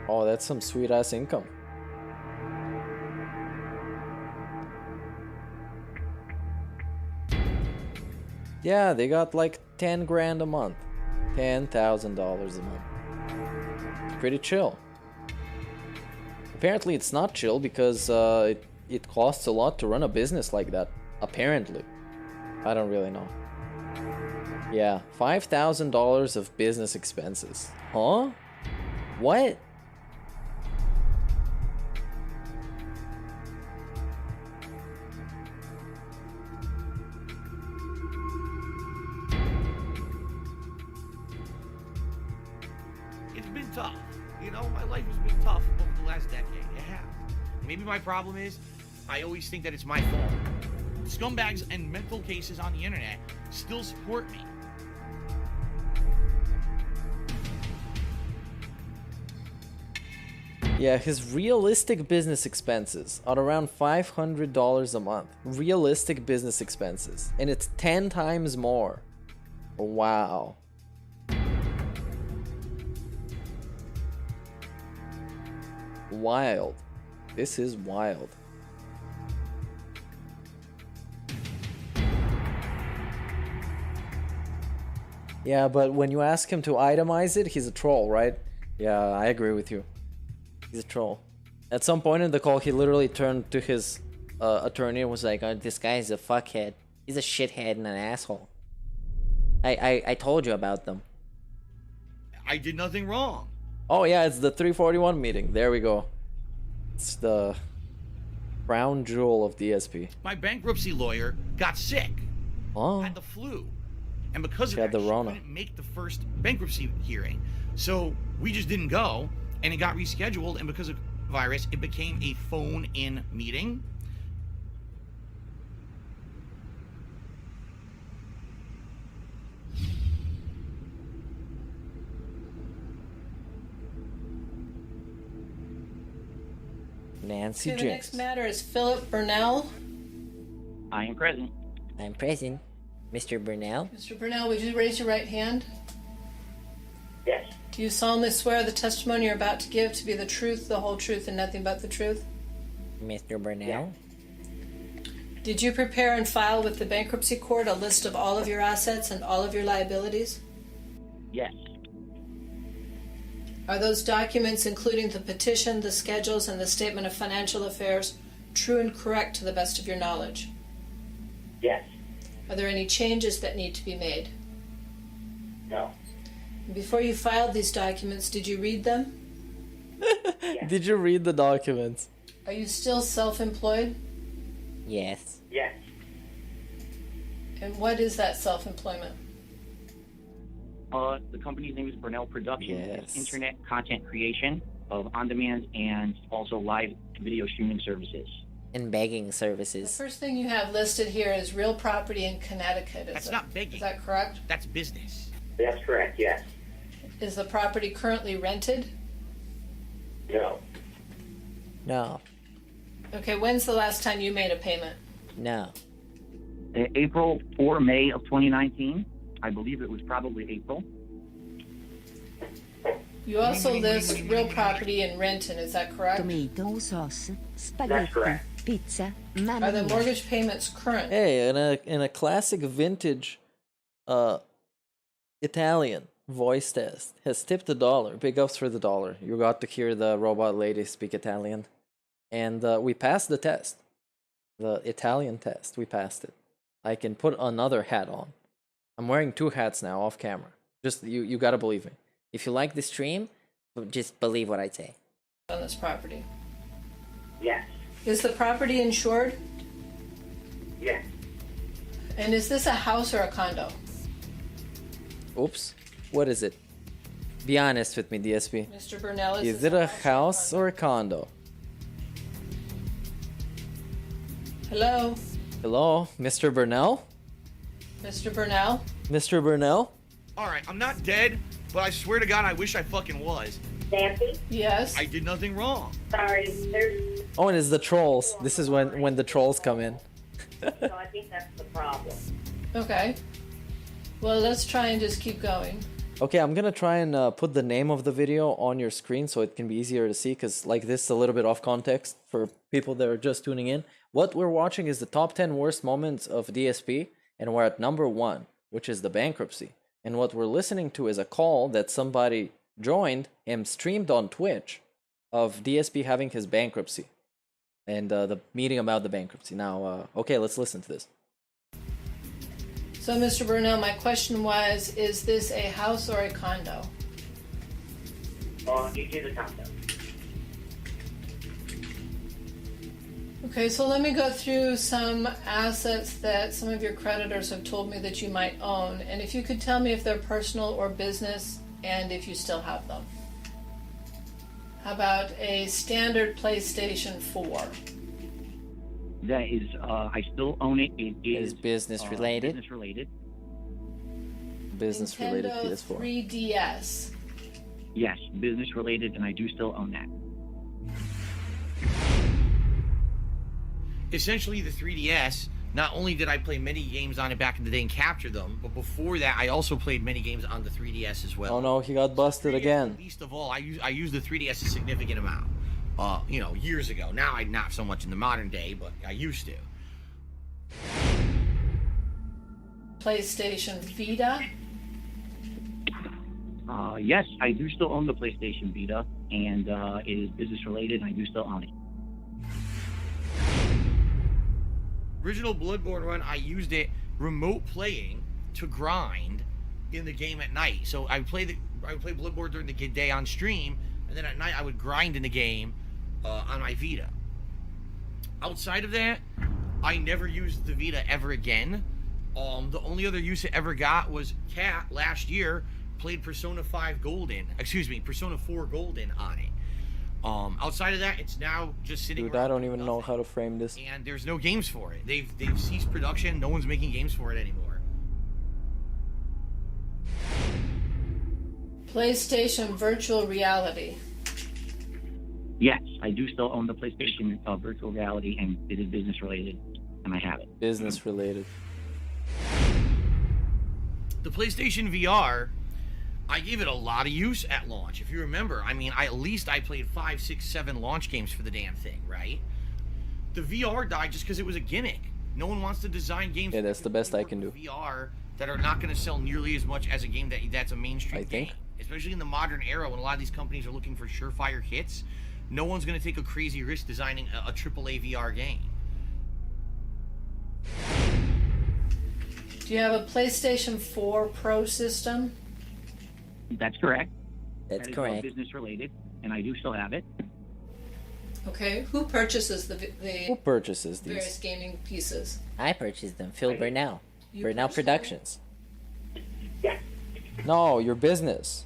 Oh, that's some sweet ass income. Yeah, they got like 10 grand a month. $10,000 a month. Pretty chill. Apparently it's not chill because it costs a lot to run a business like that. Apparently. I don't really know. Yeah, $5,000 of business expenses. Huh? What? Tough. You know, my life has been tough over the last decade. It has. Maybe my problem is I always think that it's my fault. Scumbags and mental cases on the internet still support me. Yeah, his realistic business expenses are around $500 a month. Realistic business expenses. And it's 10 times more. Wow. Wild. This is wild. Yeah, but when you ask him to itemize it, he's a troll, right? Yeah, I agree with you. He's a troll. At some point in the call, he literally turned to his attorney and was like, oh, this guy's a fuckhead. He's a shithead and an asshole. I told you about them. I did nothing wrong. Oh yeah, it's the 341 meeting. There we go. It's the crown jewel of DSP. My bankruptcy lawyer got sick. Oh. Had the flu. And because of She had that, the she Rona. couldn't make the first bankruptcy hearing. So we just didn't go, and it got rescheduled, and because of virus, it became a phone-in meeting. Nancy Okay, the James. next matter is Philip Burnell. I am present. I'm present. Mr. Burnell. Mr. Burnell, would you raise your right hand? Yes. Do you solemnly swear the testimony you're about to give to be the truth, the whole truth, and nothing but the truth? Mr. Burnell. Did you prepare and file with the bankruptcy court a list of all of your assets and all of your liabilities? Yes. Are those documents, including the petition, the schedules, and the statement of financial affairs, true and correct to the best of your knowledge? Yes. Are there any changes that need to be made? No. Before you filed these documents, did you read them? Did you read the documents? Are you still self-employed? Yes. Yes. And what is that self-employment? The company's name is Burnell Productions. Yes. It's internet content creation of on-demand and also live video streaming services. And begging The services. first thing you have listed here is real property in Connecticut. That's not begging. Is that correct? That's business. That's correct, yes. Is the property currently rented? No. No. Okay, when's the last time you made a payment? No. April or May of 2019. I believe it was probably April. You also list real property in Renton, is that correct? Tomato sauce, spaghetti, That's correct. pizza, Are mamma the mia. mortgage payments current? Hey, in a classic vintage Italian voice test, has tipped $1. Big ups for the $1. You got to hear the robot lady speak Italian. And we passed the test. The Italian test. We passed it. I can put another hat on. I'm wearing 2 hats now off camera. Just you gotta believe me. If you like the stream, just believe what I say. On this property. Yes. Is the property insured? Yes. And is this a house or a condo? Oops. What is it? Be honest with me, DSP. Mr. Burnell, Is it a house or a condo? Hello? Hello, Mr. Burnell? Mr. Burnell? Mr. Burnell? Alright, I'm not dead, but I swear to God, I wish I fucking was. Nancy? Yes? I did nothing wrong. Sorry, there's... Oh, and it's the trolls. This is when the trolls come in. So I think that's the problem. Okay. Well, let's try and just keep going. Okay, I'm gonna try and put the name of the video on your screen so it can be easier to see, because like this is a little bit off context for people that are just tuning in. What we're watching is the top 10 worst moments of DSP, and we're at number 1, which is the bankruptcy. And what we're listening to is a call that somebody joined and streamed on Twitch of DSP having his bankruptcy. And the meeting about the bankruptcy. Now, okay, let's listen to this. So, Mr. Burnell, my question was, is this a house or a condo? It is a condo. Okay, so let me go through some assets that some of your creditors have told me that you might own, and if you could tell me if they're personal or business, and if you still have them. How about a standard PlayStation 4? That is, I still own it. It is business related. Business related. Business related Nintendo PS4. 3DS. Yes, business related, and I do still own that. Essentially, the 3DS, not only did I play many games on it back in the day and capture them, but before that, I also played many games on the 3DS as well. Oh no, he got busted again. Least of all, I used the 3DS a significant amount. Years ago. Now, I'm not so much in the modern day, but I used to. PlayStation Vita? Yes, I do still own the PlayStation Vita, and it is business related, and I do still own it. Original Bloodborne run, I used it remote playing to grind in the game at night. So I would play Bloodborne during the day on stream, and then at night I would grind in the game on my Vita. Outside of that, I never used the Vita ever again. The only other use it ever got was Kat last year played Persona 4 Golden on it. Outside of that, it's now just sitting. Dude, I don't even know how to frame this. And there's no games for it. They've ceased production. No one's making games for it anymore. PlayStation Virtual Reality. Yes, I do still own the PlayStation Virtual Reality, and it is business related, and I have it. Business related. The PlayStation VR, I gave it a lot of use at launch. If you remember, I mean, I played 5, 6, 7 launch games for the damn thing, right? The VR died just because it was a gimmick. No one wants to design games. Yeah, that's the best I can do. VR that are not going to sell nearly as much as a game that's a mainstream game. Especially in the modern era when a lot of these companies are looking for surefire hits. No one's going to take a crazy risk designing a AAA VR game. Do you have a PlayStation 4 Pro system? That's correct. That's that is correct. all business related, and I do still have it. Okay, who purchases the Who purchases various these? gaming pieces? I purchased them. Phil Burnell. You Burnell Productions. No, your business.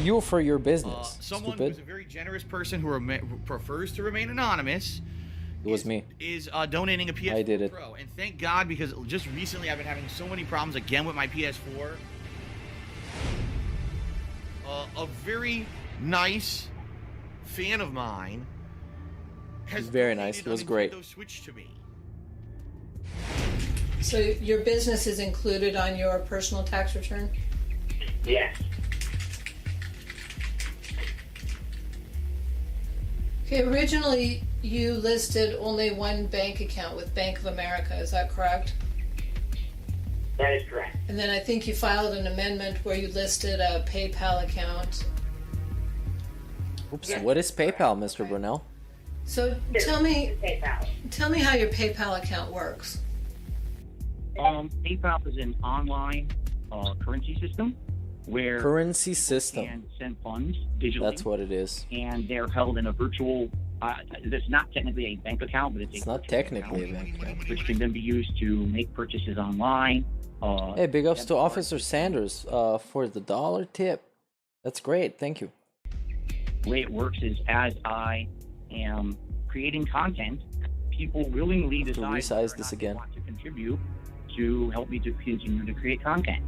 You for your business. Someone Stupid. who's a very generous person who prefers to remain anonymous It was me. is donating a PS4 I did it. Pro. And thank God, because just recently I've been having so many problems again with my PS4. A very nice fan of mine has Very nice. It was great. Switch to me. So your business is included on your personal tax return? Yes. Okay, originally you listed only one bank account with Bank of America, is that correct? That is correct. And then I think you filed an amendment where you listed a PayPal account. Oops. What is PayPal, Mr. Burnell? So tell me how your PayPal account works. PayPal is an online currency system where Currency system. you can send funds digitally. That's what it is. And they're held in a virtual. It's not technically a bank account, but It's not technically a bank account. which can then be used to make purchases online. Hey, big ups to Officer Sanders for the $1 tip. That's great. Thank you. The way it works is as I am creating content, people willingly To decide resize this again. want to contribute to help me to continue to create content.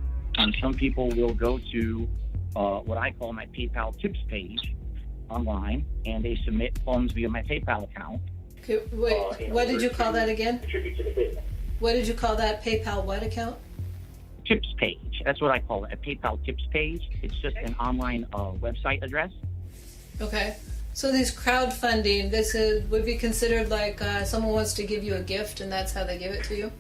Some people will go to what I call my PayPal tips page online, and they submit funds via my PayPal account. Okay, wait, what did you call that again? What did you call that? PayPal what account? Tips page. That's what I call it, a PayPal tips page. It's just an online website address. Okay. So these crowdfunding, would be considered like someone wants to give you a gift and that's how they give it to you?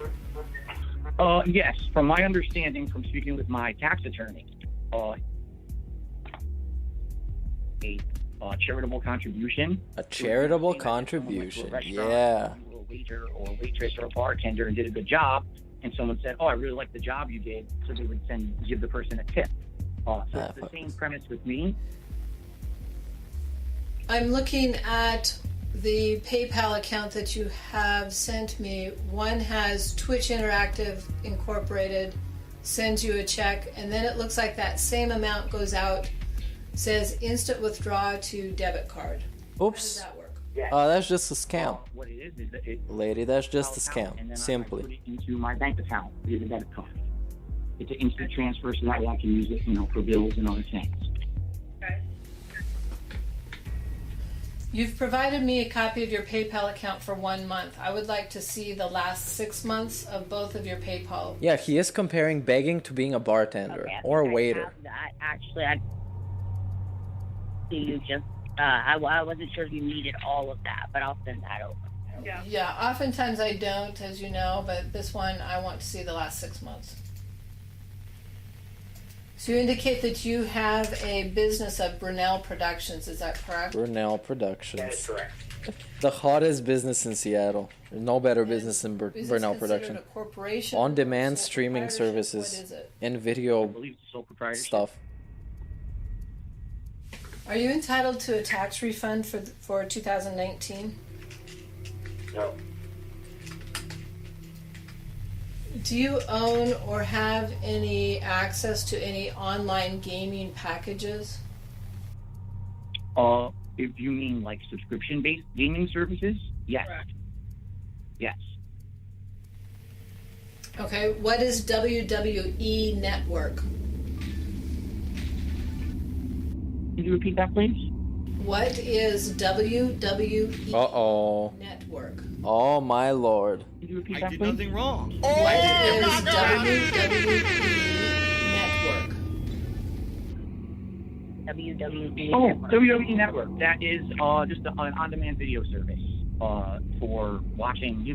Yes, from my understanding from speaking with my tax attorney, a charitable contribution. A charitable contribution. Yeah. You were a waiter or a waitress or a bartender and did a good job, and someone said, "Oh, I really like the job you did," so they would give the person a tip. So it's the same premise with me. I'm looking at the PayPal account that you have sent me. One has Twitch Interactive Incorporated, sends you a check, and then it looks like that same amount goes out, says instant withdraw to debit card. Oops. How does that work? That's just a scam. What it is that it Lady, that's just a and scam. then I put Simply. it into my bank account via the debit card. It's an instant transfer, so that way I can use it, for bills and other things. You've provided me a copy of your PayPal account for 1 month. I would like to see the last 6 months of both of your PayPal. Yeah, he is comparing begging to being a bartender or a waiter. You just, I wasn't sure if you needed all of that, but I'll send that over. Yeah, oftentimes I don't, as you know, but this one I want to see the last 6 months. So you indicate that you have a business of Burnell Productions, is that correct? Burnell Productions. That is correct. The hottest business in Seattle. There's no better business than Is Burnell this Production. considered a corporation? On-demand Sole streaming proprietorship? services What is it? and video I believe it's sole proprietorship. stuff. Are you entitled to a tax refund for 2019? No. Do you own or have any access to any online gaming packages? If you mean like subscription-based gaming services, yes. Correct. Yes. Okay, what is WWE Network? Can you repeat that, please? What is WWE Uh-oh. Network? Oh, my lord. Can you repeat I that, did please? nothing wrong. What is WWE Network? WWE. Oh, WWE Network. That is just an on-demand video service for watching,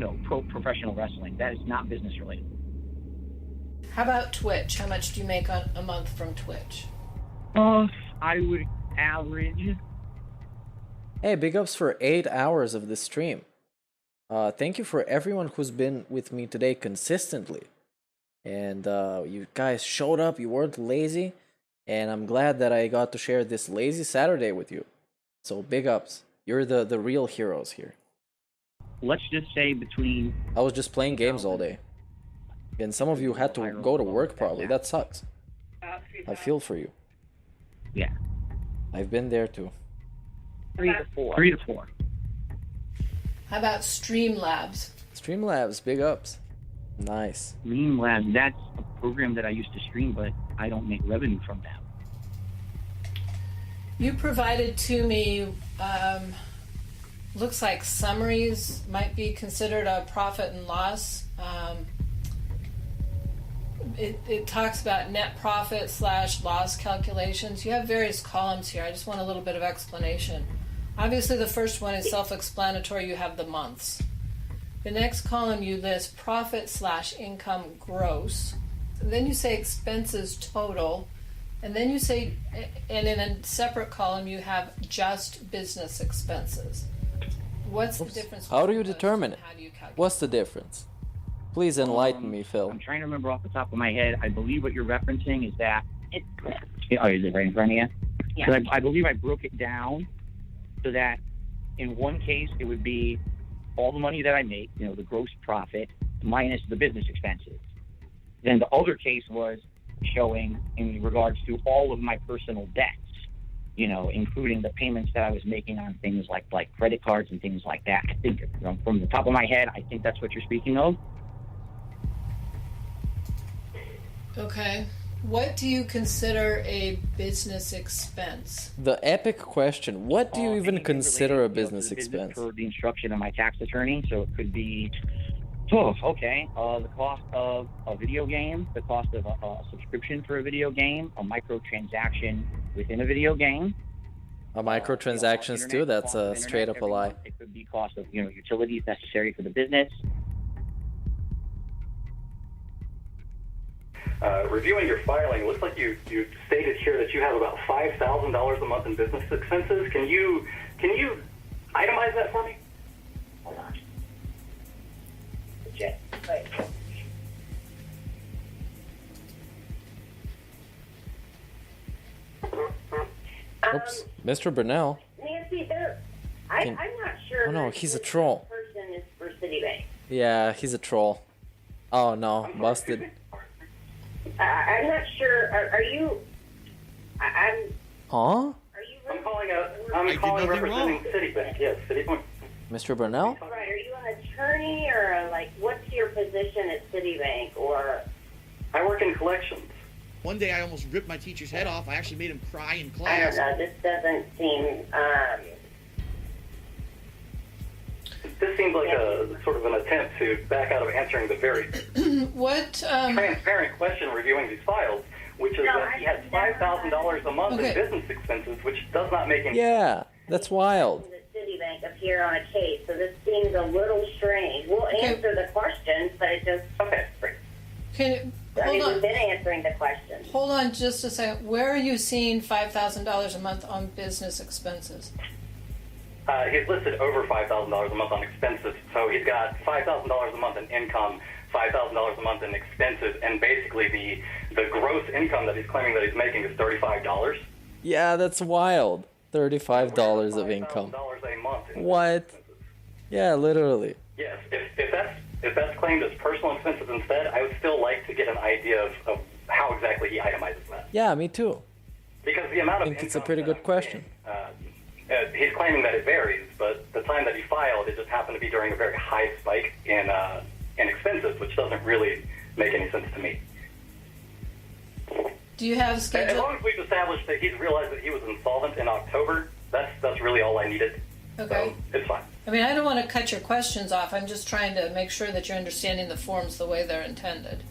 professional wrestling. That is not business related. How about Twitch? How much do you make on a month from Twitch? I would average. Hey, big ups for 8 hours of this stream. Thank you for everyone who's been with me today consistently. And you guys showed up, you weren't lazy. And I'm glad that I got to share this lazy Saturday with you. So big ups. You're the real heroes here. Let's just say between... I was just playing games all day. And some of you had to go to work probably. That sucks. I feel for you. Yeah. I've been there too. 3 to 4. 3 to 4. How about Streamlabs? Streamlabs, big ups. Nice. Streamlabs, that's a program that I used to stream, but I don't make revenue from that. You provided to me, looks like summaries might be considered a profit and loss. It talks about net profit / loss calculations. You have various columns here. I just want a little bit of explanation. Obviously, the first one is self-explanatory. You have the months. The next column you list profit / income gross. And then you say expenses total. And then you say, and in a separate column, you have just business expenses. What's the difference? How do you determine it? What's the difference? Please enlighten me, Phil. I'm trying to remember off the top of my head. I believe what you're referencing is that... is it right in front of you? Yeah. 'Cause I believe I broke it down so that in one case it would be all the money that I make, the gross profit, minus the business expenses. Then the other case was showing in regards to all of my personal debts, including the payments that I was making on things like credit cards and things like that. I think from the top of my head, I think that's what you're speaking of. Okay. What do you consider a business expense? The epic question. What do you even consider a business expense? For the instruction of my tax attorney, so it could be, the cost of a video game, the cost of a subscription for a video game, a microtransaction within a video game. Microtransactions too? That's straight up a lie. It could be cost of, utilities necessary for the business. Reviewing your filing, it looks like you stated here that you have about $5,000 a month in business expenses. Can you itemize that for me? Hold on. Oops, Mr. Burnell. Nancy, I'm not sure. Oh no, he's a troll. Person is for Citibank. Yeah, he's a troll. Oh no, busted. I'm not sure. Are you? I'm. Huh? I'm calling representing Citibank. Yes, Citibank. Mr. Burnell? Right. Are you an attorney or what's your position at Citibank or? I work in collections. One day I almost ripped my teacher's head off. I actually made him cry in I class. don't know. This doesn't seem. This seems like a sort of an attempt to back out of answering the very transparent question reviewing these files, which is that he has $5,000 a month in business expenses, which does not make any sense. Yeah, that's wild. The Citibank appear on a case, so this seems a little strange. We'll answer the questions, but it just Okay. I mean, Hold on. we've been answering the question. Hold on just a second. Where are you seeing $5,000 a month on business expenses? He's listed over $5,000 a month on expenses, so he's got $5,000 a month in income, $5,000 a month in expenses, and basically the gross income that he's claiming that he's making is $35. Yeah, that's wild. $35 of income. $5,000 a month. What? Yeah, literally. Yes, if that's claimed as personal expenses instead, I would still like to get an idea of how exactly he itemizes that. Yeah, me too. Because the amount I of think it's a income pretty that good I'm question. he's claiming that it varies, but the time that he filed, it just happened to be during a very high spike in expenses, which doesn't really make any sense to me. Do you have a As schedule? long as we've established that he's realized that he was insolvent in October, that's really all I needed. Okay. So it's fine. I mean, I don't want to cut your questions off. I'm just trying to make sure that you're understanding the forms the way they're intended.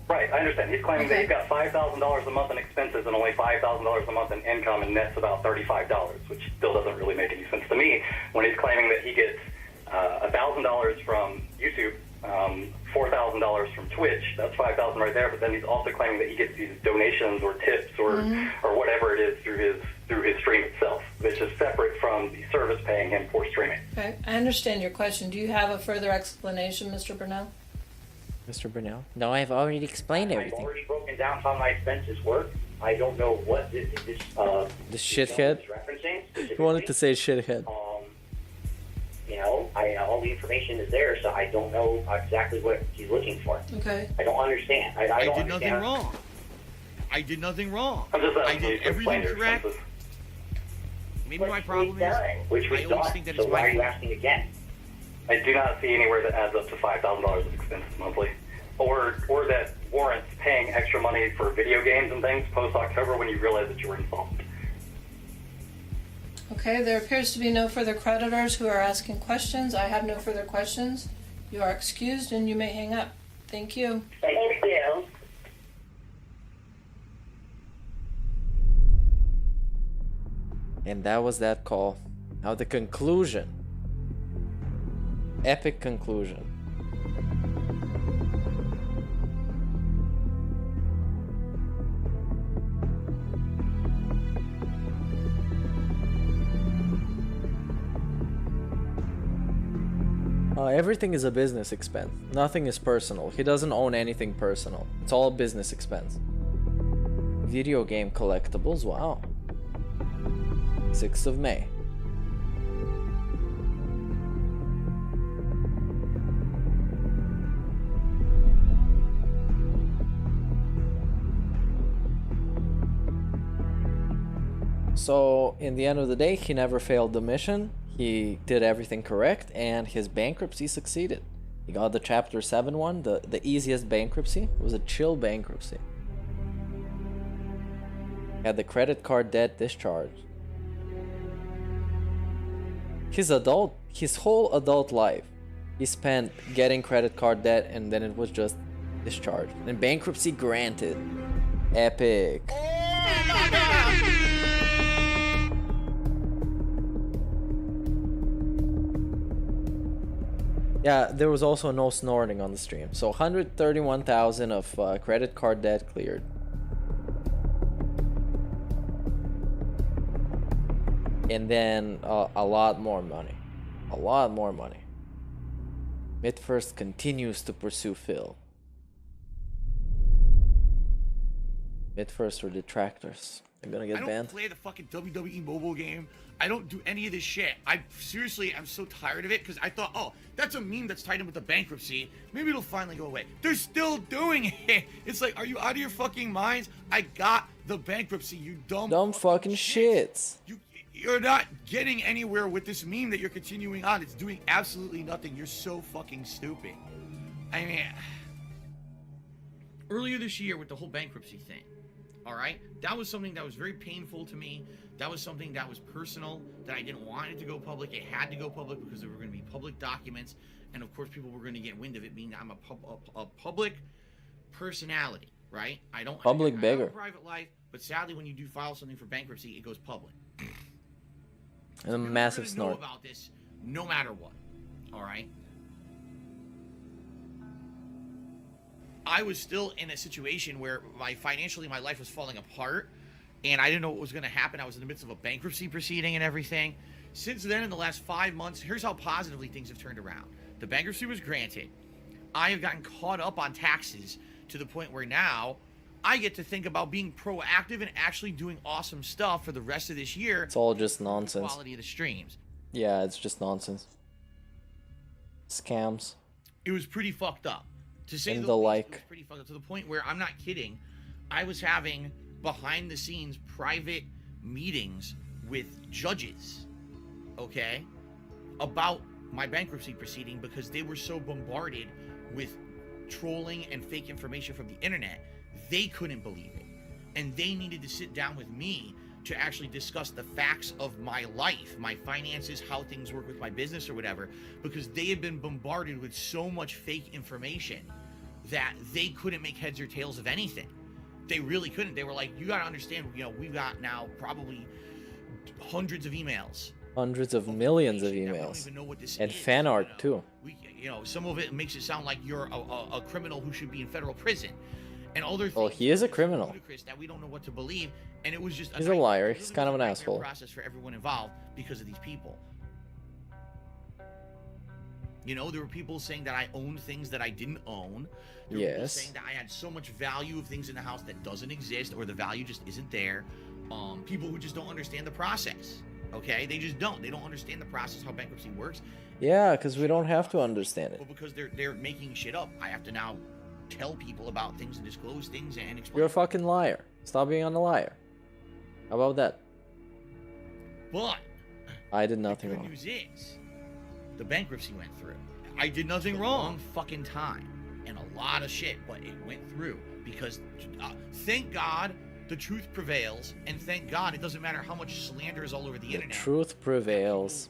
Right, I understand. He's claiming that he's got $5,000 a month in expenses and only $5,000 a month in income, and net's about $35, which still doesn't really make any sense to me. When he's claiming that he gets $1,000 from YouTube, $4,000 from Twitch, that's $5,000 right there. But then he's also claiming that he gets these donations or tips or whatever it is through his stream itself, which is separate from the service paying him for streaming. Okay, I understand your question. Do you have a further explanation, Mr. Burnell? Mr. Burnell? No, I've already explained I've everything. already broken down how my expenses work. I don't know what this The shithead? is referencing. You wanted to say shithead. You know, all the information is there, so I don't know exactly what he's looking for. Okay. I don't understand. I I don't did nothing understand. wrong. I did nothing wrong. I'm just I asking you did to explain everything your correct. expenses. Maybe my problem is Which I we've always done. think that So it's why my are you fault. asking again? I do not see anywhere that adds up to $5,000 of expenses monthly, or that warrants paying extra money for video games and things post-October when you realize that you were insolvent. Okay, there appears to be no further creditors who are asking questions. I have no further questions. You are excused and you may hang up. Thank you. Thank you. And that was that call. Now the conclusion. Epic conclusion. Everything is a business expense. Nothing is personal. He doesn't own anything personal. It's all business expense. Video game collectibles, wow. 6th of May. So, in the end of the day, he never failed the mission. He did everything correct, and his bankruptcy succeeded. He got the Chapter 7 one, the easiest bankruptcy. It was a chill bankruptcy. He had the credit card debt discharged. His whole adult life, he spent getting credit card debt, and then it was just discharged. And bankruptcy granted. Epic. Yeah, there was also no snorting on the stream. So 131,000 of credit card debt cleared. And then a lot more money. A lot more money. Midfirst continues to pursue Phil. Midfirst or detractors. They're gonna get I don't banned. play the fucking WWE mobile game. I don't do any of this shit. I seriously, I'm so tired of it because I thought, oh, that's a meme that's tied in with the bankruptcy. Maybe it'll finally go away. They're still doing it. It's like, are you out of your fucking minds? I got the bankruptcy, you dumb fucking shits. You're not getting anywhere with this meme that you're continuing on. It's doing absolutely nothing. You're so fucking stupid. I mean, earlier this year with the whole bankruptcy thing, all right, that was something that was very painful to me. That was something that was personal, that I didn't want it to go public. It had to go public because there were going to be public documents, and of course people were going to get wind of it, being that I'm a public personality, right? I don't have a private life, but sadly when you do file something for bankruptcy, it goes public. And a massive Know snort. about this no matter what, all right? I was still in a situation where financially my life was falling apart, and I didn't know what was going to happen. I was in the midst of a bankruptcy proceeding and everything. Since then, in the last 5 months, here's how positively things have turned around. The bankruptcy was granted. I have gotten caught up on taxes to the point where now I get to think about being proactive and actually doing awesome stuff for the rest of this year. It's all just nonsense. Quality of the streams. Yeah, it's just nonsense. Scams. It was pretty fucked up. To say And the the least, like. it was pretty fucked up to the point where, I'm not kidding, I was having behind the scenes private meetings with judges, okay, about my bankruptcy proceeding because they were so bombarded with trolling and fake information from the internet, they couldn't believe it. And they needed to sit down with me to actually discuss the facts of my life, my finances, how things work with my business or whatever, because they had been bombarded with so much fake information that they couldn't make heads or tails of anything. They really couldn't. They were like, you got to understand, you know, we've got now probably hundreds of emails. Hundreds of millions of emails. And fan art, too. You know, some of it makes it sound like you're a criminal who should be in federal prison. And other things. Well, he is a criminal. That we don't know what to believe. And it was just He's a liar. He's kind of an asshole. Process for everyone involved because of these people. You know, there were people saying that I owned things that I didn't own. There were people saying that I had so much value of things in the house that doesn't exist, or the value just isn't there. People who just don't understand the process. Okay, they just don't. They don't understand the process, how bankruptcy works. Yeah, because we don't have to understand it. Well, because they're making shit up. I have to now tell people about things and disclose things and explain. You're a fucking liar. Stop being a liar. How about that? But I did nothing the wrong. good news is, the bankruptcy went through. I did nothing wrong. Fucking time and a lot of shit, but it went through because thank God the truth prevails, and thank God it doesn't matter how much slander is all over the internet. Truth prevails.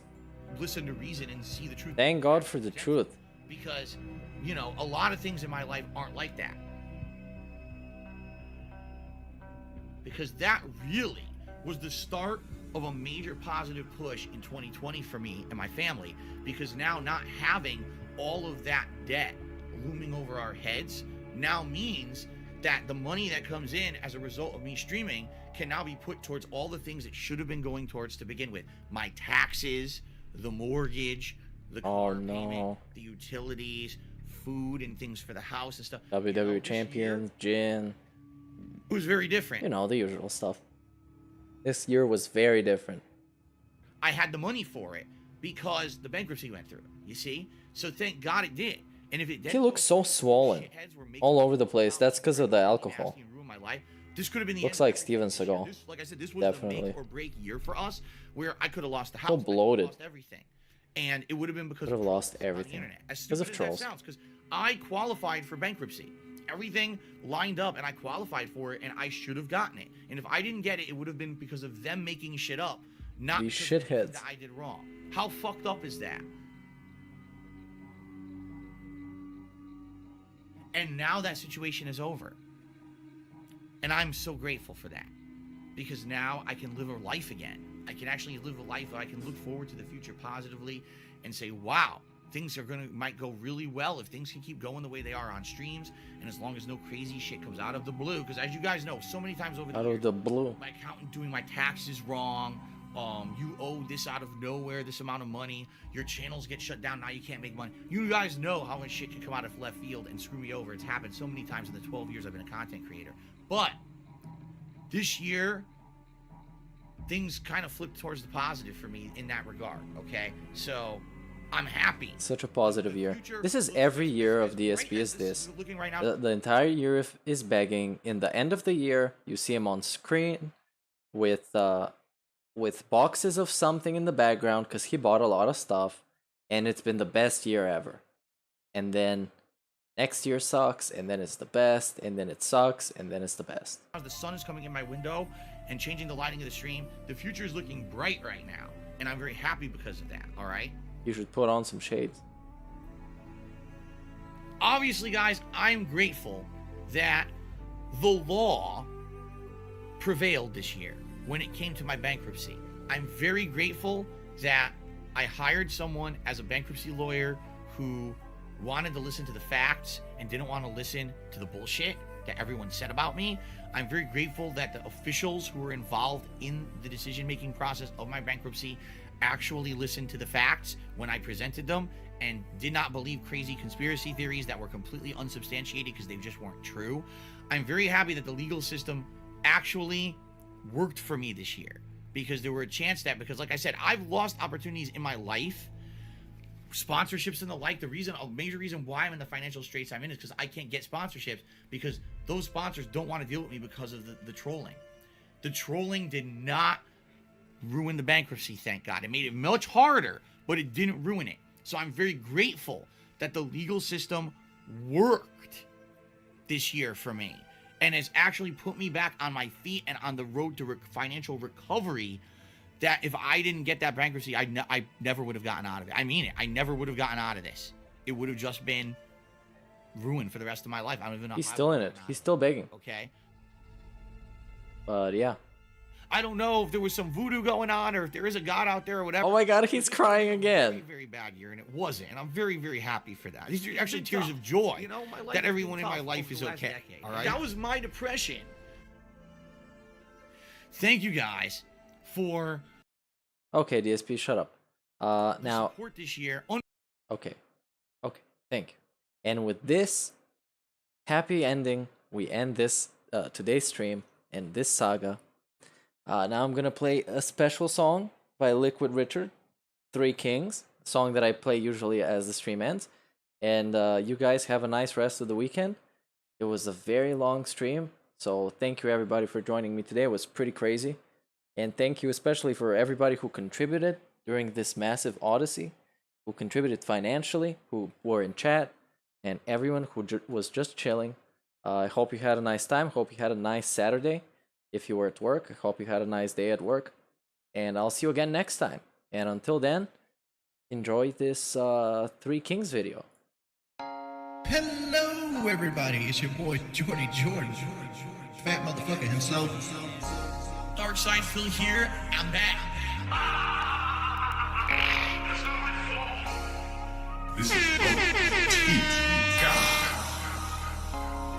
Listen to reason and see the truth. Thank God for the truth. Because, you know, a lot of things in my life aren't like that. Because that really was the start of a major positive push in 2020 for me and my family. Because now not having all of that debt looming over our heads now means that the money that comes in as a result of me streaming can now be put towards all the things it should have been going towards to begin with. My taxes, the mortgage, the car payment, the utilities, food and things for the house and stuff. WWE champions, gin. It was very different. You know, the usual stuff. This year was very different. I had the money for it because the bankruptcy went through, you see? So thank God it did. And if it did, He looks so swollen. All over the place. That's because of the alcohol. This could have been the Looks end. like Steven Seagal. Like I said, this was Definitely. the make or break year for us, where I could have lost the house, So bloated. lost everything, and it would have been because Could have of lost trolls on the everything. internet. As Because of stupid as trolls. that sounds, because I qualified for bankruptcy. Everything lined up, and I qualified for it, and I should have gotten it. And if I didn't get it, it would have been because of them making shit up, not These because of the things shitheads. that I did wrong. How fucked up is that? And now that situation is over. And I'm so grateful for that. Because now I can live a life again. I can actually live a life where I can look forward to the future positively and say, wow, things might go really well if things can keep going the way they are on streams, and as long as no crazy shit comes out of the blue. Because as you guys know, so many times over the Out years, of the blue. my accountant doing my taxes wrong. You owe this out of nowhere, this amount of money. Your channels get shut down. Now you can't make money. You guys know how much shit can come out of left field and screw me over. It's happened so many times in the 12 years I've been a content creator. But this year, things kind of flipped towards the positive for me in that regard. Okay, so I'm happy. Such a positive year. This is every year of DSP is this. Looking right now, The entire year is begging. In the end of the year, you see him on screen with boxes of something in the background because he bought a lot of stuff, and it's been the best year ever. And then next year sucks, and then it's the best, and then it sucks, and then it's the best. as the sun is coming in my window and changing the lighting of the stream, the future is looking bright right now, and I'm very happy because of that. All right. You should put on some shades. Obviously, guys, I'm grateful that the law prevailed this year when it came to my bankruptcy. I'm very grateful that I hired someone as a bankruptcy lawyer who wanted to listen to the facts and didn't want to listen to the bullshit that everyone said about me. I'm very grateful that the officials who were involved in the decision-making process of my bankruptcy actually listened to the facts when I presented them and did not believe crazy conspiracy theories that were completely unsubstantiated because they just weren't true. I'm very happy that the legal system actually worked for me this year, because there were a chance that, because like I said, I've lost opportunities in my life, sponsorships and the like. A major reason why I'm in the financial straits I'm in is because I can't get sponsorships, because those sponsors don't want to deal with me because of the trolling. The trolling did not ruin the bankruptcy, thank God. It made it much harder, but it didn't ruin it. So I'm very grateful that the legal system worked this year for me and has actually put me back on my feet and on the road to financial recovery, that if I didn't get that bankruptcy, I never would have gotten out of it. I mean it. I never would have gotten out of this. It would have just been ruined for the rest of my life. I don't even know. He's still in it. He's still begging. Okay. But yeah. I don't know if there was some voodoo going on or if there is a God out there or whatever. Oh my God, he's crying again. Very, very bad year, and it wasn't. And I'm very, very happy for that. These are actually tears of joy, You know, my life that has everyone been in my tough life over is the last okay. decade. All right. That was my depression. Thank you guys for Okay, DSP, shut up. Now support this year. Okay. Thank you. And with this happy ending, we end this today's stream and this saga. Now I'm gonna play a special song by Liquid Richard, Three Kings, song that I play usually as the stream ends. And you guys have a nice rest of the weekend. It was a very long stream, so thank you everybody for joining me today. It was pretty crazy. And thank you especially for everybody who contributed during this massive odyssey, who contributed financially, who were in chat, and everyone who was just chilling. I hope you had a nice time. Hope you had a nice Saturday. If you were at work, I hope you had a nice day at work. And I'll see you again next time. And until then, enjoy this Three Kings video. Hello, everybody. It's your boy, Jordan. Fat motherfucker himself. Darkside Phil here. I'm back. This is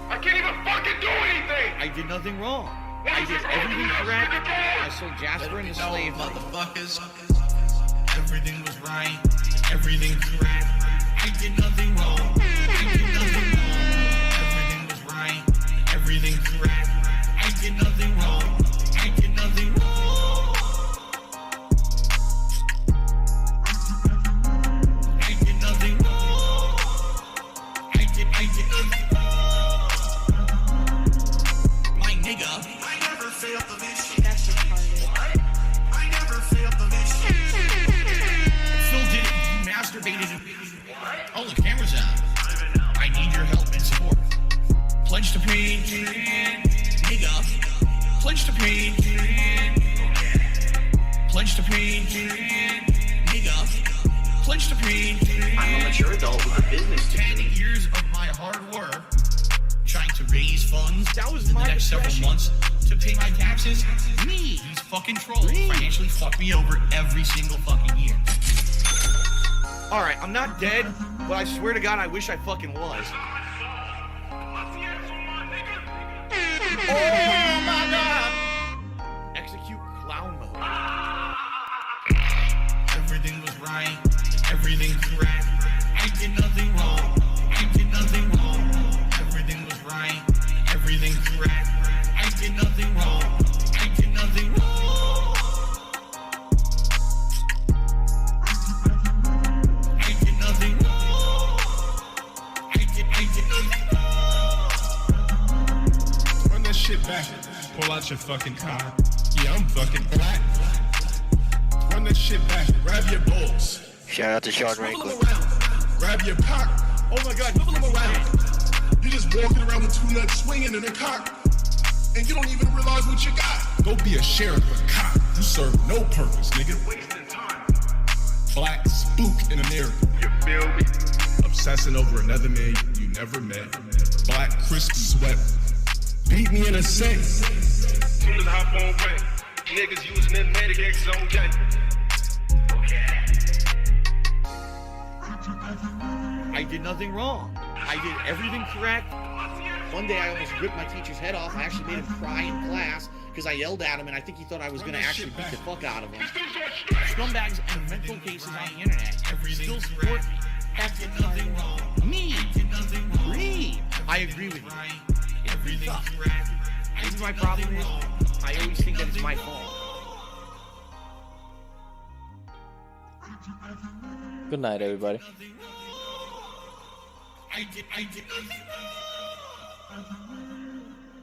I can't even fucking do anything! I did nothing wrong. I did everything correct. I sold Jasper and the slave. Motherfuckers. Everything was right. Everything correct. I did nothing wrong. I did nothing wrong. Everything was right. Everything correct. I did nothing wrong. I did nothing wrong. I did nothing wrong. I did nothing wrong. My nigga. I never failed for this shit. That's retarded. What? I never failed for this shit. Phil did it. You masturbated. Oh, the camera's on. I need your help and support. Pledge to pay. Nigga. Pledge to pay. Pledge to pay. Nigga. Pledge to pay. I'm a mature adult with a business to 10 years of my hard work trying to raise funds That was in the my next several depression. months to pay my taxes. Me. These fucking trolls financially fuck me over every single fucking year. Alright, I'm not dead, but I swear to God, I wish I fucking was. Oh my God! Execute clown mode. Everything was right. Everything correct. I did nothing wrong. I did nothing wrong. Everything was right. Everything correct. I did nothing wrong. I did nothing wrong. I did nothing wrong. I did nothing wrong. Run that shit back. Pull out your fucking car. Yeah, I'm fucking black. Run that shit back. Grab your balls. Shout out to Sean Ranklin. Grab your cock. Oh my God, move them around. You just walking around with two nuts swinging in a cock, and you don't even realize what you got. Go be a sheriff of a cop. You serve no purpose, nigga. Wasting time. Black spook in America. You feel me? Obsessing over another man you never met. Black crispy sweat. Beat me in a set. Soon as I hop on break, niggas using that medic X on gang. I did did nothing wrong. I did everything correct. One day I almost ripped my teacher's head off. I actually made him cry in class because I yelled at him, and I think he thought I was going to actually beat the fuck out of him. Scumbags and mental cases on the internet still support me. That's the nothing wrong. Me. I agree with you. It's tough. Maybe my problem is I always think that it's my fault. Good night, everybody. I did nothing wrong.